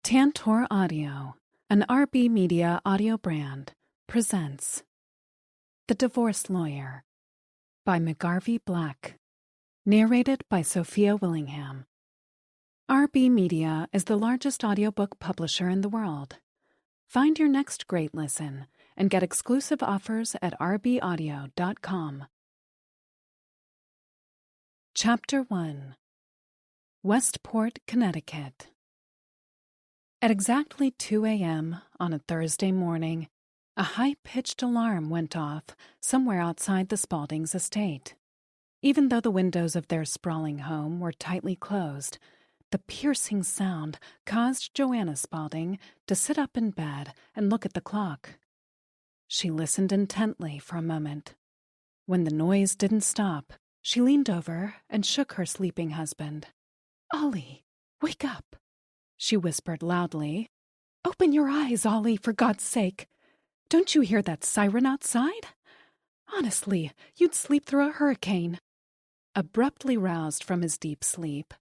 Tantor Audio, an RB Media audio brand, presents The Divorce Lawyer by McGarvey Black, narrated by Sophia Willingham. RB Media is the largest audiobook publisher in the world. Find your next great listen and get exclusive offers at rbaudio.com. Chapter 1. Westport, Connecticut. At exactly 2 a.m. on a Thursday morning, a high-pitched alarm went off somewhere outside the Spauldings' estate. Even though the windows of their sprawling home were tightly closed, the piercing sound caused Joanna Spaulding to sit up in bed and look at the clock. She listened intently for a moment. When the noise didn't stop, she leaned over and shook her sleeping husband. "Ollie, wake up," she whispered loudly. "Open your eyes, Ollie, for God's sake. Don't you hear that siren outside? Honestly, you'd sleep through a hurricane." Abruptly roused from his deep sleep,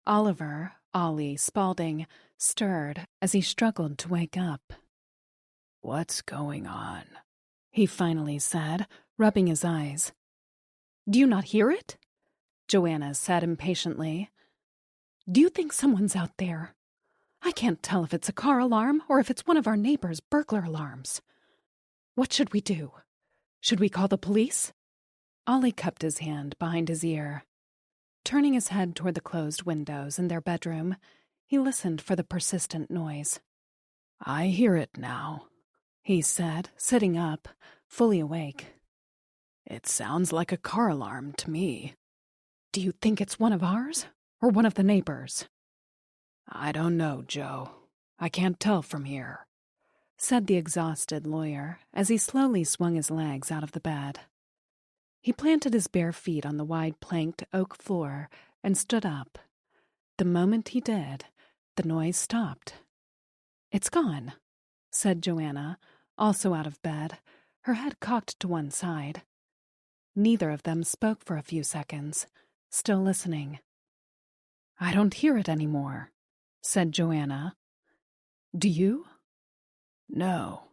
Oliver, Ollie Spaulding, stirred as he struggled to wake up. "What's going on?" he finally said, rubbing his eyes. "Do you not hear it?" Joanna said impatiently. "Do you think someone's out there? I can't tell if it's a car alarm or if it's one of our neighbors' burglar alarms. What should we do? Should we call the police?" Ollie cupped his hand behind his ear. Turning his head toward the closed windows in their bedroom, he listened for the persistent noise. "I hear it now," he said, sitting up, fully awake. "It sounds like a car alarm to me." "Do you think it's one of ours or one of the neighbors?" "I don't know, Joe. I can't tell from here," said the exhausted lawyer as he slowly swung his legs out of the bed. He planted his bare feet on the wide planked oak floor and stood up. The moment he did, the noise stopped. "It's gone," said Joanna, also out of bed, her head cocked to one side. Neither of them spoke for a few seconds, still listening. "I don't hear it anymore," said Joanna. "Do you?" "No."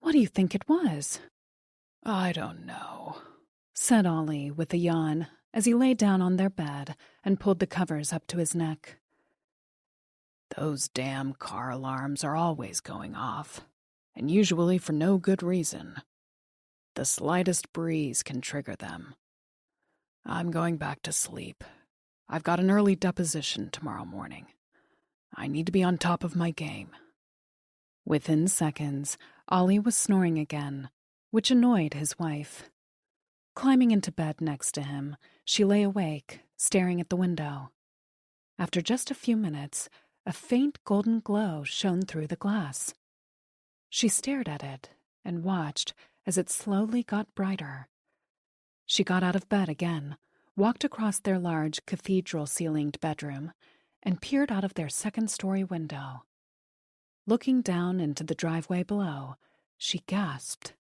"What do you think it was?" "I don't know," said Ollie with a yawn as he lay down on their bed and pulled the covers up to his neck. "Those damn car alarms are always going off, and usually for no good reason. The slightest breeze can trigger them. I'm going back to sleep. I've got an early deposition tomorrow morning. I need to be on top of my game." Within seconds, Ollie was snoring again, which annoyed his wife. Climbing into bed next to him, she lay awake, staring at the window. After just a few minutes, a faint golden glow shone through the glass. She stared at it and watched as it slowly got brighter. She got out of bed again, walked across their large cathedral-ceilinged bedroom, and peered out of their second-story window. Looking down into the driveway below, she gasped.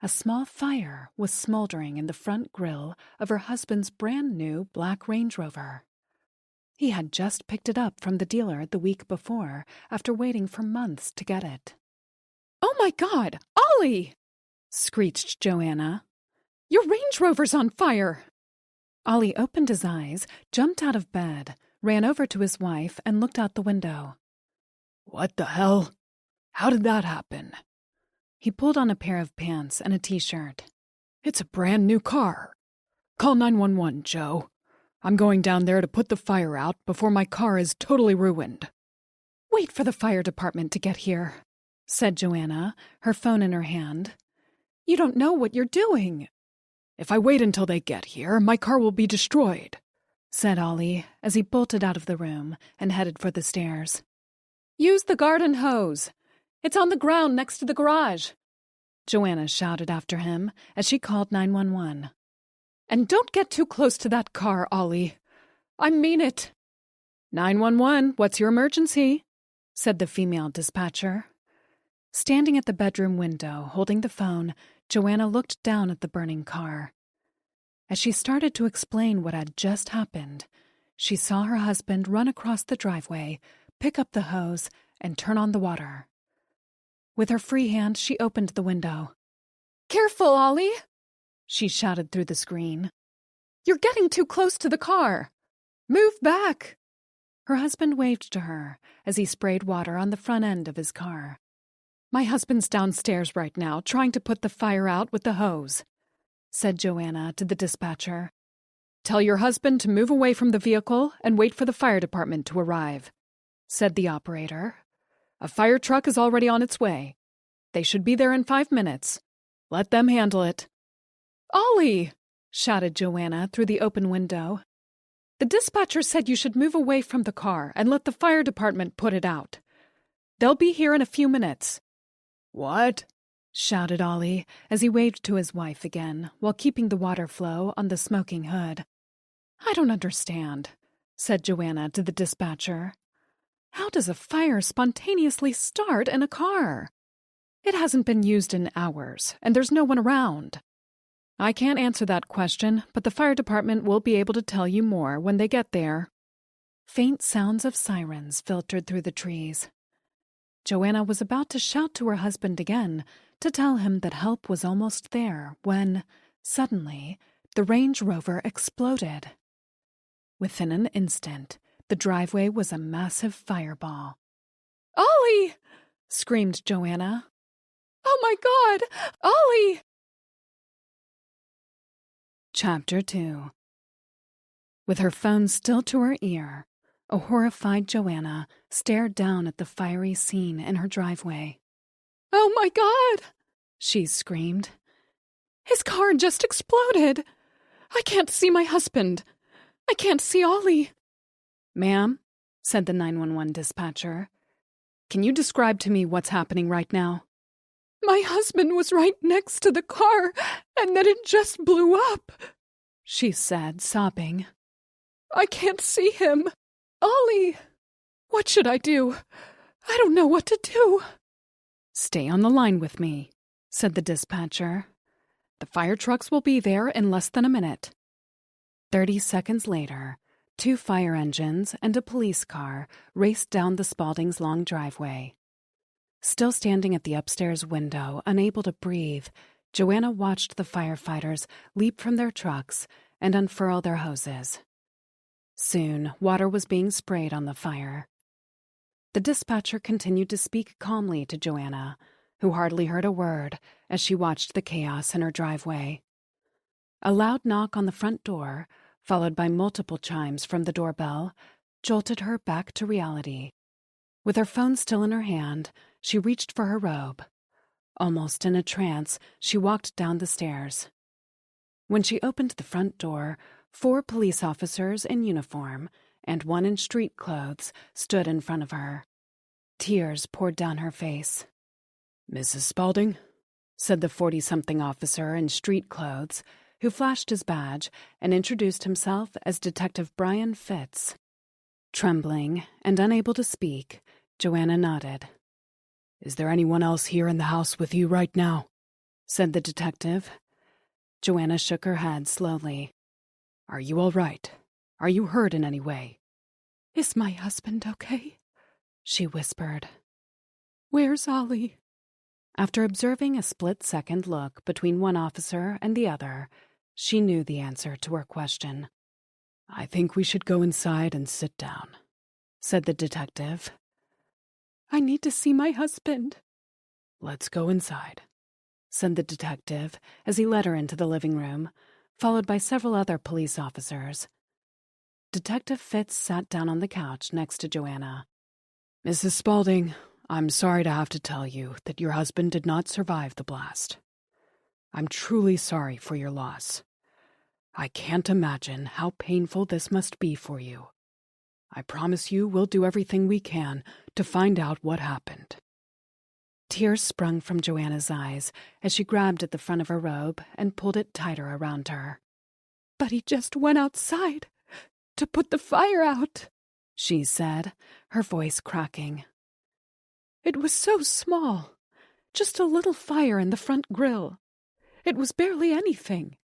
A small fire was smoldering in the front grille of her husband's brand-new black Range Rover. He had just picked it up from the dealer the week before after waiting for months to get it. "Oh my God, Ollie!" screeched Joanna. "Your Range Rover's on fire!" Ollie opened his eyes, jumped out of bed, ran over to his wife, and looked out the window. "What the hell? How did that happen?" He pulled on a pair of pants and a t-shirt. "It's a brand new car. Call 911, Joe. I'm going down there to put the fire out before my car is totally ruined." "Wait for the fire department to get here," said Joanna, her phone in her hand. "You don't know what you're doing." "If I wait until they get here, my car will be destroyed," said Ollie as he bolted out of the room and headed for the stairs. "Use the garden hose. It's on the ground next to the garage," Joanna shouted after him as she called 911. "And don't get too close to that car, Ollie. I mean it." 911, what's your emergency?" said the female dispatcher. Standing at the bedroom window, holding the phone, Joanna looked down at the burning car. As she started to explain what had just happened, she saw her husband run across the driveway, pick up the hose, and turn on the water. With her free hand, she opened the window. "Careful, Ollie!" she shouted through the screen. "You're getting too close to the car. Move back!" Her husband waved to her as he sprayed water on the front end of his car. "My husband's downstairs right now, trying to put the fire out with the hose," said Joanna to the dispatcher. "Tell your husband to move away from the vehicle and wait for the fire department to arrive," said the operator. "A fire truck is already on its way. They should be there in 5 minutes. Let them handle it." "Ollie!" shouted Joanna through the open window. "The dispatcher said you should move away from the car and let the fire department put it out. They'll be here in a few minutes." "What?" shouted Ollie as he waved to his wife again while keeping the water flow on the smoking hood. "I don't understand," said Joanna to the dispatcher. "How does a fire spontaneously start in a car? It hasn't been used in hours, and there's no one around." "I can't answer that question, but the fire department will be able to tell you more when they get there." Faint sounds of sirens filtered through the trees. Joanna was about to shout to her husband again to tell him that help was almost there when, suddenly, the Range Rover exploded. Within an instant, the driveway was a massive fireball. "Ollie!" screamed Joanna. "Oh my God! Ollie!" Chapter 2. With her phone still to her ear, a horrified Joanna stared down at the fiery scene in her driveway. "Oh my God!" she screamed. "His car just exploded! I can't see my husband! I can't see Ollie!" "Ma'am," said the 911 dispatcher, "can you describe to me what's happening right now?" "My husband was right next to the car, and then it just blew up," she said, sobbing. "I can't see him. Ollie! What should I do? I don't know what to do." "Stay on the line with me," said the dispatcher. "The fire trucks will be there in less than a minute." 30 seconds later, 2 fire engines and a police car raced down the Spauldings' long driveway. Still standing at the upstairs window, unable to breathe, Joanna watched the firefighters leap from their trucks and unfurl their hoses. Soon, water was being sprayed on the fire. The dispatcher continued to speak calmly to Joanna, who hardly heard a word as she watched the chaos in her driveway. A loud knock on the front door, followed by multiple chimes from the doorbell, jolted her back to reality. With her phone still in her hand, she reached for her robe. Almost in a trance, she walked down the stairs. When she opened the front door, 4 police officers in uniform and 1 in street clothes stood in front of her. Tears poured down her face. "Mrs. Spaulding?" said the 40-something officer in street clothes, who flashed his badge and introduced himself as Detective Brian Fitz. Trembling and unable to speak, Joanna nodded. "Is there anyone else here in the house with you right now?" said the detective. Joanna shook her head slowly. "Are you all right? Are you hurt in any way?" "Is my husband okay?" she whispered. "Where's Ollie?" After observing a split-second look between one officer and the other, she knew the answer to her question. "I think we should go inside and sit down," said the detective. "I need to see my husband." "Let's go inside," said the detective as he led her into the living room, followed by several other police officers. Detective Fitz sat down on the couch next to Joanna. "Mrs. Spaulding, I'm sorry to have to tell you that your husband did not survive the blast. I'm truly sorry for your loss. I can't imagine how painful this must be for you. I promise you we'll do everything we can to find out what happened." Tears sprung from Joanna's eyes as she grabbed at the front of her robe and pulled it tighter around her. "But he just went outside to put the fire out," she said, her voice cracking. "It was so small, just a little fire in the front grill. It was barely anything.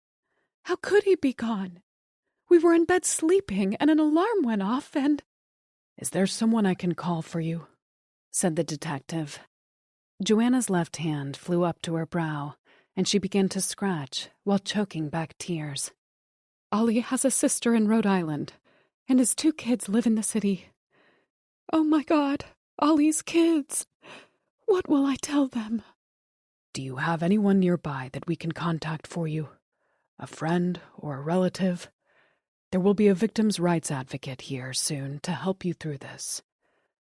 How could he be gone? We were in bed sleeping and an alarm went off and—" "Is there someone I can call for you?" said the detective. Joanna's left hand flew up to her brow, and she began to scratch while choking back tears. "Ollie has a sister in Rhode Island, and his 2 kids live in the city. Oh my God, Ollie's kids! What will I tell them?" "Do you have anyone nearby that we can contact for you? A friend or a relative? There will be a victim's rights advocate here soon to help you through this.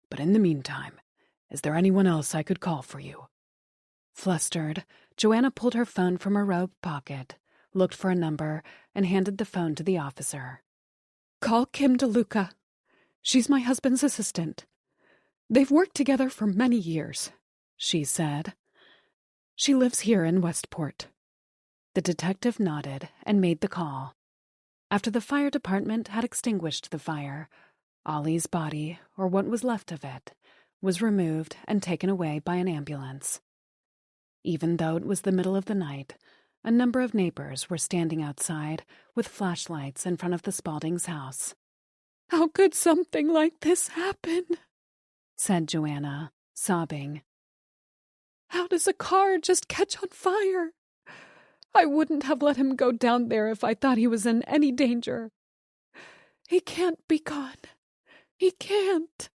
But in the meantime, is there anyone else I could call for you?" Flustered, Joanna pulled her phone from her robe pocket, looked for a number, and handed the phone to the officer. "Call Kim DeLuca. She's my husband's assistant. They've worked together for many years," she said. "She lives here in Westport." The detective nodded and made the call. After the fire department had extinguished the fire, Ollie's body, or what was left of it, was removed and taken away by an ambulance. Even though it was the middle of the night, a number of neighbors were standing outside with flashlights in front of the Spauldings' house. "How could something like this happen?" said Joanna, sobbing. "How does a car just catch on fire? I wouldn't have let him go down there if I thought he was in any danger. He can't be gone. He can't."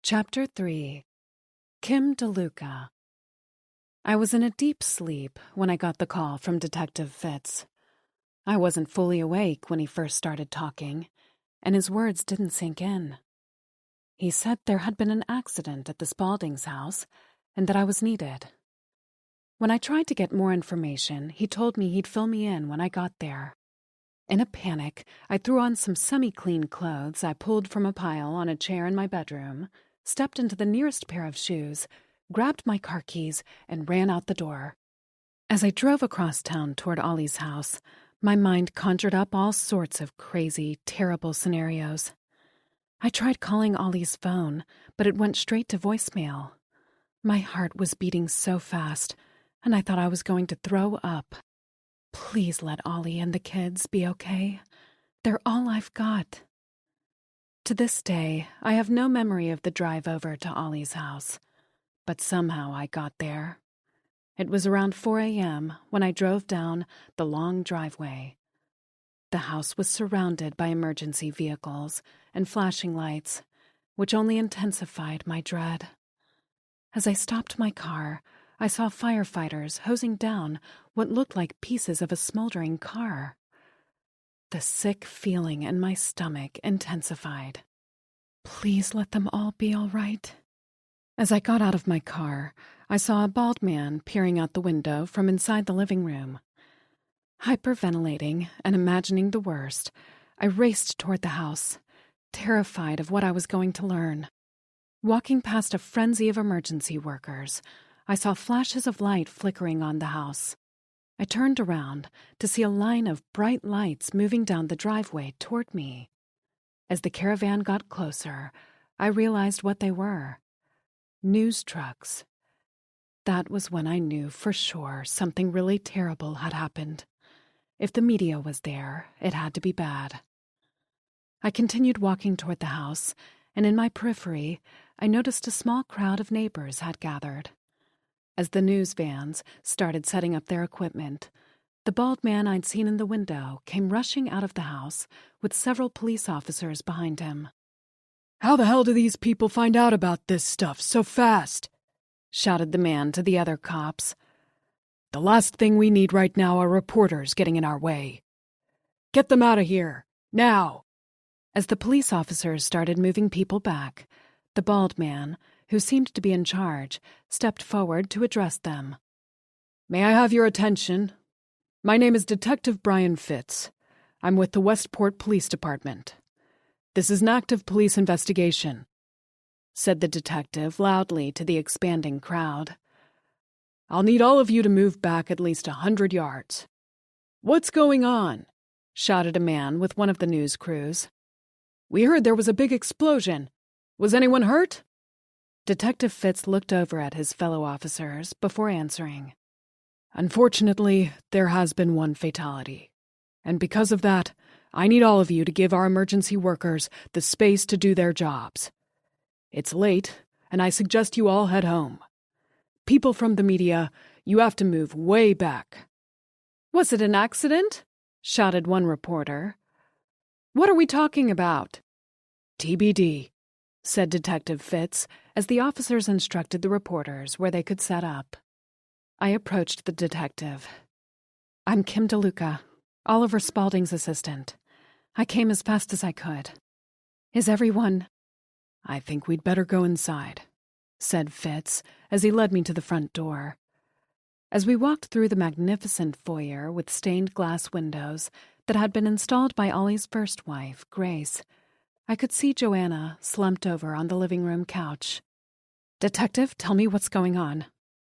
Chapter 3. Kim DeLuca. I was in a deep sleep when I got the call from Detective Fitz. I wasn't fully awake when he first started talking, and his words didn't sink in. He said there had been an accident at the Spauldings' house and that I was needed. When I tried to get more information, he told me he'd fill me in when I got there. In a panic, I threw on some semi-clean clothes I pulled from a pile on a chair in my bedroom, stepped into the nearest pair of shoes, grabbed my car keys, and ran out the door. As I drove across town toward Ollie's house, my mind conjured up all sorts of crazy, terrible scenarios. I tried calling Ollie's phone, but it went straight to voicemail. My heart was beating so fast, and I thought I was going to throw up. Please let Ollie and the kids be okay. They're all I've got. To this day, I have no memory of the drive over to Ollie's house, but somehow I got there. It was around 4 a.m. when I drove down the long driveway. The house was surrounded by emergency vehicles and flashing lights, which only intensified my dread. As I stopped my car, I saw firefighters hosing down what looked like pieces of a smoldering car. The sick feeling in my stomach intensified. Please let them all be all right. As I got out of my car, I saw a bald man peering out the window from inside the living room. Hyperventilating and imagining the worst, I raced toward the house, terrified of what I was going to learn. Walking past a frenzy of emergency workers, I saw flashes of light flickering on the house. I turned around to see a line of bright lights moving down the driveway toward me. As the caravan got closer, I realized what they were. News trucks. That was when I knew for sure something really terrible had happened. If the media was there, it had to be bad. I continued walking toward the house, and in my periphery, I noticed a small crowd of neighbors had gathered. As the news vans started setting up their equipment, the bald man I'd seen in the window came rushing out of the house with several police officers behind him. "How the hell do these people find out about this stuff so fast?" shouted the man to the other cops. "The last thing we need right now are reporters getting in our way. Get them out of here, now!" As the police officers started moving people back, the bald man, who seemed to be in charge, stepped forward to address them. "May I have your attention? My name is Detective Brian Fitz. I'm with the Westport Police Department. This is an active police investigation," said the detective loudly to the expanding crowd. "I'll need all of you to move back at least 100 yards. "What's going on?" shouted a man with one of the news crews. "We heard there was a big explosion. Was anyone hurt?" Detective Fitz looked over at his fellow officers before answering. "Unfortunately, there has been one fatality, and because of that, I need all of you to give our emergency workers the space to do their jobs. It's late, and I suggest you all head home. People from the media, you have to move way back." "Was it an accident?" shouted one reporter. "What are we talking about?" "TBD," said Detective Fitz as the officers instructed the reporters where they could set up. I approached the detective. "I'm Kim DeLuca, Oliver Spaulding's assistant. I came as fast as I could. Is everyone—" "I think we'd better go inside," said Fitz as he led me to the front door. As we walked through the magnificent foyer with stained glass windows that had been installed by Ollie's first wife, Grace, I could see Joanna slumped over on the living room couch. "Detective, tell me what's going on,"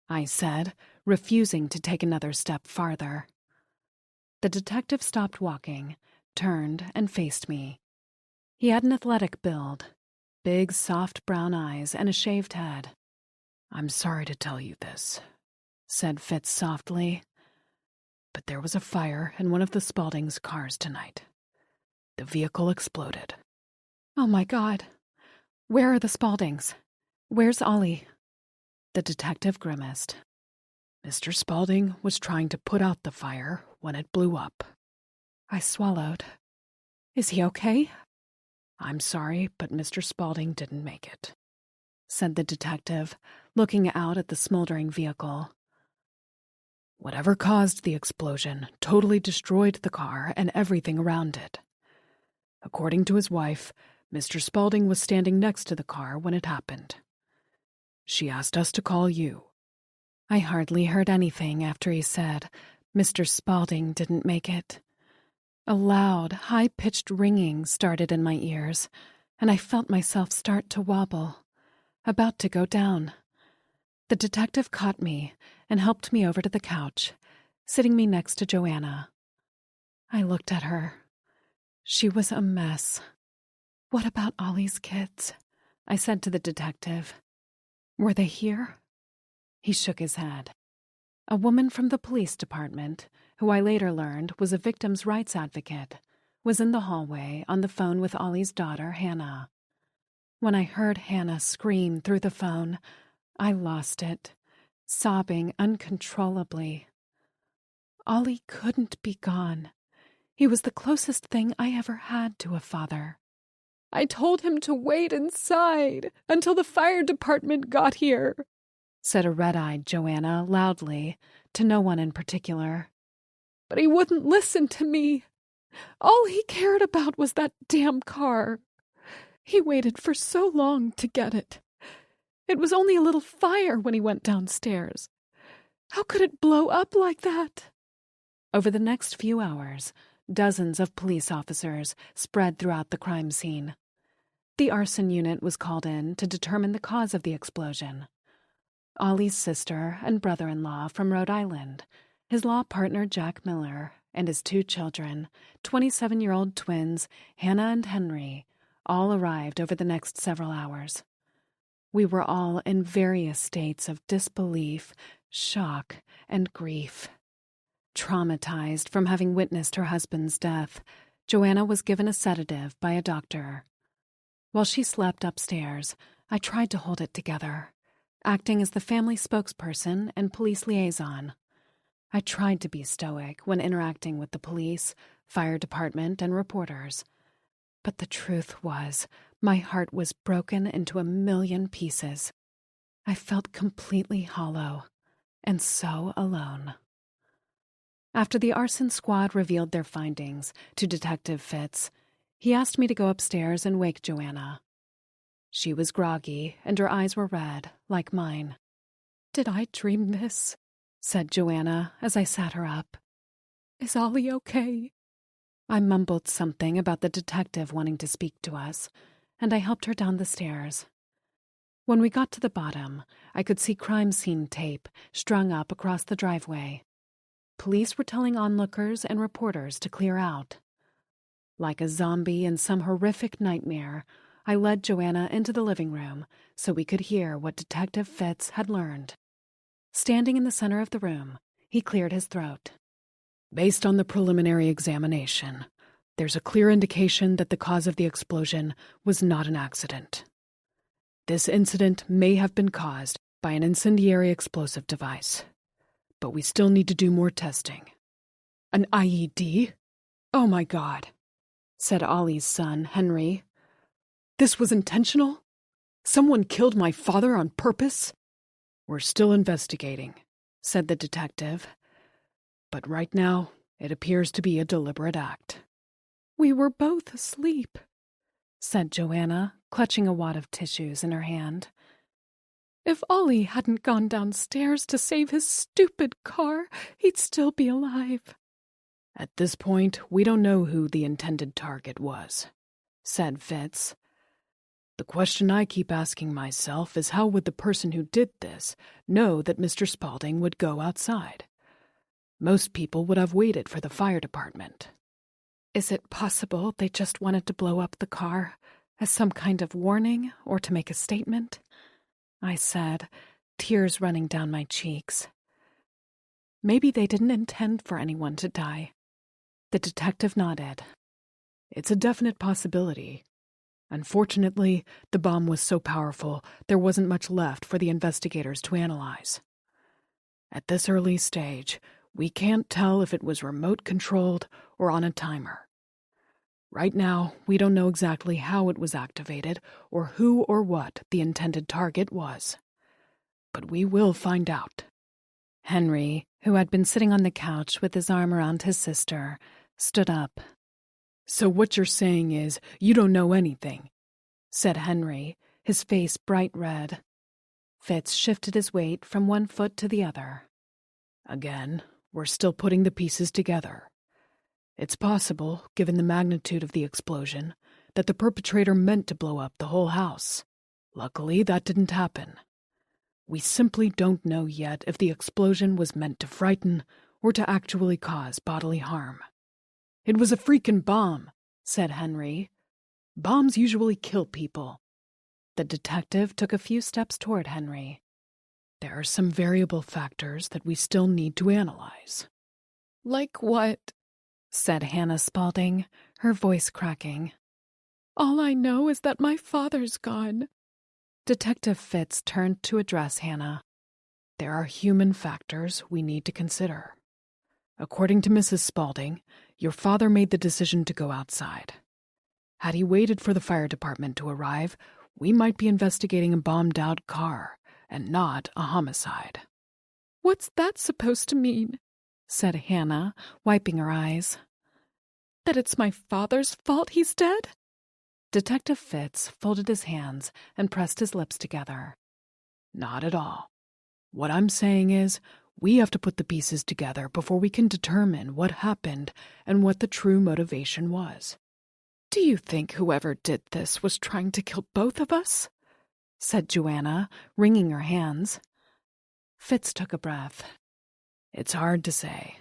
I said, refusing to take another step farther. The detective stopped walking, turned, and faced me. He had an athletic build, big, soft brown eyes, and a shaved head. "I'm sorry to tell you this," said Fitz softly, "but there was a fire in one of the Spaulding's cars tonight. The vehicle exploded." "Oh my God. Where are the Spauldings? Where's Ollie?" The detective grimaced. "Mr. Spaulding was trying to put out the fire when it blew up." I swallowed. "Is he okay?" "I'm sorry, but Mr. Spaulding didn't make it," said the detective, looking out at the smoldering vehicle. "Whatever caused the explosion totally destroyed the car and everything around it. According to his wife, Mr. Spaulding was standing next to the car when it happened. She asked us to call you." I hardly heard anything after he said, "Mr. Spaulding didn't make it." A loud, high-pitched ringing started in my ears, and I felt myself start to wobble, about to go down. The detective caught me and helped me over to the couch, sitting me next to Joanna. I looked at her. She was a mess. "What about Ollie's kids?" I said to the detective. "Were they here?" He shook his head. A woman from the police department, who I later learned was a victims' rights advocate, was in the hallway on the phone with Ollie's daughter, Hannah. When I heard Hannah scream through the phone, I lost it, sobbing uncontrollably. Ollie couldn't be gone. He was the closest thing I ever had to a father. "I told him to wait inside until the fire department got here," said a red-eyed Joanna loudly, to no one in particular. "But he wouldn't listen to me. All he cared about was that damn car. He waited for so long to get it. It was only a little fire when he went downstairs. How could it blow up like that?" Over the next few hours, dozens of police officers spread throughout the crime scene. The arson unit was called in to determine the cause of the explosion. Ollie's sister and brother-in-law from Rhode Island, his law partner Jack Miller, and his 2 children, 27-year-old twins Hannah and Henry, all arrived over the next several hours. We were all in various states of disbelief, shock, and grief. Traumatized from having witnessed her husband's death, Joanna was given a sedative by a doctor. While she slept upstairs, I tried to hold it together, acting as the family spokesperson and police liaison. I tried to be stoic when interacting with the police, fire department, and reporters. But the truth was, my heart was broken into a million pieces. I felt completely hollow, and so alone. After the arson squad revealed their findings to Detective Fitz, he asked me to go upstairs and wake Joanna. She was groggy, and her eyes were red, like mine. "Did I dream this?" said Joanna as I sat her up. "Is Ollie okay?" I mumbled something about the detective wanting to speak to us, and I helped her down the stairs. When we got to the bottom, I could see crime scene tape strung up across the driveway. Police were telling onlookers and reporters to clear out. Like a zombie in some horrific nightmare, I led Joanna into the living room so we could hear what Detective Fitz had learned. Standing in the center of the room, he cleared his throat. "Based on the preliminary examination, There's a clear indication that the cause of the explosion was not an accident. This incident may have been caused by an incendiary explosive device, but we still need to do more testing. An IED? Oh my God, said Ollie's son, Henry. This was intentional? Someone killed my father on purpose? We're still investigating, said the detective. But right now, it appears to be a deliberate act. We were both asleep, said Joanna, clutching a wad of tissues in her hand. If Ollie hadn't gone downstairs to save his stupid car, he'd still be alive. At this point, we don't know who the intended target was, said Fitz. The question I keep asking myself is how would the person who did this know that Mr. Spaulding would go outside? Most people would have waited for the fire department. Is it possible they just wanted to blow up the car as some kind of warning or to make a statement? I said, tears running down my cheeks. Maybe they didn't intend for anyone to die. The detective nodded. It's a definite possibility. Unfortunately, the bomb was so powerful there wasn't much left for the investigators to analyze. At this early stage, we can't tell if it was remote-controlled or on a timer. Right now, we don't know exactly how it was activated or who or what the intended target was. But we will find out. Henry, who had been sitting on the couch with his arm around his sister, stood up. So what you're saying is you don't know anything, said Henry, his face bright red. Fitz shifted his weight from one foot to the other. Again, we're still putting the pieces together. It's possible, given the magnitude of the explosion, that the perpetrator meant to blow up the whole house. Luckily, that didn't happen. We simply don't know yet if the explosion was meant to frighten or to actually cause bodily harm. It was a freaking bomb, said Henry. Bombs usually kill people. The detective took a few steps toward Henry. There are some variable factors that we still need to analyze. Like what? Said Hannah Spaulding, her voice cracking. All I know is that my father's gone. Detective Fitz turned to address Hannah. There are human factors we need to consider. According to Mrs. Spaulding, your father made the decision to go outside. Had he waited for the fire department to arrive, we might be investigating a bombed-out car and not a homicide. What's that supposed to mean? Said Hannah, wiping her eyes. That it's my father's fault he's dead? Detective Fitz folded his hands and pressed his lips together. Not at all. What I'm saying is, we have to put the pieces together before we can determine what happened and what the true motivation was. Do you think whoever did this was trying to kill both of us? Said Joanna, wringing her hands. Fitz took a breath. It's hard to say.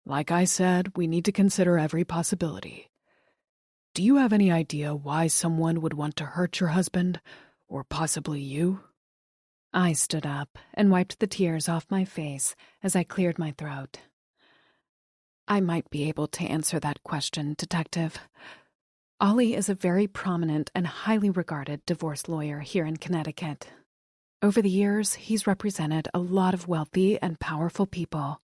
Like I said, we need to consider every possibility. Do you have any idea why someone would want to hurt your husband, or possibly you? I stood up and wiped the tears off my face as I cleared my throat. I might be able to answer that question, Detective. Ollie is a very prominent and highly regarded divorce lawyer here in Connecticut. Over the years, he's represented a lot of wealthy and powerful people.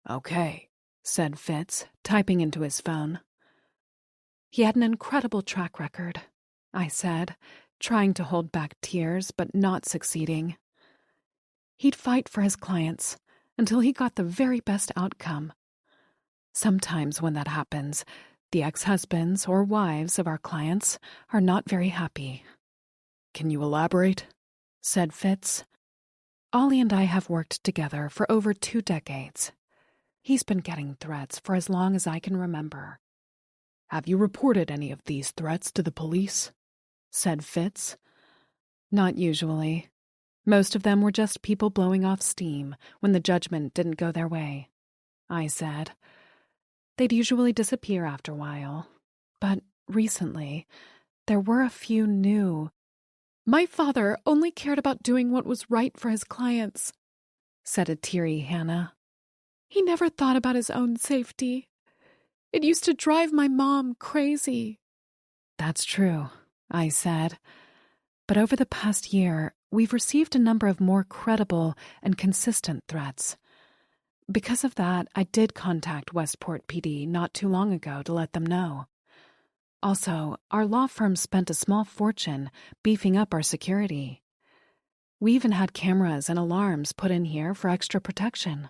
Okay, said Fitz, typing into his phone. He had an incredible track record, I said, trying to hold back tears but not succeeding. He'd fight for his clients until he got the very best outcome. Sometimes when that happens, the ex-husbands or wives of our clients are not very happy. Can you elaborate? Said Fitz. Ollie and I have worked together for over 2 decades. He's been getting threats for as long as I can remember. Have you reported any of these threats to the police? Said Fitz. Not usually. Most of them were just people blowing off steam when the judgment didn't go their way, I said. They'd usually disappear after a while. But recently, there were a few new. My father only cared about doing what was right for his clients, said a teary Hannah. He never thought about his own safety. It used to drive my mom crazy." "That's true," I said. "But over the past year, we've received a number of more credible and consistent threats. Because of that, I did contact Westport PD not too long ago to let them know. Also, our law firm spent a small fortune beefing up our security. We even had cameras and alarms put in here for extra protection."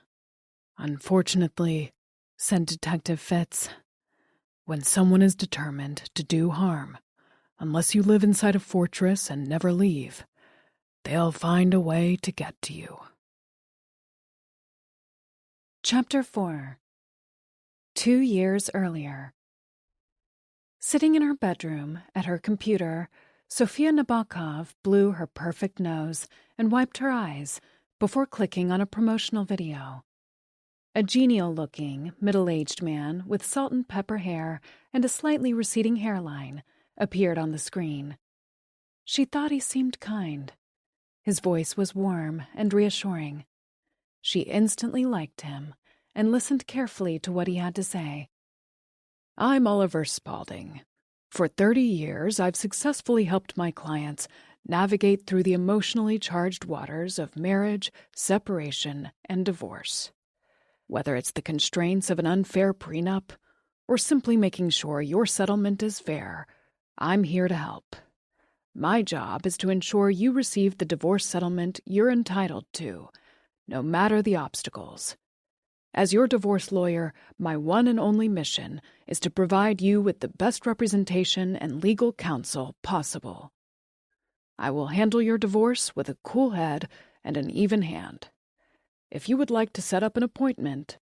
"Unfortunately," said Detective Fitz, "when someone is determined to do harm, unless you live inside a fortress and never leave, they'll find a way to get to you." Chapter 4. 2 years earlier. Sitting in her bedroom, at her computer, Sofia Nabokov blew her perfect nose and wiped her eyes before clicking on a promotional video. A genial-looking, middle-aged man with salt and pepper hair and a slightly receding hairline appeared on the screen. She thought he seemed kind. His voice was warm and reassuring. She instantly liked him and listened carefully to what he had to say. "I'm Oliver Spaulding. For 30 years, I've successfully helped my clients navigate through the emotionally charged waters of marriage, separation, and divorce. Whether it's the constraints of an unfair prenup or simply making sure your settlement is fair, I'm here to help. My job is to ensure you receive the divorce settlement you're entitled to, no matter the obstacles. As your divorce lawyer, my one and only mission is to provide you with the best representation and legal counsel possible. I will handle your divorce with a cool head and an even hand. If you would like to set up an appointment—"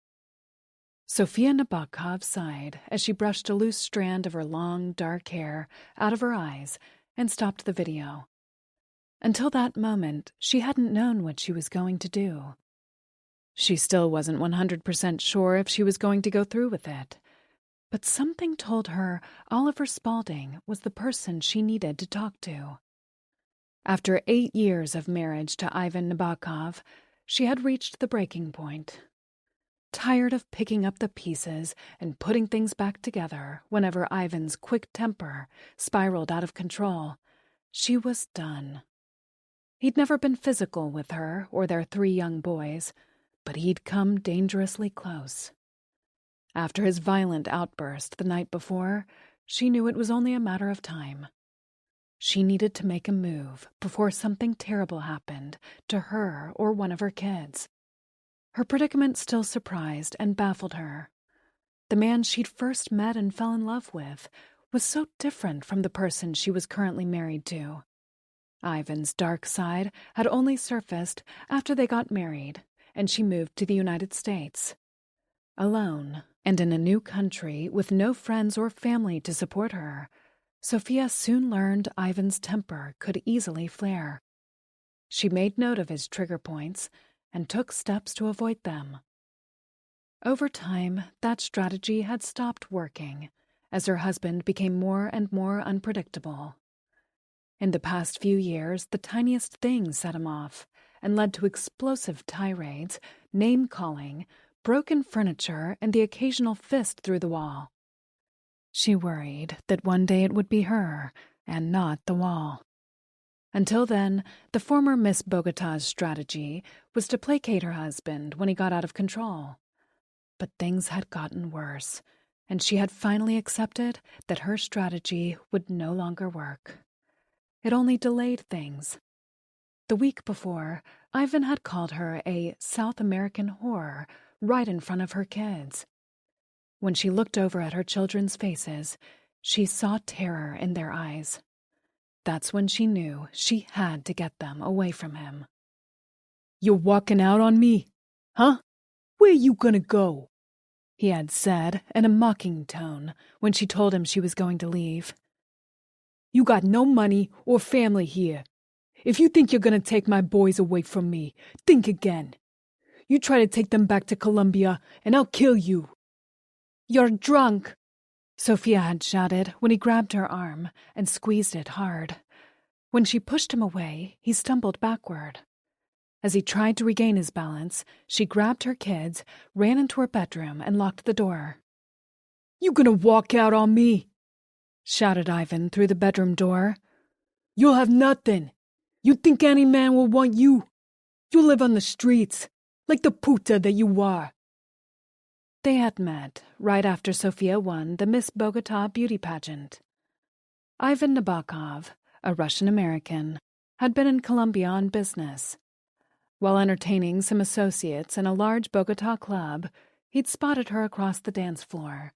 Sofia Nabokov sighed as she brushed a loose strand of her long, dark hair out of her eyes and stopped the video. Until that moment, she hadn't known what she was going to do. She still wasn't 100% sure if she was going to go through with it, but something told her Oliver Spaulding was the person she needed to talk to. After 8 years of marriage to Ivan Nabokov, she had reached the breaking point. Tired of picking up the pieces and putting things back together whenever Ivan's quick temper spiraled out of control, she was done. He'd never been physical with her or their 3 young boys, but he'd come dangerously close. After his violent outburst the night before, she knew it was only a matter of time. She needed to make a move before something terrible happened to her or one of her kids. Her predicament still surprised and baffled her. The man she'd first met and fell in love with was so different from the person she was currently married to. Ivan's dark side had only surfaced after they got married and she moved to the United States. Alone, and in a new country with no friends or family to support her, Sofia soon learned Ivan's temper could easily flare. She made note of his trigger points and took steps to avoid them. Over time, that strategy had stopped working as her husband became more and more unpredictable. In the past few years, the tiniest thing set him off and led to explosive tirades, name-calling, broken furniture, and the occasional fist through the wall. She worried that one day it would be her, and not the wall. Until then, the former Miss Bogota's strategy was to placate her husband when he got out of control. But things had gotten worse, and she had finally accepted that her strategy would no longer work. It only delayed things. The week before, Ivan had called her a South American whore right in front of her kids. When she looked over at her children's faces, she saw terror in their eyes. That's when she knew she had to get them away from him. "You're walking out on me, huh? Where you gonna go?" he had said in a mocking tone when she told him she was going to leave. "You got no money or family here. If you think you're gonna take my boys away from me, think again. You try to take them back to Colombia, and I'll kill you." "You're drunk," Sofia had shouted when he grabbed her arm and squeezed it hard. When she pushed him away, he stumbled backward. As he tried to regain his balance, she grabbed her kids, ran into her bedroom, and locked the door. "You gonna walk out on me?" shouted Ivan through the bedroom door. "You'll have nothing. You think any man will want you? You live on the streets, like the puta that you are." They had met right after Sofia won the Miss Bogota beauty pageant. Ivan Nabokov, a Russian-American, had been in Colombia on business. While entertaining some associates in a large Bogota club, he'd spotted her across the dance floor.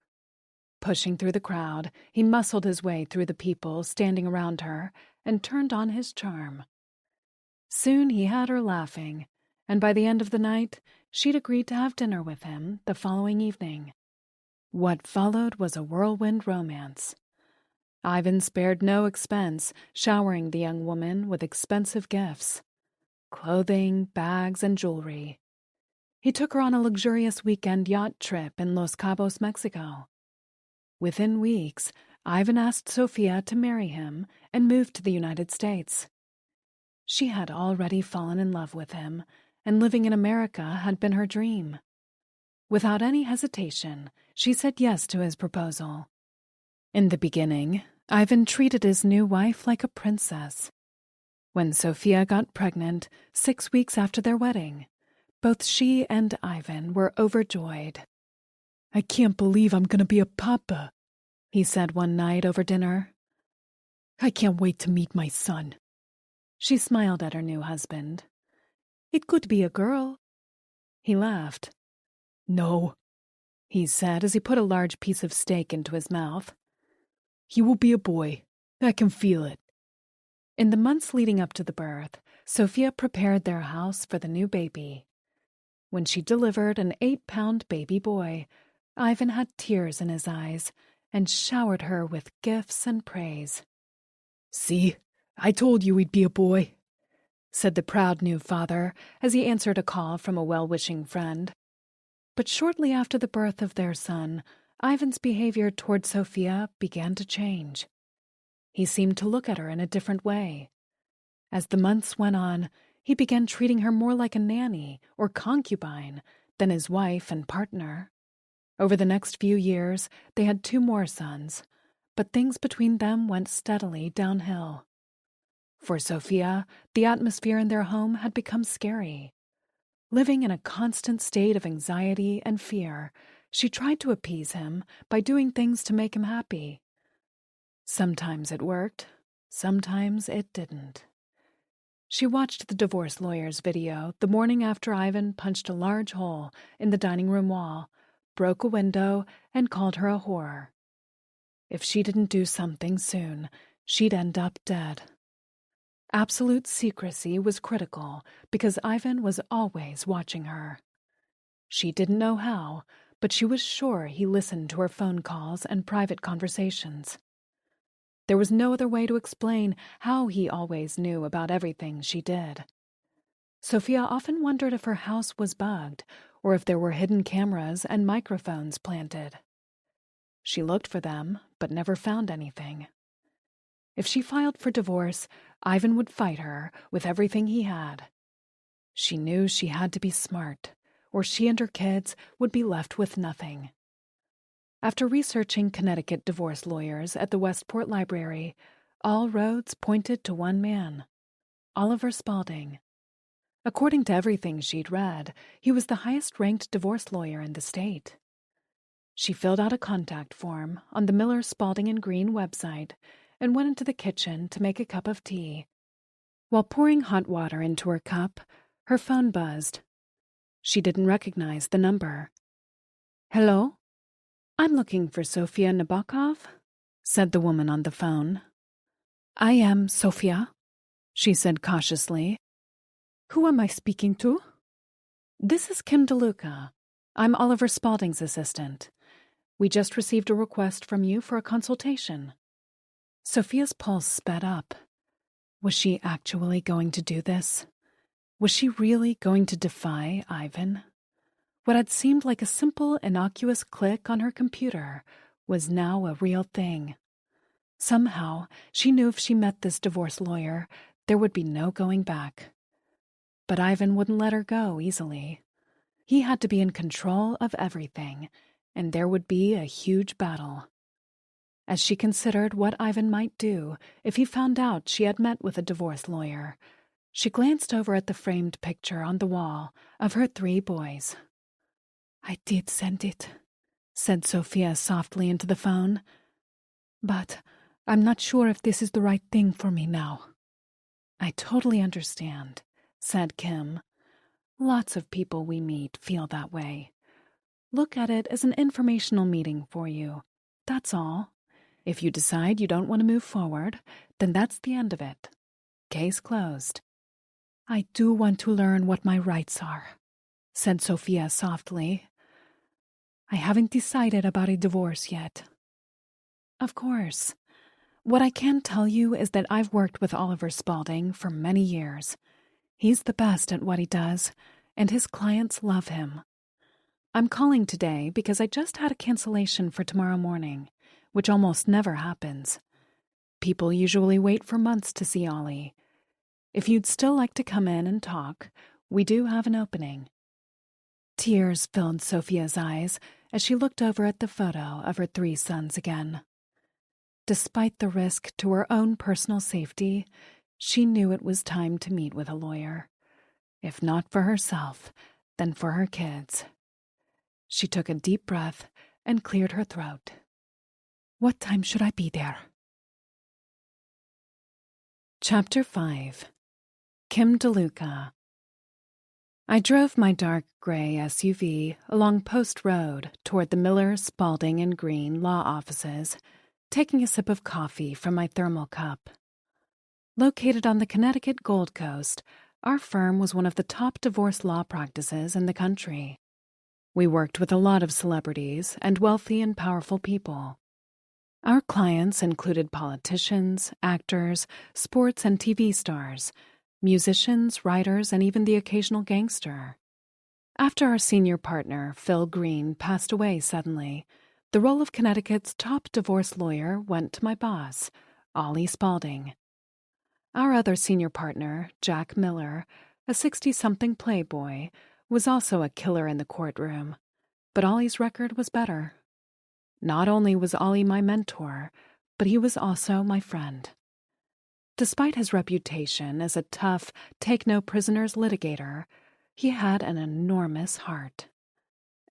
Pushing through the crowd, he muscled his way through the people standing around her and turned on his charm. Soon he had her laughing, and by the end of the night, she'd agreed to have dinner with him the following evening. What followed was a whirlwind romance. Ivan spared no expense, showering the young woman with expensive gifts. Clothing, bags, and jewelry. He took her on a luxurious weekend yacht trip in Los Cabos, Mexico. Within weeks, Ivan asked Sofia to marry him and move to the United States. She had already fallen in love with him, and living in America had been her dream. Without any hesitation, she said yes to his proposal. In the beginning, Ivan treated his new wife like a princess. When Sofia got pregnant 6 weeks after their wedding, both she and Ivan were overjoyed. "I can't believe I'm gonna be a papa," he said one night over dinner. "I can't wait to meet my son." She smiled at her new husband. "It could be a girl." He laughed. "No," he said as he put a large piece of steak into his mouth. "He will be a boy. I can feel it." In the months leading up to the birth, Sofia prepared their house for the new baby. When she delivered an 8-pound baby boy, Ivan had tears in his eyes and showered her with gifts and praise. "See, I told you he'd be a boy," said the proud new father as he answered a call from a well-wishing friend. But shortly after the birth of their son, Ivan's behavior toward Sofia began to change. He seemed to look at her in a different way. As the months went on, he began treating her more like a nanny or concubine than his wife and partner. Over the next few years, they had 2 more sons, but things between them went steadily downhill. For Sofia, the atmosphere in their home had become scary. Living in a constant state of anxiety and fear, she tried to appease him by doing things to make him happy. Sometimes it worked, sometimes it didn't. She watched the divorce lawyer's video the morning after Ivan punched a large hole in the dining room wall, broke a window, and called her a whore. If she didn't do something soon, she'd end up dead. Absolute secrecy was critical because Ivan was always watching her. She didn't know how, but she was sure he listened to her phone calls and private conversations. There was no other way to explain how he always knew about everything she did. Sofia often wondered if her house was bugged or if there were hidden cameras and microphones planted. She looked for them, but never found anything. If she filed for divorce, Ivan would fight her with everything he had. She knew she had to be smart, or she and her kids would be left with nothing. After researching Connecticut divorce lawyers at the Westport Library, all roads pointed to one man, Oliver Spaulding. According to everything she'd read, he was the highest-ranked divorce lawyer in the state. She filled out a contact form on the Miller Spaulding & Green website and went into the kitchen to make a cup of tea. While pouring hot water into her cup, her phone buzzed. She didn't recognize the number. "Hello? I'm looking for Sofia Nabokov," said the woman on the phone. "I am Sofia," she said cautiously. "Who am I speaking to?" "This is Kim DeLuca. I'm Oliver Spaulding's assistant. We just received a request from you for a consultation." Sophia's pulse sped up. Was she actually going to do this? Was she really going to defy Ivan? What had seemed like a simple, innocuous click on her computer was now a real thing. Somehow, she knew if she met this divorce lawyer, there would be no going back. But Ivan wouldn't let her go easily. He had to be in control of everything, and there would be a huge battle. As she considered what Ivan might do if he found out she had met with a divorce lawyer, she glanced over at the framed picture on the wall of her 3 boys. "I did send it," said Sophia softly into the phone. "But I'm not sure if this is the right thing for me now." "I totally understand," said Kim. "Lots of people we meet feel that way. Look at it as an informational meeting for you. That's all. If you decide you don't want to move forward, then that's the end of it. Case closed." "I do want to learn what my rights are," said Sophia softly. "I haven't decided about a divorce yet." "Of course. What I can tell you is that I've worked with Oliver Spaulding for many years. He's the best at what he does, and his clients love him. I'm calling today because I just had a cancellation for tomorrow morning, which almost never happens. People usually wait for months to see Ollie. If you'd still like to come in and talk, we do have an opening." Tears filled Sophia's eyes as she looked over at the photo of her 3 sons again. Despite the risk to her own personal safety, she knew it was time to meet with a lawyer. If not for herself, then for her kids. She took a deep breath and cleared her throat. "What time should I be there?" Chapter 5. Kim DeLuca. I drove my dark gray SUV along Post Road toward the Miller, Spaulding, and Green law offices, taking a sip of coffee from my thermal cup. Located on the Connecticut Gold Coast, our firm was one of the top divorce law practices in the country. We worked with a lot of celebrities and wealthy and powerful people. Our clients included politicians, actors, sports and TV stars, musicians, writers, and even the occasional gangster. After our senior partner, Phil Green, passed away suddenly, the role of Connecticut's top divorce lawyer went to my boss, Ollie Spaulding. Our other senior partner, Jack Miller, a 60-something playboy, was also a killer in the courtroom, but Ollie's record was better. Not only was Ollie my mentor, but he was also my friend. Despite his reputation as a tough, take-no-prisoners litigator, he had an enormous heart.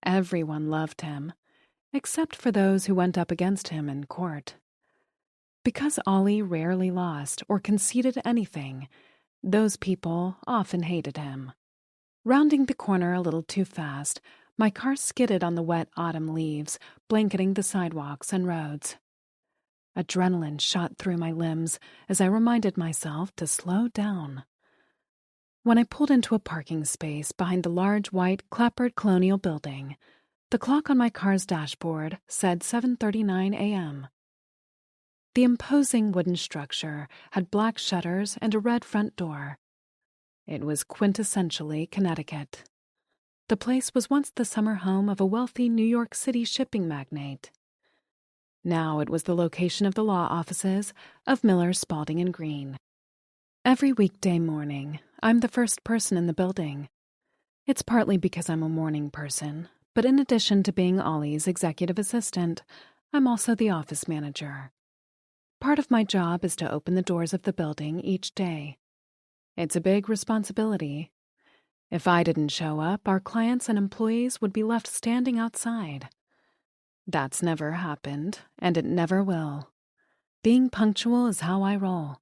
Everyone loved him, except for those who went up against him in court. Because Ollie rarely lost or conceded anything, those people often hated him. Rounding the corner a little too fast, my car skidded on the wet autumn leaves, blanketing the sidewalks and roads. Adrenaline shot through my limbs as I reminded myself to slow down. When I pulled into a parking space behind the large white clapboard colonial building, the clock on my car's dashboard said 7:39 a.m. The imposing wooden structure had black shutters and a red front door. It was quintessentially Connecticut. The place was once the summer home of a wealthy New York City shipping magnate. Now it was the location of the law offices of Miller, Spaulding, and Green. Every weekday morning, I'm the first person in the building. It's partly because I'm a morning person, but in addition to being Ollie's executive assistant, I'm also the office manager. Part of my job is to open the doors of the building each day. It's a big responsibility. If I didn't show up, our clients and employees would be left standing outside. That's never happened, and it never will. Being punctual is how I roll,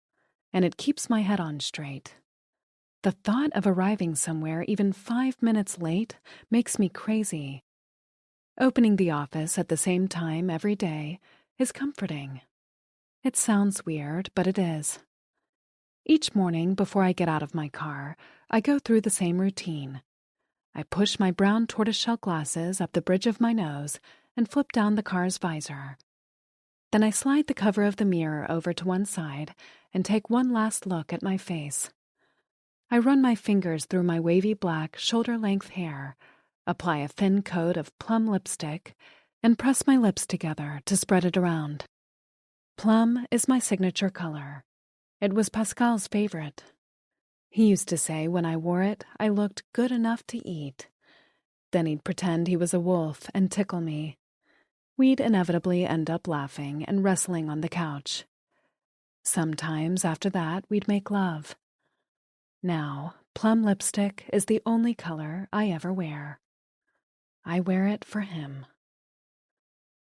and it keeps my head on straight. The thought of arriving somewhere even 5 minutes late makes me crazy. Opening the office at the same time every day is comforting. It sounds weird, but it is. Each morning before I get out of my car, I go through the same routine. I push my brown tortoiseshell glasses up the bridge of my nose and flip down the car's visor. Then I slide the cover of the mirror over to one side and take one last look at my face. I run my fingers through my wavy black, shoulder-length hair, apply a thin coat of plum lipstick, and press my lips together to spread it around. Plum is my signature color. It was Pascal's favorite. He used to say when I wore it, I looked good enough to eat. Then he'd pretend he was a wolf and tickle me. We'd inevitably end up laughing and wrestling on the couch. Sometimes after that, we'd make love. Now, plum lipstick is the only color I ever wear. I wear it for him.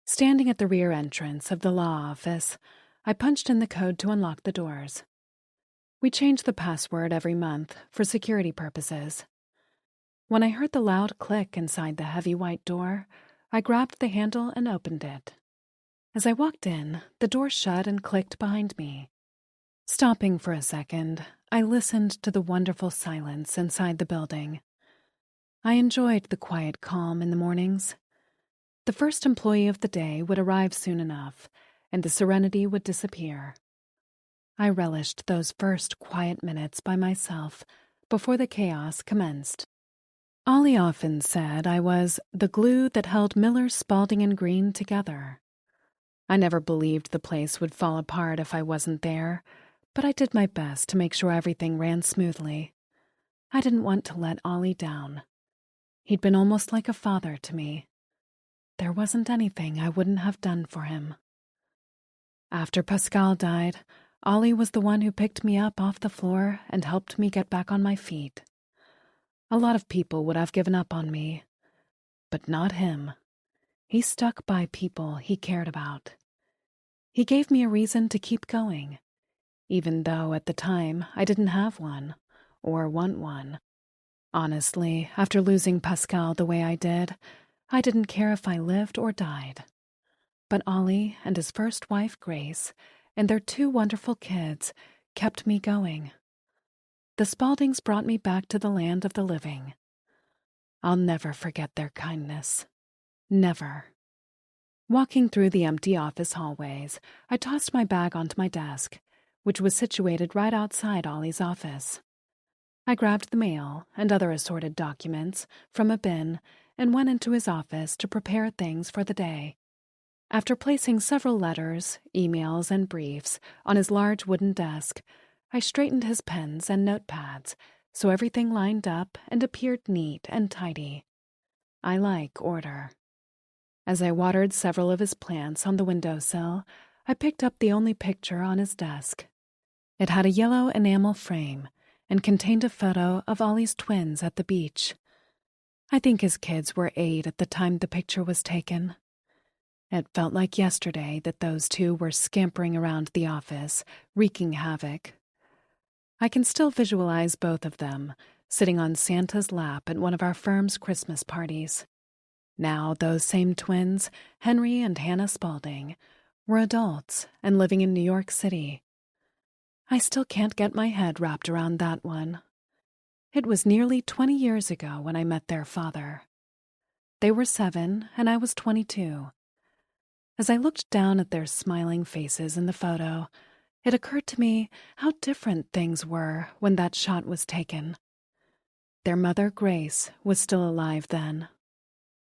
Standing at the rear entrance of the law office, I punched in the code to unlock the doors. We change the password every month for security purposes. When I heard the loud click inside the heavy white door, I grabbed the handle and opened it. As I walked in, the door shut and clicked behind me. Stopping for a second, I listened to the wonderful silence inside the building. I enjoyed the quiet calm in the mornings. The first employee of the day would arrive soon enough, and the serenity would disappear. I relished those first quiet minutes by myself before the chaos commenced. Ollie often said I was the glue that held Miller, Spalding, and Green together. I never believed the place would fall apart if I wasn't there, but I did my best to make sure everything ran smoothly. I didn't want to let Ollie down. He'd been almost like a father to me. There wasn't anything I wouldn't have done for him. After Pascal died, Ollie was the one who picked me up off the floor and helped me get back on my feet. A lot of people would have given up on me, but not him. He stuck by people he cared about. He gave me a reason to keep going, even though at the time I didn't have one or want one. Honestly, after losing Pascal the way I did, I didn't care if I lived or died. But Ollie and his first wife, Grace, and their 2 wonderful kids kept me going. The Spaldings brought me back to the land of the living. I'll never forget their kindness. Never. Walking through the empty office hallways, I tossed my bag onto my desk, which was situated right outside Ollie's office. I grabbed the mail and other assorted documents from a bin and went into his office to prepare things for the day. After placing several letters, emails, and briefs on his large wooden desk, I straightened his pens and notepads so everything lined up and appeared neat and tidy. I like order. As I watered several of his plants on the windowsill, I picked up the only picture on his desk. It had a yellow enamel frame and contained a photo of Ollie's twins at the beach. I think his kids were 8 at the time the picture was taken. It felt like yesterday that those 2 were scampering around the office, wreaking havoc. I can still visualize both of them, sitting on Santa's lap at one of our firm's Christmas parties. Now those same twins, Henry and Hannah Spalding, were adults and living in New York City. I still can't get my head wrapped around that one. It was nearly 20 years ago when I met their father. They were 7 and I was 22. As I looked down at their smiling faces in the photo, it occurred to me how different things were when that shot was taken. Their mother, Grace, was still alive then.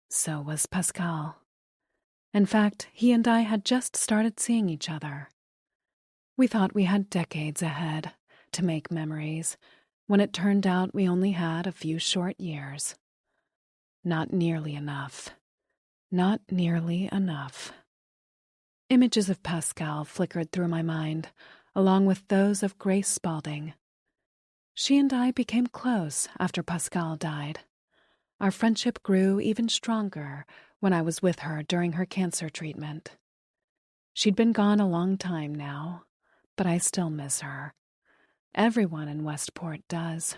So was Pascal. In fact, he and I had just started seeing each other. We thought we had decades ahead to make memories, when it turned out we only had a few short years. Not nearly enough. Not nearly enough. Images of Pascal flickered through my mind, along with those of Grace Spalding. She and I became close after Pascal died. Our friendship grew even stronger when I was with her during her cancer treatment. She'd been gone a long time now, but I still miss her. Everyone in Westport does.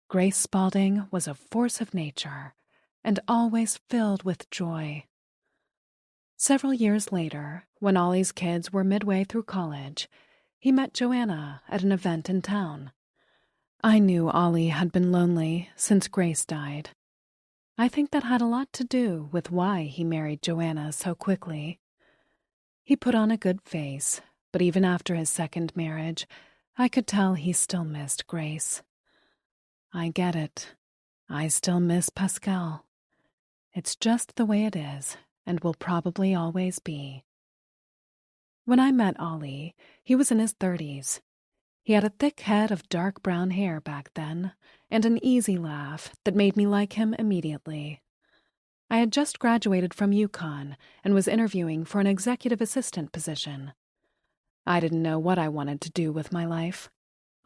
Grace Spalding was a force of nature and always filled with joy. Several years later, when Ollie's kids were midway through college, he met Joanna at an event in town. I knew Ollie had been lonely since Grace died. I think that had a lot to do with why he married Joanna so quickly. He put on a good face, but even after his second marriage, I could tell he still missed Grace. I get it. I still miss Pascal. It's just the way it is, and will probably always be. When I met Ollie, he was in his 30s. He had a thick head of dark brown hair back then, and an easy laugh that made me like him immediately. I had just graduated from UConn and was interviewing for an executive assistant position. I didn't know what I wanted to do with my life,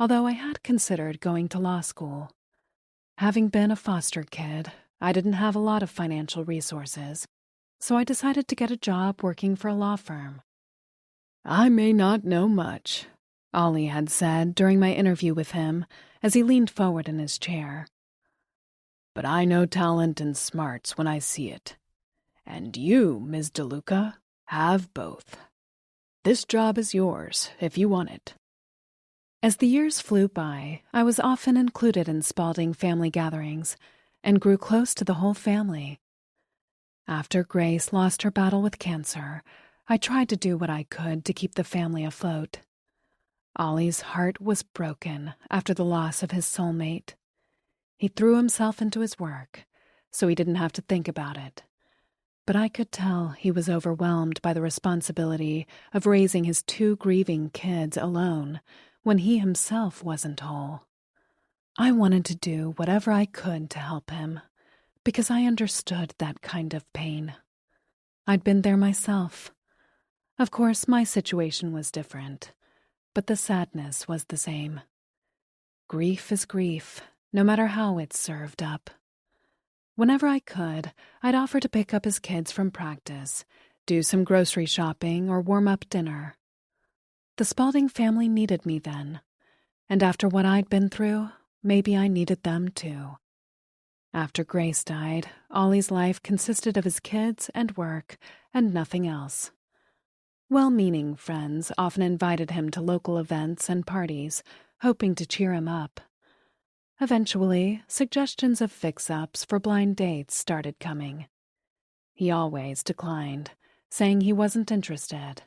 although I had considered going to law school. Having been a foster kid, I didn't have a lot of financial resources, so I decided to get a job working for a law firm. I may not know much, Ollie had said during my interview with him as he leaned forward in his chair. But I know talent and smarts when I see it. And you, Ms. DeLuca, have both. This job is yours if you want it. As the years flew by, I was often included in Spaulding family gatherings and grew close to the whole family. After Grace lost her battle with cancer, I tried to do what I could to keep the family afloat. Ollie's heart was broken after the loss of his soulmate. He threw himself into his work, so he didn't have to think about it. But I could tell he was overwhelmed by the responsibility of raising his 2 grieving kids alone when he himself wasn't whole. I wanted to do whatever I could to help him, because I understood that kind of pain. I'd been there myself. Of course, my situation was different, but the sadness was the same. Grief is grief, no matter how it's served up. Whenever I could, I'd offer to pick up his kids from practice, do some grocery shopping, or warm up dinner. The Spaulding family needed me then, and after what I'd been through, maybe I needed them too. After Grace died, Ollie's life consisted of his kids and work and nothing else. Well-meaning friends often invited him to local events and parties, hoping to cheer him up. Eventually, suggestions of fix-ups for blind dates started coming. He always declined, saying he wasn't interested.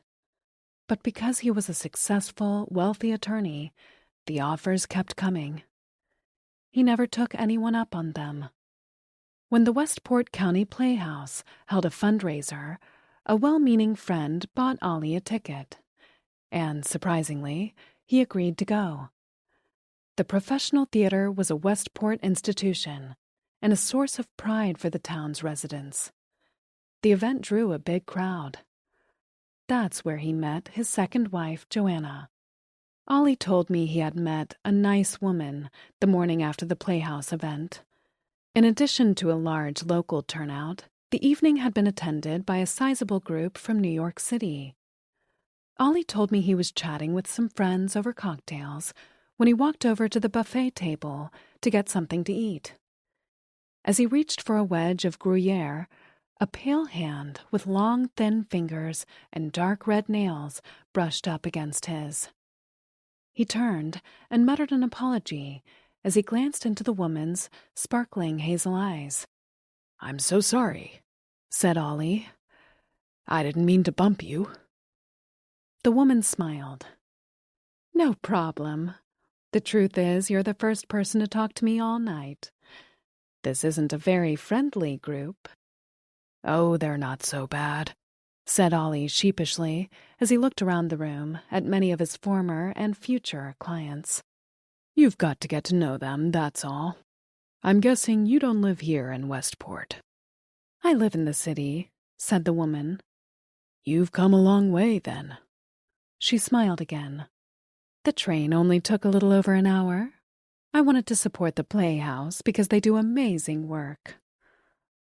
But because he was a successful, wealthy attorney, the offers kept coming. He never took anyone up on them. When the Westport County Playhouse held a fundraiser, a well-meaning friend bought Ollie a ticket, and, surprisingly, he agreed to go. The professional theater was a Westport institution and a source of pride for the town's residents. The event drew a big crowd. That's where he met his second wife, Joanna. Ollie told me he had met a nice woman the morning after the Playhouse event. In addition to a large local turnout, the evening had been attended by a sizable group from New York City. Ollie told me he was chatting with some friends over cocktails when he walked over to the buffet table to get something to eat. As he reached for a wedge of Gruyere, a pale hand with long, thin fingers and dark red nails brushed up against his. He turned and muttered an apology as he glanced into the woman's sparkling hazel eyes. "I'm so sorry," said Ollie. "I didn't mean to bump you." The woman smiled. "No problem. The truth is, you're the first person to talk to me all night. This isn't a very friendly group." "Oh, they're not so bad," said Ollie sheepishly as he looked around the room at many of his former and future clients. "You've got to get to know them, that's all. I'm guessing you don't live here in Westport." "I live in the city," said the woman. "You've come a long way, then." She smiled again. "The train only took a little over an hour. I wanted to support the Playhouse because they do amazing work.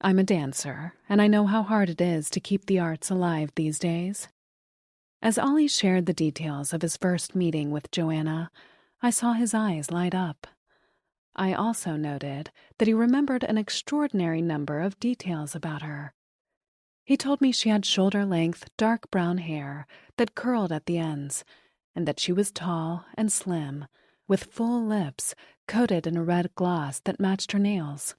I'm a dancer, and I know how hard it is to keep the arts alive these days." As Ollie shared the details of his first meeting with Joanna, I saw his eyes light up. I also noted that he remembered an extraordinary number of details about her. He told me she had shoulder-length, dark brown hair that curled at the ends, and that she was tall and slim, with full lips coated in a red gloss that matched her nails.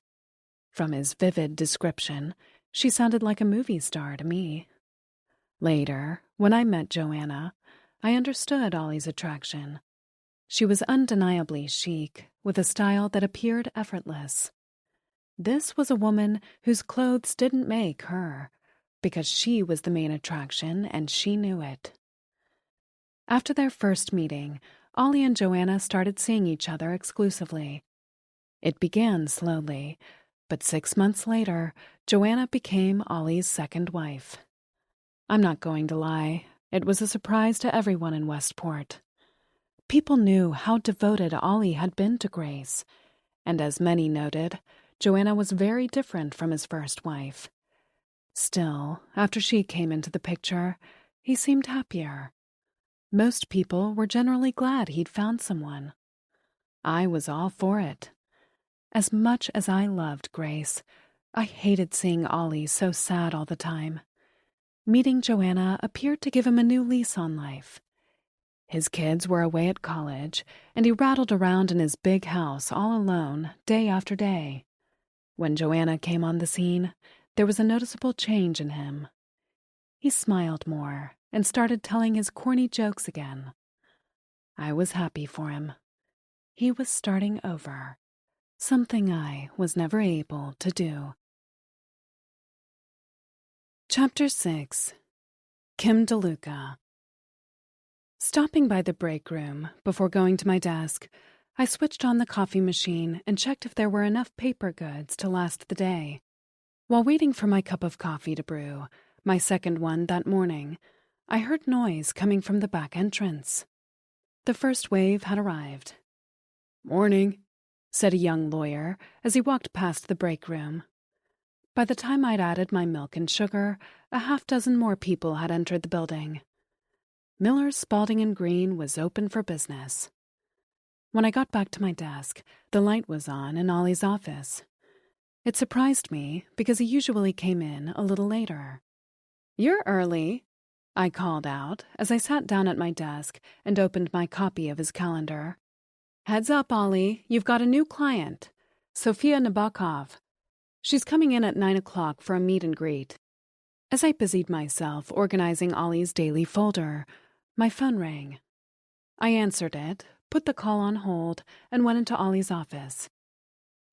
From his vivid description, she sounded like a movie star to me. Later, when I met Joanna, I understood Ollie's attraction. She was undeniably chic, with a style that appeared effortless. This was a woman whose clothes didn't make her, because she was the main attraction and she knew it. After their first meeting, Ollie and Joanna started seeing each other exclusively. It began slowly, But 6 months later, Joanna became Ollie's second wife. I'm not going to lie, it was a surprise to everyone in Westport. People knew how devoted Ollie had been to Grace, and as many noted, Joanna was very different from his first wife. Still, after she came into the picture, he seemed happier. Most people were generally glad he'd found someone. I was all for it. As much as I loved Grace, I hated seeing Ollie so sad all the time. Meeting Joanna appeared to give him a new lease on life. His kids were away at college, and he rattled around in his big house all alone, day after day. When Joanna came on the scene, there was a noticeable change in him. He smiled more and started telling his corny jokes again. I was happy for him. He was starting over, something I was never able to do. Chapter 6. Kim DeLuca. Stopping by the break room before going to my desk, I switched on the coffee machine and checked if there were enough paper goods to last the day. While waiting for my cup of coffee to brew, my second one that morning, I heard noise coming from the back entrance. The first wave had arrived. "Morning," said a young lawyer as he walked past the break room. By the time I'd added my milk and sugar, a half-dozen more people had entered the building. Miller's Spalding and Green was open for business. When I got back to my desk, the light was on in Ollie's office. It surprised me because he usually came in a little later. "You're early," I called out as I sat down at my desk and opened my copy of his calendar. "Heads up, Ollie, you've got a new client, Sophia Nabokov. She's coming in at 9 o'clock for a meet and greet." As I busied myself organizing Ollie's daily folder, my phone rang. I answered it, put the call on hold, and went into Ollie's office.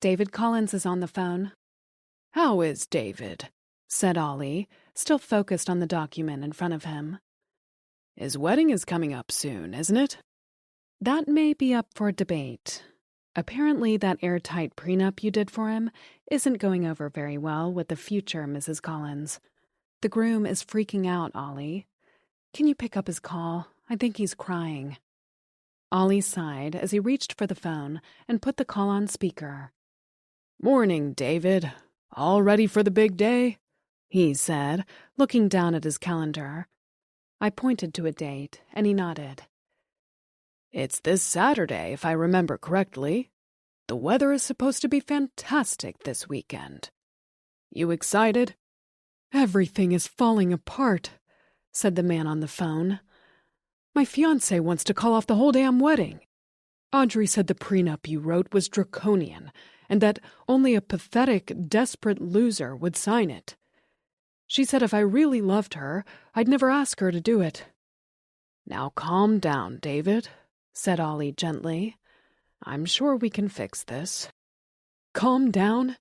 "David Collins is on the phone." "How is David?" said Ollie, still focused on the document in front of him. "His wedding is coming up soon, isn't it?" "That may be up for debate. Apparently that airtight prenup you did for him isn't going over very well with the future Mrs. Collins. The groom is freaking out, Ollie. Can you pick up his call? I think he's crying." Ollie sighed as he reached for the phone and put the call on speaker. "Morning, David. All ready for the big day?" he said, looking down at his calendar. I pointed to a date, and he nodded. "It's this Saturday, if I remember correctly. The weather is supposed to be fantastic this weekend. You excited?" "Everything is falling apart," said the man on the phone. "My fiancé wants to call off the whole damn wedding. Audrey said the prenup you wrote was draconian and that only a pathetic, desperate loser would sign it. She said if I really loved her, I'd never ask her to do it." "Now calm down, David," said Ollie gently. "I'm sure we can fix this." "Calm down?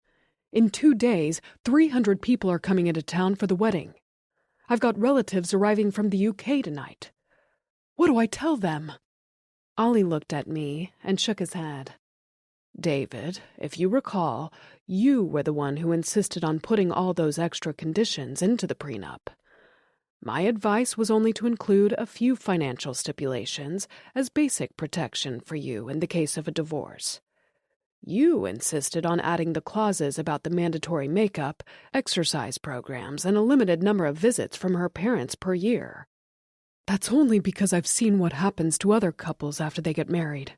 In 2 days, 300 people are coming into town for the wedding. I've got relatives arriving from the UK tonight. What do I tell them?" Ollie looked at me and shook his head. "David, if you recall, you were the one who insisted on putting all those extra conditions into the prenup. My advice was only to include a few financial stipulations as basic protection for you in the case of a divorce. You insisted on adding the clauses about the mandatory makeup, exercise programs, and a limited number of visits from her parents per year." "That's only because I've seen what happens to other couples after they get married.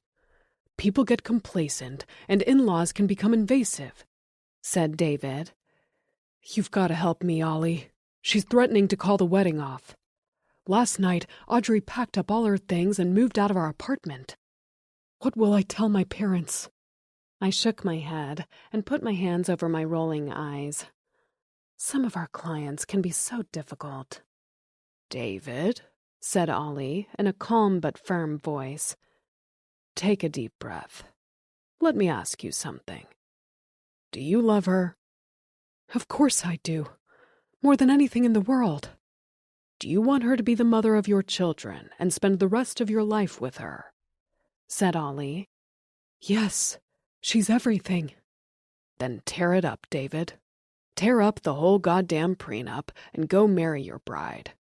People get complacent, and in-laws can become invasive," said David. "You've got to help me, Ollie. She's threatening to call the wedding off. Last night, Audrey packed up all her things and moved out of our apartment. What will I tell my parents?" I shook my head and put my hands over my rolling eyes. Some of our clients can be so difficult. "David," said Ollie in a calm but firm voice, "take a deep breath. Let me ask you something. Do you love her?" "Of course I do. More than anything in the world." "Do you want her to be the mother of your children and spend the rest of your life with her?" said Ollie. "Yes, she's everything." Then tear it up, David. Tear up the whole goddamn prenup and go marry your bride.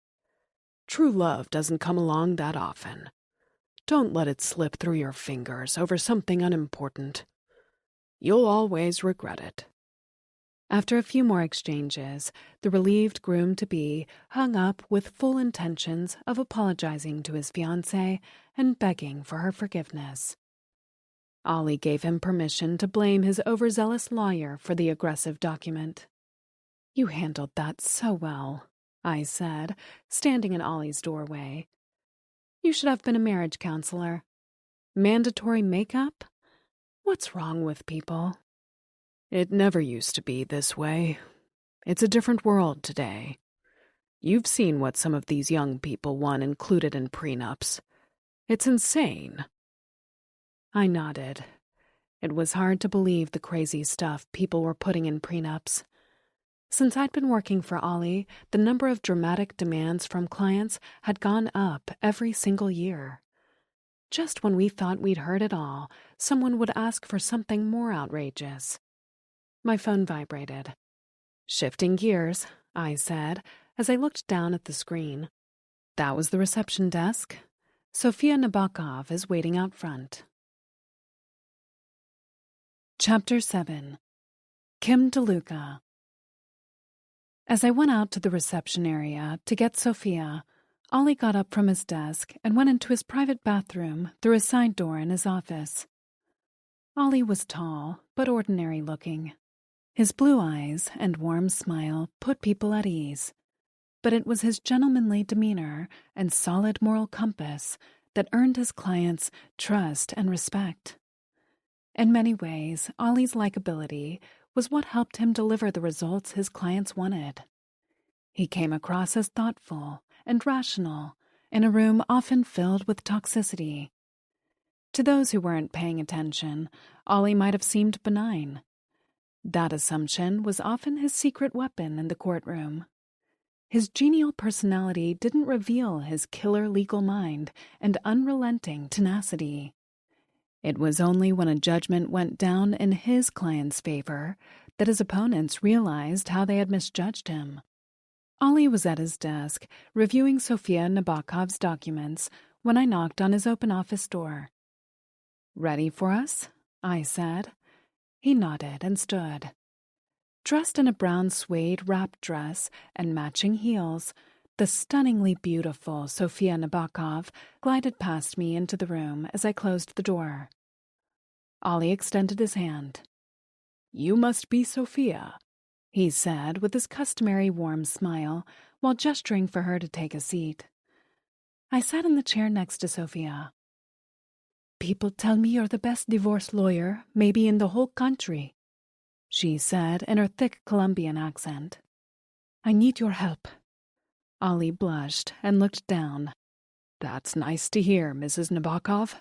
True love doesn't come along that often. Don't let it slip through your fingers over something unimportant. You'll always regret it. After a few more exchanges, the relieved groom-to-be hung up with full intentions of apologizing to his fiancée and begging for her forgiveness. Ollie gave him permission to blame his overzealous lawyer for the aggressive document. "You handled that so well," I said, standing in Ollie's doorway. "You should have been a marriage counselor. Mandatory makeup? What's wrong with people?" It never used to be this way. It's a different world today. You've seen what some of these young people want included in prenups. It's insane. I nodded. It was hard to believe the crazy stuff people were putting in prenups. Since I'd been working for Ollie, the number of dramatic demands from clients had gone up every single year. Just when we thought we'd heard it all, someone would ask for something more outrageous. My phone vibrated. "Shifting gears," I said, as I looked down at the screen. That was the reception desk. Sofia Nabokov is waiting out front. Chapter 7. Kim DeLuca. As I went out to the reception area to get Sofia, Ollie got up from his desk and went into his private bathroom through a side door in his office. Ollie was tall, but ordinary-looking. His blue eyes and warm smile put people at ease, but it was his gentlemanly demeanor and solid moral compass that earned his clients trust and respect. In many ways, Ollie's likability was what helped him deliver the results his clients wanted. He came across as thoughtful and rational in a room often filled with toxicity. To those who weren't paying attention, Ollie might have seemed benign. That assumption was often his secret weapon in the courtroom. His genial personality didn't reveal his killer legal mind and unrelenting tenacity. It was only when a judgment went down in his client's favor that his opponents realized how they had misjudged him. Ollie was at his desk, reviewing Sofia Nabokov's documents, when I knocked on his open office door. "Ready for us?" I said. He nodded and stood. Dressed in a brown suede wrap dress and matching heels, the stunningly beautiful Sofia Nabokov glided past me into the room as I closed the door. Ollie extended his hand. "You must be Sofia," he said with his customary warm smile while gesturing for her to take a seat. I sat in the chair next to Sofia. "People tell me you're the best divorce lawyer, maybe in the whole country," she said in her thick Colombian accent. "I need your help." Ollie blushed and looked down. "That's nice to hear, Mrs. Nabokov.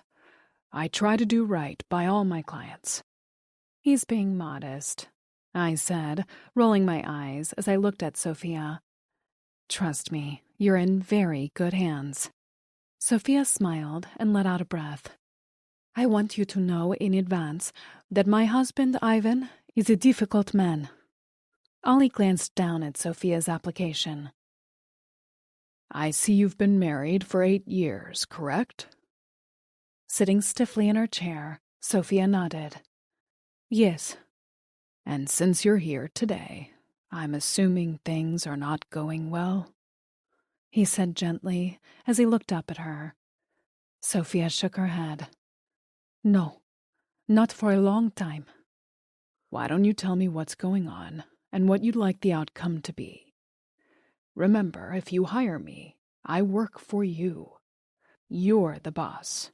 I try to do right by all my clients." "He's being modest," I said, rolling my eyes as I looked at Sofia. "Trust me, you're in very good hands." Sofia smiled and let out a breath. "I want you to know in advance that my husband, Ivan, is a difficult man." Ollie glanced down at Sofia's application. "I see you've been married for 8 years, correct?" Sitting stiffly in her chair, Sofia nodded. "Yes." "And since you're here today, I'm assuming things are not going well?" he said gently as he looked up at her. Sofia shook her head. "No, not for a long time." "Why don't you tell me what's going on and what you'd like the outcome to be? Remember, if you hire me, I work for you. You're the boss.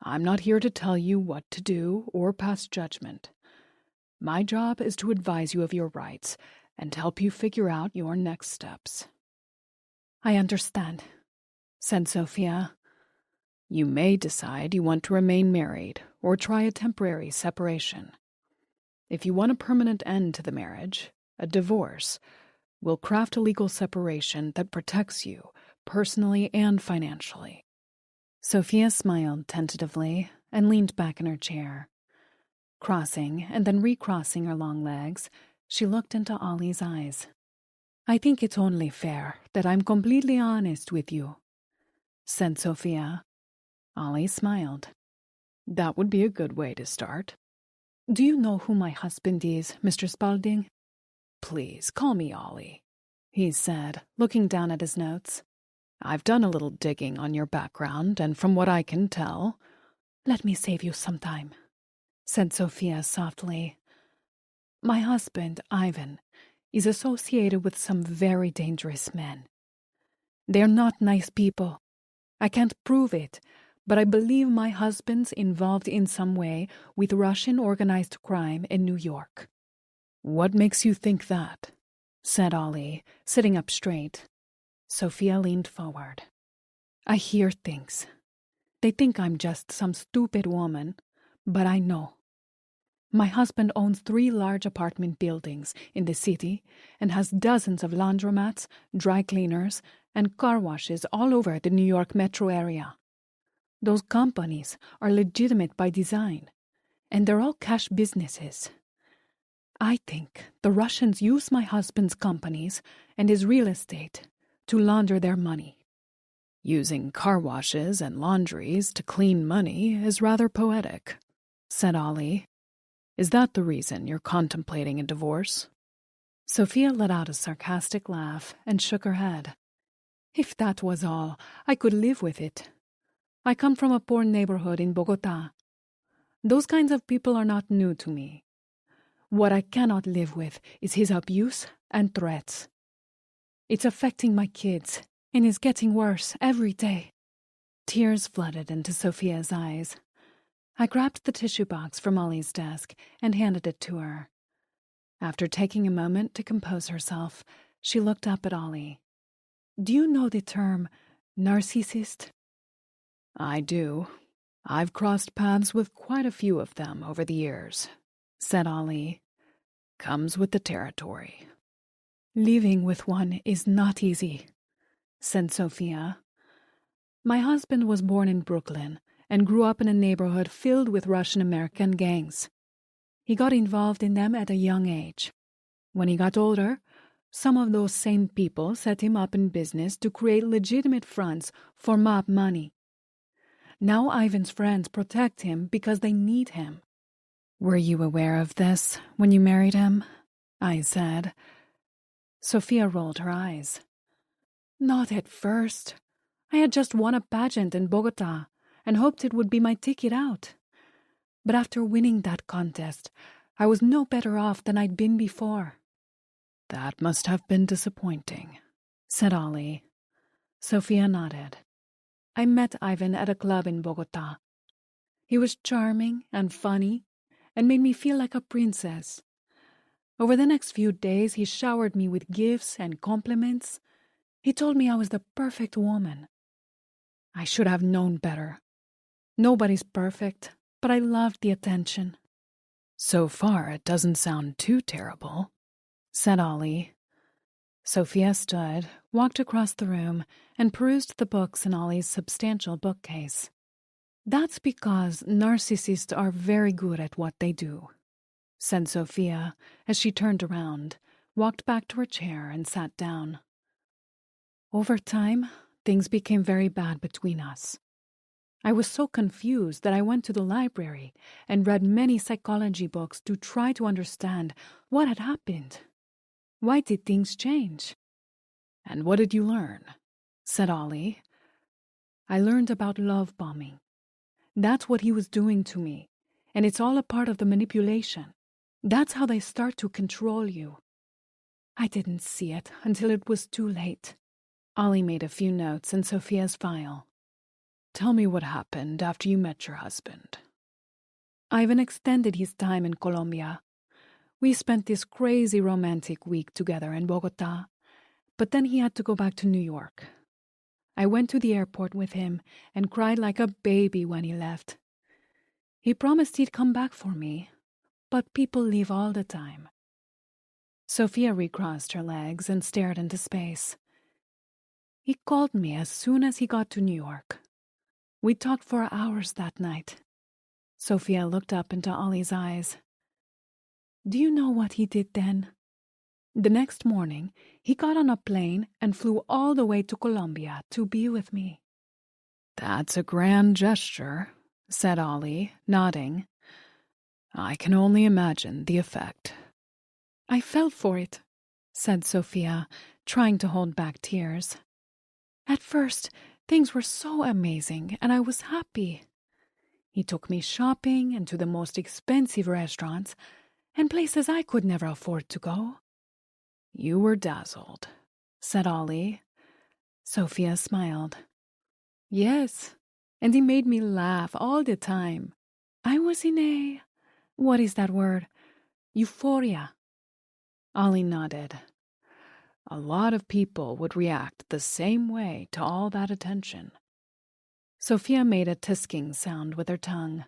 I'm not here to tell you what to do or pass judgment. My job is to advise you of your rights and help you figure out your next steps." "I understand," said Sofia. "You may decide you want to remain married or try a temporary separation. If you want a permanent end to the marriage, a divorce, we'll craft a legal separation that protects you personally and financially." Sofia smiled tentatively and leaned back in her chair. Crossing and then recrossing her long legs, she looked into Ollie's eyes. "I think it's only fair that I'm completely honest with you," said Sophia. Ollie smiled. "That would be a good way to start." "Do you know who my husband is, Mr. Spaulding?" "Please, call me Ollie," he said, looking down at his notes. "I've done a little digging on your background, and from what I can tell—" "Let me save you some time," said Sophia softly. "My husband, Ivan, is associated with some very dangerous men. They're not nice people. I can't prove it, but I believe my husband's involved in some way with Russian organized crime in New York." "What makes you think that?" said Ollie, sitting up straight. Sophia leaned forward. "I hear things. They think I'm just some stupid woman, but I know. My husband owns 3 large apartment buildings in the city and has dozens of laundromats, dry cleaners, and car washes all over the New York metro area. Those companies are legitimate by design, and they're all cash businesses. I think the Russians use my husband's companies and his real estate to launder their money." "Using car washes and laundries to clean money is rather poetic," said Ollie. "Is that the reason you're contemplating a divorce?" Sophia let out a sarcastic laugh and shook her head. "If that was all, I could live with it. I come from a poor neighborhood in Bogota. Those kinds of people are not new to me. What I cannot live with is his abuse and threats. It's affecting my kids, and is getting worse every day." Tears flooded into Sophia's eyes. I grabbed the tissue box from Ollie's desk and handed it to her. After taking a moment to compose herself, she looked up at Ollie. "Do you know the term narcissist?" "I do. I've crossed paths with quite a few of them over the years," said Ollie. "Comes with the territory." "Living with one is not easy," said Sophia. "My husband was born in Brooklyn and grew up in a neighborhood filled with Russian-American gangs. He got involved in them at a young age. When he got older, some of those same people set him up in business to create legitimate fronts for mob money. Now Ivan's friends protect him because they need him." "Were you aware of this when you married him?" I said. Sophia rolled her eyes. "Not at first. I had just won a pageant in Bogota and hoped it would be my ticket out. But after winning that contest, I was no better off than I'd been before." "That must have been disappointing," said Ollie. Sophia nodded. "I met Ivan at a club in Bogota. He was charming and funny and made me feel like a princess. Over the next few days, he showered me with gifts and compliments. He told me I was the perfect woman. I should have known better. Nobody's perfect, but I loved the attention." "So far, it doesn't sound too terrible," said Ollie. Sophia stood, walked across the room, and perused the books in Ollie's substantial bookcase. "That's because narcissists are very good at what they do," said Sophia as she turned around, walked back to her chair, and sat down. "Over time, things became very bad between us. I was so confused that I went to the library and read many psychology books to try to understand what had happened. Why did things change?" "And what did you learn?" said Ollie. "I learned about love bombing. That's what he was doing to me, and it's all a part of the manipulation. That's how they start to control you. I didn't see it until it was too late." Ollie made a few notes in Sophia's file. "Tell me what happened after you met your husband." "Ivan extended his time in Colombia. We spent this crazy romantic week together in Bogota, but then he had to go back to New York. I went to the airport with him and cried like a baby when he left. He promised he'd come back for me, but people leave all the time." Sophia recrossed her legs and stared into space. "He called me as soon as he got to New York. We talked for hours that night. Sophia looked up into Ollie's eyes. Do you know what he did then? The next morning, he got on a plane and flew all the way to Colombia to be with me. That's a grand gesture, said Ollie, nodding. I can only imagine the effect. I fell for it, said Sophia, trying to hold back tears. At first, things were so amazing, and I was happy. He took me shopping and to the most expensive restaurants and places I could never afford to go. You were dazzled, said Ollie. Sophia smiled. Yes, and he made me laugh all the time. I was in what is that word? Euphoria. Ollie nodded. A lot of people would react the same way to all that attention. Sophia made a tisking sound with her tongue.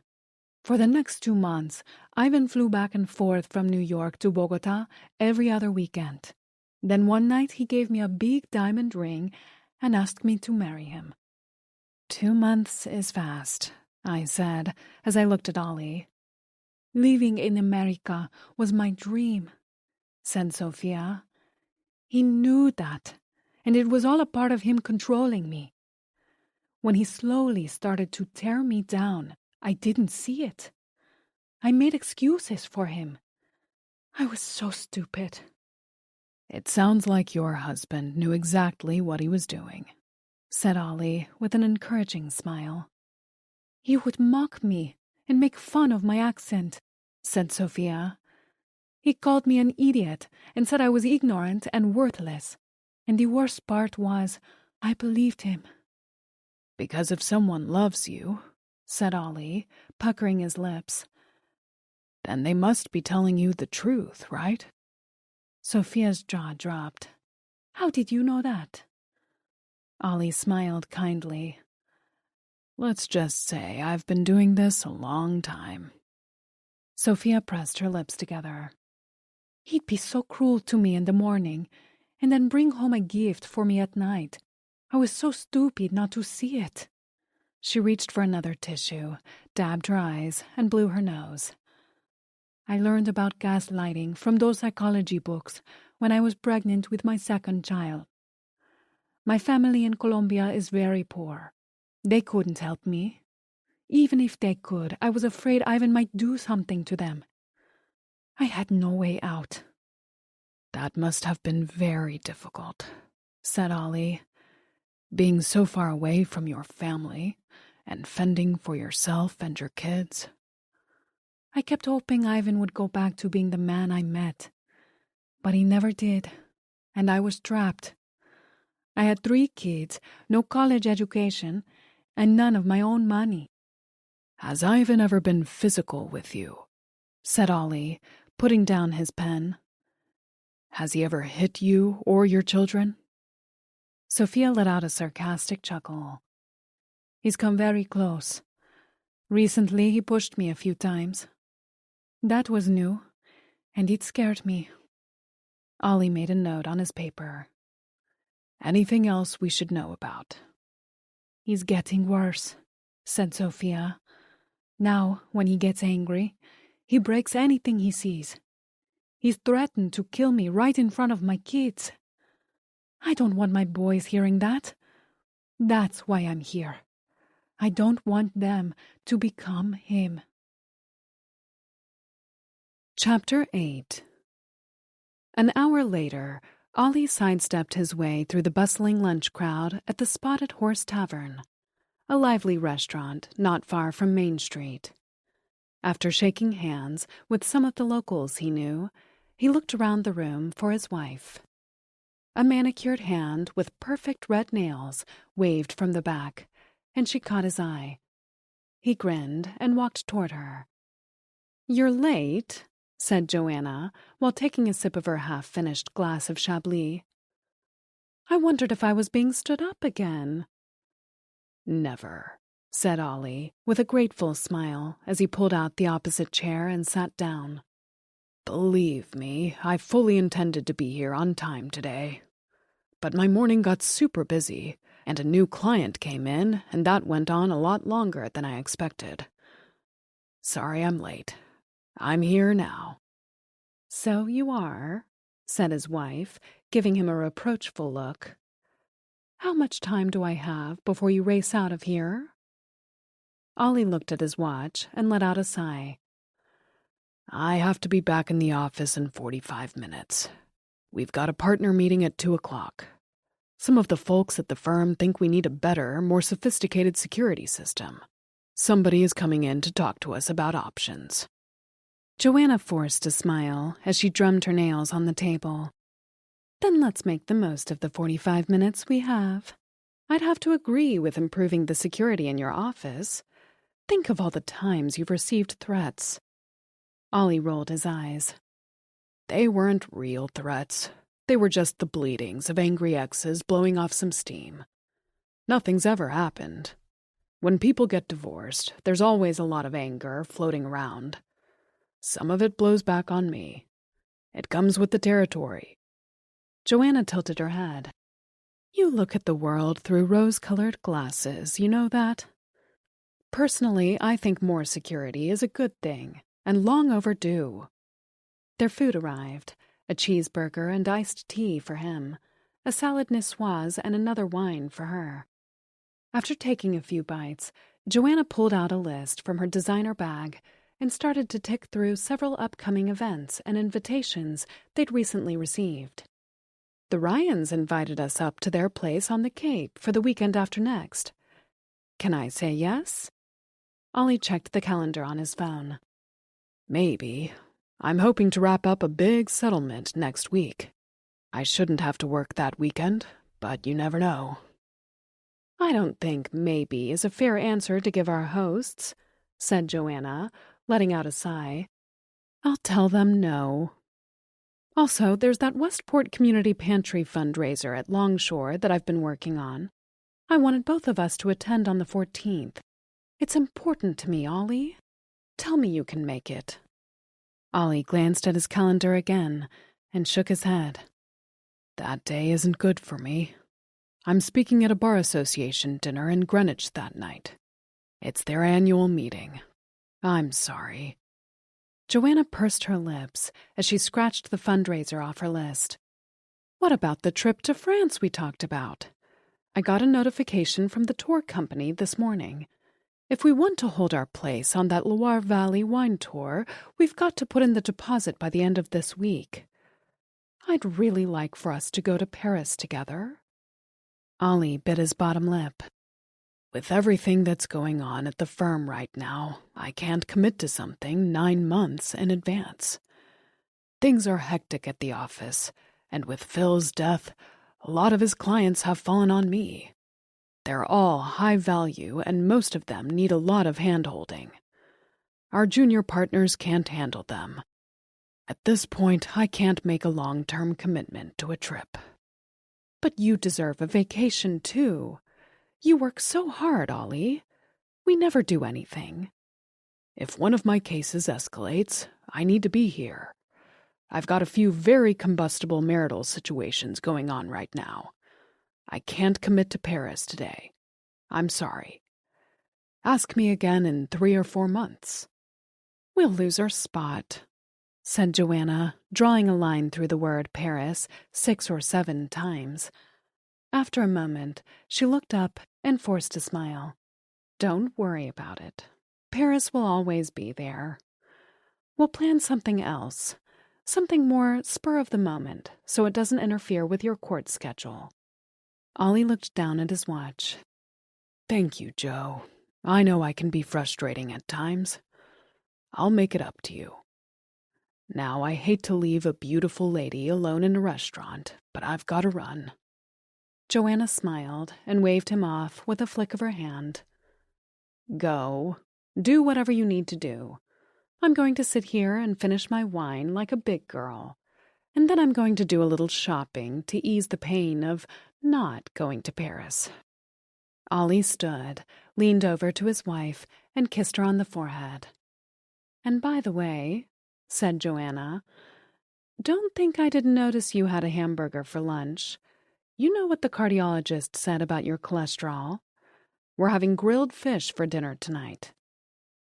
For the next 2 months, Ivan flew back and forth from New York to Bogota every other weekend. Then one night he gave me a big diamond ring and asked me to marry him. 2 months is fast, I said, as I looked at Ollie. Living in America was my dream, said Sophia. He knew that, and it was all a part of him controlling me. When he slowly started to tear me down, I didn't see it. I made excuses for him. I was so stupid. It sounds like your husband knew exactly what he was doing, said Ollie with an encouraging smile. He would mock me and make fun of my accent, said Sophia. He called me an idiot and said I was ignorant and worthless. And the worst part was, I believed him. Because if someone loves you, said Ollie, puckering his lips, then they must be telling you the truth, right? Sophia's jaw dropped. How did you know that? Ollie smiled kindly. Let's just say I've been doing this a long time. Sophia pressed her lips together. He'd be so cruel to me in the morning, and then bring home a gift for me at night. I was so stupid not to see it. She reached for another tissue, dabbed her eyes, and blew her nose. I learned about gaslighting from those psychology books when I was pregnant with my second child. My family in Colombia is very poor. They couldn't help me. Even if they could, I was afraid Ivan might do something to them. I had no way out. That must have been very difficult, said Ollie. Being so far away from your family and fending for yourself and your kids. I kept hoping Ivan would go back to being the man I met. But he never did, and I was trapped. I had 3 kids, no college education, and none of my own money. Has Ivan ever been physical with you? Said Ollie, putting down his pen. Has he ever hit you or your children? Sophia let out a sarcastic chuckle. He's come very close. Recently, he pushed me a few times. That was new, and it scared me. Ollie made a note on his paper. Anything else we should know about? He's getting worse, said Sophia. Now, when he gets angry, he breaks anything he sees. He's threatened to kill me right in front of my kids. I don't want my boys hearing that. That's why I'm here. I don't want them to become him. Chapter 8. An hour later, Ollie sidestepped his way through the bustling lunch crowd at the Spotted Horse Tavern, a lively restaurant not far from Main Street. After shaking hands with some of the locals he knew, he looked around the room for his wife. A manicured hand with perfect red nails waved from the back, and she caught his eye. He grinned and walked toward her. "You're late," said Joanna, while taking a sip of her half-finished glass of Chablis. "I wondered if I was being stood up again." "Never," said Ollie, with a grateful smile as he pulled out the opposite chair and sat down. "Believe me, I fully intended to be here on time today. But my morning got super busy, and a new client came in, and that went on a lot longer than I expected. Sorry I'm late. I'm here now." "So you are," said his wife, giving him a reproachful look. "How much time do I have before you race out of here?" Ollie looked at his watch and let out a sigh. "I have to be back in the office in 45 minutes. We've got a partner meeting at 2 o'clock. Some of the folks at the firm think we need a better, more sophisticated security system. Somebody is coming in to talk to us about options." Joanna forced a smile as she drummed her nails on the table. "Then let's make the most of the 45 minutes we have. I'd have to agree with improving the security in your office. Think of all the times you've received threats." Ollie rolled his eyes. "They weren't real threats. They were just the bleedings of angry exes blowing off some steam. Nothing's ever happened. When people get divorced, there's always a lot of anger floating around. Some of it blows back on me. It comes with the territory." Joanna tilted her head. "You look at the world through rose-colored glasses, you know that? Personally, I think more security is a good thing, and long overdue." Their food arrived, a cheeseburger and iced tea for him, a salad niçoise and another wine for her. After taking a few bites, Joanna pulled out a list from her designer bag and started to tick through several upcoming events and invitations they'd recently received. "The Ryans invited us up to their place on the Cape for the weekend after next. Can I say yes?" Ollie checked the calendar on his phone. "Maybe. I'm hoping to wrap up a big settlement next week. I shouldn't have to work that weekend, but you never know." "I don't think maybe is a fair answer to give our hosts," said Joanna, letting out a sigh. "I'll tell them no. Also, there's that Westport Community Pantry fundraiser at Longshore that I've been working on. I wanted both of us to attend on the 14th. It's important to me, Ollie. Tell me you can make it." Ollie glanced at his calendar again and shook his head. "That day isn't good for me. I'm speaking at a bar association dinner in Greenwich that night. It's their annual meeting. I'm sorry." Joanna pursed her lips as she scratched the fundraiser off her list. "What about the trip to France we talked about? I got a notification from the tour company this morning. If we want to hold our place on that Loire Valley wine tour, we've got to put in the deposit by the end of this week. I'd really like for us to go to Paris together." Ollie bit his bottom lip. "With everything that's going on at the firm right now, I can't commit to something 9 months in advance. Things are hectic at the office, and with Phil's death, a lot of his clients have fallen on me. They're all high value, and most of them need a lot of hand-holding. Our junior partners can't handle them. At this point, I can't make a long-term commitment to a trip." "But you deserve a vacation, too. You work so hard, Ollie. We never do anything." "If one of my cases escalates, I need to be here. I've got a few very combustible marital situations going on right now. I can't commit to Paris today. I'm sorry. Ask me again in 3 or 4 months." "We'll lose our spot," said Joanna, drawing a line through the word Paris 6 or 7 times. After a moment, she looked up and forced a smile. "Don't worry about it. Paris will always be there. We'll plan something else, something more spur of the moment, so it doesn't interfere with your court schedule." Ollie looked down at his watch. "Thank you, Joe. I know I can be frustrating at times. I'll make it up to you. Now, I hate to leave a beautiful lady alone in a restaurant, but I've got to run." Joanna smiled and waved him off with a flick of her hand. "Go. Do whatever you need to do. I'm going to sit here and finish my wine like a big girl. And then I'm going to do a little shopping to ease the pain of not going to Paris." Ollie stood, leaned over to his wife, and kissed her on the forehead. "And by the way," said Joanna, "don't think I didn't notice you had a hamburger for lunch. You know what the cardiologist said about your cholesterol? We're having grilled fish for dinner tonight."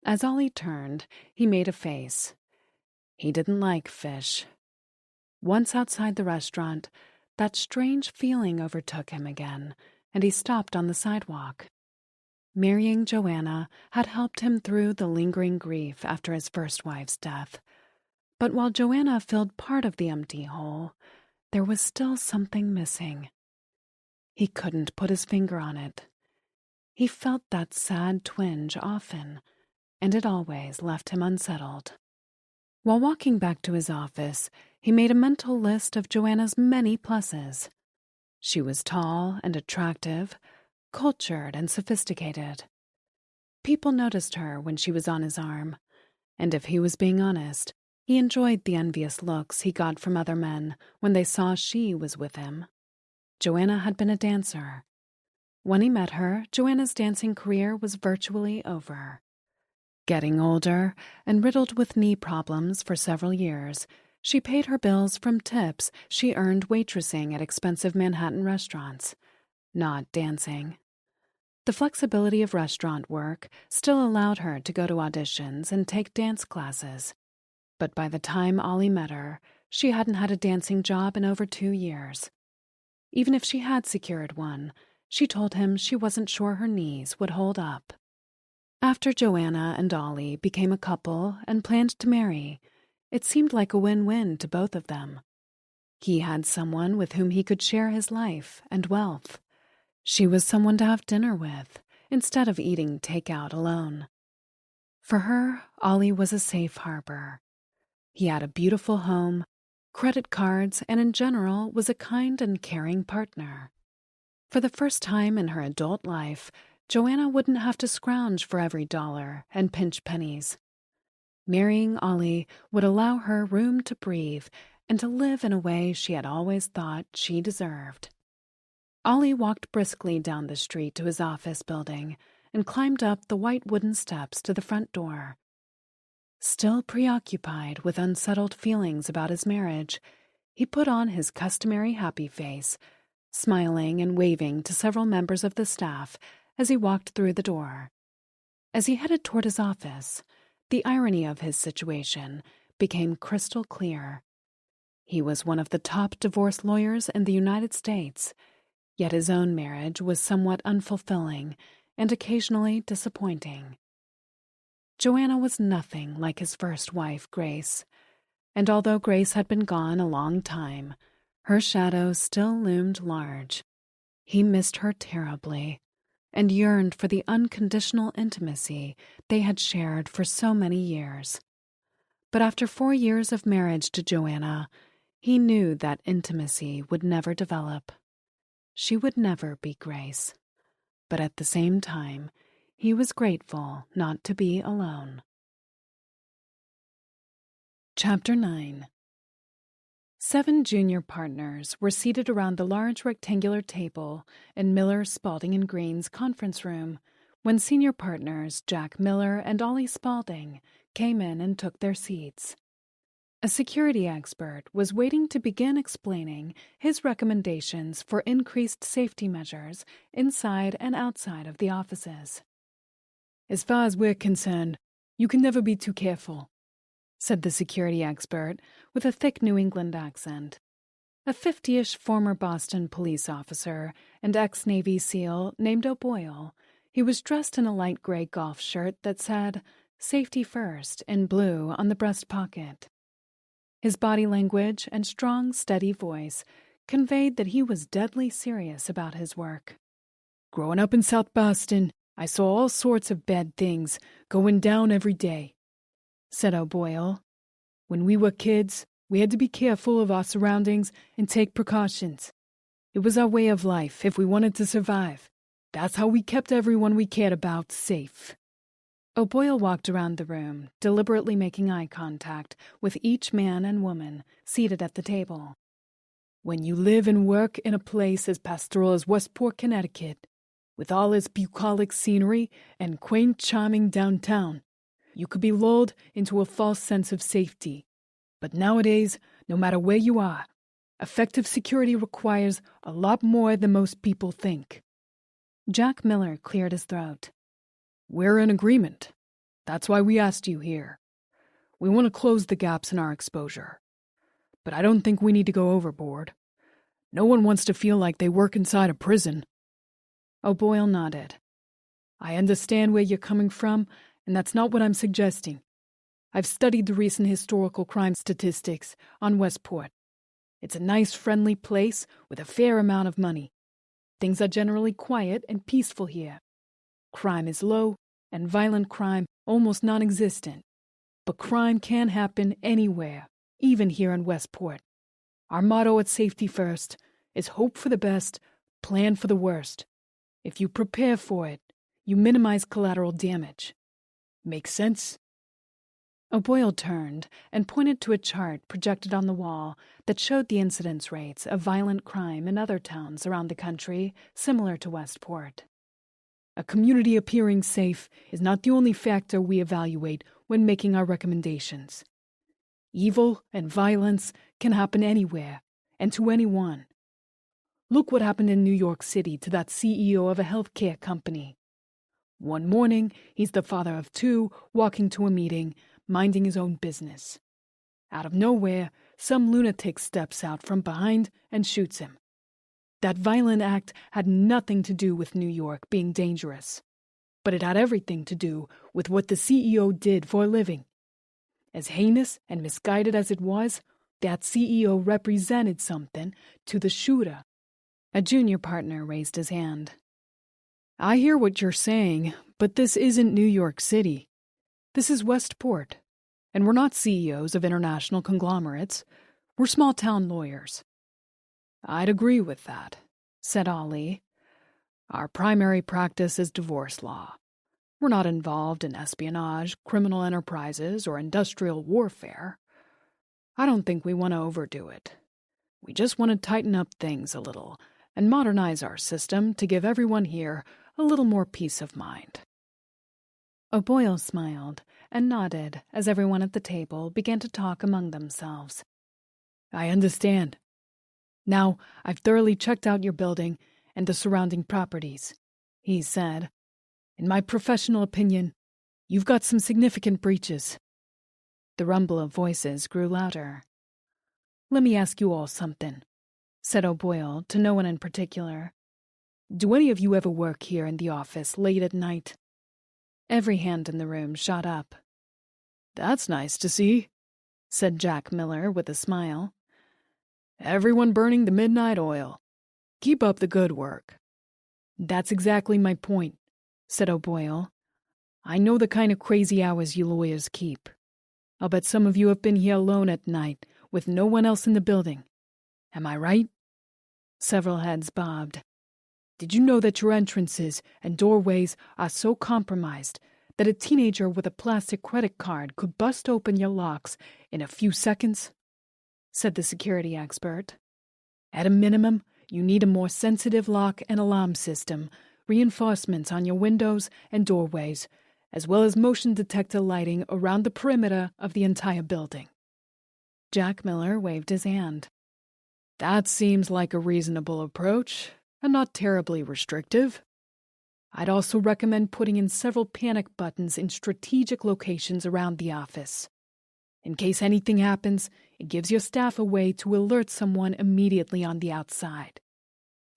As Ollie turned, he made a face. He didn't like fish. Once outside the restaurant, that strange feeling overtook him again, and he stopped on the sidewalk. Marrying Joanna had helped him through the lingering grief after his first wife's death. But while Joanna filled part of the empty hole, there was still something missing. He couldn't put his finger on it. He felt that sad twinge often, and it always left him unsettled. While walking back to his office, he made a mental list of Joanna's many pluses. She was tall and attractive, cultured and sophisticated. People noticed her when she was on his arm, and if he was being honest, he enjoyed the envious looks he got from other men when they saw she was with him. Joanna had been a dancer. When he met her, Joanna's dancing career was virtually over. Getting older and riddled with knee problems for several years, she paid her bills from tips she earned waitressing at expensive Manhattan restaurants, not dancing. The flexibility of restaurant work still allowed her to go to auditions and take dance classes. But by the time Ollie met her, she hadn't had a dancing job in over 2 years. Even if she had secured one, she told him she wasn't sure her knees would hold up. After Joanna and Ollie became a couple and planned to marry, it seemed like a win-win to both of them. He had someone with whom he could share his life and wealth. She was someone to have dinner with, instead of eating takeout alone. For her, Ollie was a safe harbor. He had a beautiful home, credit cards, and in general was a kind and caring partner. For the first time in her adult life, Joanna wouldn't have to scrounge for every dollar and pinch pennies. Marrying Ollie would allow her room to breathe and to live in a way she had always thought she deserved. Ollie walked briskly down the street to his office building and climbed up the white wooden steps to the front door. Still preoccupied with unsettled feelings about his marriage, he put on his customary happy face, smiling and waving to several members of the staff as he walked through the door. As he headed toward his office, the irony of his situation became crystal clear. He was one of the top divorce lawyers in the United States, yet his own marriage was somewhat unfulfilling and occasionally disappointing. Joanna was nothing like his first wife, Grace, and although Grace had been gone a long time, her shadow still loomed large. He missed her terribly and yearned for the unconditional intimacy they had shared for so many years. But after 4 years of marriage to Joanna, he knew that intimacy would never develop. She would never be Grace. But at the same time, he was grateful not to be alone. Chapter 9. 7 junior partners were seated around the large rectangular table in Miller, Spaulding & Green's conference room when senior partners Jack Miller and Ollie Spaulding came in and took their seats. A security expert was waiting to begin explaining his recommendations for increased safety measures inside and outside of the offices. As far as we're concerned, you can never be too careful, said the security expert with a thick New England accent. A 50-ish former Boston police officer and ex-Navy SEAL named O'Boyle, he was dressed in a light gray golf shirt that said, "Safety First" in blue on the breast pocket. His body language and strong, steady voice conveyed that he was deadly serious about his work. Growing up in South Boston, I saw all sorts of bad things going down every day, said O'Boyle. When we were kids, we had to be careful of our surroundings and take precautions. It was our way of life if we wanted to survive. That's how we kept everyone we cared about safe. O'Boyle walked around the room, deliberately making eye contact with each man and woman seated at the table. When you live and work in a place as pastoral as Westport, Connecticut, with all its bucolic scenery and quaint, charming downtown, you could be lulled into a false sense of safety. But nowadays, no matter where you are, effective security requires a lot more than most people think. Jack Miller cleared his throat. We're in agreement, That's why we asked you here. We want to close the gaps in our exposure. But I don't think we need to go overboard. No one wants to feel like they work inside a prison." O'Boyle nodded. "I understand where you're coming from, and that's not what I'm suggesting. I've studied the recent historical crime statistics on Westport. It's a nice, friendly place with a fair amount of money. Things are generally quiet and peaceful here. Crime is low, and violent crime almost non-existent. But crime can happen anywhere, even here in Westport. Our motto at Safety First is hope for the best, plan for the worst. If you prepare for it, you minimize collateral damage. Make sense?" O'Boyle turned and pointed to a chart projected on the wall that showed the incidence rates of violent crime in other towns around the country similar to Westport. "A community appearing safe is not the only factor we evaluate when making our recommendations. Evil and violence can happen anywhere and to anyone. Look what happened in New York City to that CEO of a healthcare company. One morning, he's the father of two, walking to a meeting, minding his own business. Out of nowhere, some lunatic steps out from behind and shoots him. That violent act had nothing to do with New York being dangerous, but it had everything to do with what the CEO did for a living. As heinous and misguided as it was, that CEO represented something to the shooter." A junior partner raised his hand. "I hear what you're saying, but this isn't New York City. This is Westport, and we're not CEOs of international conglomerates. We're small-town lawyers." "I'd agree with that," said Ollie. "Our primary practice is divorce law. We're not involved in espionage, criminal enterprises, or industrial warfare. I don't think we want to overdo it. We just want to tighten up things a little and modernize our system to give everyone here a little more peace of mind." O'Boyle smiled and nodded as everyone at the table began to talk among themselves. "I understand. Now, I've thoroughly checked out your building and the surrounding properties," he said. "In my professional opinion, you've got some significant breaches." The rumble of voices grew louder. "Let me ask you all something," said O'Boyle to no one in particular. "Do any of you ever work here in the office late at night?" Every hand in the room shot up. "That's nice to see," said Jack Miller with a smile. "Everyone burning the midnight oil. Keep up the good work." "That's exactly my point," said O'Boyle. "I know the kind of crazy hours you lawyers keep. I'll bet some of you have been here alone at night with no one else in the building. Am I right?" Several heads bobbed. "Did you know that your entrances and doorways are so compromised that a teenager with a plastic credit card could bust open your locks in a few seconds?" said the security expert. "At a minimum, you need a more sensitive lock and alarm system, reinforcements on your windows and doorways, as well as motion detector lighting around the perimeter of the entire building." Jack Miller waved his hand. "That seems like a reasonable approach, and not terribly restrictive." "I'd also recommend putting in several panic buttons in strategic locations around the office. In case anything happens, it gives your staff a way to alert someone immediately on the outside.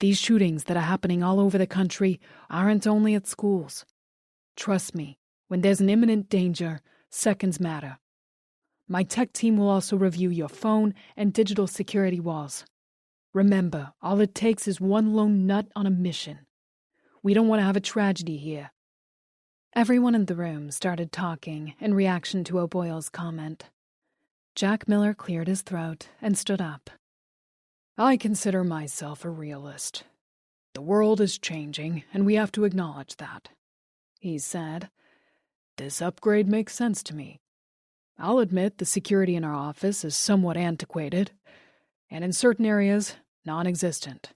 These shootings that are happening all over the country aren't only at schools. Trust me, when there's an imminent danger, seconds matter. My tech team will also review your phone and digital security walls. Remember, all it takes is one lone nut on a mission. We don't want to have a tragedy here." Everyone in the room started talking in reaction to O'Boyle's comment. Jack Miller cleared his throat and stood up. "I consider myself a realist. The world is changing, and we have to acknowledge that," he said. "This upgrade makes sense to me. I'll admit the security in our office is somewhat antiquated, and in certain areas, non-existent.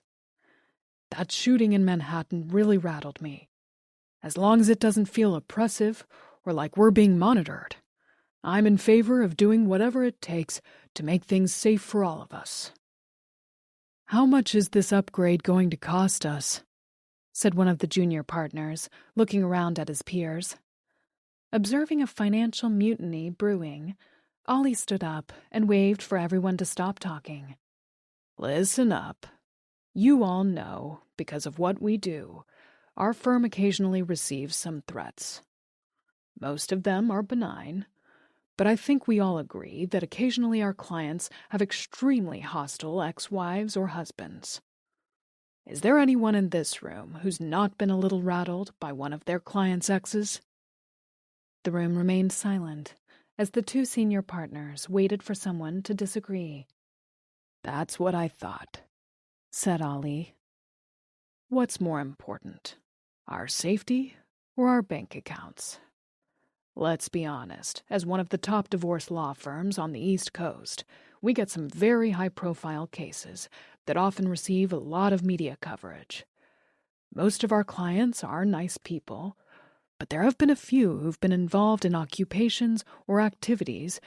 That shooting in Manhattan really rattled me. As long as it doesn't feel oppressive or like we're being monitored, I'm in favor of doing whatever it takes to make things safe for all of us." "How much is this upgrade going to cost us?" said one of the junior partners, looking around at his peers. Observing a financial mutiny brewing, Ollie stood up and waved for everyone to stop talking. Listen up. You all know, because of what we do, our firm occasionally receives some threats. Most of them are benign, but I think we all agree that occasionally our clients have extremely hostile ex-wives or husbands. Is there anyone in this room who's not been a little rattled by one of their clients' exes? The room remained silent as the two senior partners waited for someone to disagree. That's what I thought, said Ollie. What's more important, our safety or our bank accounts? Let's be honest, as one of the top divorce law firms on the East Coast, we get some very high-profile cases that often receive a lot of media coverage. Most of our clients are nice people, but there have been a few who've been involved in occupations or activities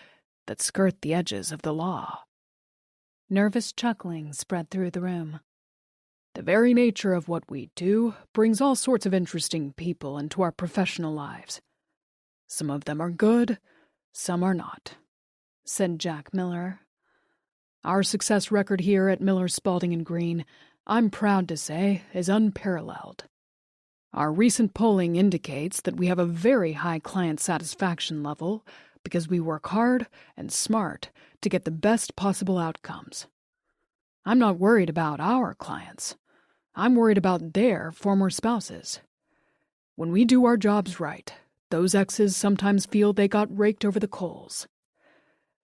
that skirt the edges of the law. Nervous chuckling spread through the room. The very nature of what we do brings all sorts of interesting people into our professional lives. Some of them are good, some are not, said Jack Miller. Our success record here at Miller, Spalding & Green, I'm proud to say, is unparalleled. Our recent polling indicates that we have a very high client satisfaction level because we work hard and smart to get the best possible outcomes. I'm not worried about our clients. I'm worried about their former spouses. When we do our jobs right, those exes sometimes feel they got raked over the coals.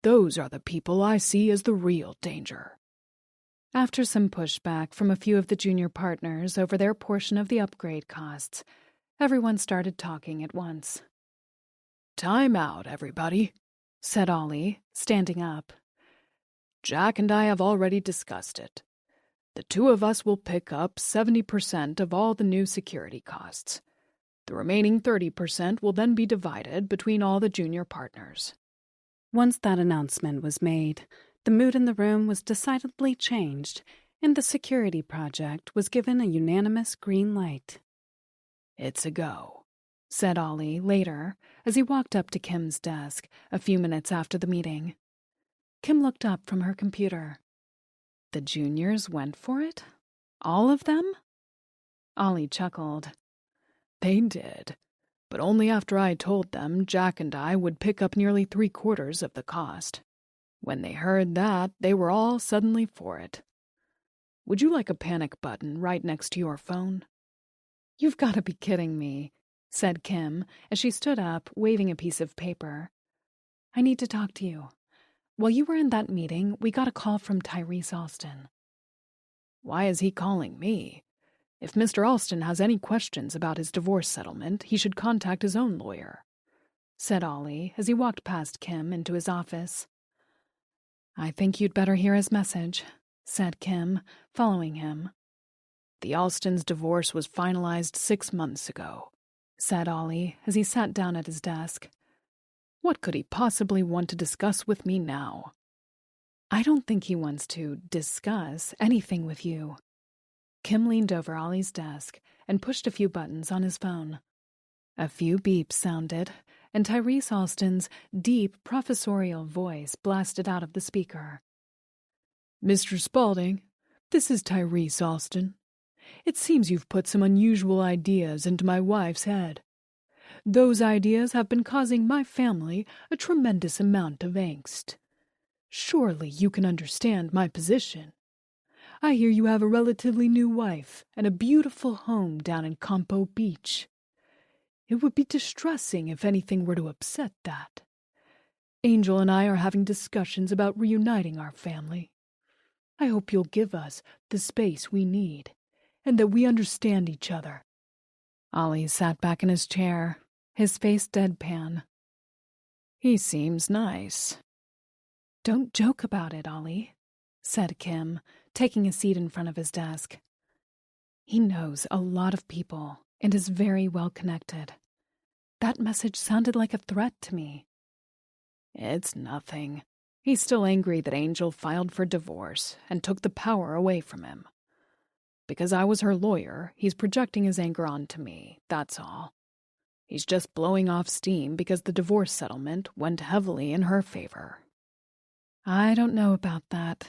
Those are the people I see as the real danger. After some pushback from a few of the junior partners over their portion of the upgrade costs, everyone started talking at once. Time out, everybody, said Ollie, standing up. Jack and I have already discussed it. The two of us will pick up 70% of all the new security costs. The remaining 30% will then be divided between all the junior partners. Once that announcement was made, the mood in the room was decidedly changed, and the security project was given a unanimous green light. It's a go, said Ollie later as he walked up to Kim's desk a few minutes after the meeting. Kim looked up from her computer. The juniors went for it? All of them? Ollie chuckled. They did, but only after I told them Jack and I would pick up nearly 3/4 of the cost. When they heard that, they were all suddenly for it. Would you like a panic button right next to your phone? You've got to be kidding me, said Kim as she stood up, waving a piece of paper. I need to talk to you. While you were in that meeting, we got a call from Tyrese Alston. Why is he calling me? If Mr. Alston has any questions about his divorce settlement, he should contact his own lawyer, said Ollie as he walked past Kim into his office. I think you'd better hear his message, said Kim, following him. The Alstons' divorce was finalized 6 months ago, said Ollie as he sat down at his desk. What could he possibly want to discuss with me now? I don't think he wants to discuss anything with you. Kim leaned over Ollie's desk and pushed a few buttons on his phone. A few beeps sounded, and Tyrese Alston's deep, professorial voice blasted out of the speaker. Mr. Spalding, this is Tyrese Alston. It seems you've put some unusual ideas into my wife's head. Those ideas have been causing my family a tremendous amount of angst. Surely you can understand my position. I hear you have a relatively new wife and a beautiful home down in Campo Beach. It would be distressing if anything were to upset that. Angel and I are having discussions about reuniting our family. I hope you'll give us the space we need, and that we understand each other. Ollie sat back in his chair, his face deadpan. He seems nice. Don't joke about it, Ollie, said Kim, taking a seat in front of his desk. He knows a lot of people and is very well connected. That message sounded like a threat to me. It's nothing. He's still angry that Angel filed for divorce and took the power away from him. Because I was her lawyer, he's projecting his anger onto me, that's all. He's just blowing off steam because the divorce settlement went heavily in her favor. I don't know about that.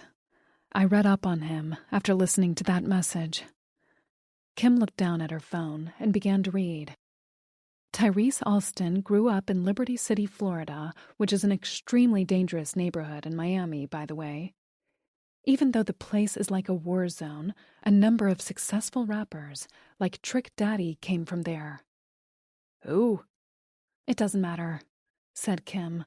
I read up on him after listening to that message. Kim looked down at her phone and began to read. Tyrese Alston grew up in Liberty City, Florida, which is an extremely dangerous neighborhood in Miami, by the way. Even though the place is like a war zone, a number of successful rappers, like Trick Daddy, came from there. Who? It doesn't matter, said Kim.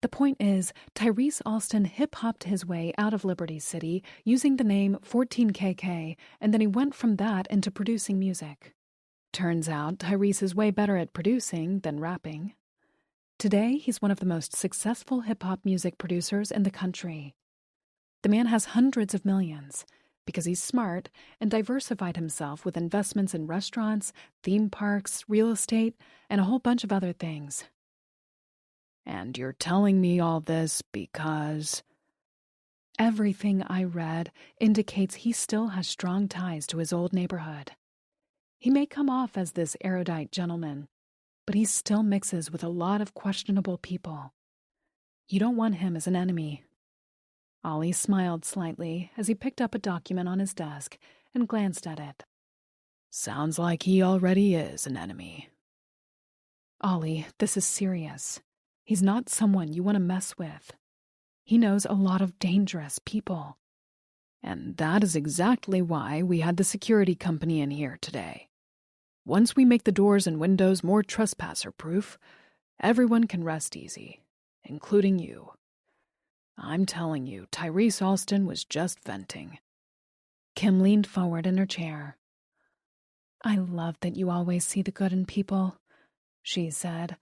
The point is, Tyrese Alston hip-hopped his way out of Liberty City using the name 14KK, and then he went from that into producing music. Turns out Tyrese is way better at producing than rapping. Today, he's one of the most successful hip-hop music producers in the country. The man has hundreds of millions because he's smart and diversified himself with investments in restaurants, theme parks, real estate, and a whole bunch of other things. And you're telling me all this because... Everything I read indicates he still has strong ties to his old neighborhood. He may come off as this erudite gentleman, but he still mixes with a lot of questionable people. You don't want him as an enemy. Ollie smiled slightly as he picked up a document on his desk and glanced at it. Sounds like he already is an enemy. Ollie, this is serious. He's not someone you want to mess with. He knows a lot of dangerous people. And that is exactly why we had the security company in here today. Once we make the doors and windows more trespasser-proof, everyone can rest easy, including you. I'm telling you, Tyrese Alston was just venting. Kim leaned forward in her chair. I love that you always see the good in people, she said,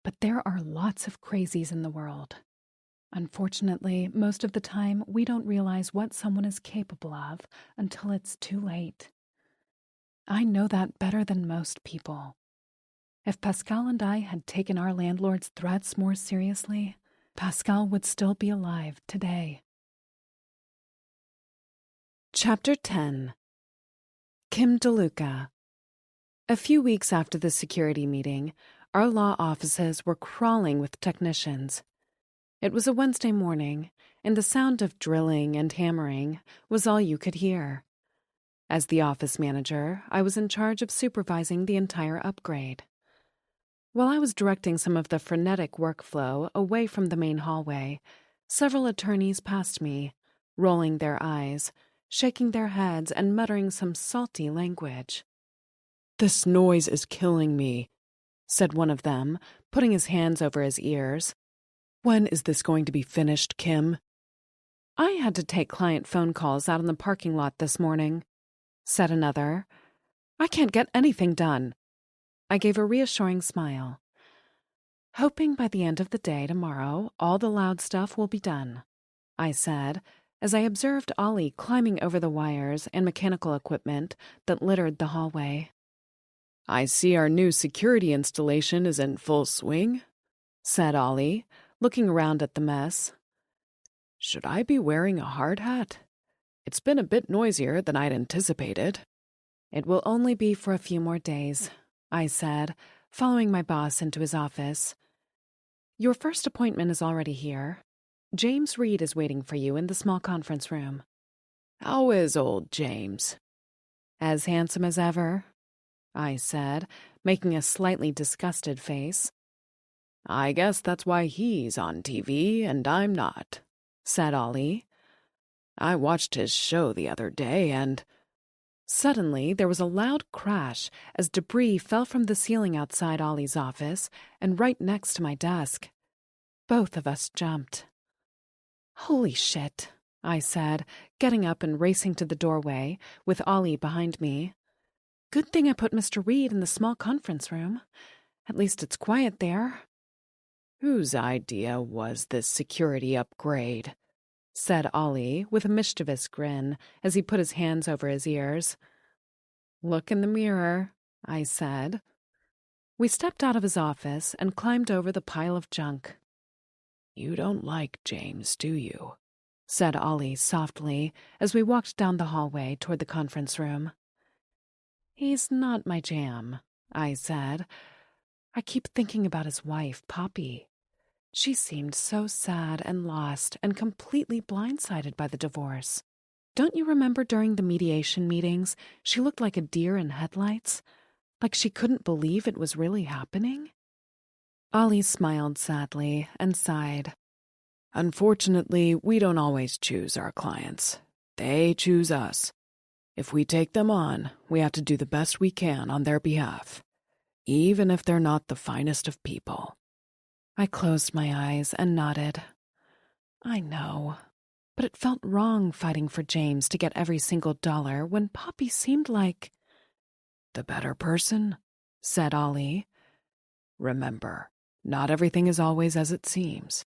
but there are lots of crazies in the world. Unfortunately, most of the time, we don't realize what someone is capable of until it's too late. I know that better than most people. If Pascal and I had taken our landlord's threats more seriously, Pascal would still be alive today. Chapter 10. Kim DeLuca. A few weeks after the security meeting, our law offices were crawling with technicians. It was a Wednesday morning, and the sound of drilling and hammering was all you could hear. As the office manager, I was in charge of supervising the entire upgrade. While I was directing some of the frenetic workflow away from the main hallway, several attorneys passed me, rolling their eyes, shaking their heads, and muttering some salty language. "This noise is killing me," said one of them, putting his hands over his ears. "When is this going to be finished, Kim?" "I had to take client phone calls out in the parking lot this morning," said another. "I can't get anything done." I gave a reassuring smile. "Hoping by the end of the day tomorrow all the loud stuff will be done," I said, as I observed Ollie climbing over the wires and mechanical equipment that littered the hallway. "I see our new security installation is in full swing," said Ollie, looking around at the mess. "Should I be wearing a hard hat? It's been a bit noisier than I'd anticipated." "It will only be for a few more days," I said, following my boss into his office. "Your first appointment is already here. James Reed is waiting for you in the small conference room." "How is old James?" "As handsome as ever," I said, making a slightly disgusted face. "I guess that's why he's on TV and I'm not," said Ollie. "I watched his show the other day and—" Suddenly, there was a loud crash as debris fell from the ceiling outside Ollie's office and right next to my desk. Both of us jumped. "Holy shit," I said, getting up and racing to the doorway, with Ollie behind me. "Good thing I put Mr. Reed in the small conference room. At least it's quiet there." "Whose idea was this security upgrade?" said Ollie with a mischievous grin as he put his hands over his ears. "Look in the mirror," I said. We stepped out of his office and climbed over the pile of junk. "You don't like James, do you?" said Ollie softly as we walked down the hallway toward the conference room. "He's not my jam," I said, I keep thinking about his wife, Poppy. She seemed so sad and lost and completely blindsided by the divorce. Don't you remember during the mediation meetings, she looked like a deer in headlights? Like she couldn't believe it was really happening? Ollie smiled sadly and sighed. Unfortunately, we don't always choose our clients. They choose us. If we take them on, we have to do the best we can on their behalf, even if they're not the finest of people. I closed my eyes and nodded. I know, but it felt wrong fighting for James to get every single dollar when Poppy seemed like the better person, said Ollie. Remember, not everything is always as it seems.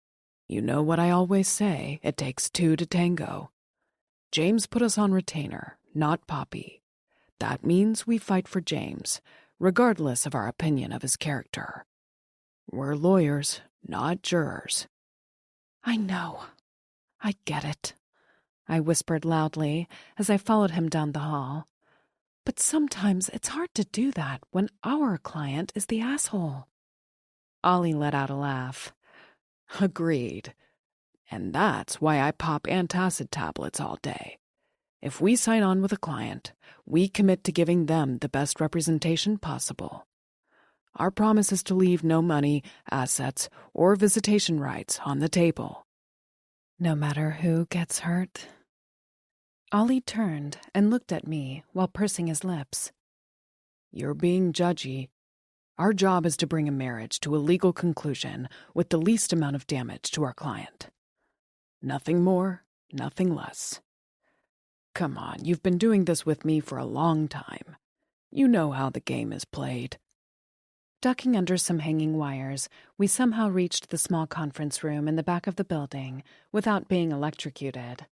You know what I always say, it takes two to tango. James put us on retainer, not Poppy. That means we fight for James, regardless of our opinion of his character. We're lawyers, not jurors. I know. I get it, I whispered loudly as I followed him down the hall. But sometimes it's hard to do that when our client is the asshole. Ollie let out a laugh. Agreed. And that's why I pop antacid tablets all day. If we sign on with a client, we commit to giving them the best representation possible. Our promise is to leave no money, assets, or visitation rights on the table. No matter who gets hurt. Ollie turned and looked at me while pursing his lips. You're being judgy. Our job is to bring a marriage to a legal conclusion with the least amount of damage to our client. Nothing more, nothing less. Come on, you've been doing this with me for a long time. You know how the game is played. Ducking under some hanging wires, we somehow reached the small conference room in the back of the building without being electrocuted.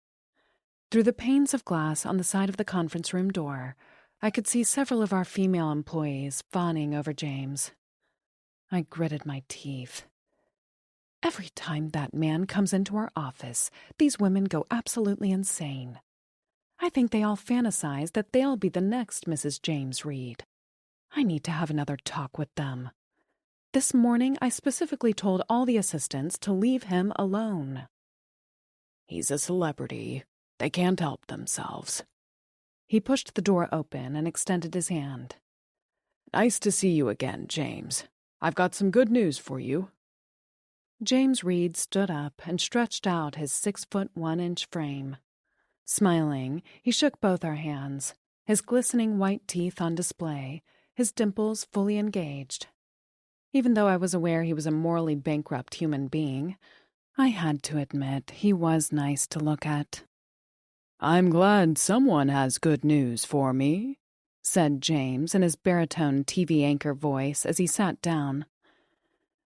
Through the panes of glass on the side of the conference room door, I could see several of our female employees fawning over James. I gritted my teeth. Every time that man comes into our office, these women go absolutely insane. I think they all fantasize that they'll be the next Mrs. James Reed. I need to have another talk with them. This morning, I specifically told all the assistants to leave him alone. He's a celebrity. They can't help themselves. He pushed the door open and extended his hand. Nice to see you again, James. I've got some good news for you. James Reed stood up and stretched out his 6'1" frame. Smiling, he shook both our hands, his glistening white teeth on display, his dimples fully engaged. Even though I was aware he was a morally bankrupt human being, I had to admit he was nice to look at. I'm glad someone has good news for me, said James in his baritone TV anchor voice as he sat down.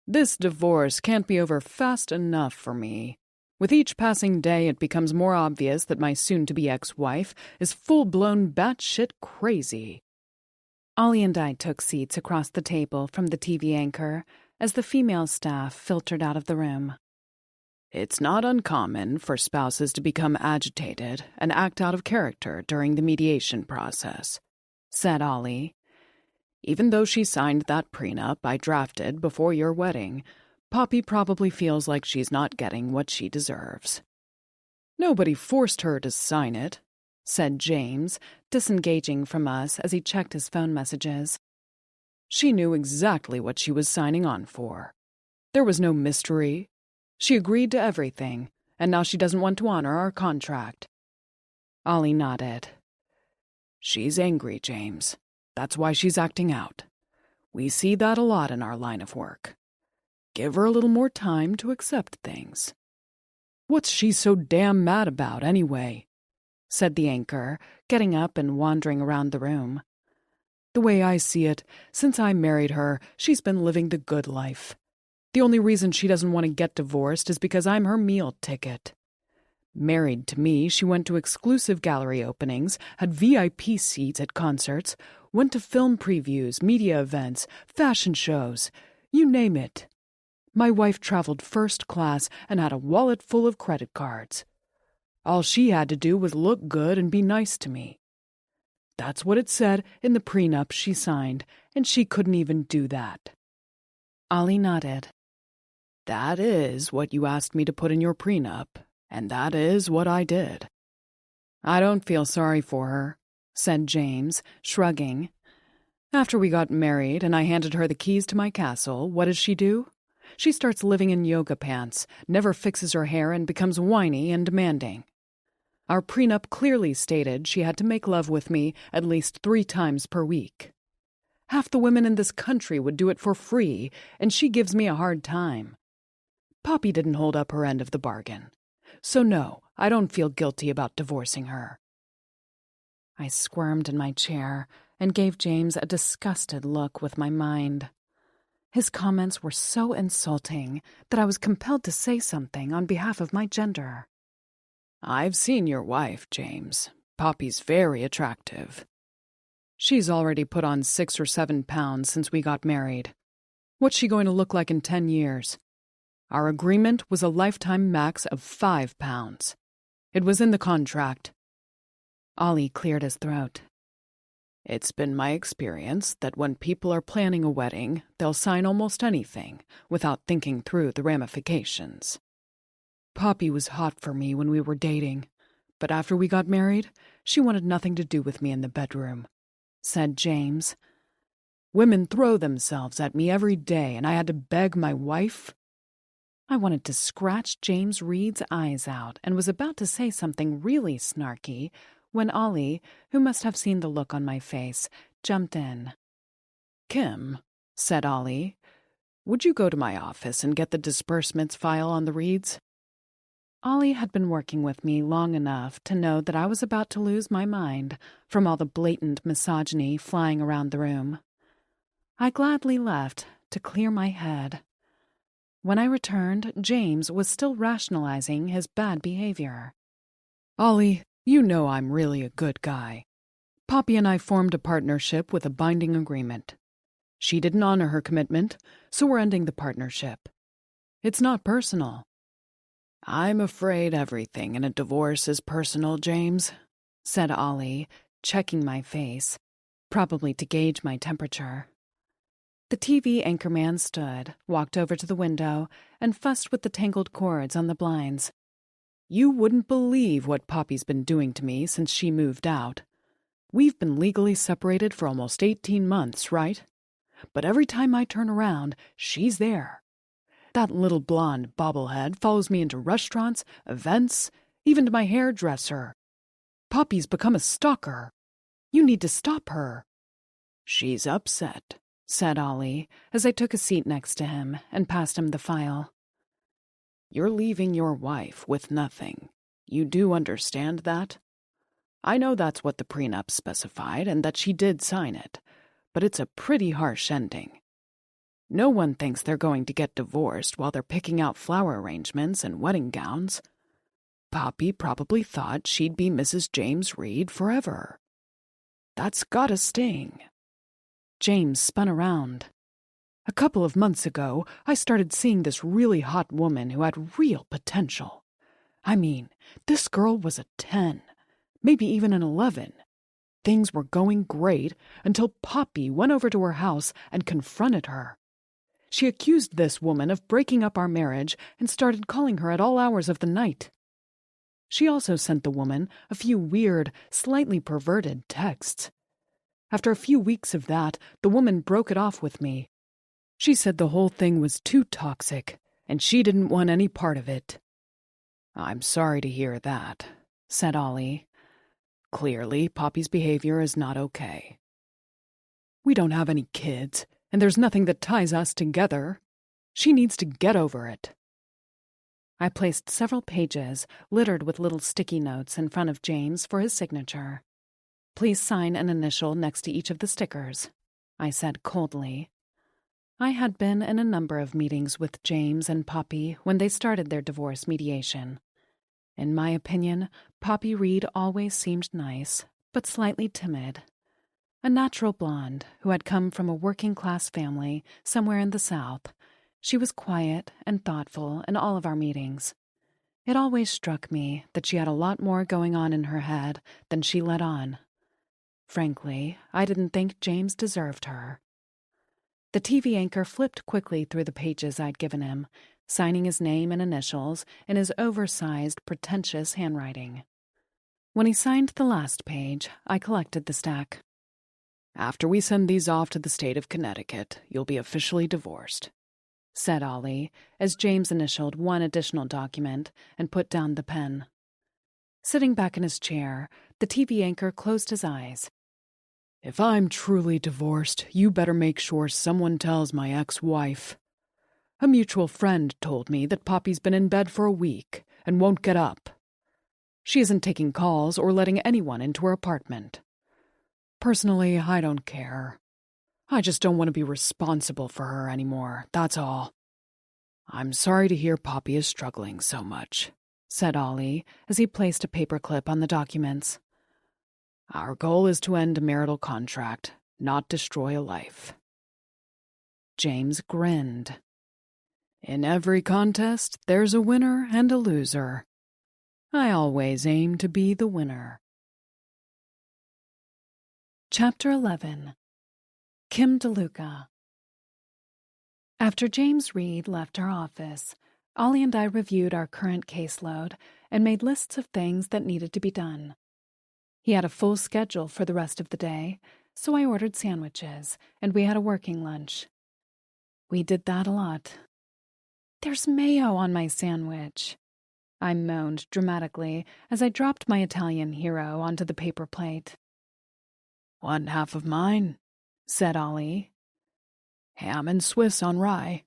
This divorce can't be over fast enough for me. With each passing day, it becomes more obvious that my soon-to-be ex-wife is full-blown batshit crazy. Ollie and I took seats across the table from the TV anchor as the female staff filtered out of the room. It's not uncommon for spouses to become agitated and act out of character during the mediation process, said Ollie. Even though she signed that prenup I drafted before your wedding, Poppy probably feels like she's not getting what she deserves. Nobody forced her to sign it, said James, disengaging from us as he checked his phone messages. She knew exactly what she was signing on for. There was no mystery. She agreed to everything, and now she doesn't want to honor our contract. Ollie nodded. She's angry, James. That's why she's acting out. We see that a lot in our line of work. Give her a little more time to accept things. What's she so damn mad about, anyway? Said the anchor, getting up and wandering around the room. The way I see it, since I married her, she's been living the good life. The only reason she doesn't want to get divorced is because I'm her meal ticket. Married to me, she went to exclusive gallery openings, had VIP seats at concerts, went to film previews, media events, fashion shows, you name it. My wife traveled first class and had a wallet full of credit cards. All she had to do was look good and be nice to me. That's what it said in the prenup she signed, and she couldn't even do that. Ollie nodded. That is what you asked me to put in your prenup, and that is what I did. I don't feel sorry for her, said James, shrugging. After we got married and I handed her the keys to my castle, what does she do? She starts living in yoga pants, never fixes her hair, and becomes whiny and demanding. Our prenup clearly stated she had to make love with me at least 3 times per week. Half the women in this country would do it for free, and she gives me a hard time. Poppy didn't hold up her end of the bargain. So no, I don't feel guilty about divorcing her. I squirmed in my chair and gave James a disgusted look with my mind. His comments were so insulting that I was compelled to say something on behalf of my gender. I've seen your wife, James. Poppy's very attractive. She's already put on 6 or 7 pounds since we got married. What's she going to look like in 10 years? Our agreement was a lifetime max of 5 pounds. It was in the contract. Ollie cleared his throat. It's been my experience that when people are planning a wedding, they'll sign almost anything without thinking through the ramifications. Poppy was hot for me when we were dating, but after we got married, she wanted nothing to do with me in the bedroom, said James. Women throw themselves at me every day, and I had to beg my wife. I wanted to scratch James Reed's eyes out and was about to say something really snarky when Ollie, who must have seen the look on my face, jumped in. Kim, said Ollie, would you go to my office and get the disbursements file on the Reeds? Ollie had been working with me long enough to know that I was about to lose my mind from all the blatant misogyny flying around the room. I gladly left to clear my head. When I returned, James was still rationalizing his bad behavior. Ollie, you know I'm really a good guy. Poppy and I formed a partnership with a binding agreement. She didn't honor her commitment, so we're ending the partnership. It's not personal. I'm afraid everything in a divorce is personal, James, said Ollie, checking my face, probably to gauge my temperature. The TV anchorman stood, walked over to the window, and fussed with the tangled cords on the blinds. You wouldn't believe what Poppy's been doing to me since she moved out. We've been legally separated for almost 18 months, right? But every time I turn around, she's there. That little blonde bobblehead follows me into restaurants, events, even to my hairdresser. Poppy's become a stalker. You need to stop her. She's upset, said Ollie, as I took a seat next to him and passed him the file. You're leaving your wife with nothing. You do understand that? I know that's what the prenup specified and that she did sign it, but it's a pretty harsh ending. No one thinks they're going to get divorced while they're picking out flower arrangements and wedding gowns. Poppy probably thought she'd be Mrs. James Reed forever. That's gotta sting. James spun around. A couple of months ago, I started seeing this really hot woman who had real potential. I mean, this girl was a 10, maybe even an 11. Things were going great until Poppy went over to her house and confronted her. She accused this woman of breaking up our marriage and started calling her at all hours of the night. She also sent the woman a few weird, slightly perverted texts. After a few weeks of that, the woman broke it off with me. She said the whole thing was too toxic, and she didn't want any part of it. I'm sorry to hear that, said Ollie. Clearly, Poppy's behavior is not okay. We don't have any kids, and there's nothing that ties us together. She needs to get over it. I placed several pages littered with little sticky notes in front of James for his signature. Please sign an initial next to each of the stickers, I said coldly. I had been in a number of meetings with James and Poppy when they started their divorce mediation. In my opinion, Poppy Reed always seemed nice, but slightly timid. A natural blonde who had come from a working-class family somewhere in the South, she was quiet and thoughtful in all of our meetings. It always struck me that she had a lot more going on in her head than she let on. Frankly, I didn't think James deserved her. The TV anchor flipped quickly through the pages I'd given him, signing his name and initials in his oversized, pretentious handwriting. When he signed the last page, I collected the stack. "After we send these off to the state of Connecticut, you'll be officially divorced," said Ollie, as James initialed one additional document and put down the pen. Sitting back in his chair, the TV anchor closed his eyes. "If I'm truly divorced, you better make sure someone tells my ex-wife. A mutual friend told me that Poppy's been in bed for a week and won't get up. She isn't taking calls or letting anyone into her apartment. Personally, I don't care. I just don't want to be responsible for her anymore, that's all. I'm sorry to hear Poppy is struggling so much," said Ollie as he placed a paperclip on the documents. "Our goal is to end a marital contract, not destroy a life." James grinned. "In every contest, there's a winner and a loser. I always aim to be the winner." Chapter 11. Kim DeLuca. After James Reed left our office, Ollie and I reviewed our current caseload and made lists of things that needed to be done. He had a full schedule for the rest of the day, so I ordered sandwiches, and we had a working lunch. We did that a lot. "There's mayo on my sandwich," I moaned dramatically as I dropped my Italian hero onto the paper plate. "One half of mine," said Ollie. "Ham and Swiss on rye."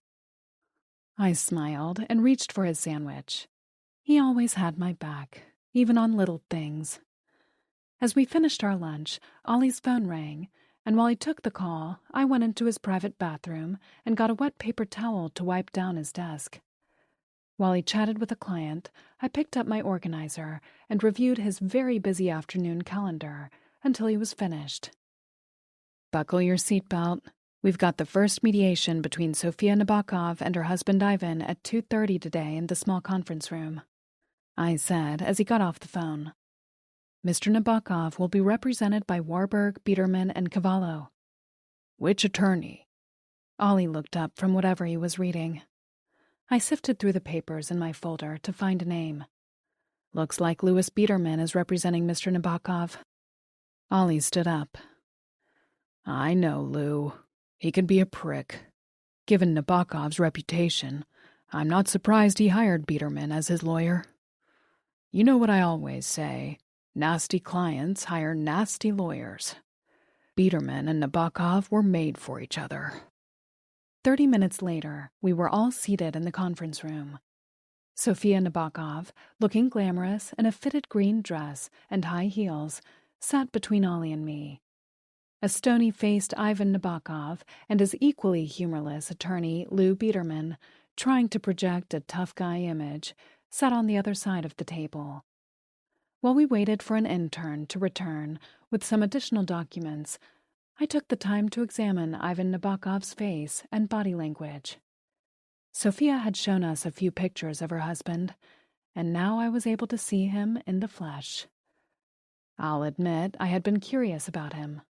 I smiled and reached for his sandwich. He always had my back, even on little things. As we finished our lunch, Ollie's phone rang, and while he took the call, I went into his private bathroom and got a wet paper towel to wipe down his desk. While he chatted with a client, I picked up my organizer and reviewed his very busy afternoon calendar until he was finished. "Buckle your seatbelt. We've got the first mediation between Sofia Nabokov and her husband Ivan at 2:30 today in the small conference room," I said as he got off the phone. "Mr. Nabokov will be represented by Warburg, Biederman, and Cavallo." "Which attorney?" Ollie looked up from whatever he was reading. I sifted through the papers in my folder to find a name. "Looks like Louis Biederman is representing Mr. Nabokov." Ollie stood up. "I know Lou. He can be a prick. Given Nabokov's reputation, I'm not surprised he hired Biederman as his lawyer. You know what I always say, nasty clients hire nasty lawyers. Biederman and Nabokov were made for each other." 30 minutes later, we were all seated in the conference room. Sofia Nabokov, looking glamorous in a fitted green dress and high heels, sat between Ollie and me. A stony-faced Ivan Nabokov and his equally humorless attorney Lou Biederman, trying to project a tough guy image, sat on the other side of the table. While we waited for an intern to return with some additional documents, I took the time to examine Ivan Nabokov's face and body language. Sophia had shown us a few pictures of her husband, and now I was able to see him in the flesh. I'll admit I had been curious about him.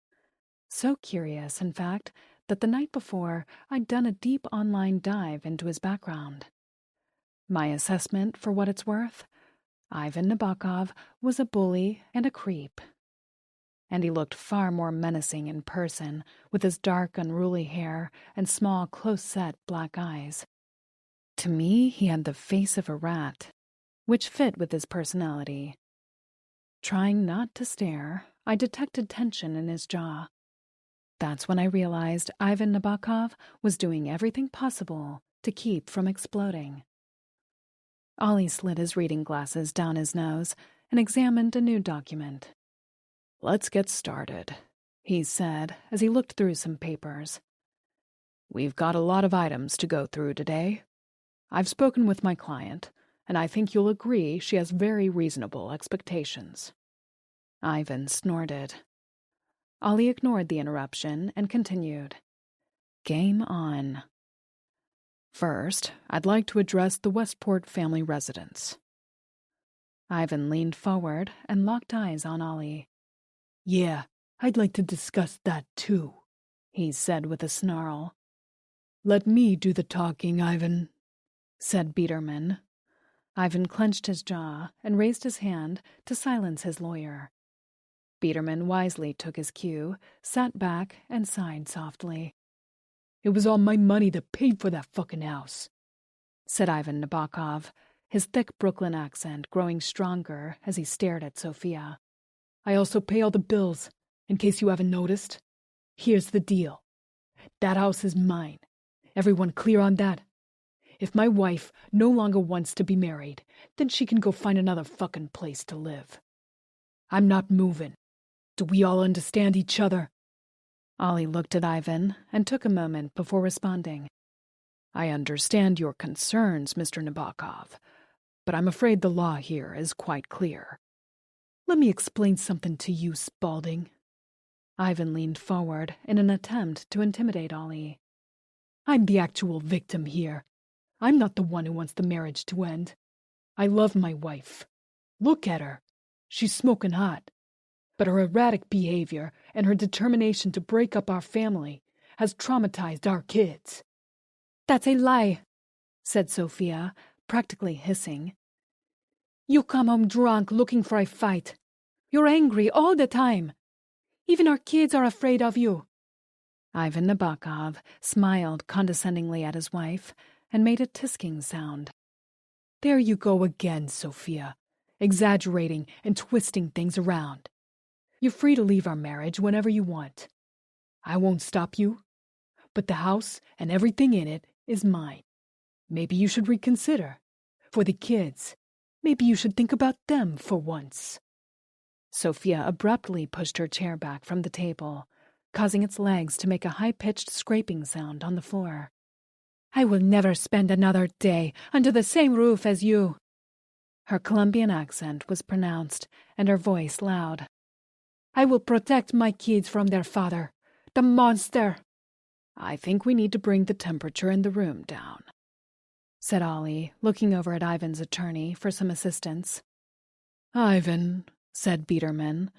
So curious, in fact, that the night before I'd done a deep online dive into his background. My assessment, for what it's worth, Ivan Nabokov was a bully and a creep. And he looked far more menacing in person, with his dark, unruly hair and small, close-set black eyes. To me, he had the face of a rat, which fit with his personality. Trying not to stare, I detected tension in his jaw. That's when I realized Ivan Nabokov was doing everything possible to keep from exploding. Ollie slid his reading glasses down his nose and examined a new document. "Let's get started," he said as he looked through some papers. "We've got a lot of items to go through today. I've spoken with my client, and I think you'll agree she has very reasonable expectations." Ivan snorted. Ollie ignored the interruption and continued. Game on. "First, I'd like to address the Westport family residence." Ivan leaned forward and locked eyes on Ollie. "Yeah, I'd like to discuss that too," he said with a snarl. Let me do the talking, Ivan, said Biederman. Ivan clenched his jaw and raised his hand to silence his lawyer. Biederman wisely took his cue, sat back, and sighed softly. It was all my money that paid for that fucking house, said Ivan Nabokov, his thick Brooklyn accent growing stronger as he stared at Sophia. I also pay all the bills, in case you haven't noticed. Here's the deal. That house is mine. Everyone clear on that? If my wife no longer wants to be married, then she can go find another fucking place to live. I'm not moving. Do we all understand each other? Ollie looked at Ivan and took a moment before responding. I understand your concerns, Mr. Nabokov, but I'm afraid the law here is quite clear. Let me explain something to you, Spaulding. Ivan leaned forward in an attempt to intimidate Ollie. I'm the actual victim here. I'm not the one who wants the marriage to end. I love my wife. Look at her. She's smoking hot. But her erratic behavior and her determination to break up our family has traumatized our kids. That's a lie, said Sophia, practically hissing. You come home drunk looking for a fight. You're angry all the time. Even our kids are afraid of you. Ivan Nabokov smiled condescendingly at his wife and made a tisking sound. There you go again, Sophia, exaggerating and twisting things around. You're free to leave our marriage whenever you want. I won't stop you, but the house and everything in it is mine. Maybe you should reconsider. For the kids, maybe you should think about them for once. Sophia abruptly pushed her chair back from the table, causing its legs to make a high-pitched scraping sound on the floor. I will never spend another day under the same roof as you. Her Colombian accent was pronounced and her voice loud. I will protect my kids from their father, the monster. I think we need to bring the temperature in the room down, said Ollie, looking over at Ivan's attorney for some assistance. Ivan, said Biederman,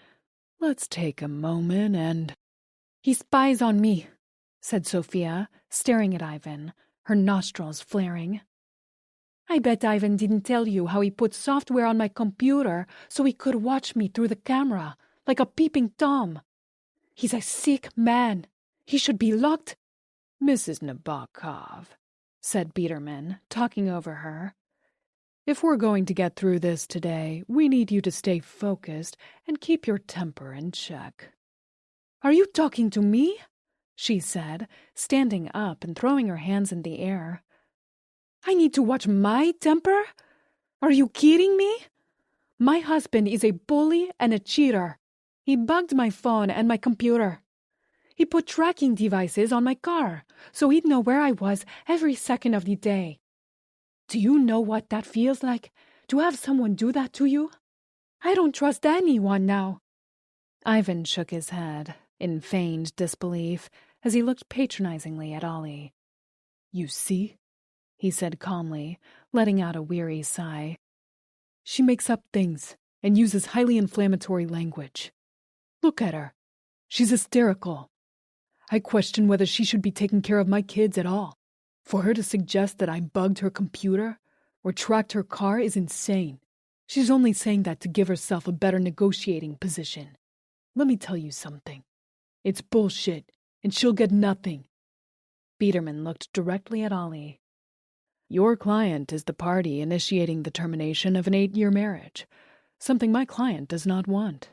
let's take a moment and... He spies on me, said Sophia, staring at Ivan, her nostrils flaring. I bet Ivan didn't tell you how he put software on my computer so he could watch me through the camera, like a peeping Tom. He's a sick man. He should be locked. Mrs. Nabokov, said Biederman, talking over her. If we're going to get through this today, we need you to stay focused and keep your temper in check. Are you talking to me? She said, standing up and throwing her hands in the air. I need to watch my temper? Are you kidding me? My husband is a bully and a cheater. He bugged my phone and my computer. He put tracking devices on my car, so he'd know where I was every second of the day. Do you know what that feels like, to have someone do that to you? I don't trust anyone now. Ivan shook his head, in feigned disbelief, as he looked patronizingly at Ollie. You see? He said calmly, letting out a weary sigh. She makes up things and uses highly inflammatory language. Look at her. She's hysterical. I question whether she should be taking care of my kids at all. For her to suggest that I bugged her computer or tracked her car is insane. She's only saying that to give herself a better negotiating position. Let me tell you something. It's bullshit, and she'll get nothing. Biederman looked directly at Ollie. Your client is the party initiating the termination of an 8-year marriage, something my client does not want.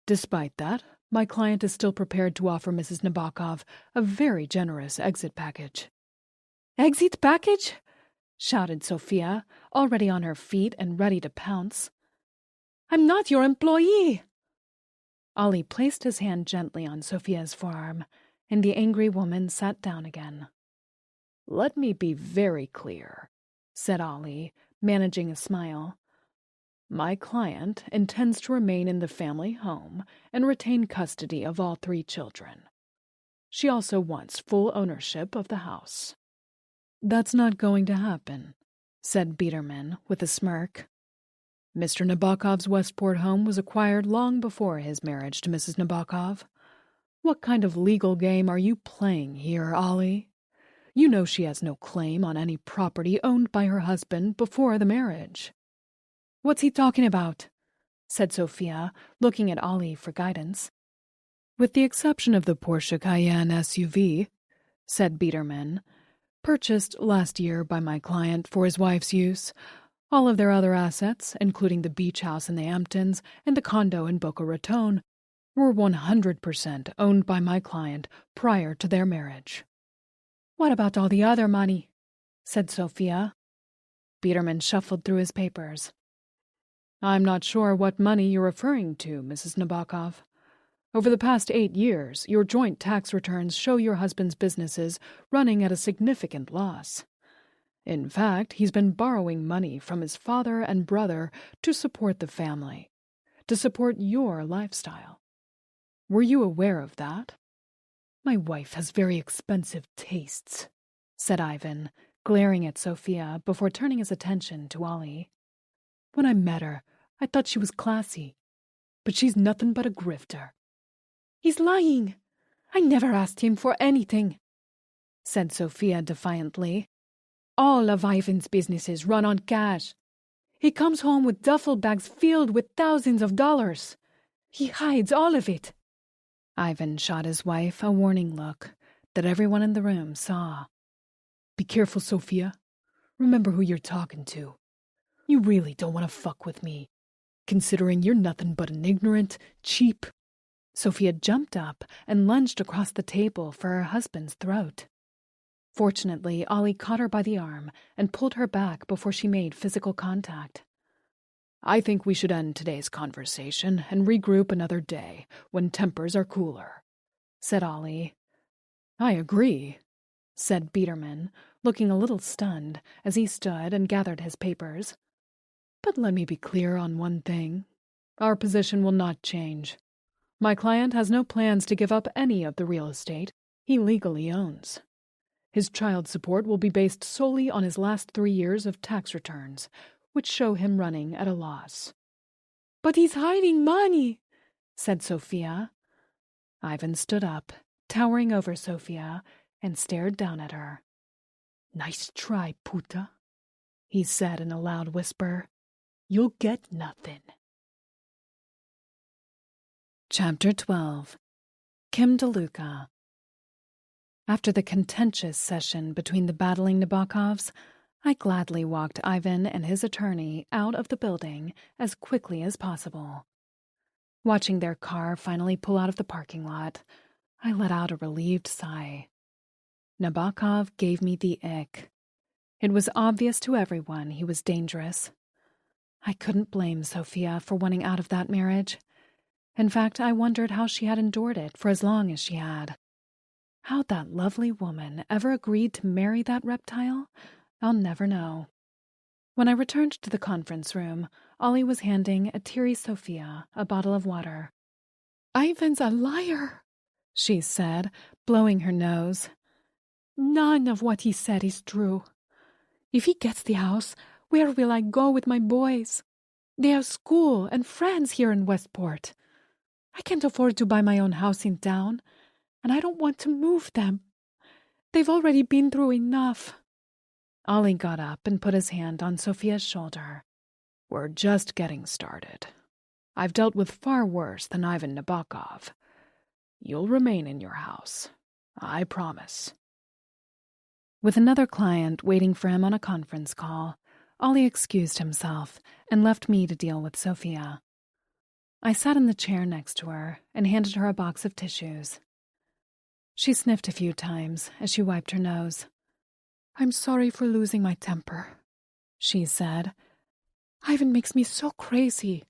Despite that, my client is still prepared to offer Mrs. Nabokov a very generous exit package. Exit package? Shouted Sophia, already on her feet and ready to pounce. I'm not your employee. Ollie placed his hand gently on Sophia's forearm, and the angry woman sat down again. Let me be very clear, said Ollie, managing a smile. My client intends to remain in the family home and retain custody of all 3 children. She also wants full ownership of the house. That's not going to happen, said Biederman with a smirk. Mr. Nabokov's Westport home was acquired long before his marriage to Mrs. Nabokov. What kind of legal game are you playing here, Ollie? You know she has no claim on any property owned by her husband before the marriage." "What's he talking about?" said Sophia, looking at Ollie for guidance. "With the exception of the Porsche Cayenne SUV," said Biederman, "purchased last year by my client for his wife's use, all of their other assets, including the beach house in the Hamptons and the condo in Boca Raton, were 100% owned by my client prior to their marriage." "What about all the other money?" said Sophia. Biederman shuffled through his papers. "I'm not sure what money you're referring to, Mrs. Nabokov. Over the past 8 years, your joint tax returns show your husband's businesses running at a significant loss. In fact, he's been borrowing money from his father and brother to support the family, to support your lifestyle. Were you aware of that?" "My wife has very expensive tastes," said Ivan, glaring at Sophia before turning his attention to Ollie. "When I met her, I thought she was classy, but she's nothing but a grifter." "He's lying. I never asked him for anything," said Sophia defiantly. "All of Ivan's businesses run on cash. He comes home with duffel bags filled with thousands of dollars. He hides all of it." Ivan shot his wife a warning look that everyone in the room saw. "Be careful, Sophia. Remember who you're talking to. You really don't want to fuck with me, considering you're nothing but an ignorant, cheap—" Sophia jumped up and lunged across the table for her husband's throat. Fortunately, Ollie caught her by the arm and pulled her back before she made physical contact. "I think we should end today's conversation and regroup another day when tempers are cooler," said Ollie. "I agree," said Biederman, looking a little stunned as he stood and gathered his papers. "But let me be clear on one thing. Our position will not change. My client has no plans to give up any of the real estate he legally owns. His child support will be based solely on his last 3 years of tax returns, which show him running at a loss." "But he's hiding money," said Sophia. Ivan stood up, towering over Sophia, and stared down at her. "Nice try, puta," he said in a loud whisper. "You'll get nothing." Chapter 12. Kim DeLuca. After the contentious session between the battling Nabokovs, I gladly walked Ivan and his attorney out of the building as quickly as possible. Watching their car finally pull out of the parking lot, I let out a relieved sigh. Nabokov gave me the ick. It was obvious to everyone he was dangerous. I couldn't blame Sophia for wanting out of that marriage. In fact, I wondered how she had endured it for as long as she had. How that lovely woman ever agreed to marry that reptile, I'll never know. When I returned to the conference room, Ollie was handing a teary Sophia a bottle of water. "Ivan's a liar," she said, blowing her nose. "None of what he said is true. If he gets the house, where will I go with my boys? They have school and friends here in Westport. I can't afford to buy my own house in town, and I don't want to move them. They've already been through enough." Ollie got up and put his hand on Sophia's shoulder. "We're just getting started. I've dealt with far worse than Ivan Nabokov. You'll remain in your house. I promise." With another client waiting for him on a conference call, Ollie excused himself and left me to deal with Sophia. I sat in the chair next to her and handed her a box of tissues. She sniffed a few times as she wiped her nose. "I'm sorry for losing my temper," she said. "Ivan makes me so crazy.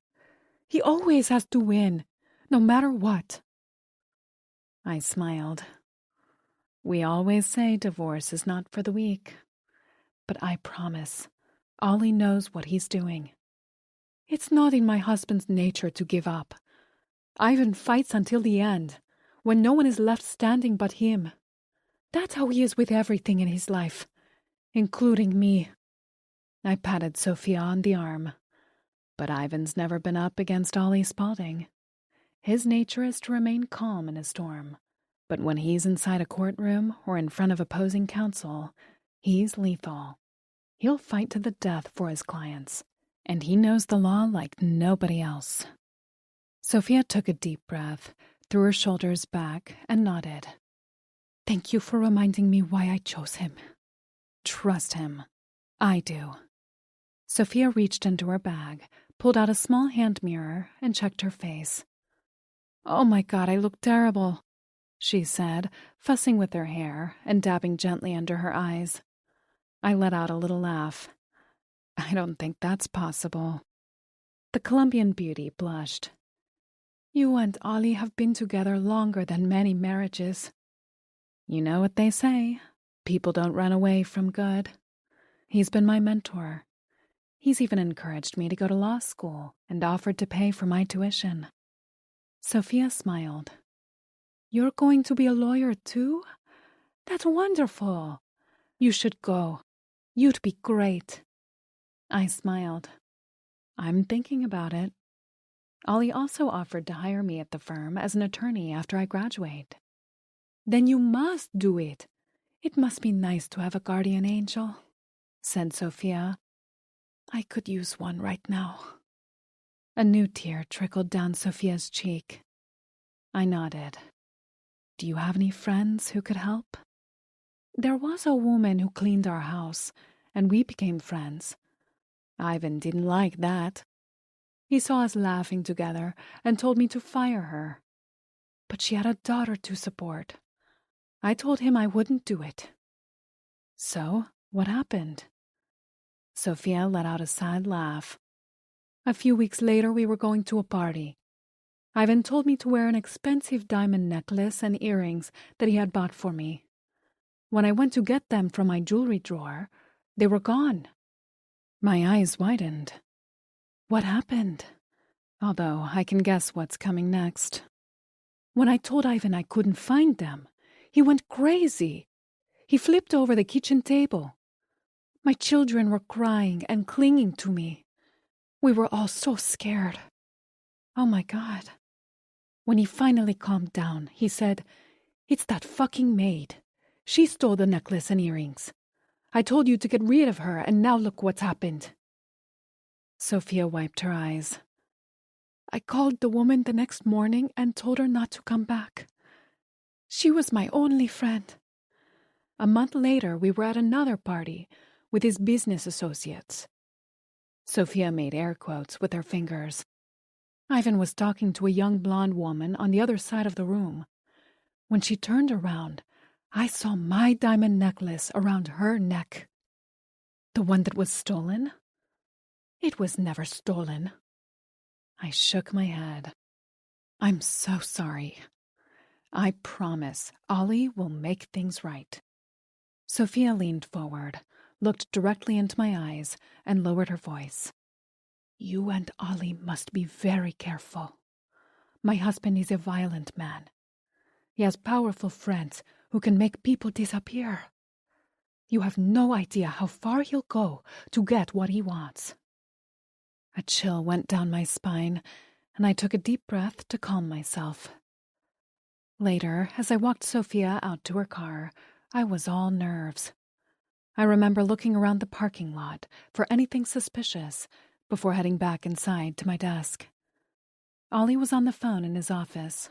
He always has to win, no matter what." I smiled. We always say divorce is not for the weak. But I promise, Ollie knows what he's doing. It's not in my husband's nature to give up. Ivan fights until the end, when no one is left standing but him. That's how he is with everything in his life, including me. I patted Sophia on the arm. But Ivan's never been up against Ollie Spaulding. His nature is to remain calm in a storm, But when he's inside a courtroom or in front of opposing counsel, he's lethal. He'll fight to the death for his clients, and he knows the law like nobody else. Sophia took a deep breath, threw her shoulders back, and nodded. Thank you for reminding me why I chose him. Trust him. I do. Sophia reached into her bag, pulled out a small hand mirror, and checked her face. Oh my God, I look terrible, she said, fussing with her hair and dabbing gently under her eyes. I let out a little laugh. I don't think that's possible. The Colombian beauty blushed. You and Ollie have been together longer than many marriages. You know what they say. People don't run away from good. He's been my mentor. He's even encouraged me to go to law school and offered to pay for my tuition. Sophia smiled. You're going to be a lawyer too? That's wonderful. You should go. You'd be great. I smiled. I'm thinking about it. Ollie also offered to hire me at the firm as an attorney after I graduate. Then you must do it. It must be nice to have a guardian angel, said Sophia. I could use one right now. A new tear trickled down Sophia's cheek. I nodded. Do you have any friends who could help? There was a woman who cleaned our house, and we became friends. Ivan didn't like that. He saw us laughing together and told me to fire her. But she had a daughter to support. I told him I wouldn't do it. So, what happened? Sophia let out a sad laugh. A few weeks later, we were going to a party. Ivan told me to wear an expensive diamond necklace and earrings that he had bought for me. When I went to get them from my jewelry drawer, they were gone. My eyes widened. What happened? Although I can guess what's coming next. When I told Ivan I couldn't find them, he went crazy. He flipped over the kitchen table. My children were crying and clinging to me. We were all so scared. Oh my God. When he finally calmed down, he said, "It's that fucking maid. She stole the necklace and earrings. I told you to get rid of her, and now look what's happened." Sophia wiped her eyes. I called the woman the next morning and told her not to come back. She was my only friend. A month later, we were at another party with his business associates. Sophia made air quotes with her fingers. Ivan was talking to a young blonde woman on the other side of the room. When she turned around, I saw my diamond necklace around her neck. The one that was stolen? It was never stolen. I shook my head. I'm so sorry. I promise Ollie will make things right. Sophia leaned forward, looked directly into my eyes, and lowered her voice. You and Ollie must be very careful. My husband is a violent man. He has powerful friends who can make people disappear. You have no idea how far he'll go to get what he wants. A chill went down my spine, and I took a deep breath to calm myself. Later, as I walked Sophia out to her car, I was all nerves. I remember looking around the parking lot for anything suspicious before heading back inside to my desk. Ollie was on the phone in his office.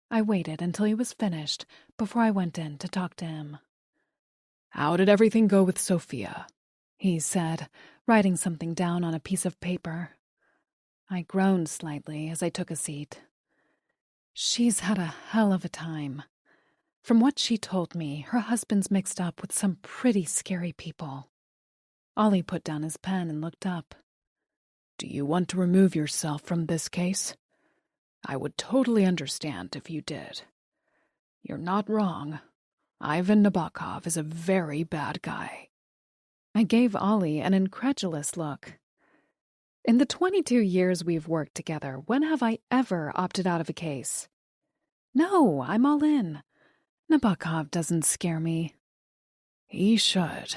I waited until he was finished before I went in to talk to him. How did everything go with Sophia? He said, writing something down on a piece of paper. I groaned slightly as I took a seat. She's had a hell of a time. From what she told me, her husband's mixed up with some pretty scary people. Ollie put down his pen and looked up. Do you want to remove yourself from this case? I would totally understand if you did. You're not wrong. Ivan Nabokov is a very bad guy. I gave Ollie an incredulous look. In the 22 years we've worked together, when have I ever opted out of a case? No, I'm all in. Nabokov doesn't scare me. He should.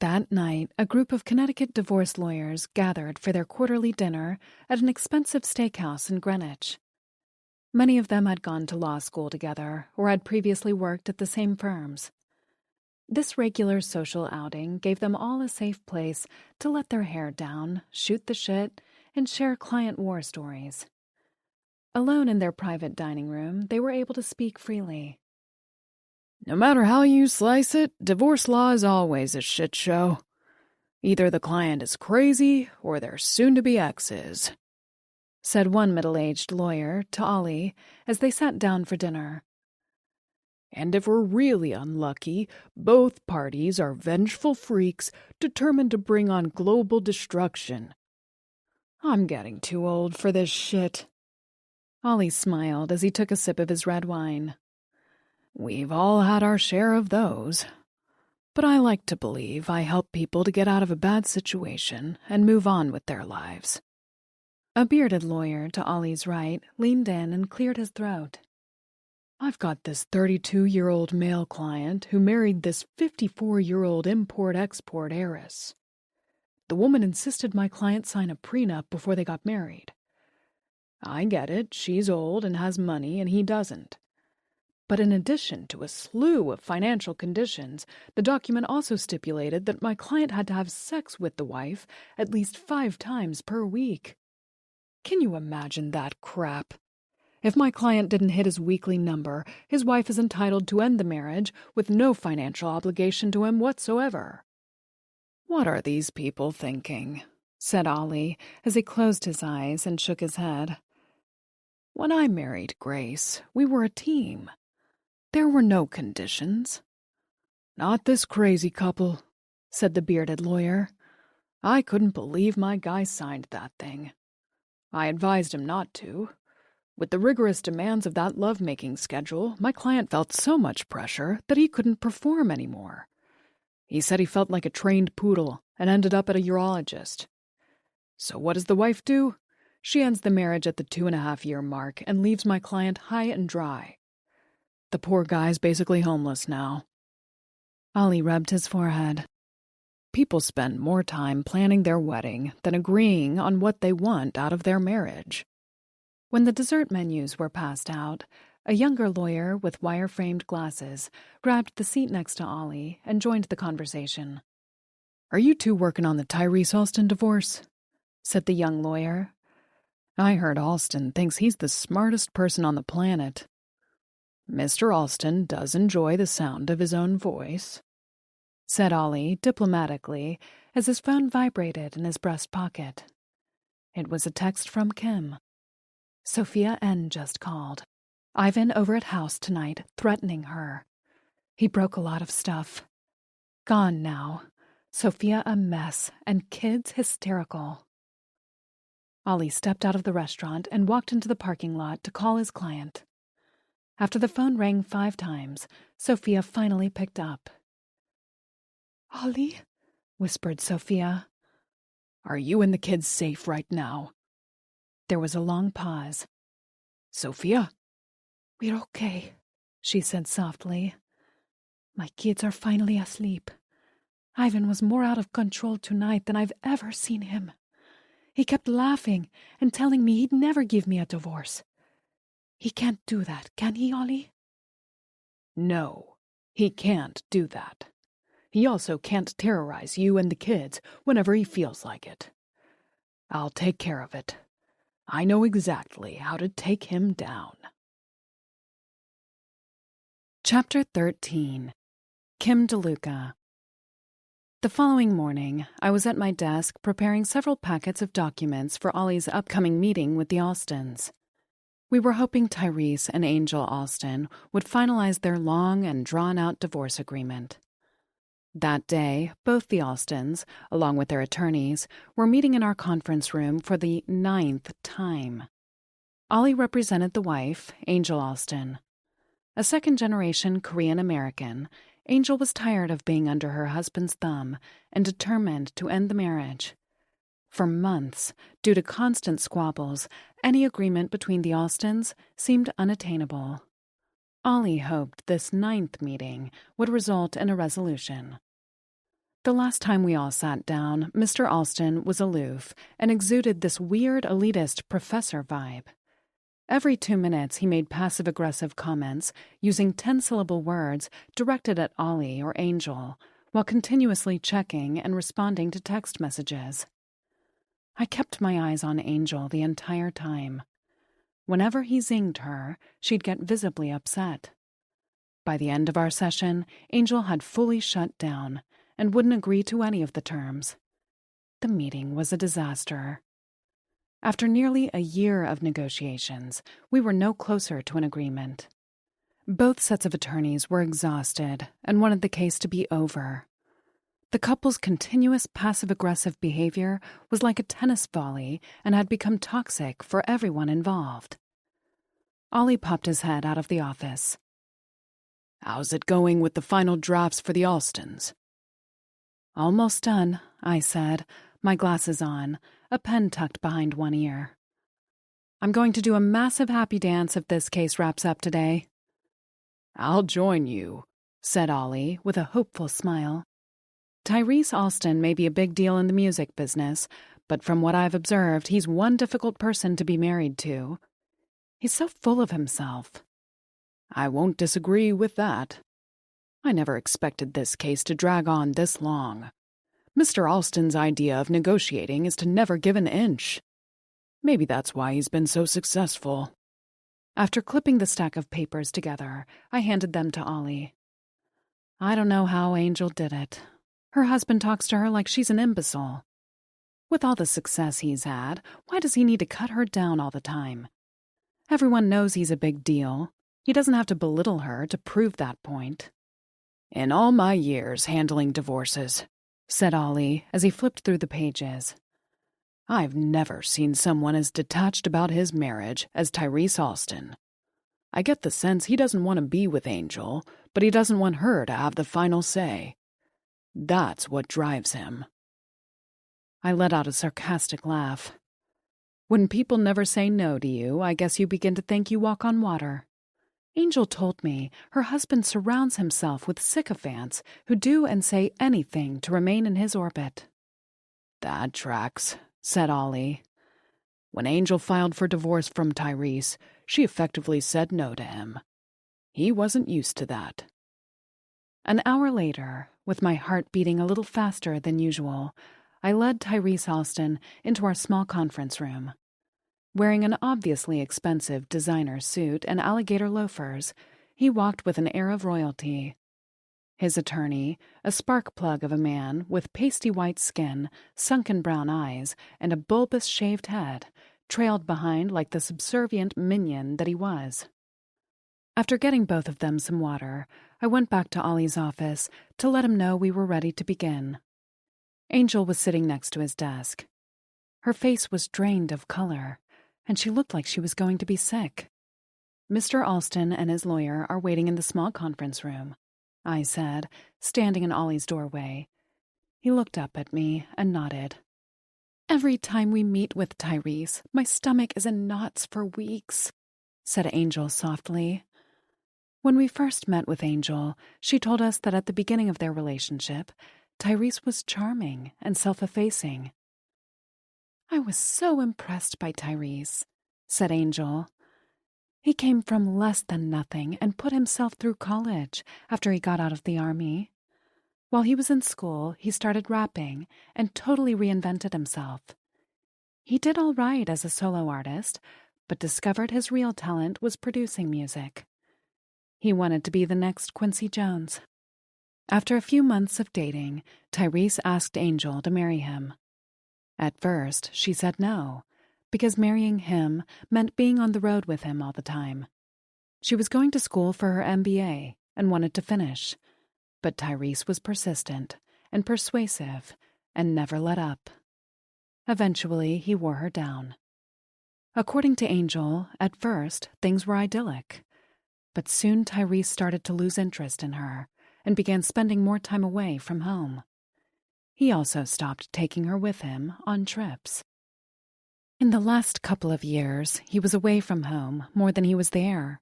That night, a group of Connecticut divorce lawyers gathered for their quarterly dinner at an expensive steakhouse in Greenwich. Many of them had gone to law school together or had previously worked at the same firms. This regular social outing gave them all a safe place to let their hair down, shoot the shit, and share client war stories. Alone in their private dining room, they were able to speak freely. No matter how you slice it, divorce law is always a shit show. Either the client is crazy or their soon-to-be ex is, said one middle-aged lawyer to Ollie as they sat down for dinner. And if we're really unlucky, both parties are vengeful freaks determined to bring on global destruction. I'm getting too old for this shit. Ollie smiled as he took a sip of his red wine. We've all had our share of those. But I like to believe I help people to get out of a bad situation and move on with their lives. A bearded lawyer to Ollie's right leaned in and cleared his throat. I've got this 32-year-old male client who married this 54-year-old import-export heiress. The woman insisted my client sign a prenup before they got married. I get it, she's old and has money and he doesn't. But in addition to a slew of financial conditions, the document also stipulated that my client had to have sex with the wife at least 5 times per week. Can you imagine that crap? If my client didn't hit his weekly number, his wife is entitled to end the marriage with no financial obligation to him whatsoever. What are these people thinking? Said Ollie as he closed his eyes and shook his head. When I married Grace, we were a team. There were no conditions. Not this crazy couple, said the bearded lawyer. I couldn't believe my guy signed that thing. I advised him not to. With the rigorous demands of that lovemaking schedule, my client felt so much pressure that he couldn't perform anymore. He said he felt like a trained poodle and ended up at a urologist. So what does the wife do? She ends the marriage at the 2.5-year mark and leaves my client high and dry. The poor guy's basically homeless now. Ollie rubbed his forehead. People spend more time planning their wedding than agreeing on what they want out of their marriage. When the dessert menus were passed out, a younger lawyer with wire-framed glasses grabbed the seat next to Ollie and joined the conversation. Are you two working on the Tyrese Alston divorce? Said the young lawyer. I heard Alston thinks he's the smartest person on the planet. Mr. Alston does enjoy the sound of his own voice, said Ollie diplomatically as his phone vibrated in his breast pocket. It was a text from Kim. Sophia N. just called. Ivan over at house tonight, threatening her. He broke a lot of stuff. Gone now. Sophia a mess, and kids hysterical. Ollie stepped out of the restaurant and walked into the parking lot to call his client. After the phone rang 5 times, Sophia finally picked up. Ollie, whispered Sophia. Are you and the kids safe right now? There was a long pause. Sophia? We're okay, she said softly. My kids are finally asleep. Ivan was more out of control tonight than I've ever seen him. He kept laughing and telling me he'd never give me a divorce. He can't do that, can he, Ollie? No, he can't do that. He also can't terrorize you and the kids whenever he feels like it. I'll take care of it. I know exactly how to take him down. Chapter 13. Kim DeLuca. The following morning, I was at my desk preparing several packets of documents for Ollie's upcoming meeting with the Alstons. We were hoping Tyrese and Angel Alston would finalize their long and drawn-out divorce agreement. That day, both the Alstons, along with their attorneys, were meeting in our conference room for the 9th time. Ollie represented the wife, Angel Alston. A second-generation Korean-American, Angel was tired of being under her husband's thumb and determined to end the marriage. For months, due to constant squabbles, any agreement between the Alstons seemed unattainable. Ollie hoped this 9th meeting would result in a resolution. The last time we all sat down, Mr. Alston was aloof and exuded this weird elitist professor vibe. Every 2 minutes, he made passive-aggressive comments using 10-syllable words directed at Ollie or Angel, while continuously checking and responding to text messages. I kept my eyes on Angel the entire time. Whenever he zinged her, she'd get visibly upset. By the end of our session, Angel had fully shut down and wouldn't agree to any of the terms. The meeting was a disaster. After nearly a year of negotiations, we were no closer to an agreement. Both sets of attorneys were exhausted and wanted the case to be over. The couple's continuous passive-aggressive behavior was like a tennis volley and had become toxic for everyone involved. Ollie popped his head out of the office. "How's it going with the final drafts for the Alstons?" "Almost done," I said, my glasses on, a pen tucked behind one ear. "I'm going to do a massive happy dance if this case wraps up today." "I'll join you," said Ollie with a hopeful smile. "Tyrese Alston may be a big deal in the music business, but from what I've observed, he's one difficult person to be married to. He's so full of himself." "I won't disagree with that. I never expected this case to drag on this long. Mr. Alston's idea of negotiating is to never give an inch. Maybe that's why he's been so successful." After clipping the stack of papers together, I handed them to Ollie. "I don't know how Angel did it. Her husband talks to her like she's an imbecile. With all the success he's had, why does he need to cut her down all the time? Everyone knows he's a big deal. He doesn't have to belittle her to prove that point." "In all my years handling divorces," said Ollie as he flipped through the pages, "I've never seen someone as detached about his marriage as Tyrese Alston. I get the sense he doesn't want to be with Angel, but he doesn't want her to have the final say. That's what drives him." I let out a sarcastic laugh. "When people never say no to you, I guess you begin to think you walk on water. Angel told me her husband surrounds himself with sycophants who do and say anything to remain in his orbit." "That tracks," said Ollie. "When Angel filed for divorce from Tyrese, she effectively said no to him. He wasn't used to that." An hour later, with my heart beating a little faster than usual, I led Tyrese Alston into our small conference room. Wearing an obviously expensive designer suit and alligator loafers, he walked with an air of royalty. His attorney, a spark plug of a man with pasty white skin, sunken brown eyes, and a bulbous shaved head, trailed behind like the subservient minion that he was. After getting both of them some water, I went back to Ollie's office to let him know we were ready to begin. Angel was sitting next to his desk. Her face was drained of color, and she looked like she was going to be sick. "Mr. Alston and his lawyer are waiting in the small conference room," I said, standing in Ollie's doorway. He looked up at me and nodded. "Every time we meet with Tyrese, my stomach is in knots for weeks," said Angel softly. When we first met with Angel, she told us that at the beginning of their relationship, Tyrese was charming and self-effacing. "I was so impressed by Tyrese," said Angel. "He came from less than nothing and put himself through college after he got out of the army. While he was in school, he started rapping and totally reinvented himself. He did all right as a solo artist, but discovered his real talent was producing music. He wanted to be the next Quincy Jones." After a few months of dating, Tyrese asked Angel to marry him. At first, she said no, because marrying him meant being on the road with him all the time. She was going to school for her MBA and wanted to finish, but Tyrese was persistent and persuasive and never let up. Eventually, he wore her down. According to Angel, at first, things were idyllic, but soon Tyrese started to lose interest in her and began spending more time away from home. He also stopped taking her with him on trips. In the last couple of years, he was away from home more than he was there.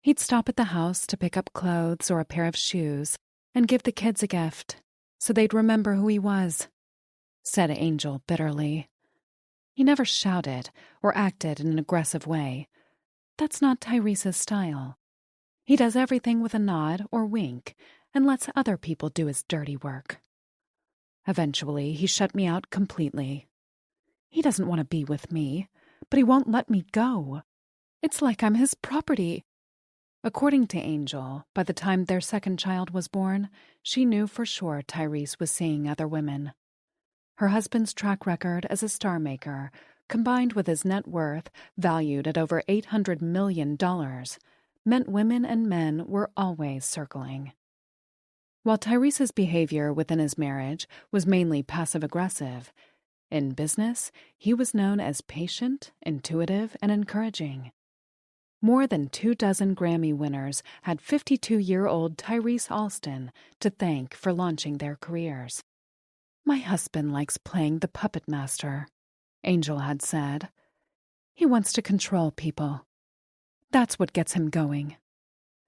He'd stop at the house to pick up clothes or a pair of shoes and give the kids a gift so they'd remember who he was, said Angel bitterly. He never shouted or acted in an aggressive way, that's not Tyrese's style. He does everything with a nod or wink and lets other people do his dirty work. Eventually, he shut me out completely. He doesn't want to be with me, but he won't let me go. It's like I'm his property. According to Angel, by the time their second child was born, she knew for sure Tyrese was seeing other women. Her husband's track record as a star maker, combined with his net worth, valued at over $800 million, meant women and men were always circling. While Tyrese's behavior within his marriage was mainly passive-aggressive, in business, he was known as patient, intuitive, and encouraging. More than 24 Grammy winners had 52-year-old Tyrese Alston to thank for launching their careers. "My husband likes playing the puppet master," Angel had said. "He wants to control people. That's what gets him going.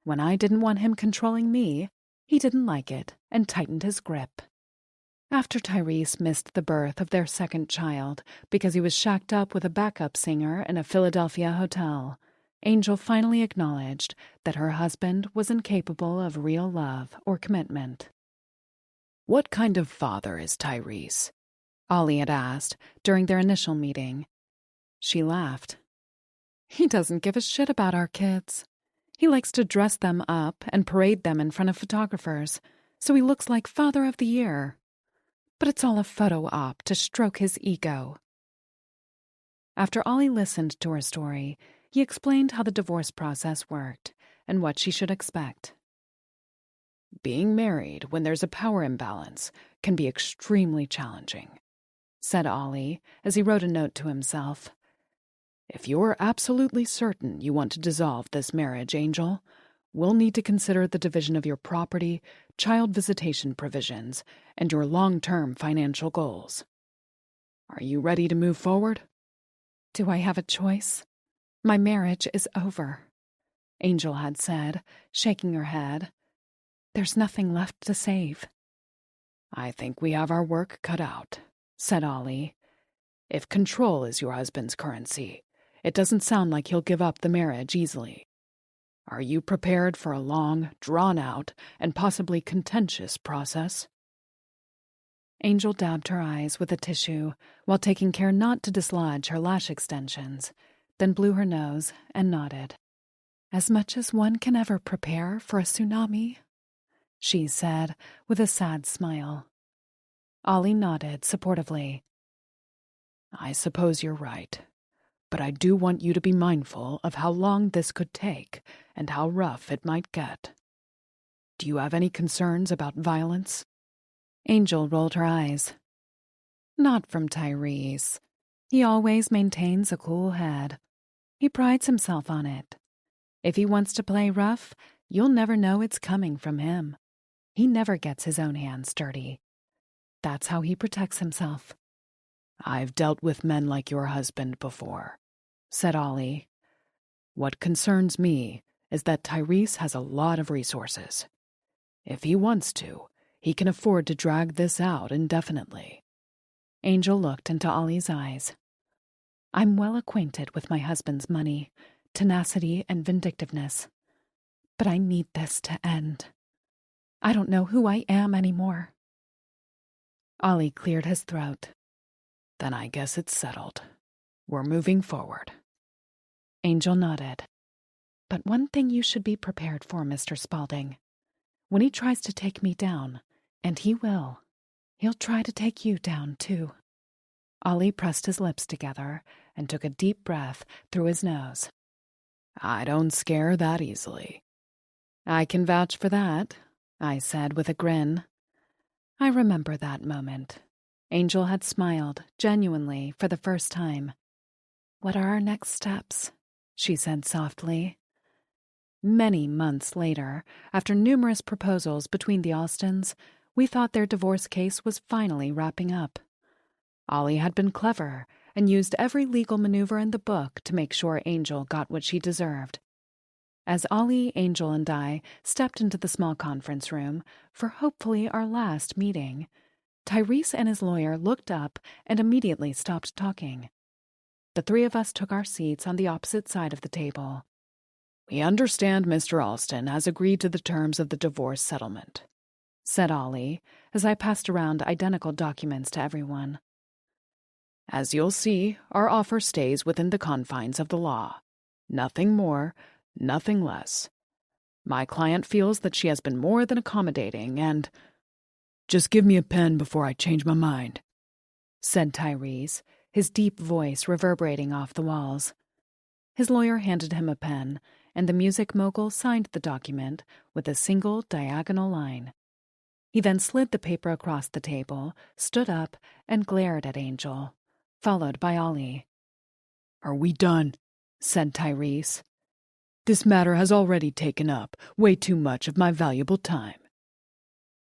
When I didn't want him controlling me, he didn't like it and tightened his grip." After Tyrese missed the birth of their second child because he was shacked up with a backup singer in a Philadelphia hotel, Angel finally acknowledged that her husband was incapable of real love or commitment. "What kind of father is Tyrese?" Ollie had asked during their initial meeting. She laughed. "He doesn't give a shit about our kids. He likes to dress them up and parade them in front of photographers, so he looks like Father of the Year. But it's all a photo op to stroke his ego." After Ollie listened to her story, he explained how the divorce process worked and what she should expect. "Being married when there's a power imbalance can be extremely challenging," said Ollie as he wrote a note to himself. "If you're absolutely certain you want to dissolve this marriage, Angel, we'll need to consider the division of your property, child visitation provisions, and your long-term financial goals. Are you ready to move forward?" "Do I have a choice? My marriage is over," Angel had said, shaking her head. "There's nothing left to save." "I think we have our work cut out," said Ollie. "If control is your husband's currency, it doesn't sound like he'll give up the marriage easily. Are you prepared for a long, drawn-out, and possibly contentious process?" Angel dabbed her eyes with a tissue while taking care not to dislodge her lash extensions, then blew her nose and nodded. "As much as one can ever prepare for a tsunami," she said with a sad smile. Ollie nodded supportively. "I suppose you're right, but I do want you to be mindful of how long this could take and how rough it might get. Do you have any concerns about violence?" Angel rolled her eyes. "Not from Tyrese. He always maintains a cool head. He prides himself on it. If he wants to play rough, you'll never know it's coming from him. He never gets his own hands dirty. That's how he protects himself." "I've dealt with men like your husband before," said Ollie. "What concerns me is that Tyrese has a lot of resources. If he wants to, he can afford to drag this out indefinitely." Angel looked into Ollie's eyes. "I'm well acquainted with my husband's money, tenacity, and vindictiveness. But I need this to end. I don't know who I am anymore." Ollie cleared his throat. "Then I guess it's settled. We're moving forward." Angel nodded. "But one thing you should be prepared for, Mr. Spaulding. When he tries to take me down, and he will, he'll try to take you down, too." Ollie pressed his lips together and took a deep breath through his nose. "I don't scare that easily." "I can vouch for that," I said with a grin. I remember that moment. Angel had smiled, genuinely, for the first time. "What are our next steps?" she said softly. Many months later, after numerous proposals between the Austins, we thought their divorce case was finally wrapping up. Ollie had been clever and used every legal maneuver in the book to make sure Angel got what she deserved. As Ollie, Angel, and I stepped into the small conference room for hopefully our last meeting, Tyrese and his lawyer looked up and immediately stopped talking. The three of us took our seats on the opposite side of the table, We understand Mr. Alston has agreed to the terms of the divorce settlement, said Ollie, as I passed around identical documents to everyone. As you'll see, our offer stays within the confines of the law. Nothing more, nothing less. My client feels that she has been more than accommodating and— Just give me a pen before I change my mind, said Tyrese, his deep voice reverberating off the walls. His lawyer handed him a pen, and the music mogul signed the document with a single diagonal line. He then slid the paper across the table, stood up, and glared at Angel, followed by Ollie. Are we done? Said Tyrese. This matter has already taken up way too much of my valuable time.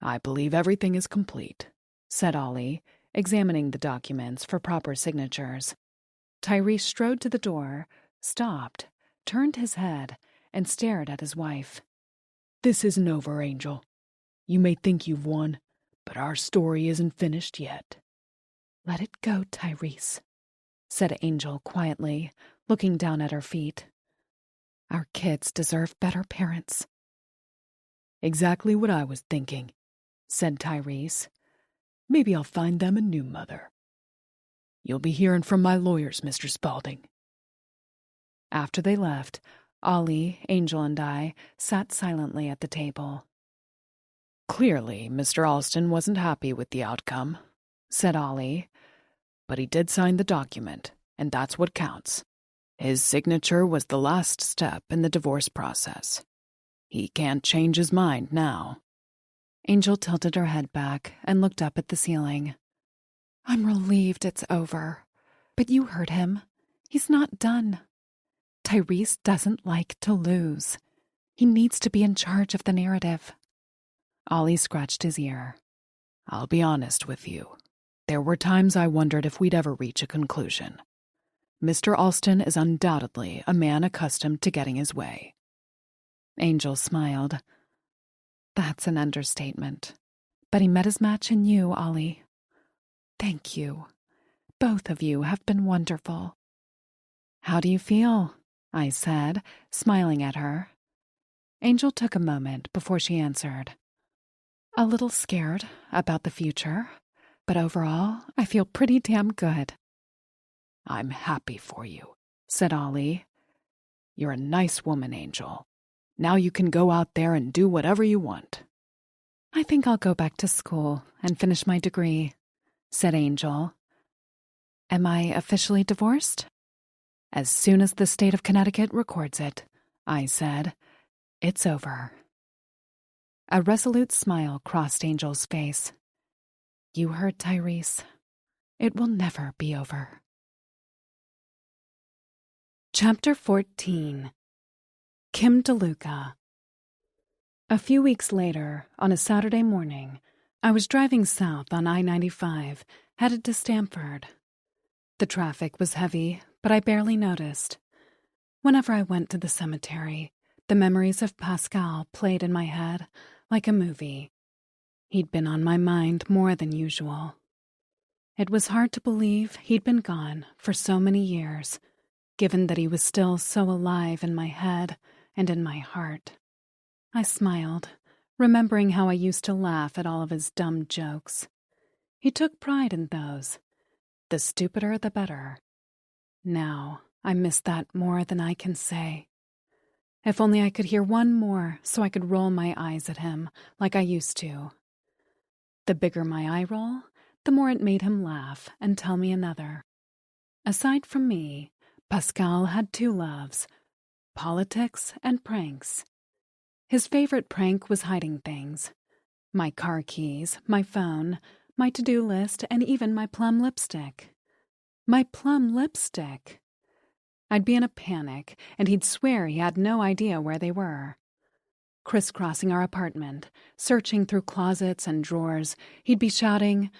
I believe everything is complete, said Ollie, examining the documents for proper signatures. Tyrese strode to the door, stopped, turned his head, and stared at his wife. This isn't over, Angel. You may think you've won, but our story isn't finished yet. Let it go, Tyrese, said Angel quietly, looking down at her feet. Our kids deserve better parents. Exactly what I was thinking, said Tyrese. Maybe I'll find them a new mother. You'll be hearing from my lawyers, Mr. Spaulding. After they left, Ollie, Angel, and I sat silently at the table. Clearly, Mr. Alston wasn't happy with the outcome, said Ollie. But he did sign the document, and that's what counts. His signature was the last step in the divorce process. He can't change his mind now. Angel tilted her head back and looked up at the ceiling. I'm relieved it's over. But you heard him. He's not done. Tyrese doesn't like to lose. He needs to be in charge of the narrative. Ollie scratched his ear. I'll be honest with you. There were times I wondered if we'd ever reach a conclusion. Mr. Alston is undoubtedly a man accustomed to getting his way. Angel smiled. That's an understatement. But he met his match in you, Ollie. Thank you. Both of you have been wonderful. How do you feel? I said, smiling at her. Angel took a moment before she answered. A little scared about the future, but overall, I feel pretty damn good. I'm happy for you, said Ollie. You're a nice woman, Angel. Now you can go out there and do whatever you want. I think I'll go back to school and finish my degree, said Angel. Am I officially divorced? As soon as the state of Connecticut records it, I said. It's over. A resolute smile crossed Angel's face. You heard Tyrese. It will never be over. Chapter 14. Kim DeLuca. A few weeks later, on a Saturday morning, I was driving south on I-95, headed to Stamford. The traffic was heavy, but I barely noticed. Whenever I went to the cemetery, the memories of Pascal played in my head like a movie. He'd been on my mind more than usual. It was hard to believe he'd been gone for so many years, given that he was still so alive in my head and in my heart. I smiled, remembering how I used to laugh at all of his dumb jokes. He took pride in those. The stupider, the better. Now, I miss that more than I can say. If only I could hear one more so I could roll my eyes at him like I used to. The bigger my eye roll, the more it made him laugh and tell me another. Aside from me, Pascal had two loves, politics and pranks. His favorite prank was hiding things. My car keys, my phone, my to-do list, and even my plum lipstick. My plum lipstick! I'd be in a panic, and he'd swear he had no idea where they were. Crisscrossing our apartment, searching through closets and drawers, he'd be shouting,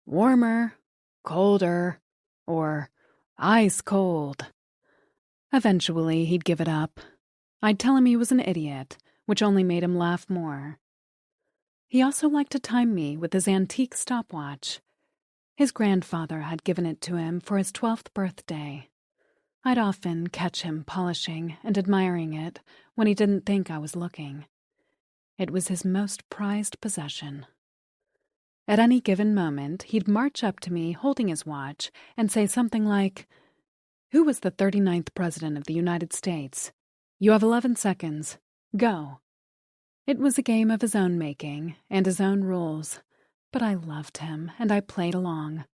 "Warmer, colder," or "Ice cold." Eventually, he'd give it up. I'd tell him he was an idiot, which only made him laugh more. He also liked to time me with his antique stopwatch. His grandfather had given it to him for his 12th birthday. I'd often catch him polishing and admiring it when he didn't think I was looking. It was his most prized possession. At any given moment, he'd march up to me holding his watch and say something like, "Who was the 39th President of the United States? You have 11 seconds. Go." It was a game of his own making and his own rules, but I loved him and I played along.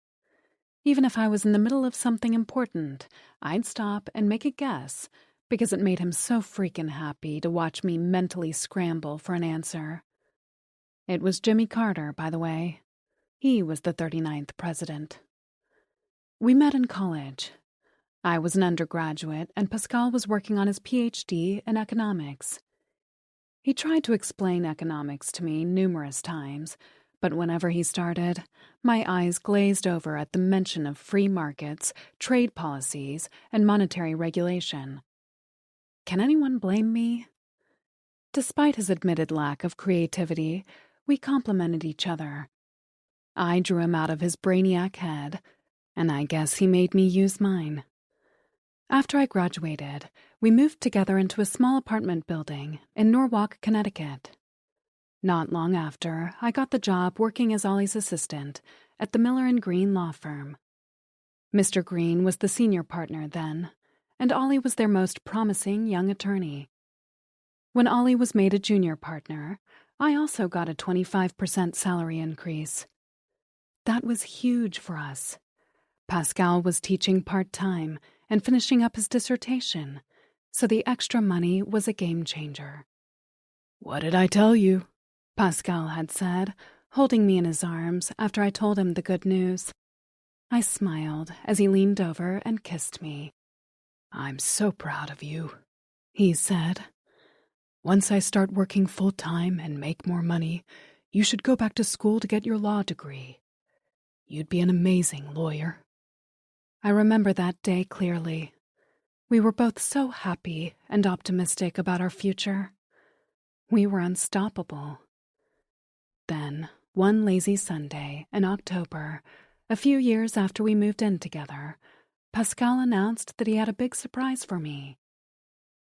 Even if I was in the middle of something important, I'd stop and make a guess because it made him so freaking happy to watch me mentally scramble for an answer. It was Jimmy Carter, by the way. He was the 39th president. We met in college. I was an undergraduate, and Pascal was working on his PhD in economics. He tried to explain economics to me numerous times, but whenever he started, my eyes glazed over at the mention of free markets, trade policies, and monetary regulation. Can anyone blame me? Despite his admitted lack of creativity, we complemented each other. I drew him out of his brainiac head, and I guess he made me use mine. After I graduated, we moved together into a small apartment building in Norwalk, Connecticut. Not long after, I got the job working as Ollie's assistant at the Miller & Green law firm. Mr. Green was the senior partner then, and Ollie was their most promising young attorney. When Ollie was made a junior partner, I also got a 25% salary increase. That was huge for us. Pascal was teaching part-time and finishing up his dissertation, so the extra money was a game changer. "What did I tell you?" Pascal had said, holding me in his arms after I told him the good news. I smiled as he leaned over and kissed me. "I'm so proud of you," he said. "Once I start working full-time and make more money, you should go back to school to get your law degree. You'd be an amazing lawyer." I remember that day clearly. We were both so happy and optimistic about our future. We were unstoppable. Then, one lazy Sunday in October, a few years after we moved in together, Pascal announced that he had a big surprise for me.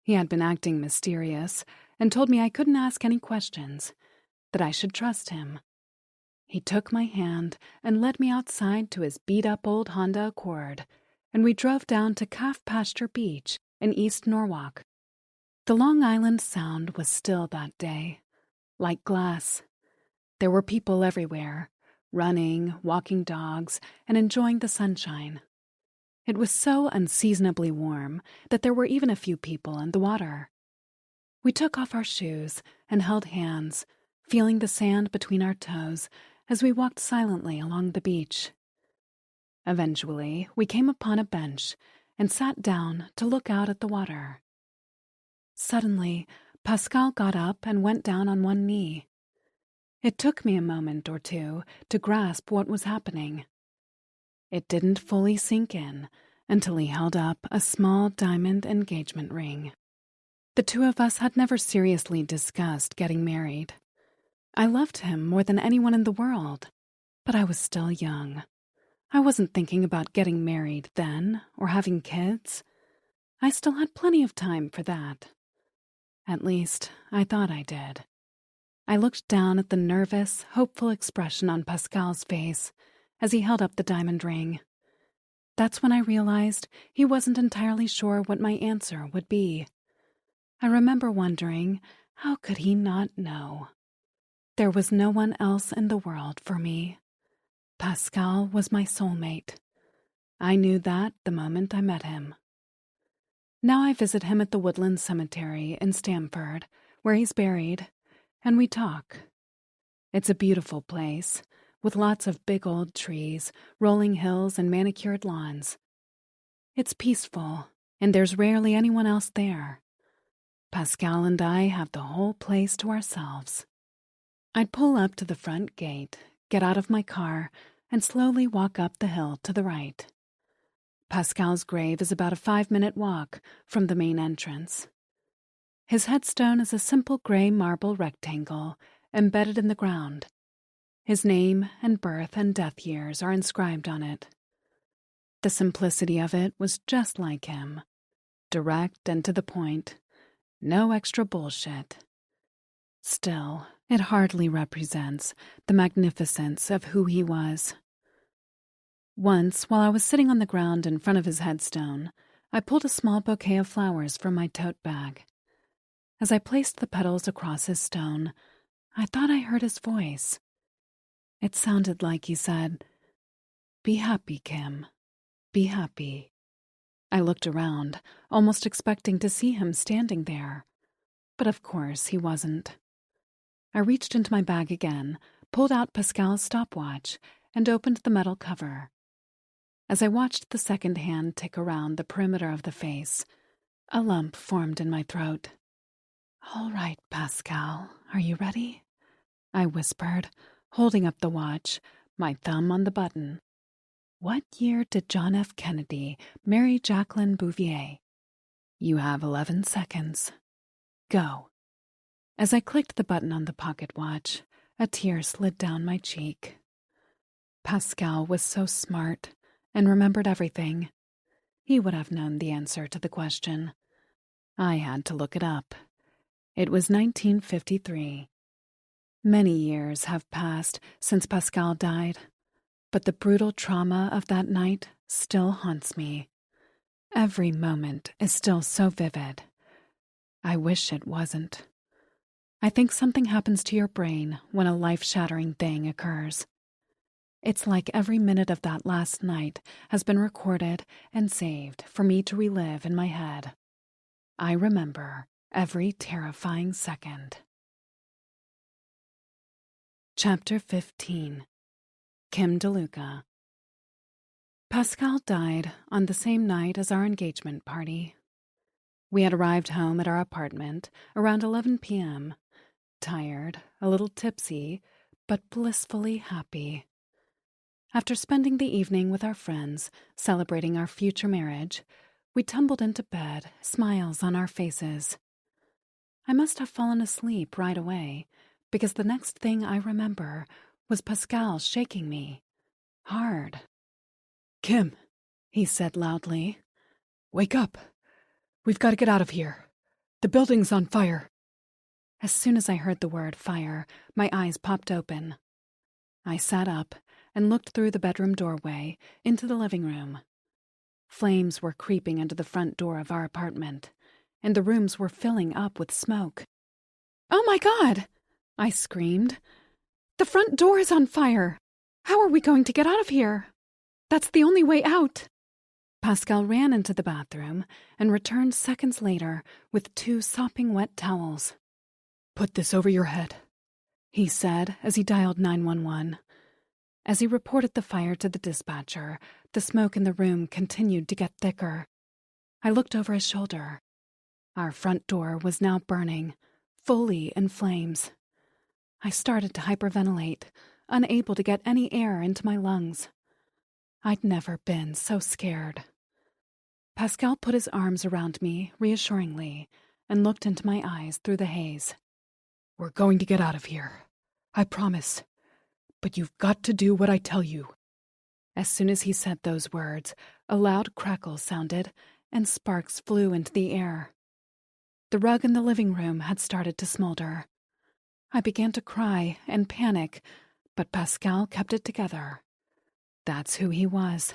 He had been acting mysterious and told me I couldn't ask any questions, that I should trust him. He took my hand and led me outside to his beat-up old Honda Accord, and we drove down to Calf Pasture Beach in East Norwalk. The Long Island Sound was still that day, like glass. There were people everywhere, running, walking dogs, and enjoying the sunshine. It was so unseasonably warm that there were even a few people in the water. We took off our shoes and held hands, feeling the sand between our toes as we walked silently along the beach. Eventually, we came upon a bench and sat down to look out at the water. Suddenly, Pascal got up and went down on one knee. It took me a moment or two to grasp what was happening. It didn't fully sink in until he held up a small diamond engagement ring. The two of us had never seriously discussed getting married. I loved him more than anyone in the world, but I was still young. I wasn't thinking about getting married then or having kids. I still had plenty of time for that. At least, I thought I did. I looked down at the nervous, hopeful expression on Pascal's face as he held up the diamond ring. That's when I realized he wasn't entirely sure what my answer would be. I remember wondering, how could he not know? There was no one else in the world for me. Pascal was my soulmate. I knew that the moment I met him. Now I visit him at the Woodland Cemetery in Stamford, where he's buried, and we talk. It's a beautiful place, with lots of big old trees, rolling hills, and manicured lawns. It's peaceful, and there's rarely anyone else there. Pascal and I have the whole place to ourselves. I'd pull up to the front gate, get out of my car, and slowly walk up the hill to the right. Pascal's grave is about a 5-minute walk from the main entrance. His headstone is a simple gray marble rectangle embedded in the ground. His name and birth and death years are inscribed on it. The simplicity of it was just like him. Direct and to the point. No extra bullshit. Still, it hardly represents the magnificence of who he was. Once, while I was sitting on the ground in front of his headstone, I pulled a small bouquet of flowers from my tote bag. As I placed the petals across his stone, I thought I heard his voice. It sounded like he said, "Be happy, Kim. Be happy." I looked around, almost expecting to see him standing there. But of course he wasn't. I reached into my bag again, pulled out Pascal's stopwatch, and opened the metal cover. As I watched the second hand tick around the perimeter of the face, a lump formed in my throat. "All right, Pascal, are you ready?" I whispered, holding up the watch, my thumb on the button. "What year did John F. Kennedy marry Jacqueline Bouvier?" "You have 11 seconds. Go." As I clicked the button on the pocket watch, a tear slid down my cheek. Pascal was so smart and remembered everything. He would have known the answer to the question. I had to look it up. It was 1953. Many years have passed since Pascal died, but the brutal trauma of that night still haunts me. Every moment is still so vivid. I wish it wasn't. I think something happens to your brain when a life-shattering thing occurs. It's like every minute of that last night has been recorded and saved for me to relive in my head. I remember every terrifying second. Chapter 15. Kim DeLuca. Pascal died on the same night as our engagement party. We had arrived home at our apartment around 11 p.m., tired, a little tipsy, but blissfully happy. After spending the evening with our friends, celebrating our future marriage, we tumbled into bed, smiles on our faces. I must have fallen asleep right away, because the next thing I remember was Pascal shaking me. Hard. "Kim," he said loudly. "Wake up. We've got to get out of here. The building's on fire." As soon as I heard the word fire, my eyes popped open. I sat up and looked through the bedroom doorway into the living room. Flames were creeping into the front door of our apartment, and the rooms were filling up with smoke. "Oh my God!" I screamed. "The front door is on fire! How are we going to get out of here? That's the only way out!" Pascal ran into the bathroom and returned seconds later with 2 sopping wet towels. "Put this over your head," he said as he dialed 911. As he reported the fire to the dispatcher, the smoke in the room continued to get thicker. I looked over his shoulder. Our front door was now burning, fully in flames. I started to hyperventilate, unable to get any air into my lungs. I'd never been so scared. Pascal put his arms around me reassuringly and looked into my eyes through the haze. "We're going to get out of here. I promise. But you've got to do what I tell you." As soon as he said those words, a loud crackle sounded and sparks flew into the air. The rug in the living room had started to smolder. I began to cry and panic, but Pascal kept it together. That's who he was.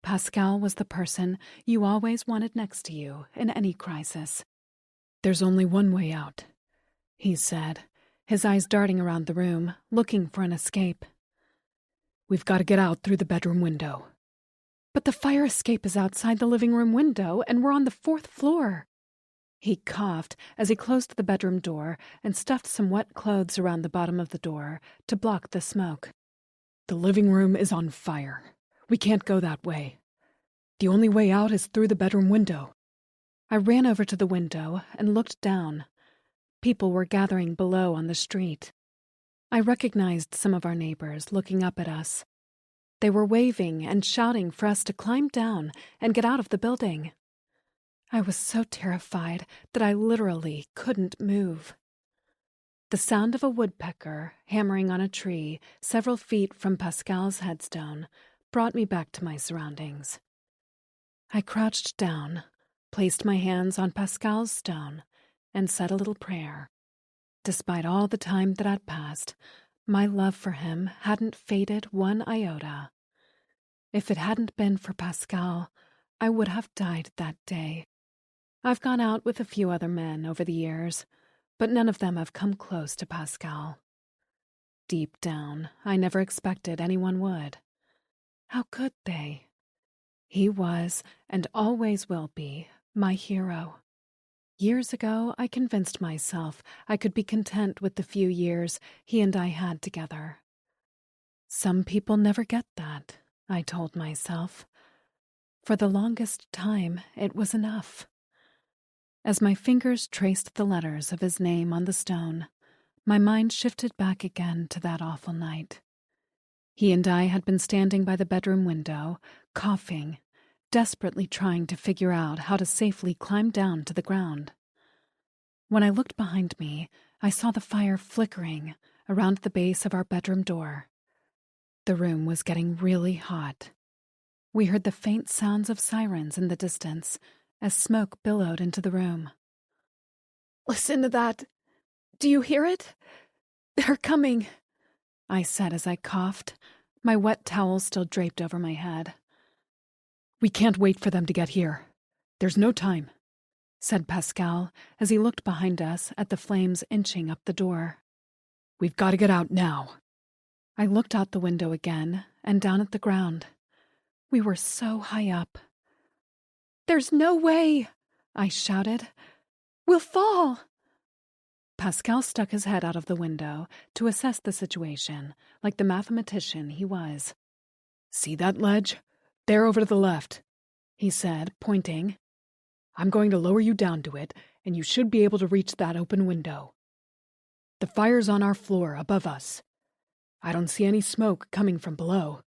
Pascal was the person you always wanted next to you in any crisis. "There's only one way out," he said, his eyes darting around the room, looking for an escape. "We've got to get out through the bedroom window." "But the fire escape is outside the living room window, and we're on the 4th floor." He coughed as he closed the bedroom door and stuffed some wet clothes around the bottom of the door to block the smoke. "The living room is on fire. We can't go that way. The only way out is through the bedroom window." I ran over to the window and looked down. People were gathering below on the street. I recognized some of our neighbors looking up at us. They were waving and shouting for us to climb down and get out of the building. I was so terrified that I literally couldn't move. The sound of a woodpecker hammering on a tree several feet from Pascal's headstone brought me back to my surroundings. I crouched down, placed my hands on Pascal's stone, and said a little prayer. Despite all the time that had passed, my love for him hadn't faded one iota. If it hadn't been for Pascal, I would have died that day. I've gone out with a few other men over the years, but none of them have come close to Pascal. Deep down, I never expected anyone would. How could they? He was, and always will be, my hero. Years ago, I convinced myself I could be content with the few years he and I had together. Some people never get that, I told myself. For the longest time, it was enough. As my fingers traced the letters of his name on the stone, my mind shifted back again to that awful night. He and I had been standing by the bedroom window, coughing, desperately trying to figure out how to safely climb down to the ground. When I looked behind me, I saw the fire flickering around the base of our bedroom door. The room was getting really hot. We heard the faint sounds of sirens in the distance as smoke billowed into the room. "Listen to that. Do you hear it? They're coming," I said as I coughed, my wet towel still draped over my head. "We can't wait for them to get here. There's no time," said Pascal as he looked behind us at the flames inching up the door. "We've got to get out now." I looked out the window again and down at the ground. We were so high up. "There's no way," I shouted. "We'll fall." Pascal stuck his head out of the window to assess the situation, like the mathematician he was. "See that ledge? There over to the left," he said, pointing. "I'm going to lower you down to it, and you should be able to reach that open window. The fire's on our floor, above us. I don't see any smoke coming from below.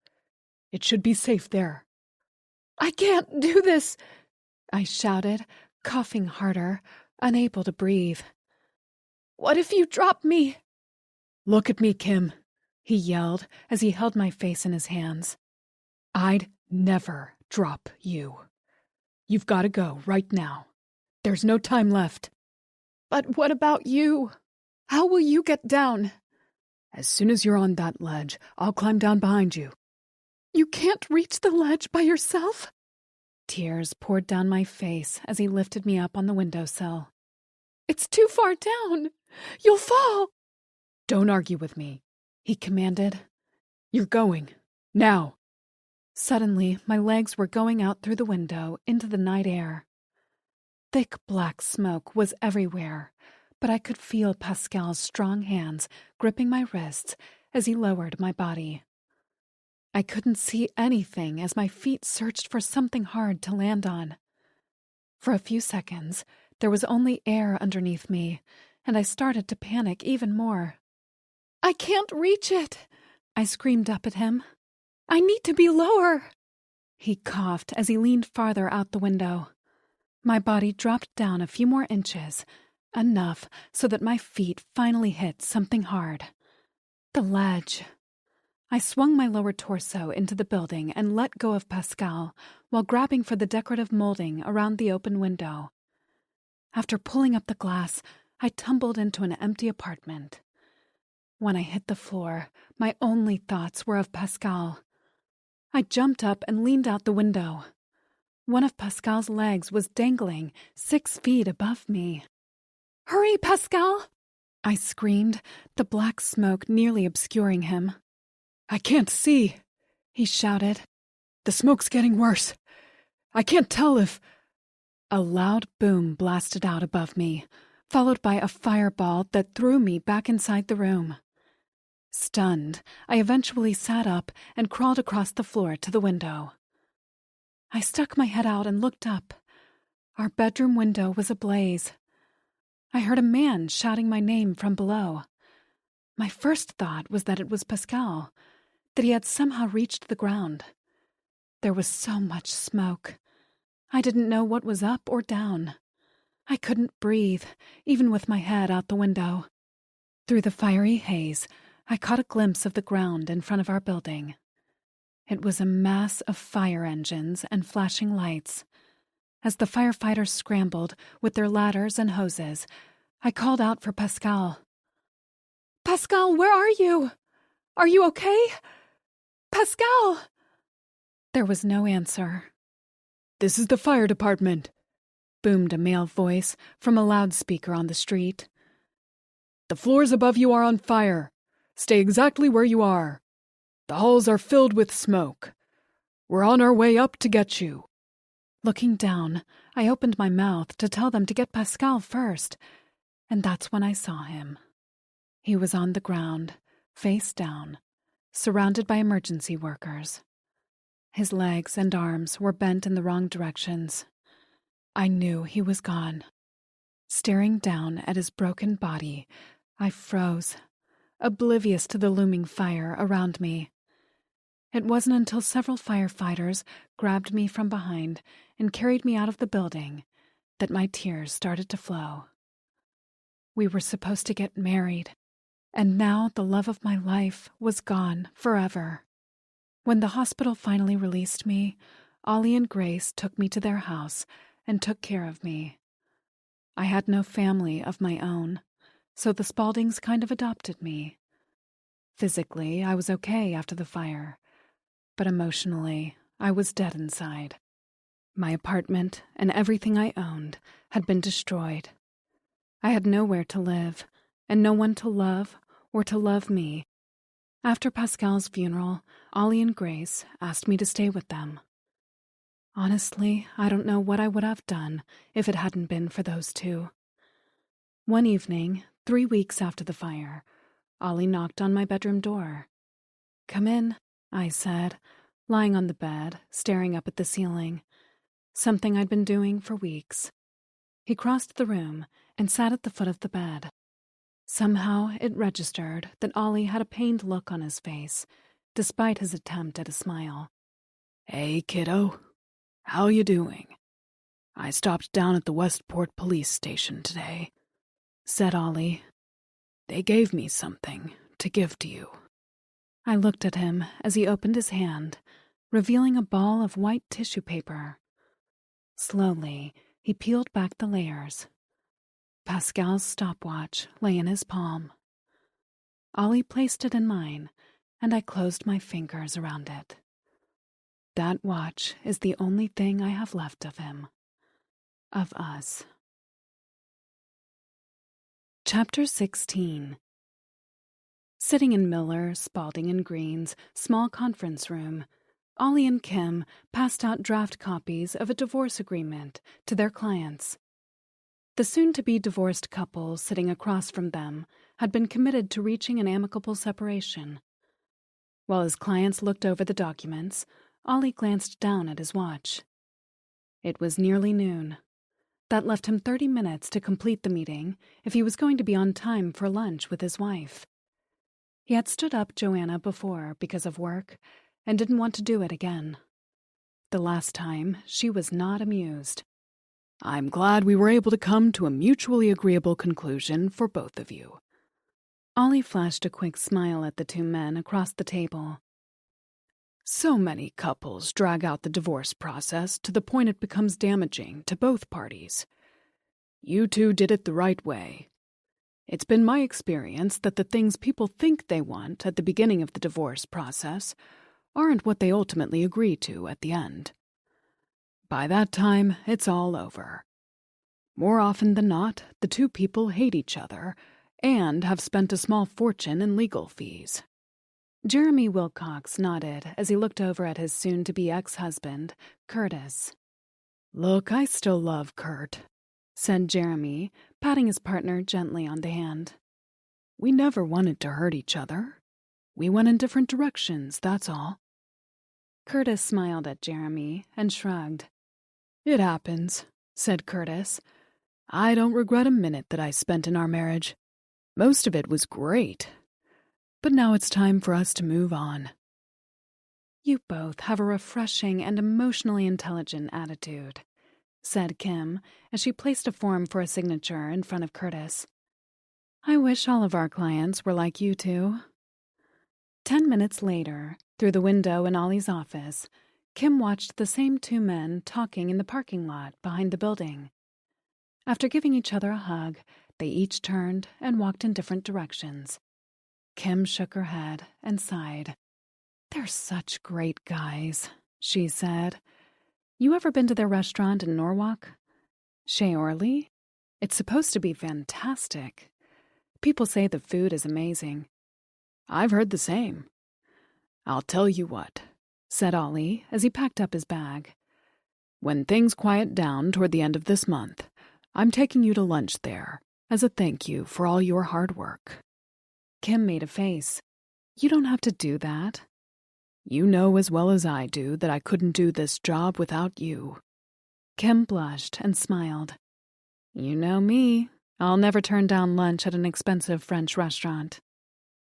It should be safe there." "I can't do this," I shouted, coughing harder, unable to breathe. "What if you drop me?" "Look at me, Kim," he yelled as he held my face in his hands. "I'd never drop you. You've got to go right now. There's no time left." "But what about you? How will you get down?" "As soon as you're on that ledge, I'll climb down behind you." "You can't reach the ledge by yourself?" Tears poured down my face as he lifted me up on the windowsill. "It's too far down. You'll fall." "Don't argue with me," he commanded. "You're going. Now." Suddenly, my legs were going out through the window into the night air. Thick black smoke was everywhere, but I could feel Pascal's strong hands gripping my wrists as he lowered my body. I couldn't see anything as my feet searched for something hard to land on. For a few seconds, there was only air underneath me, and I started to panic even more. "I can't reach it," I screamed up at him. "I need to be lower." He coughed as he leaned farther out the window. My body dropped down a few more inches, enough so that my feet finally hit something hard. The ledge. I swung my lower torso into the building and let go of Pascal while grabbing for the decorative molding around the open window. After pulling up the glass, I tumbled into an empty apartment. When I hit the floor, my only thoughts were of Pascal. I jumped up and leaned out the window. One of Pascal's legs was dangling 6 feet above me. "Hurry, Pascal!" I screamed, the black smoke nearly obscuring him. "I can't see," he shouted. "The smoke's getting worse. I can't tell if—" A loud boom blasted out above me, followed by a fireball that threw me back inside the room. Stunned, I eventually sat up and crawled across the floor to the window. I stuck my head out and looked up. Our bedroom window was ablaze. I heard a man shouting my name from below. My first thought was that it was Pascal, that he had somehow reached the ground. There was so much smoke. I didn't know what was up or down. I couldn't breathe, even with my head out the window. Through the fiery haze, I caught a glimpse of the ground in front of our building. It was a mass of fire engines and flashing lights. As the firefighters scrambled with their ladders and hoses, I called out for Pascal. "Pascal, where are you? Are you okay? Pascal!" There was no answer. "This is the fire department," boomed a male voice from a loudspeaker on the street. "The floors above you are on fire. Stay exactly where you are. The halls are filled with smoke. We're on our way up to get you." Looking down, I opened my mouth to tell them to get Pascal first, and that's when I saw him. He was on the ground, face down, surrounded by emergency workers. His legs and arms were bent in the wrong directions. I knew he was gone. Staring down at his broken body, I froze, oblivious to the looming fire around me. It wasn't until several firefighters grabbed me from behind and carried me out of the building that my tears started to flow. We were supposed to get married, and now the love of my life was gone forever. When the hospital finally released me, Ollie and Grace took me to their house and took care of me. I had no family of my own, so the Spauldings kind of adopted me. Physically, I was okay after the fire, but emotionally, I was dead inside. My apartment and everything I owned had been destroyed. I had nowhere to live, and no one to love or to love me. After Pascal's funeral, Ollie and Grace asked me to stay with them. Honestly, I don't know what I would have done if it hadn't been for those two. One evening, 3 weeks after the fire, Ollie knocked on my bedroom door. "Come in," I said, lying on the bed, staring up at the ceiling, something I'd been doing for weeks. He crossed the room and sat at the foot of the bed. Somehow it registered that Ollie had a pained look on his face, despite his attempt at a smile. "Hey, kiddo. How you doing? I stopped down at the Westport police station today," said Ollie. "They gave me something to give to you." I looked at him as he opened his hand, revealing a ball of white tissue paper. Slowly, he peeled back the layers. Pascal's stopwatch lay in his palm. Ollie placed it in mine, and I closed my fingers around it. That watch is the only thing I have left of him. Of us. Chapter 16. Sitting in Miller, Spaulding, and Green's small conference room, Ollie and Kim passed out draft copies of a divorce agreement to their clients. The soon-to-be divorced couple sitting across from them had been committed to reaching an amicable separation. While his clients looked over the documents, Ollie glanced down at his watch. It was nearly noon. That left him 30 minutes to complete the meeting if he was going to be on time for lunch with his wife. He had stood up Joanna before because of work and didn't want to do it again. The last time, she was not amused. "I'm glad we were able to come to a mutually agreeable conclusion for both of you." Ollie flashed a quick smile at the two men across the table. "So many couples drag out the divorce process to the point it becomes damaging to both parties. You two did it the right way. It's been my experience that the things people think they want at the beginning of the divorce process aren't what they ultimately agree to at the end. By that time, it's all over. More often than not, the two people hate each other and have spent a small fortune in legal fees." Jeremy Wilcox nodded as he looked over at his soon-to-be ex-husband, Curtis. "Look, I still love Kurt," said Jeremy, patting his partner gently on the hand. "We never wanted to hurt each other. We went in different directions, that's all." Curtis smiled at Jeremy and shrugged. "It happens," said Curtis. "I don't regret a minute that I spent in our marriage. Most of it was great. But now it's time for us to move on." "You both have a refreshing and emotionally intelligent attitude," said Kim as she placed a form for a signature in front of Curtis. "I wish all of our clients were like you two." 10 minutes later, Through the window in Ollie's office, Kim watched the same two men talking in the parking lot behind the building. After giving each other a hug, they each turned and walked in different directions. Kim shook her head and sighed. "They're such great guys," she said. "You ever been to their restaurant in Norwalk? Chez Orly? It's supposed to be fantastic. People say the food is amazing." "I've heard the same. I'll tell you what," said Ollie as he packed up his bag. "When things quiet down toward the end of this month, I'm taking you to lunch there as a thank you for all your hard work." Kim made a face. "You don't have to do that." "You know as well as I do that I couldn't do this job without you." Kim blushed and smiled. "You know me. I'll never turn down lunch at an expensive French restaurant."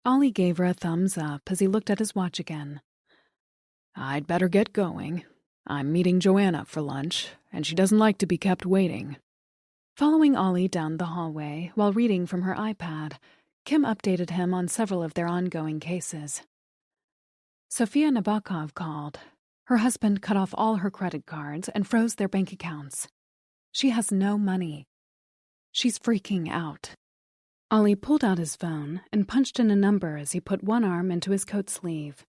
Ollie gave her a thumbs up as he looked at his watch again. "I'd better get going. I'm meeting Joanna for lunch, and she doesn't like to be kept waiting." Following Ollie down the hallway while reading from her iPad, Kim updated him on several of their ongoing cases. Sofia Nabokov called. Her husband cut off all her credit cards and froze their bank accounts. She has no money. She's freaking out. Ollie pulled out his phone and punched in a number as he put one arm into his coat sleeve.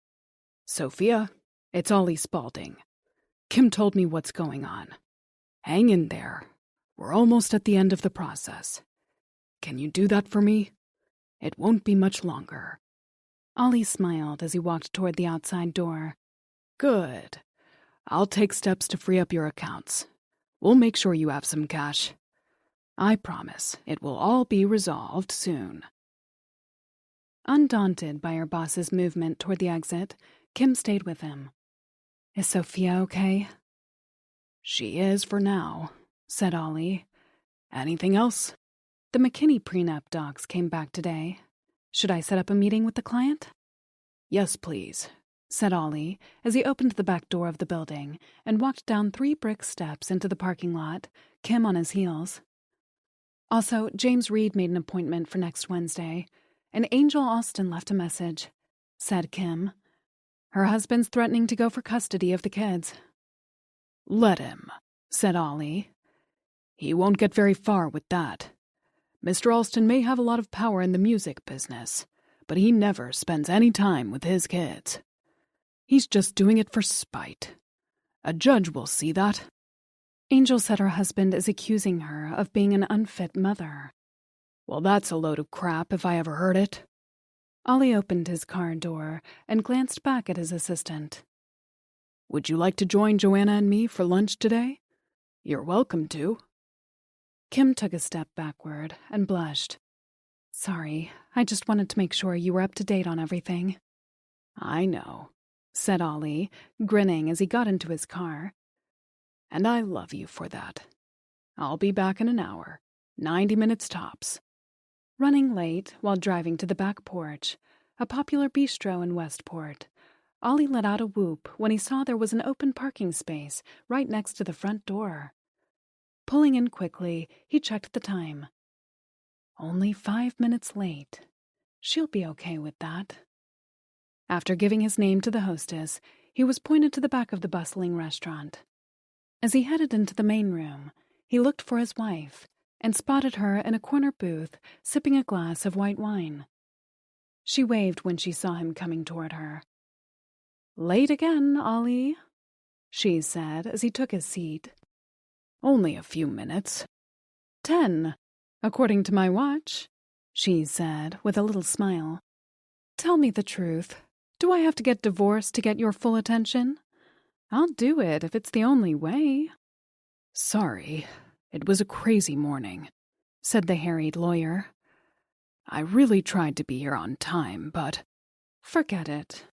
"Sophia, it's Ollie Spaulding. Kim told me what's going on. Hang in there. We're almost at the end of the process. Can you do that for me? It won't be much longer." Ollie smiled as he walked toward the outside door. "Good. I'll take steps to free up your accounts. We'll make sure you have some cash. I promise it will all be resolved soon." Undaunted by her boss's movement toward the exit, Kim stayed with him. "Is Sophia okay?" "She is for now," said Ollie. "Anything else?" "The McKinney prenup docs came back today. Should I set up a meeting with the client?" "Yes, please," said Ollie as he opened the back door of the building and walked down 3 brick steps into the parking lot, Kim on his heels. "Also, James Reed made an appointment for next Wednesday, and Angel Alston left a message," said Kim. "Her husband's threatening to go for custody of the kids." "Let him," said Ollie. "He won't get very far with that. Mr. Alston may have a lot of power in the music business, but he never spends any time with his kids. He's just doing it for spite. A judge will see that." Angel said her husband is accusing her of being an unfit mother. "Well, that's a load of crap if I ever heard it." Ollie opened his car door and glanced back at his assistant. "Would you like to join Joanna and me for lunch today? You're welcome to." Kim took a step backward and blushed. "Sorry, I just wanted to make sure you were up to date on everything." "I know," said Ollie, grinning as he got into his car. "And I love you for that. I'll be back in an hour, 90 minutes tops." Running late while driving to the back porch, a popular bistro in Westport, Ollie let out a whoop when he saw there was an open parking space right next to the front door. Pulling in quickly, he checked the time. Only 5 minutes late. She'll be okay with that. After giving his name to the hostess, he was pointed to the back of the bustling restaurant. As he headed into the main room, he looked for his wife and spotted her in a corner booth sipping a glass of white wine. She waved when she saw him coming toward her. "Late again, Ollie," she said as he took his seat. "Only a few minutes." 10, according to my watch," she said with a little smile. "Tell me the truth. Do I have to get divorced to get your full attention? I'll do it if it's the only way." "Sorry, it was a crazy morning," said the harried lawyer. "I really tried to be here on time, but—" "Forget it.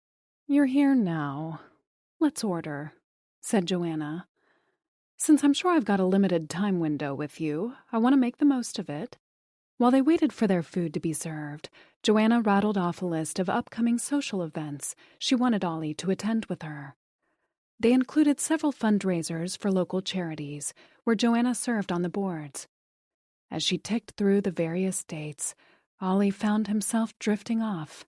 You're here now. Let's order," said Joanna. "Since I'm sure I've got a limited time window with you, I want to make the most of it." While they waited for their food to be served, Joanna rattled off a list of upcoming social events she wanted Ollie to attend with her. They included several fundraisers for local charities, where Joanna served on the boards. As she ticked through the various dates, Ollie found himself drifting off.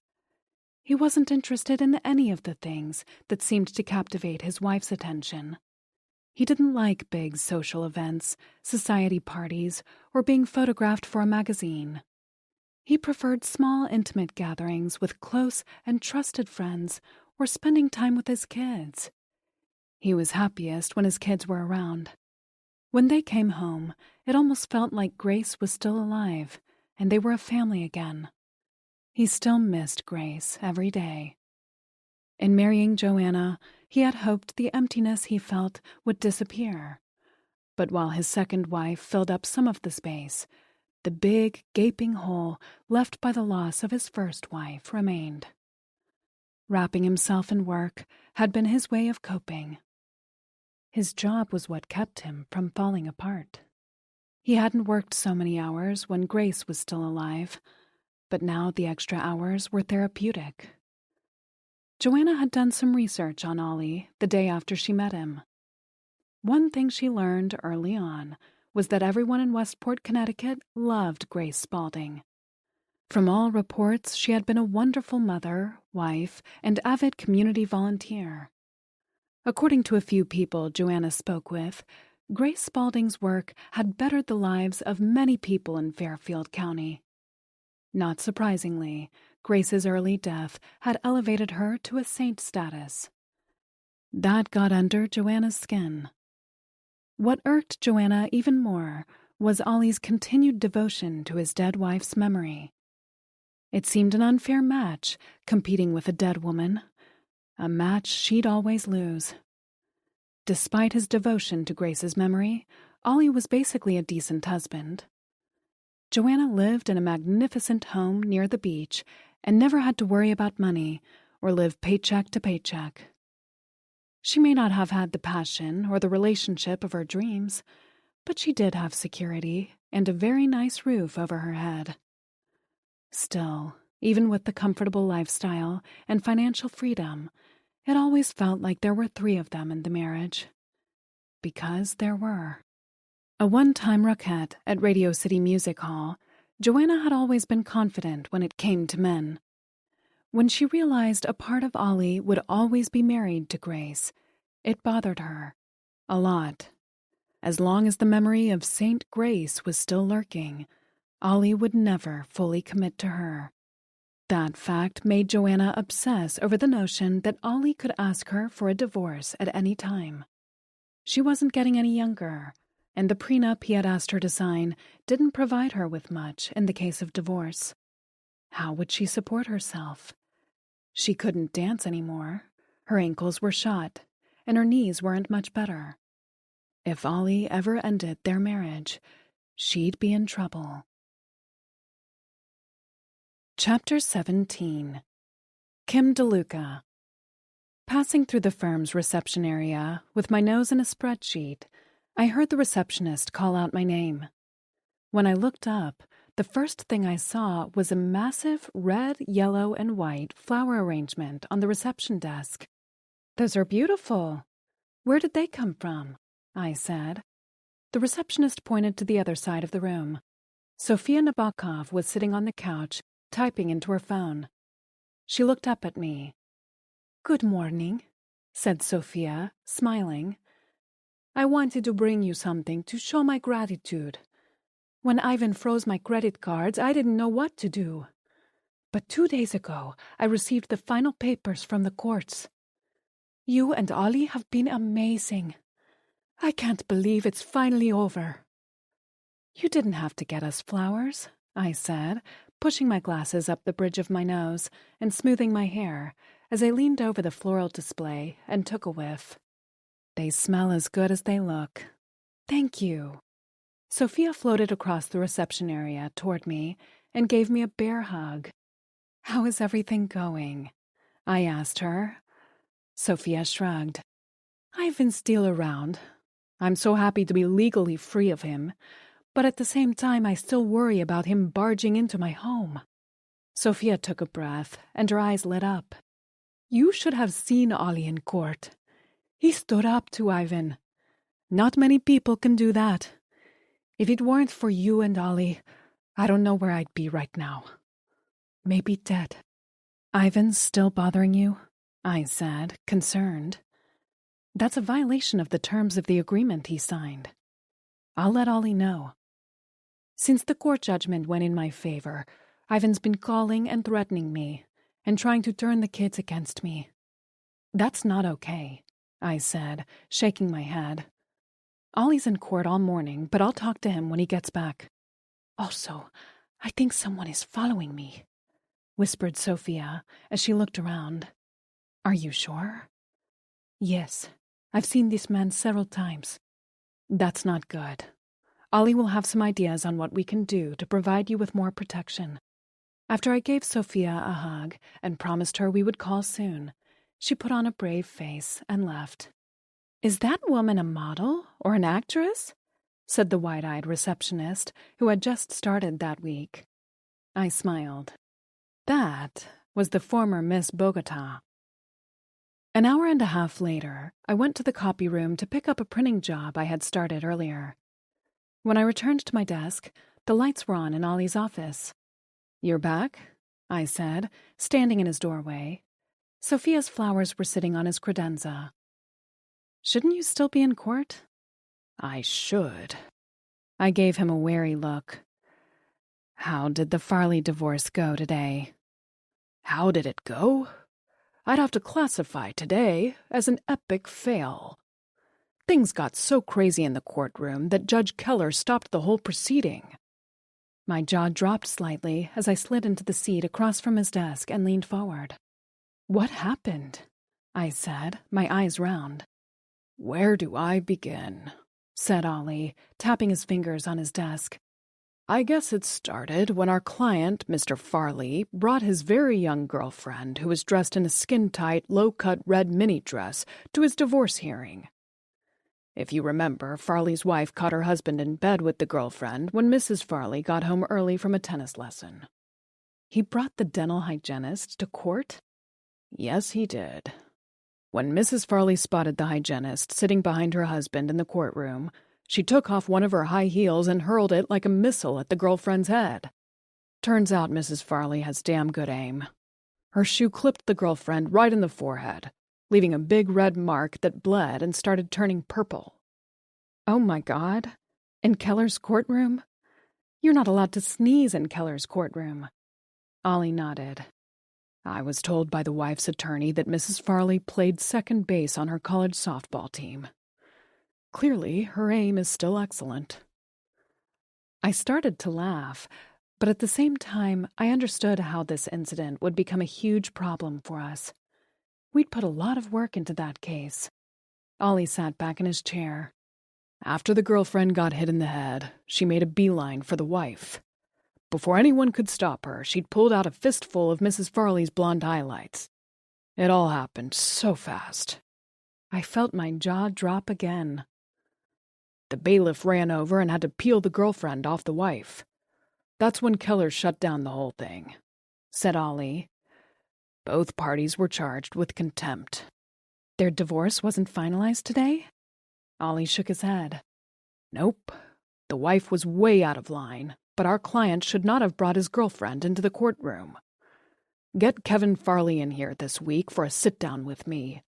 He wasn't interested in any of the things that seemed to captivate his wife's attention. He didn't like big social events, society parties, or being photographed for a magazine. He preferred small, intimate gatherings with close and trusted friends or spending time with his kids. He was happiest when his kids were around. When they came home, it almost felt like Grace was still alive, and they were a family again. He still missed Grace every day. In marrying Joanna, he had hoped the emptiness he felt would disappear. But while his second wife filled up some of the space, the big, gaping hole left by the loss of his first wife remained. Wrapping himself in work had been his way of coping. His job was what kept him from falling apart. He hadn't worked so many hours when Grace was still alive, but now the extra hours were therapeutic. Joanna had done some research on Ollie the day after she met him. One thing she learned early on was that everyone in Westport, Connecticut loved Grace Spaulding. From all reports, she had been a wonderful mother, wife, and avid community volunteer. According to a few people Joanna spoke with, Grace Spaulding's work had bettered the lives of many people in Fairfield County. Not surprisingly, Grace's early death had elevated her to a saint status. That got under Joanna's skin. What irked Joanna even more was Ollie's continued devotion to his dead wife's memory. It seemed an unfair match, competing with a dead woman, a match she'd always lose. Despite his devotion to Grace's memory, Ollie was basically a decent husband. Joanna lived in a magnificent home near the beach and never had to worry about money or live paycheck to paycheck. She may not have had the passion or the relationship of her dreams, but she did have security and a very nice roof over her head. Still, even with the comfortable lifestyle and financial freedom, it always felt like there were three of them in the marriage. Because there were. A one-time rockette at Radio City Music Hall, Joanna had always been confident when it came to men. When she realized a part of Ollie would always be married to Grace, it bothered her. A lot. As long as the memory of Saint Grace was still lurking, Ollie would never fully commit to her. That fact made Joanna obsess over the notion that Ollie could ask her for a divorce at any time. She wasn't getting any younger, and the prenup he had asked her to sign didn't provide her with much in the case of divorce. How would she support herself? She couldn't dance anymore. Her ankles were shot, and her knees weren't much better. If Ollie ever ended their marriage, she'd be in trouble. Chapter 17. Kim DeLuca. Passing through the firm's reception area, with my nose in a spreadsheet, I heard the receptionist call out my name. When I looked up, the first thing I saw was a massive red, yellow, and white flower arrangement on the reception desk. "Those are beautiful. Where did they come from?" I said. The receptionist pointed to the other side of the room. Sophia Nabokov was sitting on the couch, typing into her phone. She looked up at me. "Good morning," said Sophia, smiling. "I wanted to bring you something to show my gratitude. When Ivan froze my credit cards, I didn't know what to do. But 2 days ago, I received the final papers from the courts. You and Ollie have been amazing. I can't believe it's finally over." "You didn't have to get us flowers," I said, pushing my glasses up the bridge of my nose and smoothing my hair as I leaned over the floral display and took a whiff. "They smell as good as they look. Thank you." Sophia floated across the reception area toward me and gave me a bear hug. "How is everything going?" I asked her. Sophia shrugged. "Ivan's still around. I'm so happy to be legally free of him, but at the same time I still worry about him barging into my home." Sophia took a breath, and her eyes lit up. "You should have seen Ollie in court. He stood up to Ivan. Not many people can do that. If it weren't for you and Ollie, I don't know where I'd be right now. Maybe dead." Ivan's still bothering you? I said, concerned. That's a violation of the terms of the agreement he signed. I'll let Ollie know. Since the court judgment went in my favor, Ivan's been calling and threatening me and trying to turn the kids against me. That's not okay, I said, shaking my head. Ollie's in court all morning, but I'll talk to him when he gets back. Also, I think someone is following me, whispered Sophia as she looked around. Are you sure? Yes, I've seen this man several times. That's not good. Ollie will have some ideas on what we can do to provide you with more protection. After I gave Sophia a hug and promised her we would call soon, she put on a brave face and left. Is that woman a model or an actress? Said the wide-eyed receptionist who had just started that week. I smiled. That was the former Miss Bogota. An hour and a half later, I went to the copy room to pick up a printing job I had started earlier. When I returned to my desk, the lights were on in Ollie's office. You're back? I said, standing in his doorway. Sophia's flowers were sitting on his credenza. Shouldn't you still be in court? I should. I gave him a wary look. How did the Farley divorce go today? How did it go? I'd have to classify today as an epic fail. Things got so crazy in the courtroom that Judge Keller stopped the whole proceeding. My jaw dropped slightly as I slid into the seat across from his desk and leaned forward. What happened? I said, my eyes round. Where do I begin? Said Ollie, tapping his fingers on his desk. I guess it started when our client, Mr. Farley, brought his very young girlfriend, who was dressed in a skin-tight, low-cut red mini dress, to his divorce hearing. If you remember, Farley's wife caught her husband in bed with the girlfriend when Mrs. Farley got home early from a tennis lesson. He brought the dental hygienist to court? Yes, he did. When Mrs. Farley spotted the hygienist sitting behind her husband in the courtroom, she took off one of her high heels and hurled it like a missile at the girlfriend's head. Turns out Mrs. Farley has damn good aim. Her shoe clipped the girlfriend right in the forehead, leaving a big red mark that bled and started turning purple. Oh my God! In Keller's courtroom? You're not allowed to sneeze in Keller's courtroom. Ollie nodded. I was told by the wife's attorney that Mrs. Farley played second base on her college softball team. Clearly, her aim is still excellent. I started to laugh, but at the same time, I understood how this incident would become a huge problem for us. We'd put a lot of work into that case. Ollie sat back in his chair. After the girlfriend got hit in the head, she made a beeline for the wife. Before anyone could stop her, she'd pulled out a fistful of Mrs. Farley's blonde highlights. It all happened so fast. I felt my jaw drop again. The bailiff ran over and had to peel the girlfriend off the wife. That's when Keller shut down the whole thing, said Ollie. Both parties were charged with contempt. Their divorce wasn't finalized today? Ollie shook his head. Nope. The wife was way out of line, but our client should not have brought his girlfriend into the courtroom. Get Kevin Farley in here this week for a sit-down with me.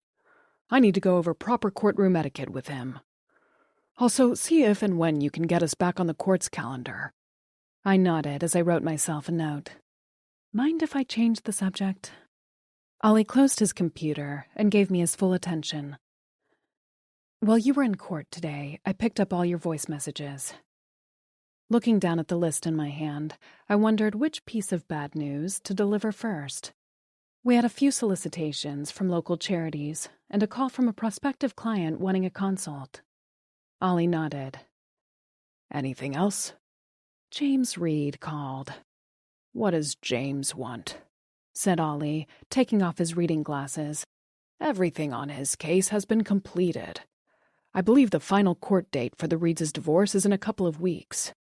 I need to go over proper courtroom etiquette with him. Also, see if and when you can get us back on the court's calendar. I nodded as I wrote myself a note. Mind if I change the subject? Ollie closed his computer and gave me his full attention. While you were in court today, I picked up all your voice messages. Looking down at the list in my hand, I wondered which piece of bad news to deliver first. We had a few solicitations from local charities and a call from a prospective client wanting a consult. Ollie nodded. Anything else? James Reed called. What does James want? Said Ollie, taking off his reading glasses. Everything on his case has been completed. I believe the final court date for the Reeds' divorce is in a couple of weeks.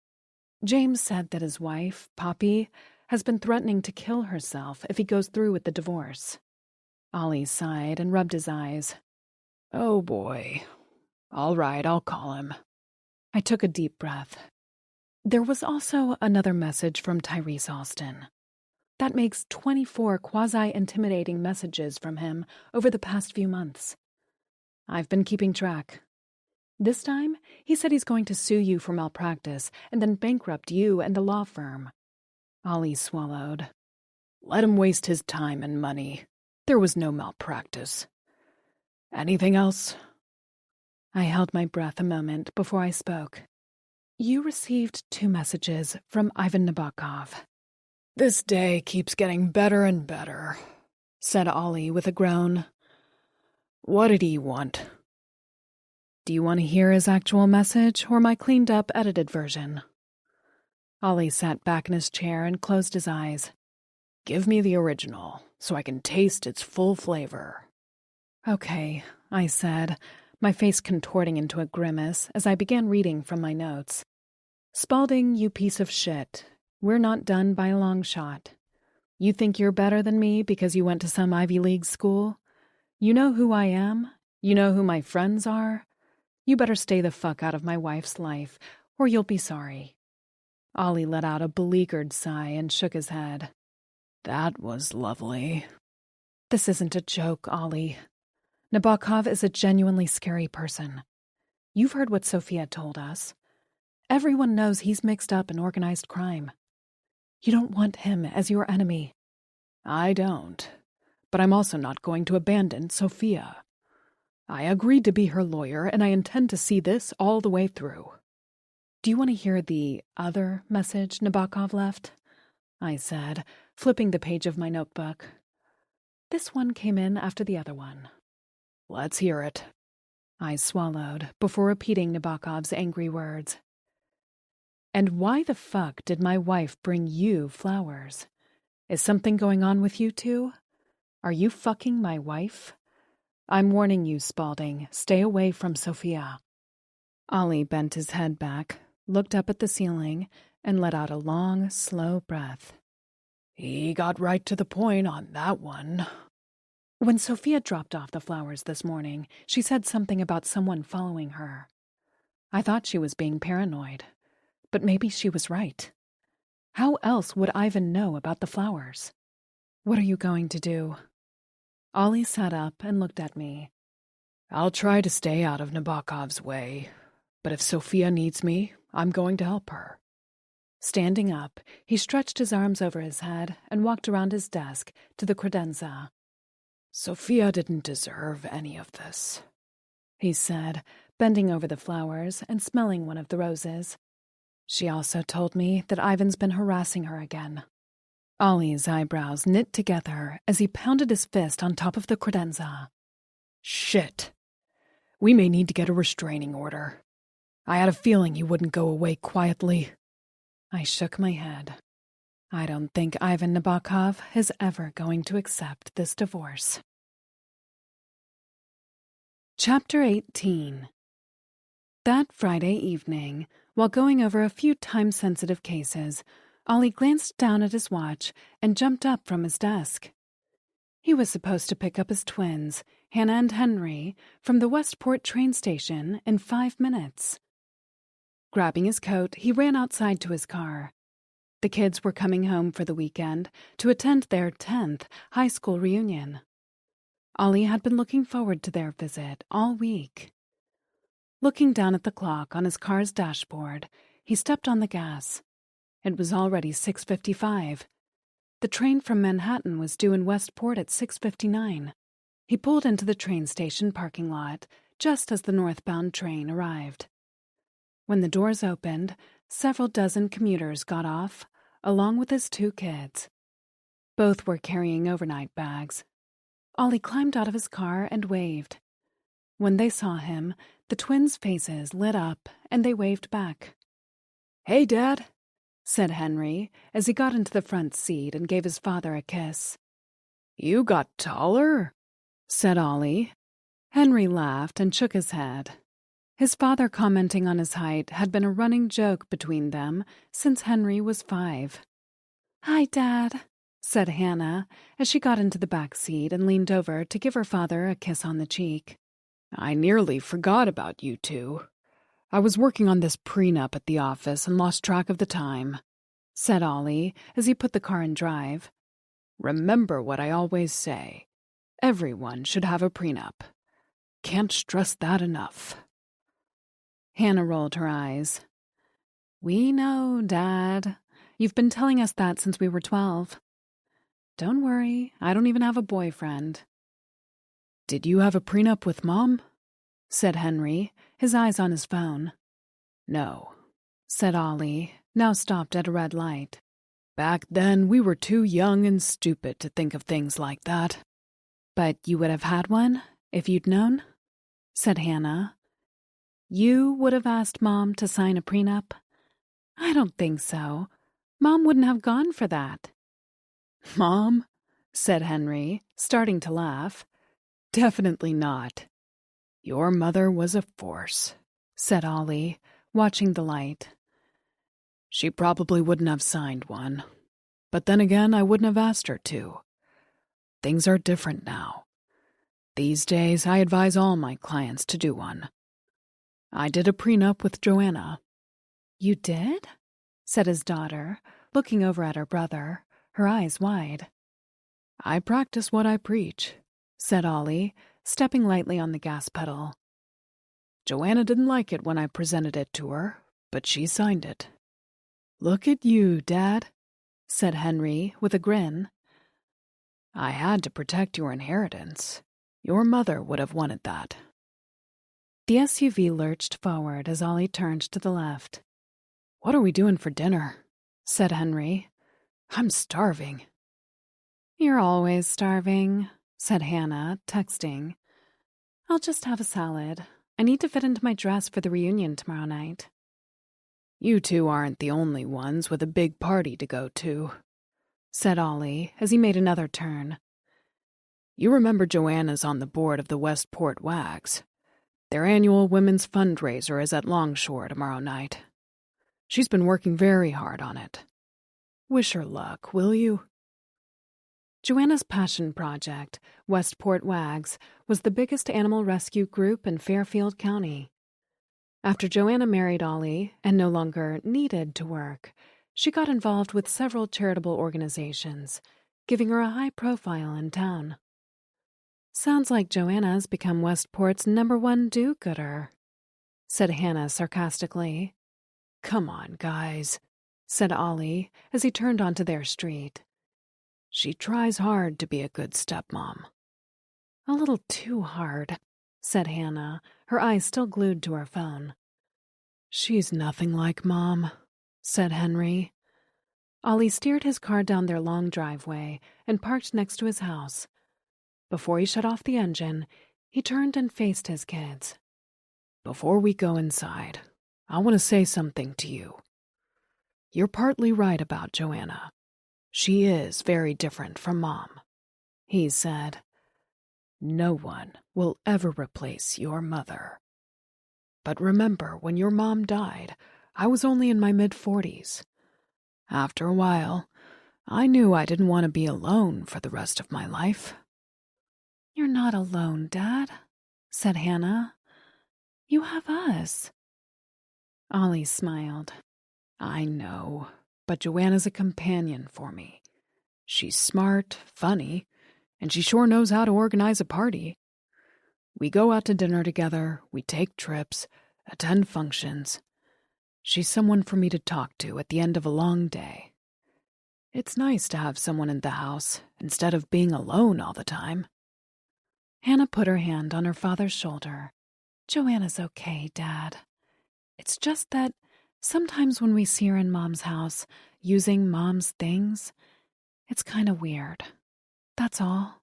James said that his wife, Poppy, has been threatening to kill herself if he goes through with the divorce. Ollie sighed and rubbed his eyes. Oh boy. All right, I'll call him. I took a deep breath. There was also another message from Tyrese Alston. That makes 24 quasi-intimidating messages from him over the past few months. I've been keeping track. This time, he said he's going to sue you for malpractice and then bankrupt you and the law firm. Ollie swallowed. Let him waste his time and money. There was no malpractice. Anything else? I held my breath a moment before I spoke. You received 2 messages from Ivan Nabokov. This day keeps getting better and better, said Ollie with a groan. What did he want? Do you want to hear his actual message or my cleaned-up, edited version? Ollie sat back in his chair and closed his eyes. Give me the original, so I can taste its full flavor. Okay, I said, my face contorting into a grimace as I began reading from my notes. Spaulding, you piece of shit. We're not done by a long shot. You think you're better than me because you went to some Ivy League school? You know who I am? You know who my friends are? You better stay the fuck out of my wife's life, or you'll be sorry. Ollie let out a beleaguered sigh and shook his head. That was lovely. This isn't a joke, Ollie. Nabokov is a genuinely scary person. You've heard what Sophia told us. Everyone knows he's mixed up in organized crime. You don't want him as your enemy. I don't. But I'm also not going to abandon Sophia. I agreed to be her lawyer, and I intend to see this all the way through. Do you want to hear the other message Nabokov left? I said, flipping the page of my notebook. This one came in after the other one. Let's hear it. I swallowed before repeating Nabokov's angry words. And why the fuck did my wife bring you flowers? Is something going on with you two? Are you fucking my wife? I'm warning you, Spaulding. Stay away from Sophia. Ollie bent his head back, looked up at the ceiling, and let out a long, slow breath. He got right to the point on that one. When Sophia dropped off the flowers this morning, she said something about someone following her. I thought she was being paranoid, but maybe she was right. How else would Ivan know about the flowers? What are you going to do? Ollie sat up and looked at me. I'll try to stay out of Nabokov's way, but if Sophia needs me, I'm going to help her. Standing up, he stretched his arms over his head and walked around his desk to the credenza. Sophia didn't deserve any of this, he said, bending over the flowers and smelling one of the roses. She also told me that Ivan's been harassing her again. Ollie's eyebrows knit together as he pounded his fist on top of the credenza. Shit. We may need to get a restraining order. I had a feeling he wouldn't go away quietly. I shook my head. I don't think Ivan Nabokov is ever going to accept this divorce. Chapter 18. That Friday evening, while going over a few time-sensitive cases, Ollie glanced down at his watch and jumped up from his desk. He was supposed to pick up his twins, Hannah and Henry, from the Westport train station in 5 minutes. Grabbing his coat, he ran outside to his car. The kids were coming home for the weekend to attend their 10th high school reunion. Ollie had been looking forward to their visit all week. Looking down at the clock on his car's dashboard, he stepped on the gas. It was already 6:55. The train from Manhattan was due in Westport at 6:59. He pulled into the train station parking lot just as the northbound train arrived. When the doors opened, several dozen commuters got off, along with his 2 kids. Both were carrying overnight bags. Ollie climbed out of his car and waved. When they saw him, the twins' faces lit up and they waved back. "Hey, Dad," said Henry as he got into the front seat and gave his father a kiss. "You got taller," said Ollie. Henry laughed and shook his head. His father commenting on his height had been a running joke between them since Henry was 5. "Hi, Dad," said Hannah as she got into the back seat and leaned over to give her father a kiss on the cheek. "I nearly forgot about you two. I was working on this prenup at the office and lost track of the time," said Ollie as he put the car in drive. Remember what I always say. Everyone should have a prenup. Can't stress that enough." Hannah rolled her eyes. "We know, Dad. You've been telling us that since we were 12. Don't worry, I don't even have a boyfriend." "Did you have a prenup with Mom?" said Henry, his eyes on his phone. "No," said Ollie, now stopped at a red light. "Back then we were too young and stupid to think of things like that." "But you would have had one, if you'd known?" said Hannah. "You would have asked Mom to sign a prenup?" "I don't think so. Mom wouldn't have gone for that." "Mom?" said Henry, starting to laugh. "Definitely not. Your mother was a force," said Ollie, watching the light. "She probably wouldn't have signed one. But then again, I wouldn't have asked her to. Things are different now. These days, I advise all my clients to do one. I did a prenup with Joanna." "You did?" said his daughter, looking over at her brother, her eyes wide. "I practice what I preach," said Ollie, stepping lightly on the gas pedal. "Joanna didn't like it when I presented it to her, but she signed it." "Look at you, Dad," said Henry with a grin. "I had to protect your inheritance. Your mother would have wanted that." The SUV lurched forward as Ollie turned to the left. "What are we doing for dinner?" said Henry. "I'm starving." "You're always starving," said Hannah, texting. "I'll just have a salad. I need to fit into my dress for the reunion tomorrow night." "You two aren't the only ones with a big party to go to," said Ollie as he made another turn. "You remember Joanna's on the board of the Westport Wags. Their annual women's fundraiser is at Longshore tomorrow night. She's been working very hard on it. Wish her luck, will you?" Joanna's passion project, Westport Wags, was the biggest animal rescue group in Fairfield County. After Joanna married Ollie and no longer needed to work, she got involved with several charitable organizations, giving her a high profile in town. "Sounds like Joanna's become Westport's #1 do-gooder," said Hannah sarcastically. "Come on, guys," said Ollie as he turned onto their street. "She tries hard to be a good stepmom." "A little too hard," said Hannah, her eyes still glued to her phone. "She's nothing like Mom," said Henry. Ollie steered his car down their long driveway and parked next to his house. Before he shut off the engine, he turned and faced his kids. "Before we go inside, I want to say something to you. You're partly right about Joanna. She is very different from Mom," he said. "No one will ever replace your mother. But remember, when your mom died, I was only in my mid-40s. After a while, I knew I didn't want to be alone for the rest of my life." "You're not alone, Dad," said Hannah. "You have us." Ollie smiled. "I know, but Joanna's a companion for me. She's smart, funny, and she sure knows how to organize a party. We go out to dinner together, we take trips, attend functions. She's someone for me to talk to at the end of a long day. It's nice to have someone in the house instead of being alone all the time." Hannah put her hand on her father's shoulder. "Joanna's okay, Dad. It's just that sometimes when we see her in Mom's house, using Mom's things, it's kind of weird. That's all."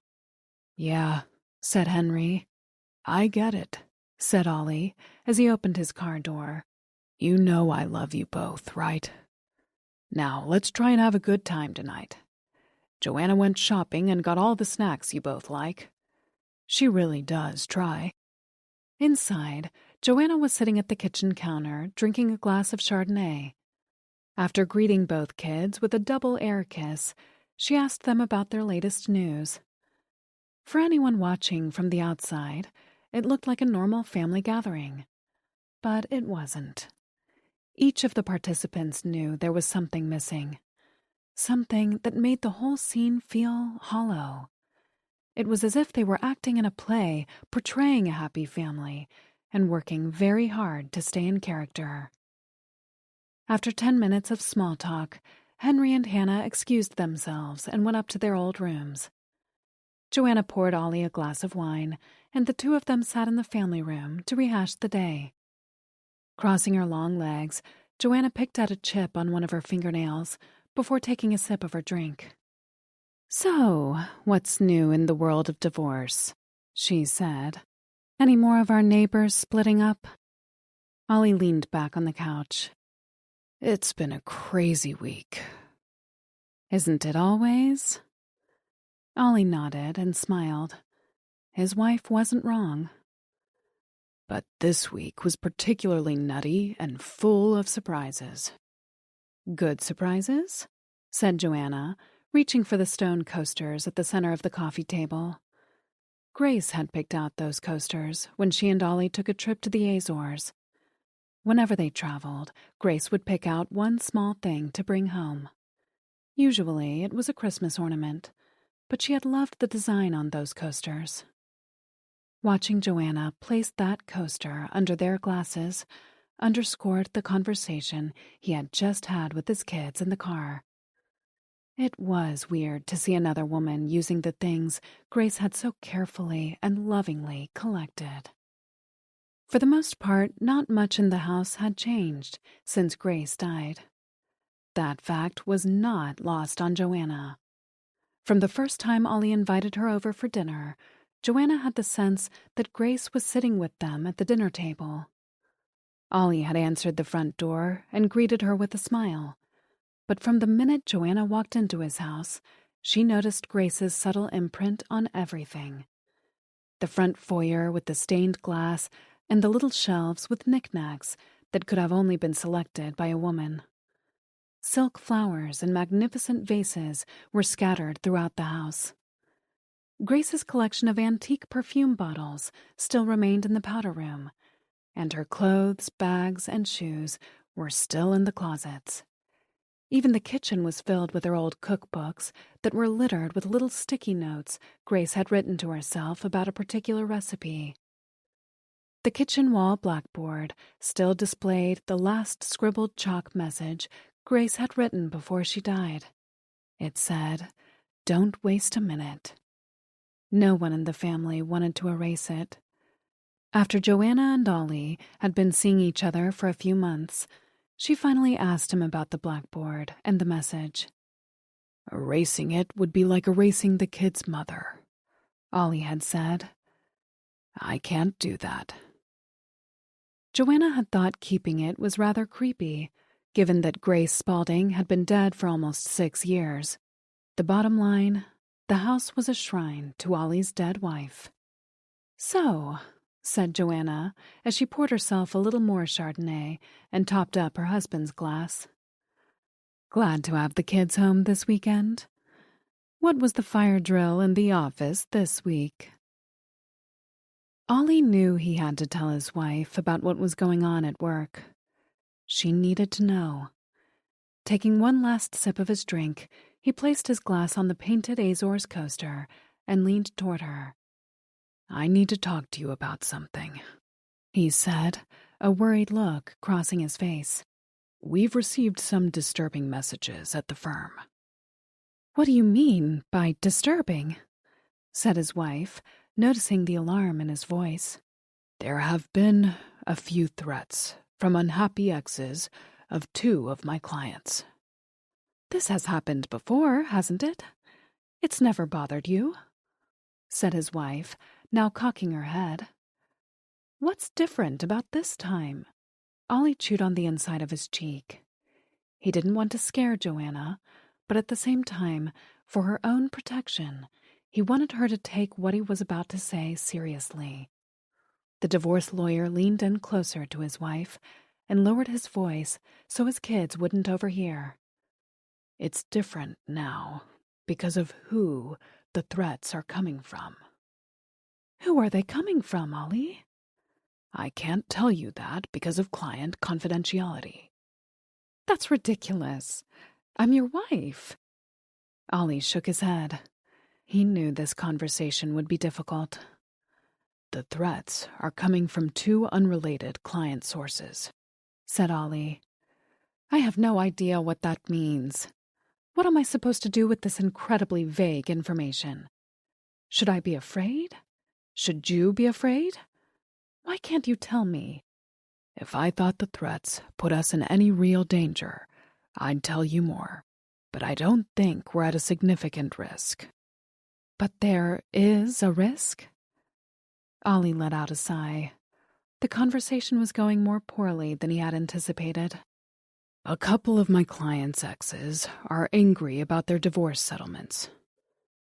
"Yeah," said Henry. "I get it," said Ollie as he opened his car door. "You know I love you both, right? Now, let's try and have a good time tonight. Joanna went shopping and got all the snacks you both like. She really does try." Inside, Joanna was sitting at the kitchen counter, drinking a glass of Chardonnay. After greeting both kids with a double air kiss, she asked them about their latest news. For anyone watching from the outside, it looked like a normal family gathering. But it wasn't. Each of the participants knew there was something missing. something that made the whole scene feel hollow. It was as if they were acting in a play, portraying a happy family, and working very hard to stay in character. After 10 minutes of small talk, Henry and Hannah excused themselves and went up to their old rooms. Joanna poured Ollie a glass of wine, and the two of them sat in the family room to rehash the day. Crossing her long legs, Joanna picked at a chip on one of her fingernails before taking a sip of her drink. "So, what's new in the world of divorce?" she said. "Any more of our neighbors splitting up?" Ollie leaned back on the couch. "It's been a crazy week." "Isn't it always?" Ollie nodded and smiled. His wife wasn't wrong. "But this week was particularly nutty and full of surprises." "Good surprises?" said Joanna, reaching for the stone coasters at the center of the coffee table. Grace had picked out those coasters when she and Ollie took a trip to the Azores. Whenever they traveled, Grace would pick out one small thing to bring home. Usually, it was a Christmas ornament, but she had loved the design on those coasters. Watching Joanna place that coaster under their glasses underscored the conversation he had just had with his kids in the car. It was weird to see another woman using the things Grace had so carefully and lovingly collected. For the most part, not much in the house had changed since Grace died. That fact was not lost on Joanna. From the first time Ollie invited her over for dinner, Joanna had the sense that Grace was sitting with them at the dinner table. Ollie had answered the front door and greeted her with a smile. But from the minute Joanna walked into his house, she noticed Grace's subtle imprint on everything. The front foyer with the stained glass and the little shelves with knickknacks that could have only been selected by a woman. Silk flowers and magnificent vases were scattered throughout the house. Grace's collection of antique perfume bottles still remained in the powder room, and her clothes, bags, and shoes were still in the closets. Even the kitchen was filled with her old cookbooks that were littered with little sticky notes Grace had written to herself about a particular recipe. The kitchen wall blackboard still displayed the last scribbled chalk message Grace had written before she died. It said, "Don't waste a minute." No one in the family wanted to erase it. After Joanna and Ollie had been seeing each other for a few months, she finally asked him about the blackboard and the message. "Erasing it would be like erasing the kid's mother," Ollie had said. "I can't do that." Joanna had thought keeping it was rather creepy, given that Grace Spaulding had been dead for almost 6 years. The bottom line, the house was a shrine to Ollie's dead wife. "So," said Joanna, as she poured herself a little more Chardonnay and topped up her husband's glass. "Glad to have the kids home this weekend. What was the fire drill in the office this week?" Ollie knew he had to tell his wife about what was going on at work. She needed to know. Taking one last sip of his drink, he placed his glass on the painted Azores coaster and leaned toward her. "I need to talk to you about something," he said, a worried look crossing his face. "We've received some disturbing messages at the firm." "What do you mean by disturbing?" said his wife, noticing the alarm in his voice. "There have been a few threats from unhappy exes of 2 of my clients." "This has happened before, hasn't it? It's never bothered you," said his wife, now cocking her head. "What's different about this time?" Ollie chewed on the inside of his cheek. He didn't want to scare Joanna, but at the same time, for her own protection, he wanted her to take what he was about to say seriously. The divorce lawyer leaned in closer to his wife and lowered his voice so his kids wouldn't overhear. "It's different now because of who the threats are coming from." "Who are they coming from, Ollie?" "I can't tell you that because of client confidentiality." "That's ridiculous. I'm your wife. Ollie shook his head. He knew this conversation would be difficult. The threats are coming from two unrelated client sources, said Ollie. I have no idea what that means. What am I supposed to do with this incredibly vague information? Should I be afraid? Should you be afraid? Why can't you tell me? If I thought the threats put us in any real danger, I'd tell you more. But I don't think we're at a significant risk. But there is a risk? Ollie let out a sigh. The conversation was going more poorly than he had anticipated. A couple of my clients' exes are angry about their divorce settlements.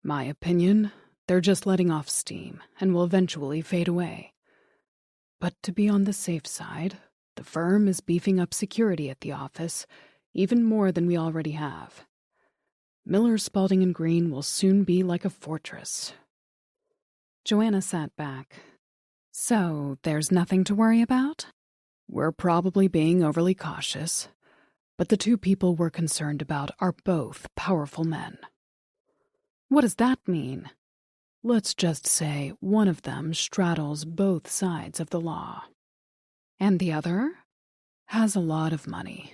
My opinion, they're just letting off steam and will eventually fade away. But to be on the safe side, the firm is beefing up security at the office, even more than we already have. Miller, Spalding, and Green will soon be like a fortress. Joanna sat back. So, there's nothing to worry about? We're probably being overly cautious, but the two people we're concerned about are both powerful men. What does that mean? Let's just say one of them straddles both sides of the law. And the other? Has a lot of money.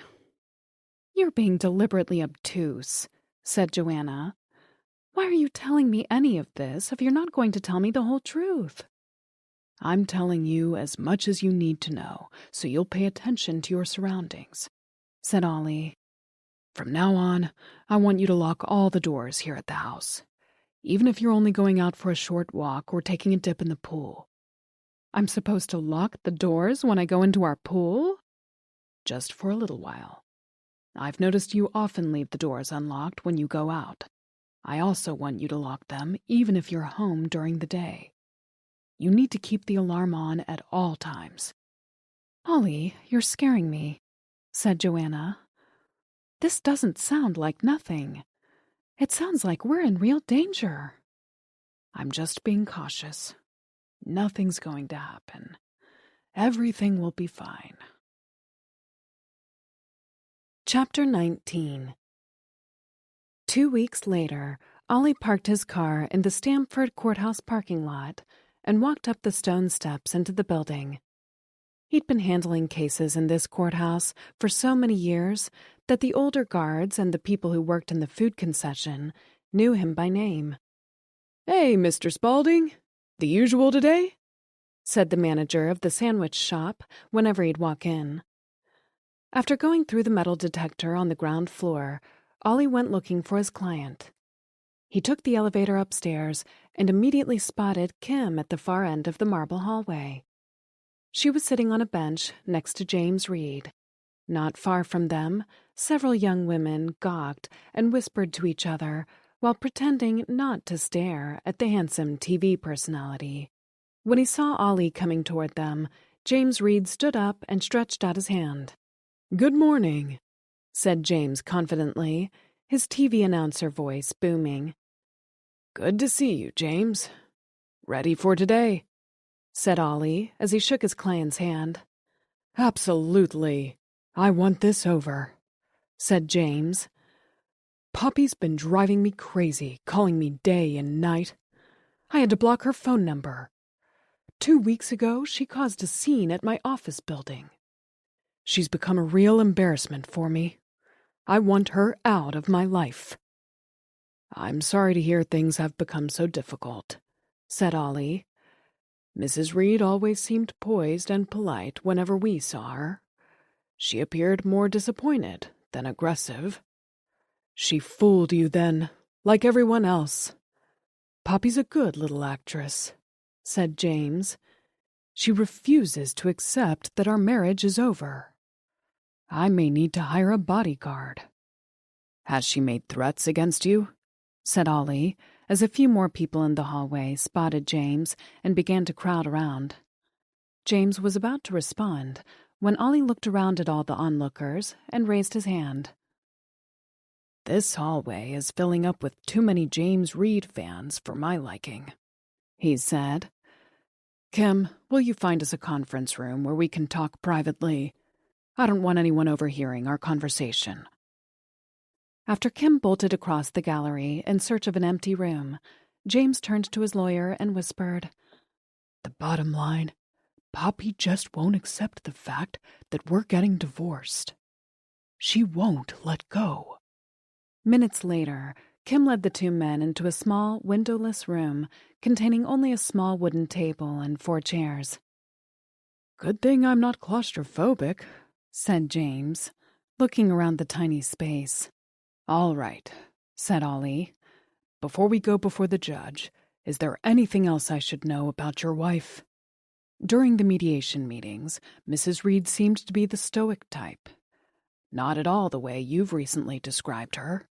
You're being deliberately obtuse, said Joanna. Why are you telling me any of this if you're not going to tell me the whole truth? I'm telling you as much as you need to know, so you'll pay attention to your surroundings, said Ollie. From now on, I want you to lock all the doors here at the house, even if you're only going out for a short walk or taking a dip in the pool. I'm supposed to lock the doors when I go into our pool? Just for a little while. I've noticed you often leave the doors unlocked when you go out. I also want you to lock them even if you're home during the day. You need to keep the alarm on at all times. Ollie, you're scaring me, said Joanna. This doesn't sound like nothing. It sounds like we're in real danger. I'm just being cautious. Nothing's going to happen. Everything will be fine. Chapter 19. 2 weeks later, Ollie parked his car in the Stamford Courthouse parking lot and walked up the stone steps into the building. He'd been handling cases in this courthouse for so many years that the older guards and the people who worked in the food concession knew him by name. "Hey, Mr. Spalding. The usual today?" said the manager of the sandwich shop whenever he'd walk in. After going through the metal detector on the ground floor, Ollie went looking for his client. He took the elevator upstairs and immediately spotted Kim at the far end of the marble hallway. She was sitting on a bench next to James Reed. Not far from them, several young women gawked and whispered to each other while pretending not to stare at the handsome TV personality. When he saw Ollie coming toward them, James Reed stood up and stretched out his hand. "Good morning," said James confidently, his TV announcer voice booming. "Good to see you, James. Ready for today?" said Ollie as he shook his client's hand. "Absolutely. I want this over," said James. "Poppy's been driving me crazy, calling me day and night. I had to block her phone number. 2 weeks ago, she caused a scene at my office building. She's become a real embarrassment for me. I want her out of my life." "I'm sorry to hear things have become so difficult," said Ollie. "Mrs. Reed always seemed poised and polite whenever we saw her. She appeared more disappointed than aggressive." "She fooled you then, like everyone else. Poppy's a good little actress," said James. "She refuses to accept that our marriage is over. I may need to hire a bodyguard." "Has she made threats against you?" said Ollie, as a few more people in the hallway spotted James and began to crowd around. James was about to respond when Ollie looked around at all the onlookers and raised his hand. "This hallway is filling up with too many James Reed fans for my liking," he said. "Kim, will you find us a conference room where we can talk privately? I don't want anyone overhearing our conversation." After Kim bolted across the gallery in search of an empty room, James turned to his lawyer and whispered, "The bottom line, Poppy just won't accept the fact that we're getting divorced. She won't let go." Minutes later, Kim led the two men into a small, windowless room containing only a small wooden table and 4 chairs. "Good thing I'm not claustrophobic," said James, looking around the tiny space. "All right," said Ollie. "Before we go before the judge, is there anything else I should know about your wife? During the mediation meetings, Mrs. Reed seemed to be the stoic type. Not at all the way you've recently described her."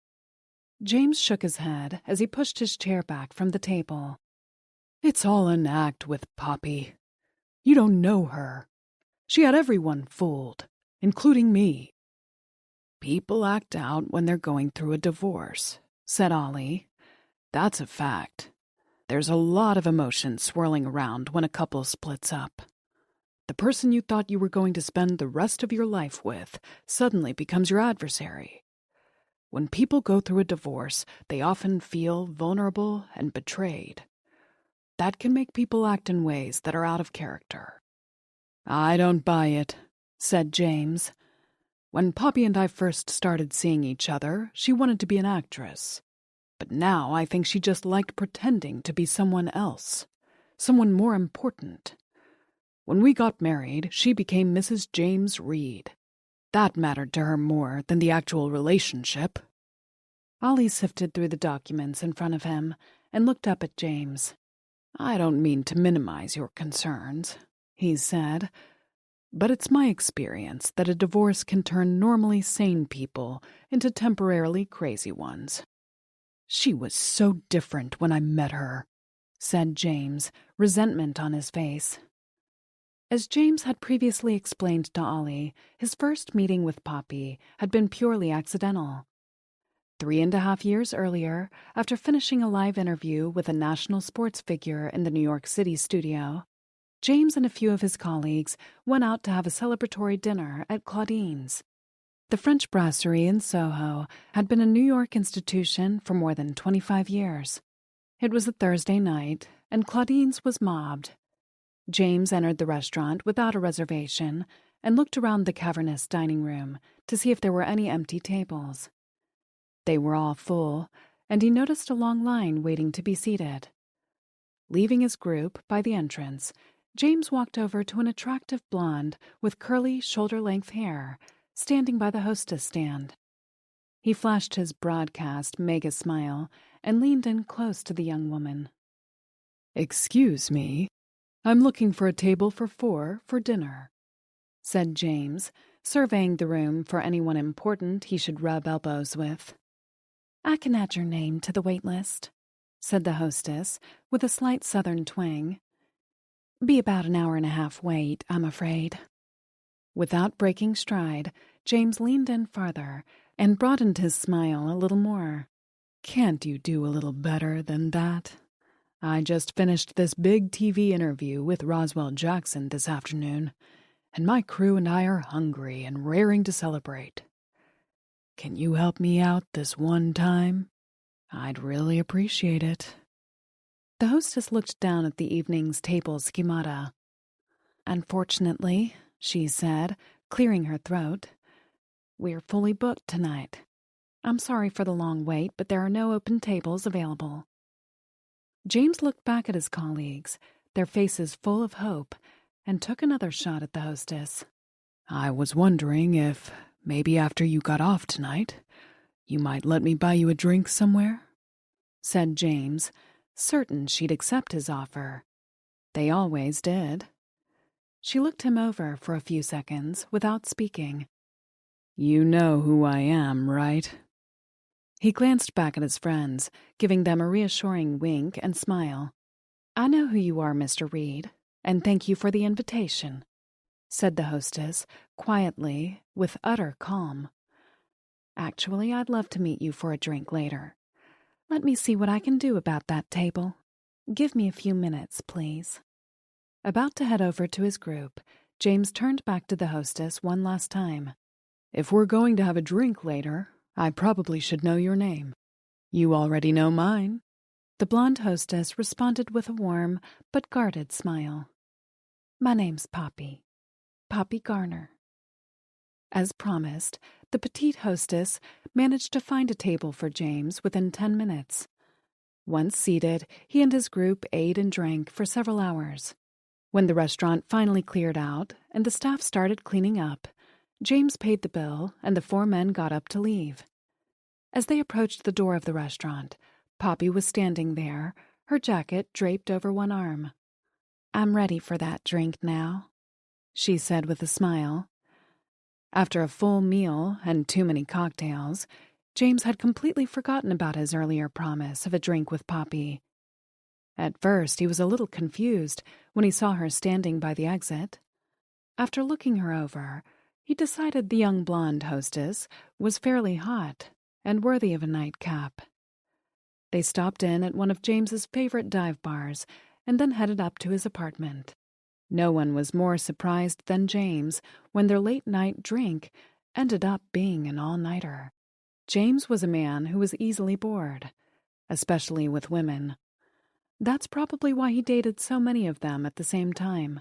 James shook his head as he pushed his chair back from the table. "It's all an act with Poppy. You don't know her. She had everyone fooled, including me." "People act out when they're going through a divorce," said Ollie. "That's a fact. There's a lot of emotion swirling around when a couple splits up. The person you thought you were going to spend the rest of your life with suddenly becomes your adversary. When people go through a divorce, they often feel vulnerable and betrayed. That can make people act in ways that are out of character." "I don't buy it," said James. "When Poppy and I first started seeing each other, she wanted to be an actress. But now I think she just liked pretending to be someone else, someone more important. When we got married, she became Mrs. James Reed. That mattered to her more than the actual relationship." Ollie sifted through the documents in front of him and looked up at James. "I don't mean to minimize your concerns," he said, "but it's my experience that a divorce can turn normally sane people into temporarily crazy ones." "She was so different when I met her," said James, resentment on his face. As James had previously explained to Ollie, his first meeting with Poppy had been purely accidental. 3.5 years earlier, after finishing a live interview with a national sports figure in the New York City studio, James and a few of his colleagues went out to have a celebratory dinner at Claudine's. The French brasserie in Soho had been a New York institution for more than 25 years. It was a Thursday night, and Claudine's was mobbed. James entered the restaurant without a reservation and looked around the cavernous dining room to see if there were any empty tables. They were all full, and he noticed a long line waiting to be seated. Leaving his group by the entrance, James walked over to an attractive blonde with curly, shoulder-length hair, standing by the hostess stand. He flashed his broadcast mega smile and leaned in close to the young woman. "Excuse me, I'm looking for a table for 4 for dinner," said James, surveying the room for anyone important he should rub elbows with. "I can add your name to the wait list," said the hostess with a slight southern twang. "Be about an hour and a half wait, I'm afraid." Without breaking stride, James leaned in farther and broadened his smile a little more. "Can't you do a little better than that? I just finished this big TV interview with Roswell Jackson this afternoon, and my crew and I are hungry and raring to celebrate. Can you help me out this one time? I'd really appreciate it." The hostess looked down at the evening's table schemata. "Unfortunately," she said, clearing her throat, "we're fully booked tonight. I'm sorry for the long wait, but there are no open tables available." James looked back at his colleagues, their faces full of hope, and took another shot at the hostess. "I was wondering if, maybe after you got off tonight, you might let me buy you a drink somewhere?" said James, certain she'd accept his offer. They always did. She looked him over for a few seconds without speaking. "You know who I am, right?" He glanced back at his friends, giving them a reassuring wink and smile. "I know who you are, Mr. Reed, and thank you for the invitation," said the hostess, quietly, with utter calm. "Actually, I'd love to meet you for a drink later. Let me see what I can do about that table. Give me a few minutes, please." About to head over to his group, James turned back to the hostess one last time. "If we're going to have a drink later, I probably should know your name. You already know mine." The blonde hostess responded with a warm but guarded smile. "My name's Poppy. Poppy Garner." As promised, the petite hostess managed to find a table for James within 10 minutes. Once seated, he and his group ate and drank for several hours. When the restaurant finally cleared out and the staff started cleaning up, James paid the bill and the 4 men got up to leave. As they approached the door of the restaurant, Poppy was standing there, her jacket draped over one arm. "I'm ready for that drink now," she said with a smile. After a full meal and too many cocktails, James had completely forgotten about his earlier promise of a drink with Poppy. At first, he was a little confused when he saw her standing by the exit. After looking her over, he decided the young blonde hostess was fairly hot and worthy of a nightcap. They stopped in at one of James's favorite dive bars and then headed up to his apartment. No one was more surprised than James when their late-night drink ended up being an all-nighter. James was a man who was easily bored, especially with women. That's probably why he dated so many of them at the same time.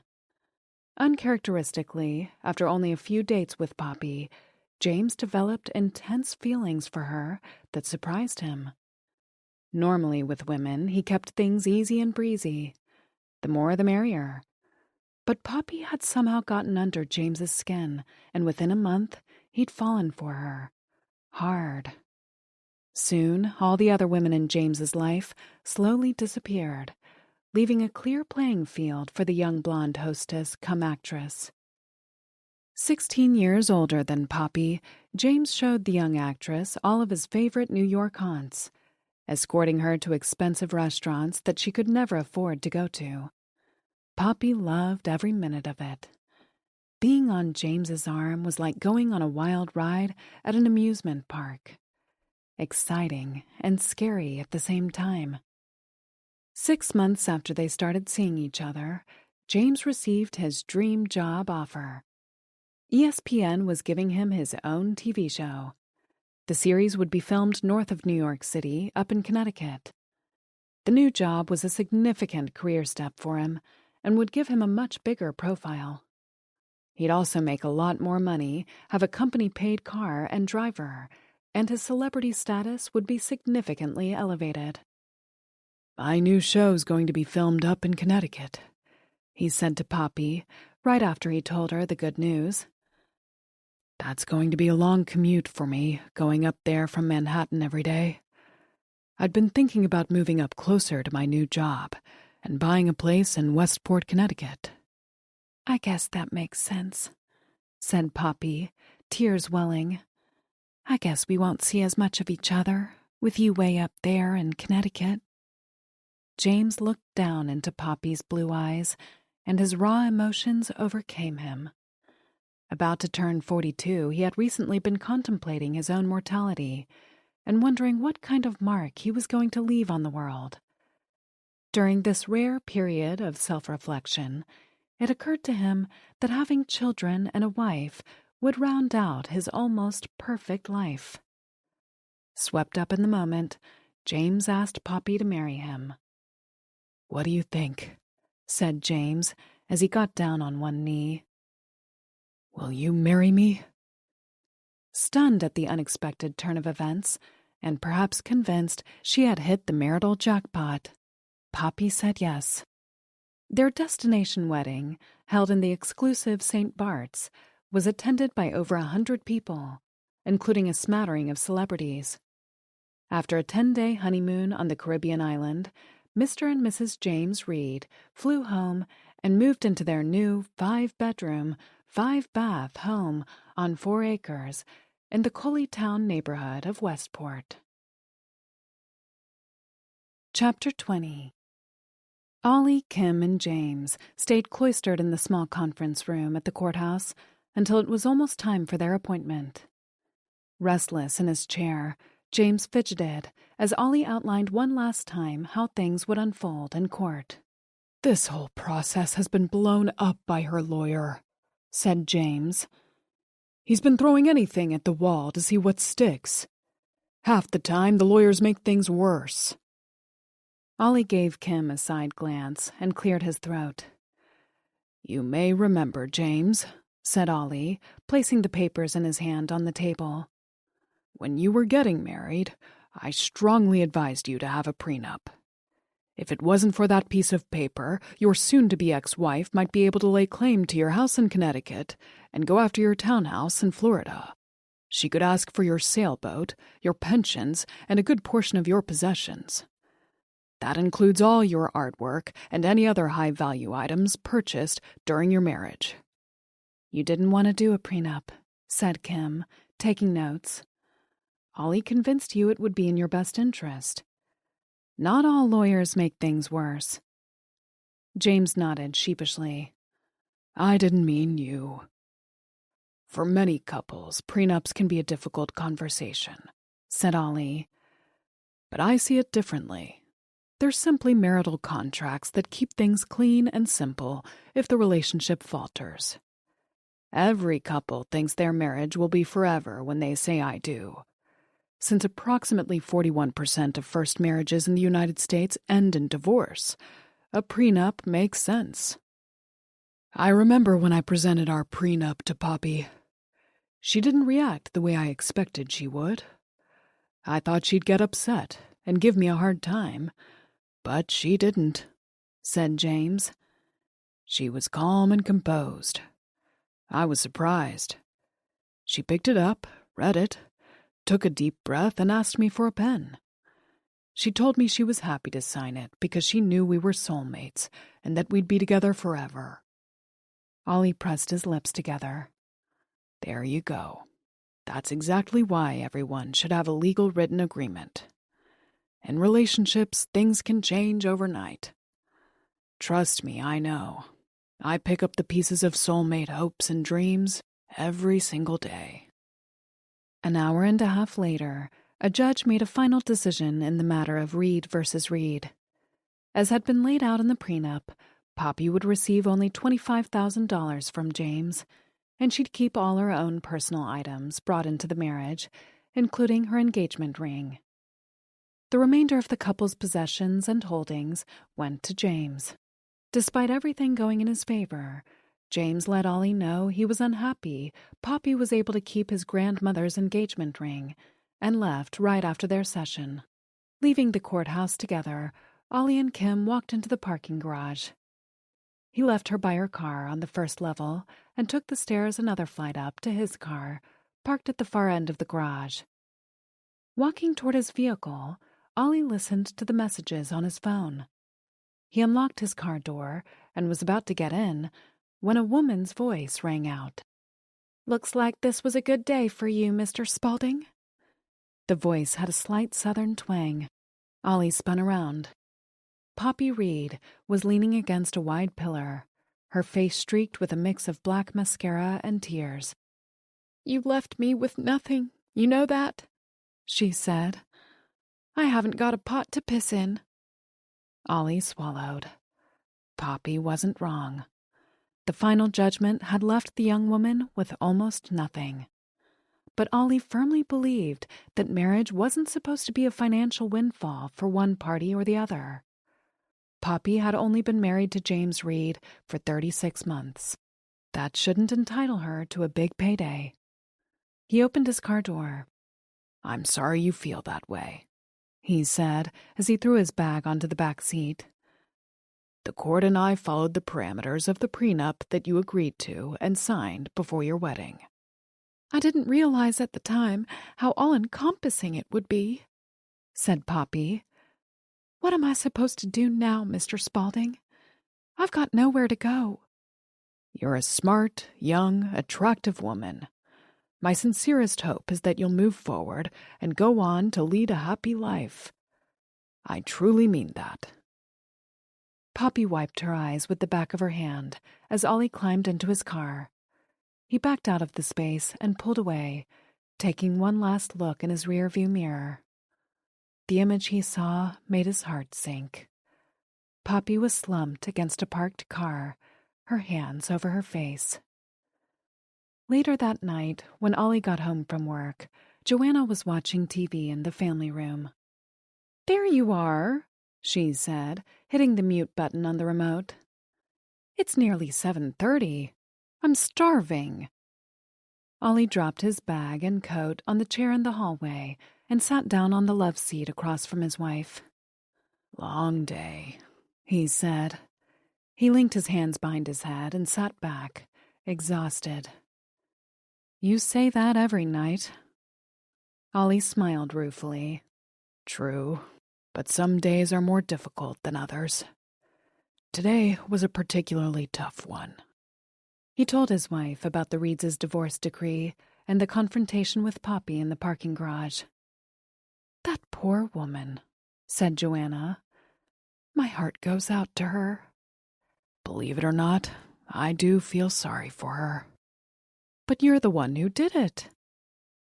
Uncharacteristically, after only a few dates with Poppy, James developed intense feelings for her that surprised him. Normally with women, he kept things easy and breezy. The more the merrier. But Poppy had somehow gotten under James's skin, and within a month, he'd fallen for her. Hard. Soon, all the other women in James's life slowly disappeared, leaving a clear playing field for the young blonde hostess come actress. 16 years older than Poppy, James showed the young actress all of his favorite New York haunts, escorting her to expensive restaurants that she could never afford to go to. Poppy loved every minute of it. Being on James's arm was like going on a wild ride at an amusement park. Exciting and scary at the same time. 6 months after they started seeing each other, James received his dream job offer. ESPN was giving him his own TV show. The series would be filmed north of New York City, up in Connecticut. The new job was a significant career step for him and would give him a much bigger profile. He'd also make a lot more money, have a company-paid car and driver, and his celebrity status would be significantly elevated. "My new show's going to be filmed up in Connecticut," he said to Poppy right after he told her the good news. "That's going to be a long commute for me, going up there from Manhattan every day. I'd been thinking about moving up closer to my new job and buying a place in Westport, Connecticut." "I guess that makes sense," said Poppy, tears welling. "I guess we won't see as much of each other, with you way up there in Connecticut." James looked down into Poppy's blue eyes, and his raw emotions overcame him. About to turn 42, he had recently been contemplating his own mortality and wondering what kind of mark he was going to leave on the world. During this rare period of self-reflection, it occurred to him that having children and a wife would round out his almost perfect life. Swept up in the moment, James asked Poppy to marry him. "What do you think?" said James as he got down on one knee. "Will you marry me?" Stunned at the unexpected turn of events, and perhaps convinced she had hit the marital jackpot, Poppy said yes. Their destination wedding, held in the exclusive St. Bart's, was attended by over 100 people, including a smattering of celebrities. After a 10-day honeymoon on the Caribbean island, Mr. and Mrs. James Reed flew home and moved into their new 5-bedroom, 5-bath home on 4 acres in the Coleytown neighborhood of Westport. Chapter 20. Ollie, Kim, and James stayed cloistered in the small conference room at the courthouse until it was almost time for their appointment. Restless in his chair, James fidgeted as Ollie outlined one last time how things would unfold in court. "This whole process has been blown up by her lawyer," said James. "He's been throwing anything at the wall to see what sticks. Half the time, the lawyers make things worse. Ollie gave Kim a side glance and cleared his throat. You may remember, James, said Ollie, placing the papers in his hand on the table. When you were getting married, I strongly advised you to have a prenup. If it wasn't for that piece of paper, your soon-to-be ex-wife might be able to lay claim to your house in Connecticut and go after your townhouse in Florida. She could ask for your sailboat, your pensions, and a good portion of your possessions. That includes all your artwork and any other high-value items purchased during your marriage. You didn't want to do a prenup, said Kim, taking notes. Ollie convinced you it would be in your best interest. Not all lawyers make things worse. James nodded sheepishly. I didn't mean you. For many couples, prenups can be a difficult conversation, said Ollie. But I see it differently. They're simply marital contracts that keep things clean and simple if the relationship falters. Every couple thinks their marriage will be forever when they say I do. Since approximately 41% of first marriages in the United States end in divorce, a prenup makes sense. I remember when I presented our prenup to Poppy. She didn't react the way I expected she would. I thought she'd get upset and give me a hard time, but she didn't, said James. She was calm and composed. I was surprised. She picked it up, read it, took a deep breath, and asked me for a pen. She told me she was happy to sign it because she knew we were soulmates and that we'd be together forever. Ollie pressed his lips together. There you go. That's exactly why everyone should have a legal written agreement. In relationships, things can change overnight. Trust me, I know. I pick up the pieces of soulmate hopes and dreams every single day. An hour and a half later, a judge made a final decision in the matter of Reed versus Reed. As had been laid out in the prenup, Poppy would receive only $25,000 from James, and she'd keep all her own personal items brought into the marriage, including her engagement ring. The remainder of the couple's possessions and holdings went to James. Despite everything going in his favor, James let Ollie know he was unhappy Poppy was able to keep his grandmother's engagement ring, and left right after their session. Leaving the courthouse together, Ollie and Kim walked into the parking garage. He left her by her car on the first level and took the stairs another flight up to his car, parked at the far end of the garage. Walking toward his vehicle, Ollie listened to the messages on his phone. He unlocked his car door and was about to get in when a woman's voice rang out. "Looks like this was a good day for you, Mr. Spaulding." The voice had a slight southern twang. Ollie spun around. Poppy Reed was leaning against a wide pillar, her face streaked with a mix of black mascara and tears. "You left me with nothing, you know that?" she said. "I haven't got a pot to piss in." Ollie swallowed. Poppy wasn't wrong. The final judgment had left the young woman with almost nothing. But Ollie firmly believed that marriage wasn't supposed to be a financial windfall for one party or the other. Poppy had only been married to James Reed for 36 months. That shouldn't entitle her to a big payday. He opened his car door. "I'm sorry you feel that way," he said as he threw his bag onto the back seat. "The court and I followed the parameters of the prenup that you agreed to and signed before your wedding." "I didn't realize at the time how all-encompassing it would be," said Poppy. "What am I supposed to do now, Mr. Spaulding? I've got nowhere to go." "You're a smart, young, attractive woman. My sincerest hope is that you'll move forward and go on to lead a happy life. I truly mean that." Poppy wiped her eyes with the back of her hand as Ollie climbed into his car. He backed out of the space and pulled away, taking one last look in his rearview mirror. The image he saw made his heart sink. Poppy was slumped against a parked car, her hands over her face. Later that night, when Ollie got home from work, Joanna was watching TV in the family room. "There you are," she said, hitting the mute button on the remote. "It's nearly 7:30. I'm starving." Ollie dropped his bag and coat on the chair in the hallway and sat down on the love seat across from his wife. "Long day," he said. He linked his hands behind his head and sat back, exhausted. "You say that every night." Ollie smiled ruefully. "True, but some days are more difficult than others. Today was a particularly tough one." He told his wife about the Reeds' divorce decree and the confrontation with Poppy in the parking garage. "That poor woman," said Joanna. "My heart goes out to her." "Believe it or not, I do feel sorry for her." "But you're the one who did it."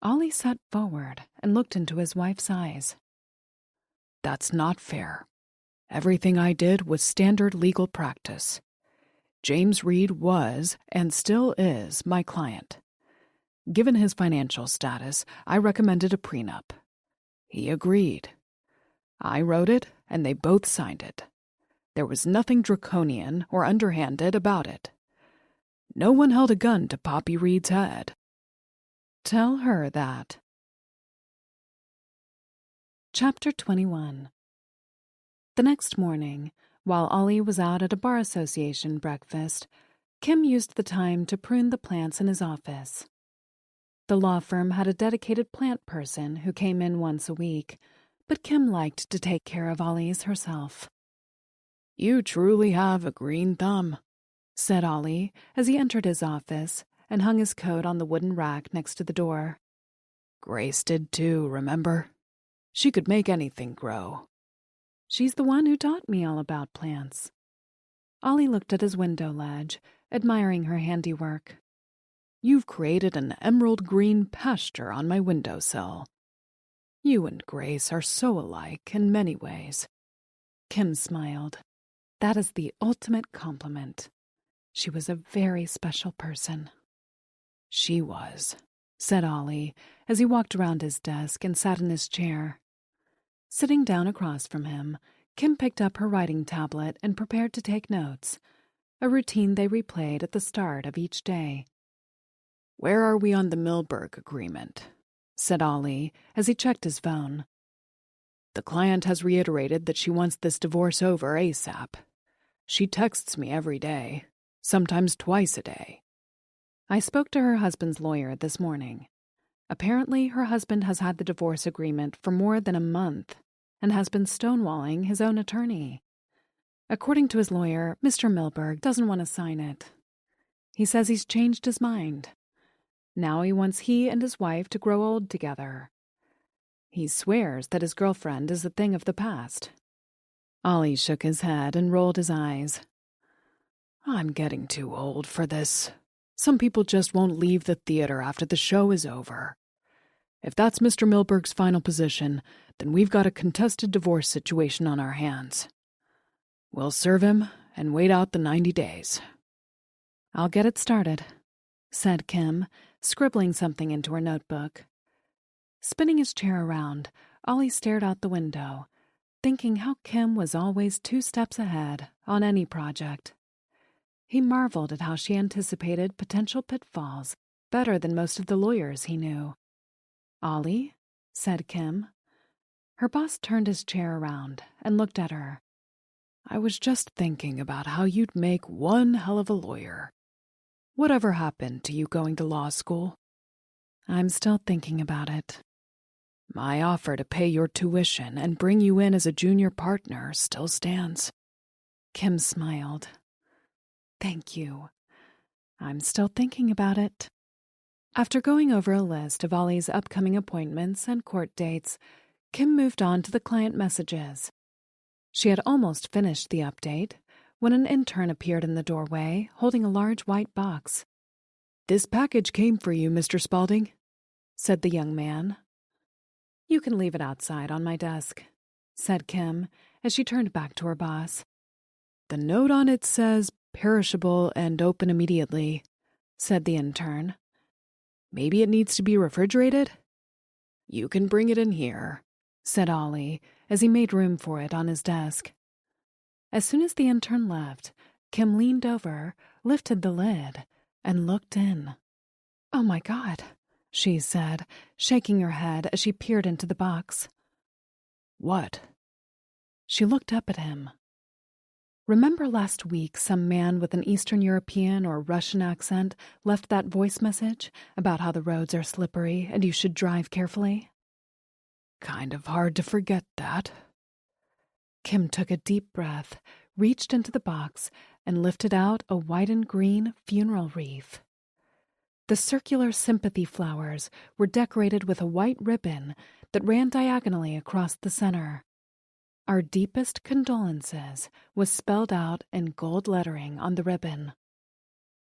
Ollie sat forward and looked into his wife's eyes. "That's not fair. Everything I did was standard legal practice. James Reed was, and still is, my client. Given his financial status, I recommended a prenup. He agreed. I wrote it, and they both signed it. There was nothing draconian or underhanded about it. No one held a gun to Poppy Reed's head." "Tell her that." Chapter 21. The next morning, while Ollie was out at a bar association breakfast, Kim used the time to prune the plants in his office. The law firm had a dedicated plant person who came in once a week, but Kim liked to take care of Ollie's herself. "You truly have a green thumb," said Ollie as he entered his office and hung his coat on the wooden rack next to the door. "Grace did too, remember? She could make anything grow." "She's the one who taught me all about plants." Ollie looked at his window ledge, admiring her handiwork. "You've created an emerald green pasture on my windowsill. You and Grace are so alike in many ways." Kim smiled. "That is the ultimate compliment. She was a very special person." "She was," said Ollie as he walked around his desk and sat in his chair. Sitting down across from him, Kim picked up her writing tablet and prepared to take notes, a routine they replayed at the start of each day. "Where are we on the Milberg agreement?" said Ollie as he checked his phone. "The client has reiterated that she wants this divorce over ASAP. She texts me every day, sometimes twice a day." "I spoke to her husband's lawyer this morning. Apparently, her husband has had the divorce agreement for more than a month and has been stonewalling his own attorney. According to his lawyer, Mr. Milberg doesn't want to sign it. He says he's changed his mind. Now he wants he and his wife to grow old together. He swears that his girlfriend is a thing of the past." Ollie shook his head and rolled his eyes. "I'm getting too old for this. Some people just won't leave the theater after the show is over. If that's Mr. Milberg's final position, then we've got a contested divorce situation on our hands. We'll serve him and wait out the 90 days. "I'll get it started," said Kim, scribbling something into her notebook. Spinning his chair around, Ollie stared out the window, thinking how Kim was always 2 steps ahead on any project. He marveled at how she anticipated potential pitfalls better than most of the lawyers he knew. "Ollie?" said Kim. Her boss turned his chair around and looked at her. "I was just thinking about how you'd make one hell of a lawyer. Whatever happened to you going to law school?" "I'm still thinking about it." "My offer to pay your tuition and bring you in as a junior partner still stands." Kim smiled. "Thank you. I'm still thinking about it." After going over a list of Ollie's upcoming appointments and court dates, Kim moved on to the client messages. She had almost finished the update when an intern appeared in the doorway holding a large white box. "This package came for you, Mr. Spaulding," said the young man. "You can leave it outside on my desk," said Kim as she turned back to her boss. "The note on it says perishable and open immediately," said the intern. "Maybe it needs to be refrigerated?" You can bring it in here," said Ollie as he made room for it on his desk. As soon as the intern left, Kim leaned over, lifted the lid, and looked in. "Oh my God," she said, shaking her head as she peered into the box. "What?" She looked up at him. "Remember last week some man with an Eastern European or Russian accent left that voice message about how the roads are slippery and you should drive carefully?" "Kind of hard to forget that." Kim took a deep breath, reached into the box, and lifted out a white and green funeral wreath. The circular sympathy flowers were decorated with a white ribbon that ran diagonally across the center. "Our deepest condolences" was spelled out in gold lettering on the ribbon.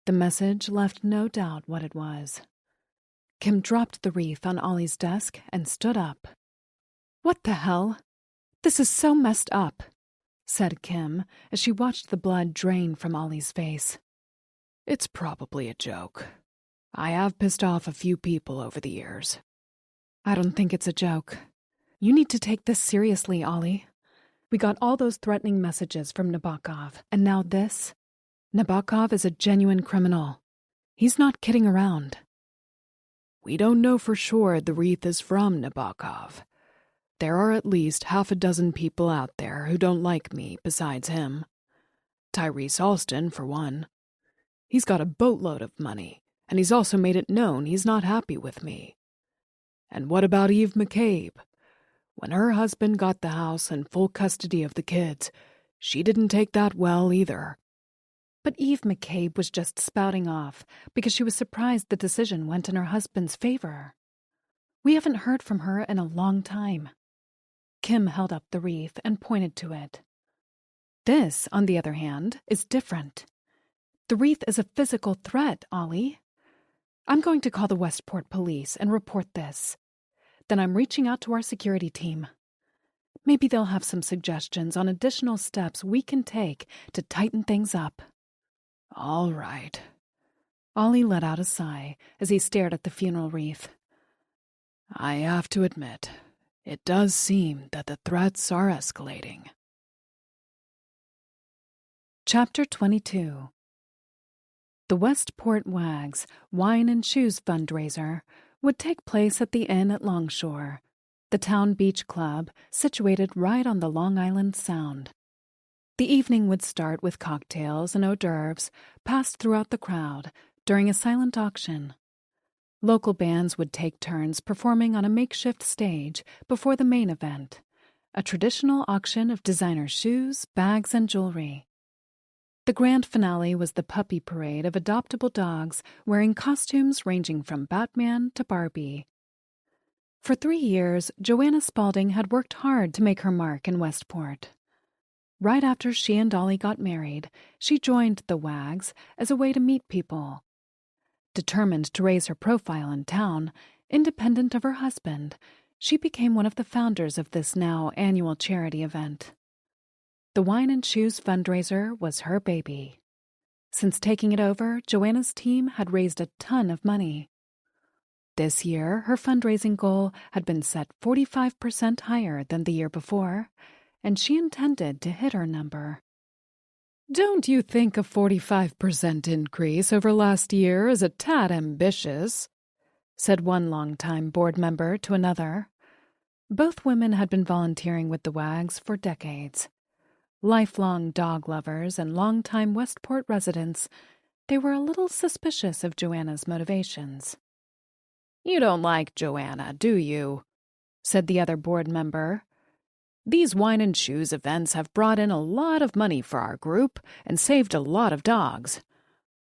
The message left no doubt what it was. Kim dropped the wreath on Ollie's desk and stood up. "What the hell? This is so messed up," said Kim as she watched the blood drain from Ollie's face. "It's probably a joke. I have pissed off a few people over the years." "I don't think it's a joke. You need to take this seriously, Ollie. We got all those threatening messages from Nabokov, and now this. Nabokov is a genuine criminal. He's not kidding around." "We don't know for sure the wreath is from Nabokov. There are at least half a dozen people out there who don't like me besides him. Tyrese Alston, for one. He's got a boatload of money, and he's also made it known he's not happy with me. And what about Eve McCabe? When her husband got the house and full custody of the kids, she didn't take that well either." But Eve McCabe was just spouting off because she was surprised the decision went in her husband's favor. "We haven't heard from her in a long time." Kim held up the wreath and pointed to it. "This, on the other hand, is different. The wreath is a physical threat, Ollie. I'm going to call the Westport police and report this. Then I'm reaching out to our security team. Maybe they'll have some suggestions on additional steps we can take to tighten things up." "All right." Ollie let out a sigh as he stared at the funeral wreath. "I have to admit, it does seem that the threats are escalating." Chapter 22. The Westport Wags Wine and Shoes fundraiser would take place at the inn at Longshore, the town beach club situated right on the Long Island Sound. The evening would start with cocktails and hors d'oeuvres passed throughout the crowd during a silent auction. Local bands would take turns performing on a makeshift stage before the main event, a traditional auction of designer shoes, bags, and jewelry. The grand finale was the puppy parade of adoptable dogs wearing costumes ranging from Batman to Barbie. For 3 years, Joanna Spaulding had worked hard to make her mark in Westport. Right after she and Ollie got married, she joined the Wags as a way to meet people. Determined to raise her profile in town, independent of her husband, she became one of the founders of this now annual charity event. The Wine and Shoes fundraiser was her baby. Since taking it over, Joanna's team had raised a ton of money. This year, her fundraising goal had been set 45% higher than the year before, and she intended to hit her number. "Don't you think a 45% increase over last year is a tad ambitious?" said one longtime board member to another. Both women had been volunteering with the Wags for decades. Lifelong dog lovers and longtime Westport residents, they were a little suspicious of Joanna's motivations. "You don't like Joanna, do you?" said the other board member. "These Wine and Shoes events have brought in a lot of money for our group and saved a lot of dogs.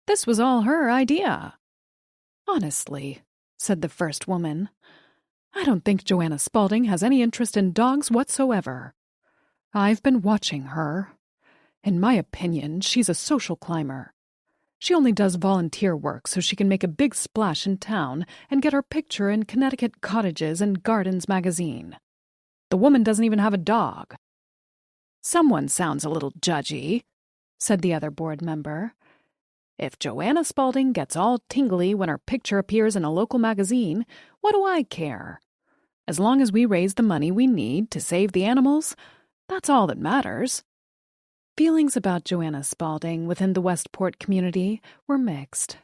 This was all her idea." "Honestly," said the first woman, "I don't think Joanna Spaulding has any interest in dogs whatsoever. I've been watching her. In my opinion, she's a social climber. She only does volunteer work so she can make a big splash in town and get her picture in Connecticut Cottages and Gardens magazine. The woman doesn't even have a dog." "Someone sounds a little judgy," said the other board member. "If Joanna Spaulding gets all tingly when her picture appears in a local magazine, what do I care? As long as we raise the money we need to save the animals, that's all that matters." Feelings about Joanna Spaulding within the Westport community were mixed.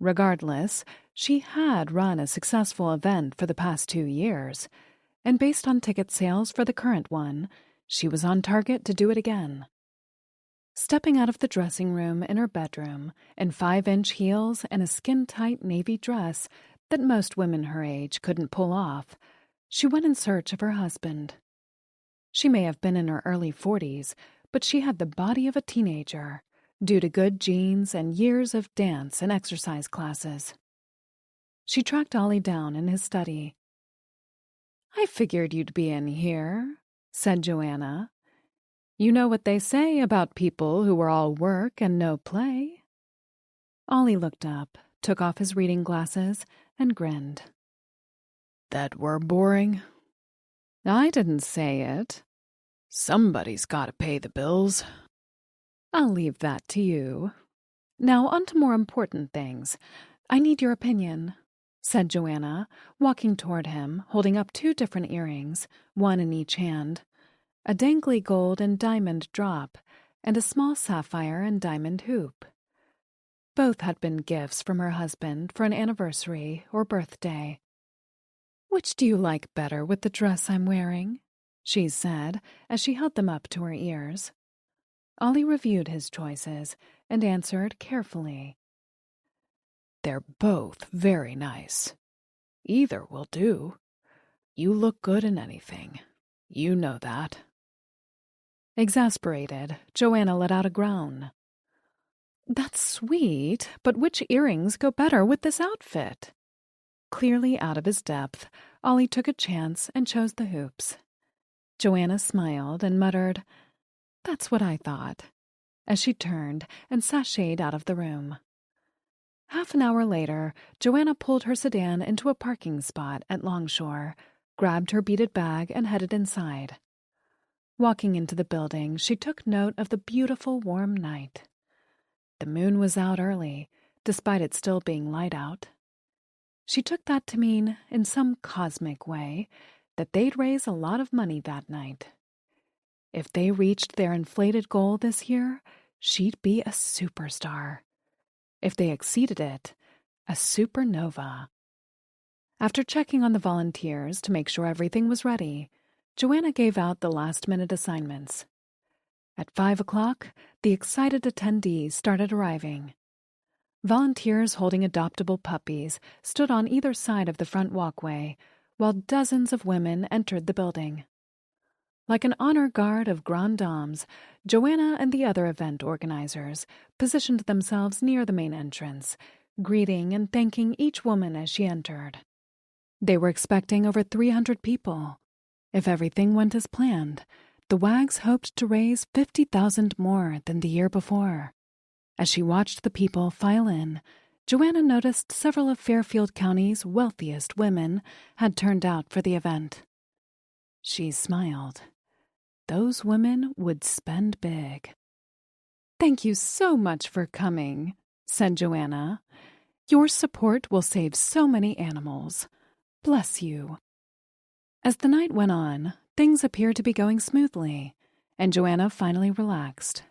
Regardless, she had run a successful event for the past 2 years, and based on ticket sales for the current one, she was on target to do it again. Stepping out of the dressing room in her bedroom in 5-inch heels and a skin-tight navy dress that most women her age couldn't pull off, she went in search of her husband. She may have been in her early 40s, but she had the body of a teenager, due to good genes and years of dance and exercise classes. She tracked Ollie down in his study. "I figured you'd be in here," said Joanna. "You know what they say about people who are all work and no play." Ollie looked up, took off his reading glasses, and grinned. "That we're boring?" "I didn't say it." "Somebody's got to pay the bills." "I'll leave that to you. Now on to more important things. I need your opinion," said Joanna, walking toward him, holding up 2 different earrings, one in each hand, a dangly gold and diamond drop, and a small sapphire and diamond hoop. Both had been gifts from her husband for an anniversary or birthday. "Which do you like better with the dress I'm wearing?" she said, as she held them up to her ears. Ollie reviewed his choices and answered carefully. "They're both very nice. Either will do. You look good in anything. You know that." Exasperated, Joanna let out a groan. "That's sweet, but which earrings go better with this outfit?" Clearly out of his depth, Ollie took a chance and chose the hoops. Joanna smiled and muttered, "That's what I thought," as she turned and sashayed out of the room. Half an hour later, Joanna pulled her sedan into a parking spot at Longshore, grabbed her beaded bag, and headed inside. Walking into the building, she took note of the beautiful warm night. The moon was out early, despite it still being light out. She took that to mean, in some cosmic way, that they'd raise a lot of money that night. If they reached their inflated goal this year, she'd be a superstar. If they exceeded it, a supernova. After checking on the volunteers to make sure everything was ready, Joanna gave out the last-minute assignments. At 5 o'clock, the excited attendees started arriving. Volunteers holding adoptable puppies stood on either side of the front walkway, while dozens of women entered the building. Like an honor guard of grand dames, Joanna and the other event organizers positioned themselves near the main entrance, greeting and thanking each woman as she entered. They were expecting over 300 people. If everything went as planned, the WAGs hoped to raise 50,000 more than the year before. As she watched the people file in, Joanna noticed several of Fairfield County's wealthiest women had turned out for the event. She smiled. Those women would spend big. "Thank you so much for coming," said Joanna. "Your support will save so many animals. Bless you." As the night went on, things appeared to be going smoothly, and Joanna finally relaxed.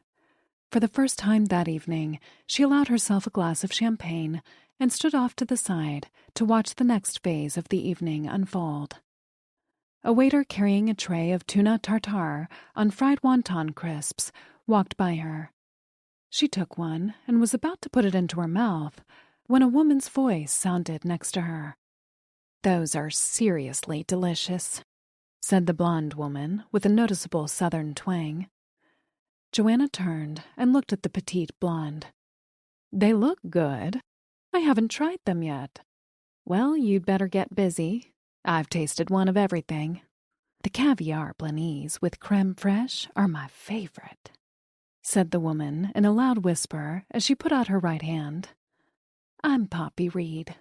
For the first time that evening, she allowed herself a glass of champagne and stood off to the side to watch the next phase of the evening unfold. A waiter carrying a tray of tuna tartare on fried wonton crisps walked by her. She took one and was about to put it into her mouth when a woman's voice sounded next to her. "Those are seriously delicious," said the blonde woman with a noticeable southern twang. Joanna turned and looked at the petite blonde. "They look good. I haven't tried them yet." "Well, you'd better get busy. I've tasted one of everything. The caviar blanese with creme fraiche are my favorite," said the woman in a loud whisper as she put out her right hand. "I'm Poppy Reed."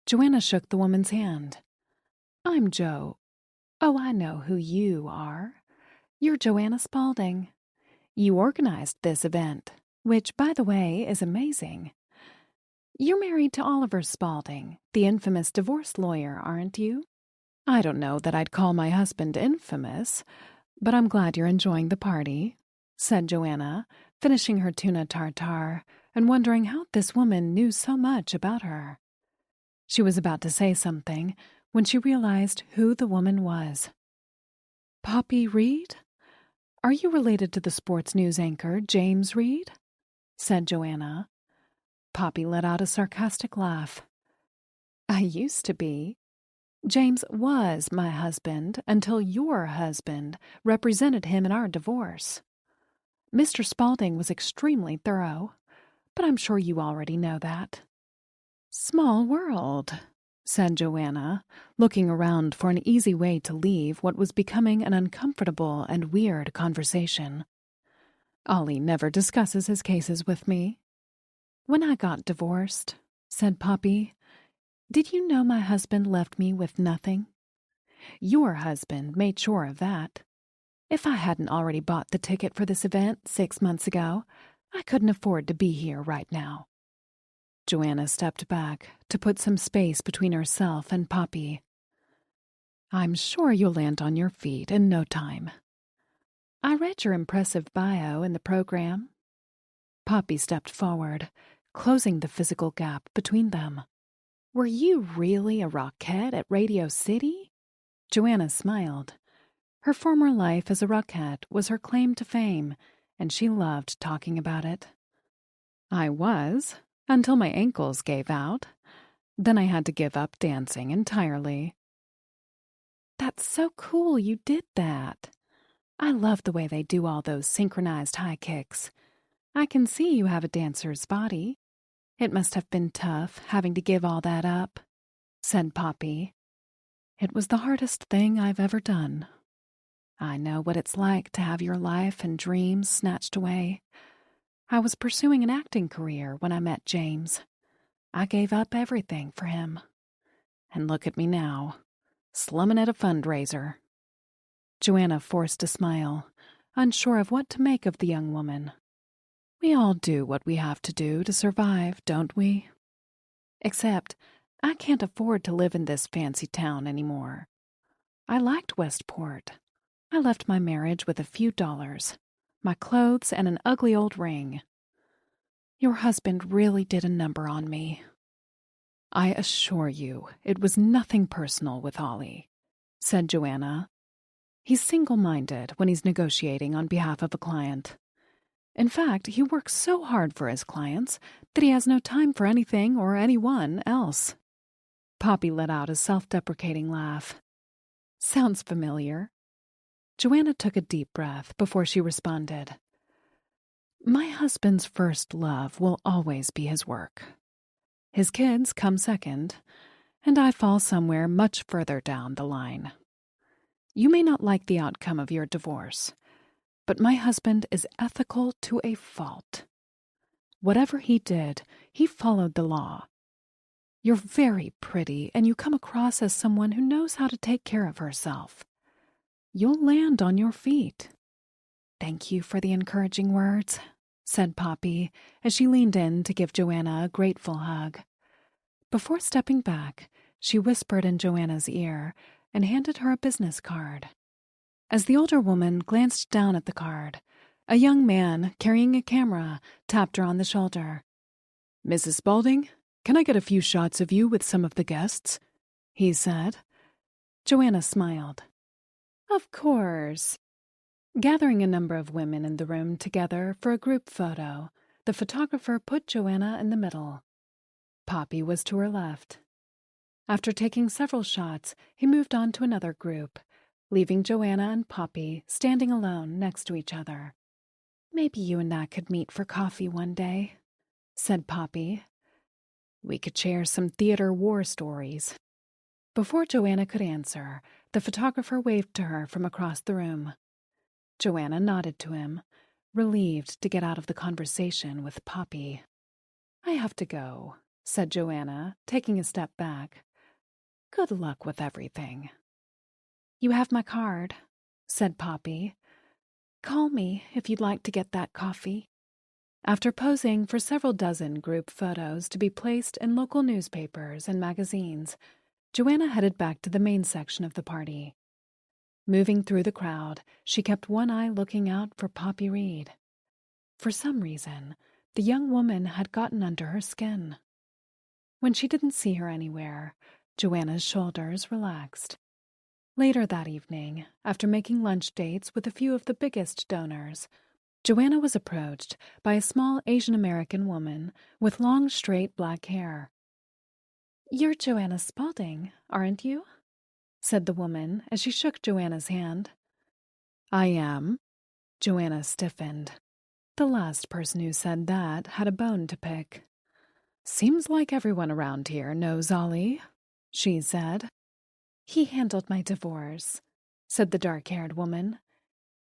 Joanna shook the woman's hand. "I'm Jo. Oh, I know who you are. You're Joanna Spaulding. You organized this event, which, by the way, is amazing. You're married to Oliver Spaulding, the infamous divorce lawyer, aren't you?" I don't know that I'd call my husband infamous, but I'm glad you're enjoying the party," said Joanna, finishing her tuna tartare and wondering how this woman knew so much about her. She was about to say something when she realized who the woman was. "Poppy Reed? Are you related to the sports news anchor, James Reed?" said Joanna. Poppy let out a sarcastic laugh. "I used to be. James was my husband until your husband represented him in our divorce. Mr. Spaulding was extremely thorough, but I'm sure you already know that." "Small world," said Joanna, looking around for an easy way to leave what was becoming an uncomfortable and weird conversation. "Ollie never discusses his cases with me." "When I got divorced," said Poppy, "did you know my husband left me with nothing? Your husband made sure of that. If I hadn't already bought the ticket for this event 6 months ago, I couldn't afford to be here right now." Joanna stepped back to put some space between herself and Poppy. "I'm sure you'll land on your feet in no time. I read your impressive bio in the program." Poppy stepped forward, closing the physical gap between them. "Were you really a rockette at Radio City?" Joanna smiled. Her former life as a rockette was her claim to fame, and she loved talking about it. "I was, until my ankles gave out. Then I had to give up dancing entirely." "That's so cool you did that. I love the way they do all those synchronized high kicks. I can see you have a dancer's body. It must have been tough having to give all that up," said Poppy. "It was the hardest thing I've ever done. I know what it's like to have your life and dreams snatched away. I was pursuing an acting career when I met James. I gave up everything for him. And look at me now, slumming at a fundraiser." Joanna forced a smile, unsure of what to make of the young woman. "We all do what we have to do to survive, don't we? Except, I can't afford to live in this fancy town anymore. I liked Westport. I left my marriage with a few dollars, my clothes, and an ugly old ring. Your husband really did a number on me." "I assure you, it was nothing personal with Ollie," said Joanna. "He's single-minded when he's negotiating on behalf of a client. In fact, he works so hard for his clients that he has no time for anything or anyone else." Poppy let out a self-deprecating laugh. "Sounds familiar." Joanna took a deep breath before she responded. "My husband's first love will always be his work. His kids come second, and I fall somewhere much further down the line. You may not like the outcome of your divorce, but my husband is ethical to a fault. Whatever he did, he followed the law. You're very pretty, and you come across as someone who knows how to take care of herself. You'll land on your feet." "Thank you for the encouraging words," said Poppy as she leaned in to give Joanna a grateful hug. Before stepping back, she whispered in Joanna's ear and handed her a business card. As the older woman glanced down at the card, a young man carrying a camera tapped her on the shoulder. "Mrs. Spaulding, can I get a few shots of you with some of the guests?" he said. Joanna smiled. "Of course." Gathering a number of women in the room together for a group photo, the photographer put Joanna in the middle. Poppy was to her left. After taking several shots, he moved on to another group, leaving Joanna and Poppy standing alone next to each other. "Maybe you and I could meet for coffee one day," said Poppy. "We could share some theater war stories." Before Joanna could answer, the photographer waved to her from across the room. Joanna nodded to him, relieved to get out of the conversation with Poppy. "I have to go," said Joanna, taking a step back. "Good luck with everything." "You have my card," said Poppy. "Call me if you'd like to get that coffee." After posing for several dozen group photos to be placed in local newspapers and magazines, Joanna headed back to the main section of the party. Moving through the crowd, she kept one eye looking out for Poppy Reed. For some reason, the young woman had gotten under her skin. When she didn't see her anywhere, Joanna's shoulders relaxed. Later that evening, after making lunch dates with a few of the biggest donors, Joanna was approached by a small Asian American woman with long, straight black hair. "You're Joanna Spaulding, aren't you?" said the woman as she shook Joanna's hand. "I am." Joanna stiffened. The last person who said that had a bone to pick. "Seems like everyone around here knows Ollie," she said. "He handled my divorce," said the dark-haired woman.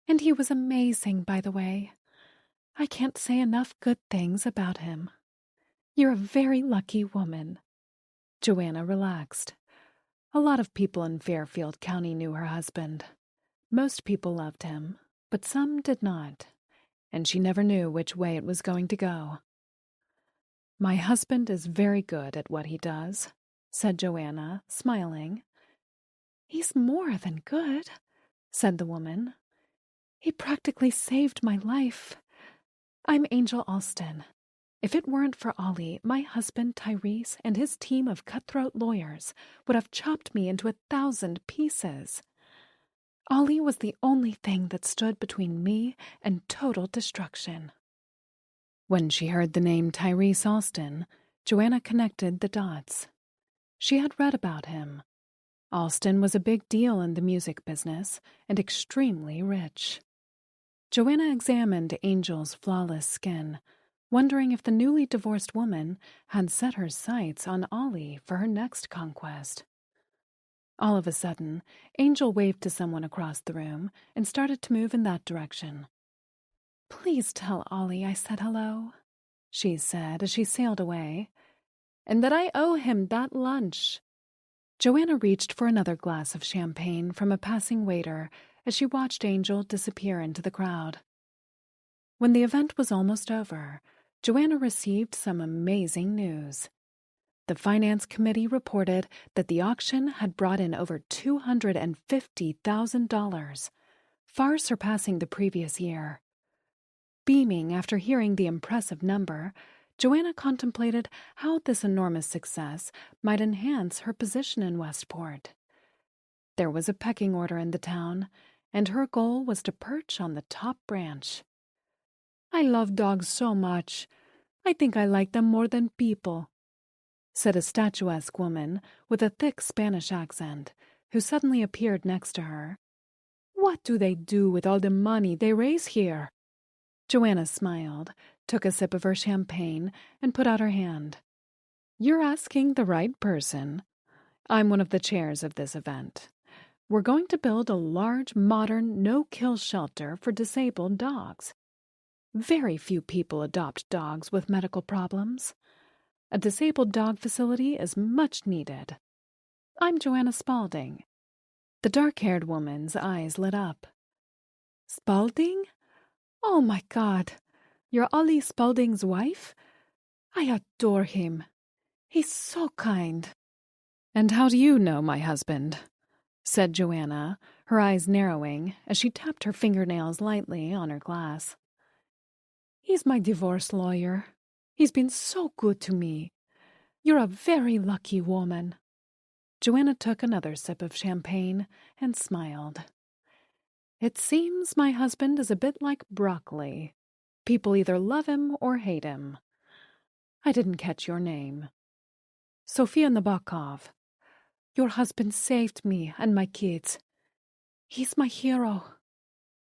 "And he was amazing, by the way. I can't say enough good things about him. You're a very lucky woman." Joanna relaxed. A lot of people in Fairfield County knew her husband. Most people loved him, but some did not, and she never knew which way it was going to go. "My husband is very good at what he does," said Joanna, smiling. "He's more than good," said the woman. "He practically saved my life. I'm Angel Alston. If it weren't for Ollie, my husband Tyrese and his team of cutthroat lawyers would have chopped me into 1,000 pieces. Ollie was the only thing that stood between me and total destruction." When she heard the name Tyrese Alston, Joanna connected the dots. She had read about him. Alston was a big deal in the music business and extremely rich. Joanna examined Angel's flawless skin, wondering if the newly divorced woman had set her sights on Ollie for her next conquest. All of a sudden, Angel waved to someone across the room and started to move in that direction. "Please tell Ollie I said hello," she said as she sailed away, "and that I owe him that lunch." Joanna reached for another glass of champagne from a passing waiter as she watched Angel disappear into the crowd. When the event was almost over, Joanna received some amazing news. The finance committee reported that the auction had brought in over $250,000, far surpassing the previous year. Beaming after hearing the impressive number, Joanna contemplated how this enormous success might enhance her position in Westport. There was a pecking order in the town, and her goal was to perch on the top branch. "I love dogs so much. I think I like them more than people," said a statuesque woman with a thick Spanish accent, who suddenly appeared next to her. "What do they do with all the money they raise here?" Joanna smiled, took a sip of her champagne, and put out her hand. "You're asking the right person. I'm one of the chairs of this event. We're going to build a large, modern, no-kill shelter for disabled dogs. Very few people adopt dogs with medical problems. A disabled dog facility is much needed. I'm Joanna Spaulding." The dark-haired woman's eyes lit up. "Spaulding? Oh, my God. You're Ollie Spaulding's wife? I adore him. He's so kind." "And how do you know my husband?" said Joanna, her eyes narrowing as she tapped her fingernails lightly on her glass. "He's my divorce lawyer. He's been so good to me. You're a very lucky woman." Joanna took another sip of champagne and smiled. "It seems my husband is a bit like broccoli. People either love him or hate him. I didn't catch your name." "Sofia Nabokov. Your husband saved me and my kids. He's my hero."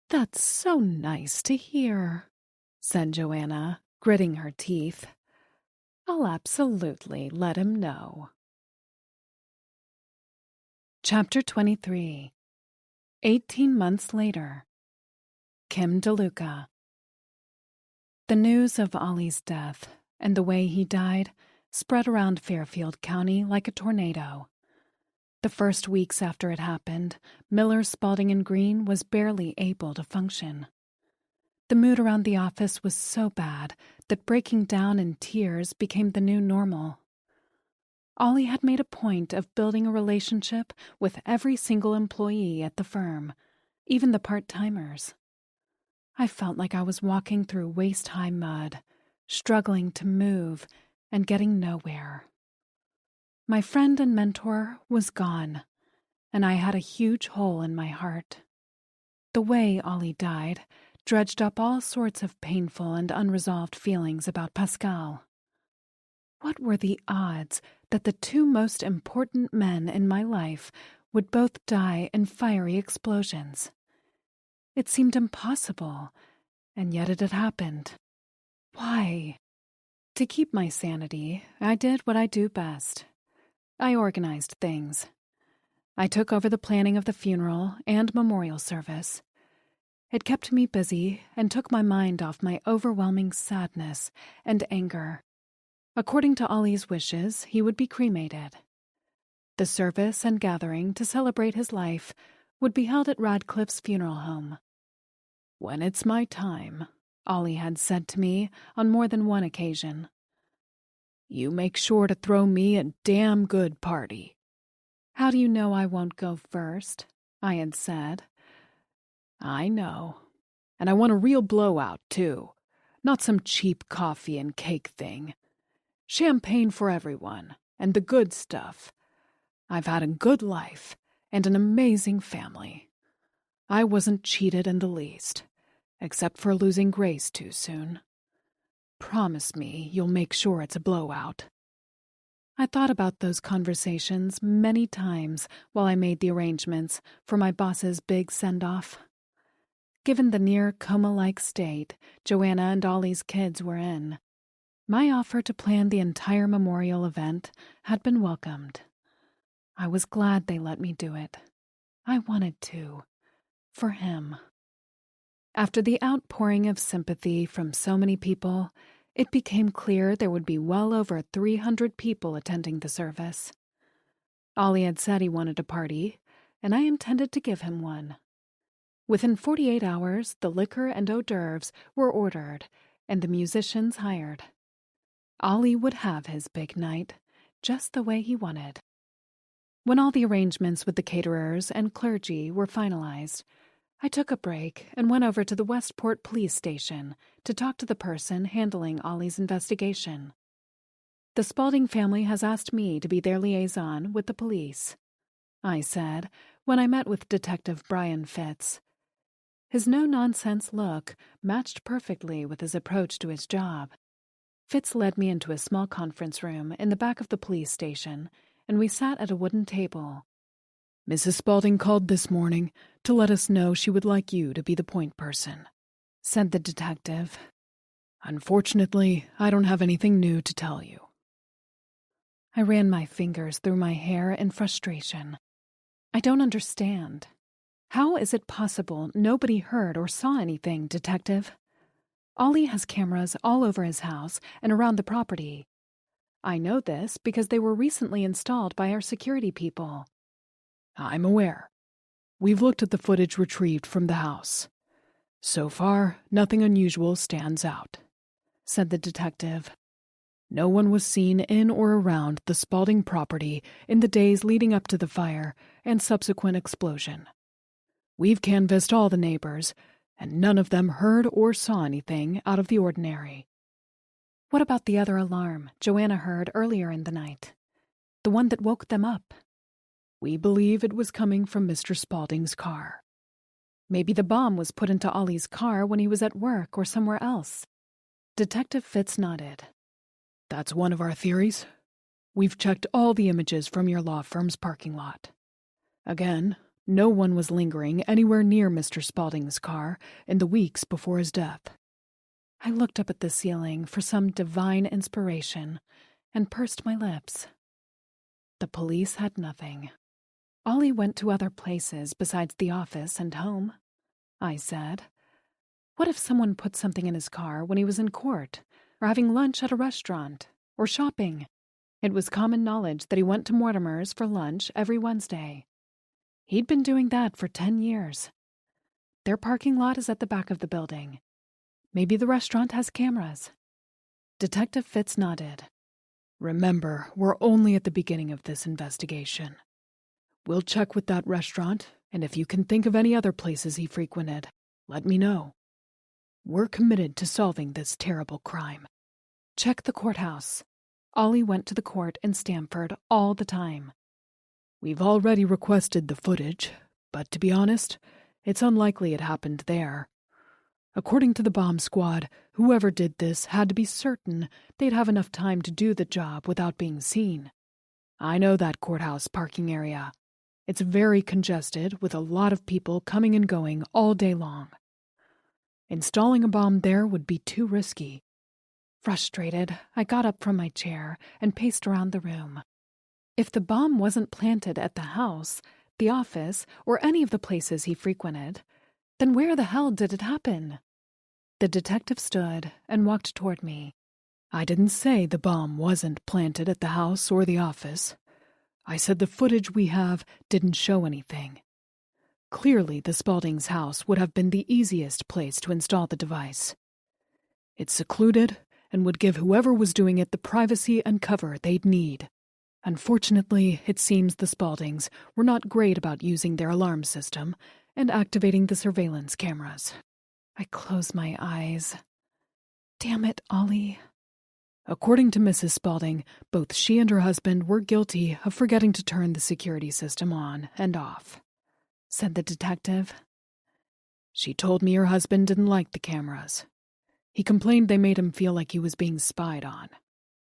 "That's so nice to hear," said Joanna, gritting her teeth. "I'll absolutely let him know." Chapter 23. 18 months later. Kim DeLuca. The news of Ollie's death and the way he died spread around Fairfield County like a tornado. The first weeks after it happened, Miller, Spaulding, and Green was barely able to function. The mood around the office was so bad that breaking down in tears became the new normal. Ollie had made a point of building a relationship with every single employee at the firm, even the part-timers. I felt like I was walking through waist-high mud, struggling to move and getting nowhere. My friend and mentor was gone, and I had a huge hole in my heart. The way Ollie died dredged up all sorts of painful and unresolved feelings about Pascal. What were the odds that the two most important men in my life would both die in fiery explosions? It seemed impossible, and yet it had happened. Why? To keep my sanity, I did what I do best. I organized things. I took over the planning of the funeral and memorial service. It kept me busy and took my mind off my overwhelming sadness and anger. According to Ollie's wishes, he would be cremated. The service and gathering to celebrate his life would be held at Radcliffe's funeral home. "When it's my time," Ollie had said to me on more than one occasion, "you make sure to throw me a damn good party." "How do you know I won't go first?" I had said. "I know. And I want a real blowout, too. Not some cheap coffee and cake thing. Champagne for everyone, and the good stuff. I've had a good life, and an amazing family. I wasn't cheated in the least, except for losing Grace too soon. Promise me you'll make sure it's a blowout." I thought about those conversations many times while I made the arrangements for my boss's big send-off. Given the near coma-like state Joanna and Ollie's kids were in, my offer to plan the entire memorial event had been welcomed. I was glad they let me do it. I wanted to. For him. After the outpouring of sympathy from so many people, it became clear there would be well over 300 people attending the service. Ollie had said he wanted a party, and I intended to give him one. Within 48 hours, the liquor and hors d'oeuvres were ordered, and the musicians hired. Ollie would have his big night, just the way he wanted. When all the arrangements with the caterers and clergy were finalized, I took a break and went over to the Westport police station to talk to the person handling Ollie's investigation. "The Spaulding family has asked me to be their liaison with the police," I said when I met with Detective Brian Fitz. His no-nonsense look matched perfectly with his approach to his job. Fitz led me into a small conference room in the back of the police station, and we sat at a wooden table. "Mrs. Spaulding called this morning to let us know she would like you to be the point person," said the detective. "Unfortunately, I don't have anything new to tell you." I ran my fingers through my hair in frustration. "I don't understand. How is it possible nobody heard or saw anything, Detective? Ollie has cameras all over his house and around the property. I know this because they were recently installed by our security people." "I'm aware. We've looked at the footage retrieved from the house. So far, nothing unusual stands out," said the detective. "No one was seen in or around the Spaulding property in the days leading up to the fire and subsequent explosion. We've canvassed all the neighbors, and none of them heard or saw anything out of the ordinary." "What about the other alarm Joanna heard earlier in the night? The one that woke them up?" "We believe it was coming from Mr. Spaulding's car. Maybe the bomb was put into Ollie's car when he was at work or somewhere else." Detective Fitz nodded. "That's one of our theories. We've checked all the images from your law firm's parking lot. Again, no one was lingering anywhere near Mr. Spaulding's car in the weeks before his death." I looked up at the ceiling for some divine inspiration and pursed my lips. The police had nothing. Ollie went to other places besides the office and home, I said. What if someone put something in his car when he was in court, or having lunch at a restaurant, or shopping? It was common knowledge that he went to Mortimer's for lunch every Wednesday. He'd been doing that for 10 years. Their parking lot is at the back of the building. Maybe the restaurant has cameras. Detective Fitz nodded. Remember, we're only at the beginning of this investigation. We'll check with that restaurant, and if you can think of any other places he frequented, let me know. We're committed to solving this terrible crime. Check the courthouse. Ollie went to the court in Stamford all the time. We've already requested the footage, but to be honest, it's unlikely it happened there. According to the bomb squad, whoever did this had to be certain they'd have enough time to do the job without being seen. I know that courthouse parking area. It's very congested with a lot of people coming and going all day long. Installing a bomb there would be too risky. Frustrated, I got up from my chair and paced around the room. If the bomb wasn't planted at the house, the office, or any of the places he frequented, then where the hell did it happen? The detective stood and walked toward me. I didn't say the bomb wasn't planted at the house or the office. I said the footage we have didn't show anything. Clearly, the Spauldings' house would have been the easiest place to install the device. It's secluded and would give whoever was doing it the privacy and cover they'd need. Unfortunately, it seems the Spauldings were not great about using their alarm system and activating the surveillance cameras. I closed my eyes. Damn it, Ollie. According to Mrs. Spaulding, both she and her husband were guilty of forgetting to turn the security system on and off, said the detective. She told me her husband didn't like the cameras. He complained they made him feel like he was being spied on.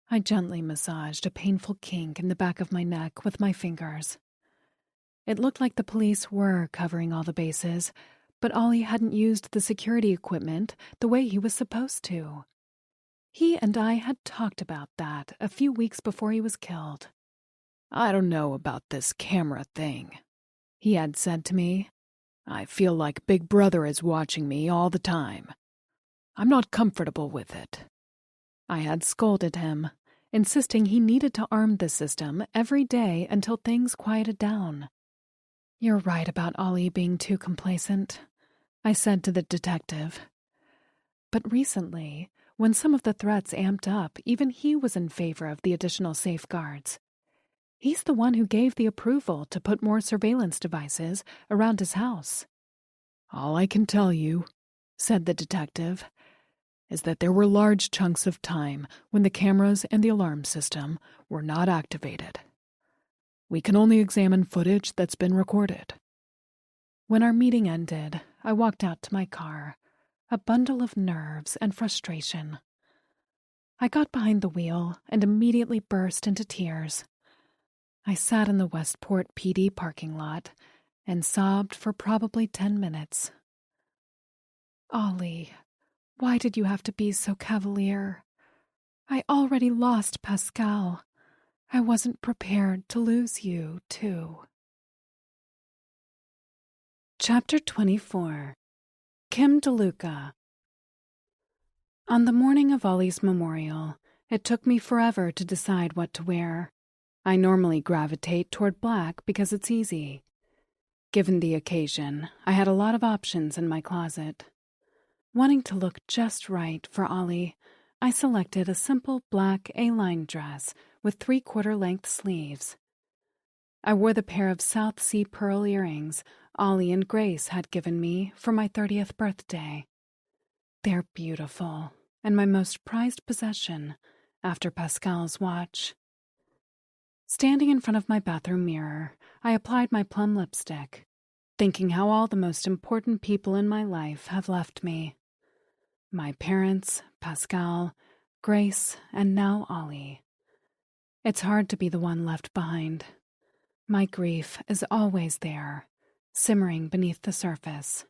I gently massaged a painful kink in the back of my neck with my fingers. It looked like the police were covering all the bases, but Ollie hadn't used the security equipment the way he was supposed to. He and I had talked about that a few weeks before he was killed. I don't know about this camera thing, he had said to me. I feel like Big Brother is watching me all the time. I'm not comfortable with it. I had scolded him, insisting he needed to arm the system every day until things quieted down. You're right about Ollie being too complacent, I said to the detective. But recently, when some of the threats amped up, even he was in favor of the additional safeguards. He's the one who gave the approval to put more surveillance devices around his house. All I can tell you, said the detective, is that there were large chunks of time when the cameras and the alarm system were not activated. We can only examine footage that's been recorded. When our meeting ended, I walked out to my car, a bundle of nerves and frustration. I got behind the wheel and immediately burst into tears. I sat in the Westport PD parking lot and sobbed for probably 10 minutes. Ollie, why did you have to be so cavalier? I already lost Pascal. I wasn't prepared to lose you, too. Chapter 24. Kim DeLuca. On the morning of Ollie's memorial, it took me forever to decide what to wear. I normally gravitate toward black because it's easy. Given the occasion, I had a lot of options in my closet. Wanting to look just right for Ollie, I selected a simple black A-line dress with 3/4 length sleeves. I wore the pair of South Sea pearl earrings Ollie and Grace had given me for my 30th birthday. They're beautiful, and my most prized possession after Pascal's watch. Standing in front of my bathroom mirror, I applied my plum lipstick, thinking how all the most important people in my life have left me. My parents, Pascal, Grace, and now Ollie. It's hard to be the one left behind. My grief is always there, simmering beneath the surface.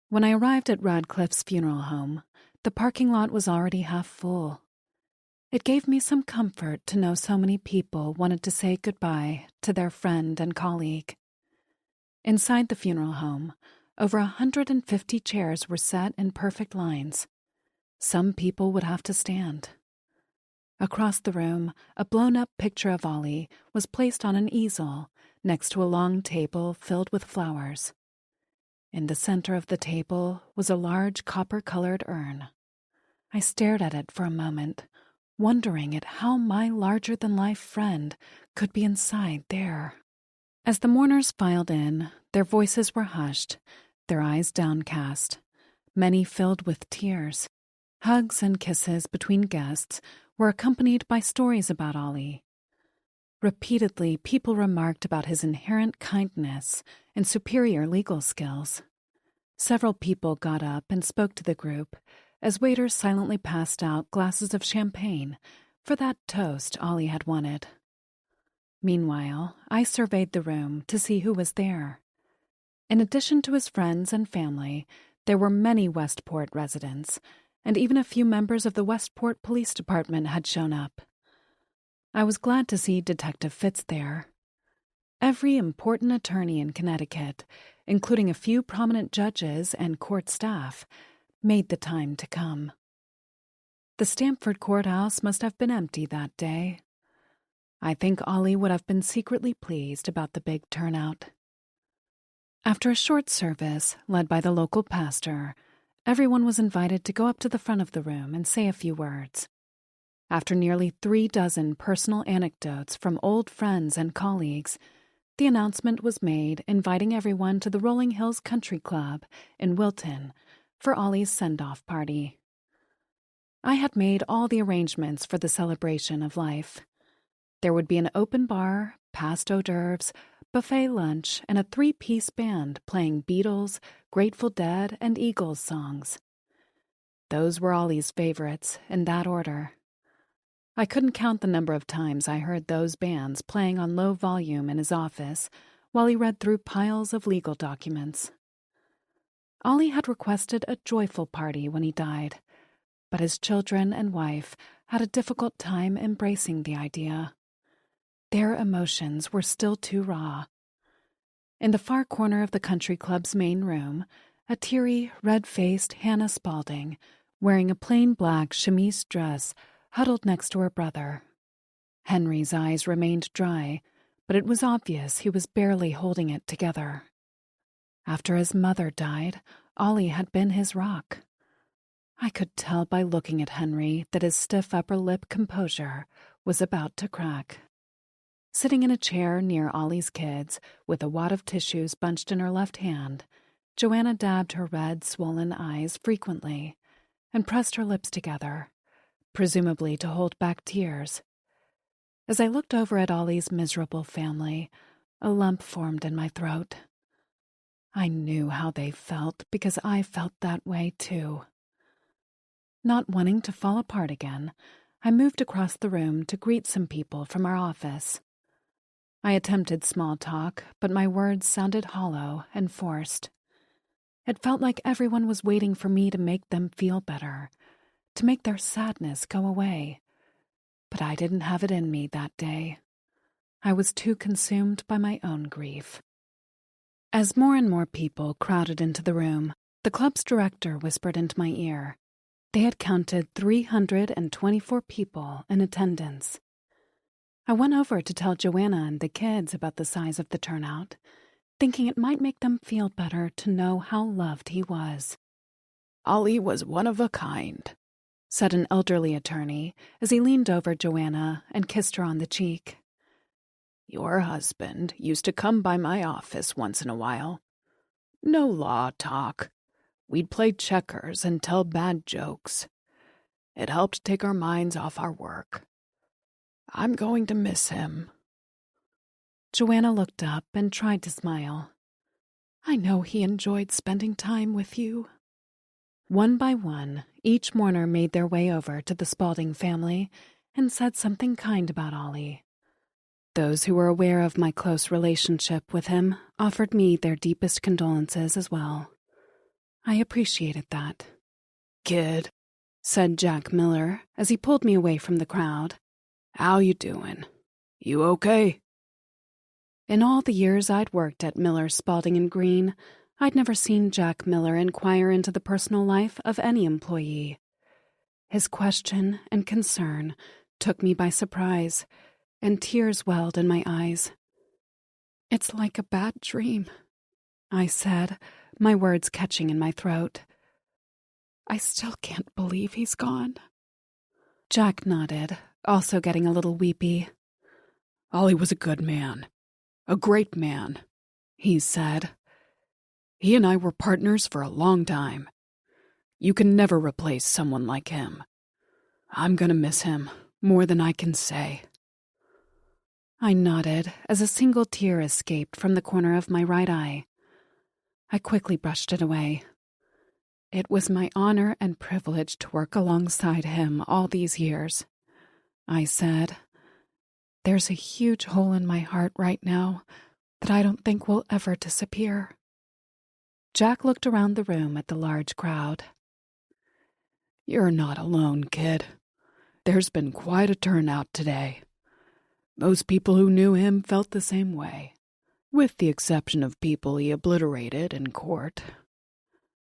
When I arrived at Radcliffe's funeral home, the parking lot was already half full. It gave me some comfort to know so many people wanted to say goodbye to their friend and colleague. Inside the funeral home, over 150 chairs were set in perfect lines. Some people would have to stand. Across the room, a blown-up picture of Ollie was placed on an easel next to a long table filled with flowers. In the center of the table was a large copper-colored urn. I stared at it for a moment, wondering at how my larger-than-life friend could be inside there. As the mourners filed in, their voices were hushed, their eyes downcast, many filled with tears. Hugs and kisses between guests were accompanied by stories about Ollie. Repeatedly, people remarked about his inherent kindness and superior legal skills. Several people got up and spoke to the group as waiters silently passed out glasses of champagne for that toast Ollie had wanted. Meanwhile, I surveyed the room to see who was there. In addition to his friends and family, there were many Westport residents, and even a few members of the Westport Police Department had shown up. I was glad to see Detective Fitz there. Every important attorney in Connecticut, including a few prominent judges and court staff, made the time to come. The Stamford courthouse must have been empty that day. I think Ollie would have been secretly pleased about the big turnout. After a short service, led by the local pastor, everyone was invited to go up to the front of the room and say a few words. After nearly 36 personal anecdotes from old friends and colleagues, the announcement was made inviting everyone to the Rolling Hills Country Club in Wilton for Ollie's send-off party. I had made all the arrangements for the celebration of life. There would be an open bar, passed hors d'oeuvres, buffet lunch, and a 3-piece band playing Beatles, Grateful Dead, and Eagles songs. Those were Ollie's favorites, in that order. I couldn't count the number of times I heard those bands playing on low volume in his office while he read through piles of legal documents. Ollie had requested a joyful party when he died, but his children and wife had a difficult time embracing the idea. Their emotions were still too raw. In the far corner of the country club's main room, a teary, red-faced Hannah Spaulding, wearing a plain black chemise dress, huddled next to her brother. Henry's eyes remained dry, but it was obvious he was barely holding it together. After his mother died, Ollie had been his rock. I could tell by looking at Henry that his stiff upper lip composure was about to crack. Sitting in a chair near Ollie's kids, with a wad of tissues bunched in her left hand, Joanna dabbed her red, swollen eyes frequently and pressed her lips together, presumably to hold back tears. As I looked over at Ollie's miserable family, a lump formed in my throat. I knew how they felt because I felt that way too. Not wanting to fall apart again, I moved across the room to greet some people from our office. I attempted small talk, but my words sounded hollow and forced. It felt like everyone was waiting for me to make them feel better, to make their sadness go away. But I didn't have it in me that day. I was too consumed by my own grief. As more and more people crowded into the room, the club's director whispered into my ear. They had counted 324 people in attendance. I went over to tell Joanna and the kids about the size of the turnout, thinking it might make them feel better to know how loved he was. Ollie was one of a kind, said an elderly attorney as he leaned over Joanna and kissed her on the cheek. Your husband used to come by my office once in a while. No law talk. We'd play checkers and tell bad jokes. It helped take our minds off our work. I'm going to miss him. Joanna looked up and tried to smile. I know he enjoyed spending time with you. One by one, each mourner made their way over to the Spaulding family and said something kind about Ollie. Those who were aware of my close relationship with him offered me their deepest condolences as well. I appreciated that. Kid, said Jack Miller as he pulled me away from the crowd. How you doing? You okay? In all the years I'd worked at Miller, Spaulding & Green, I'd never seen Jack Miller inquire into the personal life of any employee. His question and concern took me by surprise, and tears welled in my eyes. It's like a bad dream, I said, my words catching in my throat. I still can't believe he's gone. Jack nodded, also getting a little weepy. Ollie was a good man. A great man, he said. He and I were partners for a long time. You can never replace someone like him. I'm gonna miss him more than I can say. I nodded as a single tear escaped from the corner of my right eye. I quickly brushed it away. It was my honor and privilege to work alongside him all these years. I said, "There's a huge hole in my heart right now that I don't think will ever disappear." Jack looked around the room at the large crowd. You're not alone, kid. There's been quite a turnout today. Most people who knew him felt the same way, with the exception of people he obliterated in court.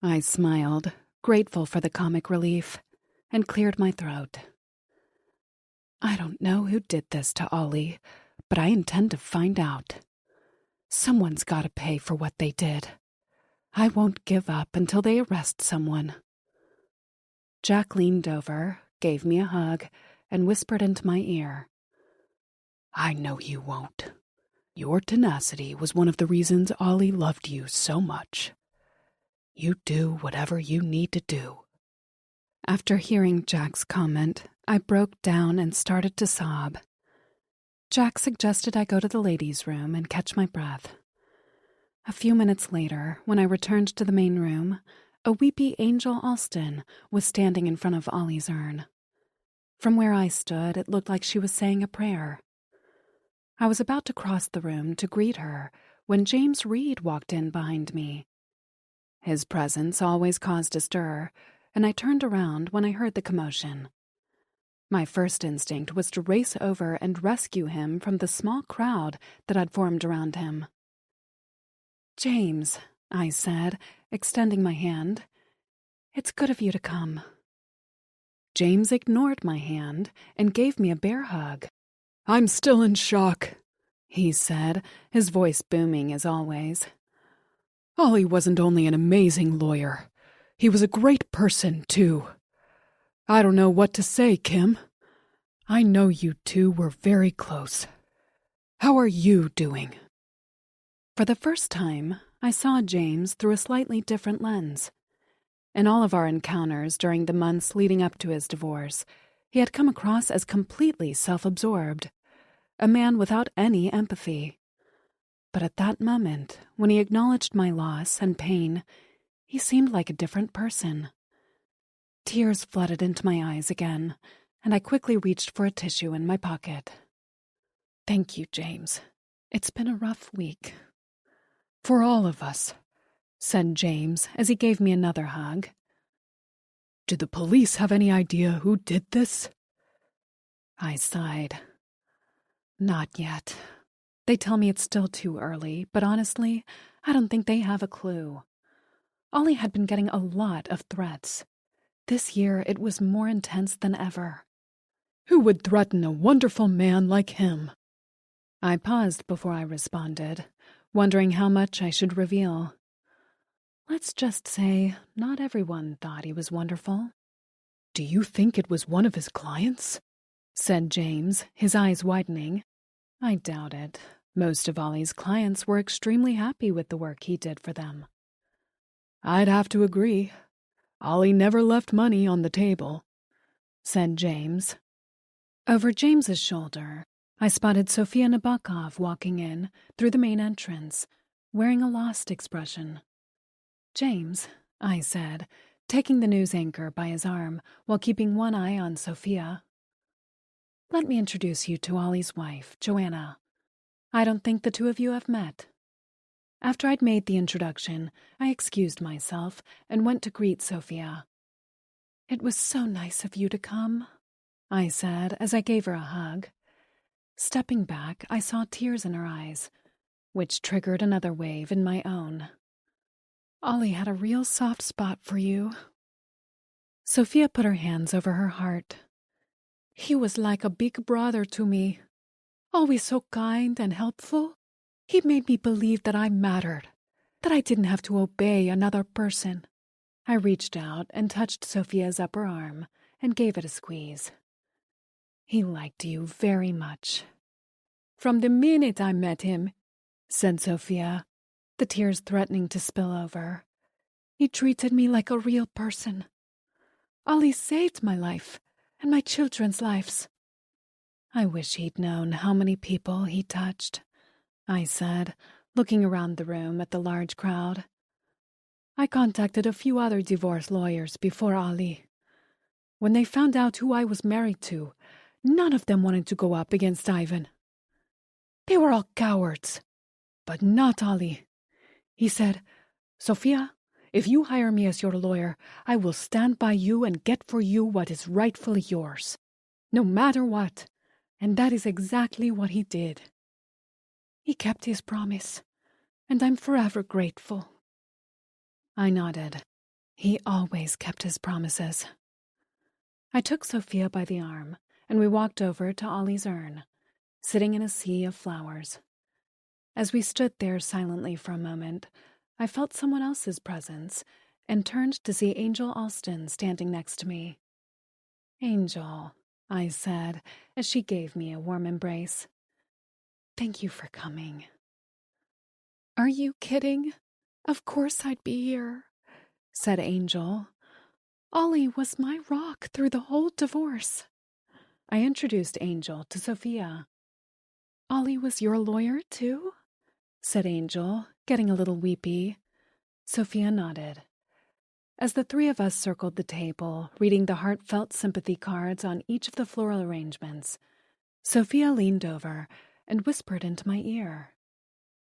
I smiled, grateful for the comic relief, and cleared my throat. I don't know who did this to Ollie, but I intend to find out. Someone's got to pay for what they did. I won't give up until they arrest someone. Jack leaned over, gave me a hug, and whispered into my ear. I know you won't. Your tenacity was one of the reasons Ollie loved you so much. You do whatever you need to do. After hearing Jack's comment, I broke down and started to sob. Jack suggested I go to the ladies' room and catch my breath. A few minutes later, when I returned to the main room, a weepy Angel Alston was standing in front of Ollie's urn. From where I stood, it looked like she was saying a prayer. I was about to cross the room to greet her when James Reed walked in behind me. His presence always caused a stir, and I turned around when I heard the commotion. My first instinct was to race over and rescue him from the small crowd that had formed around him. "James," I said, extending my hand, "it's good of you to come." James ignored my hand and gave me a bear hug. I'm still in shock, he said, his voice booming as always. Ollie wasn't only an amazing lawyer. He was a great person, too. I don't know what to say, Kim. I know you two were very close. How are you doing? For the first time, I saw James through a slightly different lens. In all of our encounters during the months leading up to his divorce, he had come across as completely self-absorbed, a man without any empathy. But at that moment, when he acknowledged my loss and pain, he seemed like a different person. Tears flooded into my eyes again, and I quickly reached for a tissue in my pocket. "Thank you, James. It's been a rough week." "For all of us," said James as he gave me another hug. "Do the police have any idea who did this?" I sighed. "Not yet. They tell me it's still too early, but honestly, I don't think they have a clue. Ollie had been getting a lot of threats. This year it was more intense than ever." "Who would threaten a wonderful man like him?" I paused before I responded, wondering how much I should reveal. Let's just say not everyone thought he was wonderful. "Do you think it was one of his clients?" said James, his eyes widening. I doubt it. Most of Ollie's clients were extremely happy with the work he did for them. "I'd have to agree. Ollie never left money on the table," said James. Over James's shoulder, I spotted Sofia Nabokov walking in through the main entrance, wearing a lost expression. "James," I said, taking the news anchor by his arm while keeping one eye on Sofia. "Let me introduce you to Ollie's wife, Joanna. I don't think the two of you have met." After I'd made the introduction, I excused myself and went to greet Sofia. "It was so nice of you to come," I said as I gave her a hug. Stepping back, I saw tears in her eyes, which triggered another wave in my own. "Ollie had a real soft spot for you." Sofia put her hands over her heart. "He was like a big brother to me. Always so kind and helpful. He made me believe that I mattered, that I didn't have to obey another person." I reached out and touched Sofia's upper arm and gave it a squeeze. He liked you very much. From the minute I met him, said Sophia, the tears threatening to spill over. He treated me like a real person. Ollie saved my life and my children's lives. I wish he'd known how many people he touched, I said, looking around the room at the large crowd. I contacted a few other divorce lawyers before Ollie. When they found out who I was married to, none of them wanted to go up against Ivan. They were all cowards, but not Ollie. He said, Sophia, if you hire me as your lawyer, I will stand by you and get for you what is rightfully yours, no matter what. And that is exactly what he did. He kept his promise, and I'm forever grateful. I nodded. He always kept his promises. I took Sophia by the arm, and we walked over to Ollie's urn, sitting in a sea of flowers. As we stood there silently for a moment, I felt someone else's presence and turned to see Angel Alston standing next to me. Angel, I said, as she gave me a warm embrace. Thank you for coming. Are you kidding? Of course I'd be here, said Angel. Ollie was my rock through the whole divorce. I introduced Angel to Sophia. Ollie was your lawyer, too? Said Angel, getting a little weepy. Sophia nodded. As the three of us circled the table, reading the heartfelt sympathy cards on each of the floral arrangements, Sophia leaned over and whispered into my ear.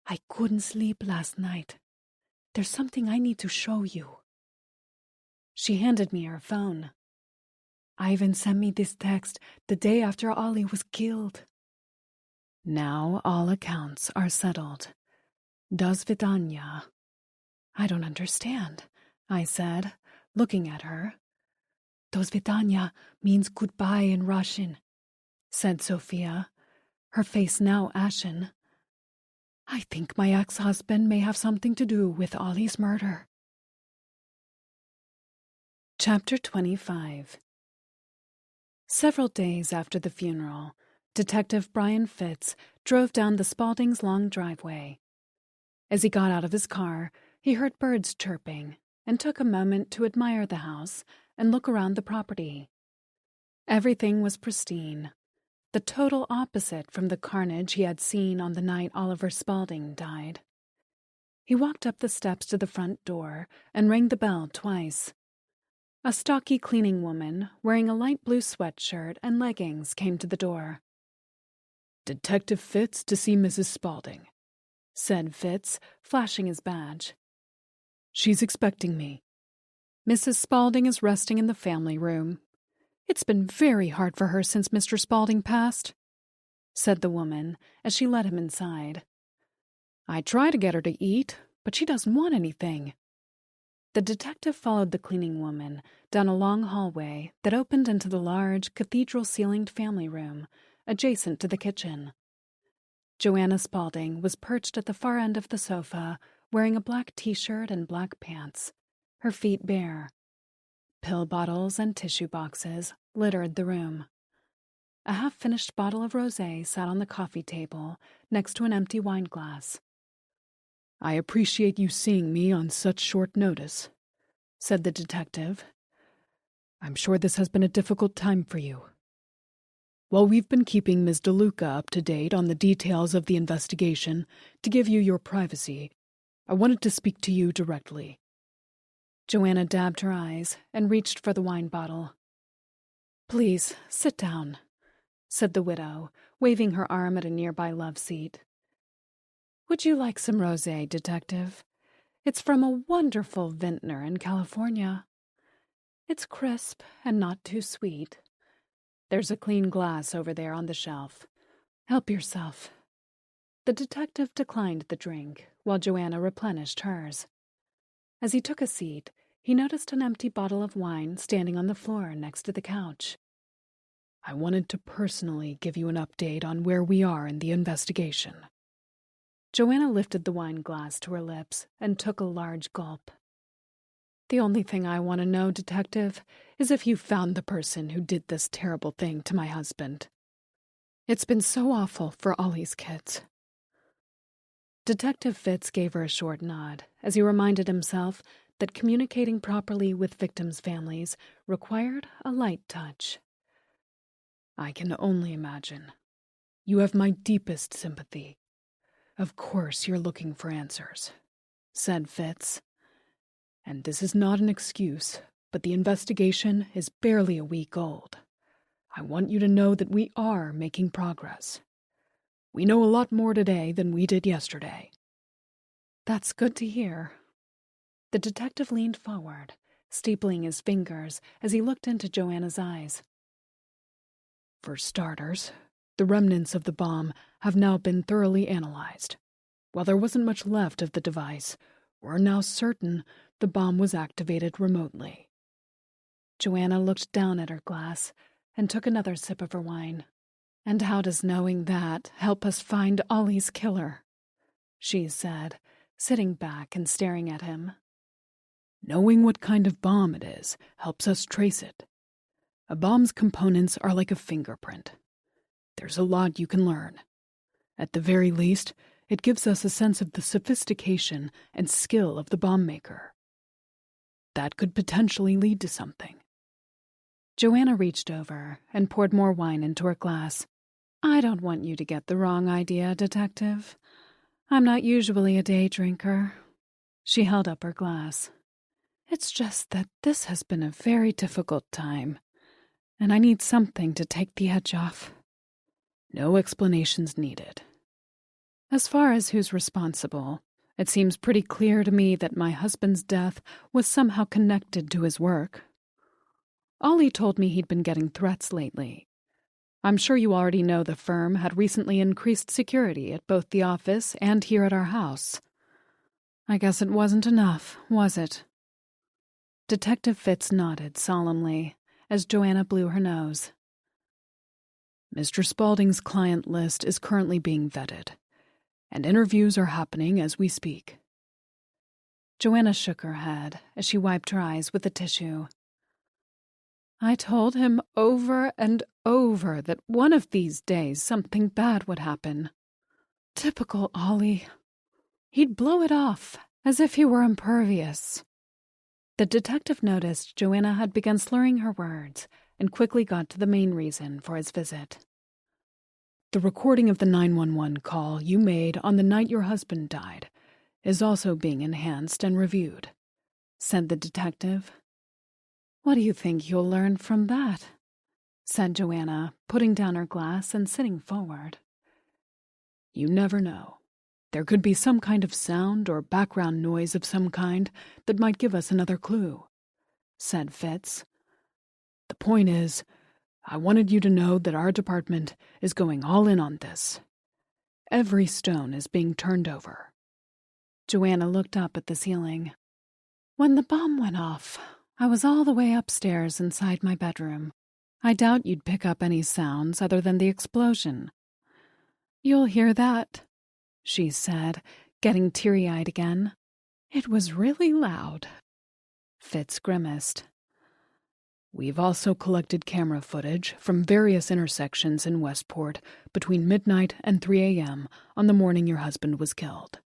I couldn't sleep last night. There's something I need to show you. She handed me her phone. Ivan sent me this text the day after Ollie was killed. Now all accounts are settled. Do svidaniya. I don't understand, I said, looking at her. Do svidaniya means goodbye in Russian, said Sophia, her face now ashen. I think my ex-husband may have something to do with Ollie's murder. Chapter 25. Several days after the funeral, Detective Brian Fitz drove down the Spauldings' long driveway. As he got out of his car, he heard birds chirping and took a moment to admire the house and look around the property. Everything was pristine, the total opposite from the carnage he had seen on the night Oliver Spaulding died. He walked up the steps to the front door and rang the bell twice. A stocky cleaning woman, wearing a light blue sweatshirt and leggings, came to the door. Detective Fitz to see Mrs. Spaulding, said Fitz, flashing his badge. She's expecting me. Mrs. Spaulding is resting in the family room. It's been very hard for her since Mr. Spaulding passed, said the woman as she led him inside. I try to get her to eat, but she doesn't want anything. The detective followed the cleaning woman down a long hallway that opened into the large, cathedral-ceilinged family room adjacent to the kitchen. Joanna Spaulding was perched at the far end of the sofa, wearing a black t-shirt and black pants, her feet bare. Pill bottles and tissue boxes littered the room. A half-finished bottle of rosé sat on the coffee table next to an empty wine glass. I appreciate you seeing me on such short notice, said the detective. I'm sure this has been a difficult time for you. While we've been keeping Ms. DeLuca up to date on the details of the investigation to give you your privacy, I wanted to speak to you directly. Joanna dabbed her eyes and reached for the wine bottle. Please, sit down, said the widow, waving her arm at a nearby love seat. Would you like some rosé, Detective? It's from a wonderful vintner in California. It's crisp and not too sweet. There's a clean glass over there on the shelf. Help yourself. The detective declined the drink, while Joanna replenished hers. As he took a seat, he noticed an empty bottle of wine standing on the floor next to the couch. I wanted to personally give you an update on where we are in the investigation. Joanna lifted the wine glass to her lips and took a large gulp. The only thing I want to know, Detective, is if you found the person who did this terrible thing to my husband. It's been so awful for Ollie's kids." Detective Fitz gave her a short nod as he reminded himself that communicating properly with victims' families required a light touch. "I can only imagine. You have my deepest sympathy. Of course you're looking for answers," said Fitz. "And this is not an excuse, but the investigation is barely a week old. I want you to know that we are making progress. We know a lot more today than we did yesterday." "That's good to hear." The detective leaned forward, steepling his fingers as he looked into Joanna's eyes. "For starters, the remnants of the bomb have now been thoroughly analyzed. While there wasn't much left of the device, we're now certain the bomb was activated remotely." Joanna looked down at her glass and took another sip of her wine. "And how does knowing that help us find Ollie's killer?" she said, sitting back and staring at him. "Knowing what kind of bomb it is helps us trace it. A bomb's components are like a fingerprint. There's a lot you can learn. At the very least, it gives us a sense of the sophistication and skill of the bomb maker. That could potentially lead to something." Joanna reached over and poured more wine into her glass. "I don't want you to get the wrong idea, Detective. I'm not usually a day drinker." She held up her glass. "It's just that this has been a very difficult time, and I need something to take the edge off." "No explanations needed. As far as who's responsible, it seems pretty clear to me that my husband's death was somehow connected to his work. Ollie told me he'd been getting threats lately. I'm sure you already know the firm had recently increased security at both the office and here at our house. I guess it wasn't enough, was it?" Detective Fitz nodded solemnly as Joanna blew her nose. "Mr. Spaulding's client list is currently being vetted, and interviews are happening as we speak." Joanna shook her head as she wiped her eyes with a tissue. "I told him over and over that one of these days something bad would happen. Typical Ollie. He'd blow it off as if he were impervious." The detective noticed Joanna had begun slurring her words and quickly got to the main reason for his visit. "The recording of the 911 call you made on the night your husband died is also being enhanced and reviewed," said the detective. "What do you think you'll learn from that?" said Joanna, putting down her glass and sitting forward. "You never know. There could be some kind of sound or background noise of some kind that might give us another clue," said Fitz. "The point is, I wanted you to know that our department is going all in on this. Every stone is being turned over." Joanna looked up at the ceiling. "When the bomb went off, I was all the way upstairs inside my bedroom. I doubt you'd pick up any sounds other than the explosion." "You'll hear that," she said, getting teary-eyed again. "It was really loud." Fitz grimaced. "We've also collected camera footage from various intersections in Westport between midnight and 3 a.m. on the morning your husband was killed.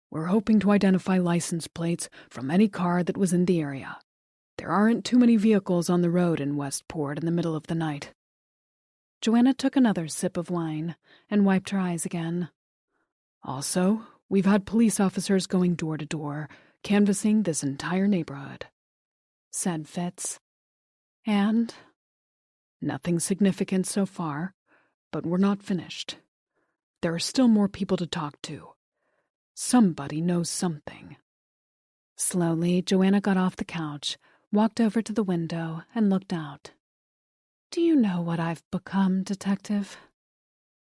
We're hoping to identify license plates from any car that was in the area. There aren't too many vehicles on the road in Westport in the middle of the night." Joanna took another sip of wine and wiped her eyes again. "Also, we've had police officers going door to door, canvassing this entire neighborhood," said Fitz. "And?" "Nothing significant so far, but we're not finished. There are still more people to talk to. Somebody knows something." Slowly, Joanna got off the couch, walked over to the window, and looked out. "Do you know what I've become, Detective?"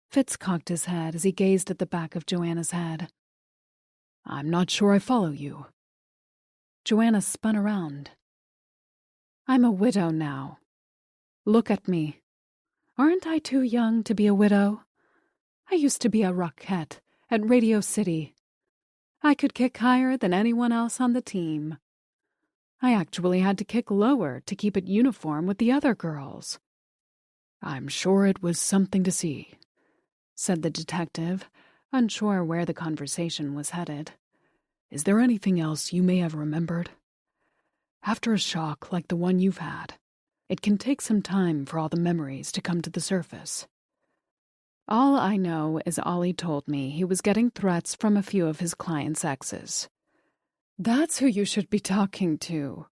Fitz cocked his head as he gazed at the back of Joanna's head. "I'm not sure I follow you." Joanna spun around. "I'm a widow now. Look at me. Aren't I too young to be a widow? I used to be a rockette at Radio City. I could kick higher than anyone else on the team. I actually had to kick lower to keep it uniform with the other girls." "I'm sure it was something to see," said the detective, unsure where the conversation was headed. "Is there anything else you may have remembered? After a shock like the one you've had, it can take some time for all the memories to come to the surface." "All I know is Ollie told me he was getting threats from a few of his clients' exes." "That's who you should be talking to."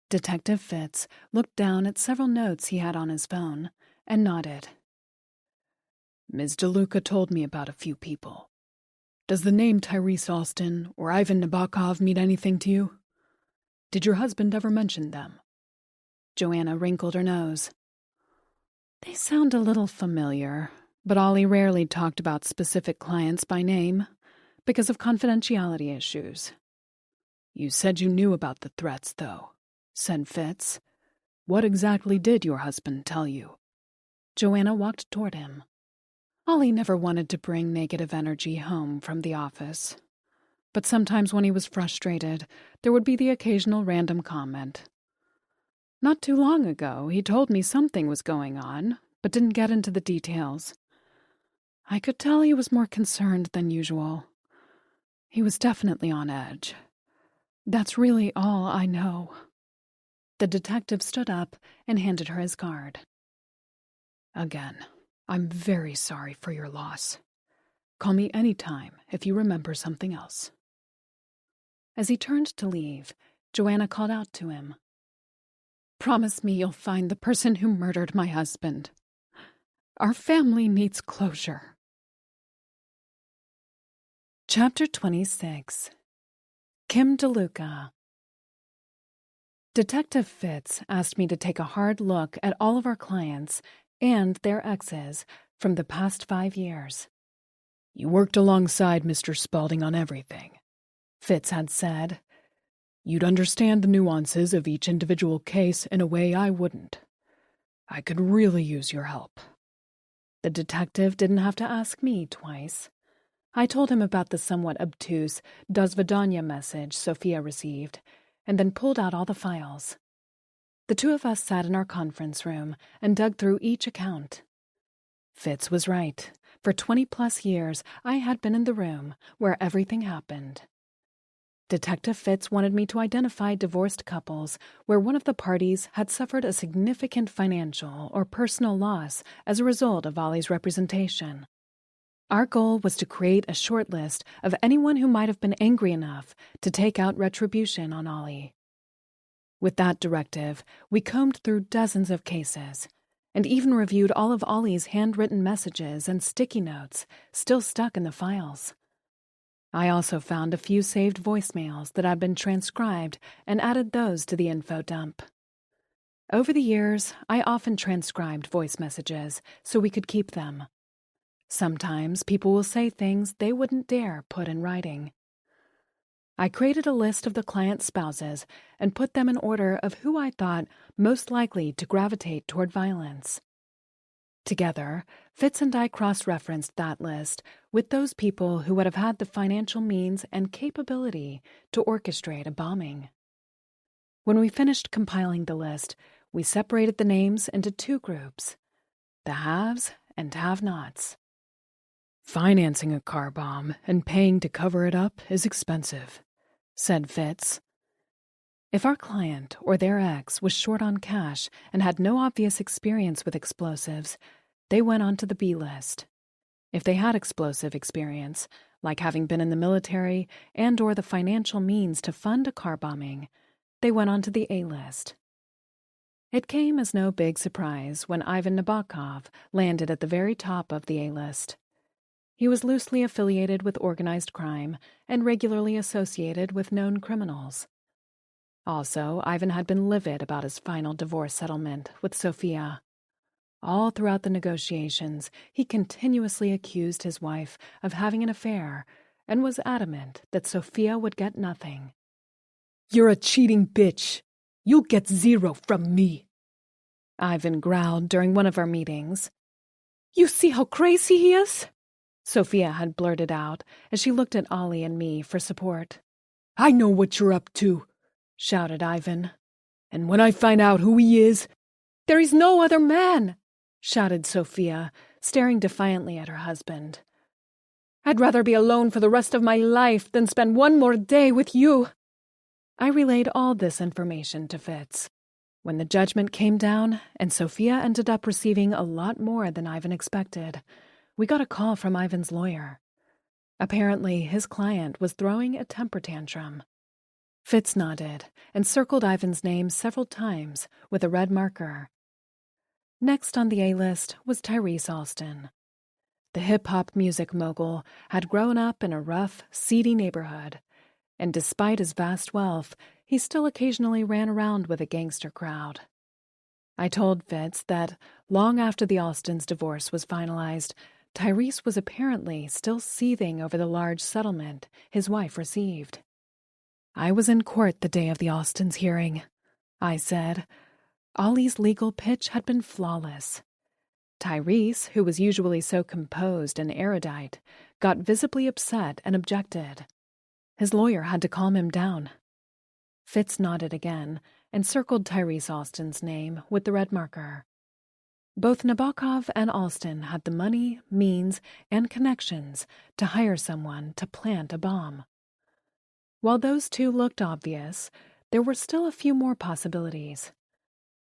Detective Fitz looked down at several notes he had on his phone and nodded. "Ms. DeLuca told me about a few people. Does the name Tyrese Austin or Ivan Nabokov mean anything to you? Did your husband ever mention them?" Joanna wrinkled her nose. "They sound a little familiar, but Ollie rarely talked about specific clients by name because of confidentiality issues." "You said you knew about the threats, though," said Fitz. "What exactly did your husband tell you?" Joanna walked toward him. Ollie never wanted to bring negative energy home from the office. But sometimes when he was frustrated, there would be the occasional random comment. Not too long ago, he told me something was going on, but didn't get into the details. I could tell he was more concerned than usual. He was definitely on edge. That's really all I know." The detective stood up and handed her his card. "Again, I'm very sorry for your loss. Call me any time if you remember something else." As he turned to leave, Joanna called out to him. "Promise me you'll find the person who murdered my husband. Our family needs closure." Chapter 26. Kim DeLuca. Detective Fitz asked me to take a hard look at all of our clients and their exes from the past 5 years. "You worked alongside Mr. Spaulding on everything," Fitz had said. "You'd understand the nuances of each individual case in a way I wouldn't. I could really use your help." The detective didn't have to ask me twice. I told him about the somewhat obtuse Do Svidaniya message Sophia received, and then pulled out all the files. The two of us sat in our conference room and dug through each account. Fitz was right. For 20-plus years, I had been in the room where everything happened. Detective Fitz wanted me to identify divorced couples where one of the parties had suffered a significant financial or personal loss as a result of Ollie's representation. Our goal was to create a short list of anyone who might have been angry enough to take out retribution on Ollie. With that directive, we combed through dozens of cases, and even reviewed all of Ollie's handwritten messages and sticky notes still stuck in the files. I also found a few saved voicemails that had been transcribed and added those to the info dump. Over the years, I often transcribed voice messages so we could keep them. Sometimes people will say things they wouldn't dare put in writing. I created a list of the client's spouses and put them in order of who I thought most likely to gravitate toward violence. Together, Fitz and I cross-referenced that list with those people who would have had the financial means and capability to orchestrate a bombing. When we finished compiling the list, we separated the names into 2 groups, the haves and have-nots. "Financing a car bomb and paying to cover it up is expensive," said Fitz. If our client or their ex was short on cash and had no obvious experience with explosives, they went on to the B list. If they had explosive experience, like having been in the military and or the financial means to fund a car bombing, they went on to the A list. It came as no big surprise when Ivan Nabokov landed at the very top of the A list. He was loosely affiliated with organized crime and regularly associated with known criminals. Also, Ivan had been livid about his final divorce settlement with Sophia. All throughout the negotiations, he continuously accused his wife of having an affair and was adamant that Sophia would get nothing. "You're a cheating bitch. You'll get 0 from me," Ivan growled during one of our meetings. "You see how crazy he is?" Sophia had blurted out as she looked at Ollie and me for support. "I know what you're up to. shouted Ivan. "And when I find out who he is—" "There is no other man!" shouted Sophia, staring defiantly at her husband. "I'd rather be alone for the rest of my life than spend one more day with you." I relayed all this information to Fitz. When the judgment came down, and Sophia ended up receiving a lot more than Ivan expected, we got a call from Ivan's lawyer. Apparently, his client was throwing a temper tantrum. Fitz nodded and circled Ivan's name several times with a red marker. Next on the A-list was Tyrese Alston. The hip-hop music mogul had grown up in a rough, seedy neighborhood, and despite his vast wealth, he still occasionally ran around with a gangster crowd. I told Fitz that, long after the Alstons' divorce was finalized, Tyrese was apparently still seething over the large settlement his wife received. "I was in court the day of the Alstons' hearing," I said. Ollie's legal pitch had been flawless. Tyrese, who was usually so composed and erudite, got visibly upset and objected. His lawyer had to calm him down. Fitz nodded again and circled Tyrese Alston's name with the red marker. Both Nabokov and Alston had the money, means, and connections to hire someone to plant a bomb. While those two looked obvious, there were still a few more possibilities.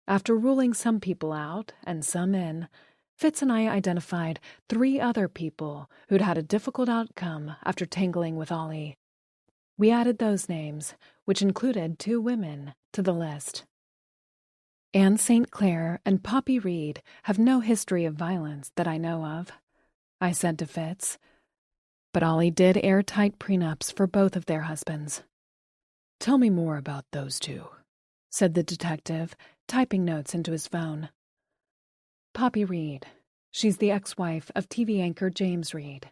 After ruling some people out and some in, Fitz and I identified 3 other people who'd had a difficult outcome after tangling with Ollie. We added those names, which included 2 women, to the list. Anne St. Clair and Poppy Reed have no history of violence that I know of, I said to Fitz. But Ollie did airtight prenups for both of their husbands. "Tell me more about those 2, said the detective, typing notes into his phone. Poppy Reed. She's the ex-wife of TV anchor James Reed.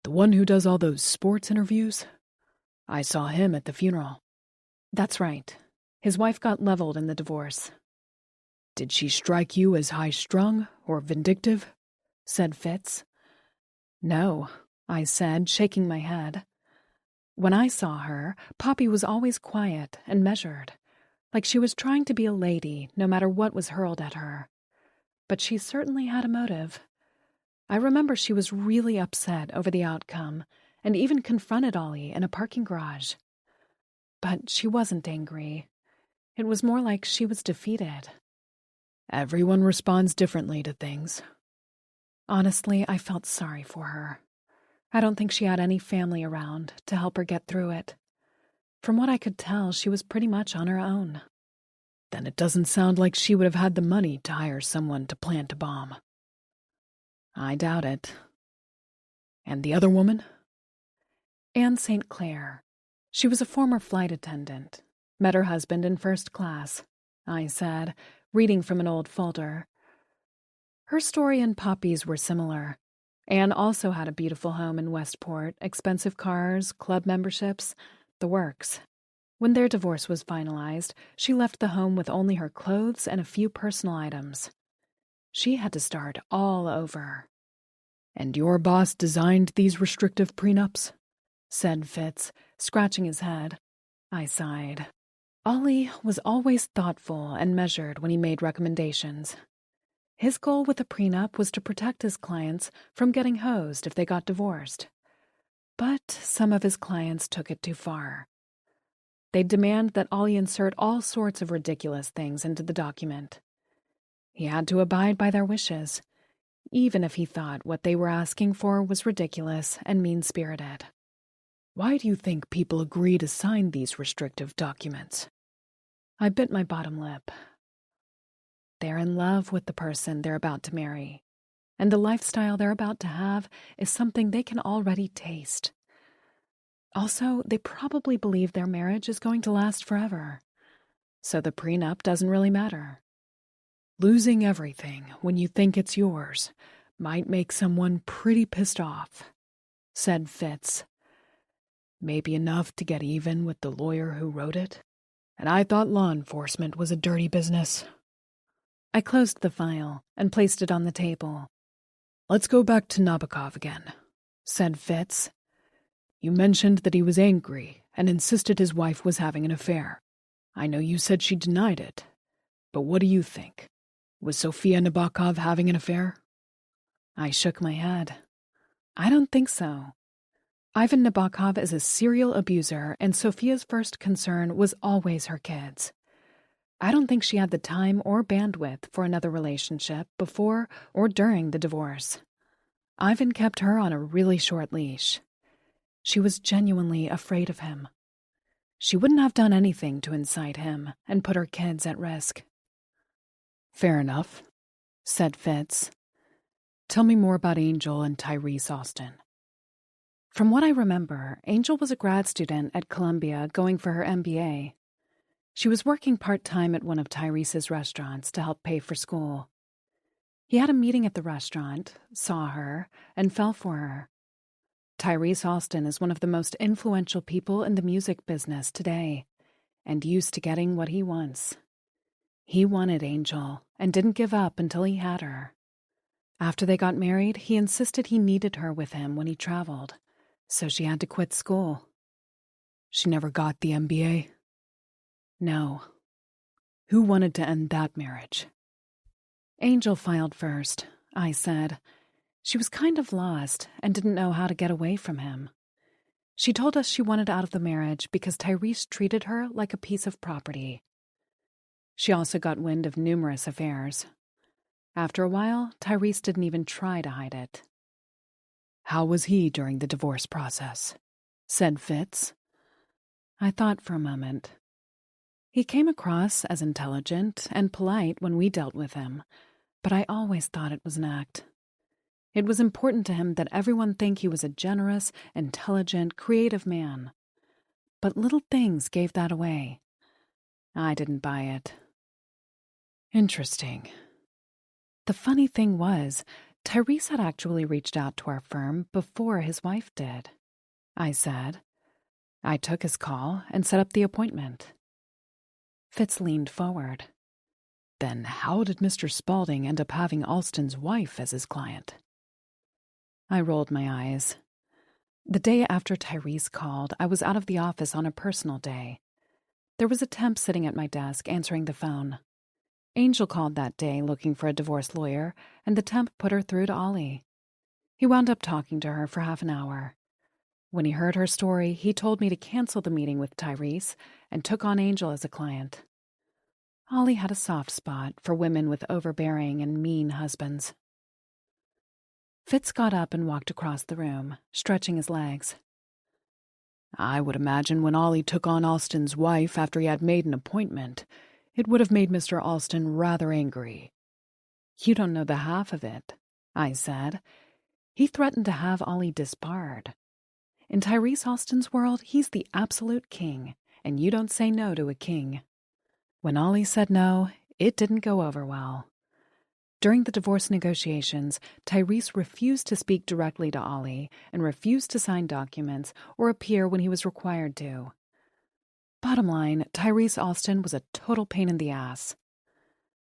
"The one who does all those sports interviews? I saw him at the funeral." "That's right. His wife got leveled in the divorce." "Did she strike you as high-strung or vindictive?" said Fitz. "No," I said, shaking my head. "When I saw her, Poppy was always quiet and measured, like she was trying to be a lady no matter what was hurled at her. But she certainly had a motive. I remember she was really upset over the outcome and even confronted Ollie in a parking garage. But she wasn't angry. It was more like she was defeated." "Everyone responds differently to things." Honestly, I felt sorry for her. I don't think she had any family around to help her get through it. From what I could tell, she was pretty much on her own. "Then it doesn't sound like she would have had the money to hire someone to plant a bomb." "I doubt it." "And the other woman?" Anne St. Clair. She was a former flight attendant. Met her husband in first class, I said, reading from an old folder. Her story and Poppy's were similar. Anne also had a beautiful home in Westport, expensive cars, club memberships, the works. When their divorce was finalized, she left the home with only her clothes and a few personal items. She had to start all over. "And your boss designed these restrictive prenups?" said Fitz, scratching his head. I sighed. Ollie was always thoughtful and measured when he made recommendations. His goal with a prenup was to protect his clients from getting hosed if they got divorced. But some of his clients took it too far. They'd demand that Ollie insert all sorts of ridiculous things into the document. He had to abide by their wishes, even if he thought what they were asking for was ridiculous and mean-spirited. "Why do you think people agree to sign these restrictive documents?" I bit my bottom lip. They're in love with the person they're about to marry, and the lifestyle they're about to have is something they can already taste. Also, they probably believe their marriage is going to last forever, so the prenup doesn't really matter. "Losing everything when you think it's yours might make someone pretty pissed off," said Fitz. "Maybe enough to get even with the lawyer who wrote it. And I thought law enforcement was a dirty business." I closed the file and placed it on the table. "Let's go back to Nabokov again," said Fitz. "You mentioned that he was angry and insisted his wife was having an affair. I know you said she denied it, but what do you think? Was Sofia Nabokov having an affair? I shook my head. I don't think so. Ivan Nabokov is a serial abuser, and Sofia's first concern was always her kids. I don't think she had the time or bandwidth for another relationship before or during the divorce. Ivan kept her on a really short leash. She was genuinely afraid of him. She wouldn't have done anything to incite him and put her kids at risk. Fair enough, said Fitz. Tell me more about Angel and Tyrese Austin. From what I remember, Angel was a grad student at Columbia going for her MBA. She was working part-time at one of Tyrese's restaurants to help pay for school. He had a meeting at the restaurant, saw her, and fell for her. Tyrese Austin is one of the most influential people in the music business today, and used to getting what he wants. He wanted Angel, and didn't give up until he had her. After they got married, he insisted he needed her with him when he traveled, so she had to quit school. She never got the MBA? No. Who wanted to end that marriage? Angel filed first, I said. She was kind of lost and didn't know how to get away from him. She told us she wanted out of the marriage because Tyrese treated her like a piece of property. She also got wind of numerous affairs. After a while, Tyrese didn't even try to hide it. How was he during the divorce process? Said Fitz. I thought for a moment. He came across as intelligent and polite when we dealt with him, but I always thought it was an act. It was important to him that everyone think he was a generous, intelligent, creative man. But little things gave that away. I didn't buy it. Interesting. The funny thing was, Tyrese had actually reached out to our firm before his wife did, I said. I took his call and set up the appointment. Fitz leaned forward. Then how did Mr. Spaulding end up having Alston's wife as his client? I rolled my eyes. The day after Tyrese called, I was out of the office on a personal day. There was a temp sitting at my desk answering the phone. Angel called that day looking for a divorce lawyer, and the temp put her through to Ollie. He wound up talking to her for half an hour. When he heard her story, he told me to cancel the meeting with Tyrese and took on Angel as a client. Ollie had a soft spot for women with overbearing and mean husbands. Fitz got up and walked across the room, stretching his legs. I would imagine when Ollie took on Alston's wife after he had made an appointment, it would have made Mr. Alston rather angry. You don't know the half of it, I said. He threatened to have Ollie disbarred. In Tyrese Austin's world, he's the absolute king, and you don't say no to a king. When Ollie said no, it didn't go over well. During the divorce negotiations, Tyrese refused to speak directly to Ollie and refused to sign documents or appear when he was required to. Bottom line, Tyrese Austin was a total pain in the ass.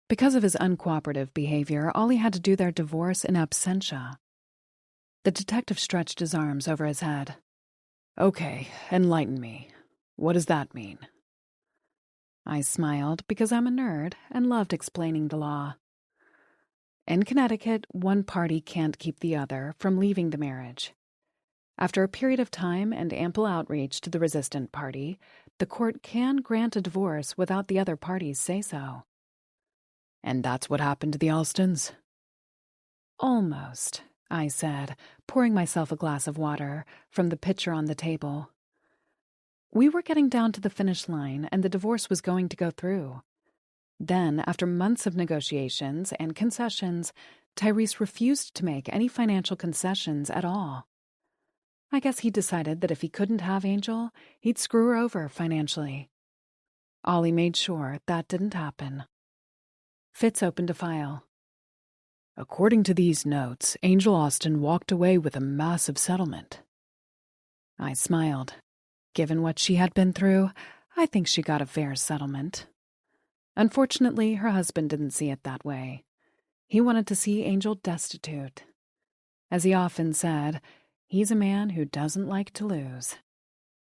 Because of his uncooperative behavior, Ollie had to do their divorce in absentia. The detective stretched his arms over his head. Okay, enlighten me. What does that mean? I smiled because I'm a nerd and loved explaining the law. In Connecticut, one party can't keep the other from leaving the marriage. After a period of time and ample outreach to the resistant party, the court can grant a divorce without the other parties say so. And that's what happened to the Alstons? Almost, I said, pouring myself a glass of water from the pitcher on the table. We were getting down to the finish line, and the divorce was going to go through. Then, after months of negotiations and concessions, Tyrese refused to make any financial concessions at all. I guess he decided that if he couldn't have Angel, he'd screw her over financially. Ollie made sure that didn't happen. Fitz opened a file. According to these notes, Angel Austin walked away with a massive settlement. I smiled. Given what she had been through, I think she got a fair settlement. Unfortunately, her husband didn't see it that way. He wanted to see Angel destitute. As he often said, he's a man who doesn't like to lose.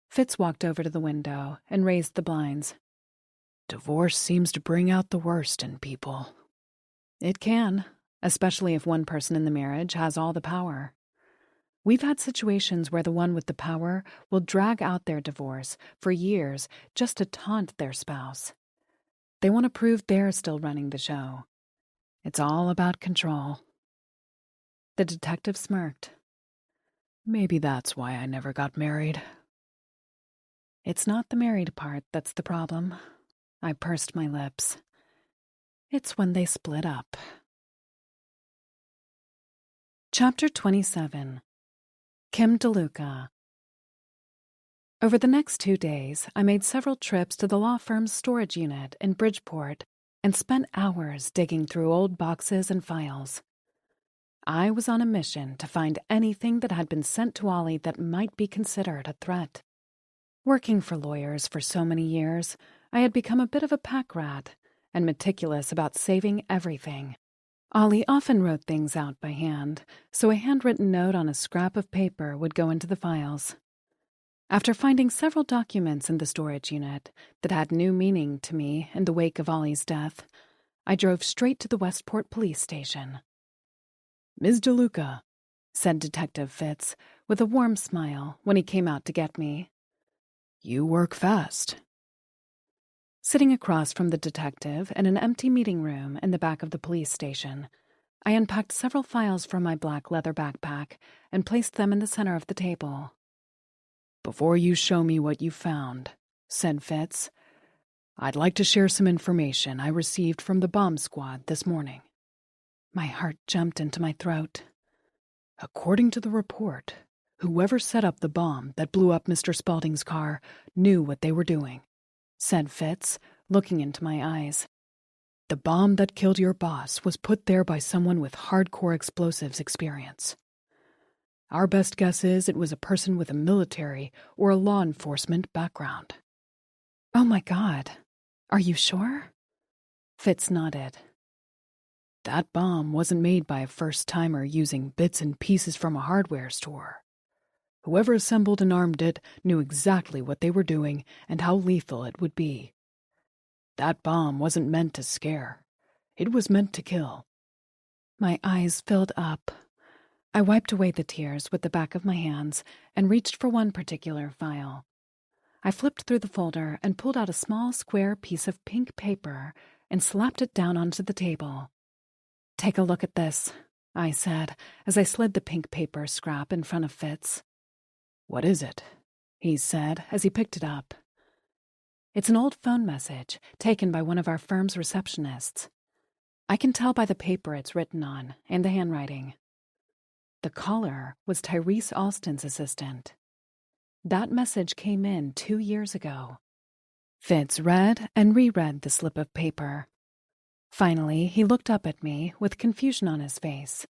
Fitz walked over to the window and raised the blinds. Divorce seems to bring out the worst in people. It can, especially if one person in the marriage has all the power. We've had situations where the one with the power will drag out their divorce for years just to taunt their spouse. They want to prove they're still running the show. It's all about control. The detective smirked. Maybe that's why I never got married. It's not the married part that's the problem. I pursed my lips. It's when they split up. Chapter 27. Kim DeLuca. Over the next 2 days, I made several trips to the law firm's storage unit in Bridgeport and spent hours digging through old boxes and files. I was on a mission to find anything that had been sent to Ollie that might be considered a threat. Working for lawyers for so many years, I had become a bit of a pack rat and meticulous about saving everything. Ollie often wrote things out by hand, so a handwritten note on a scrap of paper would go into the files. After finding several documents in the storage unit that had new meaning to me in the wake of Ollie's death, I drove straight to the Westport police station. Ms. DeLuca, said Detective Fitz with a warm smile when he came out to get me. You work fast. Sitting across from the detective in an empty meeting room in the back of the police station, I unpacked several files from my black leather backpack and placed them in the center of the table. Before you show me what you found, said Fitz, I'd like to share some information I received from the bomb squad this morning. My heart jumped into my throat. According to the report, whoever set up the bomb that blew up Mr. Spaulding's car knew what they were doing, said Fitz, looking into my eyes. The bomb that killed your boss was put there by someone with hardcore explosives experience. Our best guess is it was a person with a military or a law enforcement background. Oh my God. Are you sure? Fitz nodded. That bomb wasn't made by a first-timer using bits and pieces from a hardware store. Whoever assembled and armed it knew exactly what they were doing and how lethal it would be. That bomb wasn't meant to scare. It was meant to kill. My eyes filled up. I wiped away the tears with the back of my hands and reached for one particular file. I flipped through the folder and pulled out a small square piece of pink paper and slapped it down onto the table. Take a look at this, I said as I slid the pink paper scrap in front of Fitz. What is it? He said as he picked it up. It's an old phone message taken by one of our firm's receptionists. I can tell by the paper it's written on and the handwriting. The caller was Tyrese Alston's assistant. That message came in 2 years ago. Fitz read and reread the slip of paper. Finally, he looked up at me with confusion on his face.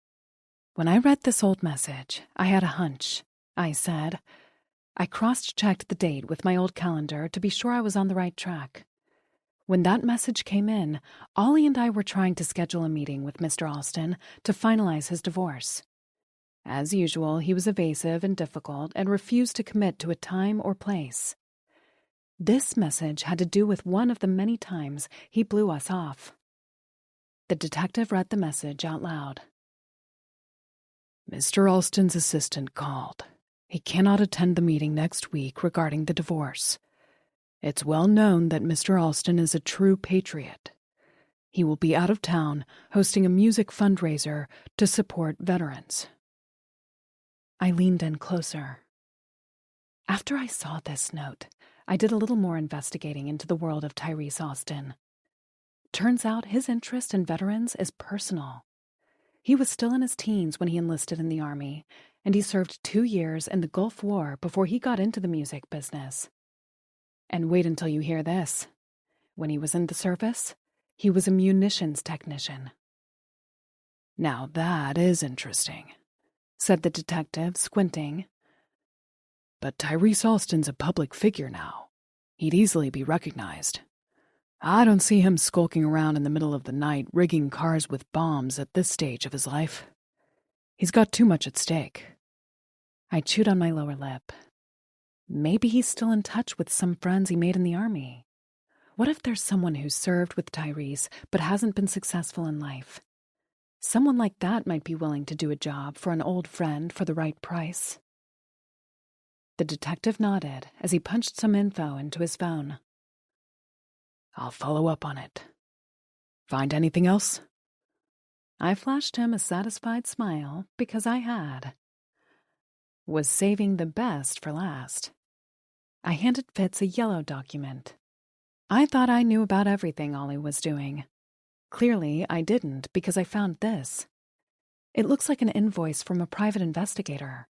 When I read this old message, I had a hunch, I said. I cross-checked the date with my old calendar to be sure I was on the right track. When that message came in, Ollie and I were trying to schedule a meeting with Mr. Alston to finalize his divorce. As usual, he was evasive and difficult and refused to commit to a time or place. This message had to do with one of the many times he blew us off. The detective read the message out loud. Mr. Alston's assistant called. He cannot attend the meeting next week regarding the divorce. It's well known that Mr. Alston is a true patriot. He will be out of town hosting a music fundraiser to support veterans. I leaned in closer. After I saw this note, I did a little more investigating into the world of Tyrese Alston. Turns out his interest in veterans is personal. He was still in his teens when he enlisted in the Army, and he served 2 years in the Gulf War before he got into the music business. And wait until you hear this. When he was in the service, he was a munitions technician. Now that is interesting, said the detective, squinting. But Tyrese Alston's a public figure now. He'd easily be recognized. I don't see him skulking around in the middle of the night rigging cars with bombs at this stage of his life. He's got too much at stake. I chewed on my lower lip. Maybe he's still in touch with some friends he made in the Army. What if there's someone who's served with Tyrese but hasn't been successful in life? Someone like that might be willing to do a job for an old friend for the right price. The detective nodded as he punched some info into his phone. I'll follow up on it. Find anything else? I flashed him a satisfied smile because I had. Was saving the best for last. I handed Fitz a yellow document. I thought I knew about everything Ollie was doing. Clearly, I didn't because I found this. It looks like an invoice from a private investigator.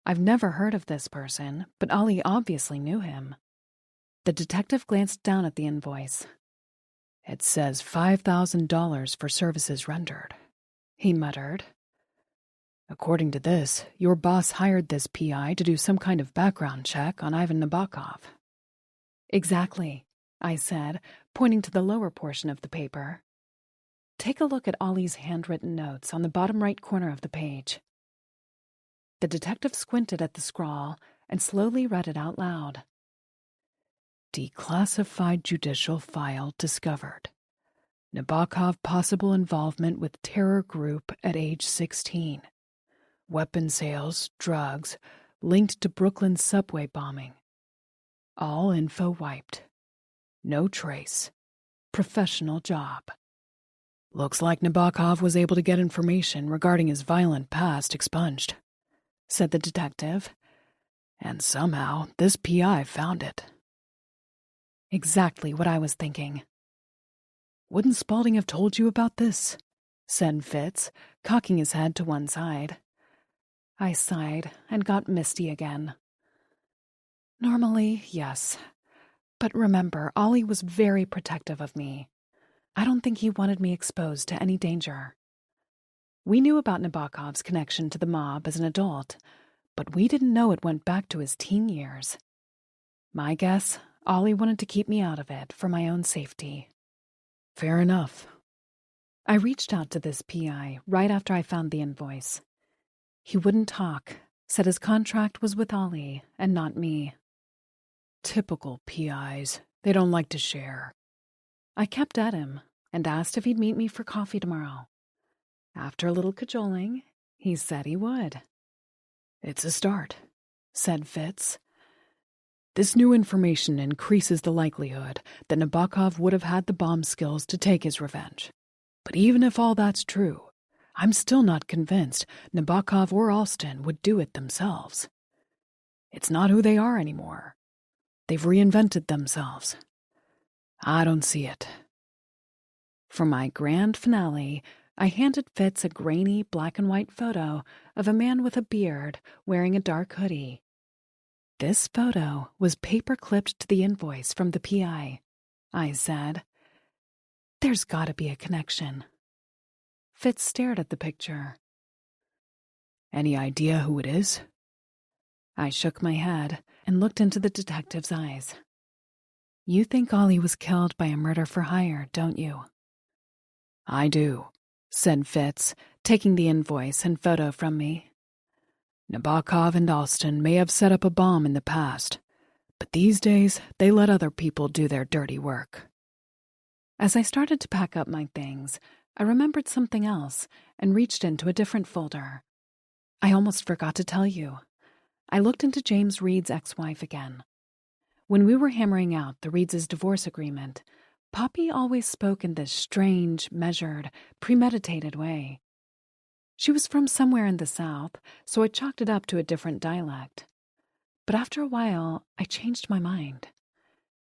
I've never heard of this person, but Ollie obviously knew him. The detective glanced down at the invoice. It says $5,000 for services rendered, he muttered. According to this, your boss hired this PI to do some kind of background check on Ivan Nabokov. Exactly, I said, pointing to the lower portion of the paper. Take a look at Ollie's handwritten notes on the bottom right corner of the page. The detective squinted at the scrawl and slowly read it out loud. Declassified judicial file discovered. Nabokov possible involvement with terror group at age 16. Weapon sales, drugs, linked to Brooklyn subway bombing. All info wiped. No trace. Professional job. Looks like Nabokov was able to get information regarding his violent past expunged, said the detective. And somehow this PI found it. Exactly what I was thinking. Wouldn't Spaulding have told you about this? Said Fitz, cocking his head to one side. I sighed and got misty again. Normally, yes. But remember, Ollie was very protective of me. I don't think he wanted me exposed to any danger. We knew about Nabokov's connection to the mob as an adult, but we didn't know it went back to his teen years. My guess, Ollie wanted to keep me out of it for my own safety. Fair enough. I reached out to this PI right after I found the invoice. He wouldn't talk, said his contract was with Ollie and not me. Typical PIs. They don't like to share. I kept at him and asked if he'd meet me for coffee tomorrow. After a little cajoling, he said he would. It's a start, said Fitz. This new information increases the likelihood that Nabokov would have had the bomb skills to take his revenge. But even if all that's true, I'm still not convinced Nabokov or Alston would do it themselves. It's not who they are anymore. They've reinvented themselves. I don't see it. For my grand finale, I handed Fitz a grainy black and white photo of a man with a beard wearing a dark hoodie. This photo was paper-clipped to the invoice from the PI, I said. There's got to be a connection. Fitz stared at the picture. Any idea who it is? I shook my head and looked into the detective's eyes. You think Ollie was killed by a murder for hire, don't you? I do, said Fitz, taking the invoice and photo from me. Nabokov and Alston may have set up a bomb in the past, but these days they let other people do their dirty work. As I started to pack up my things, I remembered something else and reached into a different folder. I almost forgot to tell you. I looked into James Reed's ex-wife again. When we were hammering out the Reeds' divorce agreement, Poppy always spoke in this strange, measured, premeditated way. She was from somewhere in the South, so I chalked it up to a different dialect. But after a while, I changed my mind.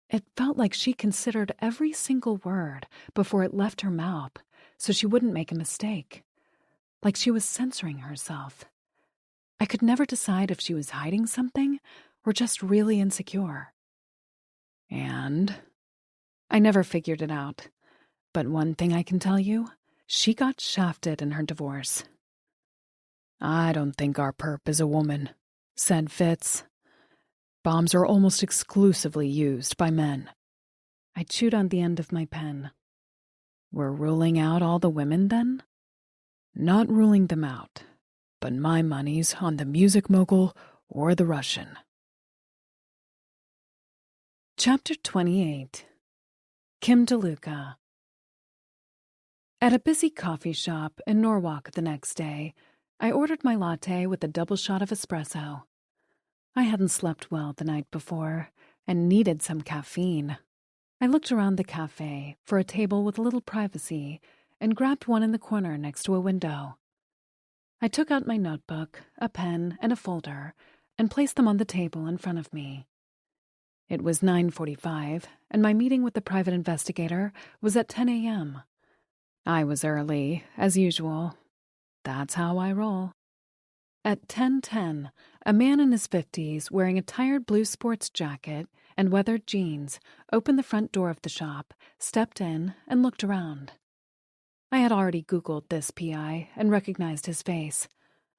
It felt like she considered every single word before it left her mouth, so she wouldn't make a mistake. Like she was censoring herself. I could never decide if she was hiding something or just really insecure. And? I never figured it out. But one thing I can tell you, she got shafted in her divorce. I don't think our perp is a woman, said Fitz. Bombs are almost exclusively used by men. I chewed on the end of my pen. We're ruling out all the women, then? Not ruling them out, but my money's on the music mogul or the Russian. Chapter 28. Kim DeLuca. At a busy coffee shop in Norwalk the next day, I ordered my latte with a double shot of espresso. I hadn't slept well the night before and needed some caffeine. I looked around the cafe for a table with a little privacy and grabbed one in the corner next to a window. I took out my notebook, a pen, and a folder and placed them on the table in front of me. It was 9:45, and my meeting with the private investigator was at 10 a.m. I was early, as usual. That's how I roll. At 10:10, a man in his 50s wearing a tired blue sports jacket and weathered jeans opened the front door of the shop, stepped in, and looked around. I had already Googled this PI and recognized his face,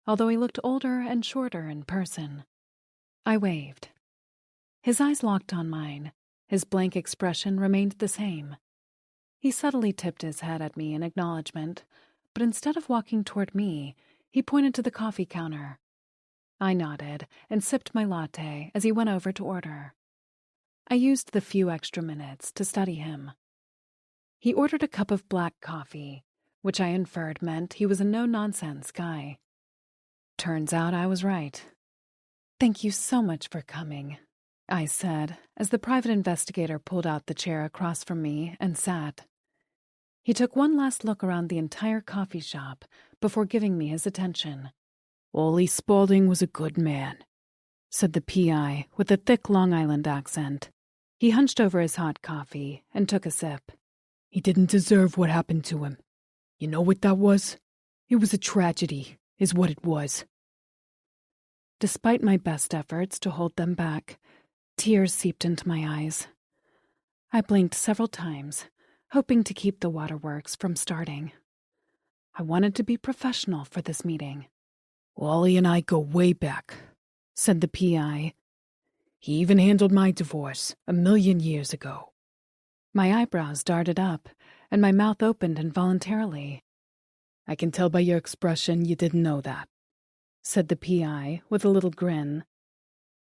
although he looked older and shorter in person. I waved. His eyes locked on mine. His blank expression remained the same. He subtly tipped his head at me in acknowledgement, but instead of walking toward me, he pointed to the coffee counter. I nodded and sipped my latte as he went over to order. I used the few extra minutes to study him. He ordered a cup of black coffee, which I inferred meant he was a no-nonsense guy. Turns out I was right. "Thank you so much for coming," I said as the private investigator pulled out the chair across from me and sat. He took one last look around the entire coffee shop before giving me his attention. "Ollie Spaulding was a good man," said the PI with a thick Long Island accent. He hunched over his hot coffee and took a sip. "He didn't deserve what happened to him. You know what that was? It was a tragedy, is what it was." Despite my best efforts to hold them back, tears seeped into my eyes. I blinked several times, hoping to keep the waterworks from starting. I wanted to be professional for this meeting. "Ollie and I go way back," said the PI. "He even handled my divorce 1,000,000 years ago." My eyebrows darted up, and my mouth opened involuntarily. "I can tell by your expression you didn't know that," said the PI with a little grin.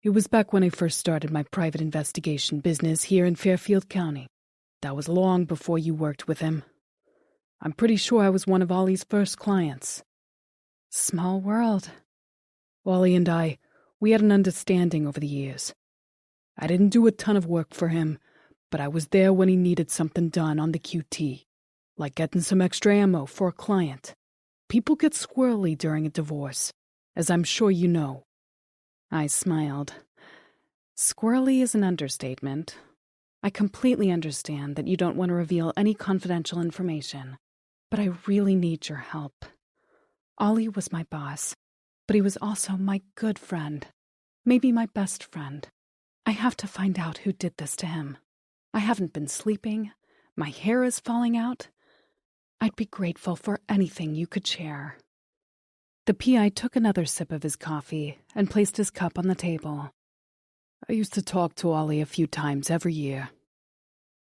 "It was back when I first started my private investigation business here in Fairfield County. That was long before you worked with him. I'm pretty sure I was one of Ollie's first clients." Small world. "Ollie and we had an understanding over the years. I didn't do a ton of work for him, but I was there when he needed something done on the QT, like getting some extra ammo for a client. People get squirrely during a divorce, as I'm sure you know." I smiled. Squirrely is an understatement. I completely understand that you don't want to reveal any confidential information, but I really need your help. Ollie was my boss, but he was also my good friend, maybe my best friend. I have to find out who did this to him. I haven't been sleeping. My hair is falling out. I'd be grateful for anything you could share. The PI took another sip of his coffee and placed his cup on the table. "I used to talk to Ollie a few times every year.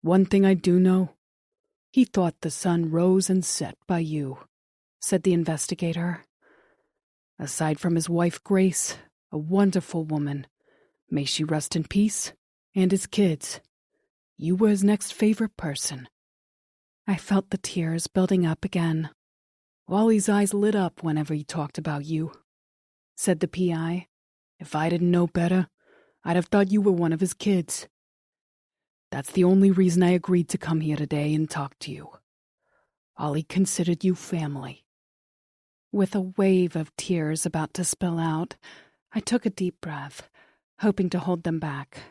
One thing I do know, he thought the sun rose and set by you," said the investigator. "Aside from his wife Grace, a wonderful woman, may she rest in peace, and his kids, you were his next favorite person." I felt the tears building up again. "Ollie's eyes lit up whenever he talked about you," said the PI. "If I didn't know better, I'd have thought you were one of his kids. That's the only reason I agreed to come here today and talk to you. Ollie considered you family." With a wave of tears about to spill out, I took a deep breath, hoping to hold them back.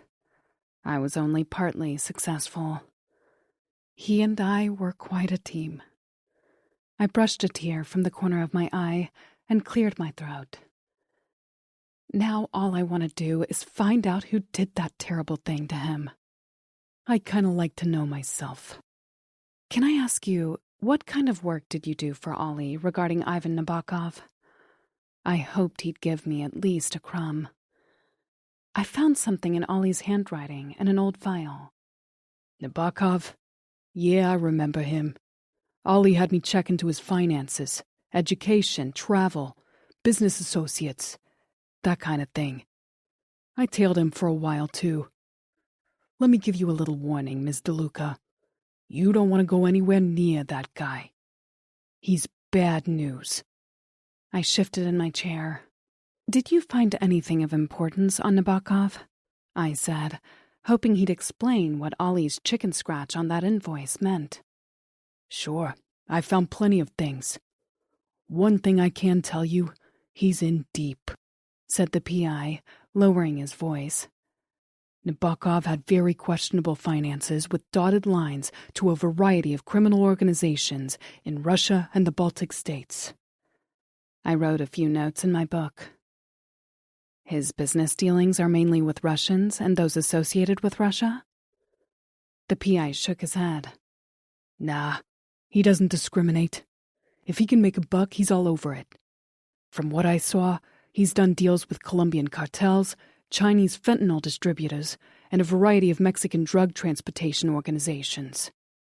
I was only partly successful. He and I were quite a team. I brushed a tear from the corner of my eye and cleared my throat. Now all I want to do is find out who did that terrible thing to him. I'd kind of like to know myself. Can I ask you, what kind of work did you do for Ollie regarding Ivan Nabokov? I hoped he'd give me at least a crumb. I found something in Ollie's handwriting in an old file. "Nabokov? Yeah, I remember him. Ollie had me check into his finances, education, travel, business associates, that kind of thing. I tailed him for a while, too. Let me give you a little warning, Ms. DeLuca. You don't want to go anywhere near that guy. He's bad news. I shifted in my chair. Did you find anything of importance on Nabokov? I said, hoping he'd explain what Ollie's chicken scratch on that invoice meant. Sure, I found plenty of things. One thing I can tell you, he's in deep, said the PI, lowering his voice. Nabokov had very questionable finances with dotted lines to a variety of criminal organizations in Russia and the Baltic states. I wrote a few notes in my book. His business dealings are mainly with Russians and those associated with Russia? The PI shook his head. Nah, he doesn't discriminate. If he can make a buck, he's all over it. From what I saw, he's done deals with Colombian cartels, Chinese fentanyl distributors, and a variety of Mexican drug transportation organizations.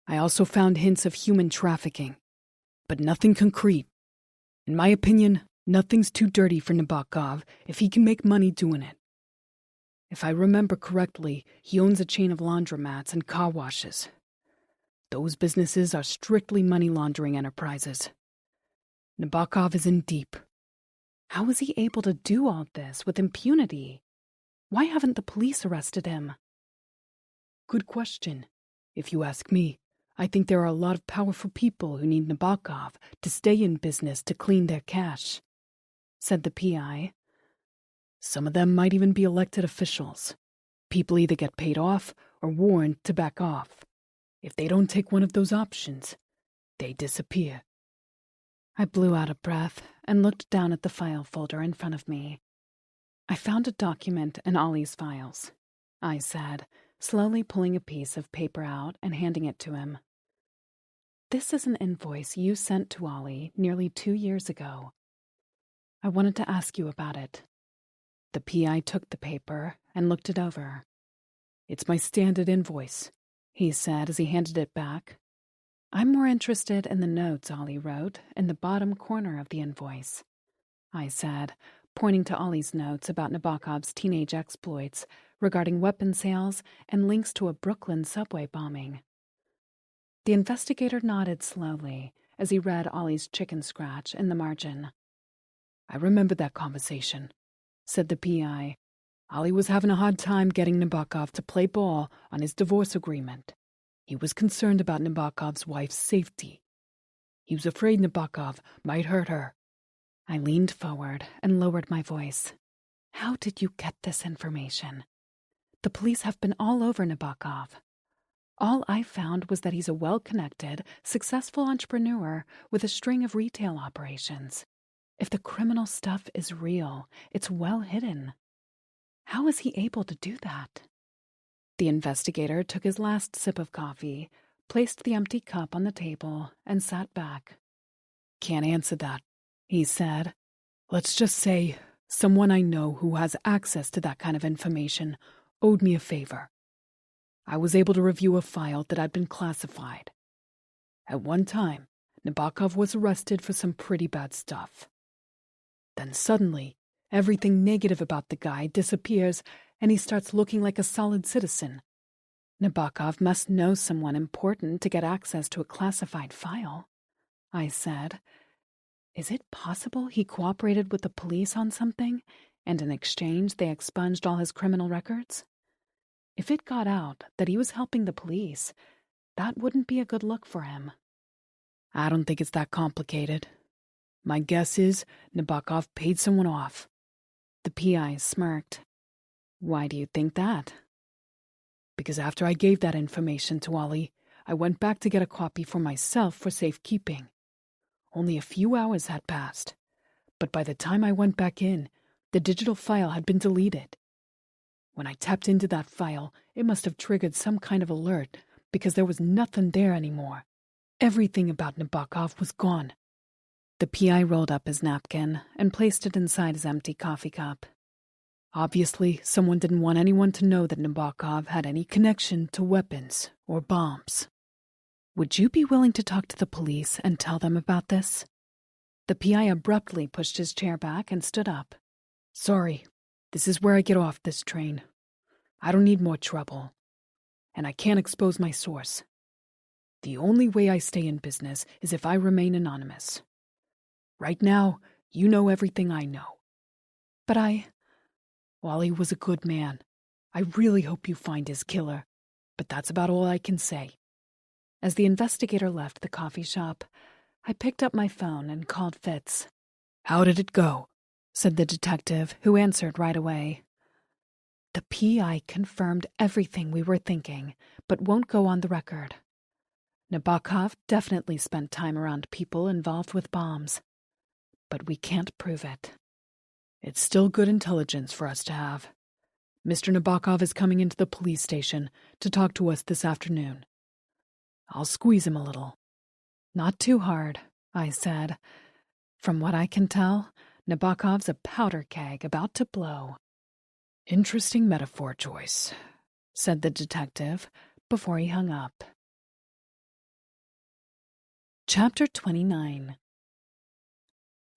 I also found hints of human trafficking, but nothing concrete. In my opinion, nothing's too dirty for Nabokov if he can make money doing it. If I remember correctly, he owns a chain of laundromats and car washes. Those businesses are strictly money laundering enterprises. Nabokov is in deep. How was he able to do all this with impunity? Why haven't the police arrested him? Good question. If you ask me, I think there are a lot of powerful people who need Nabokov to stay in business to clean their cash, said the PI. Some of them might even be elected officials. People either get paid off or warned to back off. If they don't take one of those options, they disappear. I blew out a breath and looked down at the file folder in front of me. I found a document in Ollie's files, I said, slowly pulling a piece of paper out and handing it to him. This is an invoice you sent to Ollie nearly 2 years ago. I wanted to ask you about it. The PI took the paper and looked it over. It's my standard invoice, he said as he handed it back. I'm more interested in the notes Ollie wrote in the bottom corner of the invoice, I said, pointing to Ollie's notes about Nabokov's teenage exploits regarding weapon sales and links to a Brooklyn subway bombing. The investigator nodded slowly as he read Ollie's chicken scratch in the margin. I remember that conversation, said the PI. Ollie was having a hard time getting Nabokov to play ball on his divorce agreement. He was concerned about Nabokov's wife's safety. He was afraid Nabokov might hurt her. I leaned forward and lowered my voice. How did you get this information? The police have been all over Nabokov. All I found was that he's a well-connected, successful entrepreneur with a string of retail operations. If the criminal stuff is real, it's well hidden. How is he able to do that? The investigator took his last sip of coffee, placed the empty cup on the table, and sat back. Can't answer that, he said. Let's just say someone I know who has access to that kind of information owed me a favor. I was able to review a file that had been classified. At one time, Nabokov was arrested for some pretty bad stuff. Then suddenly, everything negative about the guy disappears and he starts looking like a solid citizen. Nabokov must know someone important to get access to a classified file, I said. Is it possible he cooperated with the police on something, and in exchange they expunged all his criminal records? If it got out that he was helping the police, that wouldn't be a good look for him. I don't think it's that complicated. My guess is Nabokov paid someone off. The PI smirked. Why do you think that? Because after I gave that information to Ollie, I went back to get a copy for myself for safekeeping. Only a few hours had passed, but by the time I went back in, the digital file had been deleted. When I tapped into that file, it must have triggered some kind of alert because there was nothing there anymore. Everything about Nabokov was gone. The PI rolled up his napkin and placed it inside his empty coffee cup. Obviously, someone didn't want anyone to know that Nabokov had any connection to weapons or bombs. Would you be willing to talk to the police and tell them about this? The PI abruptly pushed his chair back and stood up. Sorry, this is where I get off this train. I don't need more trouble. And I can't expose my source. The only way I stay in business is if I remain anonymous. Right now, you know everything I know. But Wally was a good man. I really hope you find his killer, but that's about all I can say. As the investigator left the coffee shop, I picked up my phone and called Fitz. How did it go? Said the detective, who answered right away. The PI confirmed everything we were thinking, but won't go on the record. Nabokov definitely spent time around people involved with bombs, but we can't prove it. It's still good intelligence for us to have. Mr. Nabokov is coming into the police station to talk to us this afternoon. I'll squeeze him a little. Not too hard, I said. From what I can tell, Nabokov's a powder keg about to blow. Interesting metaphor choice, said the detective before he hung up. Chapter 29.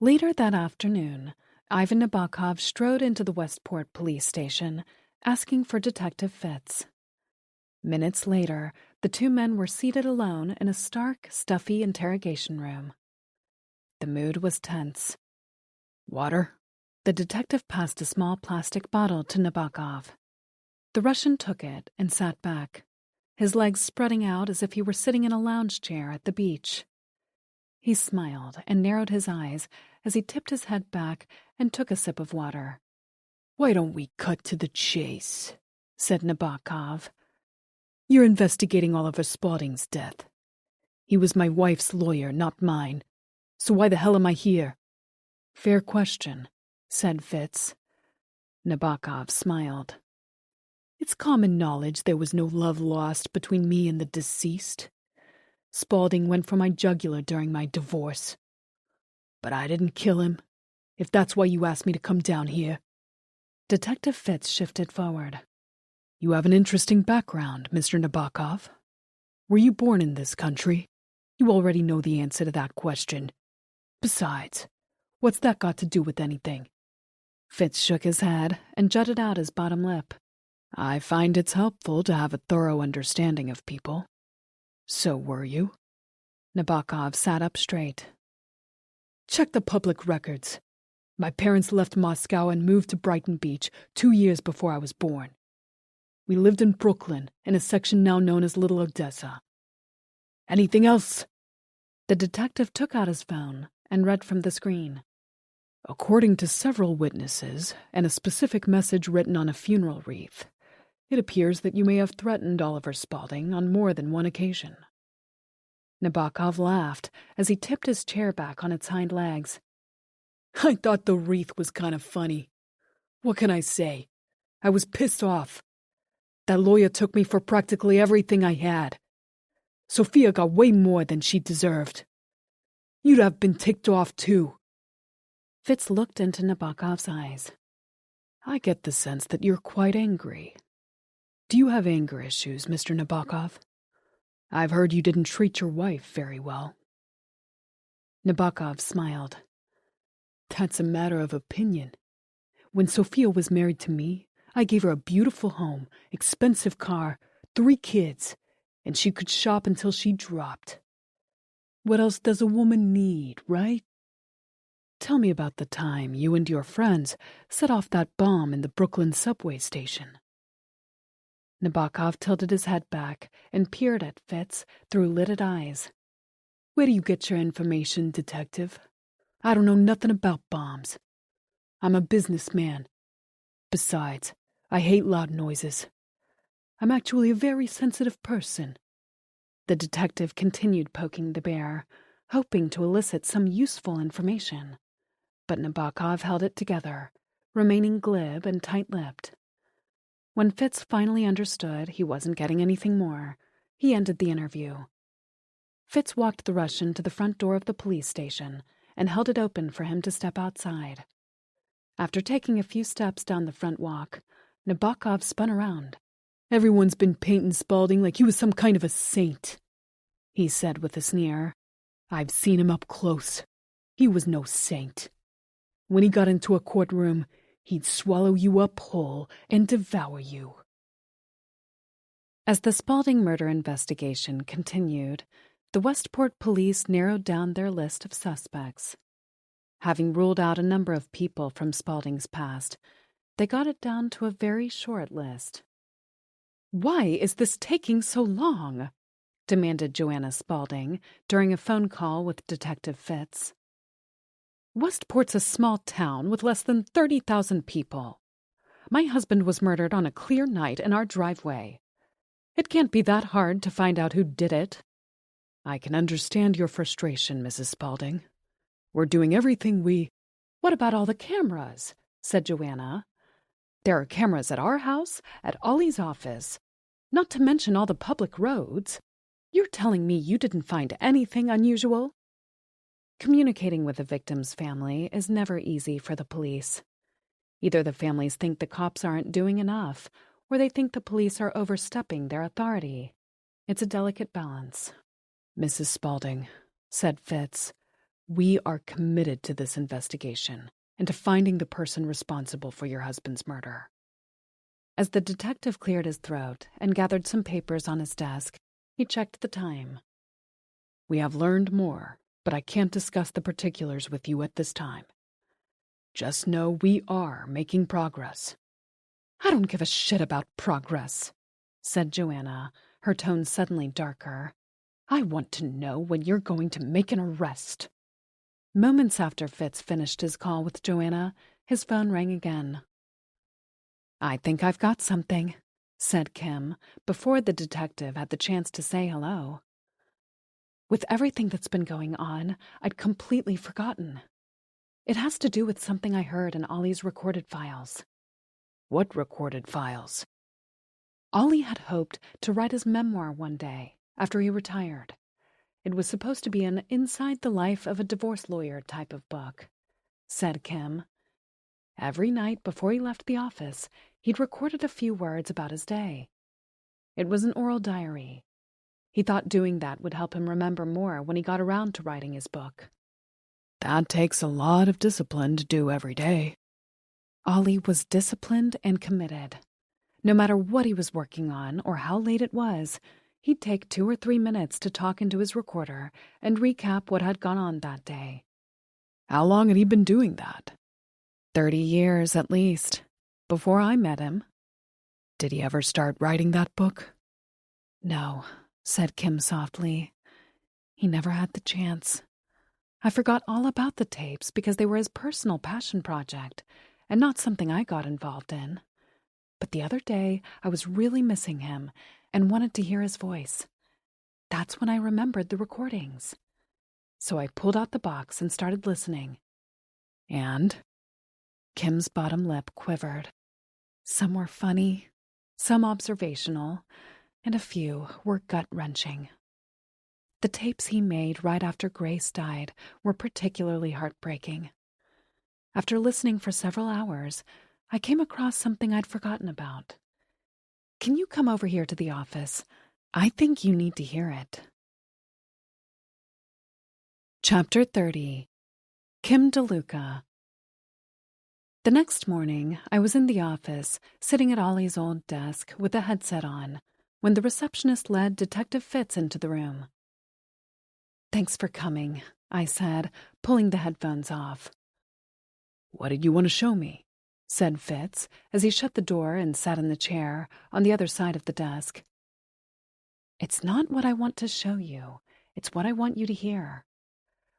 Later that afternoon, Ivan Nabokov strode into the Westport police station, asking for Detective Fitz. Minutes later, the two men were seated alone in a stark, stuffy interrogation room. The mood was tense. Water? The detective passed a small plastic bottle to Nabokov. The Russian took it and sat back, his legs spreading out as if he were sitting in a lounge chair at the beach. He smiled and narrowed his eyes as he tipped his head back and took a sip of water. Why don't we cut to the chase? Said Nabokov. You're investigating Oliver Spaulding's death. He was my wife's lawyer, not mine. So why the hell am I here? Fair question, said Fitz. Nabokov smiled. It's common knowledge there was no love lost between me and the deceased. Spaulding went for my jugular during my divorce. But I didn't kill him, if that's why you asked me to come down here. Detective Fitz shifted forward. You have an interesting background, Mr. Nabokov. Were you born in this country? You already know the answer to that question. Besides, what's that got to do with anything? Fitz shook his head and jutted out his bottom lip. I find it's helpful to have a thorough understanding of people. So were you? Nabokov sat up straight. Check the public records. My parents left Moscow and moved to Brighton Beach 2 years before I was born. We lived in Brooklyn, in a section now known as Little Odessa. Anything else? The detective took out his phone and read from the screen. According to several witnesses and a specific message written on a funeral wreath, it appears that you may have threatened Oliver Spaulding on more than one occasion. Nabokov laughed as he tipped his chair back on its hind legs. I thought the wreath was kind of funny. What can I say? I was pissed off. That lawyer took me for practically everything I had. Sophia got way more than she deserved. You'd have been ticked off, too. Fitz looked into Nabokov's eyes. I get the sense that you're quite angry. Do you have anger issues, Mr. Nabokov? I've heard you didn't treat your wife very well. Nabokov smiled. That's a matter of opinion. When Sophia was married to me, I gave her a beautiful home, expensive car, 3 kids, and she could shop until she dropped. What else does a woman need, right? Tell me about the time you and your friends set off that bomb in the Brooklyn subway station. Nabokov tilted his head back and peered at Fitz through lidded eyes. Where do you get your information, detective? I don't know nothing about bombs. I'm a businessman. Besides, I hate loud noises. I'm actually a very sensitive person. The detective continued poking the bear, hoping to elicit some useful information. But Nabokov held it together, remaining glib and tight-lipped. When Fitz finally understood he wasn't getting anything more, he ended the interview. Fitz walked the Russian to the front door of the police station and held it open for him to step outside. After taking a few steps down the front walk, Nabokov spun around. Everyone's been painting Spaulding like he was some kind of a saint, he said with a sneer. I've seen him up close. He was no saint. When he got into a courtroom, he'd swallow you up whole and devour you. As the Spaulding murder investigation continued, the Westport police narrowed down their list of suspects. Having ruled out a number of people from Spaulding's past, they got it down to a very short list. "Why is this taking so long?" demanded Joanna Spaulding during a phone call with Detective Fitz. "Westport's a small town with less than 30,000 people. My husband was murdered on a clear night in our driveway. It can't be that hard to find out who did it." "I can understand your frustration, Mrs. Spaulding. We're doing everything we—" "What about all the cameras?" said Joanna. "There are cameras at our house, at Ollie's office, not to mention all the public roads. You're telling me you didn't find anything unusual?" Communicating with the victim's family is never easy for the police. Either the families think the cops aren't doing enough, or they think the police are overstepping their authority. It's a delicate balance. "Mrs. Spaulding," said Fitz, "we are committed to this investigation and to finding the person responsible for your husband's murder." As the detective cleared his throat and gathered some papers on his desk, he checked the time. "We have learned more, but I can't discuss the particulars with you at this time. Just know we are making progress." "I don't give a shit about progress," said Joanna, her tone suddenly darker. "I want to know when you're going to make an arrest." Moments after Fitz finished his call with Joanna, his phone rang again. "I think I've got something," said Kim, before the detective had the chance to say hello. "With everything that's been going on, I'd completely forgotten. It has to do with something I heard in Ollie's recorded files." "What recorded files?" "Ollie had hoped to write his memoir one day, after he retired. It was supposed to be an inside the life of a divorce lawyer type of book," said Kim. "Every night before he left the office, he'd recorded a few words about his day. It was an oral diary. He thought doing that would help him remember more when he got around to writing his book." "That takes a lot of discipline to do every day." Ollie was disciplined and committed. No matter what he was working on or how late it was, he'd take 2 or 3 minutes to talk into his recorder and recap what had gone on that day. "How long had he been doing that?" 30 years at least, before I met him." "Did he ever start writing that book?" "No," said Kim softly. "He never had the chance. I forgot all about the tapes because they were his personal passion project and not something I got involved in. But the other day, I was really missing him and wanted to hear his voice. That's when I remembered the recordings. So I pulled out the box and started listening." "And?" Kim's bottom lip quivered. Some were funny, some observational, and a few were gut-wrenching. The tapes he made right after Grace died were particularly heartbreaking. After listening for several hours, I came across something I'd forgotten about. Can you come over here to the office? I think you need to hear it." Chapter 30. Kim DeLuca. The next morning, I was in the office, sitting at Ollie's old desk with a headset on, when the receptionist led Detective Fitz into the room. "Thanks for coming," I said, pulling the headphones off. "What did you want to show me?" said Fitz, as he shut the door and sat in the chair on the other side of the desk. "It's not what I want to show you. It's what I want you to hear.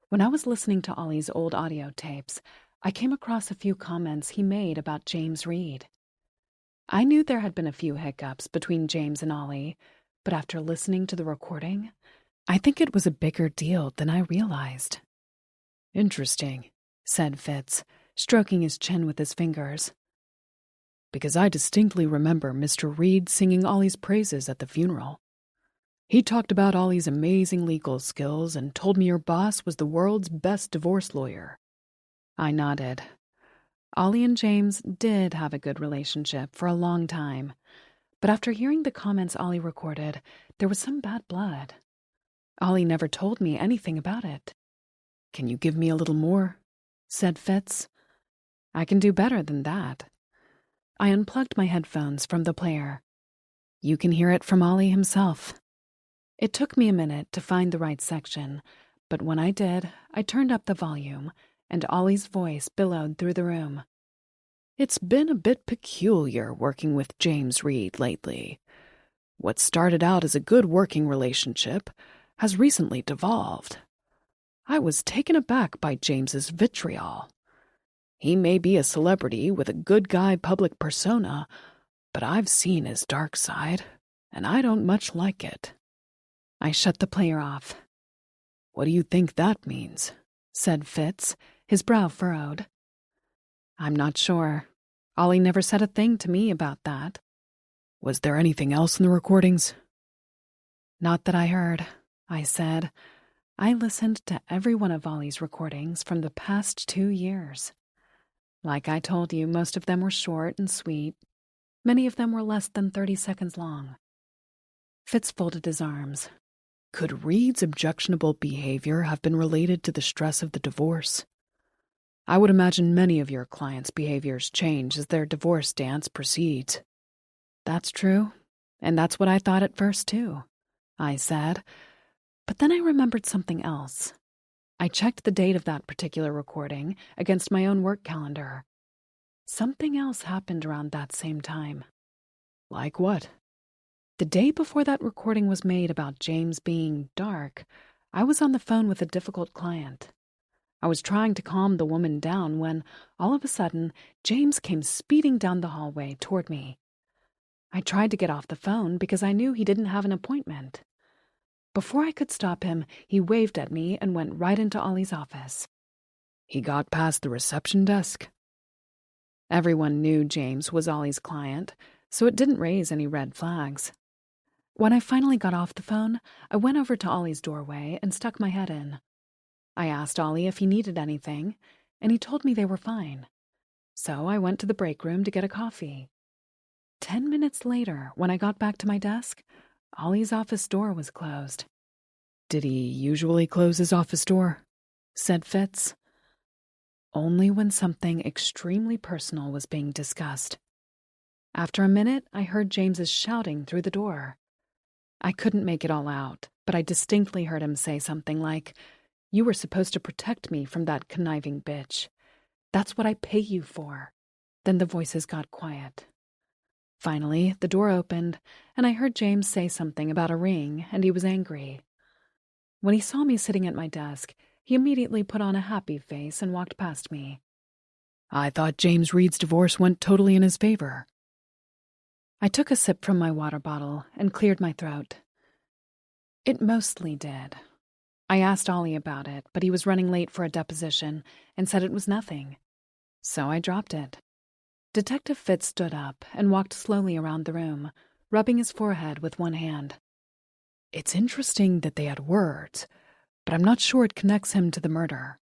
When I was listening to Ollie's old audio tapes, I came across a few comments he made about James Reed. I knew there had been a few hiccups between James and Ollie, but after listening to the recording, I think it was a bigger deal than I realized." "Interesting," said Fitz, stroking his chin with his fingers. "Because I distinctly remember Mr. Reed singing Ollie's praises at the funeral. He talked about Ollie's amazing legal skills and told me your boss was the world's best divorce lawyer." I nodded. Ollie and James did have a good relationship for a long time, but after hearing the comments Ollie recorded, there was some bad blood. Ollie never told me anything about it. "Can you give me a little more?" said Fitz. "I can do better than that." I unplugged my headphones from the player. You can hear it from Ollie himself. It took me a minute to find the right section, but when I did, I turned up the volume, and Ollie's voice billowed through the room. It's been a bit peculiar working with James Reed lately. What started out as a good working relationship has recently devolved. I was taken aback by James's vitriol. He may be a celebrity with a good guy public persona, but I've seen his dark side, and I don't much like it. I shut the player off. What do you think that means? Said Fitz, his brow furrowed. I'm not sure. Ollie never said a thing to me about that. Was there anything else in the recordings? Not that I heard, I said. I listened to every one of Ollie's recordings from the past 2 years. Like I told you, most of them were short and sweet. Many of them were less than 30 seconds long. Fitz folded his arms. Could Reed's objectionable behavior have been related to the stress of the divorce? I would imagine many of your clients' behaviors change as their divorce dance proceeds. That's true, and that's what I thought at first, too, I said. But then I remembered something else. I checked the date of that particular recording against my own work calendar. Something else happened around that same time. Like what? The day before that recording was made about James being dark, I was on the phone with a difficult client. I was trying to calm the woman down when, all of a sudden, James came speeding down the hallway toward me. I tried to get off the phone because I knew he didn't have an appointment. Before I could stop him, he waved at me and went right into Ollie's office. He got past the reception desk. Everyone knew James was Ollie's client, so it didn't raise any red flags. When I finally got off the phone, I went over to Ollie's doorway and stuck my head in. I asked Ollie if he needed anything, and he told me they were fine. So I went to the break room to get a coffee. 10 minutes later, when I got back to my desk, Ollie's office door was closed. Did he usually close his office door? Said Fitz. Only when something extremely personal was being discussed. After a minute, I heard James's shouting through the door. I couldn't make it all out, but I distinctly heard him say something like, "You were supposed to protect me from that conniving bitch. That's what I pay you for." Then the voices got quiet. Finally, the door opened, and I heard James say something about a ring, and he was angry. When he saw me sitting at my desk, he immediately put on a happy face and walked past me. I thought James Reed's divorce went totally in his favor. I took a sip from my water bottle and cleared my throat. It mostly did. I asked Ollie about it, but he was running late for a deposition and said it was nothing. So I dropped it. Detective Fitz stood up and walked slowly around the room, rubbing his forehead with one hand. It's interesting that they had words, but I'm not sure it connects him to the murder.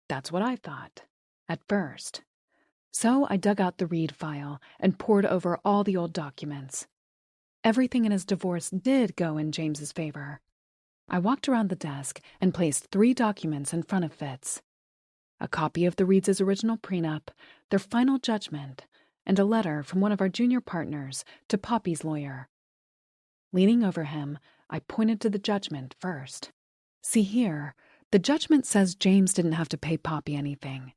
That's what I thought, at first. So I dug out the Reed file and pored over all the old documents. Everything in his divorce did go in James's favor. I walked around the desk and placed 3 documents in front of Fitz. A copy of the Reeds' original prenup, their final judgment, and a letter from one of our junior partners to Poppy's lawyer. Leaning over him, I pointed to the judgment first. See here, the judgment says James didn't have to pay Poppy anything.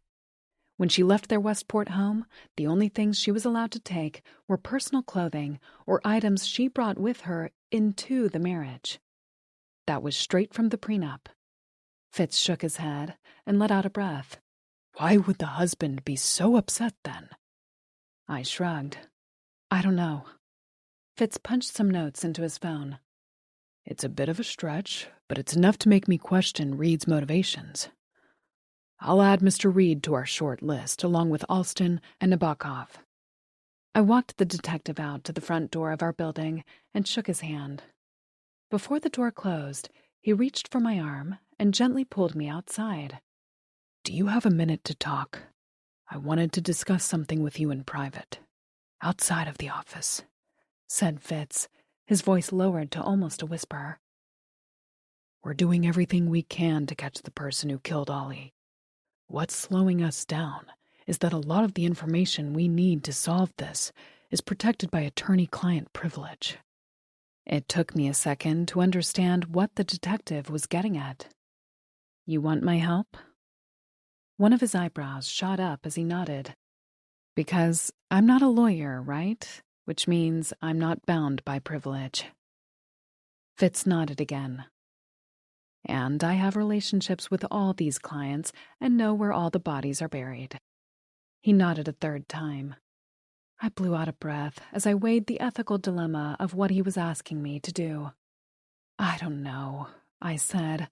When she left their Westport home, the only things she was allowed to take were personal clothing or items she brought with her into the marriage. That was straight from the prenup. Fitz shook his head and let out a breath. Why would the husband be so upset then? I shrugged. I don't know. Fitz punched some notes into his phone. It's a bit of a stretch, but it's enough to make me question Reed's motivations. I'll add Mr. Reed to our short list, along with Alston and Nabokov. I walked the detective out to the front door of our building and shook his hand. Before the door closed, he reached for my arm and gently pulled me outside. Do you have a minute to talk? I wanted to discuss something with you in private, outside of the office, said Fitz, his voice lowered to almost a whisper. We're doing everything we can to catch the person who killed Ollie. What's slowing us down is that a lot of the information we need to solve this is protected by attorney-client privilege. It took me a second to understand what the detective was getting at. You want my help? One of his eyebrows shot up as he nodded. Because I'm not a lawyer, right? Which means I'm not bound by privilege. Fitz nodded again. And I have relationships with all these clients and know where all the bodies are buried. He nodded a third time. I blew out of breath as I weighed the ethical dilemma of what he was asking me to do. I don't know, I said.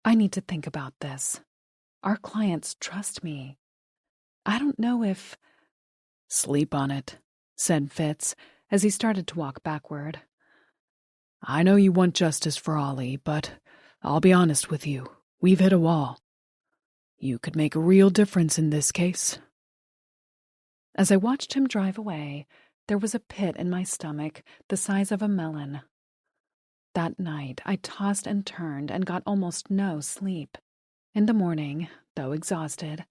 I need to think about this. Our clients trust me. I don't know if... Sleep on it, said Fitz as he started to walk backward. I know you want justice for Ollie, but I'll be honest with you. We've hit a wall. You could make a real difference in this case. As I watched him drive away, there was a pit in my stomach the size of a melon. That night, I tossed and turned and got almost no sleep. In the morning, though exhausted,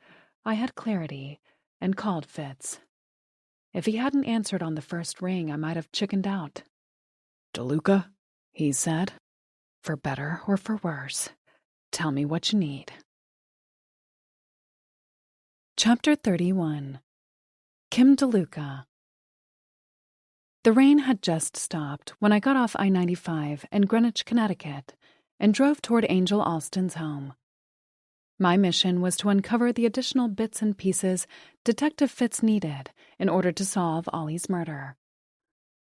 I had clarity and called Fitz. If he hadn't answered on the first ring, I might have chickened out. DeLuca, he said. For better or for worse, tell me what you need. Chapter 31. Kim DeLuca. The rain had just stopped when I got off I-95 in Greenwich, Connecticut, and drove toward Angel Alston's home. My mission was to uncover the additional bits and pieces Detective Fitz needed in order to solve Ollie's murder.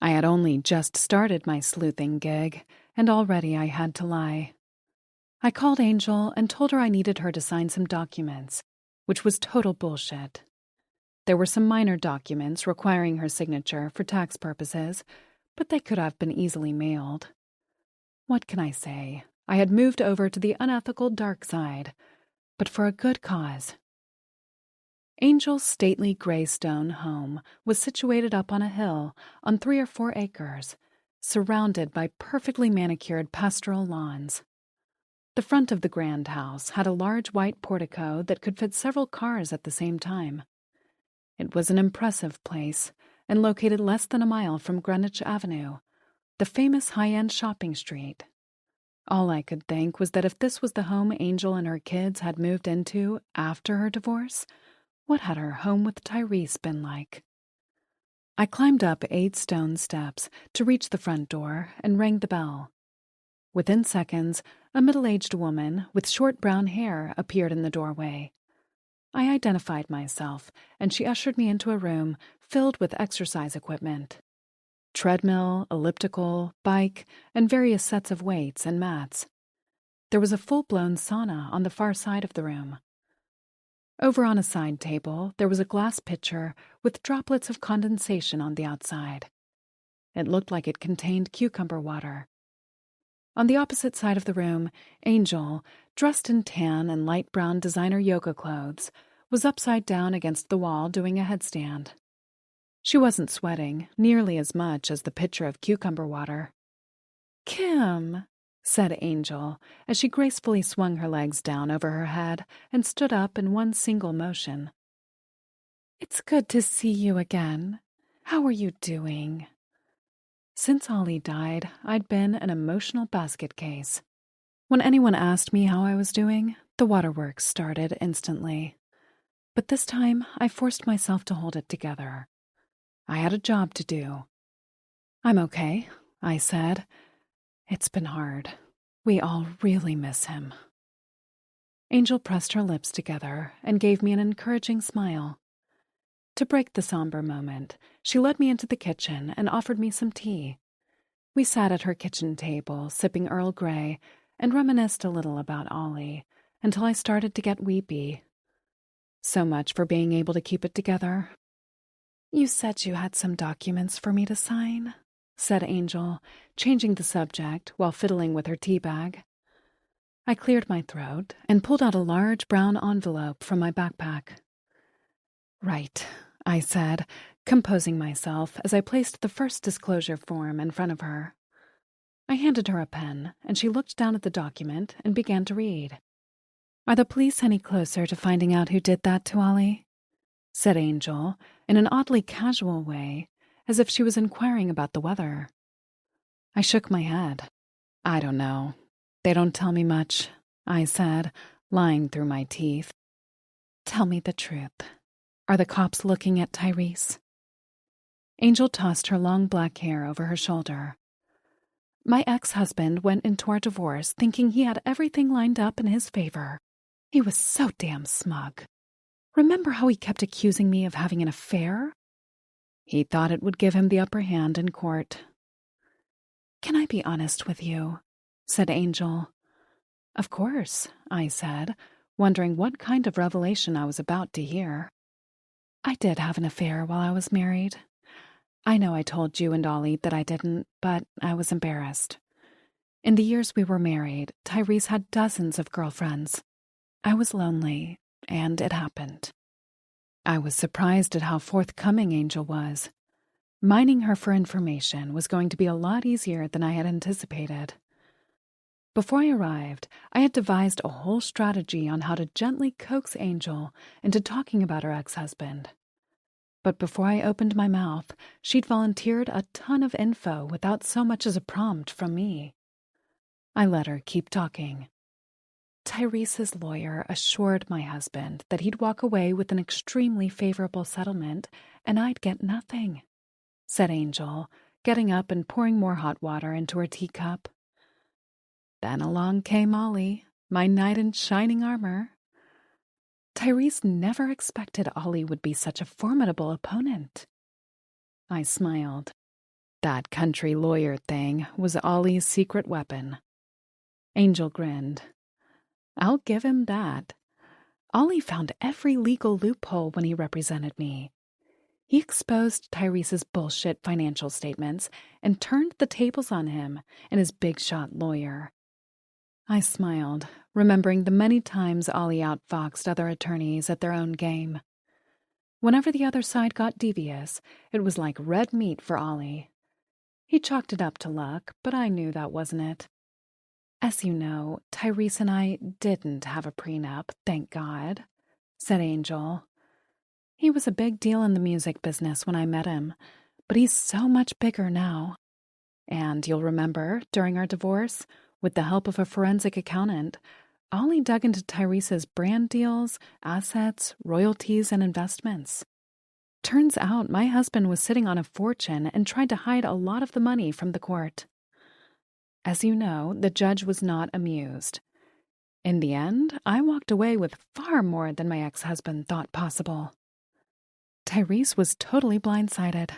I had only just started my sleuthing gig, and already I had to lie. I called Angel and told her I needed her to sign some documents, which was total bullshit. There were some minor documents requiring her signature for tax purposes, but they could have been easily mailed. What can I say? I had moved over to the unethical dark side, but for a good cause. Angel's stately gray stone home was situated up on a hill on 3 or 4 acres, surrounded by perfectly manicured pastoral lawns. The front of the grand house had a large white portico that could fit several cars at the same time. It was an impressive place and located less than a mile from Greenwich Avenue, the famous high-end shopping street. All I could think was that if this was the home Angel and her kids had moved into after her divorce, what had her home with Tyrese been like? I climbed up 8 stone steps to reach the front door and rang the bell. Within seconds, a middle-aged woman with short brown hair appeared in the doorway. I identified myself, and she ushered me into a room filled with exercise equipment. Treadmill, elliptical, bike, and various sets of weights and mats. There was a full-blown sauna on the far side of the room. Over on a side table, there was a glass pitcher with droplets of condensation on the outside. It looked like it contained cucumber water. On the opposite side of the room, Angel, dressed in tan and light brown designer yoga clothes, was upside down against the wall doing a headstand. She wasn't sweating nearly as much as the pitcher of cucumber water. "Kim," said Angel, as she gracefully swung her legs down over her head and stood up in one single motion. "It's good to see you again. How are you doing?" Since Ollie died, I'd been an emotional basket case. When anyone asked me how I was doing, the waterworks started instantly. But this time, I forced myself to hold it together. I had a job to do. "I'm okay," I said. "It's been hard. We all really miss him." Angel pressed her lips together and gave me an encouraging smile. To break the somber moment, she led me into the kitchen and offered me some tea. We sat at her kitchen table, sipping Earl Grey, and reminisced a little about Ollie, until I started to get weepy. So much for being able to keep it together. "You said you had some documents for me to sign," said Angel, changing the subject while fiddling with her tea bag. I cleared my throat and pulled out a large brown envelope from my backpack. "Right," I said, composing myself as I placed the first disclosure form in front of her. I handed her a pen, and she looked down at the document and began to read. "Are the police any closer to finding out who did that to Ollie?" said Angel, in an oddly casual way, as if she was inquiring about the weather. I shook my head. I don't know. They don't tell me much, I said, lying through my teeth. Tell me the truth. Are the cops looking at Tyrese? Angel tossed her long black hair over her shoulder. My ex-husband went into our divorce thinking he had everything lined up in his favor. He was so damn smug. Remember how he kept accusing me of having an affair? He thought it would give him the upper hand in court. Can I be honest with you? Said Angel. Of course, I said, wondering what kind of revelation I was about to hear. I did have an affair while I was married. I know I told you and Ollie that I didn't, but I was embarrassed. In the years we were married, Tyrese had dozens of girlfriends. I was lonely, and it happened. I was surprised at how forthcoming Angel was. Mining her for information was going to be a lot easier than I had anticipated. Before I arrived, I had devised a whole strategy on how to gently coax Angel into talking about her ex-husband. But before I opened my mouth, she'd volunteered a ton of info without so much as a prompt from me. I let her keep talking. Tyrese's lawyer assured my husband that he'd walk away with an extremely favorable settlement and I'd get nothing, said Angel, getting up and pouring more hot water into her teacup. Then along came Ollie, my knight in shining armor. Tyrese never expected Ollie would be such a formidable opponent. I smiled. That country lawyer thing was Ollie's secret weapon. Angel grinned. I'll give him that. Ollie found every legal loophole when he represented me. He exposed Tyrese's bullshit financial statements and turned the tables on him and his big-shot lawyer. I smiled, remembering the many times Ollie outfoxed other attorneys at their own game. Whenever the other side got devious, it was like red meat for Ollie. He chalked it up to luck, but I knew that wasn't it. As you know, Tyrese and I didn't have a prenup, thank God, said Angel. He was a big deal in the music business when I met him, but he's so much bigger now. And you'll remember, during our divorce, with the help of a forensic accountant, Ollie dug into Tyrese's brand deals, assets, royalties, and investments. Turns out my husband was sitting on a fortune and tried to hide a lot of the money from the court. As you know, the judge was not amused. In the end, I walked away with far more than my ex-husband thought possible. Tyrese was totally blindsided.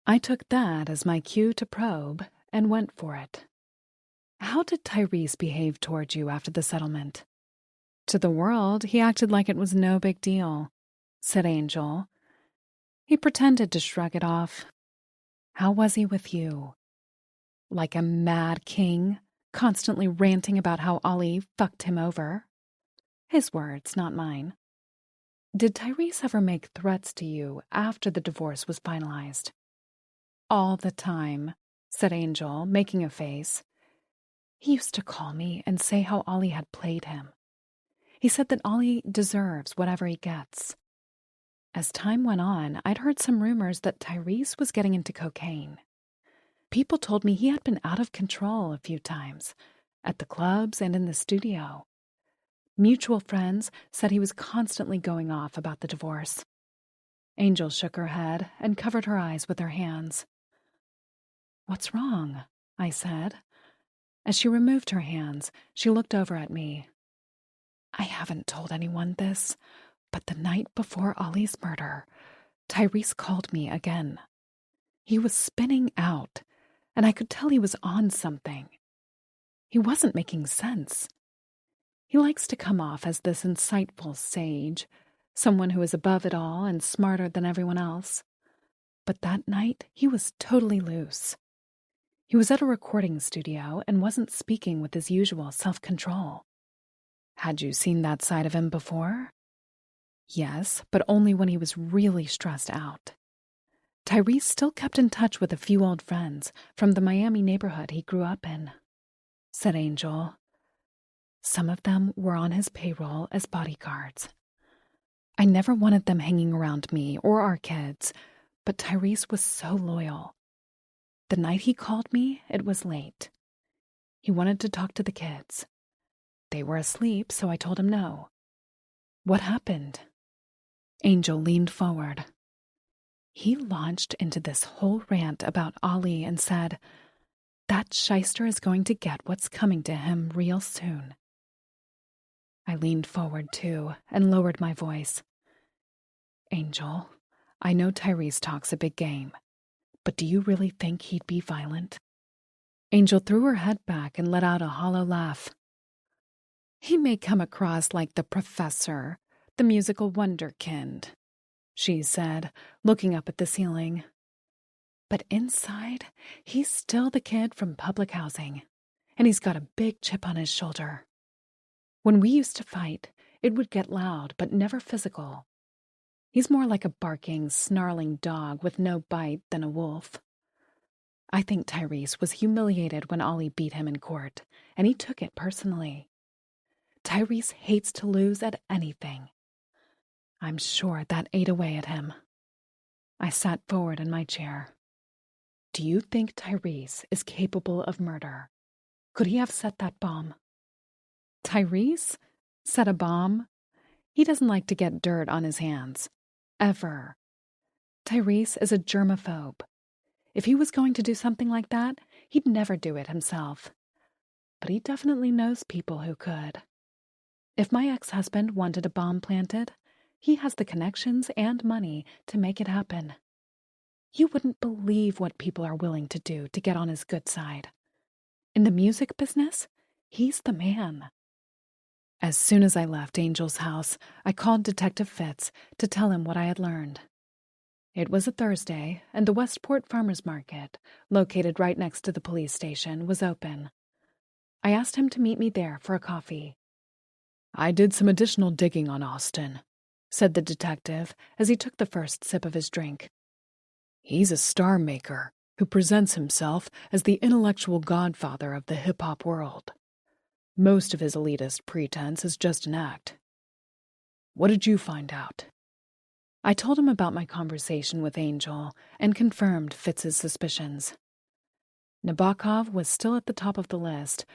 I took that as my cue to probe and went for it. How did Tyrese behave toward you after the settlement? To the world, he acted like it was no big deal, said Angel. He pretended to shrug it off. How was he with you? Like a mad king, constantly ranting about how Ollie fucked him over? His words, not mine. Did Tyrese ever make threats to you after the divorce was finalized? All the time, said Angel, making a face. He used to call me and say how Ollie had played him. He said that Ollie deserves whatever he gets. As time went on, I'd heard some rumors that Tyrese was getting into cocaine. People told me he had been out of control a few times, at the clubs and in the studio. Mutual friends said he was constantly going off about the divorce. Angel shook her head and covered her eyes with her hands. What's wrong? I said. As she removed her hands, she looked over at me. I haven't told anyone this, but the night before Ollie's murder, Tyrese called me again. He was spinning out, and I could tell he was on something. He wasn't making sense. He likes to come off as this insightful sage, someone who is above it all and smarter than everyone else. But that night, he was totally loose. He was at a recording studio and wasn't speaking with his usual self-control. Had you seen that side of him before? Yes, but only when he was really stressed out. Tyrese still kept in touch with a few old friends from the Miami neighborhood he grew up in, said Angel. Some of them were on his payroll as bodyguards. I never wanted them hanging around me or our kids, But Tyrese was so loyal. The night he called me, it was late. He wanted to talk to the kids. They were asleep, so I told him no. What happened? Angel leaned forward. He launched into this whole rant about Ollie and said, "That shyster is going to get what's coming to him real soon." I leaned forward too and lowered my voice. "Angel, I know Tyrese talks a big game, but do you really think he'd be violent?" Angel threw her head back and let out a hollow laugh. "He may come across like the professor, the musical wonderkind," she said, looking up at the ceiling. "But inside, he's still the kid from public housing, and he's got a big chip on his shoulder. When we used to fight, it would get loud, but never physical. He's more like a barking, snarling dog with no bite than a wolf. I think Tyrese was humiliated when Ollie beat him in court, and he took it personally. Tyrese hates to lose at anything. I'm sure that ate away at him." I sat forward in my chair. "Do you think Tyrese is capable of murder? Could he have set that bomb?" "Tyrese? Set a bomb? He doesn't like to get dirt on his hands. Ever. Tyrese is a germaphobe. If he was going to do something like that, he'd never do it himself. But he definitely knows people who could. If my ex-husband wanted a bomb planted, he has the connections and money to make it happen. You wouldn't believe what people are willing to do to get on his good side. In the music business, he's the man." As soon as I left Angel's house, I called Detective Fitz to tell him what I had learned. It was a Thursday, and the Westport Farmers Market, located right next to the police station, was open. I asked him to meet me there for a coffee. "I did some additional digging on Austin," said the detective as he took the first sip of his drink. "He's a star maker who presents himself as the intellectual godfather of the hip-hop world. Most of his elitist pretense is just an act. What did you find out?" I told him about my conversation with Angel and confirmed Fitz's suspicions. Nabokov was still at the top of the list,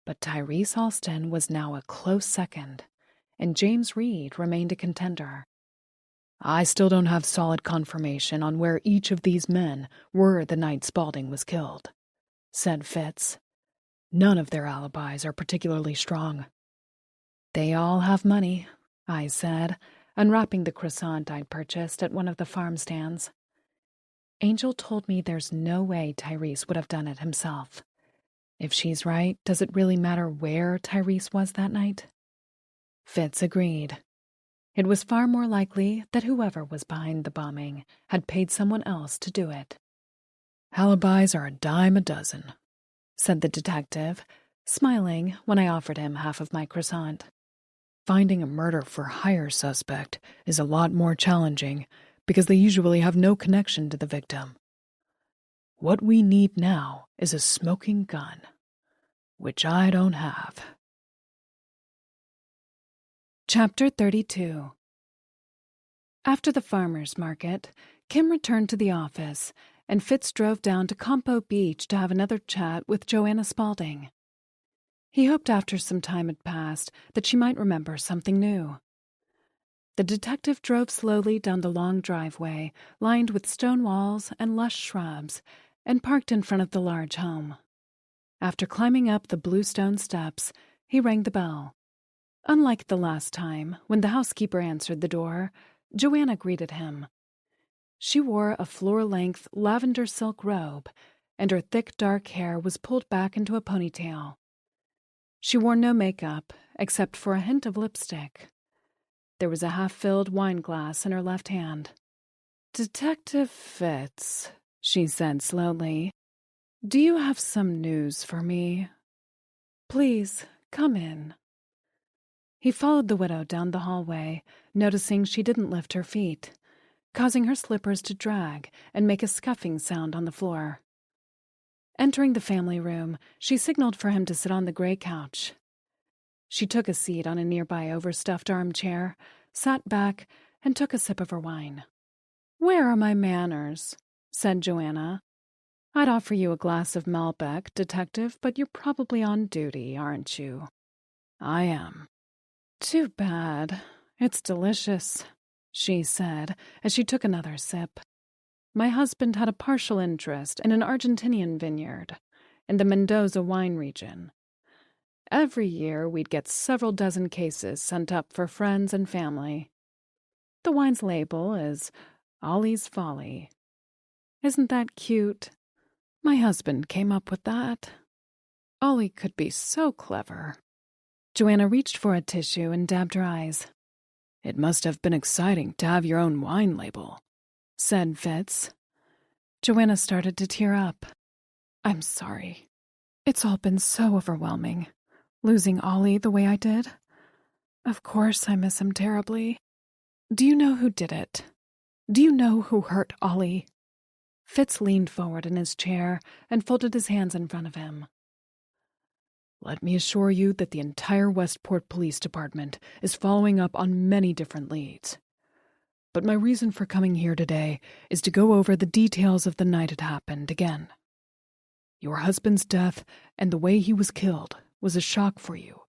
but Tyrese Alston was now a close second, and James Reed remained a contender. "I still don't have solid confirmation on where each of these men were the night Spaulding was killed," said Fitz. "None of their alibis are particularly strong." "They all have money," I said, unwrapping the croissant I'd purchased at one of the farm stands. Angel told me there's no way Tyrese would have done it himself. If she's right, does it really matter where Tyrese was that night? Fitz agreed. It was far more likely that whoever was behind the bombing had paid someone else to do it. "Alibis are a dime a dozen," said the detective, smiling when I offered him half of my croissant. "Finding a murder-for-hire suspect is a lot more challenging because they usually have no connection to the victim. What we need now is a smoking gun, which I don't have." Chapter 32. After the farmer's market, Kim returned to the office, and Fitz drove down to Campo Beach to have another chat with Joanna Spaulding. He hoped after some time had passed that she might remember something new. The detective drove slowly down the long driveway, lined with stone walls and lush shrubs, and parked in front of the large home. After climbing up the blue stone steps, he rang the bell. Unlike the last time, when the housekeeper answered the door, Joanna greeted him. She wore a floor-length lavender silk robe, and her thick dark hair was pulled back into a ponytail. She wore no makeup, except for a hint of lipstick. There was a half-filled wine glass in her left hand. "Detective Fitz," she said slowly, "do you have some news for me? Please, come in." He followed the widow down the hallway, noticing she didn't lift her feet, causing her slippers to drag and make a scuffing sound on the floor. Entering the family room, she signaled for him to sit on the gray couch. She took a seat on a nearby overstuffed armchair, sat back, and took a sip of her wine. "Where are my manners?" said Joanna. "I'd offer you a glass of Malbec, detective, but you're probably on duty, aren't you?" "I am." "Too bad. It's delicious," she said as she took another sip. "My husband had a partial interest in an Argentinian vineyard in the Mendoza wine region. Every year we'd get several dozen cases sent up for friends and family. The wine's label is Ollie's Folly. Isn't that cute? My husband came up with that. Ollie could be so clever." Joanna reached for a tissue and dabbed her eyes. "It must have been exciting to have your own wine label," said Fitz. Joanna started to tear up. "I'm sorry. It's all been so overwhelming, losing Ollie the way I did. Of course I miss him terribly. Do you know who did it? Do you know who hurt Ollie?" Fitz leaned forward in his chair and folded his hands in front of him. "Let me assure you that the entire Westport Police Department is following up on many different leads. But my reason for coming here today is to go over the details of the night it happened again. Your husband's death and the way he was killed was a shock for you.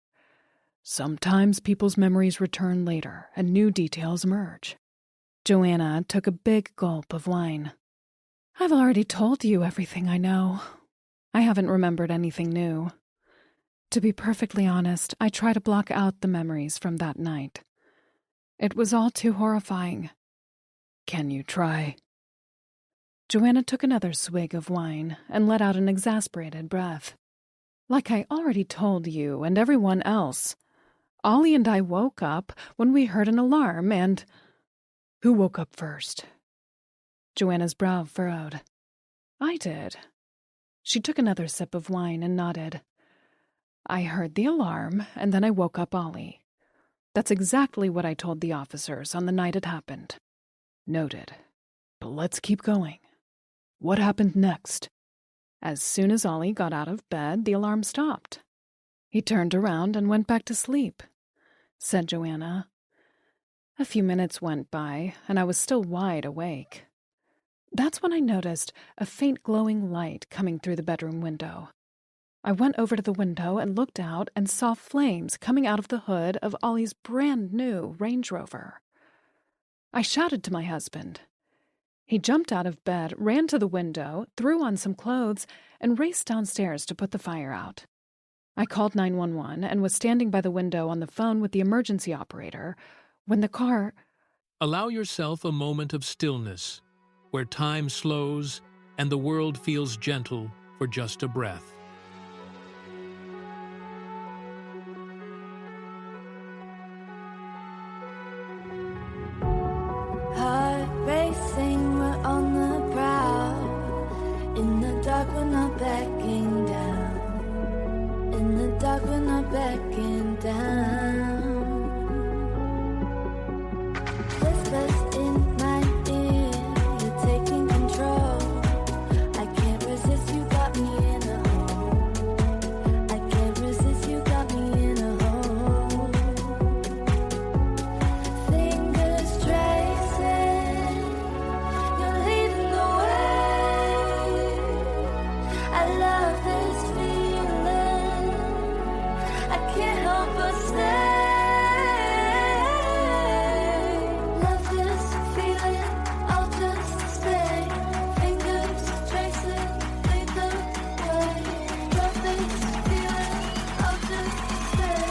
Sometimes people's memories return later and new details emerge." Joanna took a big gulp of wine. "I've already told you everything I know. I haven't remembered anything new. To be perfectly honest, I try to block out the memories from that night. It was all too horrifying." "Can you try?" Joanna took another swig of wine and let out an exasperated breath. "Like I already told you and everyone else, Ollie and I woke up when we heard an alarm and—" "Who woke up first?" Joanna's brow furrowed. "I did." She took another sip of wine and nodded. "I heard the alarm, and then I woke up Ollie. That's exactly what I told the officers on the night it happened." "Noted. But let's keep going. What happened next?" "As soon as Ollie got out of bed, the alarm stopped. He turned around and went back to sleep," said Joanna. "A few minutes went by, and I was still wide awake. That's when I noticed a faint glowing light coming through the bedroom window. I went over to the window and looked out and saw flames coming out of the hood of Ollie's brand new Range Rover. I shouted to my husband. He jumped out of bed, ran to the window, threw on some clothes, and raced downstairs to put the fire out. I called 911 and was standing by the window on the phone with the emergency operator when the car—" Allow yourself a moment of stillness, where time slows and the world feels gentle for just a breath. Heart racing, we're on the prowl. In the dark, we're not backing down. In the dark, we're not backing down. Whispers in my ear, you're taking control. I can't resist, you got me in a hole. I can't resist, you got me in a hole. Fingers tracing, you're leading the way. I love this feeling, I can't help but stay. Love this feeling, I'll just stay. Fingers tracing, lead the way. Love this feeling, I'll just stay.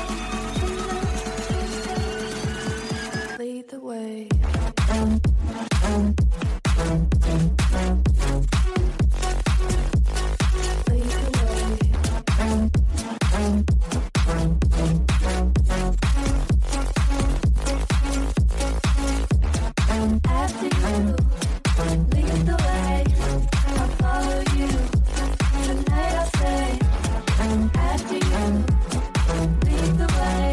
Fingers tracing, lead the way. Lead the way. After you, lead the way. I'll follow you. Tonight I'll say. After you, lead the way.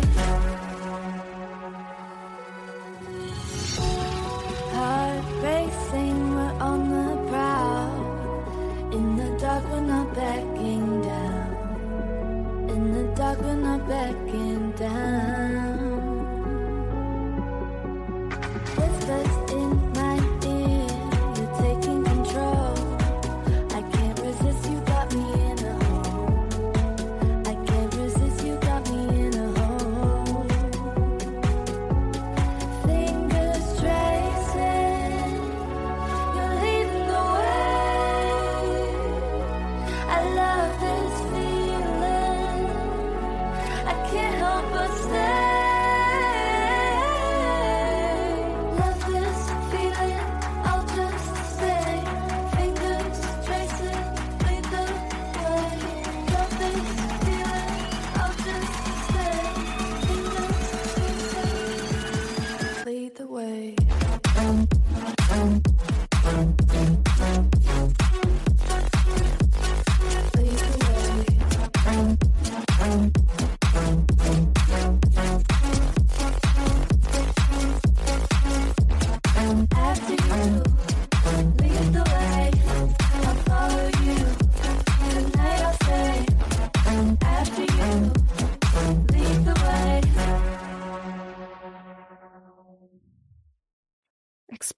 Heart racing, we're on the prowl. In the dark, we're not backing down. In the dark, we're not backing down. Whispers in my ear,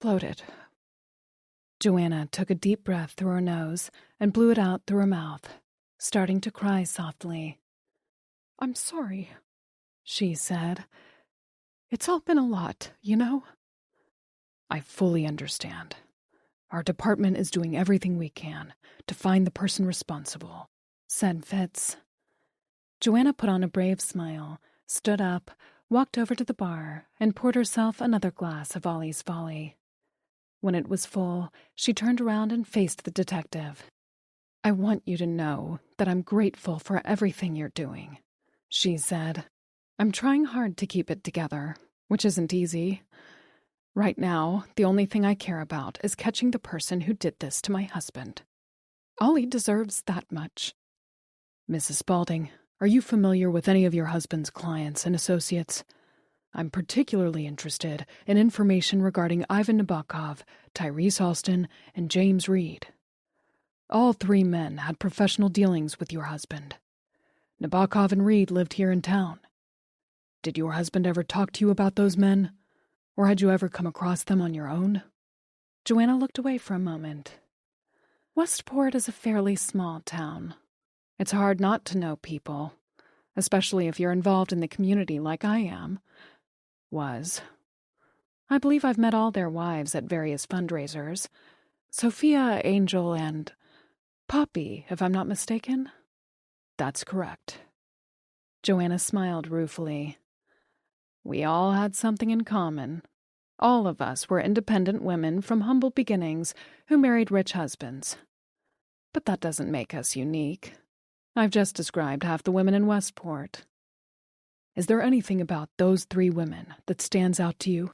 exploded. Joanna took a deep breath through her nose and blew it out through her mouth, starting to cry softly. I'm sorry, she said. It's all been a lot, you know? I fully understand. Our department is doing everything we can to find the person responsible, said Fitz. Joanna put on a brave smile, stood up, walked over to the bar, and poured herself another glass of Ollie's Folly. When it was full, she turned around and faced the detective. I want you to know that I'm grateful for everything you're doing, she said. I'm trying hard to keep it together, which isn't easy. Right now, the only thing I care about is catching the person who did this to my husband. Ollie deserves that much. Mrs. Spaulding, are you familiar with any of your husband's clients and associates? I'm particularly interested in information regarding Ivan Nabokov, Tyrese Alston, and James Reed. All three men had professional dealings with your husband. Nabokov and Reed lived here in town. Did your husband ever talk to you about those men? Or had you ever come across them on your own? Joanna looked away for a moment. Westport is a fairly small town. It's hard not to know people, especially if you're involved in the community like I am. I believe I've met all their wives at various fundraisers. Sophia, Angel, and Poppy, if I'm not mistaken. That's correct. Joanna smiled ruefully. We all had something in common. All of us were independent women from humble beginnings who married rich husbands. But that doesn't make us unique. I've just described half the women in Westport. Is there anything about those three women that stands out to you?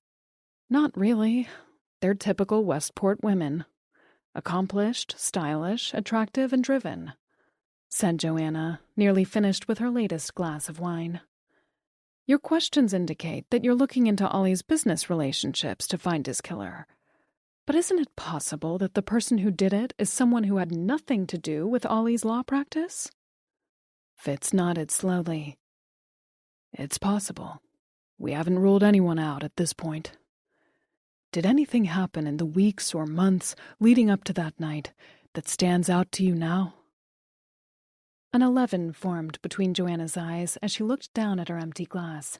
Not really. They're typical Westport women. Accomplished, stylish, attractive, and driven, said Joanna, nearly finished with her latest glass of wine. Your questions indicate that you're looking into Ollie's business relationships to find his killer. But isn't it possible that the person who did it is someone who had nothing to do with Ollie's law practice? Fitz nodded slowly. It's possible. We haven't ruled anyone out at this point. Did anything happen in the weeks or months leading up to that night that stands out to you now? An 11 formed between Joanna's eyes as she looked down at her empty glass.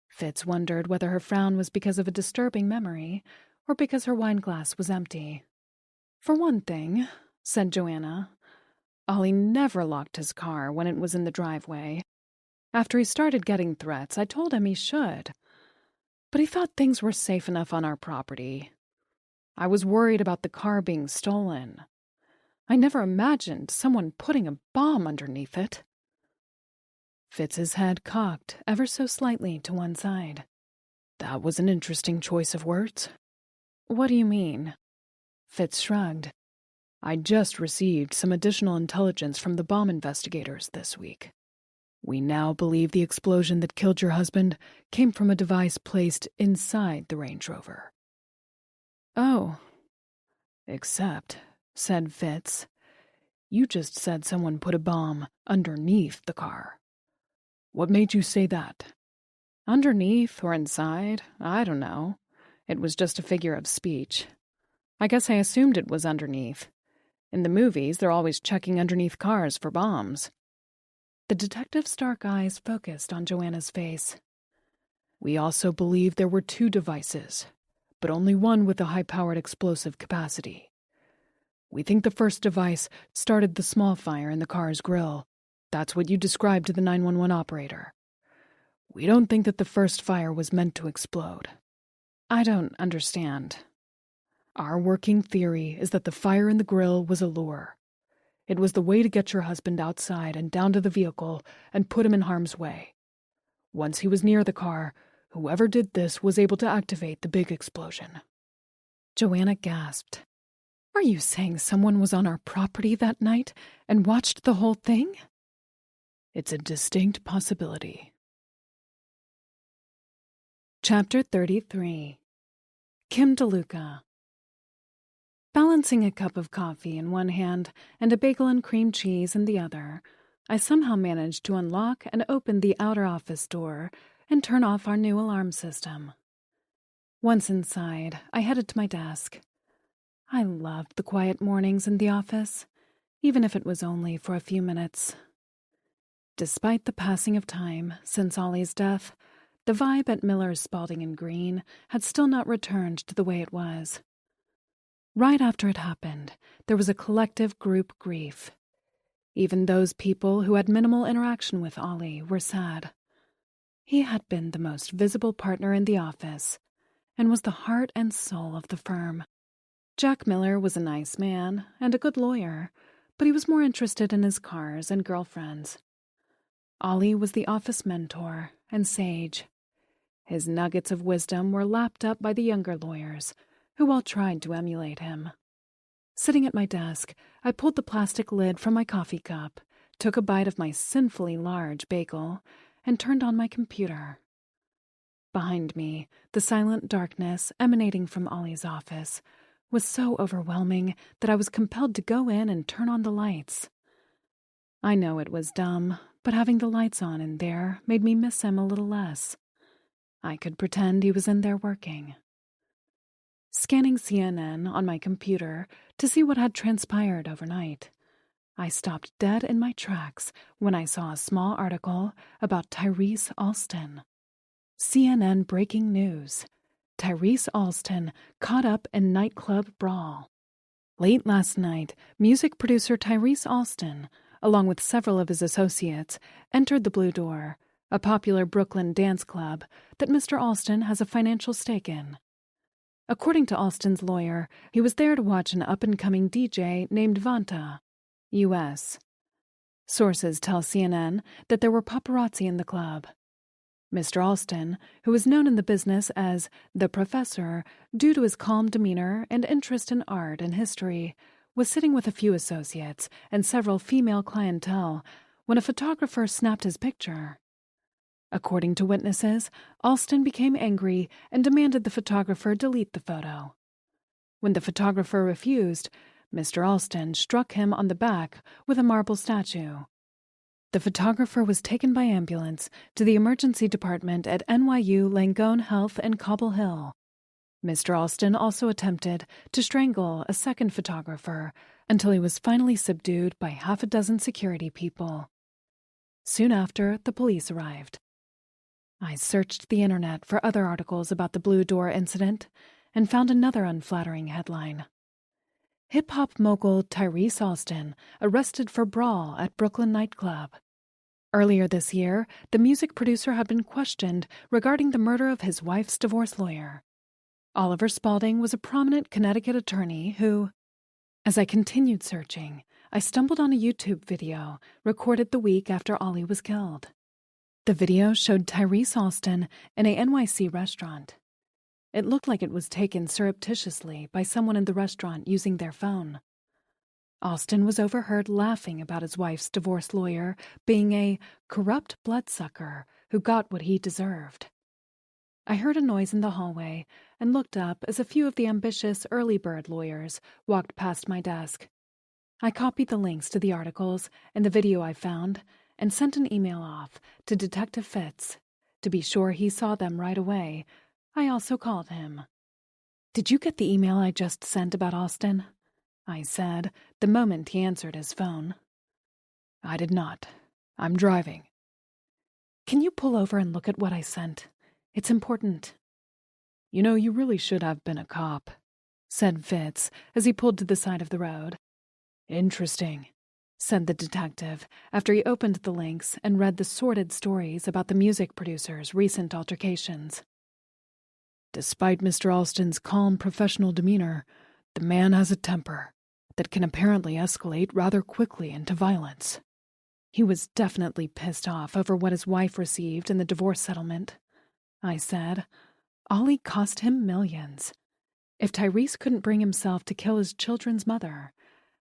Fitz wondered whether her frown was because of a disturbing memory or because her wine glass was empty. For one thing, said Joanna, Ollie never locked his car when it was in the driveway. After he started getting threats, I told him he should. But he thought things were safe enough on our property. I was worried about the car being stolen. I never imagined someone putting a bomb underneath it. Fitz's head cocked ever so slightly to one side. That was an interesting choice of words. What do you mean? Fitz shrugged. I just received some additional intelligence from the bomb investigators this week. We now believe the explosion that killed your husband came from a device placed inside the Range Rover. Oh. Except, said Fitz, you just said someone put a bomb underneath the car. What made you say that? Underneath or inside, I don't know. It was just a figure of speech. I guess I assumed it was underneath. In the movies, they're always checking underneath cars for bombs. The detective's dark eyes focused on Joanna's face. We also believe there were two devices, but only one with a high-powered explosive capacity. We think the first device started the small fire in the car's grill. That's what you described to the 911 operator. We don't think that the first fire was meant to explode. I don't understand. Our working theory is that the fire in the grill was a lure. It was the way to get your husband outside and down to the vehicle and put him in harm's way. Once he was near the car, whoever did this was able to activate the big explosion. Joanna gasped. Are you saying someone was on our property that night and watched the whole thing? It's a distinct possibility. Chapter 33. Kim DeLuca. Balancing a cup of coffee in one hand and a bagel and cream cheese in the other, I somehow managed to unlock and open the outer office door and turn off our new alarm system. Once inside, I headed to my desk. I loved the quiet mornings in the office, even if it was only for a few minutes. Despite the passing of time since Ollie's death, the vibe at Miller's Spalding and Green had still not returned to the way it was. Right after it happened, there was a collective group grief. Even those people who had minimal interaction with Ollie were sad. He had been the most visible partner in the office and was the heart and soul of the firm. Jack Miller was a nice man and a good lawyer, but he was more interested in his cars and girlfriends. Ollie was the office mentor and sage. His nuggets of wisdom were lapped up by the younger lawyers, who all tried to emulate him. Sitting at my desk, I pulled the plastic lid from my coffee cup, took a bite of my sinfully large bagel, and turned on my computer. Behind me, the silent darkness emanating from Ollie's office was so overwhelming that I was compelled to go in and turn on the lights. I know it was dumb, but having the lights on in there made me miss him a little less. I could pretend he was in there working. Scanning CNN on my computer to see what had transpired overnight, I stopped dead in my tracks when I saw a small article about Tyrese Alston. CNN breaking news. Tyrese Alston caught up in nightclub brawl. Late last night, music producer Tyrese Alston, along with several of his associates, entered the Blue Door, a popular Brooklyn dance club that Mr. Alston has a financial stake in. According to Alston's lawyer, he was there to watch an up-and-coming DJ named Vanta, U.S. Sources tell CNN that there were paparazzi in the club. Mr. Alston, who was known in the business as the Professor due to his calm demeanor and interest in art and history, was sitting with a few associates and several female clientele when a photographer snapped his picture. According to witnesses, Alston became angry and demanded the photographer delete the photo. When the photographer refused, Mr. Alston struck him on the back with a marble statue. The photographer was taken by ambulance to the emergency department at NYU Langone Health in Cobble Hill. Mr. Alston also attempted to strangle a second photographer until he was finally subdued by half a dozen security people. Soon after, the police arrived. I searched the internet for other articles about the Blue Door incident and found another unflattering headline. Hip-hop mogul Tyrese Alston arrested for brawl at Brooklyn nightclub. Earlier this year, the music producer had been questioned regarding the murder of his wife's divorce lawyer. Oliver Spalding was a prominent Connecticut attorney who, as I continued searching, I stumbled on a YouTube video recorded the week after Ollie was killed. The video showed Tyrese Alston in a NYC restaurant. It looked like it was taken surreptitiously by someone in the restaurant using their phone. Alston was overheard laughing about his wife's divorce lawyer being a corrupt bloodsucker who got what he deserved. I heard a noise in the hallway and looked up as a few of the ambitious early bird lawyers walked past my desk. I copied the links to the articles and the video I found and sent an email off to Detective Fitz. To be sure he saw them right away, I also called him. "Did you get the email I just sent about Alston?" I said, the moment he answered his phone. "I did not. I'm driving." "Can you pull over and look at what I sent? It's important." "You know, you really should have been a cop," said Fitz as he pulled to the side of the road. "Interesting," said the detective after he opened the links and read the sordid stories about the music producer's recent altercations. "Despite Mr. Alston's calm professional demeanor, the man has a temper that can apparently escalate rather quickly into violence." He was definitely pissed off over what his wife received in the divorce settlement, I said. Ollie cost him millions. If Tyrese couldn't bring himself to kill his children's mother,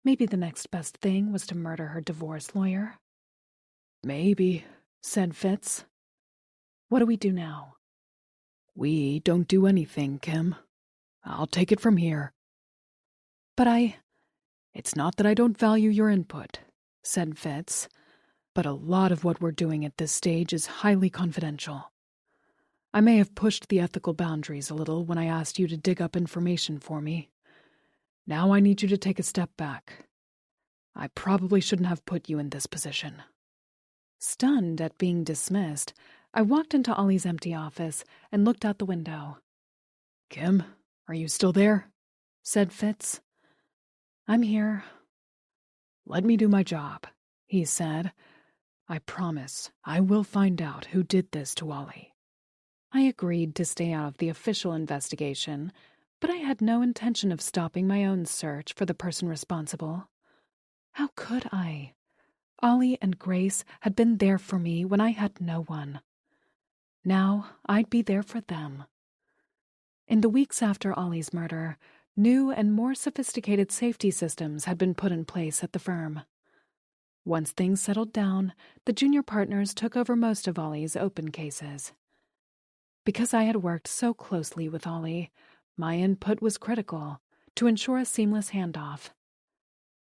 maybe the next best thing was to murder her divorce lawyer. "Maybe," said Fitz. "What do we do now?" "We don't do anything, Kim. I'll take it from here." "But It's not that I don't value your input," said Fitz, "but a lot of what we're doing at this stage is highly confidential. I may have pushed the ethical boundaries a little when I asked you to dig up information for me. Now I need you to take a step back. I probably shouldn't have put you in this position." Stunned at being dismissed, I walked into Ollie's empty office and looked out the window. "Kim, are you still there?" said Fitz. "I'm here." "Let me do my job," he said. "I promise I will find out who did this to Ollie." I agreed to stay out of the official investigation, but I had no intention of stopping my own search for the person responsible. How could I? Ollie and Grace had been there for me when I had no one. Now I'd be there for them. In the weeks after Ollie's murder, new and more sophisticated safety systems had been put in place at the firm. Once things settled down, the junior partners took over most of Ollie's open cases. Because I had worked so closely with Ollie, my input was critical to ensure a seamless handoff.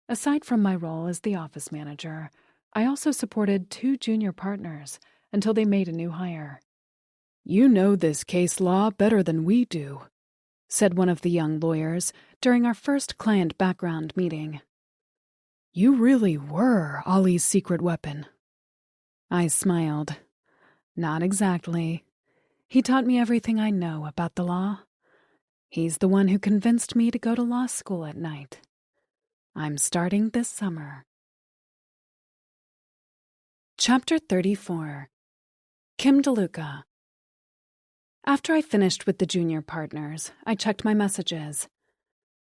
Aside from my role as the office manager, I also supported 2 junior partners until they made a new hire. "You know this case law better than we do," said one of the young lawyers during our first client background meeting. "You really were Ollie's secret weapon." I smiled. Not exactly. He taught me everything I know about the law. He's the one who convinced me to go to law school at night. I'm starting this summer. Chapter 34. Kim DeLuca. After I finished with the junior partners, I checked my messages.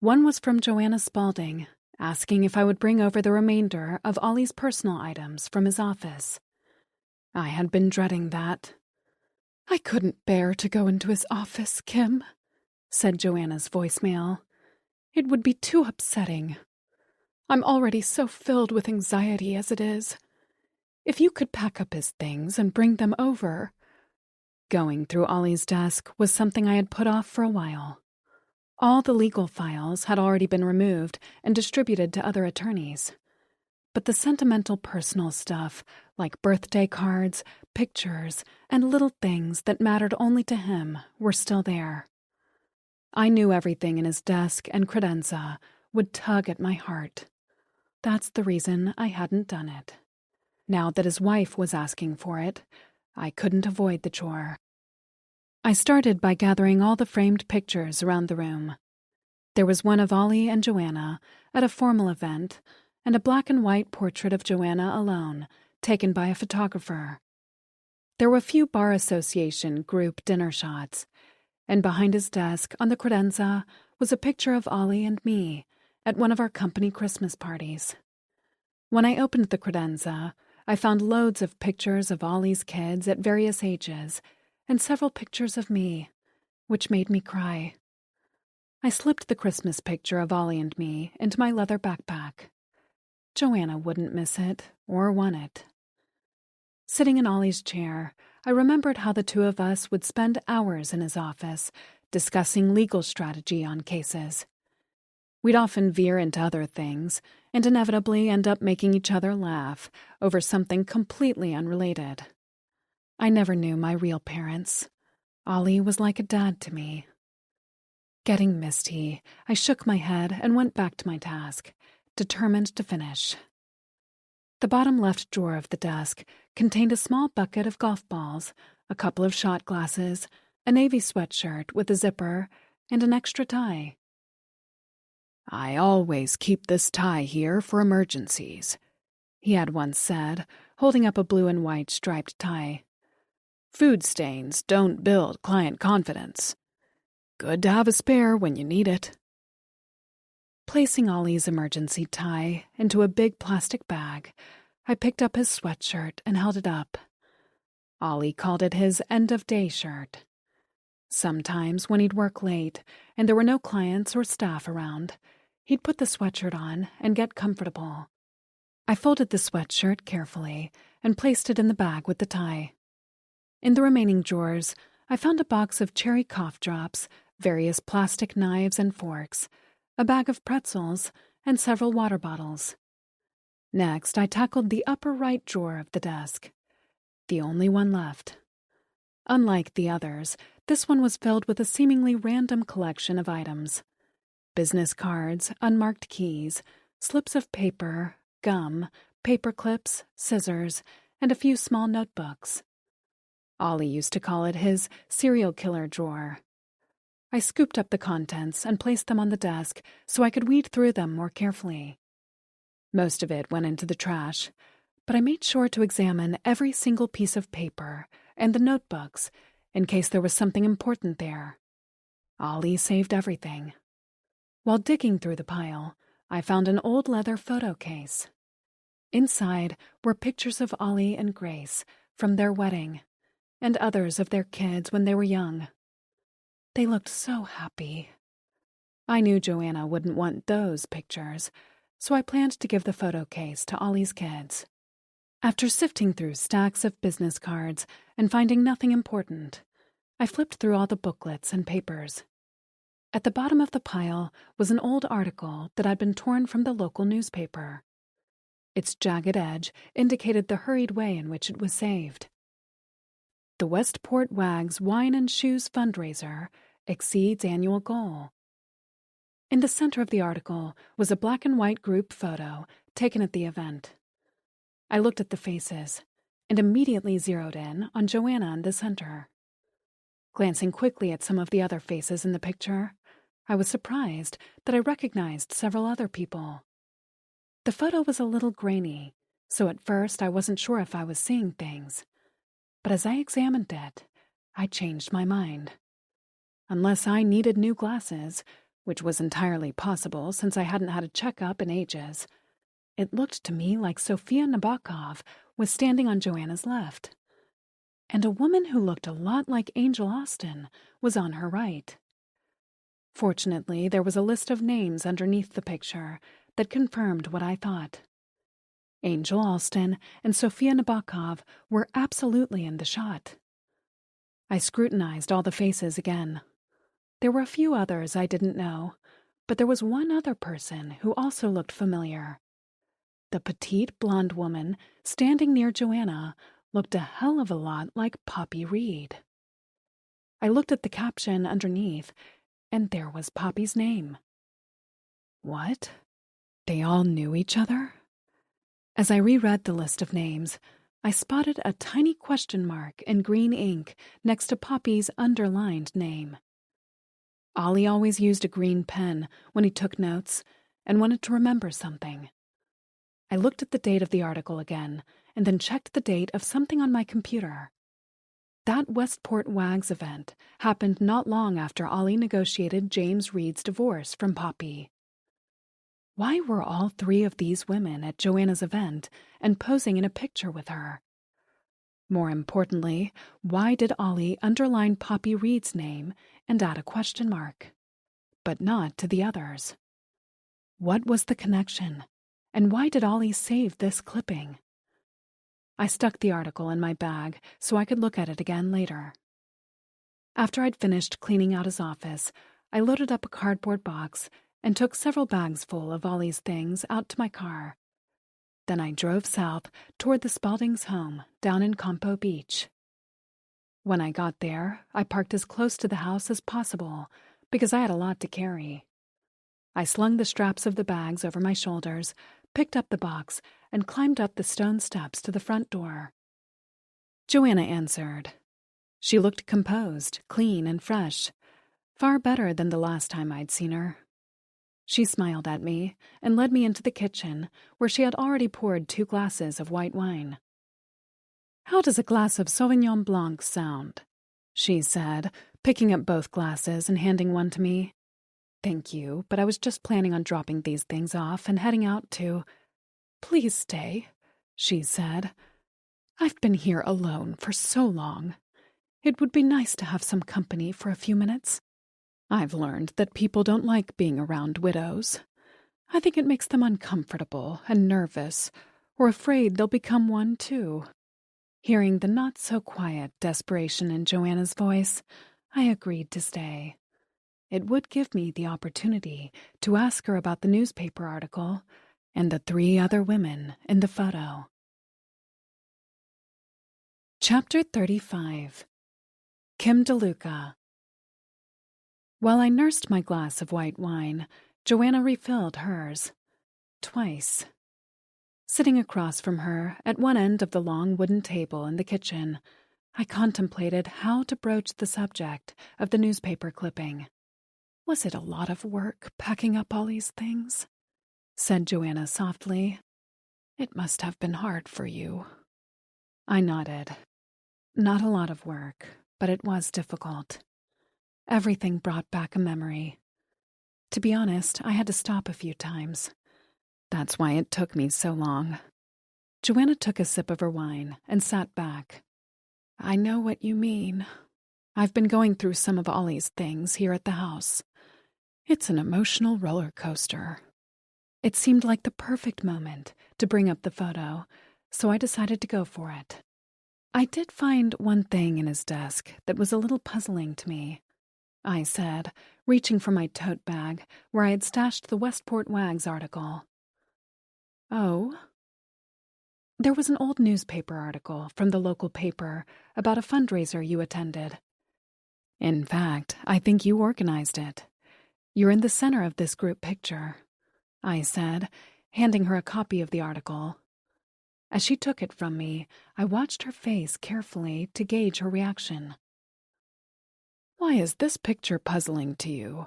One was from Joanna Spaulding, asking if I would bring over the remainder of Ollie's personal items from his office. I had been dreading that. "I couldn't bear to go into his office, Kim," said Joanna's voicemail. "It would be too upsetting. I'm already so filled with anxiety as it is. If you could pack up his things and bring them over." Going through Ollie's desk was something I had put off for a while. All the legal files had already been removed and distributed to other attorneys. But the sentimental personal stuff, like birthday cards, pictures, and little things that mattered only to him, were still there. I knew everything in his desk and credenza would tug at my heart. That's the reason I hadn't done it. Now that his wife was asking for it, I couldn't avoid the chore. I started by gathering all the framed pictures around the room. There was one of Ollie and Joanna at a formal event, and a black and white portrait of Joanna alone, taken by a photographer. There were a few Bar Association group dinner shots, and behind his desk on the credenza was a picture of Ollie and me at one of our company Christmas parties. When I opened the credenza, I found loads of pictures of Ollie's kids at various ages, and several pictures of me, which made me cry. I slipped the Christmas picture of Ollie and me into my leather backpack. Joanna wouldn't miss it or want it. Sitting in Ollie's chair, I remembered how the two of us would spend hours in his office discussing legal strategy on cases. We'd often veer into other things and inevitably end up making each other laugh over something completely unrelated. I never knew my real parents. Ollie was like a dad to me. Getting misty, I shook my head and went back to my task, determined to finish. The bottom left drawer of the desk contained a small bucket of golf balls, a couple of shot glasses, a navy sweatshirt with a zipper, and an extra tie. "I always keep this tie here for emergencies," he had once said, holding up a blue and white striped tie. "Food stains don't build client confidence. Good to have a spare when you need it." Placing Ollie's emergency tie into a big plastic bag, I picked up his sweatshirt and held it up. Ollie called it his end-of-day shirt. Sometimes when he'd work late and there were no clients or staff around, he'd put the sweatshirt on and get comfortable. I folded the sweatshirt carefully and placed it in the bag with the tie. In the remaining drawers, I found a box of cherry cough drops, various plastic knives and forks, a bag of pretzels, and several water bottles. Next, I tackled the upper right drawer of the desk, the only one left. Unlike the others, this one was filled with a seemingly random collection of items. Business cards, unmarked keys, slips of paper, gum, paper clips, scissors, and a few small notebooks. Ollie used to call it his serial killer drawer. I scooped up the contents and placed them on the desk so I could weed through them more carefully. Most of it went into the trash, but I made sure to examine every single piece of paper and the notebooks in case there was something important there. Ollie saved everything. While digging through the pile, I found an old leather photo case. Inside were pictures of Ollie and Grace from their wedding, and others of their kids when they were young. They looked so happy. I knew Joanna wouldn't want those pictures, so I planned to give the photo case to Ollie's kids. After sifting through stacks of business cards and finding nothing important, I flipped through all the booklets and papers. At the bottom of the pile was an old article that had been torn from the local newspaper. Its jagged edge indicated the hurried way in which it was saved. The Westport Wags Wine and Shoes fundraiser exceeds annual goal. In the center of the article was a black and white group photo taken at the event. I looked at the faces and immediately zeroed in on Joanna in the center. Glancing quickly at some of the other faces in the picture, I was surprised that I recognized several other people. The photo was a little grainy, so at first I wasn't sure if I was seeing things. But as I examined it, I changed my mind. Unless I needed new glasses, which was entirely possible since I hadn't had a checkup in ages, it looked to me like Sofia Nabokov was standing on Joanna's left. And a woman who looked a lot like Angel Austen was on her right. Fortunately, there was a list of names underneath the picture that confirmed what I thought. Angel Austen and Sofia Nabokov were absolutely in the shot. I scrutinized all the faces again. There were a few others I didn't know, but there was one other person who also looked familiar. The petite blonde woman standing near Joanna looked a hell of a lot like Poppy Reed. I looked at the caption underneath, and there was Poppy's name. What? They all knew each other? As I reread the list of names, I spotted a tiny question mark in green ink next to Poppy's underlined name. Ollie always used a green pen when he took notes and wanted to remember something. I looked at the date of the article again and then checked the date of something on my computer. That Westport Wags event happened not long after Ollie negotiated James Reed's divorce from Poppy. Why were all three of these women at Joanna's event and posing in a picture with her? More importantly, why did Ollie underline Poppy Reed's name and add a question mark, but not to the others? What was the connection, and why did Ollie save this clipping? I stuck the article in my bag so I could look at it again later. After I'd finished cleaning out his office, I loaded up a cardboard box and took several bags full of Ollie's things out to my car. Then I drove south toward the Spauldings' home down in Campo Beach. When I got there, I parked as close to the house as possible because I had a lot to carry. I slung the straps of the bags over my shoulders, picked up the box, and climbed up the stone steps to the front door. Joanna answered. She looked composed, clean, and fresh, far better than the last time I'd seen her. She smiled at me and led me into the kitchen, where she had already poured 2 glasses of white wine. "How does a glass of Sauvignon Blanc sound?" she said, picking up both glasses and handing one to me. "Thank you, but I was just planning on dropping these things off and heading out to—" "Please stay," she said. "I've been here alone for so long. It would be nice to have some company for a few minutes. I've learned that people don't like being around widows. I think it makes them uncomfortable and nervous, or afraid they'll become one too." Hearing the not-so-quiet desperation in Joanna's voice, I agreed to stay. It would give me the opportunity to ask her about the newspaper article and the 3 other women in the photo. Chapter 35. Kim DeLuca. While I nursed my glass of white wine, Joanna refilled hers. Twice. Sitting across from her, at one end of the long wooden table in the kitchen, I contemplated how to broach the subject of the newspaper clipping. Was it a lot of work packing up Ollie's things? Said Joanna softly. It must have been hard for you. I nodded. Not a lot of work, but it was difficult. Everything brought back a memory. To be honest, I had to stop a few times. That's why it took me so long. Joanna took a sip of her wine and sat back. I know what you mean. I've been going through some of Ollie's things here at the house. It's an emotional roller coaster. It seemed like the perfect moment to bring up the photo, so I decided to go for it. I did find one thing in his desk that was a little puzzling to me, I said, reaching for my tote bag where I had stashed the Westport Wags article. Oh? There was an old newspaper article from the local paper about a fundraiser you attended. In fact, I think you organized it. You're in the center of this group picture, I said, handing her a copy of the article. As she took it from me, I watched her face carefully to gauge her reaction. Why is this picture puzzling to you?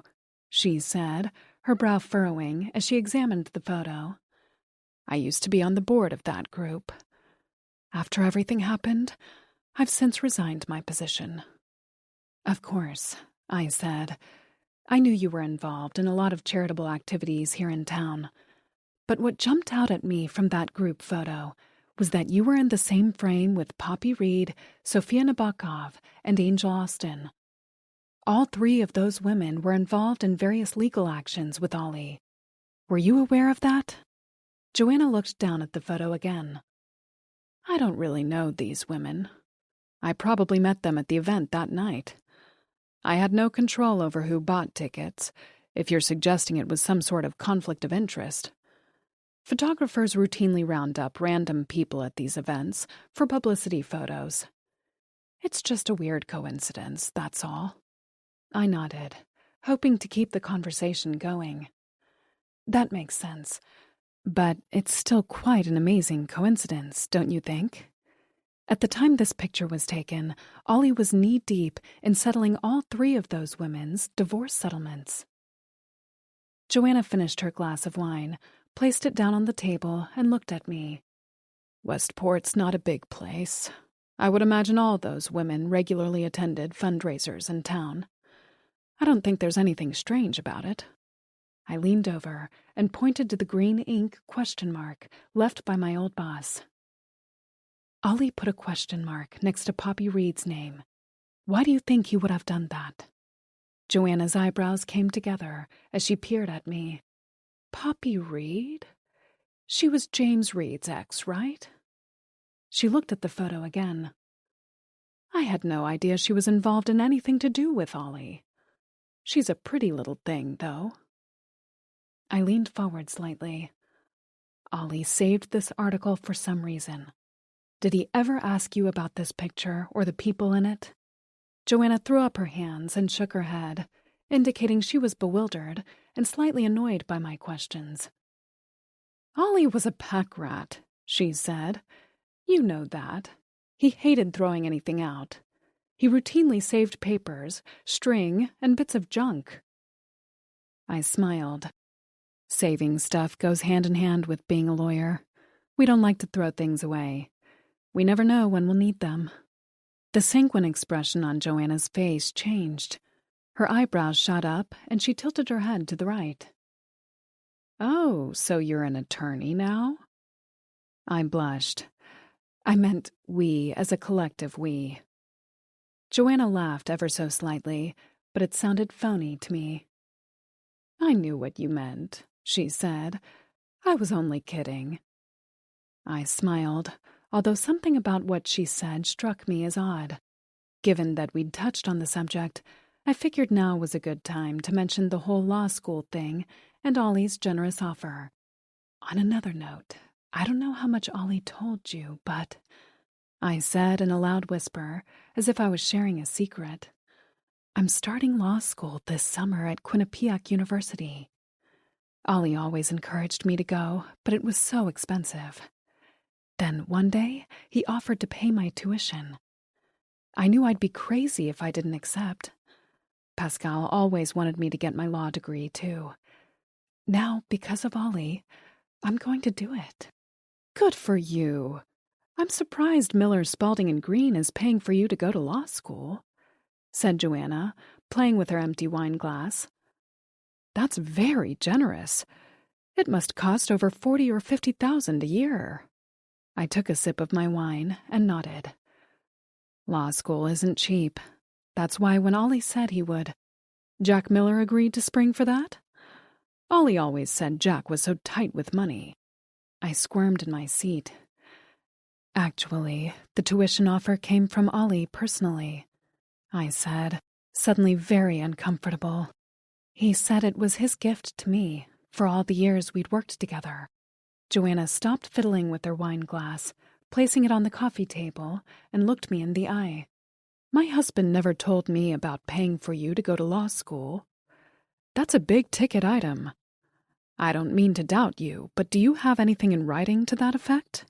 She said, her brow furrowing as she examined the photo. I used to be on the board of that group. After everything happened, I've since resigned my position. Of course, I said. I knew you were involved in a lot of charitable activities here in town. But what jumped out at me from that group photo was that you were in the same frame with Poppy Reed, Sophia Nabokov, and Angel Austin. All three of those women were involved in various legal actions with Ollie. Were you aware of that? Joanna looked down at the photo again. I don't really know these women. I probably met them at the event that night. I had no control over who bought tickets, if you're suggesting it was some sort of conflict of interest. Photographers routinely round up random people at these events for publicity photos. It's just a weird coincidence, that's all. I nodded, hoping to keep the conversation going. That makes sense, but it's still quite an amazing coincidence, don't you think? At the time this picture was taken, Ollie was knee-deep in settling all three of those women's divorce settlements. Joanna finished her glass of wine, placed it down on the table, and looked at me. Westport's not a big place. I would imagine all those women regularly attended fundraisers in town. I don't think there's anything strange about it. I leaned over and pointed to the green ink question mark left by my old boss. Ollie put a question mark next to Poppy Reed's name. Why do you think he would have done that? Joanna's eyebrows came together as she peered at me. Poppy Reed? She was James Reed's ex, right? She looked at the photo again. I had no idea she was involved in anything to do with Ollie. She's a pretty little thing, though. I leaned forward slightly. Ollie saved this article for some reason. Did he ever ask you about this picture or the people in it? Joanna threw up her hands and shook her head, indicating she was bewildered and slightly annoyed by my questions. Ollie was a pack rat, she said. You know that. He hated throwing anything out. He routinely saved papers, string, and bits of junk. I smiled. Saving stuff goes hand in hand with being a lawyer. We don't like to throw things away. We never know when we'll need them. The sanguine expression on Joanna's face changed. Her eyebrows shot up, and she tilted her head to the right. Oh, so you're an attorney now? I blushed. I meant we as a collective we. Joanna laughed ever so slightly, but it sounded phony to me. I knew what you meant, she said. I was only kidding. I smiled, although something about what she said struck me as odd. Given that we'd touched on the subject, I figured now was a good time to mention the whole law school thing and Ollie's generous offer. On another note, I don't know how much Ollie told you, but I said in a loud whisper, as if I was sharing a secret. I'm starting law school this summer at Quinnipiac University. Ollie always encouraged me to go, but it was so expensive. Then one day, he offered to pay my tuition. I knew I'd be crazy if I didn't accept. Pascal always wanted me to get my law degree, too. Now, because of Ollie, I'm going to do it. Good for you. I'm surprised Miller, Spalding & Green is paying for you to go to law school, said Joanna, playing with her empty wine glass. That's very generous. It must cost over $40,000 or $50,000 a year. I took a sip of my wine and nodded. Law school isn't cheap. That's why when Ollie said he would, Jack Miller agreed to spring for that? Ollie always said Jack was so tight with money. I squirmed in my seat. Actually, the tuition offer came from Ollie personally, I said, suddenly very uncomfortable. He said it was his gift to me for all the years we'd worked together. Joanna stopped fiddling with her wine glass, placing it on the coffee table, and looked me in the eye. My husband never told me about paying for you to go to law school. That's a big-ticket item. I don't mean to doubt you, but do you have anything in writing to that effect?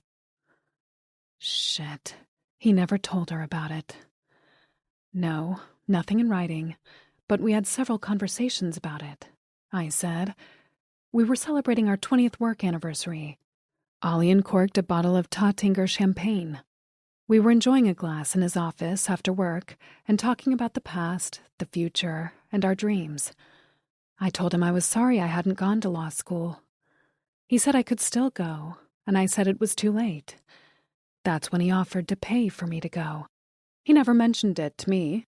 Shit. He never told her about it. No, nothing in writing, but we had several conversations about it, I said. We were celebrating our 20th work anniversary. Ollie uncorked a bottle of Tattinger champagne. We were enjoying a glass in his office after work and talking about the past, the future, and our dreams. I told him I was sorry I hadn't gone to law school. He said I could still go, and I said it was too late. That's when he offered to pay for me to go. He never mentioned it to me.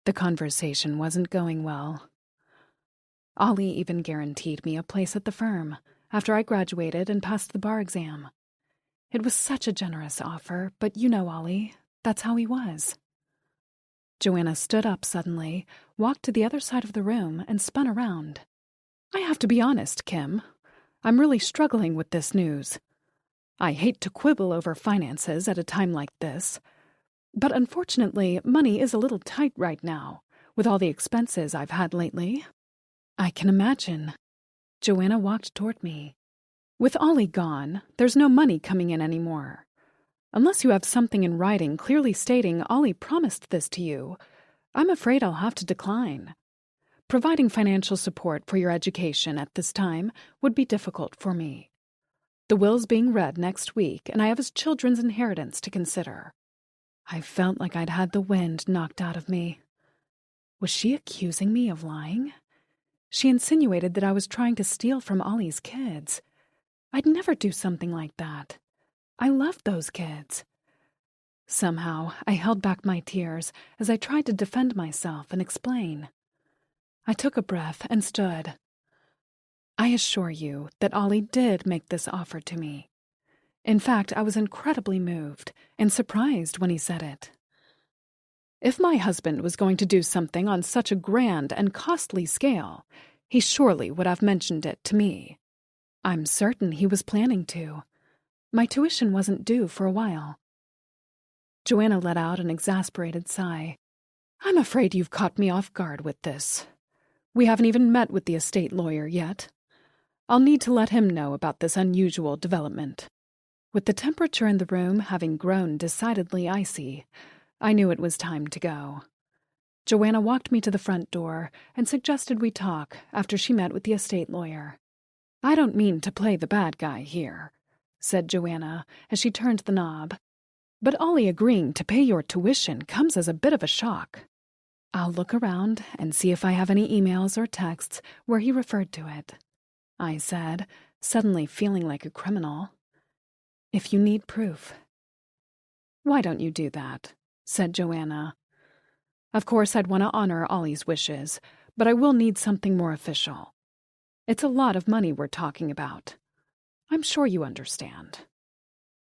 The conversation wasn't going well. Ollie even guaranteed me a place at the firm after I graduated and passed the bar exam. It was such a generous offer, but you know Ollie, that's how he was. Joanna stood up suddenly, walked to the other side of the room, and spun around. I have to be honest, Kim. I'm really struggling with this news. I hate to quibble over finances at a time like this, but unfortunately, money is a little tight right now, with all the expenses I've had lately. I can imagine. Joanna walked toward me. With Ollie gone, there's no money coming in anymore. Unless you have something in writing clearly stating Ollie promised this to you, I'm afraid I'll have to decline. Providing financial support for your education at this time would be difficult for me. The will's being read next week, and I have his children's inheritance to consider. I felt like I'd had the wind knocked out of me. Was she accusing me of lying? She insinuated that I was trying to steal from Ollie's kids. I'd never do something like that. I loved those kids. Somehow, I held back my tears as I tried to defend myself and explain. I took a breath and stood. I assure you that Ollie did make this offer to me. In fact, I was incredibly moved and surprised when he said it. If my husband was going to do something on such a grand and costly scale, he surely would have mentioned it to me. I'm certain he was planning to. My tuition wasn't due for a while. Joanna let out an exasperated sigh. I'm afraid you've caught me off guard with this. We haven't even met with the estate lawyer yet. I'll need to let him know about this unusual development. With the temperature in the room having grown decidedly icy, I knew it was time to go. Joanna walked me to the front door and suggested we talk after she met with the estate lawyer. I don't mean to play the bad guy here, said Joanna as she turned the knob. But Ollie agreeing to pay your tuition comes as a bit of a shock. I'll look around and see if I have any emails or texts where he referred to it, I said, suddenly feeling like a criminal. If you need proof. Why don't you do that? Said Joanna. Of course I'd want to honor Ollie's wishes, but I will need something more official. It's a lot of money we're talking about. I'm sure you understand.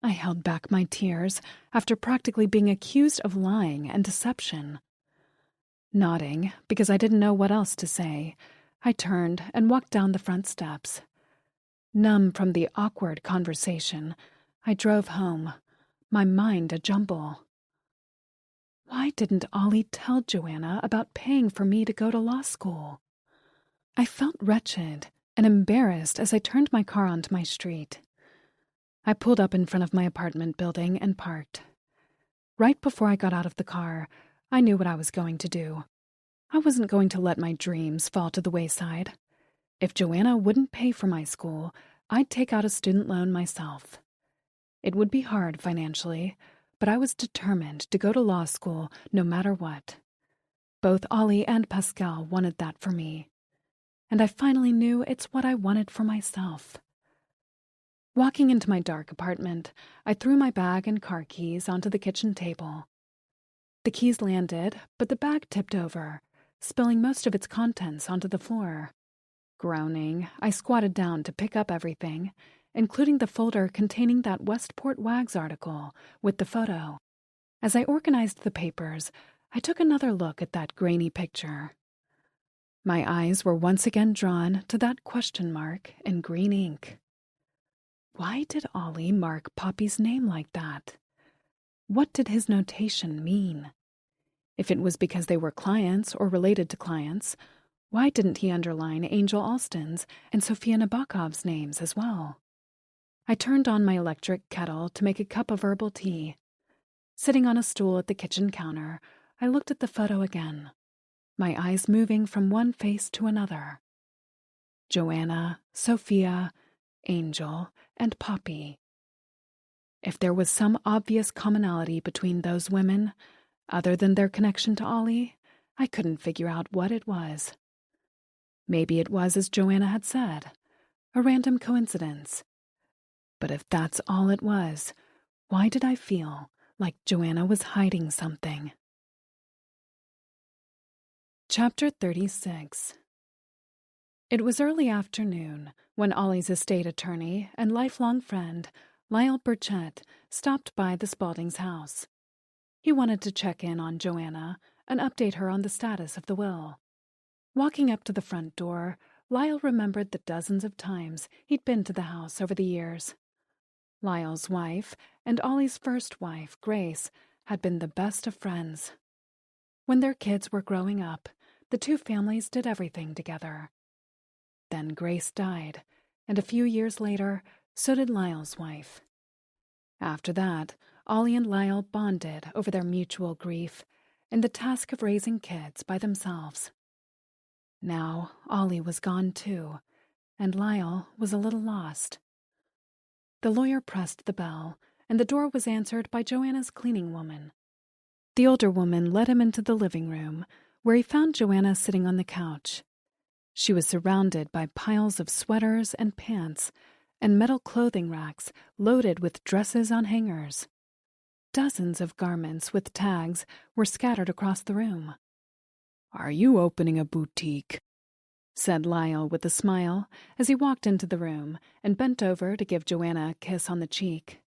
I held back my tears after practically being accused of lying and deception. Nodding, because I didn't know what else to say, I turned and walked down the front steps. Numb from the awkward conversation, I drove home, my mind a jumble. Why didn't Ollie tell Joanna about paying for me to go to law school? I felt wretched and embarrassed as I turned my car onto my street. I pulled up in front of my apartment building and parked. Right before I got out of the car, I knew what I was going to do. I wasn't going to let my dreams fall to the wayside. If Joanna wouldn't pay for my school, I'd take out a student loan myself. It would be hard financially, but I was determined to go to law school no matter what. Both Ollie and Pascal wanted that for me, and I finally knew it's what I wanted for myself. Walking into my dark apartment, I threw my bag and car keys onto the kitchen table. The keys landed, but the bag tipped over, spilling most of its contents onto the floor. Groaning, I squatted down to pick up everything, including the folder containing that Westport Wags article with the photo. As I organized the papers, I took another look at that grainy picture. My eyes were once again drawn to that question mark in green ink. Why did Ollie mark Poppy's name like that? What did his notation mean? If it was because they were clients or related to clients, why didn't he underline Angel Alston's and Sophia Nabokov's names as well? I turned on my electric kettle to make a cup of herbal tea. Sitting on a stool at the kitchen counter, I looked at the photo again, my eyes moving from one face to another. Joanna, Sophia, Angel, and Poppy. If there was some obvious commonality between those women, other than their connection to Ollie, I couldn't figure out what it was. Maybe it was as Joanna had said, a random coincidence. But if that's all it was, why did I feel like Joanna was hiding something? Chapter 36. It was early afternoon when Ollie's estate attorney and lifelong friend, Lyle Burchett, stopped by the Spauldings' house. He wanted to check in on Joanna and update her on the status of the will. Walking up to the front door, Lyle remembered the dozens of times he'd been to the house over the years. Lyle's wife and Ollie's first wife, Grace, had been the best of friends. When their kids were growing up, the two families did everything together. Then Grace died, and a few years later, so did Lyle's wife. After that, Ollie and Lyle bonded over their mutual grief and the task of raising kids by themselves. Now, Ollie was gone too, and Lyle was a little lost. The lawyer pressed the bell, and the door was answered by Joanna's cleaning woman. The older woman led him into the living room, where he found Joanna sitting on the couch. She was surrounded by piles of sweaters and pants and metal clothing racks loaded with dresses on hangers. Dozens of garments with tags were scattered across the room. "Are you opening a boutique?" said Lyle with a smile as he walked into the room and bent over to give Joanna a kiss on the cheek.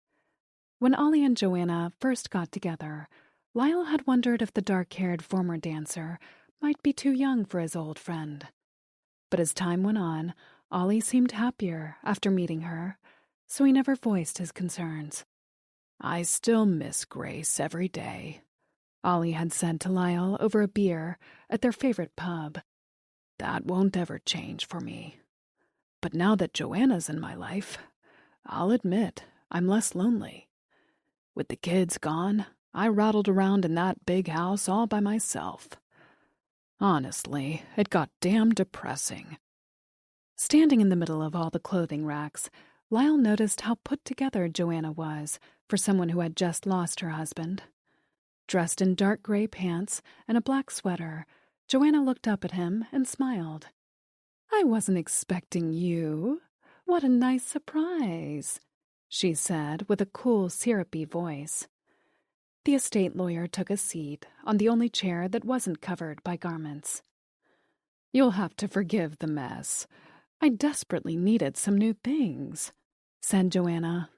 When Ollie and Joanna first got together, Lyle had wondered if the dark-haired former dancer might be too young for his old friend. But as time went on, Ollie seemed happier after meeting her, so he never voiced his concerns. "I still miss Grace every day," Ollie had said to Lyle over a beer at their favorite pub. "That won't ever change for me. But now that Joanna's in my life, I'll admit I'm less lonely. With the kids gone, I rattled around in that big house all by myself. Honestly, it got damn depressing." Standing in the middle of all the clothing racks, Lyle noticed how put together Joanna was for someone who had just lost her husband. Dressed in dark gray pants and a black sweater, Joanna looked up at him and smiled. "I wasn't expecting you. What a nice surprise," she said with a cool, syrupy voice. The estate lawyer took a seat on the only chair that wasn't covered by garments. "You'll have to forgive the mess. I desperately needed some new things," said Joanna.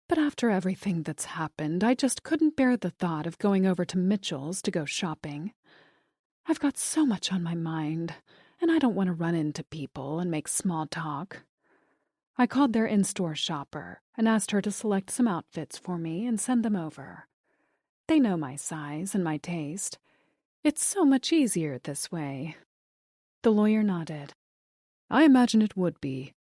"But after everything that's happened, I just couldn't bear the thought of going over to Mitchell's to go shopping. I've got so much on my mind, and I don't want to run into people and make small talk. I called their in-store shopper and asked her to select some outfits for me and send them over. They know my size and my taste. It's so much easier this way." The lawyer nodded. "I imagine it would be."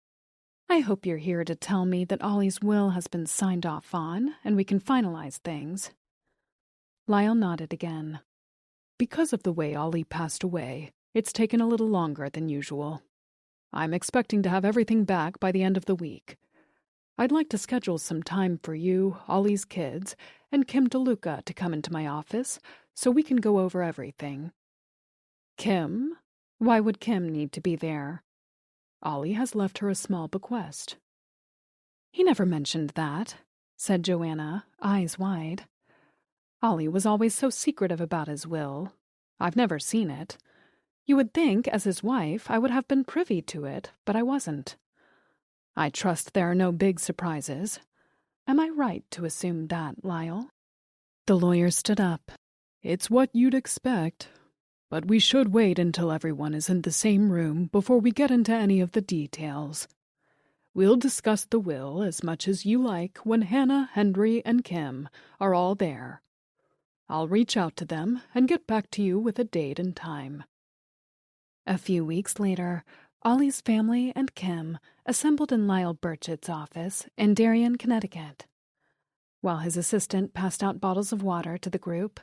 "I hope you're here to tell me that Ollie's will has been signed off on and we can finalize things." Lyle nodded again. "Because of the way Ollie passed away, it's taken a little longer than usual. I'm expecting to have everything back by the end of the week. I'd like to schedule some time for you, Ollie's kids, and Kim DeLuca to come into my office so we can go over everything." "Kim? Why would Kim need to be there?" "Ollie has left her a small bequest." "He never mentioned that," said Joanna, eyes wide. "Ollie was always so secretive about his will. I've never seen it. You would think, as his wife, I would have been privy to it, but I wasn't. I trust there are no big surprises. Am I right to assume that, Lyle?" The lawyer stood up. "It's what you'd expect. But we should wait until everyone is in the same room before we get into any of the details. We'll discuss the will as much as you like when Hannah, Henry, and Kim are all there. I'll reach out to them and get back to you with a date and time." A few weeks later, Ollie's family and Kim assembled in Lyle Burchett's office in Darien, Connecticut. While his assistant passed out bottles of water to the group,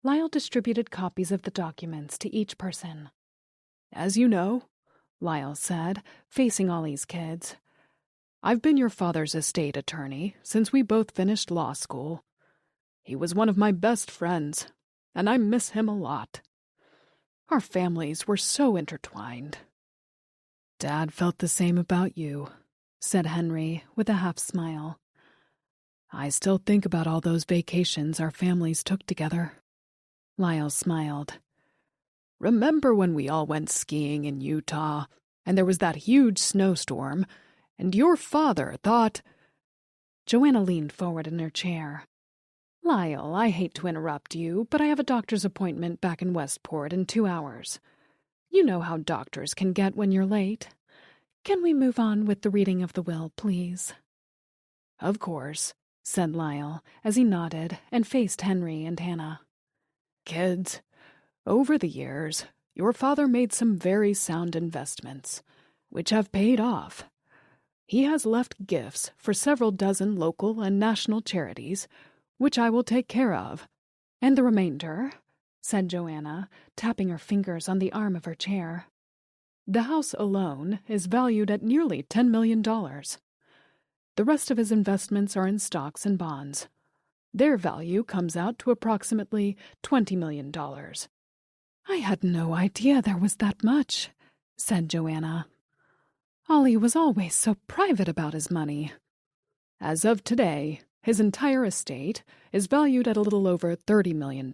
Lyle distributed copies of the documents to each person. "As you know," Lyle said, facing Ollie's kids, "I've been your father's estate attorney since we both finished law school. He was one of my best friends, and I miss him a lot. Our families were so intertwined." "Dad felt the same about you," said Henry with a half smile. "I still think about all those vacations our families took together." Lyle smiled. "Remember when we all went skiing in Utah, and there was that huge snowstorm, and your father thought—" Joanna leaned forward in her chair. "Lyle, I hate to interrupt you, but I have a doctor's appointment back in Westport in 2 hours. You know how doctors can get when you're late. Can we move on with the reading of the will, please?" "Of course," said Lyle, as he nodded and faced Henry and Hannah. "Kids, over the years, your father made some very sound investments, which have paid off. He has left gifts for several dozen local and national charities, which I will take care of." "And the remainder?" said Joanna, tapping her fingers on the arm of her chair. "The house alone is valued at nearly $10 million. The rest of his investments are in stocks and bonds. Their value comes out to approximately $20 million. "I had no idea there was that much," said Joanna. "Ollie was always so private about his money." "As of today, his entire estate is valued at a little over $30 million,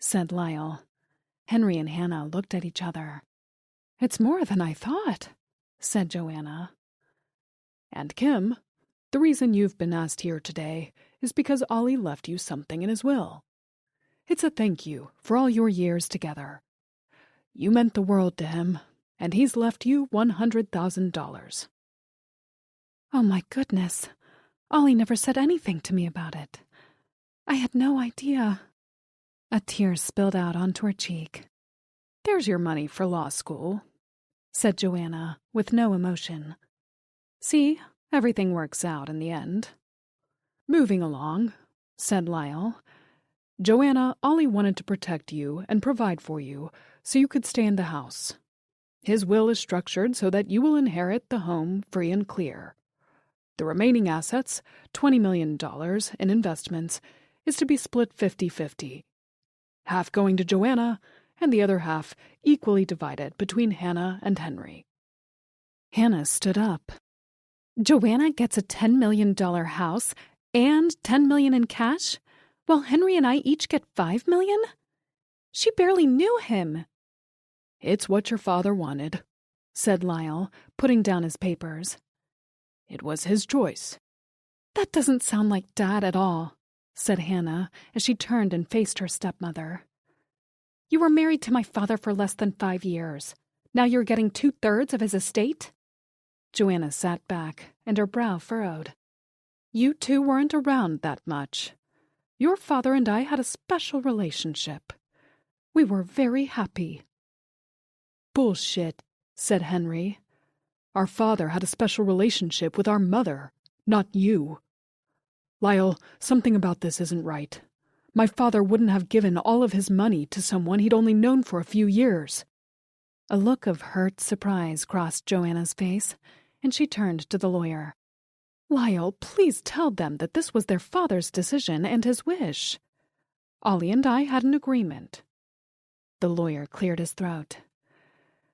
said Lyle. Henry and Hannah looked at each other. "It's more than I thought," said Joanna. "And Kim, the reason you've been asked here today is because Ollie left you something in his will. It's a thank you for all your years together. You meant the world to him, and he's left you $100,000. "Oh, my goodness. Ollie never said anything to me about it. I had no idea." A tear spilled out onto her cheek. "There's your money for law school," said Joanna, with no emotion. "See, everything works out in the end." "Moving along," said Lyle. "Joanna, Ollie wanted to protect you and provide for you so you could stay in the house. His will is structured so that you will inherit the home free and clear. The remaining assets, $20 million in investments, is to be split 50-50. Half going to Joanna, and the other half equally divided between Hannah and Henry." Hannah stood up. "Joanna gets a $10 million house and $10 million in cash, while Henry and I each get $5 million? She barely knew him." "It's what your father wanted," said Lyle, putting down his papers. "It was his choice." "That doesn't sound like Dad at all," said Hannah as she turned and faced her stepmother. "You were married to my father for less than 5 years. Now you're getting 2/3 of his estate?" Joanna sat back, and her brow furrowed. You two weren't around that much. Your father and I had a special relationship. We were very happy. Bullshit, said Henry. Our father had a special relationship with our mother, not you. Lyle, something about this isn't right. My father wouldn't have given all of his money to someone he'd only known for a few years. A look of hurt surprise crossed Joanna's face, and she turned to the lawyer. Lyle, please tell them that this was their father's decision and his wish. Ollie and I had an agreement. The lawyer cleared his throat.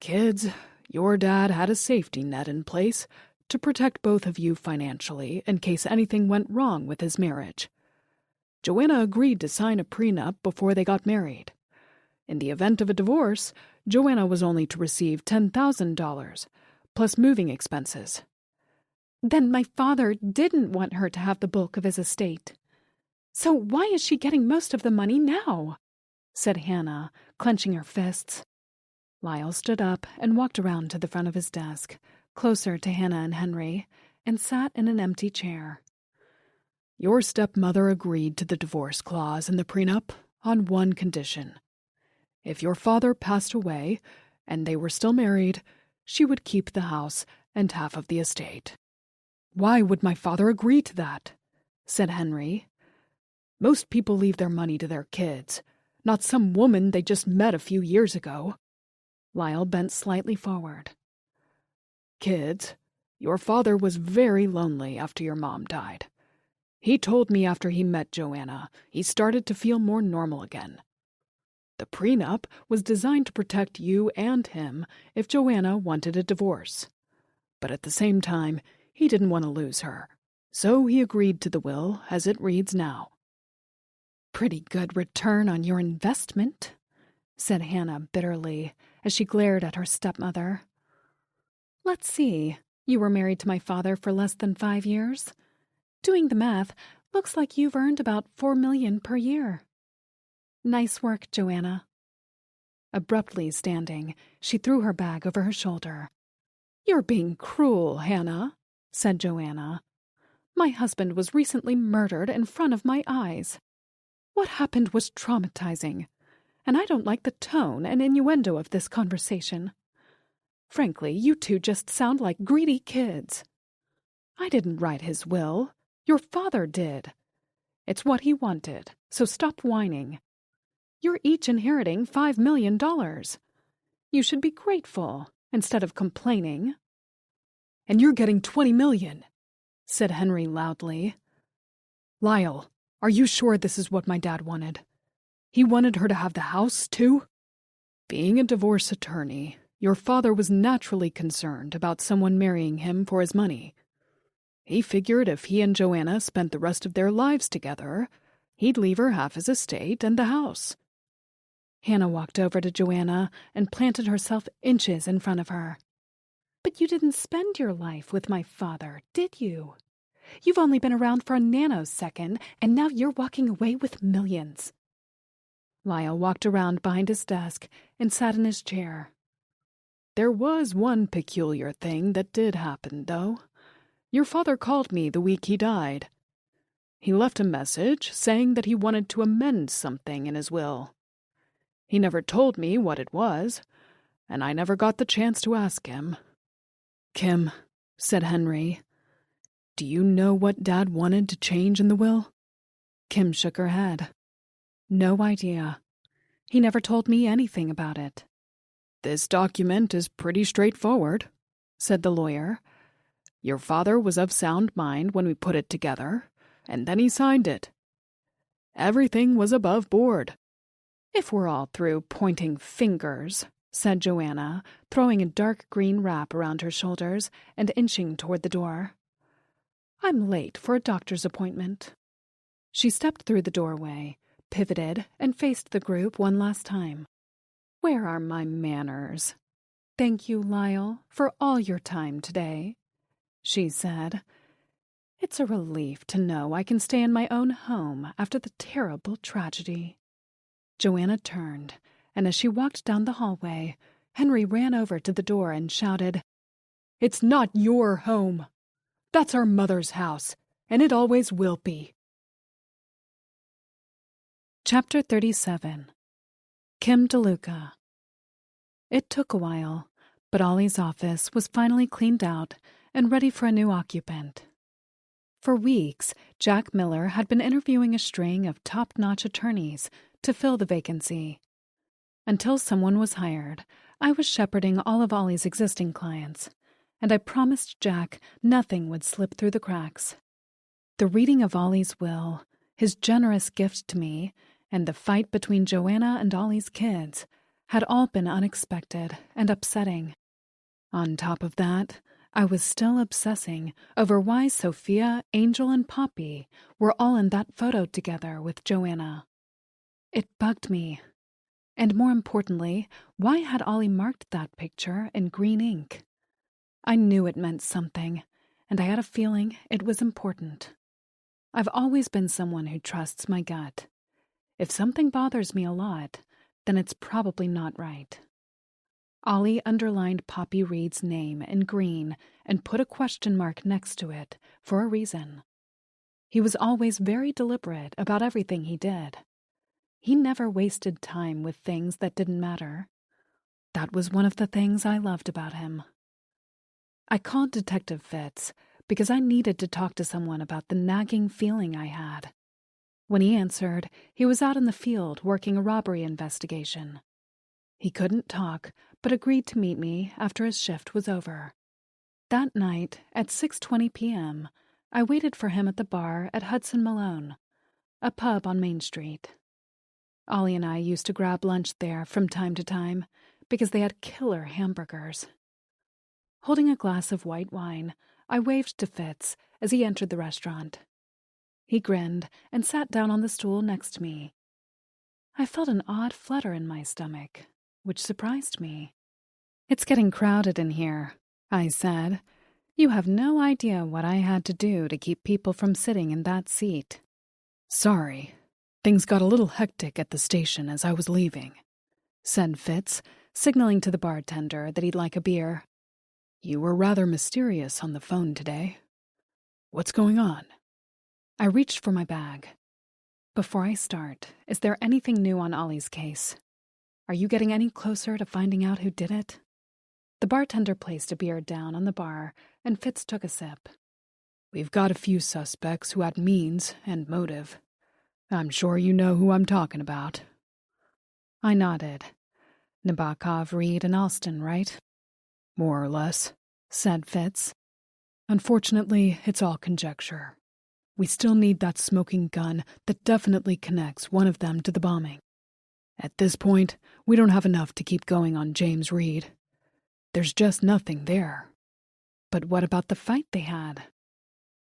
Kids, your dad had a safety net in place to protect both of you financially in case anything went wrong with his marriage. Joanna agreed to sign a prenup before they got married. In the event of a divorce, Joanna was only to receive $10,000, plus moving expenses. Then my father didn't want her to have the bulk of his estate. So why is she getting most of the money now? Said Hannah, clenching her fists. Lyle stood up and walked around to the front of his desk, closer to Hannah and Henry, and sat in an empty chair. Your stepmother agreed to the divorce clause in the prenup on one condition. If your father passed away and they were still married, she would keep the house and half of the estate. Why would my father agree to that? Said Henry. Most people leave their money to their kids, not some woman they just met a few years ago. Lyle bent slightly forward. Kids, your father was very lonely after your mom died. He told me after he met Joanna, he started to feel more normal again. The prenup was designed to protect you and him if Joanna wanted a divorce. But at the same time, he didn't want to lose her, so he agreed to the will as it reads now. Pretty good return on your investment, said Hannah bitterly as she glared at her stepmother. Let's see, you were married to my father for less than 5 years? Doing the math, looks like you've earned about $4 million per year. Nice work, Joanna. Abruptly standing, she threw her bag over her shoulder. You're being cruel, Hannah, said Joanna. My husband was recently murdered in front of my eyes. What happened was traumatizing, and I don't like the tone and innuendo of this conversation. Frankly, you two just sound like greedy kids. I didn't write his will. Your father did. It's what he wanted, so stop whining. You're each inheriting $5 million. You should be grateful instead of complaining. And you're getting $20 million, said Henry loudly. Lyle, are you sure this is what my dad wanted? He wanted her to have the house, too? Being a divorce attorney, your father was naturally concerned about someone marrying him for his money. He figured if he and Joanna spent the rest of their lives together, he'd leave her half his estate and the house. Hannah walked over to Joanna and planted herself inches in front of her. But you didn't spend your life with my father, did you? You've only been around for a nanosecond, and now you're walking away with millions. Lyle walked around behind his desk and sat in his chair. There was one peculiar thing that did happen, though. Your father called me the week he died. He left a message saying that he wanted to amend something in his will. He never told me what it was, and I never got the chance to ask him. Kim, said Henry, do you know what Dad wanted to change in the will? Kim shook her head. No idea. He never told me anything about it. This document is pretty straightforward, said the lawyer. Your father was of sound mind when we put it together, and then he signed it. Everything was above board. If we're all through pointing fingers, said Joanna, throwing a dark green wrap around her shoulders and inching toward the door. I'm late for a doctor's appointment. She stepped through the doorway, pivoted, and faced the group one last time. Where are my manners? Thank you, Lyle, for all your time today, she said. It's a relief to know I can stay in my own home after the terrible tragedy. Joanna turned, and as she walked down the hallway, Henry ran over to the door and shouted, It's not your home. That's our mother's house, and it always will be. Chapter 37. Kim DeLuca. It took a while, but Ollie's office was finally cleaned out and ready for a new occupant. For weeks, Jack Miller had been interviewing a string of top-notch attorneys to fill the vacancy. Until someone was hired, I was shepherding all of Ollie's existing clients, and I promised Jack nothing would slip through the cracks. The reading of Ollie's will, his generous gift to me, and the fight between Joanna and Ollie's kids had all been unexpected and upsetting. On top of that, I was still obsessing over why Sophia, Angel, and Poppy were all in that photo together with Joanna. It bugged me. And more importantly, why had Ollie marked that picture in green ink? I knew it meant something, and I had a feeling it was important. I've always been someone who trusts my gut. If something bothers me a lot, then it's probably not right. Ollie underlined Poppy Reed's name in green and put a question mark next to it for a reason. He was always very deliberate about everything he did. He never wasted time with things that didn't matter. That was one of the things I loved about him. I called Detective Fitz because I needed to talk to someone about the nagging feeling I had. When he answered, he was out in the field working a robbery investigation. He couldn't talk, but agreed to meet me after his shift was over. That night, at 6:20 p.m., I waited for him at the bar at Hudson Malone, a pub on Main Street. Ollie and I used to grab lunch there from time to time because they had killer hamburgers. Holding a glass of white wine, I waved to Fitz as he entered the restaurant. He grinned and sat down on the stool next to me. I felt an odd flutter in my stomach, which surprised me. "It's getting crowded in here," I said. "You have no idea what I had to do to keep people from sitting in that seat." "Sorry. Things got a little hectic at the station as I was leaving," said Fitz, signaling to the bartender that he'd like a beer. "You were rather mysterious on the phone today. What's going on?" I reached for my bag. "Before I start, is there anything new on Ollie's case? Are you getting any closer to finding out who did it?" The bartender placed a beer down on the bar, and Fitz took a sip. "We've got a few suspects who had means and motive. I'm sure you know who I'm talking about." I nodded. Nabokov, Reed, and Alston, right? "More or less," said Fitz. "Unfortunately, it's all conjecture. We still need that smoking gun that definitely connects one of them to the bombing. At this point, we don't have enough to keep going on James Reed. There's just nothing there." "But what about the fight they had?"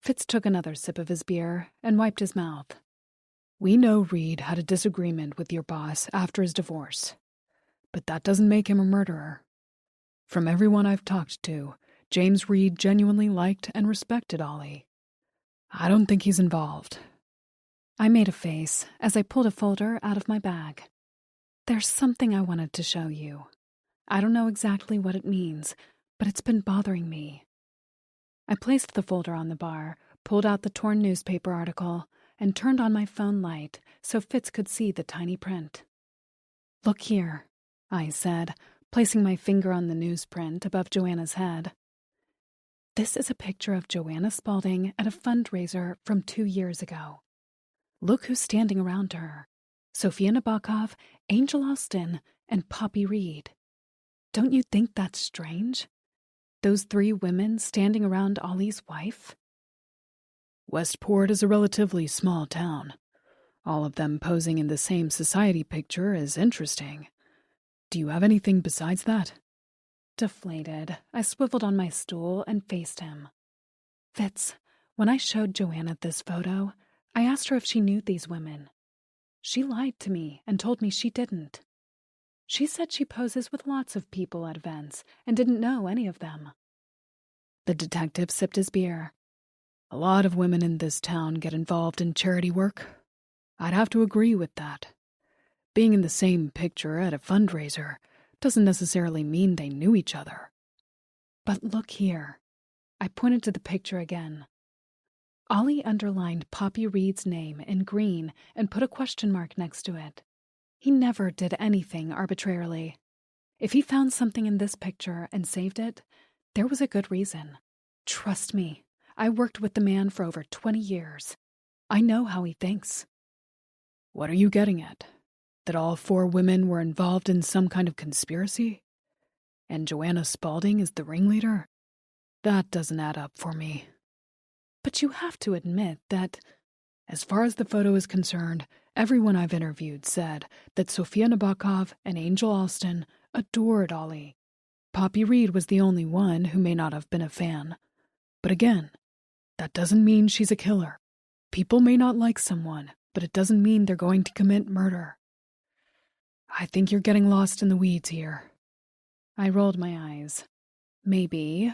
Fitz took another sip of his beer and wiped his mouth. "We know Reed had a disagreement with your boss after his divorce, but that doesn't make him a murderer. From everyone I've talked to, James Reed genuinely liked and respected Ollie. I don't think he's involved." I made a face as I pulled a folder out of my bag. "There's something I wanted to show you. I don't know exactly what it means, but it's been bothering me." I placed the folder on the bar, pulled out the torn newspaper article, and turned on my phone light so Fitz could see the tiny print. "Look here," I said, placing my finger on the newsprint above Joanna's head. "This is a picture of Joanna Spaulding at a fundraiser from 2 years ago. Look who's standing around her. Sophia Nabokov, Angel Alston, and Poppy Reed. Don't you think that's strange? Those 3 women standing around Ollie's wife?" "Westport is a relatively small town. All of them posing in the same society picture is interesting. Do you have anything besides that?" Deflated, I swiveled on my stool and faced him. "Fitz, when I showed Joanna this photo, I asked her if she knew these women. She lied to me and told me she didn't. She said she poses with lots of people at events and didn't know any of them." The detective sipped his beer. "A lot of women in this town get involved in charity work. I'd have to agree with that. Being in the same picture at a fundraiser doesn't necessarily mean they knew each other." But look here. I pointed to the picture again. Ollie underlined Poppy Reed's name in green and put a question mark next to it. He never did anything arbitrarily. If he found something in this picture and saved it, there was a good reason. Trust me, I worked with the man for over 20 years. I know how he thinks. What are you getting at? That all 4 women were involved in some kind of conspiracy? And Joanna Spaulding is the ringleader? That doesn't add up for me. But you have to admit that, as far as the photo is concerned, everyone I've interviewed said that Sofia Nabokov and Angel Alston adored Ollie. Poppy Reed was the only one who may not have been a fan. But again, that doesn't mean she's a killer. People may not like someone, but it doesn't mean they're going to commit murder. I think you're getting lost in the weeds here. I rolled my eyes. Maybe,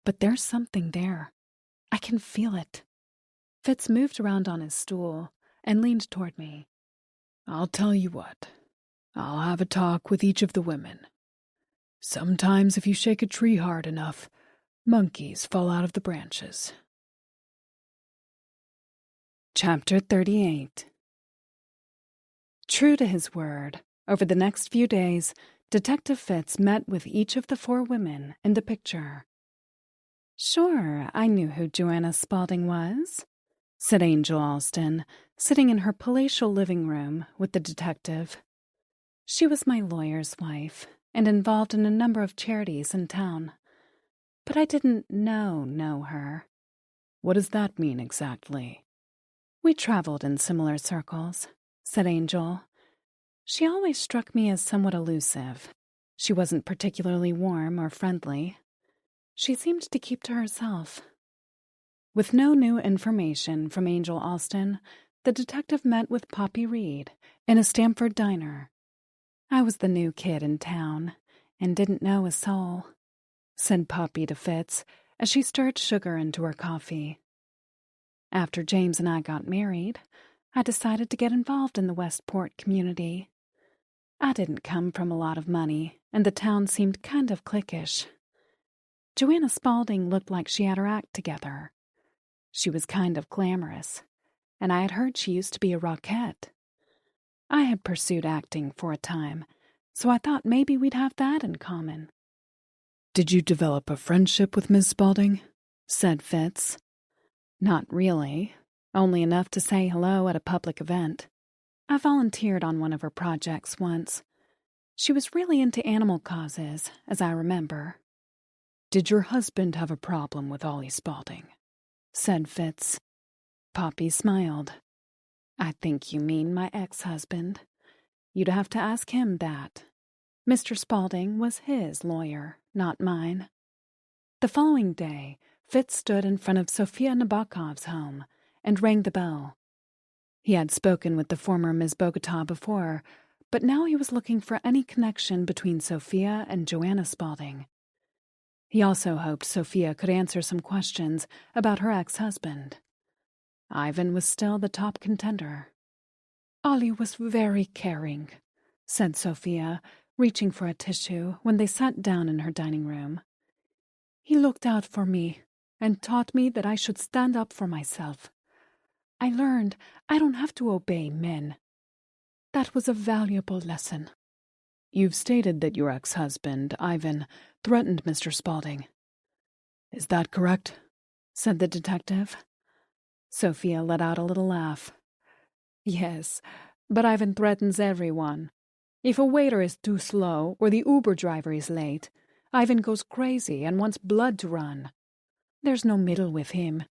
but there's something there. I can feel it. Fitz moved around on his stool and leaned toward me. I'll tell you what. I'll have a talk with each of the women. Sometimes if you shake a tree hard enough, monkeys fall out of the branches. Chapter 38. True to his word, over the next few days, Detective Fitz met with each of the 4 women in the picture. Sure, I knew who Joanna Spaulding was, said Angel Alston, sitting in her palatial living room with the detective. She was my lawyer's wife and involved in a number of charities in town. But I didn't know her. What does that mean exactly? We traveled in similar circles, said Angel. She always struck me as somewhat elusive. She wasn't particularly warm or friendly. She seemed to keep to herself. With no new information from Angel Alston, the detective met with Poppy Reed in a Stamford diner. I was the new kid in town and didn't know a soul, said Poppy to Fitz as she stirred sugar into her coffee. After James and I got married, I decided to get involved in the Westport community. I didn't come from a lot of money, and the town seemed kind of cliquish. Joanna Spaulding looked like she had her act together. She was kind of glamorous, and I had heard she used to be a rockette. I had pursued acting for a time, so I thought maybe we'd have that in common. Did you develop a friendship with Miss Spaulding? Said Fitz. Not really, only enough to say hello at a public event. I volunteered on one of her projects once. She was really into animal causes, as I remember. Did your husband have a problem with Ollie Spaulding? Said Fitz. Poppy smiled. I think you mean my ex-husband. You'd have to ask him that. Mr. Spaulding was his lawyer, not mine. The following day, Fitz stood in front of Sofia Nabokov's home and rang the bell. He had spoken with the former Miss Bogota before, but now he was looking for any connection between Sofia and Joanna Spaulding. He also hoped Sofia could answer some questions about her ex-husband. Ivan was still the top contender. Ollie was very caring, said Sofia, reaching for a tissue when they sat down in her dining room. He looked out for me and taught me that I should stand up for myself. I learned I don't have to obey men. That was a valuable lesson. You've stated that your ex-husband, Ivan, threatened Mr. Spaulding. Is that correct? Said the detective. Sophia let out a little laugh. Yes, but Ivan threatens everyone. If a waiter is too slow or the Uber driver is late, Ivan goes crazy and wants blood to run. There's no middle with him.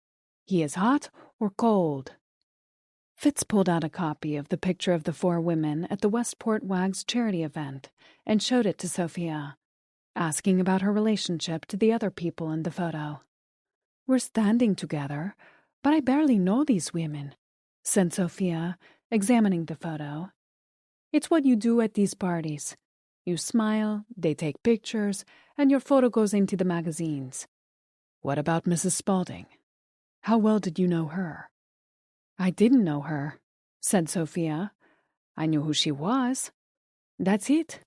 He is hot or cold. Fitz pulled out a copy of the picture of the 4 women at the Westport Wags charity event and showed it to Sophia, asking about her relationship to the other people in the photo. We're standing together, but I barely know these women, said Sophia, examining the photo. It's what you do at these parties. You smile, they take pictures, and your photo goes into the magazines. What about Mrs. Spaulding? How well did you know her? I didn't know her, said Sophia. I knew who she was. That's it.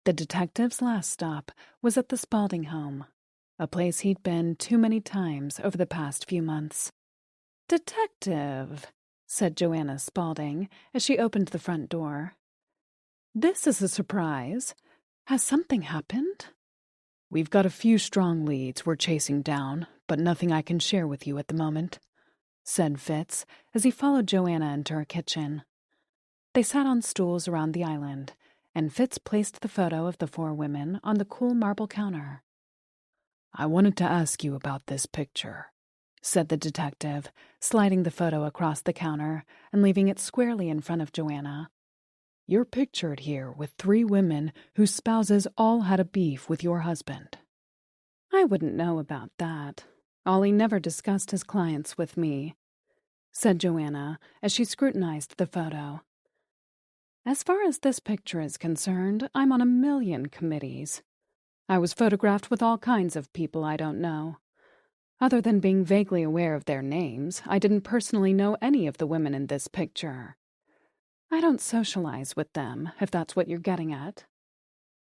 The detective's last stop was at the Spaulding home. a place he'd been too many times over the past few months. "Detective," said Joanna Spaulding as she opened the front door. "This is a surprise. Has something happened?" "We've got a few strong leads we're chasing down, but nothing I can share with you at the moment," said Fitz as he followed Joanna into her kitchen. They sat on stools around the island, and Fitz placed the photo of the 4 women on the cool marble counter. "I wanted to ask you about this picture," said the detective, sliding the photo across the counter and leaving it squarely in front of Joanna. "You're pictured here with 3 women whose spouses all had a beef with your husband." "I wouldn't know about that. Ollie never discussed his clients with me," said Joanna as she scrutinized the photo. "As far as this picture is concerned, I'm on a million committees. I was photographed with all kinds of people I don't know. Other than being vaguely aware of their names, I didn't personally know any of the women in this picture. I don't socialize with them, if that's what you're getting at."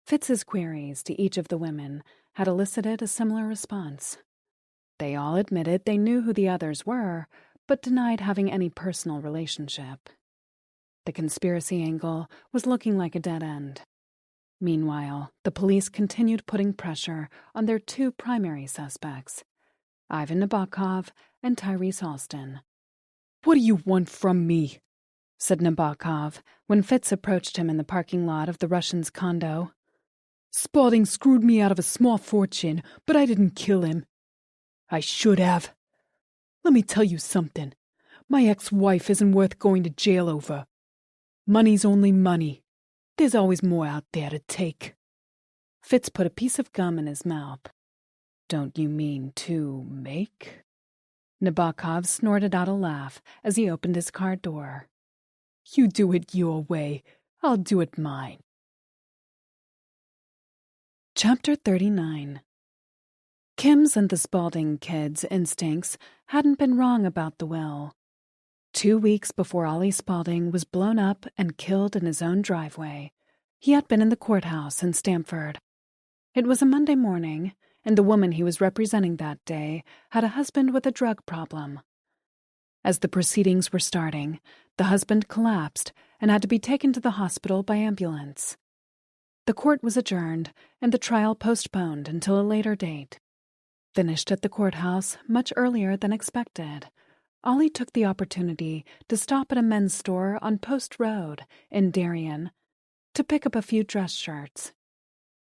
Fitz's queries to each of the women had elicited a similar response. They all admitted they knew who the others were, but denied having any personal relationship. The conspiracy angle was looking like a dead end. Meanwhile, the police continued putting pressure on their 2 primary suspects, Ivan Nabokov and Tyrese Alston. "What do you want from me?" said Nabokov when Fitz approached him in the parking lot of the Russian's condo. "Spaulding screwed me out of a small fortune, but I didn't kill him. I should have. Let me tell you something. My ex-wife isn't worth going to jail over. Money's only money. There's always more out there to take." Fitz put a piece of gum in his mouth. "Don't you mean to make?" Nabokov snorted out a laugh as he opened his car door. "You do it your way. I'll do it mine." Chapter 39. Kim's and the Spaulding kids' instincts hadn't been wrong about the will. 2 weeks before Ollie Spaulding was blown up and killed in his own driveway, he had been in the courthouse in Stamford. It was a Monday morning, and the woman he was representing that day had a husband with a drug problem. As the proceedings were starting, the husband collapsed and had to be taken to the hospital by ambulance. The court was adjourned and the trial postponed until a later date. Finished at the courthouse much earlier than expected, Ollie took the opportunity to stop at a men's store on Post Road in Darien to pick up a few dress shirts.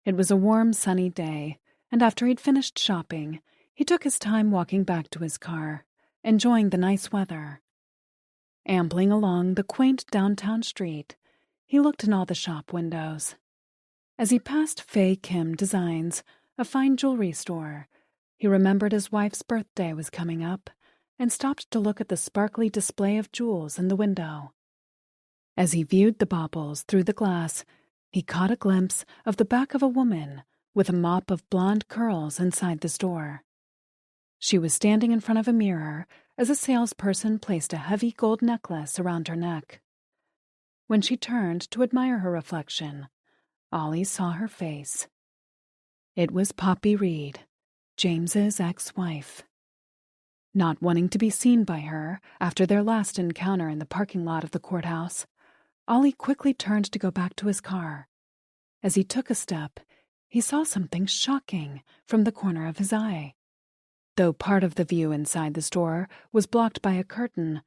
It was a warm, sunny day, and after he'd finished shopping, he took his time walking back to his car, enjoying the nice weather. Ambling along the quaint downtown street, he looked in all the shop windows. As he passed Fay Kim Designs, a fine jewelry store, he remembered his wife's birthday was coming up and stopped to look at the sparkly display of jewels in the window. As he viewed the baubles through the glass, he caught a glimpse of the back of a woman with a mop of blonde curls inside the store. She was standing in front of a mirror as a salesperson placed a heavy gold necklace around her neck. When she turned to admire her reflection, Ollie saw her face. It was Poppy Reed, James's ex-wife. Not wanting to be seen by her after their last encounter in the parking lot of the courthouse, Ollie quickly turned to go back to his car. As he took a step, he saw something shocking from the corner of his eye. Though part of the view inside the store was blocked by a curtain,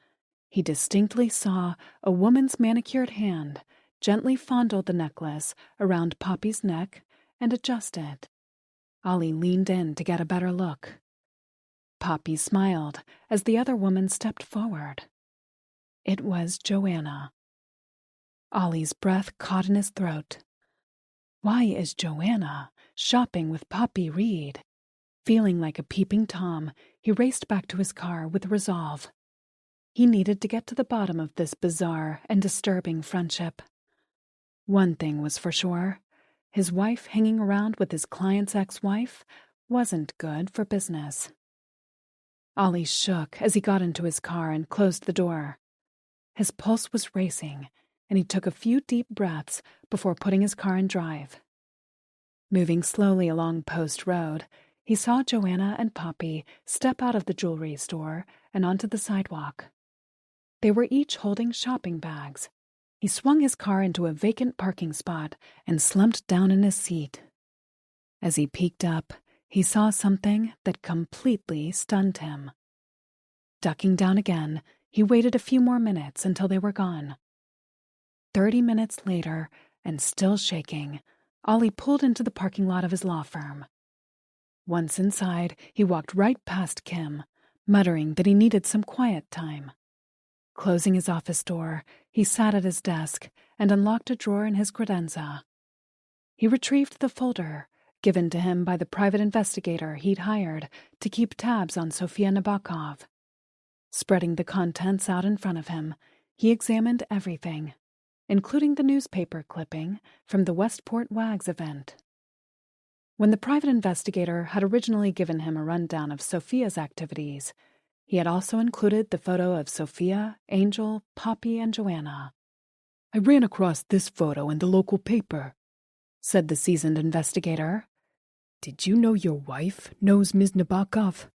he distinctly saw a woman's manicured hand gently fondle the necklace around Poppy's neck and adjust it. Ollie leaned in to get a better look. Poppy smiled as the other woman stepped forward. It was Joanna. Ollie's breath caught in his throat. Why is Joanna shopping with Poppy Reed? Feeling like a peeping Tom, he raced back to his car with resolve. He needed to get to the bottom of this bizarre and disturbing friendship. One thing was for sure. His wife hanging around with his client's ex-wife wasn't good for business. Ollie shook as he got into his car and closed the door. His pulse was racing, and he took a few deep breaths before putting his car in drive. Moving slowly along Post Road, he saw Joanna and Poppy step out of the jewelry store and onto the sidewalk. They were each holding shopping bags. He swung his car into a vacant parking spot and slumped down in his seat. As he peeked up, he saw something that completely stunned him. Ducking down again, he waited a few more minutes until they were gone. 30 minutes later, and still shaking, Ollie pulled into the parking lot of his law firm. Once inside, he walked right past Kim, muttering that he needed some quiet time. Closing his office door, he sat at his desk and unlocked a drawer in his credenza. He retrieved the folder given to him by the private investigator he'd hired to keep tabs on Sofia Nabokov. Spreading the contents out in front of him, he examined everything, including the newspaper clipping from the Westport WAGs event. When the private investigator had originally given him a rundown of Sofia's activities, he had also included the photo of Sofia, Angel, Poppy, and Joanna. "I ran across this photo in the local paper," said the seasoned investigator. "Did you know your wife knows Ms. Nabokov?"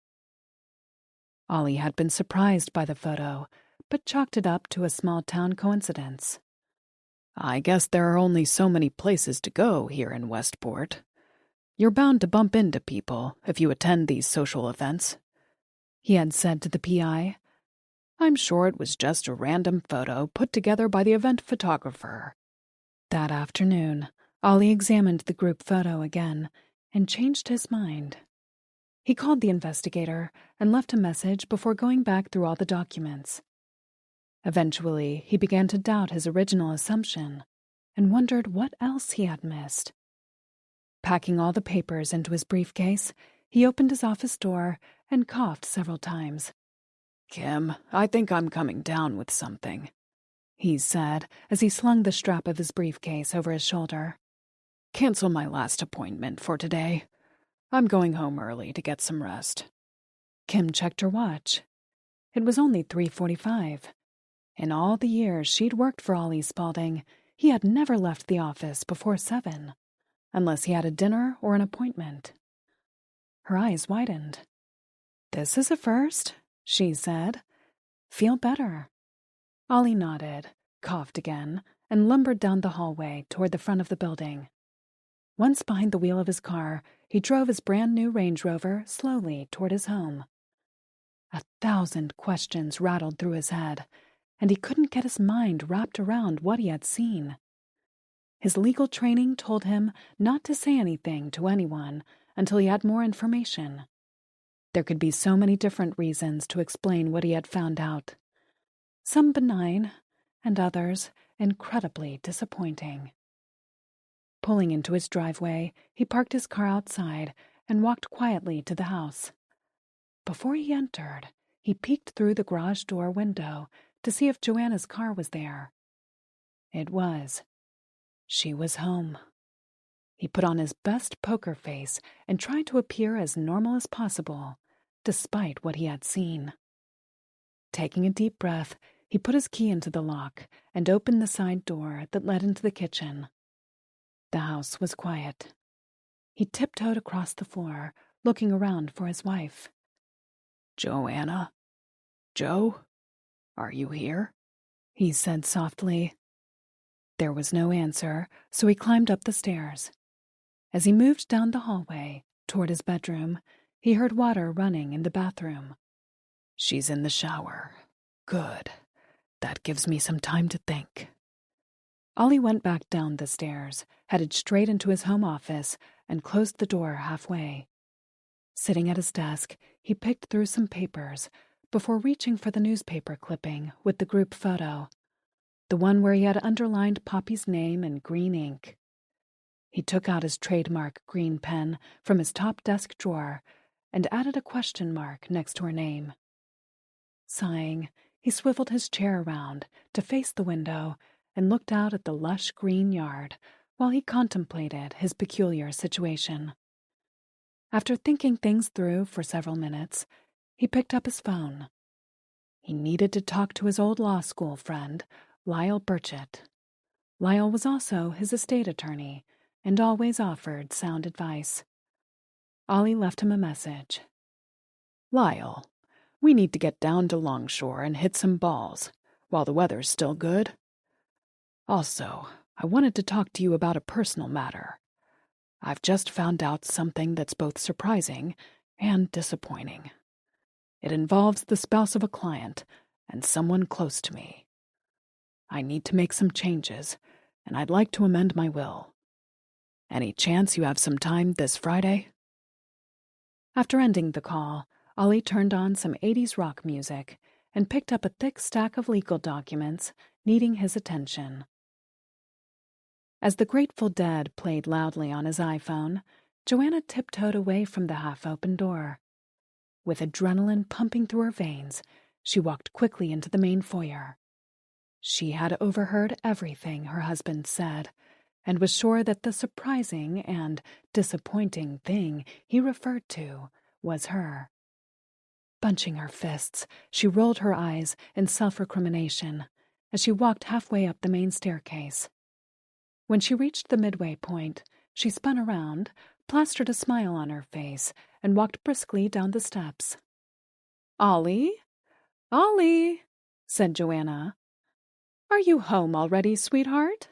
Ollie had been surprised by the photo, but chalked it up to a small-town coincidence. "I guess there are only so many places to go here in Westport. You're bound to bump into people if you attend these social events," he had said to the PI. "I'm sure it was just a random photo put together by the event photographer." That afternoon, Ollie examined the group photo again and changed his mind. He called the investigator and left a message before going back through all the documents. Eventually, he began to doubt his original assumption and wondered what else he had missed. Packing all the papers into his briefcase, he opened his office door and coughed several times. "Kim, I think I'm coming down with something," he said as he slung the strap of his briefcase over his shoulder. "Cancel my last appointment for today. I'm going home early to get some rest." Kim checked her watch. It was only 3:45. In all the years she'd worked for Ollie Spaulding, he had never left the office before 7, unless he had a dinner or an appointment. Her eyes widened. "This is a first," she said. "Feel better." Ollie nodded, coughed again, and lumbered down the hallway toward the front of the building. Once behind the wheel of his car, he drove his brand-new Range Rover slowly toward his home. 1,000 questions rattled through his head, and he couldn't get his mind wrapped around what he had seen. His legal training told him not to say anything to anyone until he had more information. There could be so many different reasons to explain what he had found out. Some benign, and others incredibly disappointing. Pulling into his driveway, he parked his car outside and walked quietly to the house. Before he entered, he peeked through the garage door window to see if Joanna's car was there. It was. She was home. He put on his best poker face and tried to appear as normal as possible, despite what he had seen. Taking a deep breath, he put his key into the lock and opened the side door that led into the kitchen. The house was quiet. He tiptoed across the floor, looking around for his wife. "Joanna? Joe? Are you here?" he said softly. There was no answer, so he climbed up the stairs. As he moved down the hallway toward his bedroom, he heard water running in the bathroom. "She's in the shower. Good. That gives me some time to think." Ollie went back down the stairs, headed straight into his home office, and closed the door halfway. Sitting at his desk, he picked through some papers before reaching for the newspaper clipping with the group photo, the one where he had underlined Poppy's name in green ink. He took out his trademark green pen from his top desk drawer and added a question mark next to her name. Sighing, he swiveled his chair around to face the window and looked out at the lush green yard while he contemplated his peculiar situation. After thinking things through for several minutes, he picked up his phone. He needed to talk to his old law school friend, Lyle Burchett. Lyle was also his estate attorney and always offered sound advice. Ollie left him a message. Lyle, we need to get down to Longshore and hit some balls while the weather's still good. Also, I wanted to talk to you about a personal matter. I've just found out something that's both surprising and disappointing. It involves the spouse of a client and someone close to me. I need to make some changes, and I'd like to amend my will. Any chance you have some time this Friday? After ending the call, Ollie turned on some 80s rock music and picked up a thick stack of legal documents needing his attention. As the Grateful Dead played loudly on his iPhone, Joanna tiptoed away from the half-open door. With adrenaline pumping through her veins, she walked quickly into the main foyer. She had overheard everything her husband said, and was sure that the surprising and disappointing thing he referred to was her. Bunching her fists, she rolled her eyes in self-recrimination as she walked halfway up the main staircase. When she reached the midway point, she spun around, plastered a smile on her face, and walked briskly down the steps. "Ollie? Ollie," said Joanna. "Are you home already, sweetheart?"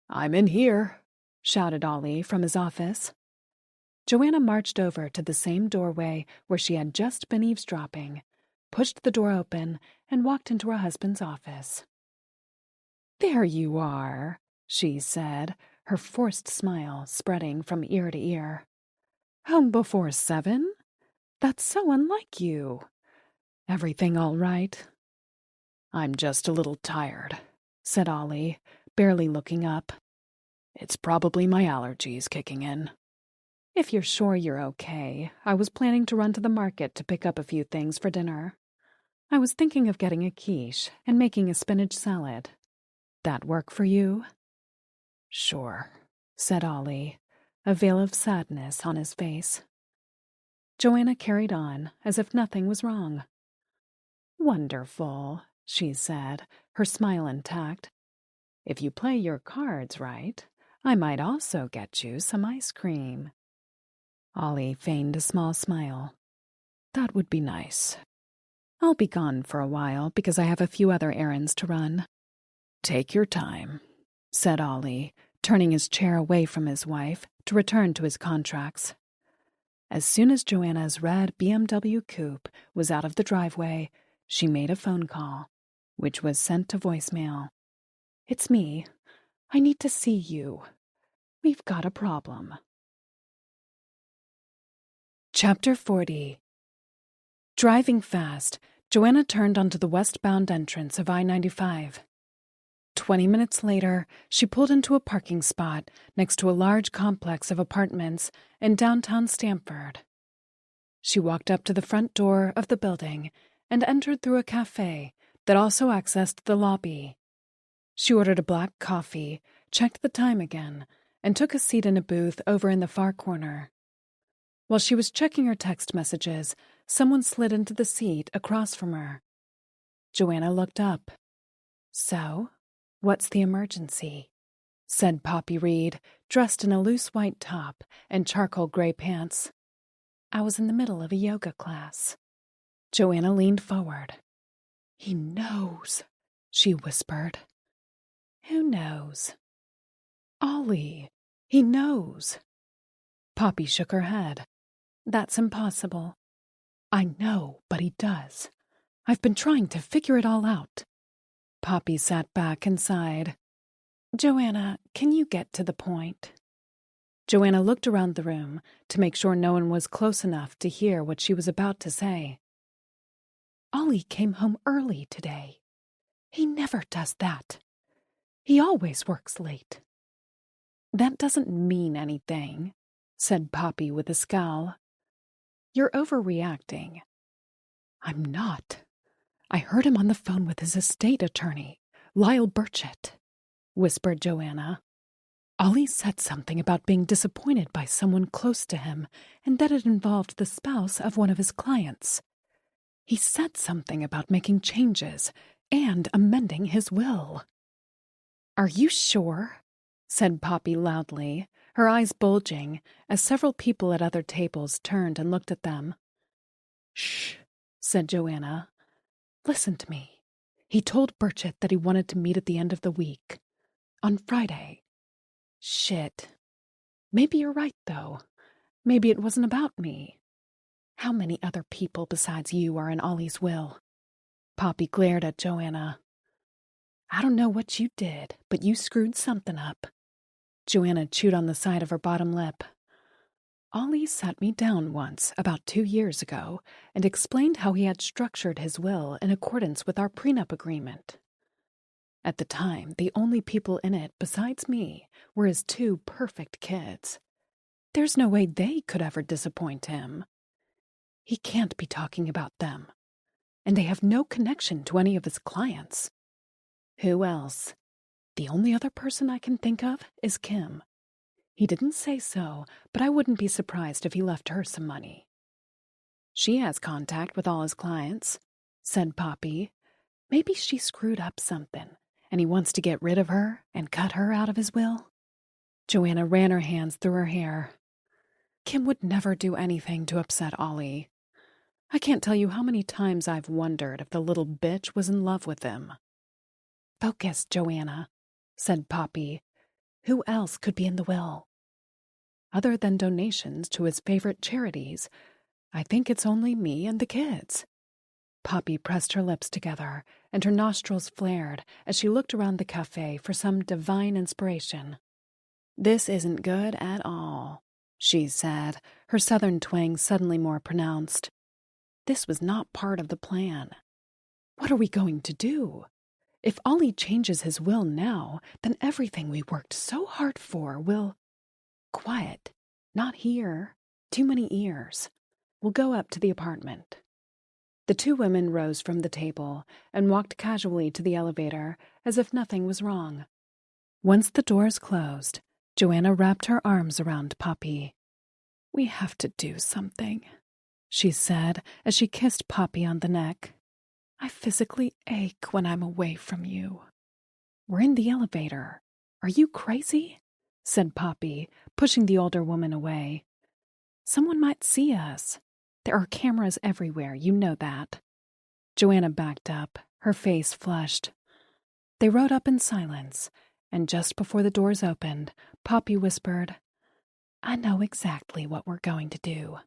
"I'm in here," shouted Ollie from his office. Joanna marched over to the same doorway where she had just been eavesdropping, pushed the door open, and walked into her husband's office. "There you are," she said, her forced smile spreading from ear to ear. "Home before 7? That's so unlike you. Everything all right?" "I'm just a little tired," said Ollie, barely looking up. "It's probably my allergies kicking in." "If you're sure you're okay, I was planning to run to the market to pick up a few things for dinner. I was thinking of getting a quiche and making a spinach salad. That work for you?" "Sure," said Ollie, a veil of sadness on his face. Joanna carried on as if nothing was wrong. "Wonderful," she said, her smile intact. "If you play your cards right, I might also get you some ice cream." Ollie feigned a small smile. "That would be nice. I'll be gone for a while because I have a few other errands to run." "Take your time," said Ollie, turning his chair away from his wife to return to his contracts. As soon as Joanna's red BMW coupe was out of the driveway, she made a phone call, which was sent to voicemail. "It's me. I need to see you. We've got a problem." Chapter 40. Driving fast, Joanna turned onto the westbound entrance of I-95. 20 minutes later, she pulled into a parking spot next to a large complex of apartments in downtown Stamford. She walked up to the front door of the building and entered through a cafe that also accessed the lobby. She ordered a black coffee, checked the time again, and took a seat in a booth over in the far corner. While she was checking her text messages, someone slid into the seat across from her. Joanna looked up. "So, what's the emergency?" said Poppy Reed, dressed in a loose white top and charcoal gray pants. "I was in the middle of a yoga class." Joanna leaned forward. "He knows," she whispered. "Who knows?" "Ollie. He knows." Poppy shook her head. "That's impossible." "I know, but he does. I've been trying to figure it all out." Poppy sat back and sighed. "Joanna, can you get to the point?" Joanna looked around the room to make sure no one was close enough to hear what she was about to say. "Ollie came home early today. He never does that. He always works late." "That doesn't mean anything," said Poppy with a scowl. "You're overreacting." "I'm not. I heard him on the phone with his estate attorney, Lyle Burchett," whispered Joanna. "Ollie said something about being disappointed by someone close to him and that it involved the spouse of one of his clients. He said something about making changes and amending his will." "Are you sure?" said Poppy loudly, her eyes bulging, as several people at other tables turned and looked at them. Shh, said Joanna. Listen to me. He told Burchett that he wanted to meet at the end of the week. On Friday. Shit. Maybe you're right, though. Maybe it wasn't about me. How many other people besides you are in Ollie's will? Poppy glared at Joanna. I don't know what you did, but you screwed something up. Joanna chewed on the side of her bottom lip. Ollie sat me down once, about 2 years ago, and explained how he had structured his will in accordance with our prenup agreement. At the time, the only people in it besides me were his 2 perfect kids. There's no way they could ever disappoint him. He can't be talking about them. And they have no connection to any of his clients. Who else? The only other person I can think of is Kim. He didn't say so, but I wouldn't be surprised if he left her some money. She has contact with all his clients, said Poppy. Maybe she screwed up something, and he wants to get rid of her and cut her out of his will. Joanna ran her hands through her hair. Kim would never do anything to upset Ollie. I can't tell you how many times I've wondered if the little bitch was in love with him. Focus, Joanna, said Poppy. Who else could be in the will? Other than donations to his favorite charities, I think it's only me and the kids. Poppy pressed her lips together, and her nostrils flared as she looked around the cafe for some divine inspiration. This isn't good at all, she said, her southern twang suddenly more pronounced. This was not part of the plan. What are we going to do? If Ollie changes his will now, then everything we worked so hard for will... Quiet. Not here. Too many ears. We'll go up to the apartment. The 2 women rose from the table and walked casually to the elevator as if nothing was wrong. Once the doors closed, Joanna wrapped her arms around Poppy. We have to do something, she said as she kissed Poppy on the neck. I physically ache when I'm away from you. We're in the elevator. Are you crazy? Said Poppy, pushing the older woman away. Someone might see us. There are cameras everywhere, you know that. Joanna backed up, her face flushed. They rode up in silence, and just before the doors opened, Poppy whispered, I know exactly what we're going to do.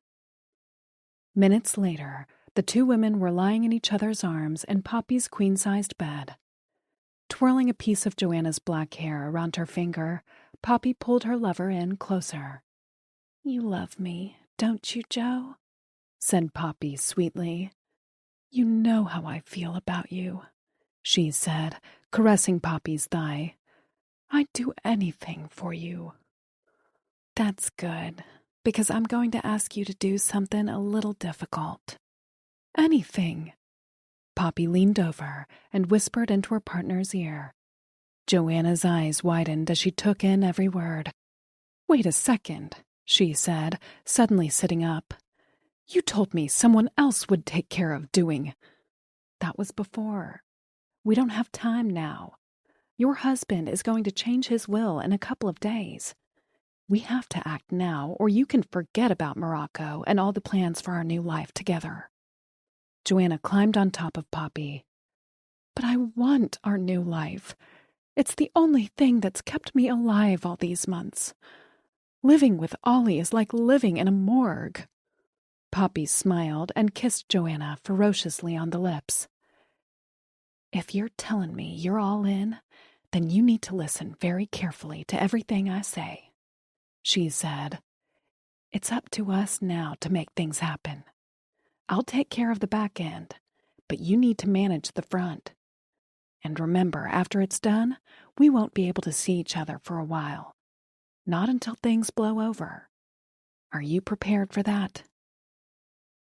Minutes later, the 2 women were lying in each other's arms in Poppy's queen-sized bed. Twirling a piece of Joanna's black hair around her finger, Poppy pulled her lover in closer. You love me, don't you, Joe? Said Poppy sweetly. You know how I feel about you, she said, caressing Poppy's thigh. I'd do anything for you. That's good, because I'm going to ask you to do something a little difficult. Anything. Poppy leaned over and whispered into her partner's ear. Joanna's eyes widened as she took in every word. Wait a second, she said, suddenly sitting up. You told me someone else would take care of doing. That was before. We don't have time now. Your husband is going to change his will in a couple of days. We have to act now, or you can forget about Morocco and all the plans for our new life together. Joanna climbed on top of Poppy. But I want our new life. It's the only thing that's kept me alive all these months. Living with Ollie is like living in a morgue. Poppy smiled and kissed Joanna ferociously on the lips. If you're telling me you're all in, then you need to listen very carefully to everything I say, she said. It's up to us now to make things happen. I'll take care of the back end, but you need to manage the front. And remember, after it's done, we won't be able to see each other for a while. Not until things blow over. Are you prepared for that?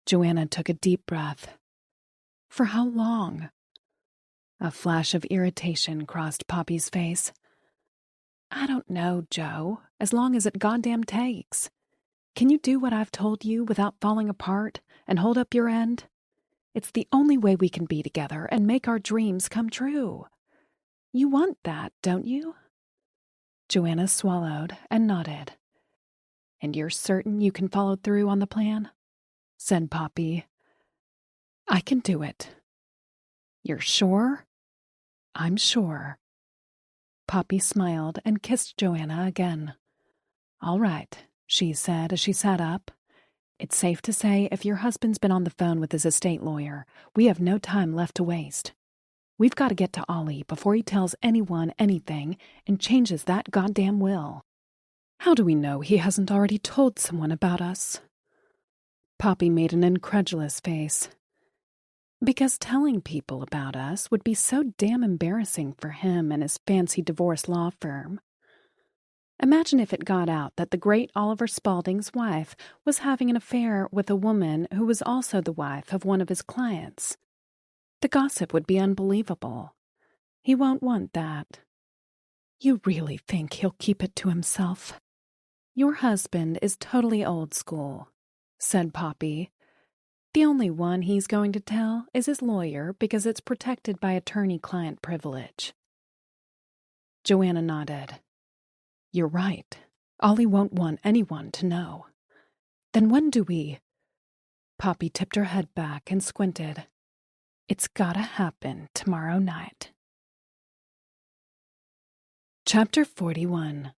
Joanna took a deep breath. For how long? A flash of irritation crossed Poppy's face. I don't know, Joe, as long as it goddamn takes. Can you do what I've told you without falling apart and hold up your end? It's the only way we can be together and make our dreams come true. You want that, don't you? Joanna swallowed and nodded. "And you're certain you can follow through on the plan?" said Poppy. "I can do it." "You're sure?" "I'm sure." Poppy smiled and kissed Joanna again. "All right," she said as she sat up. "It's safe to say if your husband's been on the phone with his estate lawyer, we have no time left to waste. We've got to get to Ollie before he tells anyone anything and changes that goddamn will." "How do we know he hasn't already told someone about us?" Poppy made an incredulous face. "Because telling people about us would be so damn embarrassing for him and his fancy divorce law firm. Imagine if it got out that the great Oliver Spaulding's wife was having an affair with a woman who was also the wife of one of his clients. The gossip would be unbelievable. He won't want that." "You really think he'll keep it to himself?" "Your husband is totally old school," said Poppy. "The only one he's going to tell is his lawyer because it's protected by attorney-client privilege." Joanna nodded. "You're right. Ollie won't want anyone to know. Then when do we—" Poppy tipped her head back and squinted. "It's gotta happen tomorrow night." Chapter 41.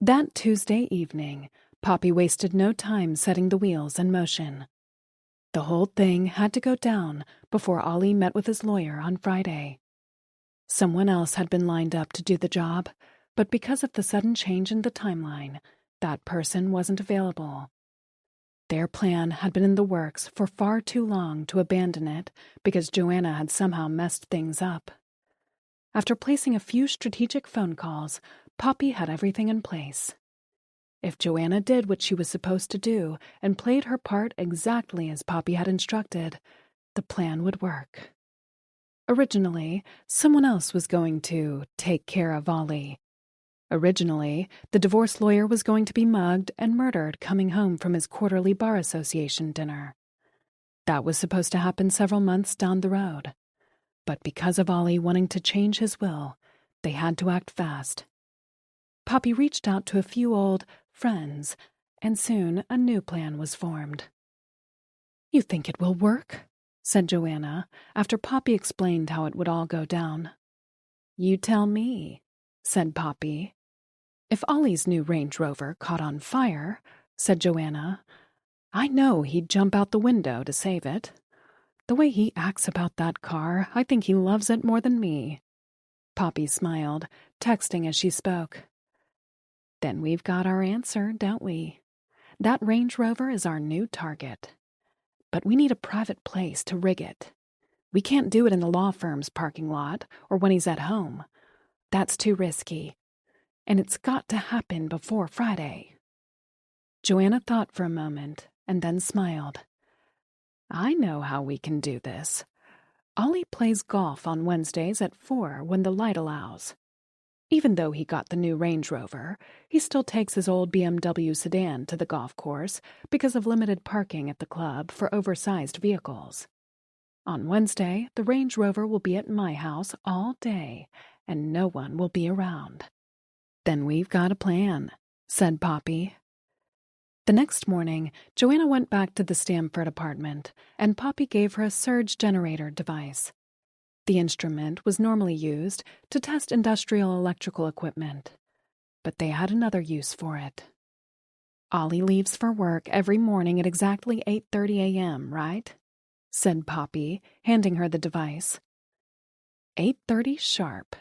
That Tuesday evening, Poppy wasted no time setting the wheels in motion. The whole thing had to go down before Ollie met with his lawyer on Friday. Someone else had been lined up to do the job, but because of the sudden change in the timeline, that person wasn't available. Their plan had been in the works for far too long to abandon it because Joanna had somehow messed things up. After placing a few strategic phone calls, Poppy had everything in place. If Joanna did what she was supposed to do and played her part exactly as Poppy had instructed, the plan would work. Originally, someone else was going to take care of Ollie. Originally, the divorce lawyer was going to be mugged and murdered coming home from his quarterly bar association dinner. That was supposed to happen several months down the road. But because of Ollie wanting to change his will, they had to act fast. Poppy reached out to a few old friends, and soon a new plan was formed. "You think it will work?" said Joanna, after Poppy explained how it would all go down. "You tell me," said Poppy. "If Ollie's new Range Rover caught on fire," said Joanna, "I know he'd jump out the window to save it. The way he acts about that car, I think he loves it more than me." Poppy smiled, texting as she spoke. "Then we've got our answer, don't we? That Range Rover is our new target. But we need a private place to rig it. We can't do it in the law firm's parking lot or when he's at home. That's too risky. And it's got to happen before Friday." Joanna thought for a moment and then smiled. "I know how we can do this. Ollie plays golf on Wednesdays at 4 when the light allows. Even though he got the new Range Rover, he still takes his old BMW sedan to the golf course because of limited parking at the club for oversized vehicles. On Wednesday, the Range Rover will be at my house all day, and no one will be around." "Then we've got a plan," said Poppy. The next morning, Joanna went back to the Stamford apartment, and Poppy gave her a surge generator device. The instrument was normally used to test industrial electrical equipment, but they had another use for it. "Ollie leaves for work every morning at exactly 8:30 a.m., right?" said Poppy, handing her the device. 8:30 sharp.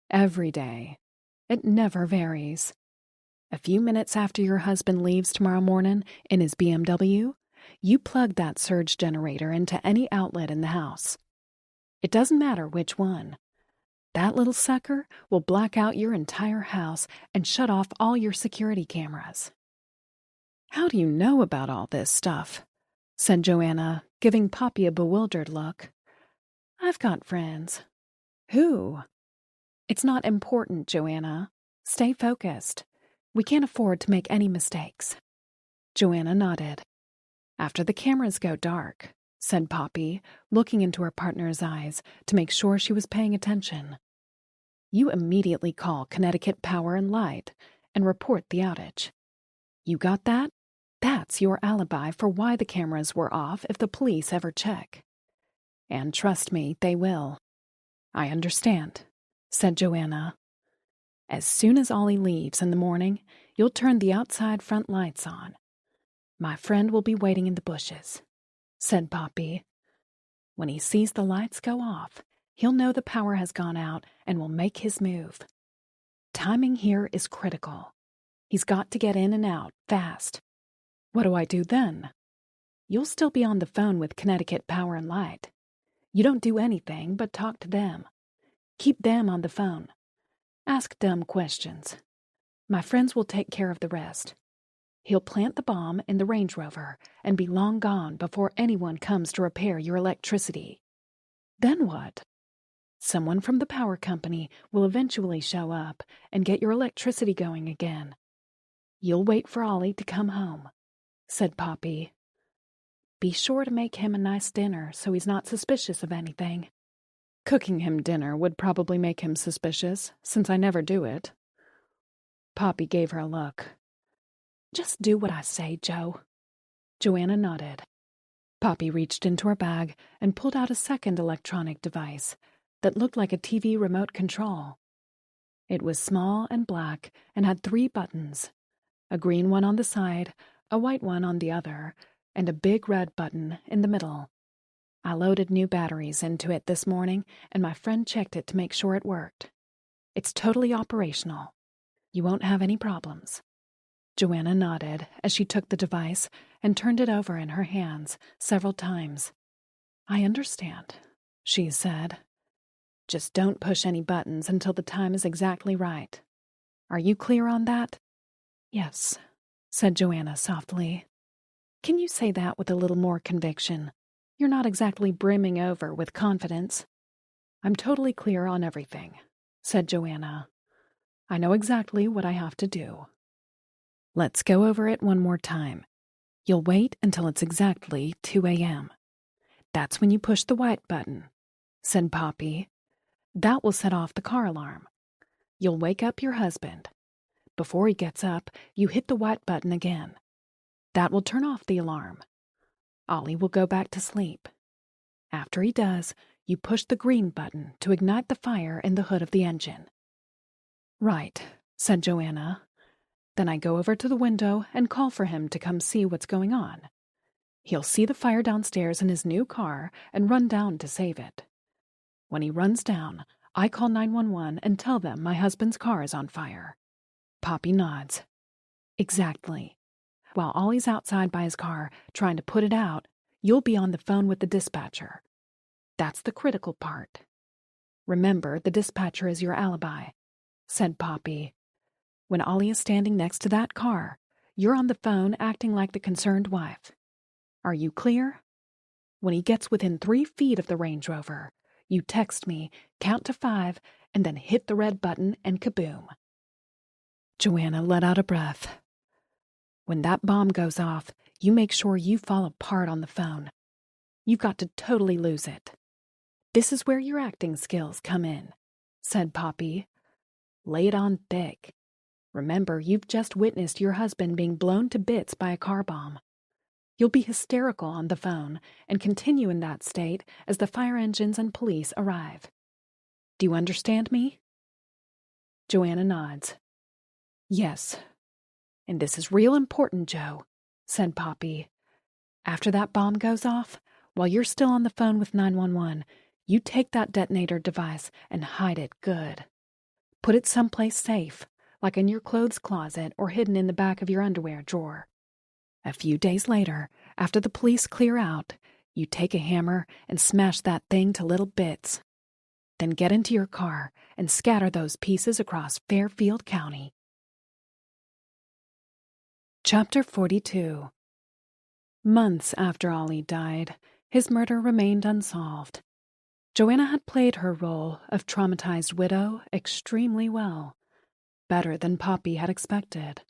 Every day. It never varies. A few minutes after your husband leaves tomorrow morning in his BMW, you plug that surge generator into any outlet in the house. It doesn't matter which one. That little sucker will black out your entire house and shut off all your security cameras." "How do you know about all this stuff?" said Joanna, giving Poppy a bewildered look. "I've got friends." "Who?" "It's not important, Joanna. Stay focused. We can't afford to make any mistakes." Joanna nodded. "After the cameras go dark," said Poppy, looking into her partner's eyes to make sure she was paying attention. You immediately call Connecticut Power and Light and report the outage. You got that? That's your alibi for why the cameras were off if the police ever check. And trust me, they will. I understand, said Joanna. As soon as Ollie leaves in the morning, you'll turn the outside front lights on. My friend will be waiting in the bushes, said Poppy. When he sees the lights go off, he'll know the power has gone out and will make his move. Timing here is critical. He's got to get in and out fast. What do I do then? You'll still be on the phone with Connecticut Power and Light. You don't do anything but talk to them. Keep them on the phone. Ask dumb questions. My friends will take care of the rest. He'll plant the bomb in the Range Rover and be long gone before anyone comes to repair your electricity. Then what? Someone from the power company will eventually show up and get your electricity going again. You'll wait for Ollie to come home, said Poppy. Be sure to make him a nice dinner so he's not suspicious of anything. Cooking him dinner would probably make him suspicious, since I never do it. Poppy gave her a look. Just do what I say, Joe. Joanna nodded. Poppy reached into her bag and pulled out a second electronic device that looked like a TV remote control. It was small and black and had 3 buttons, a green one on the side, a white one on the other, and a big red button in the middle. I loaded new batteries into it this morning, and my friend checked it to make sure it worked. It's totally operational. You won't have any problems. Joanna nodded as she took the device and turned it over in her hands several times. I understand, she said. Just don't push any buttons until the time is exactly right. Are you clear on that? Yes, said Joanna softly. Can you say that with a little more conviction? You're not exactly brimming over with confidence. I'm totally clear on everything, said Joanna. I know exactly what I have to do. Let's go over it one more time. You'll wait until it's exactly 2 a.m. That's when you push the white button, said Poppy. That will set off the car alarm. You'll wake up your husband. Before he gets up, you hit the white button again. That will turn off the alarm. Ollie will go back to sleep. After he does, you push the green button to ignite the fire in the hood of the engine. Right, said Joanna. Then I go over to the window and call for him to come see what's going on. He'll see the fire downstairs in his new car and run down to save it. When he runs down, I call 911 and tell them my husband's car is on fire. Poppy nods. Exactly. While Ollie's outside by his car trying to put it out, you'll be on the phone with the dispatcher. That's the critical part. Remember, the dispatcher is your alibi, said Poppy. When Ollie is standing next to that car, you're on the phone acting like the concerned wife. Are you clear? When he gets within 3 feet of the Range Rover, you text me, count to 5, and then hit the red button and kaboom. Joanna let out a breath. When that bomb goes off, you make sure you fall apart on the phone. You've got to totally lose it. This is where your acting skills come in, said Poppy. Lay it on thick. Remember, you've just witnessed your husband being blown to bits by a car bomb. You'll be hysterical on the phone and continue in that state as the fire engines and police arrive. Do you understand me? Joanna nods. Yes. And this is real important, Joe, said Poppy. After that bomb goes off, while you're still on the phone with 911, you take that detonator device and hide it good. Put it someplace safe, like in your clothes closet or hidden in the back of your underwear drawer. A few days later, after the police clear out, you take a hammer and smash that thing to little bits. Then get into your car and scatter those pieces across Fairfield County. Chapter 42. Months after Ollie died, his murder remained unsolved. Joanna had played her role of traumatized widow extremely well, better than Poppy had expected.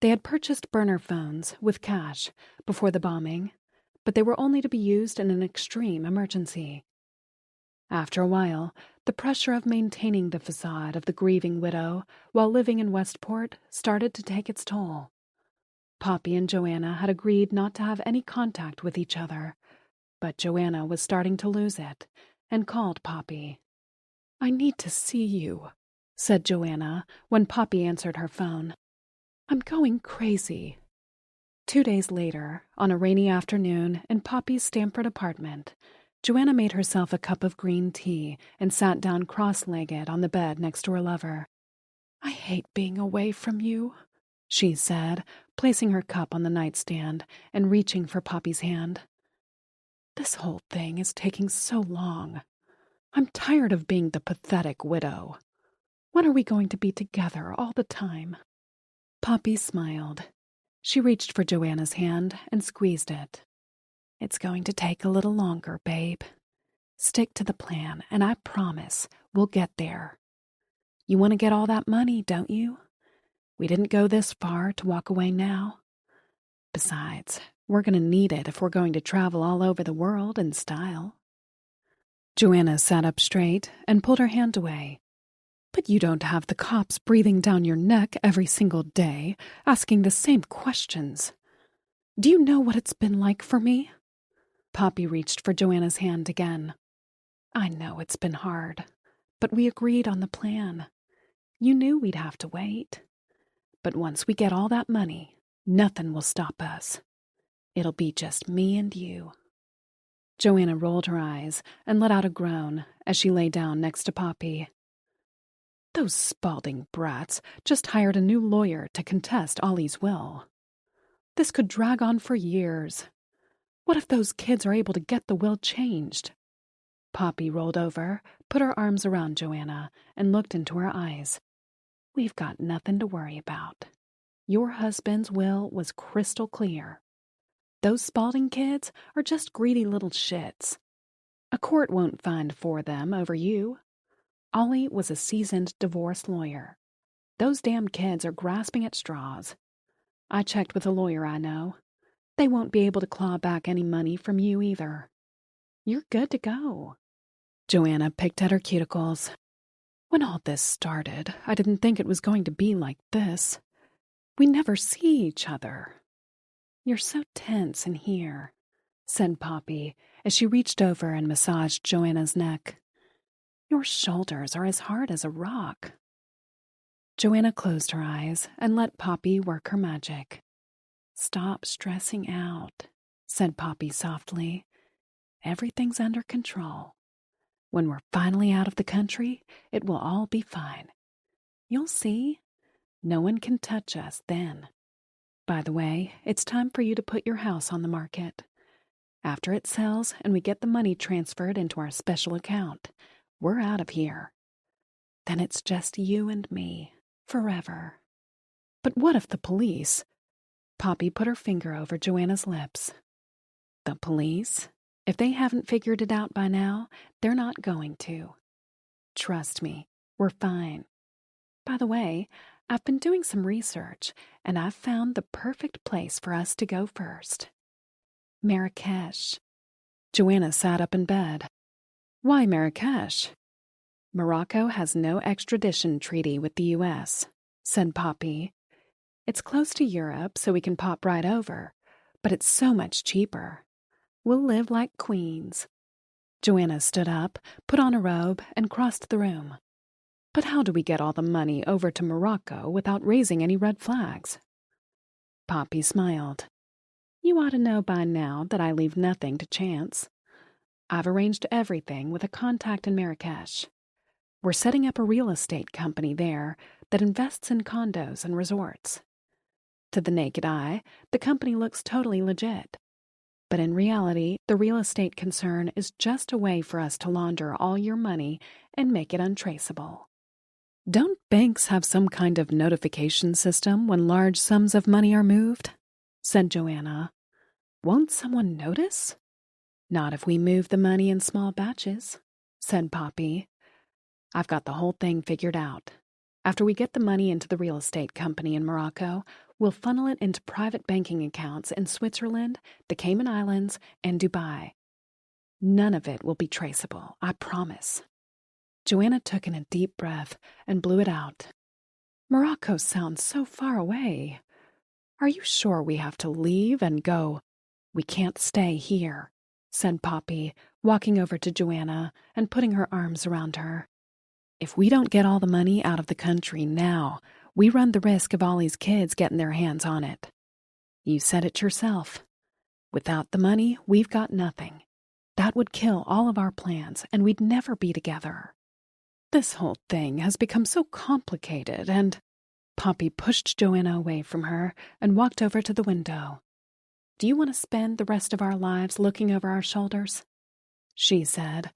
They had purchased burner phones with cash before the bombing, but they were only to be used in an extreme emergency. After a while, The pressure of maintaining the facade of the grieving widow while living in Westport started to take its toll. Poppy and Joanna had agreed not to have any contact with each other, but Joanna was starting to lose it and called Poppy. "I need to see you," said Joanna when Poppy answered her phone. "I'm going crazy." 2 days later, on a rainy afternoon in Poppy's Stamford apartment, Joanna made herself a cup of green tea and sat down cross-legged on the bed next to her lover. "I hate being away from you," she said, placing her cup on the nightstand and reaching for Poppy's hand. "This whole thing is taking so long. I'm tired of being the pathetic widow. When are we going to be together all the time?" Poppy smiled. She reached for Joanna's hand and squeezed it. "It's going to take a little longer, babe. Stick to the plan, and I promise we'll get there. You want to get all that money, don't you? We didn't go this far to walk away now. Besides, we're going to need it if we're going to travel all over the world in style." Joanna sat up straight and pulled her hand away. "But you don't have the cops breathing down your neck every single day, asking the same questions. Do you know what it's been like for me?" Poppy reached for Joanna's hand again. "I know it's been hard, but we agreed on the plan. You knew we'd have to wait. But once we get all that money, nothing will stop us. It'll be just me and you." Joanna rolled her eyes and let out a groan as she lay down next to Poppy. "Those Spaulding brats just hired a new lawyer to contest Ollie's will. This could drag on for years. What if those kids are able to get the will changed?" Poppy rolled over, put her arms around Joanna, and looked into her eyes. "We've got nothing to worry about. Your husband's will was crystal clear. Those Spaulding kids are just greedy little shits. A court won't find for them over you. Ollie was a seasoned divorce lawyer. Those damn kids are grasping at straws. I checked with a lawyer I know. They won't be able to claw back any money from you either. You're good to go." Joanna picked at her cuticles. "When all this started, I didn't think it was going to be like this. We never see each other." "You're so tense in here," said Poppy as she reached over and massaged Joanna's neck. "Your shoulders are as hard as a rock." Joanna closed her eyes and let Poppy work her magic. "Stop stressing out," said Poppy softly. "Everything's under control. When we're finally out of the country, it will all be fine. You'll see. No one can touch us then. By the way, it's time for you to put your house on the market. After it sells and we get the money transferred into our special account, we're out of here. Then it's just you and me, forever." "But what if the police—" Poppy put her finger over Joanna's lips. "The police? If they haven't figured it out by now, they're not going to. Trust me, we're fine. By the way, I've been doing some research, and I've found the perfect place for us to go first. Marrakesh." Joanna sat up in bed. "Why Marrakesh?" "Morocco has no extradition treaty with the U.S., said Poppy. "It's close to Europe, so we can pop right over, but it's so much cheaper. We'll live like queens." Joanna stood up, put on a robe, and crossed the room. "But how do we get all the money over to Morocco without raising any red flags?" Poppy smiled. "You ought to know by now that I leave nothing to chance. I've arranged everything with a contact in Marrakesh. We're setting up a real estate company there that invests in condos and resorts. To the naked eye, the company looks totally legit. But in reality, the real estate concern is just a way for us to launder all your money and make it untraceable." "Don't banks have some kind of notification system when large sums of money are moved?" said Joanna. "Won't someone notice?" "Not if we move the money in small batches," said Poppy. "I've got the whole thing figured out. After we get the money into the real estate company in Morocco, we'll funnel it into private banking accounts in Switzerland, the Cayman Islands, and Dubai. None of it will be traceable, I promise." Joanna took in a deep breath and blew it out. Morocco sounds so far away. Are you sure we have to leave and go? We can't stay here, said Poppy, walking over to Joanna and putting her arms around her. If we don't get all the money out of the country now, we run the risk of Ollie's kids getting their hands on it. You said it yourself. Without the money, we've got nothing. That would kill all of our plans, and we'd never be together. This whole thing has become so complicated, and Poppy pushed Joanna away from her and walked over to the window. Do you want to spend the rest of our lives looking over our shoulders? She said,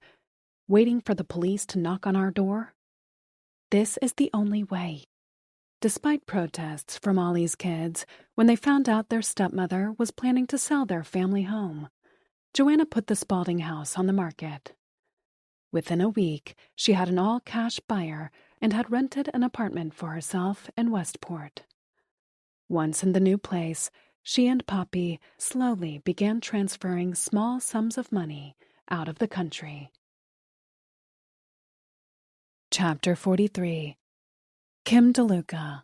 waiting for the police to knock on our door? This is the only way. Despite protests from Ollie's kids, when they found out their stepmother was planning to sell their family home, Joanna put the Spaulding house on the market. Within a week, she had an all-cash buyer and had rented an apartment for herself in Westport. Once in the new place, she and Poppy slowly began transferring small sums of money out of the country. Chapter 43. Kim DeLuca.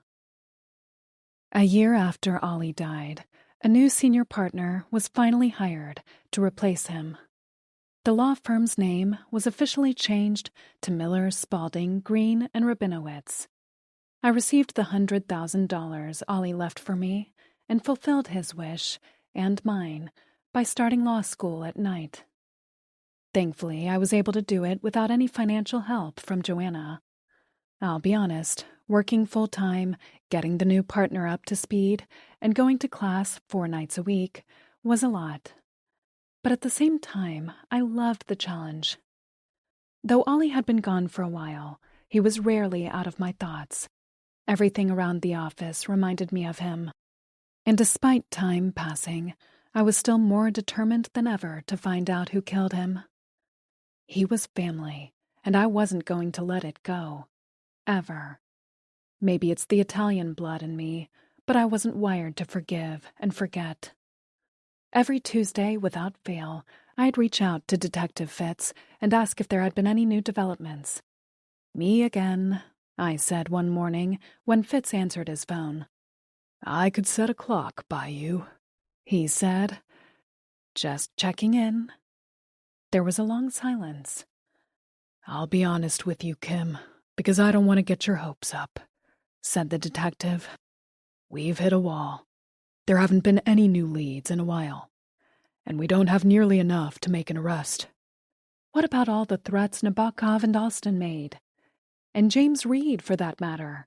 A year after Ollie died, a new senior partner was finally hired to replace him. The law firm's name was officially changed to Miller, Spaulding, Green, and Rabinowitz. I received the $100,000 Ollie left for me and fulfilled his wish, and mine, by starting law school at night. Thankfully, I was able to do it without any financial help from Joanna. I'll be honest, working full-time, getting the new partner up to speed, and going to class 4 nights a week was a lot. But at the same time, I loved the challenge. Though Ollie had been gone for a while, he was rarely out of my thoughts. Everything around the office reminded me of him. And despite time passing, I was still more determined than ever to find out who killed him. He was family, and I wasn't going to let it go. Ever. Maybe it's the Italian blood in me, but I wasn't wired to forgive and forget. Every Tuesday, without fail, I'd reach out to Detective Fitz and ask if there had been any new developments. Me again, I said one morning when Fitz answered his phone. I could set a clock by you, he said. Just checking in. There was a long silence. I'll be honest with you, Kim, because I don't want to get your hopes up, said the detective. We've hit a wall. There haven't been any new leads in a while, and we don't have nearly enough to make an arrest. What about all the threats Nabokov and Alston made? And James Reed, for that matter?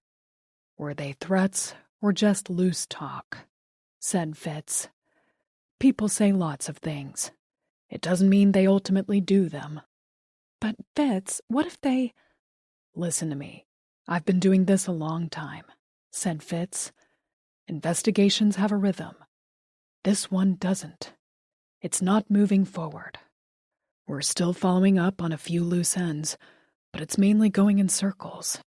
Were they threats or just loose talk? Said Fitz. People say lots of things. It doesn't mean they ultimately do them. But Fitz, what if they... Listen to me. I've been doing this a long time, said Fitz. Investigations have a rhythm. This one doesn't. It's not moving forward. We're still following up on a few loose ends, but it's mainly going in circles.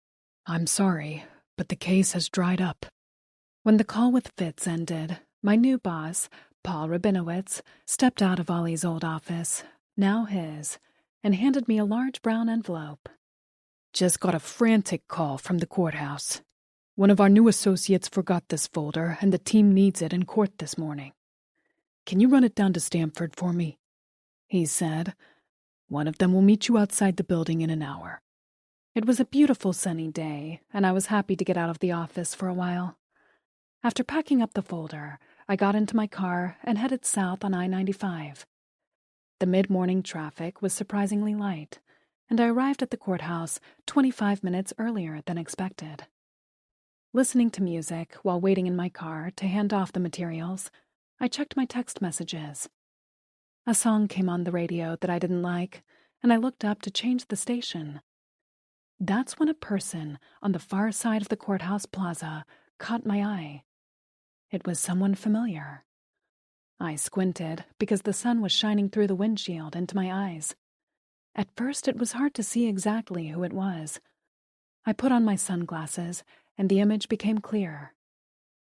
I'm sorry, but the case has dried up. When the call with Fitz ended, my new boss, Paul Rabinowitz, stepped out of Ollie's old office, now his, and handed me a large brown envelope. Just got a frantic call from the courthouse. One of our new associates forgot this folder, and the team needs it in court this morning. Can you run it down to Stamford for me? He said. One of them will meet you outside the building in an hour. It was a beautiful sunny day, and I was happy to get out of the office for a while. After packing up the folder, I got into my car and headed south on I-95. The mid-morning traffic was surprisingly light, and I arrived at the courthouse 25 minutes earlier than expected. Listening to music while waiting in my car to hand off the materials, I checked my text messages. A song came on the radio that I didn't like, and I looked up to change the station. That's when a person on the far side of the courthouse plaza caught my eye. It was someone familiar. I squinted because the sun was shining through the windshield into my eyes. At first, it was hard to see exactly who it was. I put on my sunglasses, and the image became clear.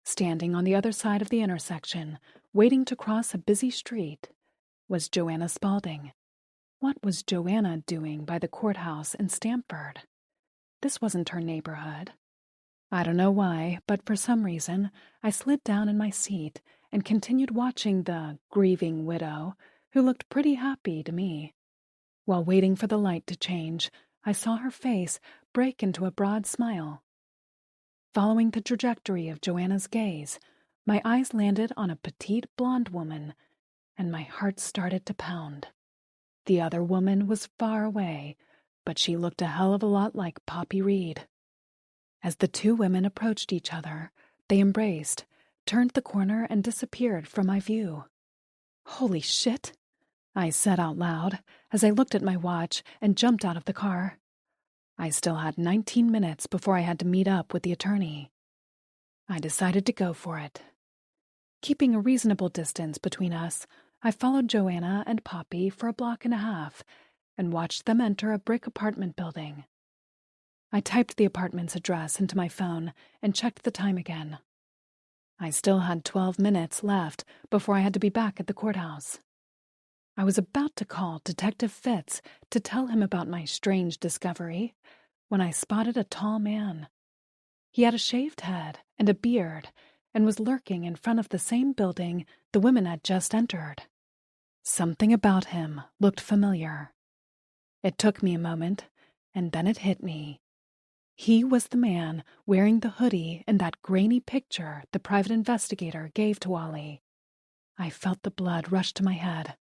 Standing on the other side of the intersection, waiting to cross a busy street, was Joanna Spaulding. What was Joanna doing by the courthouse in Stamford? This wasn't her neighborhood. I don't know why, but for some reason, I slid down in my seat and continued watching the grieving widow, who looked pretty happy to me. While waiting for the light to change, I saw her face break into a broad smile. Following the trajectory of Joanna's gaze, my eyes landed on a petite blonde woman, and my heart started to pound. The other woman was far away, but she looked a hell of a lot like Poppy Reed. As the two women approached each other, they embraced, turned the corner, and disappeared from my view. "Holy shit," I said out loud as I looked at my watch and jumped out of the car. I still had 19 minutes before I had to meet up with the attorney. I decided to go for it. Keeping a reasonable distance between us, I followed Joanna and Poppy for a block and a half and watched them enter a brick apartment building. I typed the apartment's address into my phone and checked the time again. I still had 12 minutes left before I had to be back at the courthouse. I was about to call Detective Fitz to tell him about my strange discovery when I spotted a tall man. He had a shaved head and a beard and was lurking in front of the same building the women had just entered. Something about him looked familiar. It took me a moment, and then it hit me. He was the man wearing the hoodie in that grainy picture the private investigator gave to Ollie. I felt the blood rush to my head.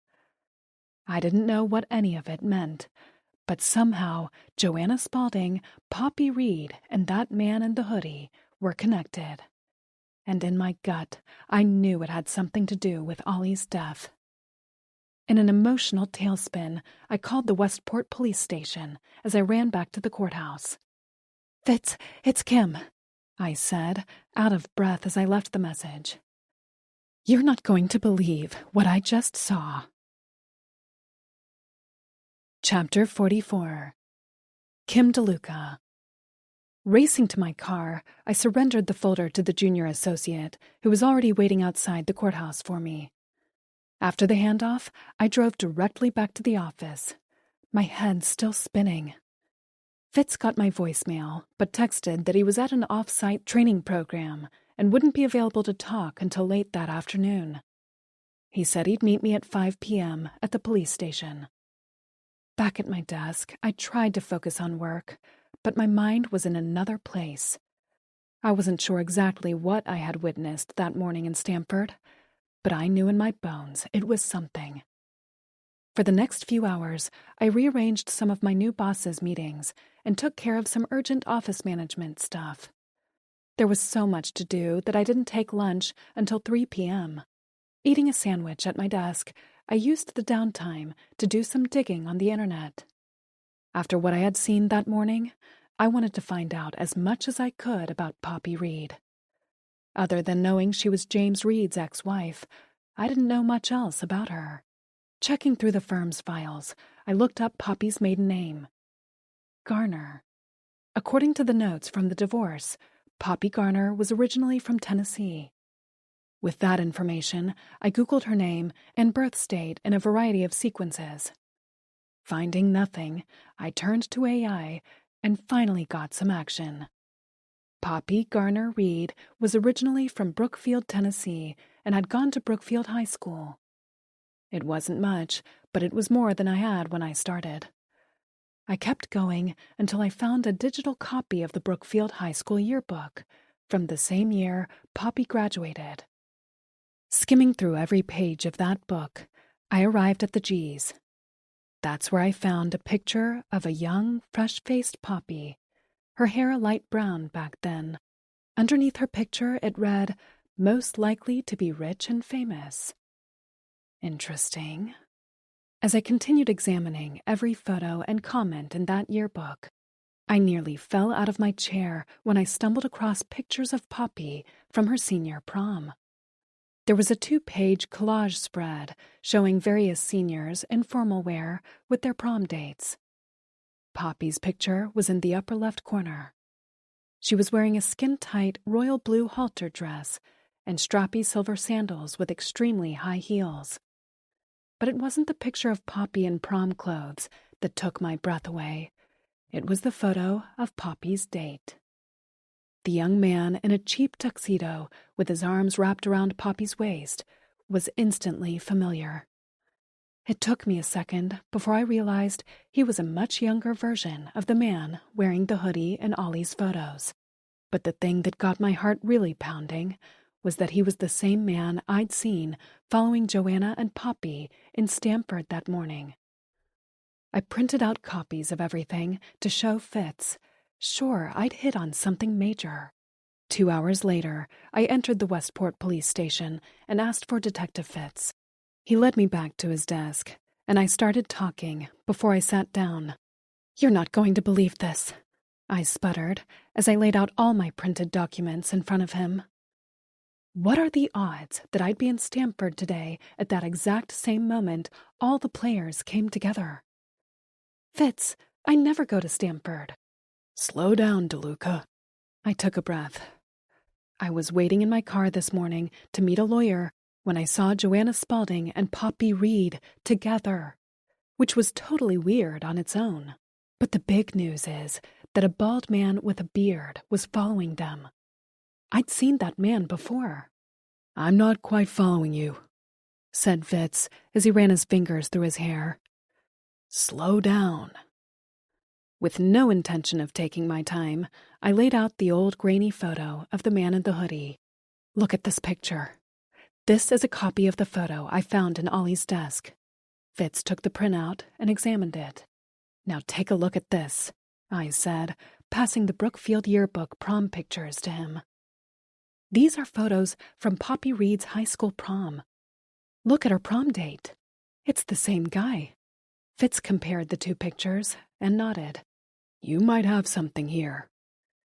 I didn't know what any of it meant, but somehow Joanna Spaulding, Poppy Reed, and that man in the hoodie were connected. And in my gut, I knew it had something to do with Ollie's death. In an emotional tailspin, I called the Westport police station as I ran back to the courthouse. "Fitz, it's Kim," I said, out of breath as I left the message. "You're not going to believe what I just saw." Chapter 44. Kim DeLuca. Racing to my car, I surrendered the folder to the junior associate, who was already waiting outside the courthouse for me. After the handoff, I drove directly back to the office, my head still spinning. Fitz got my voicemail, but texted that he was at an off-site training program and wouldn't be available to talk until late that afternoon. He said he'd meet me at 5 p.m. at the police station. Back at my desk, I tried to focus on work, but my mind was in another place. I wasn't sure exactly what I had witnessed that morning in Stamford, but I knew in my bones it was something. For the next few hours, I rearranged some of my new boss's meetings and took care of some urgent office management stuff. There was so much to do that I didn't take lunch until 3 p.m. Eating a sandwich at my desk, I used the downtime to do some digging on the internet. After what I had seen that morning, I wanted to find out as much as I could about Poppy Reed. Other than knowing she was James Reed's ex-wife, I didn't know much else about her. Checking through the firm's files, I looked up Poppy's maiden name. Garner. According to the notes from the divorce, Poppy Garner was originally from Tennessee. With that information, I Googled her name and birth date in a variety of sequences. Finding nothing, I turned to AI and finally got some action. Poppy Garner Reed was originally from Brookfield, Tennessee, and had gone to Brookfield High School. It wasn't much, but it was more than I had when I started. I kept going until I found a digital copy of the Brookfield High School yearbook from the same year Poppy graduated. Skimming through every page of that book, I arrived at the G's. That's where I found a picture of a young, fresh-faced Poppy, her hair a light brown back then. Underneath her picture it read, "Most likely to be rich and famous." Interesting. As I continued examining every photo and comment in that yearbook, I nearly fell out of my chair when I stumbled across pictures of Poppy from her senior prom. There was a 2-page collage spread showing various seniors in formal wear with their prom dates. Poppy's picture was in the upper left corner. She was wearing a skin-tight royal blue halter dress and strappy silver sandals with extremely high heels. but it wasn't the picture of Poppy in prom clothes that took my breath away. It was the photo of Poppy's date. The young man in a cheap tuxedo with his arms wrapped around Poppy's waist was instantly familiar. It took me a second before I realized he was a much younger version of the man wearing the hoodie in Ollie's photos. But the thing that got my heart really pounding was that he was the same man I'd seen following Joanna and Poppy in Stamford that morning. I printed out copies of everything to show Fitz. Sure, I'd hit on something major. 2 hours later, I entered the Westport police station and asked for Detective Fitz. He led me back to his desk, and I started talking before I sat down. "You're not going to believe this," I sputtered as I laid out all my printed documents in front of him. What are the odds that I'd be in Stamford today at that exact same moment all the players came together? "Fitz, I never go to Stamford." "Slow down, DeLuca." I took a breath. I was waiting in my car this morning to meet a lawyer when I saw Joanna Spaulding and Poppy Reed together, which was totally weird on its own. But the big news is that a bald man with a beard was following them. I'd seen that man before. "I'm not quite following you," said Fitz as he ran his fingers through his hair. "Slow down." With no intention of taking my time, I laid out the old grainy photo of the man in the hoodie. "Look at this picture. This is a copy of the photo I found in Ollie's desk." Fitz took the printout and examined it. "Now take a look at this," I said, passing the Brookfield yearbook prom pictures to him. "These are photos from Poppy Reed's high school prom. Look at her prom date. It's the same guy." Fitz compared the two pictures and nodded. "You might have something here.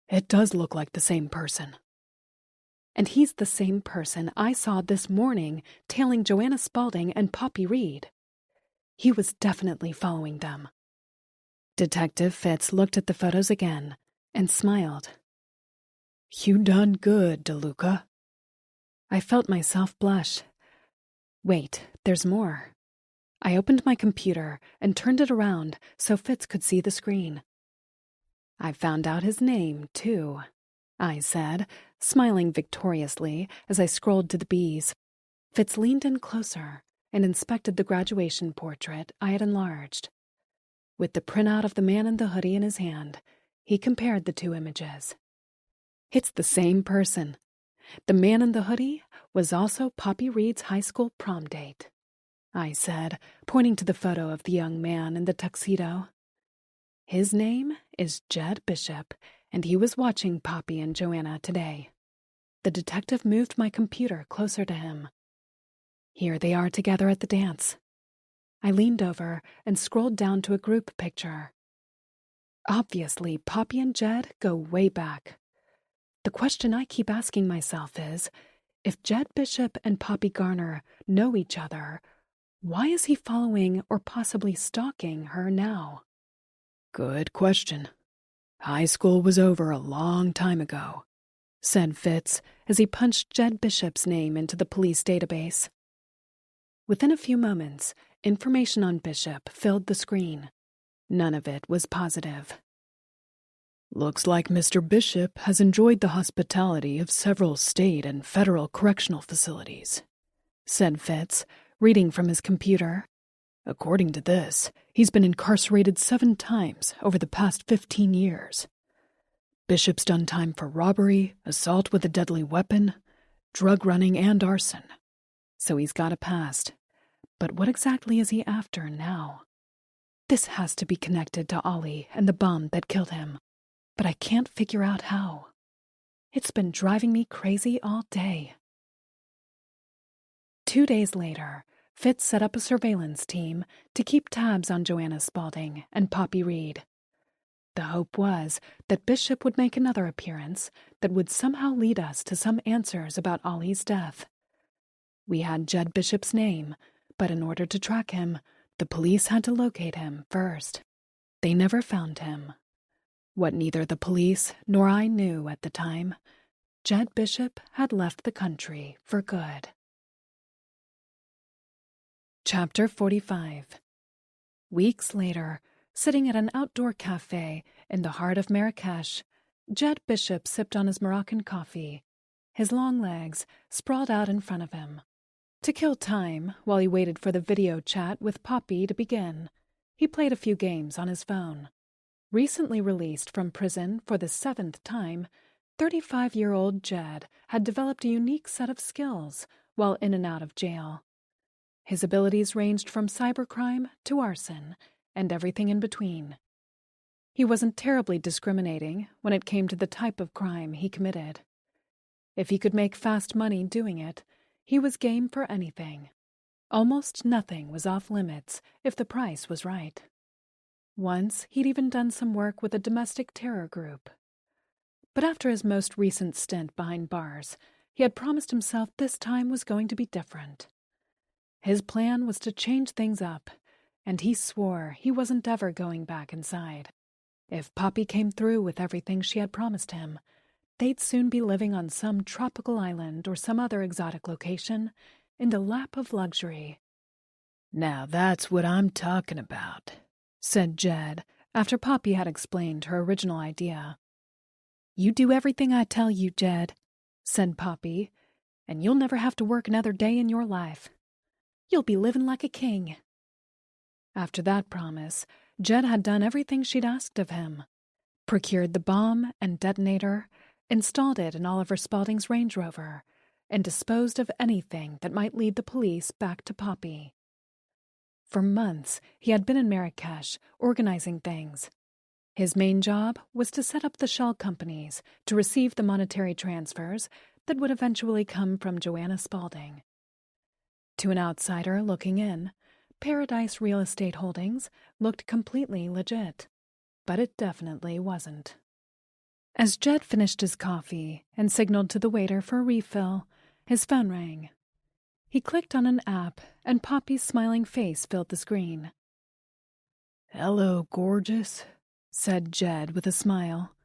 It does look like the same person." "And he's the same person I saw this morning tailing Joanna Spaulding and Poppy Reed. He was definitely following them." Detective Fitz looked at the photos again and smiled. "You done good, DeLuca." I felt myself blush. Wait, there's more. I opened my computer and turned it around so Fitz could see the screen. "I found out his name, too," I said, smiling victoriously as I scrolled to the B's. Fitz leaned in closer and inspected the graduation portrait I had enlarged. With the printout of the man in the hoodie in his hand, he compared the two images. "It's the same person. The man in the hoodie was also Poppy Reed's high school prom date," I said, pointing to the photo of the young man in the tuxedo. "His name is Jed Bishop, and he was watching Poppy and Joanna today." The detective moved my computer closer to him. "Here they are together at the dance." I leaned over and scrolled down to a group picture. Obviously, Poppy and Jed go way back. The question I keep asking myself is, if Jed Bishop and Poppy Garner know each other, why is he following or possibly stalking her now? "Good question. High school was over a long time ago," said Fitz as he punched Jed Bishop's name into the police database. Within a few moments, information on Bishop filled the screen. None of it was positive. "Looks like Mr. Bishop has enjoyed the hospitality of several state and federal correctional facilities," said Fitz, reading from his computer. "According to this, he's been incarcerated 7 times over the past 15 years. Bishop's done time for robbery, assault with a deadly weapon, drug running, and arson." So he's got a past. But what exactly is he after now? This has to be connected to Ollie and the bomb that killed him. But I can't figure out how. It's been driving me crazy all day. 2 days later, Fitz set up a surveillance team to keep tabs on Joanna Spaulding and Poppy Reed. The hope was that Bishop would make another appearance that would somehow lead us to some answers about Ollie's death. We had Jed Bishop's name, but in order to track him, the police had to locate him first. They never found him. What neither the police nor I knew at the time, Jed Bishop had left the country for good. Chapter 45. Weeks later, sitting at an outdoor cafe in the heart of Marrakesh, Jed Bishop sipped on his Moroccan coffee, his long legs sprawled out in front of him. To kill time, while he waited for the video chat with Poppy to begin, he played a few games on his phone. Recently released from prison for the 7th time, 35-year-old Jed had developed a unique set of skills while in and out of jail. His abilities ranged from cybercrime to arson and everything in between. He wasn't terribly discriminating when it came to the type of crime he committed. If he could make fast money doing it, he was game for anything. Almost nothing was off limits if the price was right. Once, he'd even done some work with a domestic terror group. But after his most recent stint behind bars, he had promised himself this time was going to be different. His plan was to change things up, and he swore he wasn't ever going back inside. If Poppy came through with everything she had promised him, they'd soon be living on some tropical island or some other exotic location in the lap of luxury. "Now that's what I'm talking about," said Jed after Poppy had explained her original idea. "You do everything I tell you, Jed," said Poppy, "and you'll never have to work another day in your life. You'll be living like a king." After that promise, Jed had done everything she'd asked of him. Procured the bomb and detonator, installed it in Oliver Spaulding's Range Rover, and disposed of anything that might lead the police back to Poppy. For months, he had been in Marrakesh, organizing things. His main job was to set up the shell companies to receive the monetary transfers that would eventually come from Joanna Spaulding. To an outsider looking in, Paradise Real Estate Holdings looked completely legit, but it definitely wasn't. As Jed finished his coffee and signaled to the waiter for a refill, his phone rang. He clicked on an app, and Poppy's smiling face filled the screen. "Hello, gorgeous," said Jed with a smile.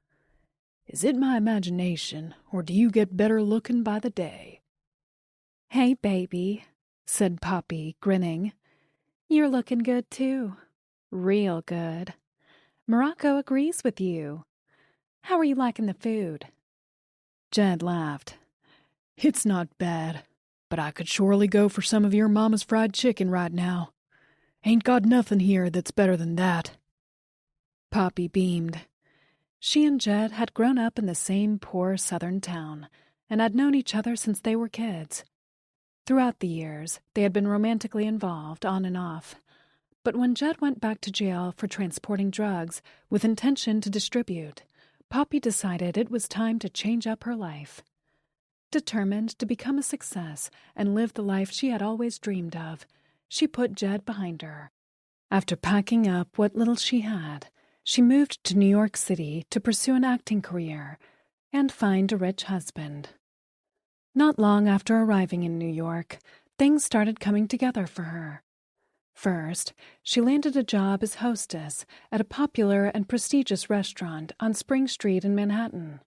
"Is it my imagination, or do you get better looking by the day?" "Hey, baby," said Poppy, grinning. "You're looking good, too. Real good. Morocco agrees with you. How are you liking the food?" Jed laughed. "It's not bad, but I could surely go for some of your mama's fried chicken right now. Ain't got nothing here that's better than that." Poppy beamed. She and Jed had grown up in the same poor southern town and had known each other since they were kids. Throughout the years, they had been romantically involved on and off. But when Jed went back to jail for transporting drugs with intention to distribute, Poppy decided it was time to change up her life. Determined to become a success and live the life she had always dreamed of, she put Jed behind her. After packing up what little she had, she moved to New York City to pursue an acting career and find a rich husband. Not long after arriving in New York, things started coming together for her. First, she landed a job as hostess at a popular and prestigious restaurant on Spring Street in Manhattan.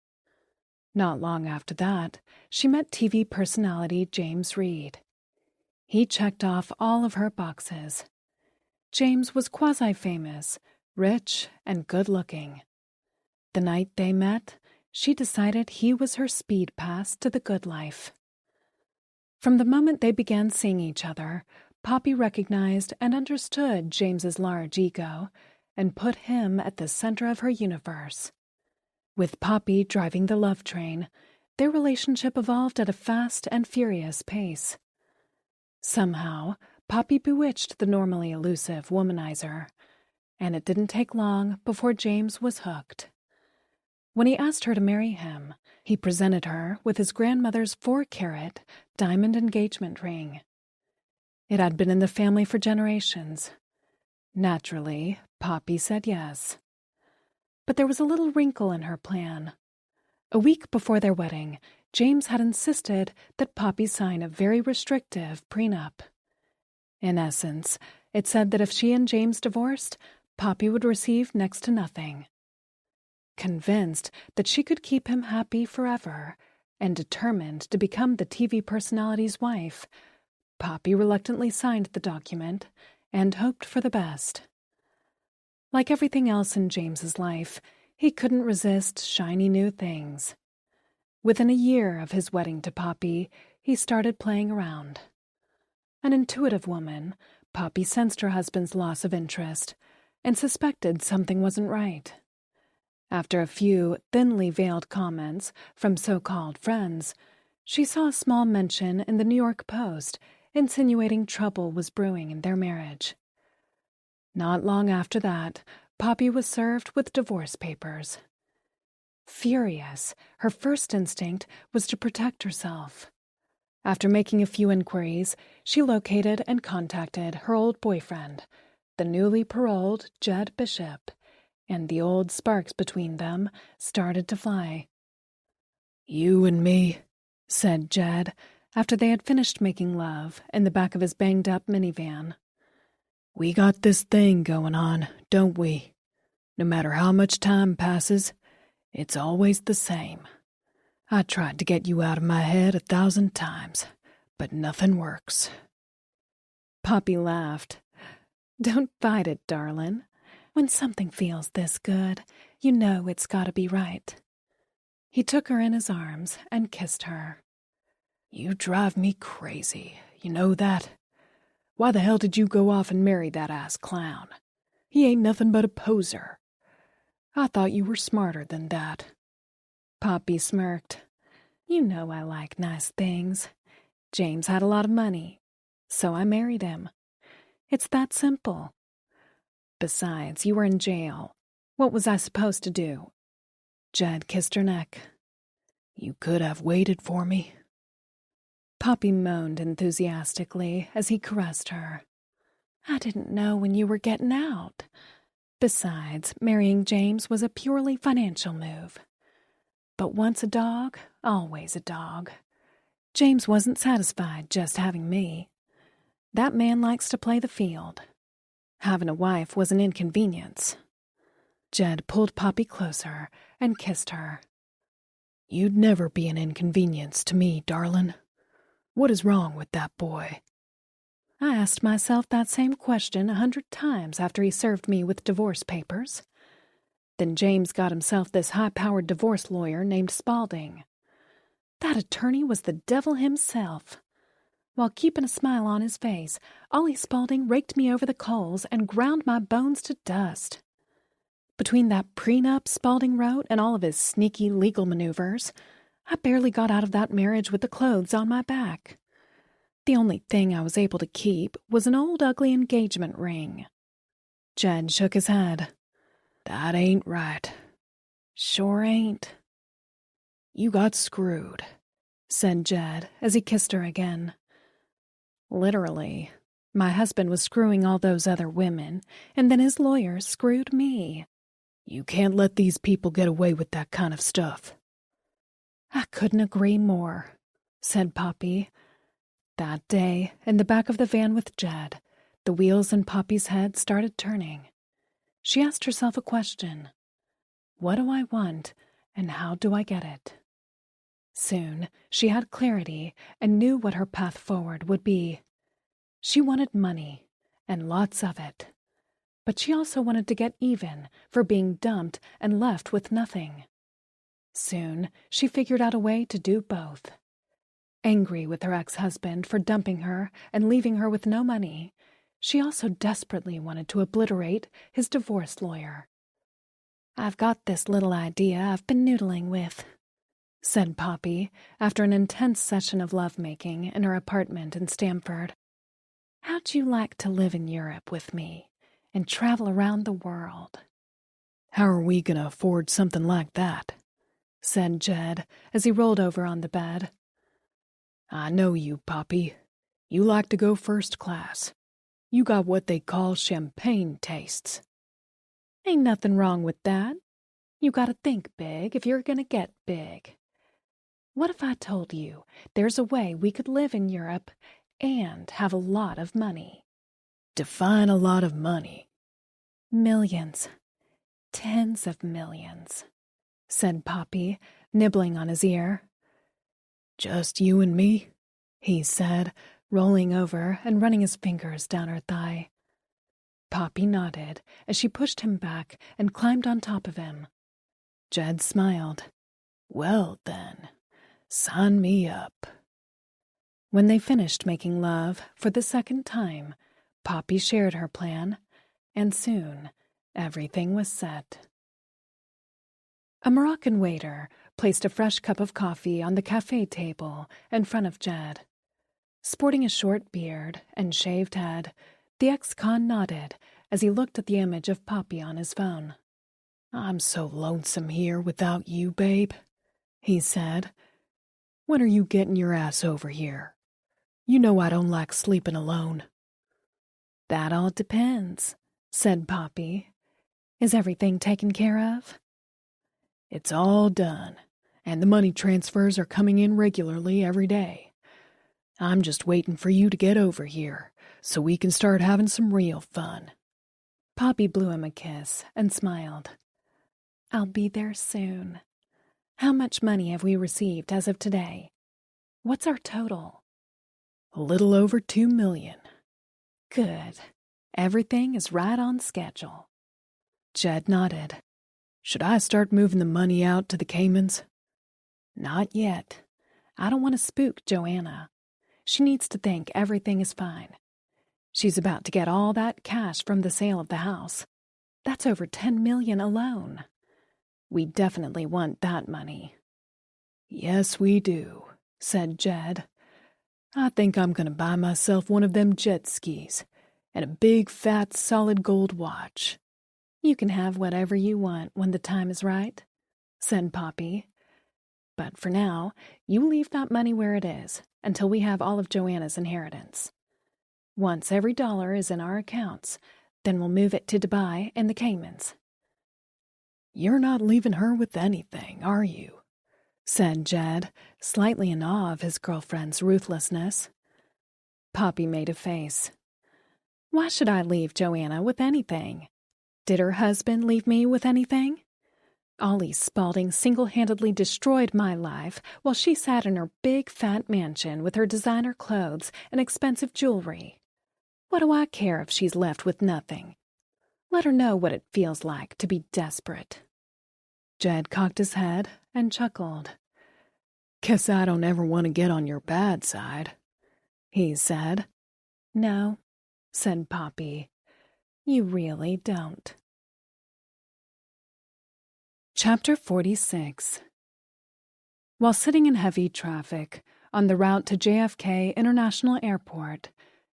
Not long after that, she met TV personality James Reed. He checked off all of her boxes. James was quasi-famous, rich, and good-looking. The night they met, she decided he was her speed pass to the good life. From the moment they began seeing each other, Poppy recognized and understood James's large ego and put him at the center of her universe. With Poppy driving the love train, their relationship evolved at a fast and furious pace. Somehow, Poppy bewitched the normally elusive womanizer, and it didn't take long before James was hooked. When he asked her to marry him, he presented her with his grandmother's 4-carat diamond engagement ring. It had been in the family for generations. Naturally, Poppy said yes. But there was a little wrinkle in her plan. A week before their wedding, James had insisted that Poppy sign a very restrictive prenup. In essence, it said that if she and James divorced, Poppy would receive next to nothing. Convinced that she could keep him happy forever, and determined to become the TV personality's wife, Poppy reluctantly signed the document and hoped for the best. Like everything else in James's life, he couldn't resist shiny new things. Within a year of his wedding to Poppy, he started playing around. An intuitive woman, Poppy sensed her husband's loss of interest and suspected something wasn't right. After a few thinly veiled comments from so-called friends, she saw a small mention in the New York Post insinuating trouble was brewing in their marriage. Not long after that, Poppy was served with divorce papers. Furious, her first instinct was to protect herself. After making a few inquiries, she located and contacted her old boyfriend, the newly paroled Jed Bishop, and the old sparks between them started to fly. "You and me," said Jed, after they had finished making love in the back of his banged-up minivan. "We got this thing going on, don't we? No matter how much time passes, it's always the same. I tried to get you out of my head 1,000 times, but nothing works." Poppy laughed. "Don't fight it, darling. When something feels this good, you know it's got to be right." He took her in his arms and kissed her. "You drive me crazy, you know that? Why the hell did you go off and marry that ass clown? He ain't nothing but a poser. I thought you were smarter than that." Poppy smirked. "You know I like nice things. James had a lot of money, so I married him. It's that simple. Besides, you were in jail. What was I supposed to do?" Jed kissed her neck. "You could have waited for me." Poppy moaned enthusiastically as he caressed her. "I didn't know when you were getting out. Besides, marrying James was a purely financial move. But once a dog, always a dog. James wasn't satisfied just having me. That man likes to play the field. Having a wife was an inconvenience." Jed pulled Poppy closer and kissed her. "You'd never be an inconvenience to me, darling. What is wrong with that boy?" I asked myself that same question 100 times after he served me with divorce papers. Then James got himself this high-powered divorce lawyer named Spaulding. That attorney was the devil himself. While keeping a smile on his face, Ollie Spaulding raked me over the coals and ground my bones to dust. Between that prenup Spaulding wrote and all of his sneaky legal maneuvers, I barely got out of that marriage with the clothes on my back. The only thing I was able to keep was an old ugly engagement ring. Jed shook his head. "That ain't right." "Sure ain't." "You got screwed," said Jed as he kissed her again. "Literally. My husband was screwing all those other women, and then his lawyer screwed me." "You can't let these people get away with that kind of stuff." "I couldn't agree more," said Poppy. That day, in the back of the van with Jed, the wheels in Poppy's head started turning. She asked herself a question. What do I want, and how do I get it? Soon, she had clarity and knew what her path forward would be. She wanted money, and lots of it. But she also wanted to get even for being dumped and left with nothing. Soon, she figured out a way to do both. Angry with her ex-husband for dumping her and leaving her with no money, she also desperately wanted to obliterate his divorce lawyer. "I've got this little idea I've been noodling with," said Poppy after an intense session of lovemaking in her apartment in Stamford. "How'd you like to live in Europe with me and travel around the world?" "How are we gonna afford something like that?" said Jed as he rolled over on the bed. "I know you, Poppy. You like to go first class. You got what they call champagne tastes." "Ain't nothing wrong with that. You gotta think big if you're gonna get big. What if I told you there's a way we could live in Europe and have a lot of money?" "Define a lot of money." "Millions. Tens of millions," said Poppy, nibbling on his ear. "Just you and me?" he said, rolling over and running his fingers down her thigh. Poppy nodded as she pushed him back and climbed on top of him. Jed smiled. Well, then, sign me up. When they finished making love for the second time, Poppy shared her plan, and soon everything was set. A Moroccan waiter placed a fresh cup of coffee on the cafe table in front of Jed. Sporting a short beard and shaved head, the ex-con nodded as he looked at the image of Poppy on his phone. I'm so lonesome here without you, babe, he said. When are you getting your ass over here? You know I don't like sleeping alone. That all depends, said Poppy. Is everything taken care of? It's all done, and the money transfers are coming in regularly every day. I'm just waiting for you to get over here so we can start having some real fun. Poppy blew him a kiss and smiled. I'll be there soon. How much money have we received as of today? What's our total? A little over $2 million. Good. Everything is right on schedule. Jed nodded. Should I start moving the money out to the Caymans? Not yet. I don't want to spook Joanna. She needs to think everything is fine. She's about to get all that cash from the sale of the house. That's over $10 million alone. We definitely want that money. Yes, we do, said Jed. I think I'm going to buy myself one of them jet skis and a big, fat, solid gold watch. You can have whatever you want when the time is right, said Poppy. But for now, you leave that money where it is until we have all of Joanna's inheritance. Once every dollar is in our accounts, then we'll move it to Dubai and the Caymans. You're not leaving her with anything, are you? Said Jed, slightly in awe of his girlfriend's ruthlessness. Poppy made a face. Why should I leave Joanna with anything? Did her husband leave me with anything? Ollie Spaulding single-handedly destroyed my life while she sat in her big, fat mansion with her designer clothes and expensive jewelry. What do I care if she's left with nothing? Let her know what it feels like to be desperate. Jed cocked his head and chuckled. Guess I don't ever want to get on your bad side, he said. No, said Poppy. You really don't. Chapter 46. While sitting in heavy traffic on the route to JFK International Airport,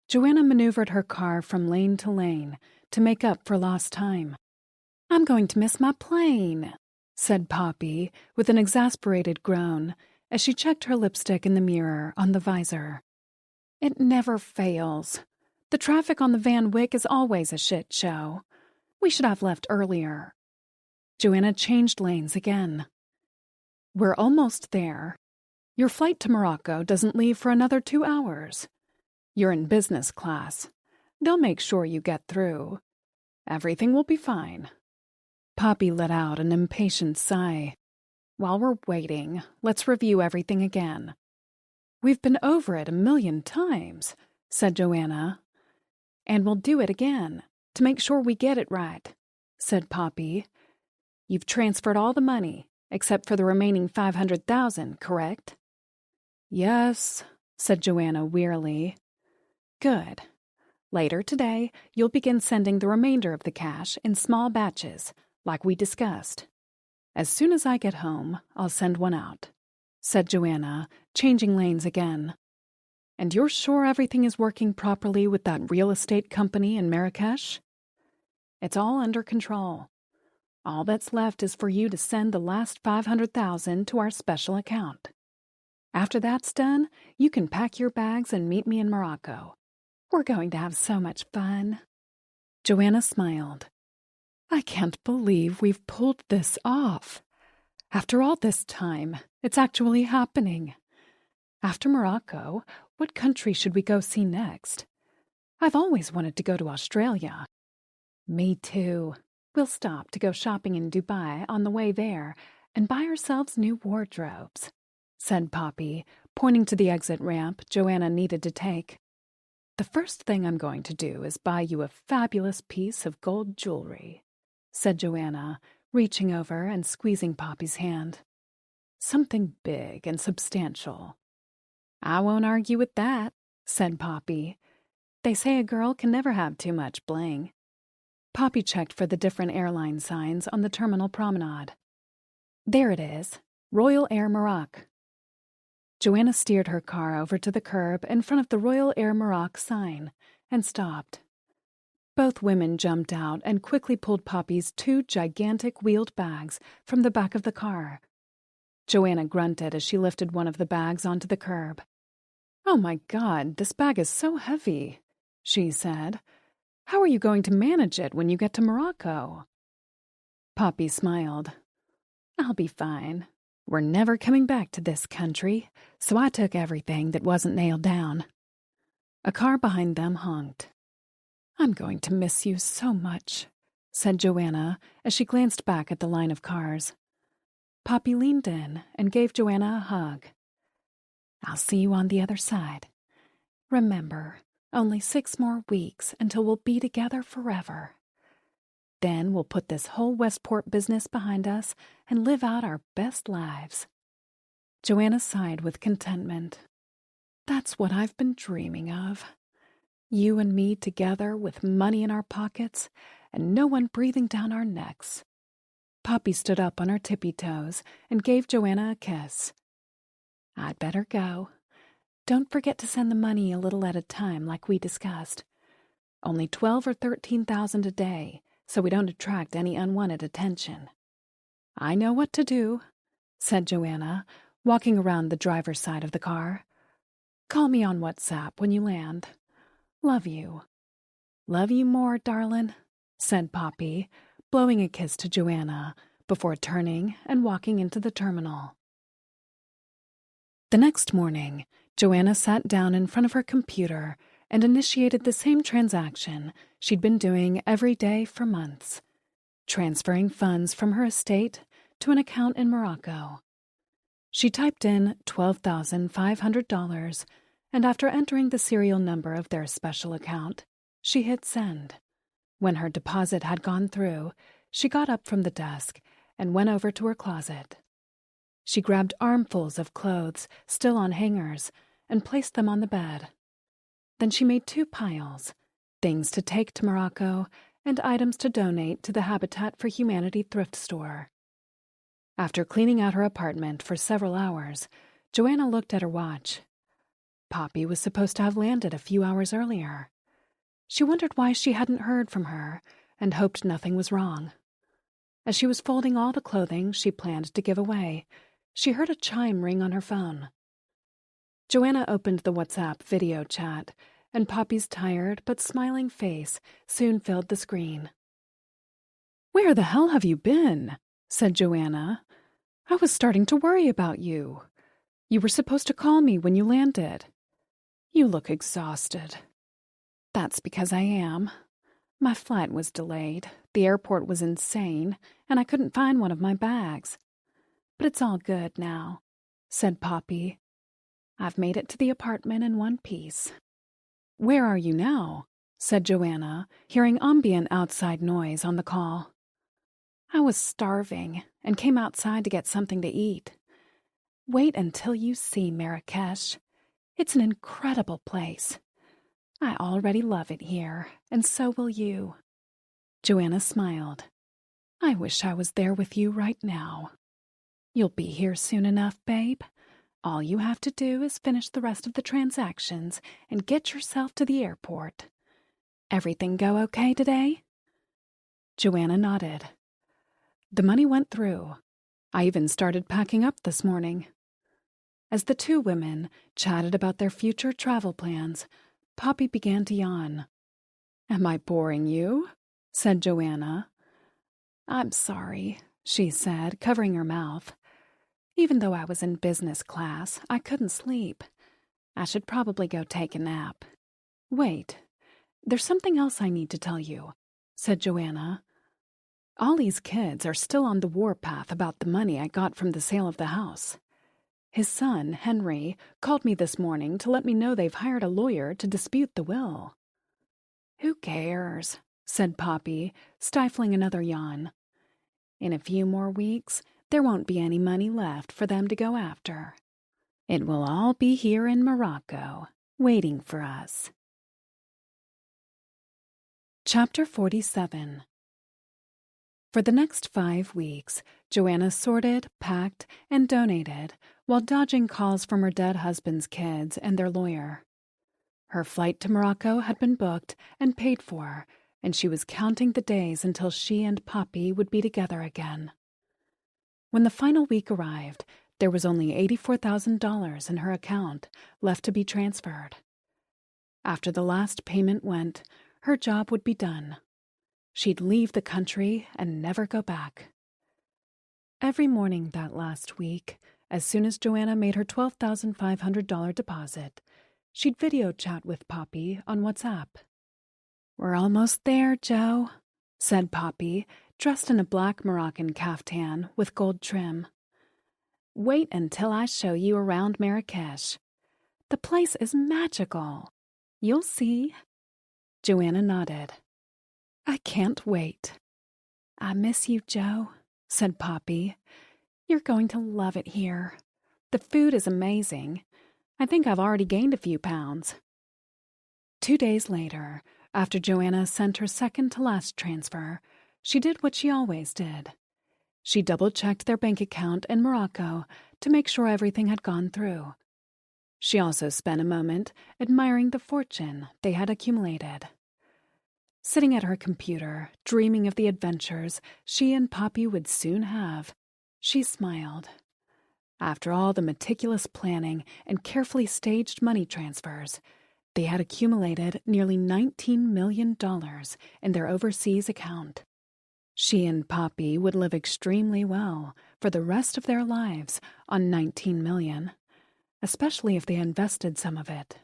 Joanna maneuvered her car from lane to lane to make up for lost time. I'm going to miss my plane, said Poppy with an exasperated groan as she checked her lipstick in the mirror on the visor. It never fails. The traffic on the Van Wyck is always a shit show. We should have left earlier. Joanna changed lanes again. We're almost there. Your flight to Morocco doesn't leave for another 2 hours. You're in business class. They'll make sure you get through. Everything will be fine. Poppy let out an impatient sigh. While we're waiting, let's review everything again. We've been over it 1,000,000 times, said Joanna. And we'll do it again, to make sure we get it right, said Poppy. You've transferred all the money, except for the remaining $500,000, correct? Yes, said Joanna wearily. Good. Later today, you'll begin sending the remainder of the cash in small batches, like we discussed. As soon as I get home, I'll send one out, said Joanna, changing lanes again. And you're sure everything is working properly with that real estate company in Marrakesh? It's all under control. All that's left is for you to send the last $500,000 to our special account. After that's done, you can pack your bags and meet me in Morocco. We're going to have so much fun. Joanna smiled. I can't believe we've pulled this off. After all this time, it's actually happening. After Morocco, what country should we go see next? I've always wanted to go to Australia. Me too. We'll stop to go shopping in Dubai on the way there and buy ourselves new wardrobes, said Poppy, pointing to the exit ramp Joanna needed to take. "The first thing I'm going to do is buy you a fabulous piece of gold jewelry," said Joanna, reaching over and squeezing Poppy's hand. "Something big and substantial." "I won't argue with that," said Poppy. "They say a girl can never have too much bling." Poppy checked for the different airline signs on the terminal promenade. "There it is, Royal Air Maroc." Joanna steered her car over to the curb in front of the Royal Air Maroc sign and stopped. Both women jumped out and quickly pulled Poppy's 2 gigantic wheeled bags from the back of the car. Joanna grunted as she lifted one of the bags onto the curb. "Oh my God, this bag is so heavy," she said. "How are you going to manage it when you get to Morocco?" Poppy smiled. "I'll be fine. We're never coming back to this country, so I took everything that wasn't nailed down." A car behind them honked. "I'm going to miss you so much," said Joanna as she glanced back at the line of cars. Poppy leaned in and gave Joanna a hug. "I'll see you on the other side. Remember, only 6 more weeks until we'll be together forever. Then we'll put this whole Westport business behind us and live out our best lives." Joanna sighed with contentment. "That's what I've been dreaming of. You and me together with money in our pockets and no one breathing down our necks." Poppy stood up on her tippy toes and gave Joanna a kiss. "I'd better go. Don't forget to send the money a little at a time like we discussed. Only 12 or 13,000 a day, so we don't attract any unwanted attention." "I know what to do," said Joanna, walking around the driver's side of the car. "Call me on WhatsApp when you land. Love you." "Love you more, darlin'," said Poppy, blowing a kiss to Joanna before turning and walking into the terminal. The next morning, Joanna sat down in front of her computer and initiated the same transaction she'd been doing every day for months, transferring funds from her estate to an account in Morocco. She typed in $12,500, and after entering the serial number of their special account, she hit send. When her deposit had gone through, she got up from the desk and went over to her closet. She grabbed armfuls of clothes still on hangers and placed them on the bed. Then she made 2 piles, things to take to Morocco and items to donate to the Habitat for Humanity thrift store. After cleaning out her apartment for several hours, Joanna looked at her watch. Poppy was supposed to have landed a few hours earlier. She wondered why she hadn't heard from her and hoped nothing was wrong. As she was folding all the clothing she planned to give away, she heard a chime ring on her phone. Joanna opened the WhatsApp video chat, and Poppy's tired but smiling face soon filled the screen. "Where the hell have you been?" said Joanna. "I was starting to worry about you. You were supposed to call me when you landed. You look exhausted." "That's because I am. My flight was delayed, the airport was insane, and I couldn't find one of my bags. But it's all good now," said Poppy. "I've made it to the apartment in one piece." "Where are you now?" said Joanna, hearing ambient outside noise on the call. "I was starving and came outside to get something to eat. Wait until you see Marrakesh. It's an incredible place. I already love it here, and so will you." Joanna smiled. "I wish I was there with you right now." "You'll be here soon enough, babe. All you have to do is finish the rest of the transactions and get yourself to the airport. Everything go okay today?" Joanna nodded. "The money went through. I even started packing up this morning." As the 2 women chatted about their future travel plans, Poppy began to yawn. "Am I boring you?" said Joanna. "I'm sorry," she said, covering her mouth. "Even though I was in business class, I couldn't sleep. I should probably go take a nap." "Wait, there's something else I need to tell you," said Joanna. "Ollie's kids are still on the warpath about the money I got from the sale of the house. His son, Henry, called me this morning to let me know they've hired a lawyer to dispute the will." "Who cares?" said Poppy, stifling another yawn. "In a few more weeks, there won't be any money left for them to go after. It will all be here in Morocco, waiting for us." Chapter 47. For the next 5 weeks, Joanna sorted, packed, and donated while dodging calls from her dead husband's kids and their lawyer. Her flight to Morocco had been booked and paid for, and she was counting the days until she and Poppy would be together again. When the final week arrived, there was only $84,000 in her account left to be transferred. After the last payment went, her job would be done. She'd leave the country and never go back. Every morning that last week, as soon as Joanna made her $12,500 deposit, she'd video chat with Poppy on WhatsApp. "We're almost there, Joe," said Poppy, dressed in a black Moroccan caftan with gold trim. "Wait until I show you around Marrakesh. The place is magical. You'll see." Joanna nodded. "I can't wait." "I miss you, Joe," said Poppy. "You're going to love it here. The food is amazing. I think I've already gained a few pounds." 2 days later, after Joanna sent her second-to-last transfer, she did what she always did. She double-checked their bank account in Morocco to make sure everything had gone through. She also spent a moment admiring the fortune they had accumulated. Sitting at her computer, dreaming of the adventures she and Poppy would soon have, she smiled. After all the meticulous planning and carefully staged money transfers, they had accumulated nearly $19 million in their overseas account. She and Poppy would live extremely well for the rest of their lives on $19 million, especially if they invested some of it.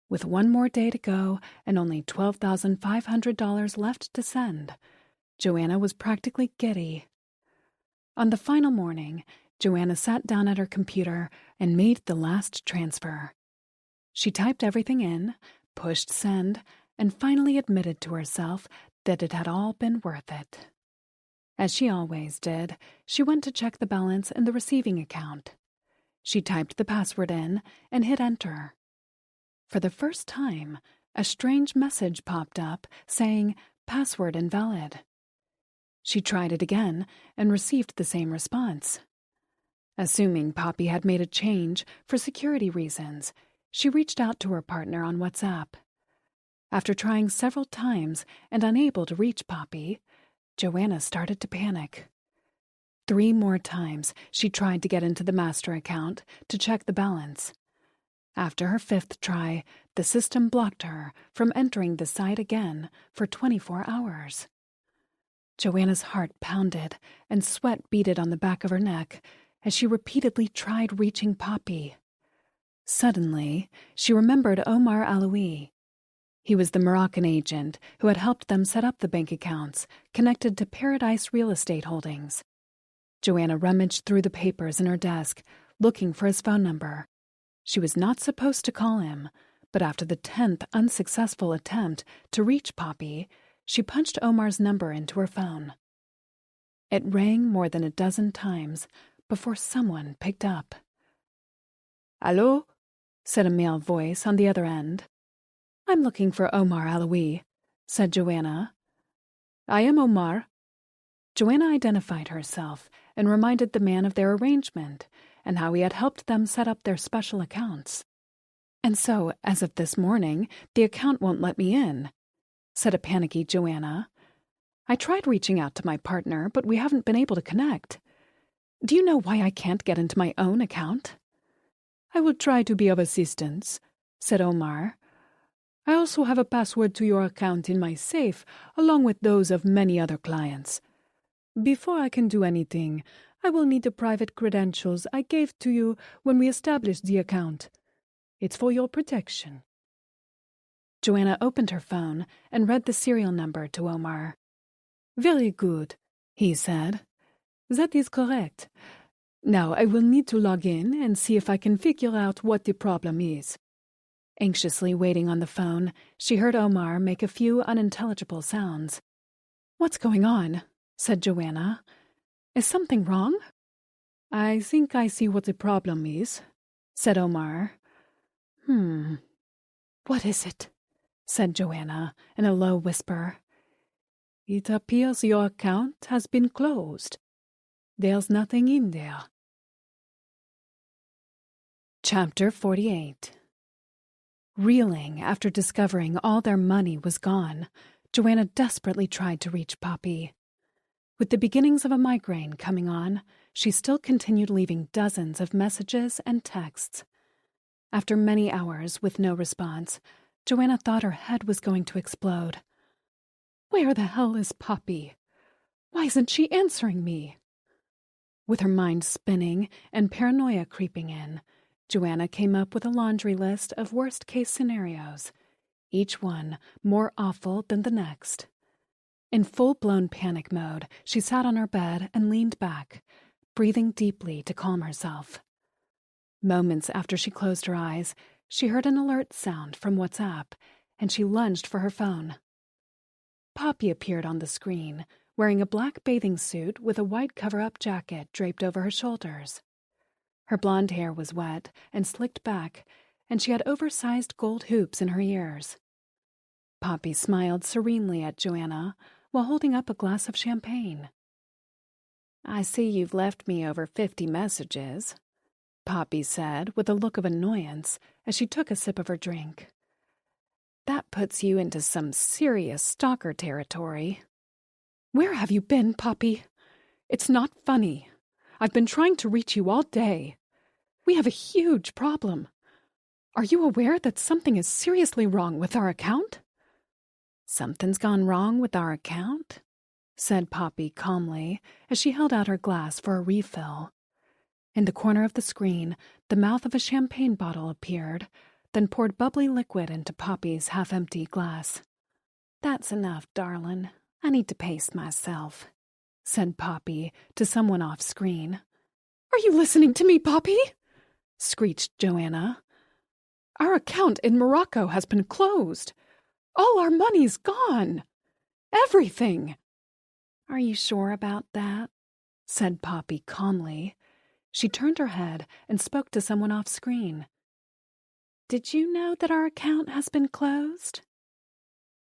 With 1 more day to go and only $12,500 left to send, Joanna was practically giddy. On the final morning, Joanna sat down at her computer and made the last transfer. She typed everything in, pushed send, and finally admitted to herself that it had all been worth it. As she always did, she went to check the balance in the receiving account. She typed the password in and hit enter. For the first time, a strange message popped up saying, "Password invalid." She tried it again and received the same response. Assuming Poppy had made a change for security reasons, she reached out to her partner on WhatsApp. After trying several times and unable to reach Poppy, Joanna started to panic. 3 more times she tried to get into the master account to check the balance. After her 5th try, the system blocked her from entering the site again for 24 hours. Joanna's heart pounded and sweat beaded on the back of her neck as she repeatedly tried reaching Poppy. Suddenly, she remembered Omar Aloui. He was the Moroccan agent who had helped them set up the bank accounts connected to Paradise Real Estate Holdings. Joanna rummaged through the papers in her desk, looking for his phone number. She was not supposed to call him, but after the 10th unsuccessful attempt to reach Poppy, she punched Omar's number into her phone. It rang more than a dozen times before someone picked up. "Allô?" said a male voice on the other end. "I'm looking for Omar Aloui," said Joanna. "I am Omar." Joanna identified herself and reminded the man of their arrangement and how he had helped them set up their special accounts. "And so, as of this morning, the account won't let me in," said a panicky Joanna. "I tried reaching out to my partner, but we haven't been able to connect. Do you know why I can't get into my own account?" "I will try to be of assistance," said Omar. "I also have a password to your account in my safe, along with those of many other clients. Before I can do anything, I will need the private credentials I gave to you when we established the account. It's for your protection." Joanna opened her phone and read the serial number to Omar. "Very good," he said. "That is correct. Now I will need to log in and see if I can figure out what the problem is. Anxiously waiting on the phone, she heard Omar make a few unintelligible sounds. What's going on? Said Joanna. Is something wrong? I think I see what the problem is, said Omar. What is it? Said Joanna in a low whisper. It appears your account has been closed. There's nothing in there. Chapter 48. Reeling after discovering all their money was gone, Joanna desperately tried to reach Poppy. With the beginnings of a migraine coming on, she still continued leaving dozens of messages and texts. After many hours with no response, Joanna thought her head was going to explode. Where the hell is Poppy? Why isn't she answering me? With her mind spinning and paranoia creeping in, Joanna came up with a laundry list of worst-case scenarios, each one more awful than the next. In full-blown panic mode, she sat on her bed and leaned back, breathing deeply to calm herself. Moments after she closed her eyes, she heard an alert sound from WhatsApp, and she lunged for her phone. Poppy appeared on the screen, wearing a black bathing suit with a white cover-up jacket draped over her shoulders. Her blonde hair was wet and slicked back, and she had oversized gold hoops in her ears. Poppy smiled serenely at Joanna while holding up a glass of champagne. "I see you've left me over 50 messages," Poppy said with a look of annoyance as she took a sip of her drink. "That puts you into some serious stalker territory." Where have you been, Poppy? It's not funny. I've been trying to reach you all day. We have a huge problem. Are you aware that something is seriously wrong with our account? "Something's gone wrong with our account?" said Poppy calmly as she held out her glass for a refill. In the corner of the screen, the mouth of a champagne bottle appeared, then poured bubbly liquid into Poppy's half-empty glass. "That's enough, darling. I need to pace myself," said Poppy to someone off-screen. "Are you listening to me, Poppy?" screeched Joanna. "Our account in Morocco has been closed. All our money's gone. Everything." "Are you sure about that?" said Poppy calmly. She turned her head and spoke to someone off-screen. "Did you know that our account has been closed?"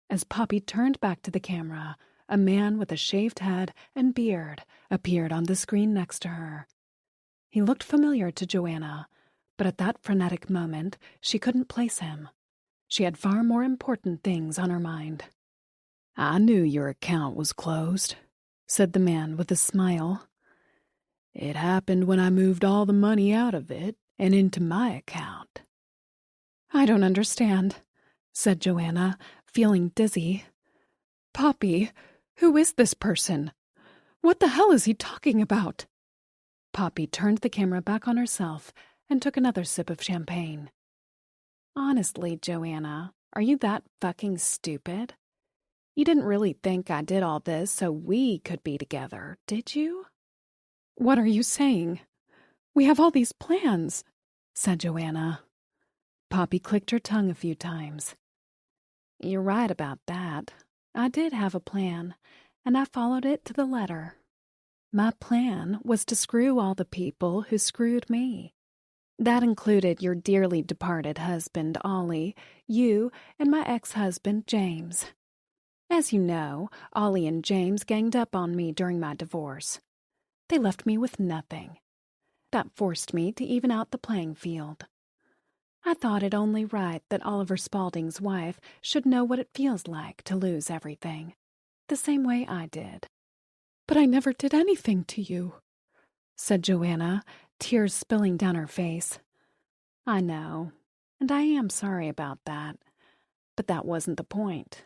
As Poppy turned back to the camera, a man with a shaved head and beard appeared on the screen next to her. He looked familiar to Joanna, but at that frenetic moment, she couldn't place him. She had far more important things on her mind. "I knew your account was closed," said the man with a smile. "It happened when I moved all the money out of it and into my account." "I don't understand," said Joanna, feeling dizzy. "Poppy, who is this person? What the hell is he talking about?" Poppy turned the camera back on herself and took another sip of champagne. "Honestly, Joanna, are you that fucking stupid? You didn't really think I did all this so we could be together, did you?" "What are you saying? We have all these plans," said Joanna. Poppy clicked her tongue a few times. "You're right about that. I did have a plan, and I followed it to the letter. My plan was to screw all the people who screwed me. That included your dearly departed husband, Ollie, you, and my ex-husband, James. As you know, Ollie and James ganged up on me during my divorce. They left me with nothing. That forced me to even out the playing field. I thought it only right that Oliver Spaulding's wife should know what it feels like to lose everything, the same way I did." "But I never did anything to you," said Joanna, tears spilling down her face. "I know, and I am sorry about that, but that wasn't the point.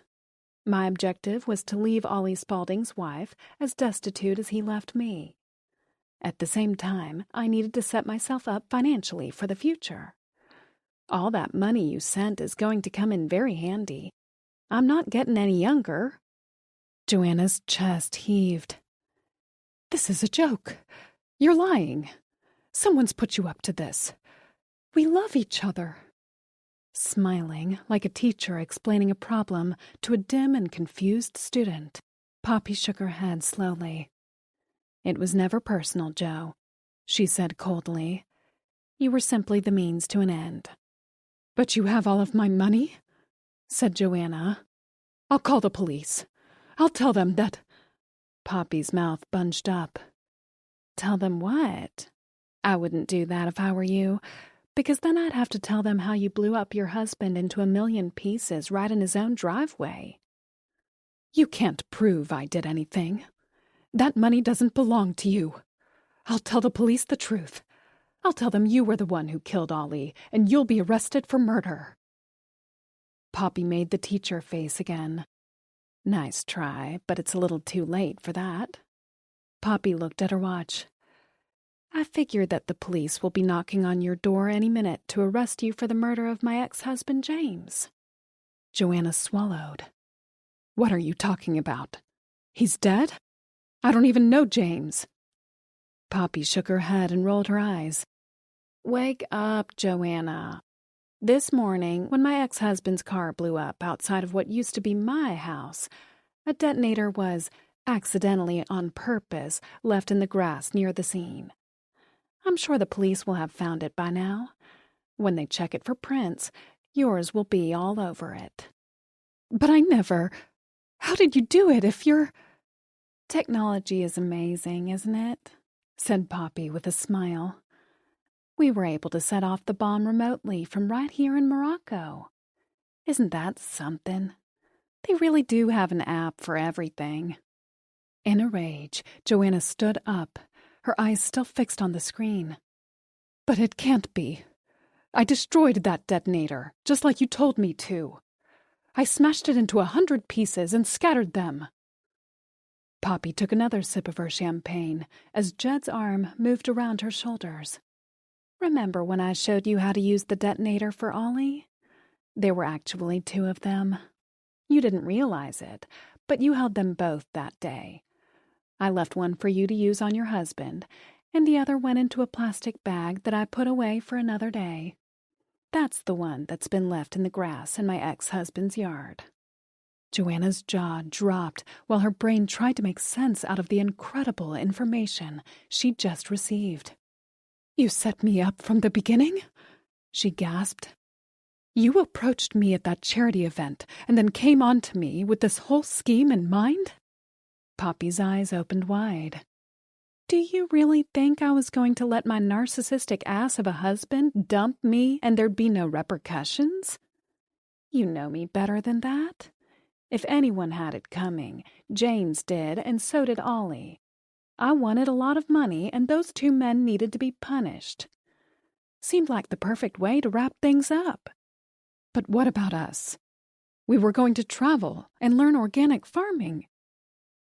My objective was to leave Ollie Spaulding's wife as destitute as he left me. At the same time, I needed to set myself up financially for the future. All that money you sent is going to come in very handy. I'm not getting any younger." Joanna's chest heaved. "This is a joke. You're lying. Someone's put you up to this. We love each other." Smiling, like a teacher explaining a problem to a dim and confused student, Poppy shook her head slowly. "It was never personal, Joe," she said coldly. "You were simply the means to an end." "But you have all of my money?" said Joanna. "I'll call the police. I'll tell them that—" Poppy's mouth bunched up. "Tell them what? I wouldn't do that if I were you, because then I'd have to tell them how you blew up your husband into 1,000,000 pieces right in his own driveway." "You can't prove I did anything. That money doesn't belong to you. I'll tell the police the truth. I'll tell them you were the one who killed Ollie, and you'll be arrested for murder." Poppy made the teacher face again. "Nice try, but it's a little too late for that." Poppy looked at her watch. "I figured that the police will be knocking on your door any minute to arrest you for the murder of my ex-husband, James." Joanna swallowed. "What are you talking about? He's dead? I don't even know James." Poppy shook her head and rolled her eyes. "Wake up, Joanna. This morning, when my ex-husband's car blew up outside of what used to be my house, a detonator was, accidentally on purpose, left in the grass near the scene. I'm sure the police will have found it by now. When they check it for prints, yours will be all over it." "But I never... How did you do it if you're—" "Technology is amazing, isn't it?" said Poppy with a smile. "We were able to set off the bomb remotely from right here in Morocco. Isn't that something? They really do have an app for everything." In a rage, Joanna stood up, her eyes still fixed on the screen. "But it can't be. I destroyed that detonator, just like you told me to. I smashed it into 100 pieces and scattered them." Poppy took another sip of her champagne as Jed's arm moved around her shoulders. "Remember when I showed you how to use the detonator for Ollie? There were actually 2 of them. You didn't realize it, but you held them both that day. I left one for you to use on your husband, and the other went into a plastic bag that I put away for another day. That's the one that's been left in the grass in my ex-husband's yard." Joanna's jaw dropped while her brain tried to make sense out of the incredible information she'd just received. "You set me up from the beginning?" she gasped. "You approached me at that charity event and then came on to me with this whole scheme in mind?" Poppy's eyes opened wide. "Do you really think I was going to let my narcissistic ass of a husband dump me and there'd be no repercussions? You know me better than that. If anyone had it coming, James did, and so did Ollie. I wanted a lot of money, and those 2 men needed to be punished. Seemed like the perfect way to wrap things up." "But what about us? We were going to travel and learn organic farming."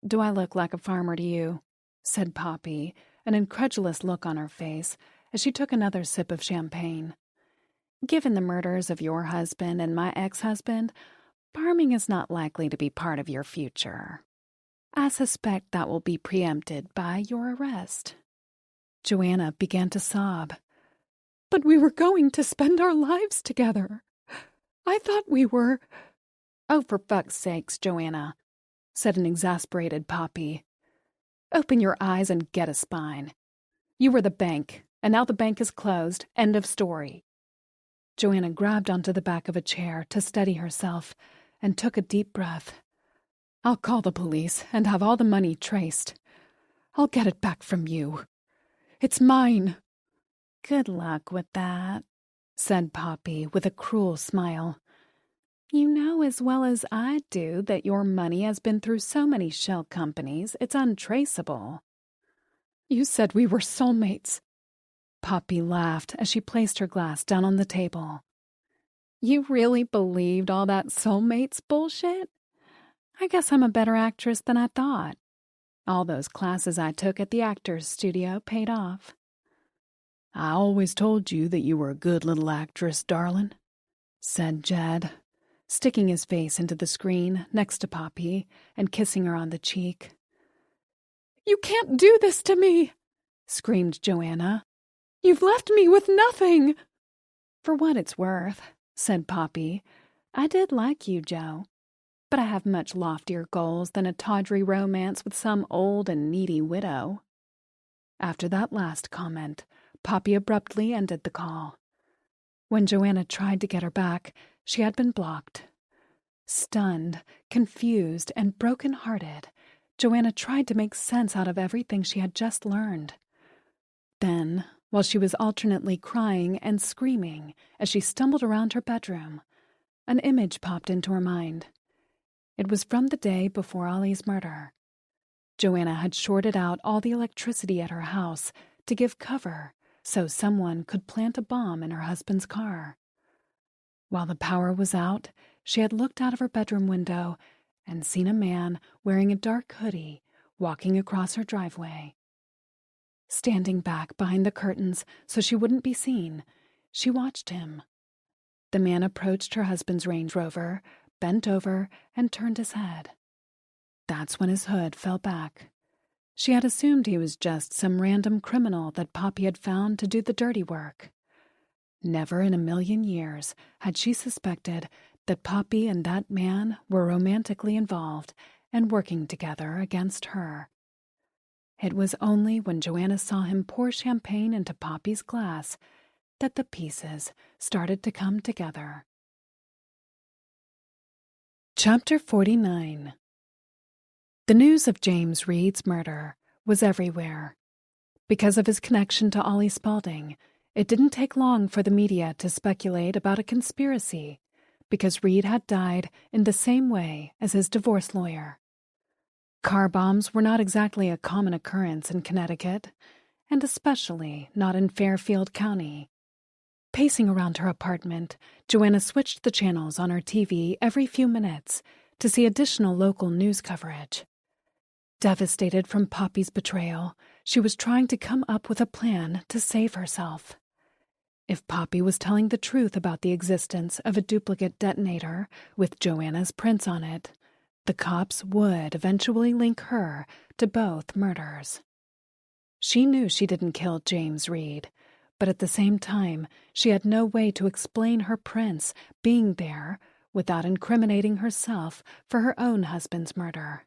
"Do I look like a farmer to you?" said Poppy, an incredulous look on her face as she took another sip of champagne. "Given the murders of your husband and my ex-husband, farming is not likely to be part of your future. I suspect that will be preempted by your arrest." Joanna began to sob. "But we were going to spend our lives together. I thought we were—" "Oh, for fuck's sakes, Joanna," said an exasperated Poppy. "Open your eyes and get a spine. You were the bank, and now the bank is closed. End of story." Joanna grabbed onto the back of a chair to steady herself and took a deep breath. "I'll call the police and have all the money traced. I'll get it back from you. It's mine." "Good luck with that," said Poppy with a cruel smile. "You know as well as I do that your money has been through so many shell companies, it's untraceable." "You said we were soulmates." Poppy laughed as she placed her glass down on the table. "You really believed all that soulmates bullshit? I guess I'm a better actress than I thought. All those classes I took at the actor's studio paid off." "I always told you that you were a good little actress, darling," said Jed, sticking his face into the screen next to Poppy and kissing her on the cheek. "You can't do this to me!" screamed Joanna. You've left me with nothing." "For what it's worth," said Poppy, "I did like you, Joe. But I have much loftier goals than a tawdry romance with some old and needy widow." After that last comment, Poppy abruptly ended the call. When Joanna tried to get her back, she had been blocked. Stunned, confused, and broken-hearted, Joanna tried to make sense out of everything she had just learned. Then, while she was alternately crying and screaming as she stumbled around her bedroom, an image popped into her mind. It was from the day before Ollie's murder. Joanna had shorted out all the electricity at her house to give cover so someone could plant a bomb in her husband's car. While the power was out, she had looked out of her bedroom window and seen a man wearing a dark hoodie walking across her driveway. Standing back behind the curtains so she wouldn't be seen, she watched him. The man approached her husband's Range Rover, bent over, and turned his head. That's when his hood fell back. She had assumed he was just some random criminal that Poppy had found to do the dirty work. Never in a million years had she suspected that Poppy and that man were romantically involved and working together against her. It was only when Joanna saw him pour champagne into Poppy's glass that the pieces started to come together. Chapter 49. The news of James Reed's murder was everywhere. Because of his connection to Ollie Spaulding, it didn't take long for the media to speculate about a conspiracy, because Reed had died in the same way as his divorce lawyer. Car bombs were not exactly a common occurrence in Connecticut, and especially not in Fairfield County. Pacing around her apartment, Joanna switched the channels on her TV every few minutes to see additional local news coverage. Devastated from Poppy's betrayal, she was trying to come up with a plan to save herself. If Poppy was telling the truth about the existence of a duplicate detonator with Joanna's prints on it, the cops would eventually link her to both murders. She knew she didn't kill James Reed, but at the same time, she had no way to explain her prints being there without incriminating herself for her own husband's murder.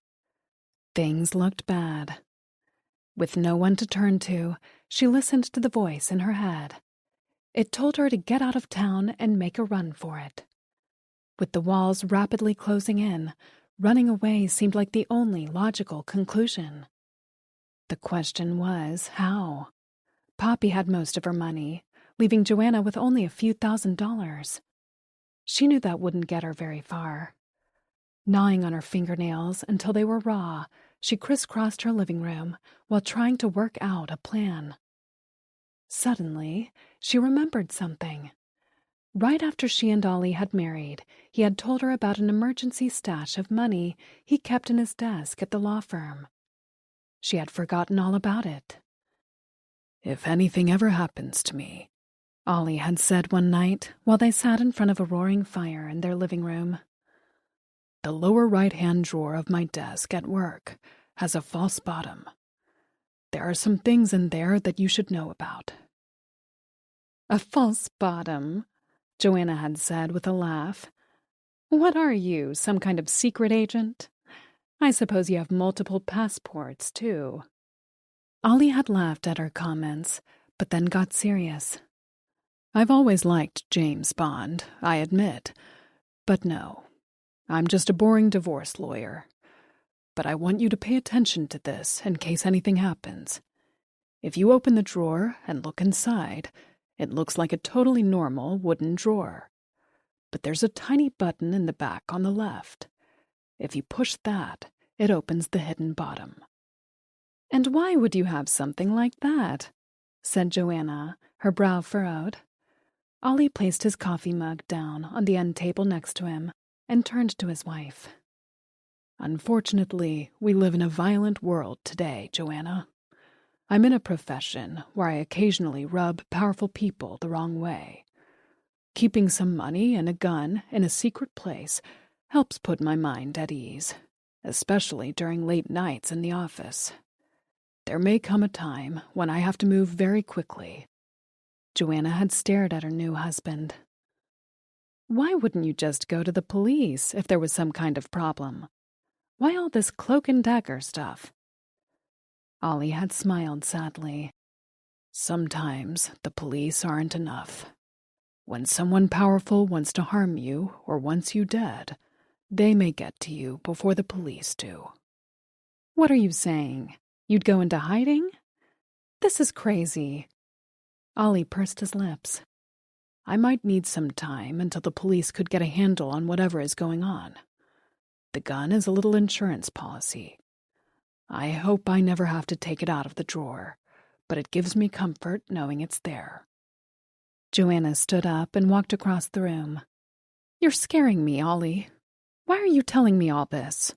Things looked bad. With no one to turn to, she listened to the voice in her head. It told her to get out of town and make a run for it. With the walls rapidly closing in, running away seemed like the only logical conclusion. The question was, how? Poppy had most of her money, leaving Joanna with only a few $1,000s. She knew that wouldn't get her very far. Gnawing on her fingernails until they were raw, she crisscrossed her living room while trying to work out a plan. Suddenly, she remembered something. Right after she and Ollie had married, he had told her about an emergency stash of money he kept in his desk at the law firm. She had forgotten all about it. "If anything ever happens to me," Ollie had said one night while they sat in front of a roaring fire in their living room, "the lower right-hand drawer of my desk at work has a false bottom. There are some things in there that you should know about." "A false bottom," Joanna had said with a laugh. "What are you, some kind of secret agent? I suppose you have multiple passports, too." Ollie had laughed at her comments, but then got serious. "I've always liked James Bond, I admit. But no, I'm just a boring divorce lawyer. But I want you to pay attention to this in case anything happens. If you open the drawer and look inside, it looks like a totally normal wooden drawer. But there's a tiny button in the back on the left. If you push that, it opens the hidden bottom." "And why would you have something like that?" said Joanna, her brow furrowed. Ollie placed his coffee mug down on the end table next to him and turned to his wife. "Unfortunately, we live in a violent world today, Joanna. I'm in a profession where I occasionally rub powerful people the wrong way. Keeping some money and a gun in a secret place helps put my mind at ease, especially during late nights in the office. There may come a time when I have to move very quickly, Joanna had stared at her new husband. Why wouldn't you just go to the police if there was some kind of problem? Why all this cloak and dagger stuff? Ollie had smiled sadly. Sometimes the police aren't enough. When someone powerful wants to harm you or wants you dead, they may get to you before the police do. What are you saying? You'd go into hiding? This is crazy. Ollie pursed his lips. I might need some time until the police could get a handle on whatever is going on. The gun is a little insurance policy. I hope I never have to take it out of the drawer, but it gives me comfort knowing it's there. Joanna stood up and walked across the room. You're scaring me, Ollie. Why are you telling me all this?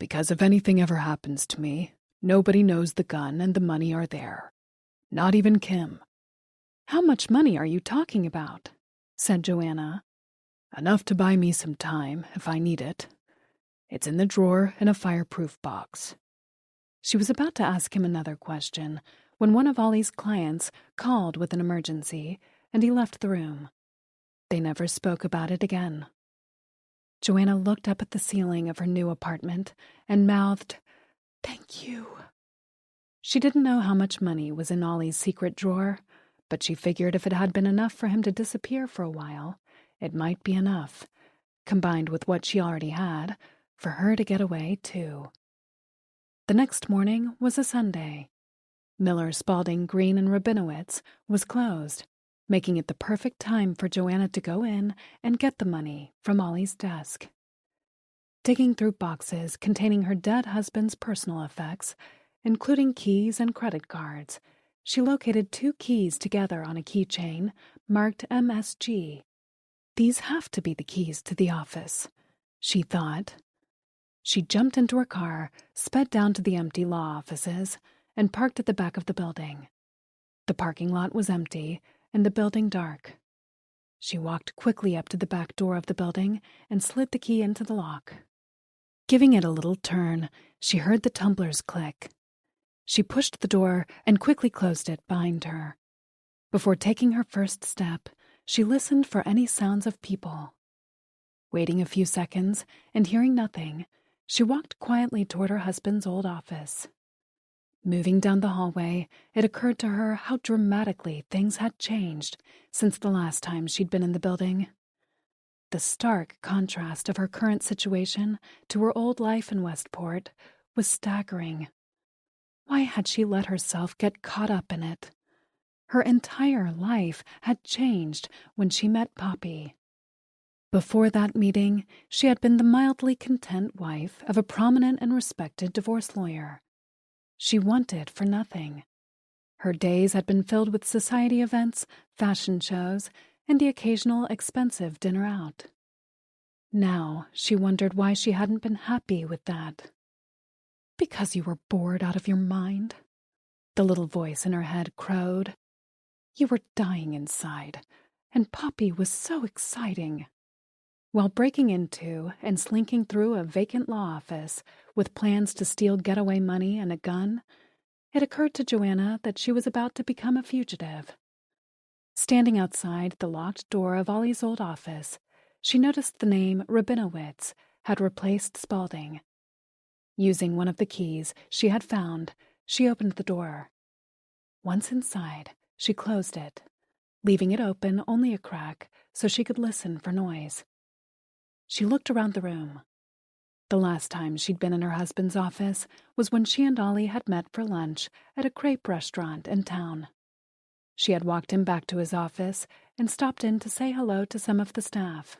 Because if anything ever happens to me, nobody knows the gun and the money are there. Not even Kim. How much money are you talking about? Said Joanna. Enough to buy me some time if I need it. It's in the drawer in a fireproof box. She was about to ask him another question when one of Ollie's clients called with an emergency, and he left the room. They never spoke about it again. Joanna looked up at the ceiling of her new apartment and mouthed, "Thank you." She didn't know how much money was in Ollie's secret drawer, but she figured if it had been enough for him to disappear for a while, it might be enough, combined with what she already had, for her to get away, too. The next morning was a Sunday. Miller, Spalding, Green, and Rabinowitz was closed, making it the perfect time for Joanna to go in and get the money from Ollie's desk. Digging through boxes containing her dead husband's personal effects, including keys and credit cards, she located 2 keys together on a keychain marked MSG. These have to be the keys to the office, she thought. She jumped into her car, sped down to the empty law offices, and parked at the back of the building. The parking lot was empty and the building dark. She walked quickly up to the back door of the building and slid the key into the lock. Giving it a little turn, she heard the tumblers click. She pushed the door and quickly closed it behind her. Before taking her first step, she listened for any sounds of people. Waiting a few seconds and hearing nothing, she walked quietly toward her husband's old office. Moving down the hallway, it occurred to her how dramatically things had changed since the last time she'd been in the building. The stark contrast of her current situation to her old life in Westport was staggering. Why had she let herself get caught up in it? Her entire life had changed when she met Poppy. Before that meeting, she had been the mildly content wife of a prominent and respected divorce lawyer. She wanted for nothing. Her days had been filled with society events, fashion shows, and the occasional expensive dinner out. Now she wondered why she hadn't been happy with that. Because you were bored out of your mind, the little voice in her head crowed. You were dying inside, and Poppy was so exciting. While breaking into and slinking through a vacant law office with plans to steal getaway money and a gun, it occurred to Joanna that she was about to become a fugitive. Standing outside the locked door of Ollie's old office, she noticed the name Rabinowitz had replaced Spalding. Using one of the keys she had found, she opened the door. Once inside, she closed it, leaving it open only a crack so she could listen for noise. She looked around the room. The last time she'd been in her husband's office was when she and Ollie had met for lunch at a crepe restaurant in town. She had walked him back to his office and stopped in to say hello to some of the staff.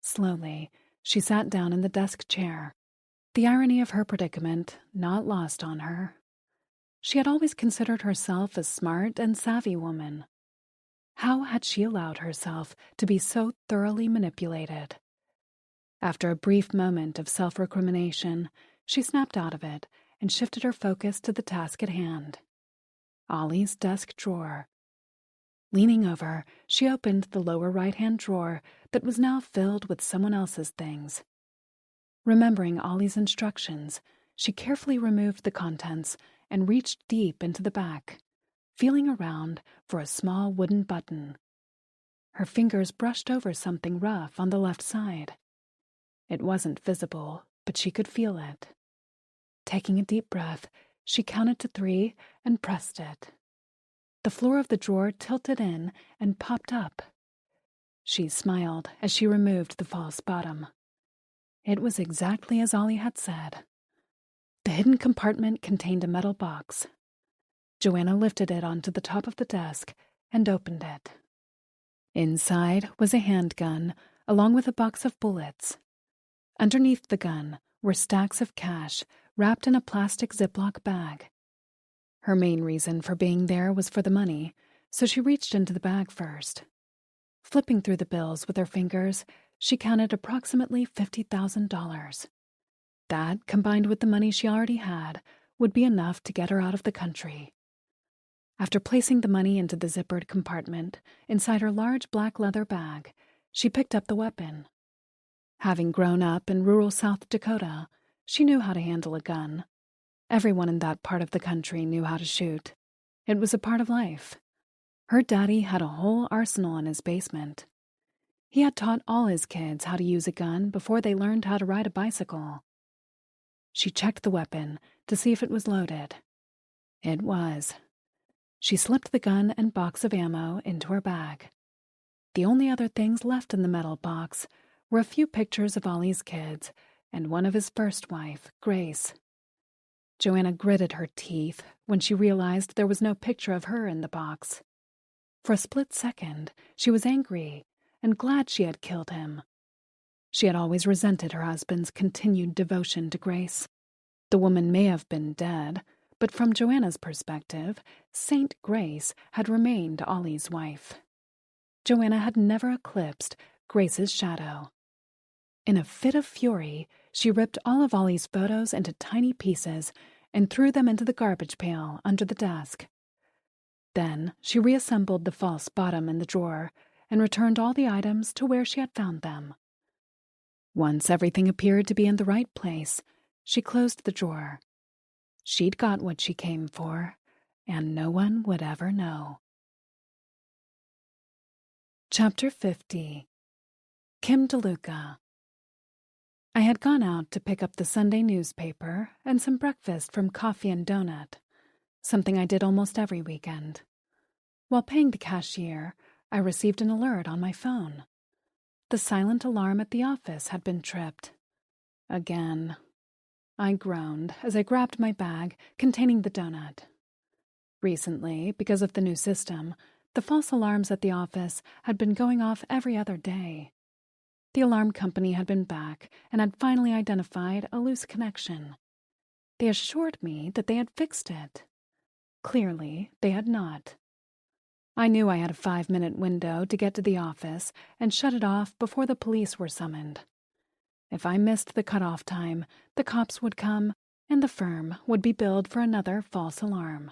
Slowly, she sat down in the desk chair, the irony of her predicament not lost on her. She had always considered herself a smart and savvy woman. How had she allowed herself to be so thoroughly manipulated? After a brief moment of self-recrimination, she snapped out of it and shifted her focus to the task at hand. Ollie's desk drawer. Leaning over, she opened the lower right-hand drawer that was now filled with someone else's things. Remembering Ollie's instructions, she carefully removed the contents and reached deep into the back, feeling around for a small wooden button. Her fingers brushed over something rough on the left side. It wasn't visible, but she could feel it. Taking a deep breath, she counted to 3 and pressed it. The floor of the drawer tilted in and popped up. She smiled as she removed the false bottom. It was exactly as Ollie had said. The hidden compartment contained a metal box. Joanna lifted it onto the top of the desk and opened it. Inside was a handgun, along with a box of bullets. Underneath the gun were stacks of cash wrapped in a plastic Ziploc bag. Her main reason for being there was for the money, so she reached into the bag first. Flipping through the bills with her fingers, she counted approximately $50,000. That, combined with the money she already had, would be enough to get her out of the country. After placing the money into the zippered compartment inside her large black leather bag, she picked up the weapon. Having grown up in rural South Dakota, she knew how to handle a gun. Everyone in that part of the country knew how to shoot. It was a part of life. Her daddy had a whole arsenal in his basement. He had taught all his kids how to use a gun before they learned how to ride a bicycle. She checked the weapon to see if it was loaded. It was. She slipped the gun and box of ammo into her bag. The only other things left in the metal box were a few pictures of Ollie's kids and one of his first wife, Grace. Joanna gritted her teeth when she realized there was no picture of her in the box. For a split second, she was angry and glad she had killed him. She had always resented her husband's continued devotion to Grace. The woman may have been dead, but from Joanna's perspective, Saint Grace had remained Ollie's wife. Joanna had never eclipsed Grace's shadow. In a fit of fury, she ripped all of Ollie's photos into tiny pieces and threw them into the garbage pail under the desk. Then she reassembled the false bottom in the drawer and returned all the items to where she had found them. Once everything appeared to be in the right place, she closed the drawer. She'd got what she came for, and no one would ever know. Chapter 50. Kim DeLuca. I had gone out to pick up the Sunday newspaper and some breakfast from Coffee and Donut, something I did almost every weekend. While paying the cashier, I received an alert on my phone. The silent alarm at the office had been tripped. Again. I groaned as I grabbed my bag containing the donut. Recently, because of the new system, the false alarms at the office had been going off every other day. The alarm company had been back and had finally identified a loose connection. They assured me that they had fixed it. Clearly, they had not. I knew I had a 5-minute window to get to the office and shut it off before the police were summoned. If I missed the cutoff time, the cops would come, and the firm would be billed for another false alarm.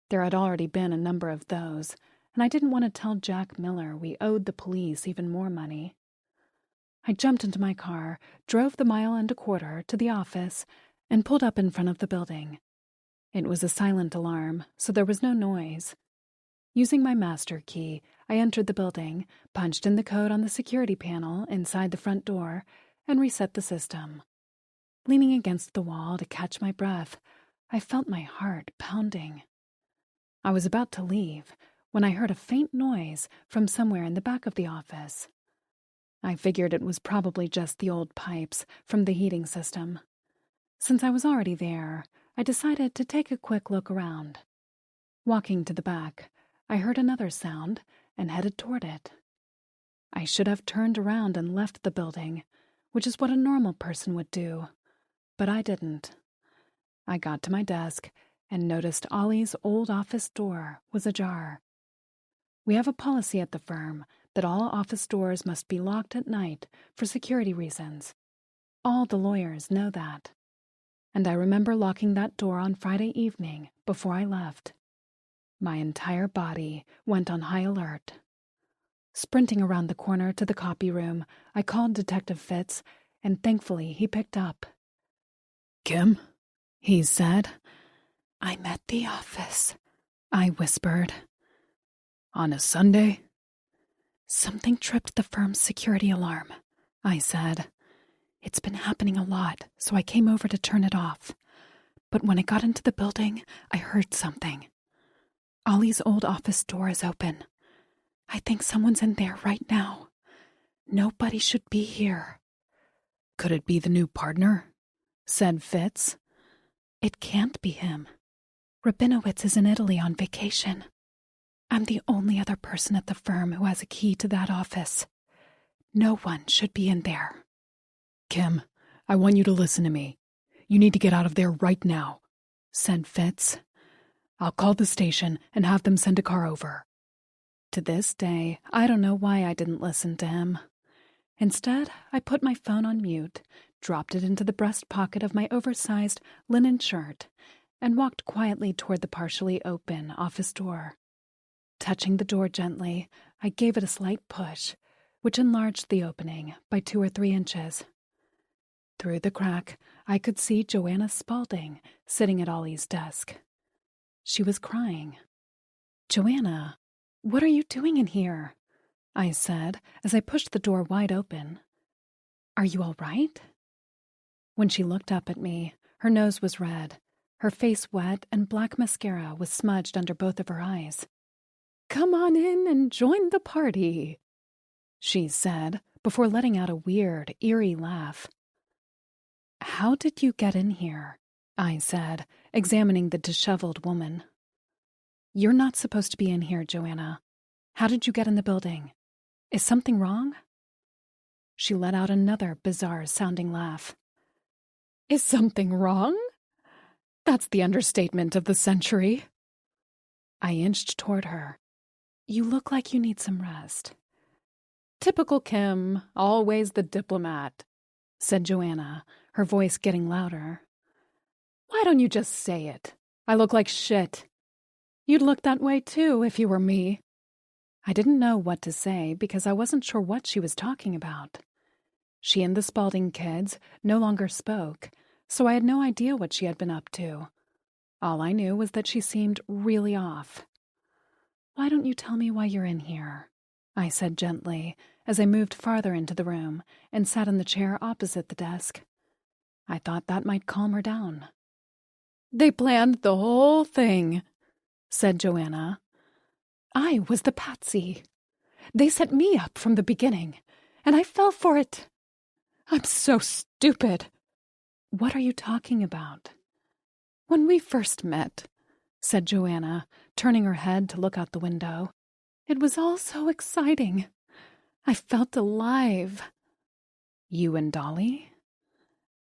There had already been a number of those, and I didn't want to tell Jack Miller we owed the police even more money. I jumped into my car, drove the 1.25 miles to the office, and pulled up in front of the building. It was a silent alarm, so there was no noise. Using my master key, I entered the building, punched in the code on the security panel inside the front door, and reset the system. Leaning against the wall to catch my breath, I felt my heart pounding. I was about to leave when I heard a faint noise from somewhere in the back of the office. I figured it was probably just the old pipes from the heating system. Since I was already there, I decided to take a quick look around. Walking to the back, I heard another sound and headed toward it. I should have turned around and left the building, which is what a normal person would do, but I didn't. I got to my desk and noticed Ollie's old office door was ajar. We have a policy at the firm that all office doors must be locked at night for security reasons. All the lawyers know that. And I remember locking that door on Friday evening before I left. My entire body went on high alert. Sprinting around the corner to the copy room, I called Detective Fitz, and thankfully he picked up. "Kim?" He said. "I'm at the office," I whispered. On a Sunday? Something tripped the firm's security alarm, I said. It's been happening a lot, so I came over to turn it off. But when I got into the building, I heard something. Ollie's old office door is open. I think someone's in there right now. Nobody should be here. Could it be the new partner? Said Fitz. It can't be him. Rabinowitz is in Italy on vacation. I'm the only other person at the firm who has a key to that office. No one should be in there. Kim, I want you to listen to me. You need to get out of there right now, said Fitz. I'll call the station and have them send a car over. To this day, I don't know why I didn't listen to him. Instead, I put my phone on mute, dropped it into the breast pocket of my oversized linen shirt, and walked quietly toward the partially open office door. Touching the door gently, I gave it a slight push, which enlarged the opening by 2 or 3 inches. Through the crack, I could see Joanna Spaulding sitting at Ollie's desk. She was crying. "Joanna, what are you doing in here?" I said as I pushed the door wide open. "Are you all right?" When she looked up at me, her nose was red, her face wet, and black mascara was smudged under both of her eyes. "Come on in and join the party," she said, before letting out a weird, eerie laugh. "How did you get in here?" I said, examining the disheveled woman. "You're not supposed to be in here, Joanna. How did you get in the building? Is something wrong?" She let out another bizarre-sounding laugh. "Is something wrong? That's the understatement of the century." I inched toward her. "You look like you need some rest." "Typical Kim, always the diplomat," said Joanna, her voice getting louder. "Why don't you just say it? I look like shit. You'd look that way too if you were me." I didn't know what to say because I wasn't sure what she was talking about. She and the Spaulding kids no longer spoke, so I had no idea what she had been up to. All I knew was that she seemed really off. "Why don't you tell me why you're in here?" I said gently as I moved farther into the room and sat in the chair opposite the desk. I thought that might calm her down. "They planned the whole thing," said Joanna. "I was the patsy. They set me up from the beginning, and I fell for it. I'm so stupid." "What are you talking about?" "When we first met," said Joanna, turning her head to look out the window, "it was all so exciting. I felt alive." "You and Dolly?"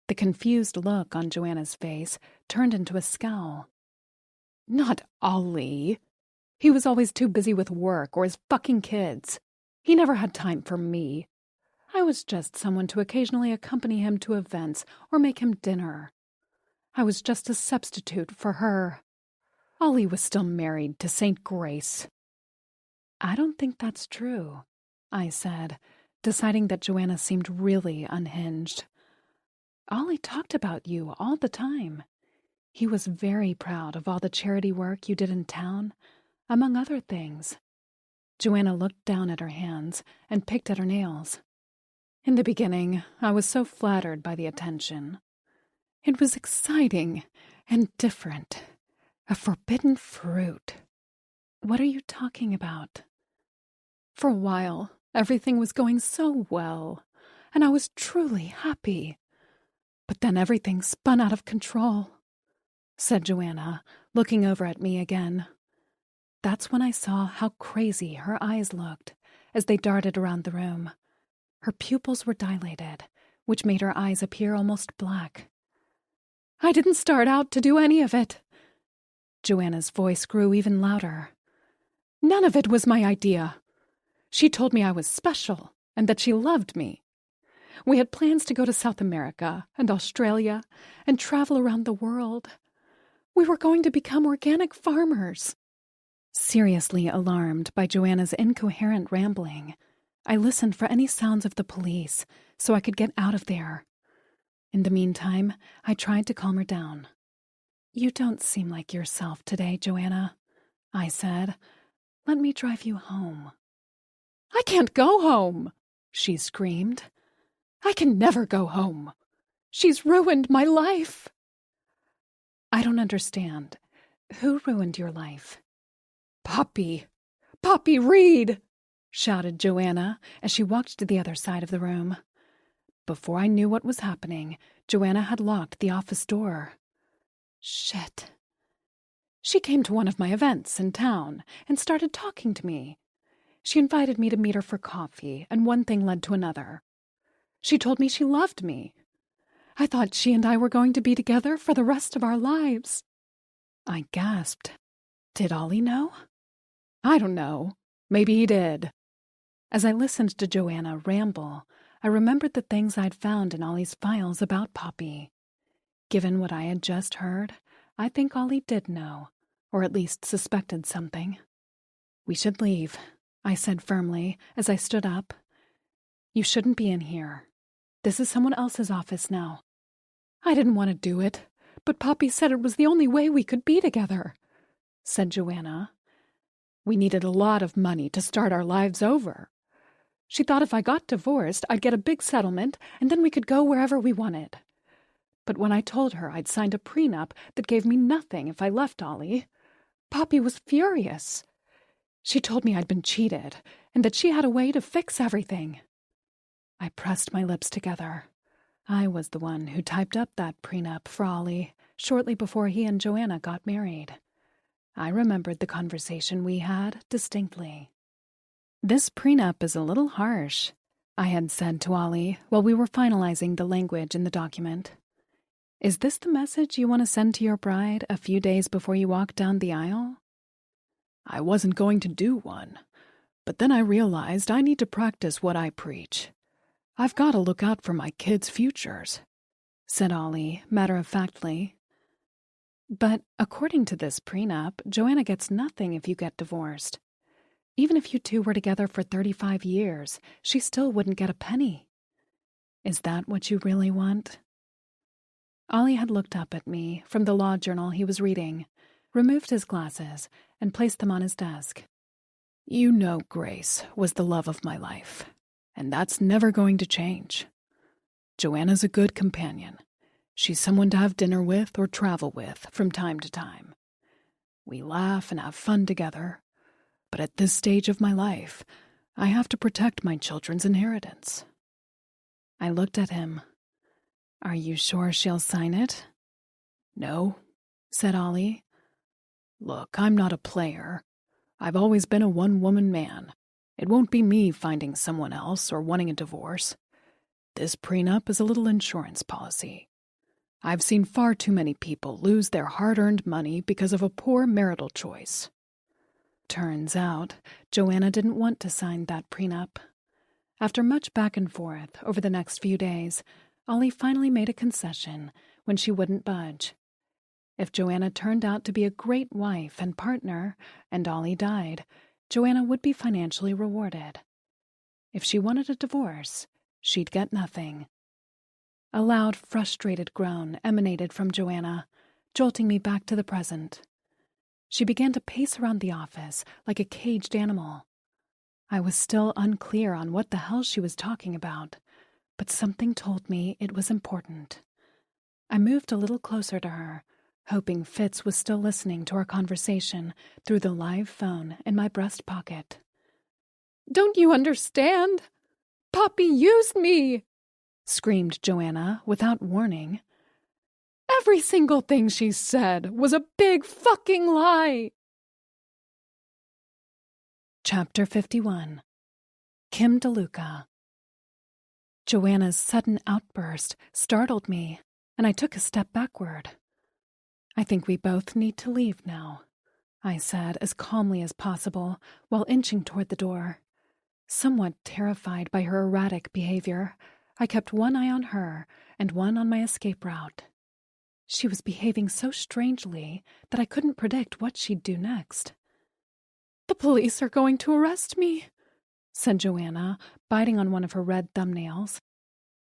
The confused look on Joanna's face turned into a scowl. "Not Ollie. He was always too busy with work or his fucking kids. He never had time for me. I was just someone to occasionally accompany him to events or make him dinner. I was just a substitute for her. Ollie was still married to St. Grace." "I don't think that's true," I said, deciding that Joanna seemed really unhinged. "Ollie talked about you all the time. He was very proud of all the charity work you did in town, among other things." Joanna looked down at her hands and picked at her nails. "In the beginning, I was so flattered by the attention. It was exciting and different. A forbidden fruit." "What are you talking about?" "For a while, everything was going so well, and I was truly happy. But then everything spun out of control," said Joanna, looking over at me again. That's when I saw how crazy her eyes looked as they darted around the room. Her pupils were dilated, which made her eyes appear almost black. "I didn't start out to do any of it." Joanna's voice grew even louder. "None of it was my idea. She told me I was special and that she loved me. We had plans to go to South America and Australia and travel around the world. We were going to become organic farmers." Seriously alarmed by Joanna's incoherent rambling, I listened for any sounds of the police so I could get out of there. In the meantime, I tried to calm her down. "You don't seem like yourself today, Joanna," I said. "Let me drive you home." "I can't go home," she screamed. "I can never go home. She's ruined my life." "I don't understand. Who ruined your life?" "Poppy Reed!" shouted Joanna as she walked to the other side of the room. Before I knew what was happening, Joanna had locked the office door. Shit. She came to one of my events in town and started talking to me. She invited me to meet her for coffee, and one thing led to another. She told me she loved me. I thought she and I were going to be together for the rest of our lives. I gasped. Did Ollie know? I don't know. Maybe he did. As I listened to Joanna ramble, I remembered the things I'd found in Ollie's files about Poppy. Given what I had just heard, I think Ollie did know, or at least suspected something. "We should leave," I said firmly as I stood up. "You shouldn't be in here. This is someone else's office now." "I didn't want to do it, but Poppy said it was the only way we could be together," said Joanna. "We needed a lot of money to start our lives over. She thought if I got divorced, I'd get a big settlement, and then we could go wherever we wanted. But when I told her I'd signed a prenup that gave me nothing if I left Ollie, Poppy was furious. She told me I'd been cheated, and that she had a way to fix everything." I pressed my lips together. I was the one who typed up that prenup for Ollie shortly before he and Joanna got married. I remembered the conversation we had distinctly. "This prenup is a little harsh," I had said to Ollie while we were finalizing the language in the document. "Is this the message you want to send to your bride a few days before you walk down the aisle?" I wasn't going to do one, but then I realized I need to practice what I preach. I've got to look out for my kids' futures," said Ollie matter-of-factly. "But according to this prenup, Joanna gets nothing if you get divorced. Even if you two were together for 35 years, she still wouldn't get a penny. Is that what you really want?" Ollie had looked up at me from the law journal he was reading, removed his glasses, and placed them on his desk. "You know Grace was the love of my life, and that's never going to change. Joanna's a good companion. She's someone to have dinner with or travel with from time to time. We laugh and have fun together, but at this stage of my life, I have to protect my children's inheritance." I looked at him. "Are you sure she'll sign it?" "No," said Ollie. "Look, I'm not a player. I've always been a one-woman man. It won't be me finding someone else or wanting a divorce. This prenup is a little insurance policy. I've seen far too many people lose their hard-earned money because of a poor marital choice." Turns out, Joanna didn't want to sign that prenup. After much back and forth over the next few days, Ollie finally made a concession when she wouldn't budge. If Joanna turned out to be a great wife and partner, and Ollie died, Joanna would be financially rewarded. If she wanted a divorce, she'd get nothing. A loud, frustrated groan emanated from Joanna, jolting me back to the present. She began to pace around the office like a caged animal. I was still unclear on what the hell she was talking about, but something told me it was important. I moved a little closer to her, hoping Fitz was still listening to our conversation through the live phone in my breast pocket. "Don't you understand? Poppy used me!" screamed Joanna without warning. "Every single thing she said was a big fucking lie!" Chapter 51. Kim DeLuca. Joanna's sudden outburst startled me, and I took a step backward. "I think we both need to leave now," I said as calmly as possible while inching toward the door. Somewhat terrified by her erratic behavior, I kept one eye on her and one on my escape route. She was behaving so strangely that I couldn't predict what she'd do next. "The police are going to arrest me," said Joanna, biting on one of her red thumbnails.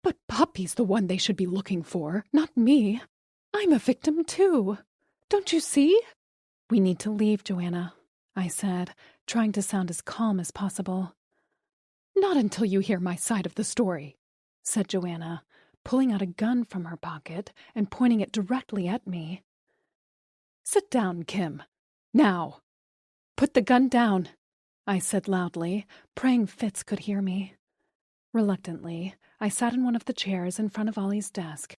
"But Poppy's the one they should be looking for, not me. I'm a victim too. Don't you see?" "We need to leave, Joanna. I said, trying to sound as calm as possible. Not until you hear my side of the story, said Joanna, pulling out a gun from her pocket and pointing it directly at me. Sit down, Kim. Now. Put the gun down, I said loudly, praying Fitz could hear me. Reluctantly, I sat in one of the chairs in front of Ollie's desk.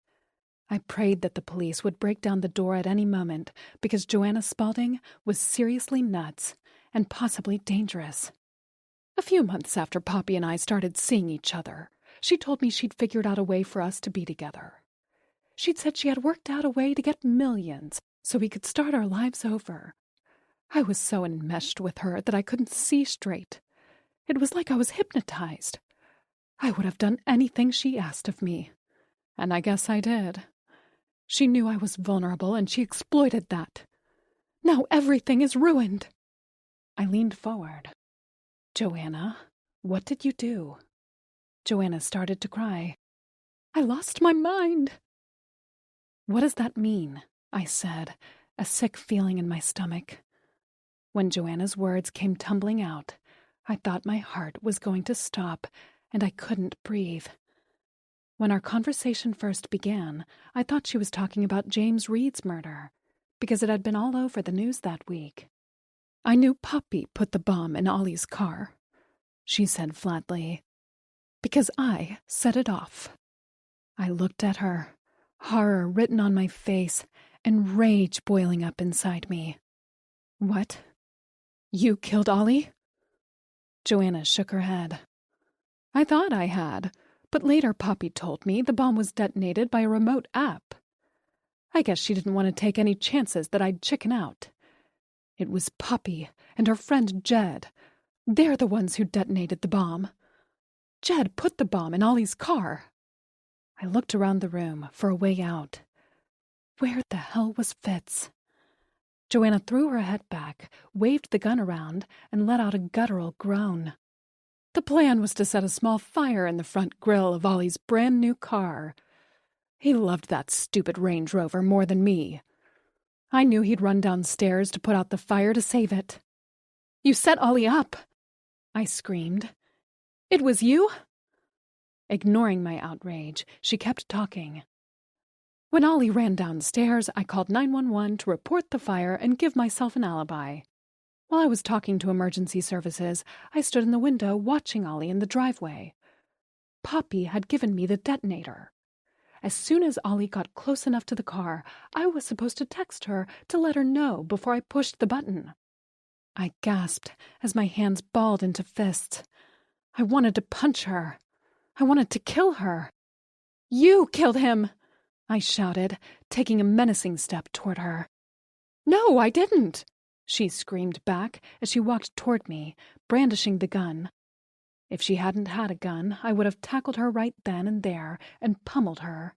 I prayed that the police would break down the door at any moment because Joanna Spaulding was seriously nuts and possibly dangerous. A few months after Poppy and I started seeing each other, she told me she'd figured out a way for us to be together. She'd said she had worked out a way to get millions so we could start our lives over. I was so enmeshed with her that I couldn't see straight. It was like I was hypnotized. I would have done anything she asked of me. And I guess I did. She knew I was vulnerable and she exploited that. Now everything is ruined. I leaned forward. Joanna, what did you do? Joanna started to cry. I lost my mind. What does that mean? I said, a sick feeling in my stomach. When Joanna's words came tumbling out, I thought my heart was going to stop and I couldn't breathe. When our conversation first began, I thought she was talking about James Reed's murder, because it had been all over the news that week. I knew Poppy put the bomb in Ollie's car, she said flatly. Because I set it off. I looked at her, horror written on my face and rage boiling up inside me. What? You killed Ollie? Joanna shook her head. I thought I had, but later Poppy told me the bomb was detonated by a remote app. I guess she didn't want to take any chances that I'd chicken out. It was Poppy and her friend Jed. They're the ones who detonated the bomb. Jed put the bomb in Ollie's car. I looked around the room for a way out. Where the hell was Fitz? Joanna threw her head back, waved the gun around, and let out a guttural groan. The plan was to set a small fire in the front grille of Ollie's brand-new car. He loved that stupid Range Rover more than me. I knew he'd run downstairs to put out the fire to save it. You set Ollie up, I screamed. It was you? Ignoring my outrage, she kept talking. When Ollie ran downstairs, I called 911 to report the fire and give myself an alibi. While I was talking to emergency services, I stood in the window watching Ollie in the driveway. Poppy had given me the detonator. As soon as Ollie got close enough to the car, I was supposed to text her to let her know before I pushed the button. I gasped as my hands balled into fists. I wanted to punch her. I wanted to kill her. You killed him, I shouted, taking a menacing step toward her. No, I didn't, she screamed back as she walked toward me, brandishing the gun. If she hadn't had a gun, I would have tackled her right then and there and pummeled her.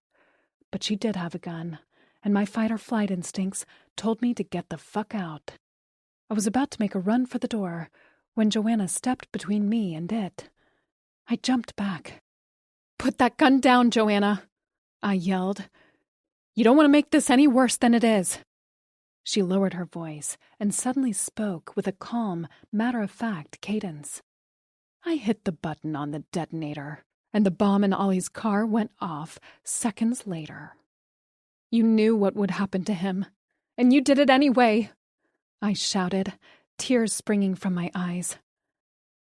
But she did have a gun, and my fight-or-flight instincts told me to get the fuck out. I was about to make a run for the door when Joanna stepped between me and it. I jumped back. Put that gun down, Joanna, I yelled. You don't want to make this any worse than it is. She lowered her voice and suddenly spoke with a calm, matter-of-fact cadence. I hit the button on the detonator, and the bomb in Ollie's car went off seconds later. You knew what would happen to him, and you did it anyway, I shouted, tears springing from my eyes.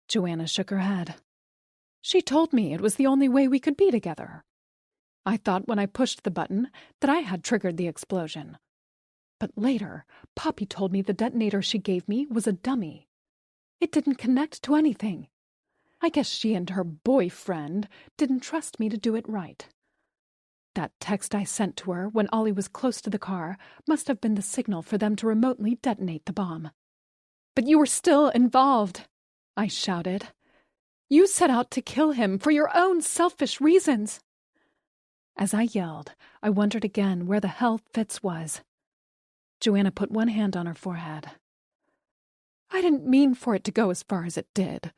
Joanna shook her head. She told me it was the only way we could be together. I thought when I pushed the button that I had triggered the explosion. But later, Poppy told me the detonator she gave me was a dummy. It didn't connect to anything. I guess she and her boyfriend didn't trust me to do it right. That text I sent to her when Ollie was close to the car must have been the signal for them to remotely detonate the bomb. But you were still involved, I shouted. You set out to kill him for your own selfish reasons. As I yelled, I wondered again where the hell Fitz was. Joanna put one hand on her forehead. I didn't mean for it to go as far as it did.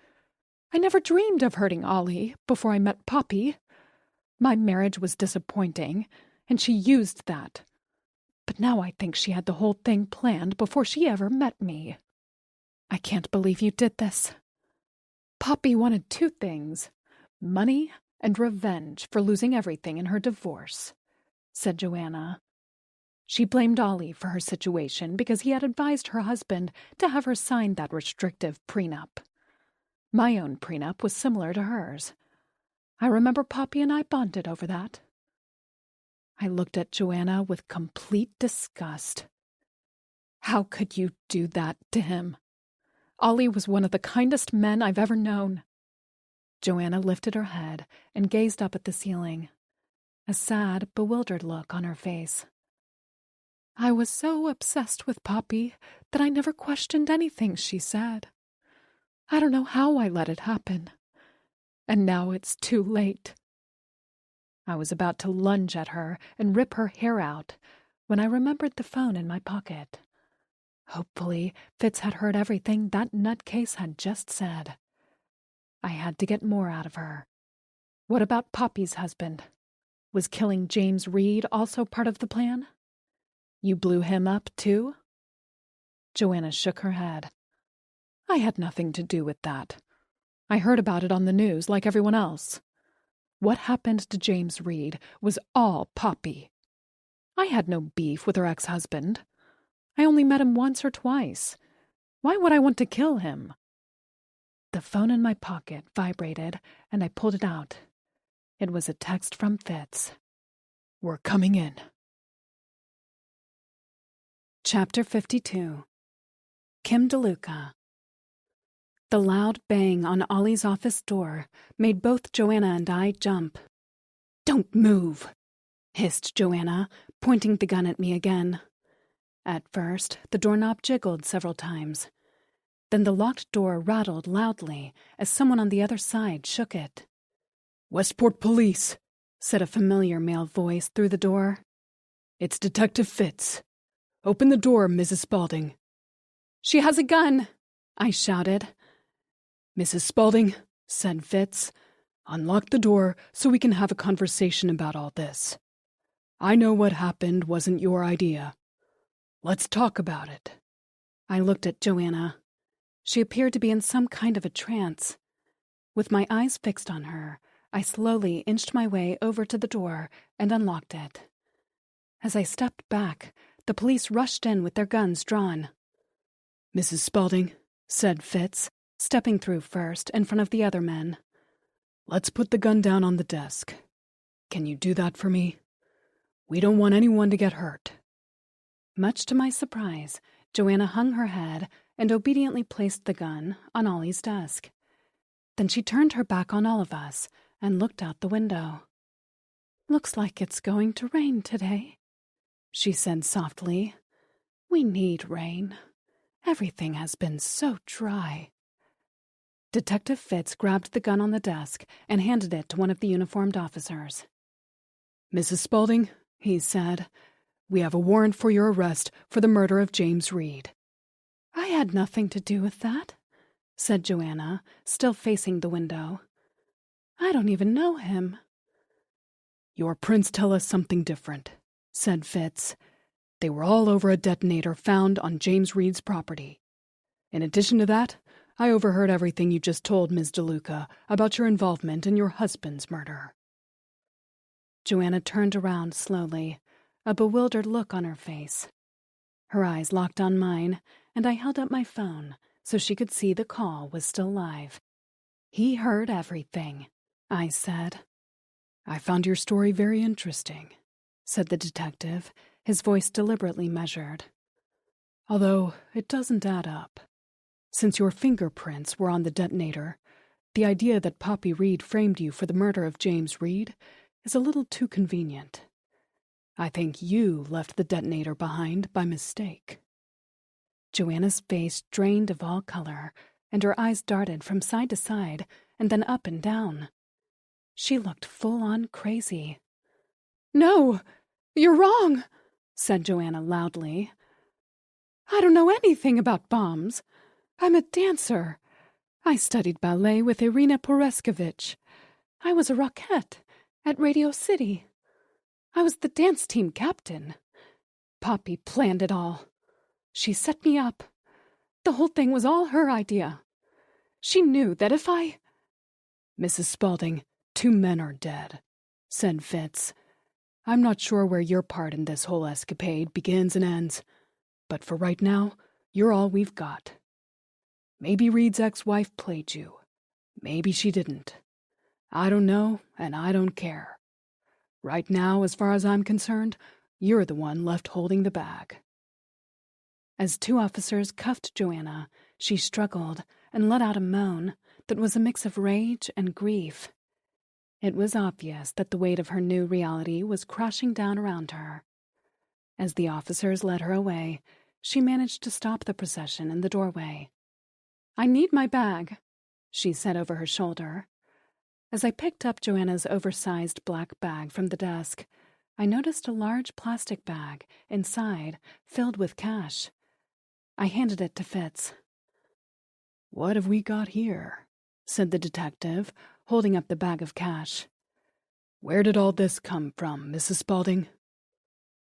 I never dreamed of hurting Ollie before I met Poppy. My marriage was disappointing, and she used that. But now I think she had the whole thing planned before she ever met me. I can't believe you did this. Poppy wanted two things, money and revenge for losing everything in her divorce, said Joanna. She blamed Ollie for her situation because he had advised her husband to have her sign that restrictive prenup. My own prenup was similar to hers. I remember Poppy and I bonded over that. I looked at Joanna with complete disgust. How could you do that to him? Ollie was one of the kindest men I've ever known. Joanna lifted her head and gazed up at the ceiling, a sad, bewildered look on her face. I was so obsessed with Poppy that I never questioned anything she said. I don't know how I let it happen. And now it's too late. I was about to lunge at her and rip her hair out when I remembered the phone in my pocket. Hopefully, Fitz had heard everything that nutcase had just said. I had to get more out of her. What about Poppy's husband? Was killing James Reed also part of the plan? You blew him up, too? Joanna shook her head. I had nothing to do with that. I heard about it on the news like everyone else. What happened to James Reed was all Poppy. I had no beef with her ex-husband. I only met him once or twice. Why would I want to kill him? The phone in my pocket vibrated, and I pulled it out. It was a text from Fitz. We're coming in. Chapter 52. Kim DeLuca. The loud bang on Ollie's office door made both Joanna and I jump. Don't move, hissed Joanna, pointing the gun at me again. At first, the doorknob jiggled several times. Then the locked door rattled loudly as someone on the other side shook it. Westport Police, said a familiar male voice through the door. It's Detective Fitz. Open the door, Mrs. Spaulding. She has a gun, I shouted. Mrs. Spaulding, said Fitz, unlock the door so we can have a conversation about all this. I know what happened wasn't your idea. Let's talk about it. I looked at Joanna. She appeared to be in some kind of a trance. With my eyes fixed on her, I slowly inched my way over to the door and unlocked it. As I stepped back, the police rushed in with their guns drawn. Mrs. Spaulding, said Fitz, stepping through first in front of the other men. Let's put the gun down on the desk. Can you do that for me? We don't want anyone to get hurt. Much to my surprise, Joanna hung her head and obediently placed the gun on Ollie's desk. Then she turned her back on all of us and looked out the window. Looks like it's going to rain today, she said softly. We need rain. Everything has been so dry. Detective Fitz grabbed the gun on the desk and handed it to one of the uniformed officers. Mrs. Spaulding, he said, we have a warrant for your arrest for the murder of James Reed. I had nothing to do with that, said Joanna, still facing the window. I don't even know him. Your prints tell us something different, said Fitz. They were all over a detonator found on James Reed's property. In addition to that, I overheard everything you just told Ms. DeLuca about your involvement in your husband's murder. Joanna turned around slowly, a bewildered look on her face. Her eyes locked on mine, and I held up my phone so she could see the call was still live. He heard everything, I said. I found your story very interesting, said the detective, his voice deliberately measured. Although it doesn't add up. Since your fingerprints were on the detonator, the idea that Poppy Reed framed you for the murder of James Reed is a little too convenient. I think you left the detonator behind by mistake. Joanna's face drained of all color, and her eyes darted from side to side and then up and down. She looked full-on crazy. No, you're wrong, said Joanna loudly. I don't know anything about bombs. I'm a dancer. I studied ballet with Irina Poreskevich. I was a rockette at Radio City. I was the dance team captain. Poppy planned it all. She set me up. The whole thing was all her idea. She knew that if I... Mrs. Spaulding, 2 men are dead, said Fitz. I'm not sure where your part in this whole escapade begins and ends, but for right now, you're all we've got. Maybe Reed's ex-wife played you. Maybe she didn't. I don't know, and I don't care. Right now, as far as I'm concerned, you're the one left holding the bag. As 2 officers cuffed Joanna, she struggled and let out a moan that was a mix of rage and grief. It was obvious that the weight of her new reality was crashing down around her. As the officers led her away, she managed to stop the procession in the doorway. I need my bag, she said over her shoulder. As I picked up Joanna's oversized black bag from the desk, I noticed a large plastic bag inside filled with cash. I handed it to Fitz. What have we got here? Said the detective, holding up the bag of cash. Where did all this come from, Mrs. Spaulding?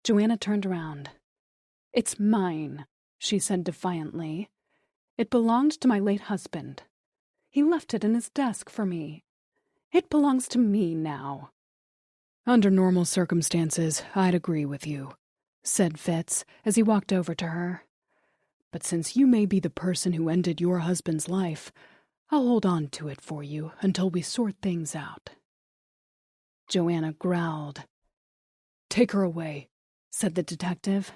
Joanna turned around. It's mine, she said defiantly. It belonged to my late husband. He left it in his desk for me. It belongs to me now. Under normal circumstances, I'd agree with you, said Fitz as he walked over to her. But since you may be the person who ended your husband's life, I'll hold on to it for you until we sort things out. Joanna growled. Take her away, said the detective.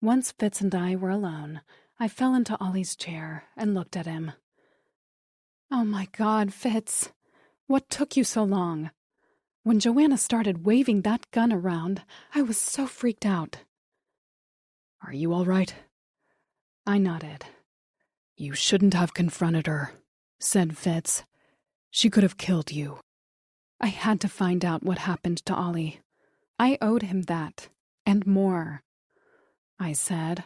Once Fitz and I were alone, I fell into Ollie's chair and looked at him. Oh my God, Fitz. What took you so long? When Joanna started waving that gun around, I was so freaked out. Are you all right? I nodded. You shouldn't have confronted her, said Fitz. She could have killed you. I had to find out what happened to Ollie. I owed him that, and more. I said,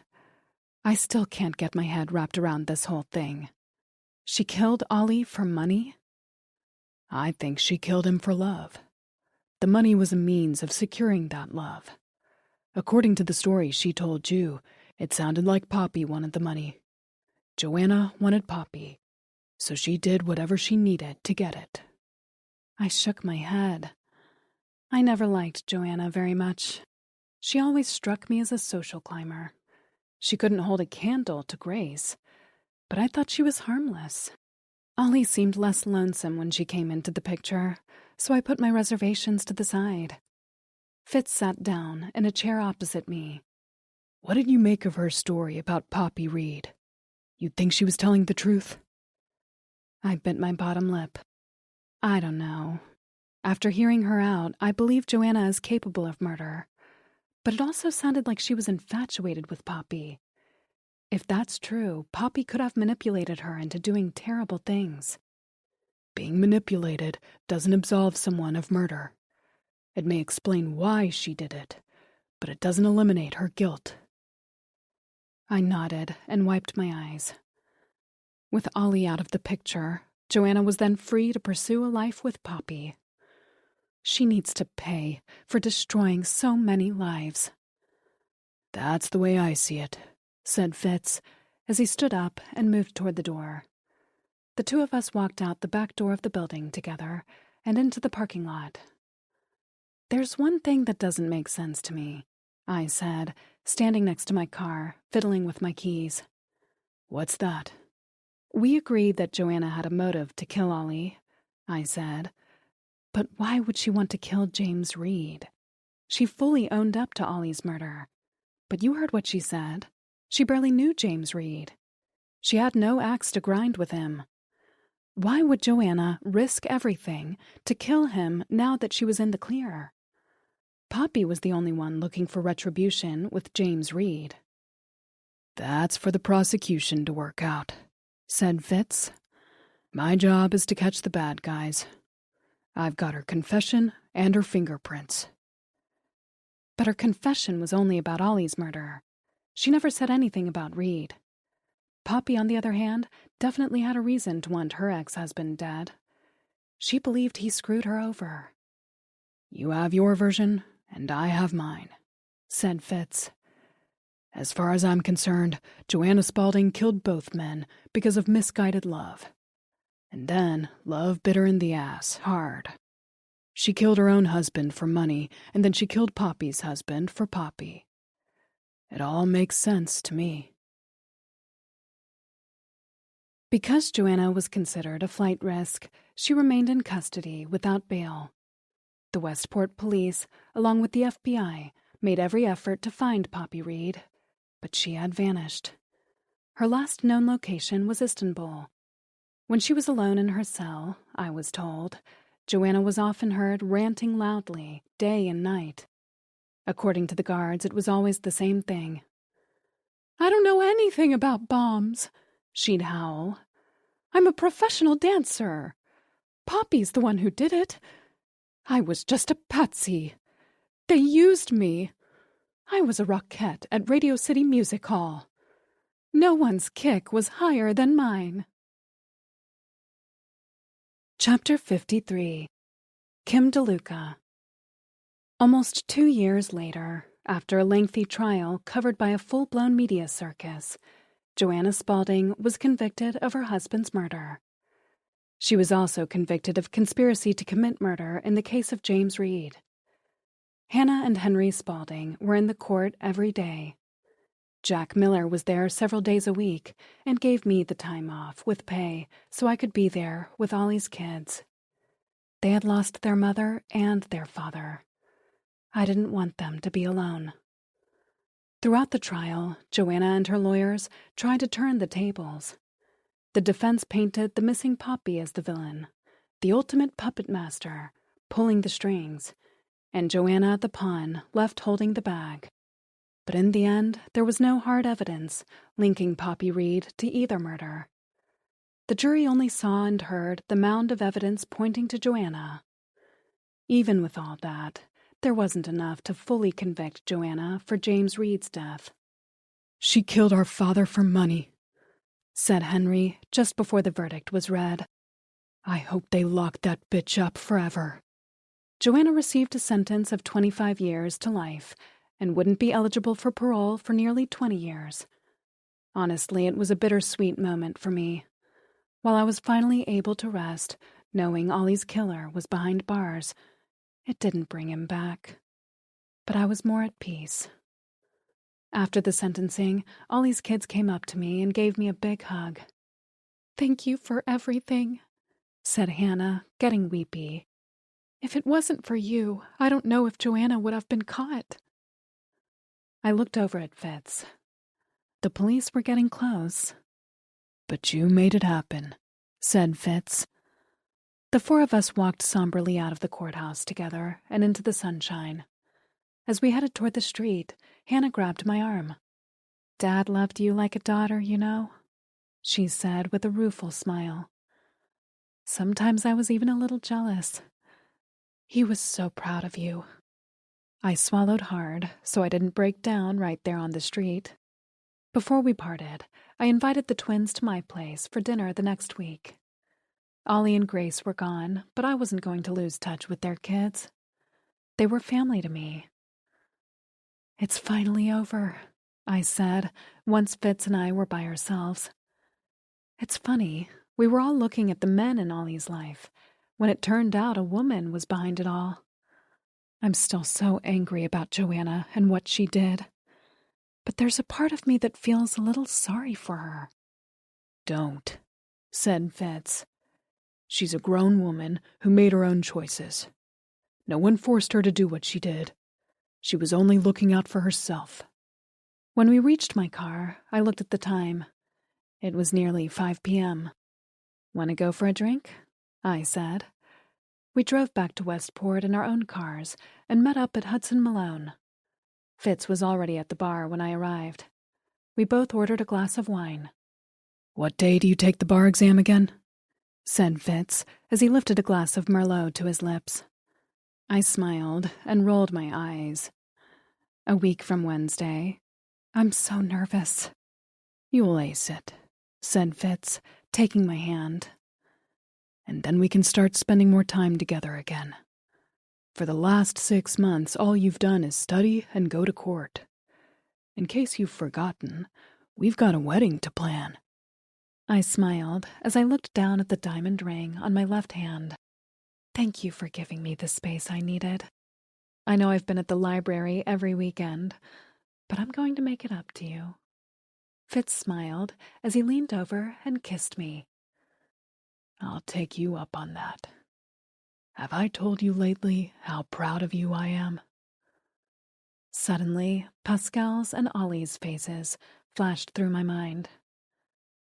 I still can't get my head wrapped around this whole thing. She killed Ollie for money? I think she killed him for love. The money was a means of securing that love. According to the story she told you, it sounded like Poppy wanted the money. Joanna wanted Poppy, so she did whatever she needed to get it. I shook my head. I never liked Joanna very much. She always struck me as a social climber. She couldn't hold a candle to Grace, but I thought she was harmless. Ollie seemed less lonesome when she came into the picture, so I put my reservations to the side. Fitz sat down in a chair opposite me. What did you make of her story about Poppy Reed? You think she was telling the truth? I bit my bottom lip. I don't know. After hearing her out, I believe Joanna is capable of murder. But it also sounded like she was infatuated with Poppy. If that's true, Poppy could have manipulated her into doing terrible things. Being manipulated doesn't absolve someone of murder. It may explain why she did it, but it doesn't eliminate her guilt. I nodded and wiped my eyes. With Ollie out of the picture, Joanna was then free to pursue a life with Poppy. She needs to pay for destroying so many lives. That's the way I see it, said Fitz, as he stood up and moved toward the door. The 2 of us walked out the back door of the building together and into the parking lot. There's one thing that doesn't make sense to me, I said, standing next to my car, fiddling with my keys. What's that? We agreed that Joanna had a motive to kill Ollie, I said. But why would she want to kill James Reed? She fully owned up to Ollie's murder. But you heard what she said. She barely knew James Reed. She had no axe to grind with him. Why would Joanna risk everything to kill him now that she was in the clear? Poppy was the only one looking for retribution with James Reed. That's for the prosecution to work out, said Fitz. My job is to catch the bad guys. I've got her confession and her fingerprints. But her confession was only about Ollie's murder. She never said anything about Reed. Poppy, on the other hand, definitely had a reason to want her ex-husband dead. She believed he screwed her over. You have your version, and I have mine, said Fitz. As far as I'm concerned, Joanna Spaulding killed both men because of misguided love. And then love bit her in the ass hard. She killed her own husband for money, and then she killed Poppy's husband for Poppy. It all makes sense to me. Because Joanna was considered a flight risk, she remained in custody without bail. The Westport police, along with the FBI, made every effort to find Poppy Reed, but she had vanished. Her last known location was Istanbul. When she was alone in her cell, I was told, Joanna was often heard ranting loudly, day and night. According to the guards, it was always the same thing. "I don't know anything about bombs," she'd howl. "I'm a professional dancer. Poppy's the one who did it. I was just a patsy. They used me. I was a rockette at Radio City Music Hall. No one's kick was higher than mine." Chapter 53. Kim DeLuca. Almost 2 years later, after a lengthy trial covered by a full-blown media circus, Joanna Spaulding was convicted of her husband's murder. She was also convicted of conspiracy to commit murder in the case of James Reed. Hannah and Henry Spaulding were in the court every day. Jack Miller was there several days a week and gave me the time off with pay so I could be there with Ollie's kids. They had lost their mother and their father. I didn't want them to be alone. Throughout the trial, Joanna and her lawyers tried to turn the tables. The defense painted the missing Poppy as the villain, the ultimate puppet master, pulling the strings, and Joanna the pawn left holding the bag. But in the end, there was no hard evidence linking Poppy Reed to either murder. The jury only saw and heard the mound of evidence pointing to Joanna. Even with all that, there wasn't enough to fully convict Joanna for James Reed's death. "She killed our father for money," said Henry just before the verdict was read. "I hope they lock that bitch up forever." Joanna received a sentence of 25 years to life and wouldn't be eligible for parole for nearly 20 years. Honestly, it was a bittersweet moment for me. While I was finally able to rest, knowing Ollie's killer was behind bars, it didn't bring him back. But I was more at peace. After the sentencing, Ollie's kids came up to me and gave me a big hug. "Thank you for everything," said Hannah, getting weepy. "If it wasn't for you, I don't know if Joanna would have been caught." I looked over at Fitz. The police were getting close. "But you made it happen," said Fitz. The four of us walked somberly out of the courthouse together and into the sunshine. As we headed toward the street, Hannah grabbed my arm. "Dad loved you like a daughter, you know," she said with a rueful smile. Sometimes I was even a little jealous. He was so proud of you. I swallowed hard, so I didn't break down right there on the street. Before we parted, I invited the twins to my place for dinner the next week. Ollie and Grace were gone, but I wasn't going to lose touch with their kids. They were family to me. "It's finally over," I said, once Fitz and I were by ourselves. It's funny, we were all looking at the men in Ollie's life, when it turned out a woman was behind it all. I'm still so angry about Joanna and what she did. But there's a part of me that feels a little sorry for her. "Don't," said Fitz. "She's a grown woman who made her own choices. No one forced her to do what she did. She was only looking out for herself." When we reached my car, I looked at the time. It was nearly 5 p.m. "Want to go for a drink?" I said. We drove back to Westport in our own cars and met up at Hudson Malone. Fitz was already at the bar when I arrived. We both ordered a glass of wine. "What day do you take the bar exam again?" said Fitz as he lifted a glass of Merlot to his lips. I smiled and rolled my eyes. "A week from Wednesday. I'm so nervous." "You'll ace it," said Fitz, taking my hand. "And then we can start spending more time together again. For the last 6 months, all you've done is study and go to court. In case you've forgotten, we've got a wedding to plan. I smiled as I looked down at the diamond ring on my left hand. Thank you for giving me the space I needed. I know I've been at the library every weekend, but I'm going to make it up to you. Fitz smiled as he leaned over and kissed me. I'll take you up on that. Have I told you lately how proud of you I am? Suddenly, Pascal's and Ollie's faces flashed through my mind.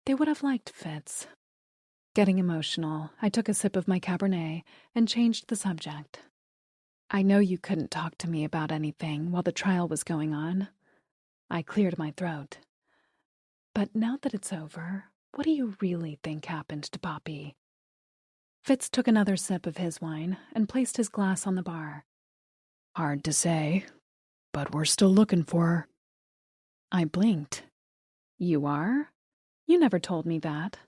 They would have liked Fitz. Getting emotional, I took a sip of my Cabernet and changed the subject. I know you couldn't talk to me about anything while the trial was going on. I cleared my throat. But now that it's over, what do you really think happened to Poppy? Fitz took another sip of his wine and placed his glass on the bar. Hard to say, but we're still looking for her. I blinked. You are? You never told me that.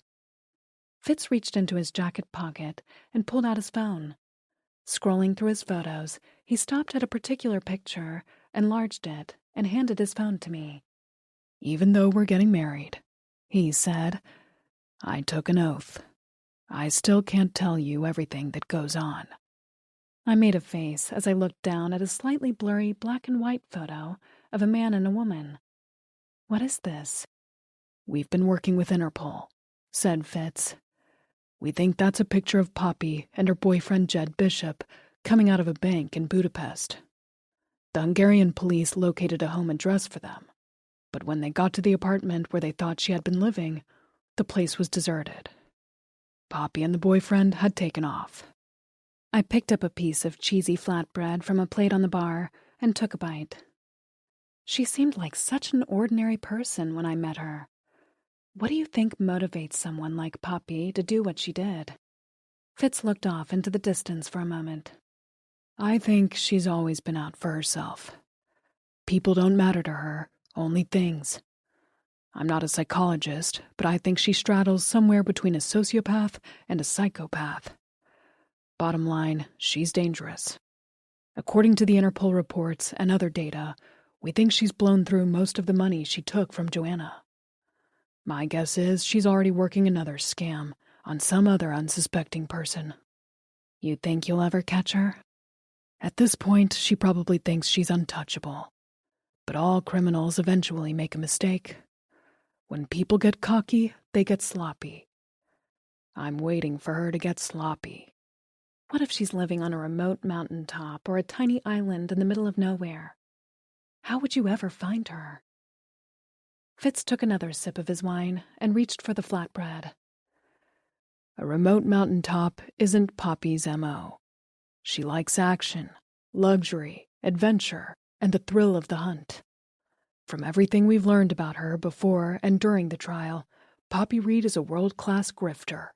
Fitz reached into his jacket pocket and pulled out his phone. Scrolling through his photos, he stopped at a particular picture, enlarged it, and handed his phone to me. Even though we're getting married, he said, I took an oath. I still can't tell you everything that goes on. I made a face as I looked down at a slightly blurry black and white photo of a man and a woman. What is this? We've been working with Interpol, said Fitz. We think that's a picture of Poppy and her boyfriend Jed Bishop coming out of a bank in Budapest. The Hungarian police located a home address for them, but when they got to the apartment where they thought she had been living, the place was deserted. Poppy and the boyfriend had taken off. I picked up a piece of cheesy flatbread from a plate on the bar and took a bite. She seemed like such an ordinary person when I met her. What do you think motivates someone like Poppy to do what she did? Fitz looked off into the distance for a moment. I think she's always been out for herself. People don't matter to her, only things. I'm not a psychologist, but I think she straddles somewhere between a sociopath and a psychopath. Bottom line, she's dangerous. According to the Interpol reports and other data, we think she's blown through most of the money she took from Joanna. My guess is she's already working another scam on some other unsuspecting person. You think you'll ever catch her? At this point, she probably thinks she's untouchable. But all criminals eventually make a mistake. When people get cocky, they get sloppy. I'm waiting for her to get sloppy. What if she's living on a remote mountaintop or a tiny island in the middle of nowhere? How would you ever find her? Fitz took another sip of his wine and reached for the flatbread. A remote mountaintop isn't Poppy's M.O. She likes action, luxury, adventure, and the thrill of the hunt. From everything we've learned about her before and during the trial, Poppy Reed is a world-class grifter.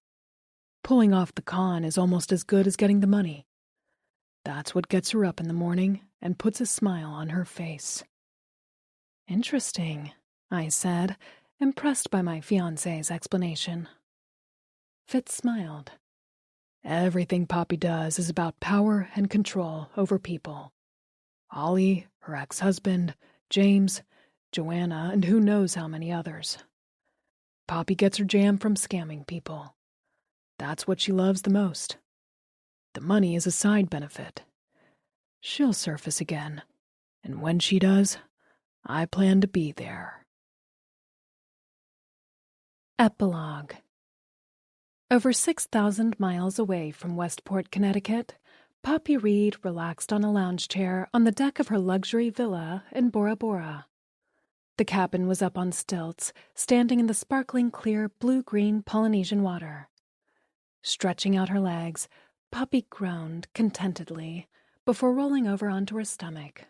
Pulling off the con is almost as good as getting the money. That's what gets her up in the morning and puts a smile on her face. Interesting, I said, impressed by my fiancé's explanation. Fitz smiled. Everything Poppy does is about power and control over people. Ollie, her ex-husband, James, Joanna, and who knows how many others. Poppy gets her jam from scamming people. That's what she loves the most. The money is a side benefit. She'll surface again, and when she does, I plan to be there. Epilogue. Over 6,000 miles away from Westport, Connecticut, Poppy Reed relaxed on a lounge chair on the deck of her luxury villa in Bora Bora. The cabin was up on stilts, standing in the sparkling clear blue-green Polynesian water. Stretching out her legs, Poppy groaned contentedly before rolling over onto her stomach.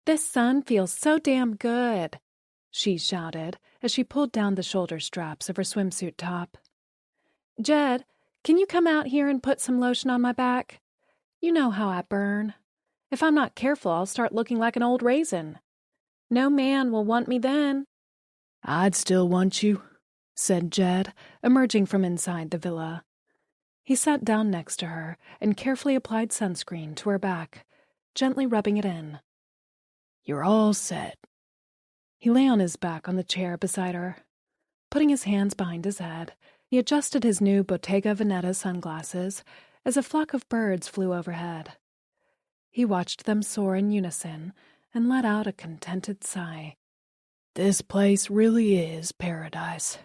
"This sun feels so damn good," she shouted as she pulled down the shoulder straps of her swimsuit top. "Jed, can you come out here and put some lotion on my back? You know how I burn. If I'm not careful, I'll start looking like an old raisin. No man will want me then." "I'd still want you," said Jed, emerging from inside the villa. He sat down next to her and carefully applied sunscreen to her back, gently rubbing it in. "You're all set." He lay on his back on the chair beside her. Putting his hands behind his head, he adjusted his new Bottega Veneta sunglasses as a flock of birds flew overhead. He watched them soar in unison and let out a contented sigh. "This place really is paradise,"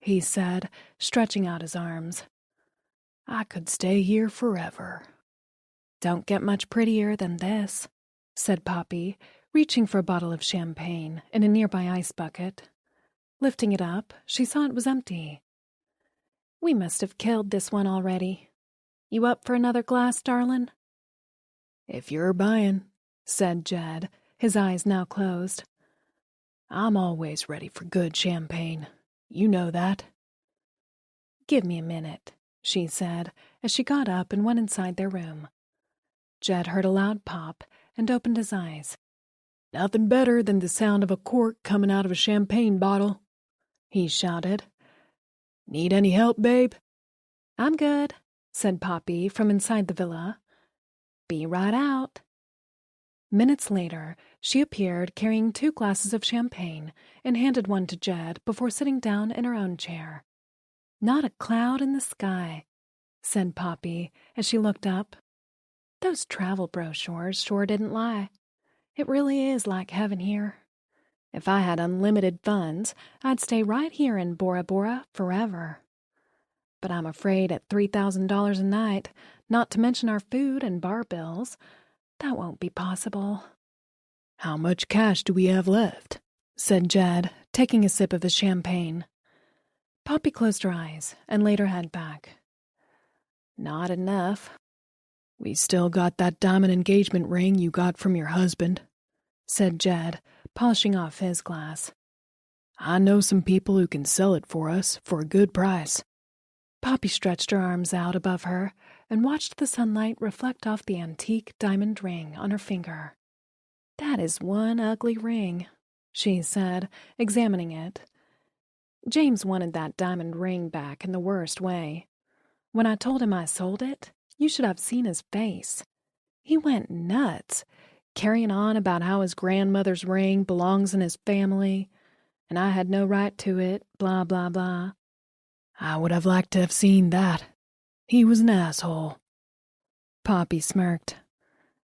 he said, stretching out his arms. "I could stay here forever." "Don't get much prettier than this," said Poppy, reaching for a bottle of champagne in a nearby ice bucket. Lifting it up, she saw it was empty. "We must have killed this one already. You up for another glass, darlin'?" "If you're buying," said Jed, his eyes now closed. "I'm always ready for good champagne. You know that." "Give me a minute," she said, as she got up and went inside their room. Jed heard a loud pop and opened his eyes. "Nothing better than the sound of a cork coming out of a champagne bottle," he shouted. "Need any help, babe?" "I'm good," said Poppy from inside the villa. "Be right out." Minutes later, she appeared carrying 2 glasses of champagne and handed one to Jed before sitting down in her own chair. "Not a cloud in the sky," said Poppy as she looked up. "Those travel brochures sure didn't lie. It really is like heaven here. If I had unlimited funds, I'd stay right here in Bora Bora forever. But I'm afraid at $3,000 a night, not to mention our food and bar bills, that won't be possible." "How much cash do we have left?" said Jed, taking a sip of his champagne. Poppy closed her eyes and laid her head back. "Not enough." "We still got that diamond engagement ring you got from your husband," said Jed, polishing off his glass. "I know some people who can sell it for us for a good price." Poppy stretched her arms out above her and watched the sunlight reflect off the antique diamond ring on her finger. "That is one ugly ring," she said, examining it. "James wanted that diamond ring back in the worst way. When I told him I sold it, you should have seen his face. He went nuts, carrying on about how his grandmother's ring belongs in his family, and I had no right to it, blah, blah, blah." "I would have liked to have seen that. He was an asshole." Poppy smirked.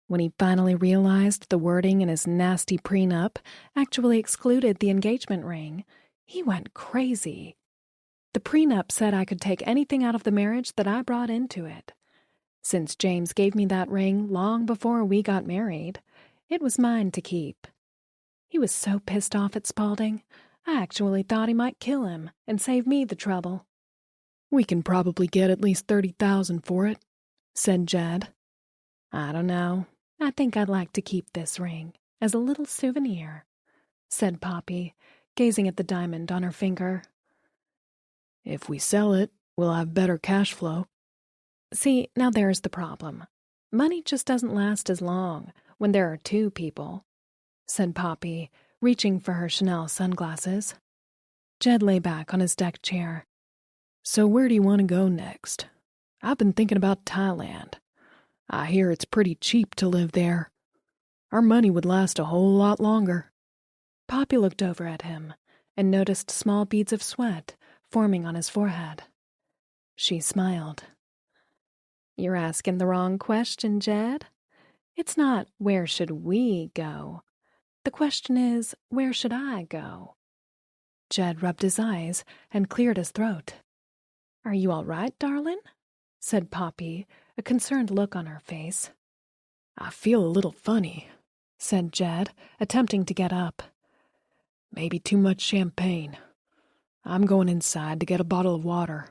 When he finally realized the wording in his nasty prenup actually excluded the engagement ring, he went crazy. The prenup said I could take anything out of the marriage that I brought into it. Since James gave me that ring long before we got married, it was mine to keep. He was so pissed off at Spaulding, I actually thought he might kill him and save me the trouble. "We can probably get at least 30,000 for it," said Jed. "I don't know. I think I'd like to keep this ring as a little souvenir," said Poppy, gazing at the diamond on her finger. "If we sell it, we'll have better cash flow." "See, now there's the problem. Money just doesn't last as long when there are 2 people," said Poppy, reaching for her Chanel sunglasses. Jed lay back on his deck chair. "So where do you want to go next? I've been thinking about Thailand. I hear it's pretty cheap to live there. Our money would last a whole lot longer." Poppy looked over at him and noticed small beads of sweat forming on his forehead. She smiled. "You're asking the wrong question, Jed. It's not, where should we go? The question is, where should I go?" Jed rubbed his eyes and cleared his throat. "Are you all right, darling?" said Poppy, a concerned look on her face. "I feel a little funny," said Jed, attempting to get up. "Maybe too much champagne. I'm going inside to get a bottle of water."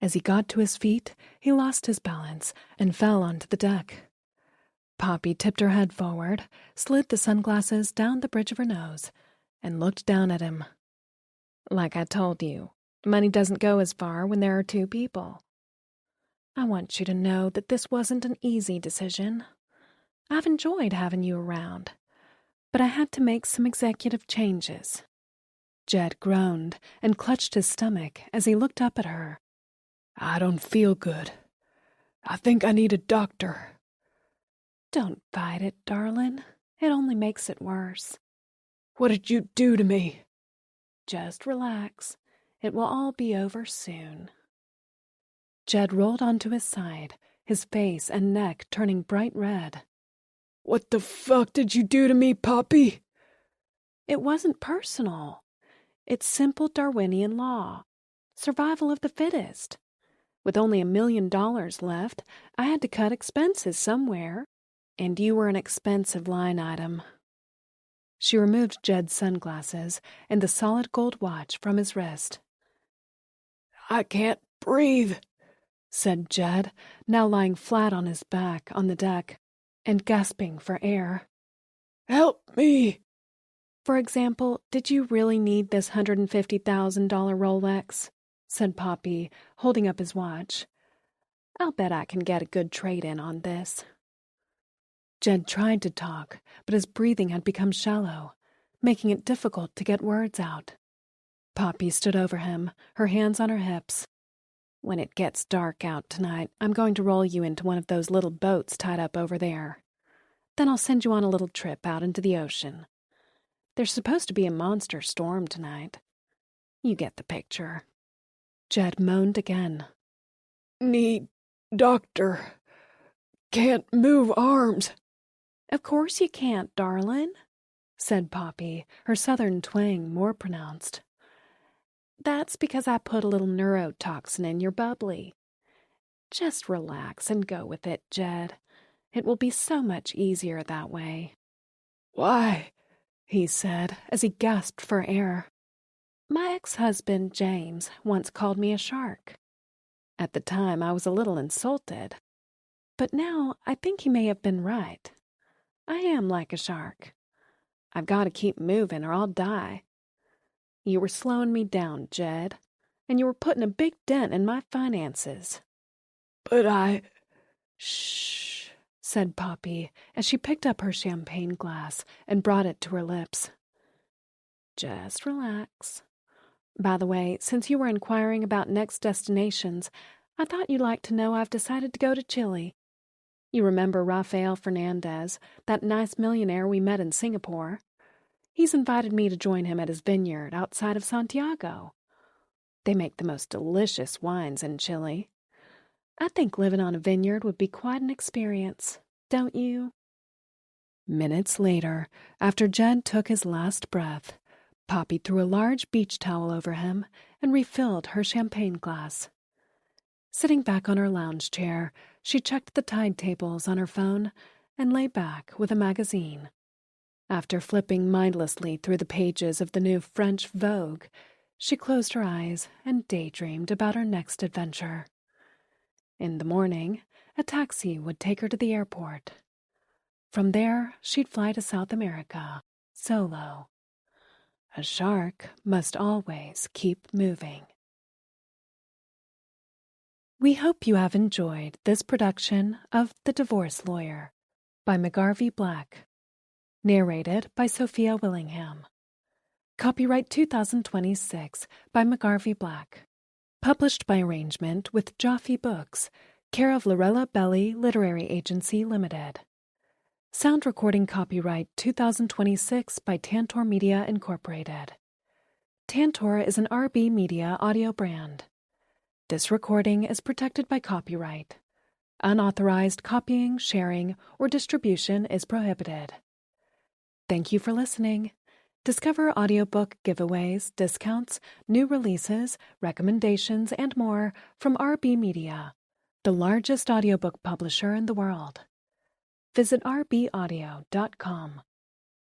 As he got to his feet, he lost his balance and fell onto the deck. Poppy tipped her head forward, slid the sunglasses down the bridge of her nose, and looked down at him. "Like I told you, money doesn't go as far when there are 2 people. I want you to know that this wasn't an easy decision. I've enjoyed having you around, but I had to make some executive changes." Jed groaned and clutched his stomach as he looked up at her. "I don't feel good. I think I need a doctor." "Don't fight it, darling. It only makes it worse." What did you do to me? Just relax. It will all be over soon. Jed rolled onto his side, his face and neck turning bright red. What the fuck did you do to me, Poppy? It wasn't personal. It's simple Darwinian law. Survival of the fittest. With only $1 million left, I had to cut expenses somewhere. And you were an expensive line item. She removed Jed's sunglasses and the solid gold watch from his wrist. I can't breathe, said Jed, now lying flat on his back on the deck and gasping for air. Help me! For example, did you really need this $150,000 Rolex? Said Poppy, holding up his watch. I'll bet I can get a good trade-in on this. Jed tried to talk, but his breathing had become shallow, making it difficult to get words out. Poppy stood over him, her hands on her hips. When it gets dark out tonight, I'm going to roll you into one of those little boats tied up over there. Then I'll send you on a little trip out into the ocean. There's supposed to be a monster storm tonight. You get the picture. Jed moaned again. Need doctor. Can't move arms. Of course you can't, darling, said Poppy, her southern twang more pronounced. That's because I put a little neurotoxin in your bubbly. Just relax and go with it, Jed. It will be so much easier that way. Why? He said as he gasped for air. My ex-husband, James, once called me a shark. At the time, I was a little insulted. But now I think he may have been right. I am like a shark. I've got to keep moving or I'll die. You were slowing me down, Jed, and you were putting a big dent in my finances. But I... Shh, said Poppy as she picked up her champagne glass and brought it to her lips. Just relax. By the way, since you were inquiring about next destinations, I thought you'd like to know I've decided to go to Chile. You remember Rafael Fernandez, that nice millionaire we met in Singapore? He's invited me to join him at his vineyard outside of Santiago. They make the most delicious wines in Chile. I think living on a vineyard would be quite an experience, don't you? Minutes later, after Jed took his last breath, Poppy threw a large beach towel over him and refilled her champagne glass. Sitting back on her lounge chair, she checked the tide tables on her phone and lay back with a magazine. After flipping mindlessly through the pages of the new French Vogue, she closed her eyes and daydreamed about her next adventure. In the morning, a taxi would take her to the airport. From there, she'd fly to South America, solo. A shark must always keep moving. We hope you have enjoyed this production of The Divorce Lawyer by McGarvey Black, narrated by Sophia Willingham. Copyright 2026 by McGarvey Black. Published by arrangement with Jaffe Books, care of Lorella Belli Literary Agency Limited. Sound recording copyright 2026 by Tantor Media Incorporated. Tantor is an RB Media audio brand. This recording is protected by copyright. Unauthorized copying, sharing, or distribution is prohibited. Thank you for listening. Discover audiobook giveaways, discounts, new releases, recommendations, and more from RB Media, the largest audiobook publisher in the world. Visit rbaudio.com.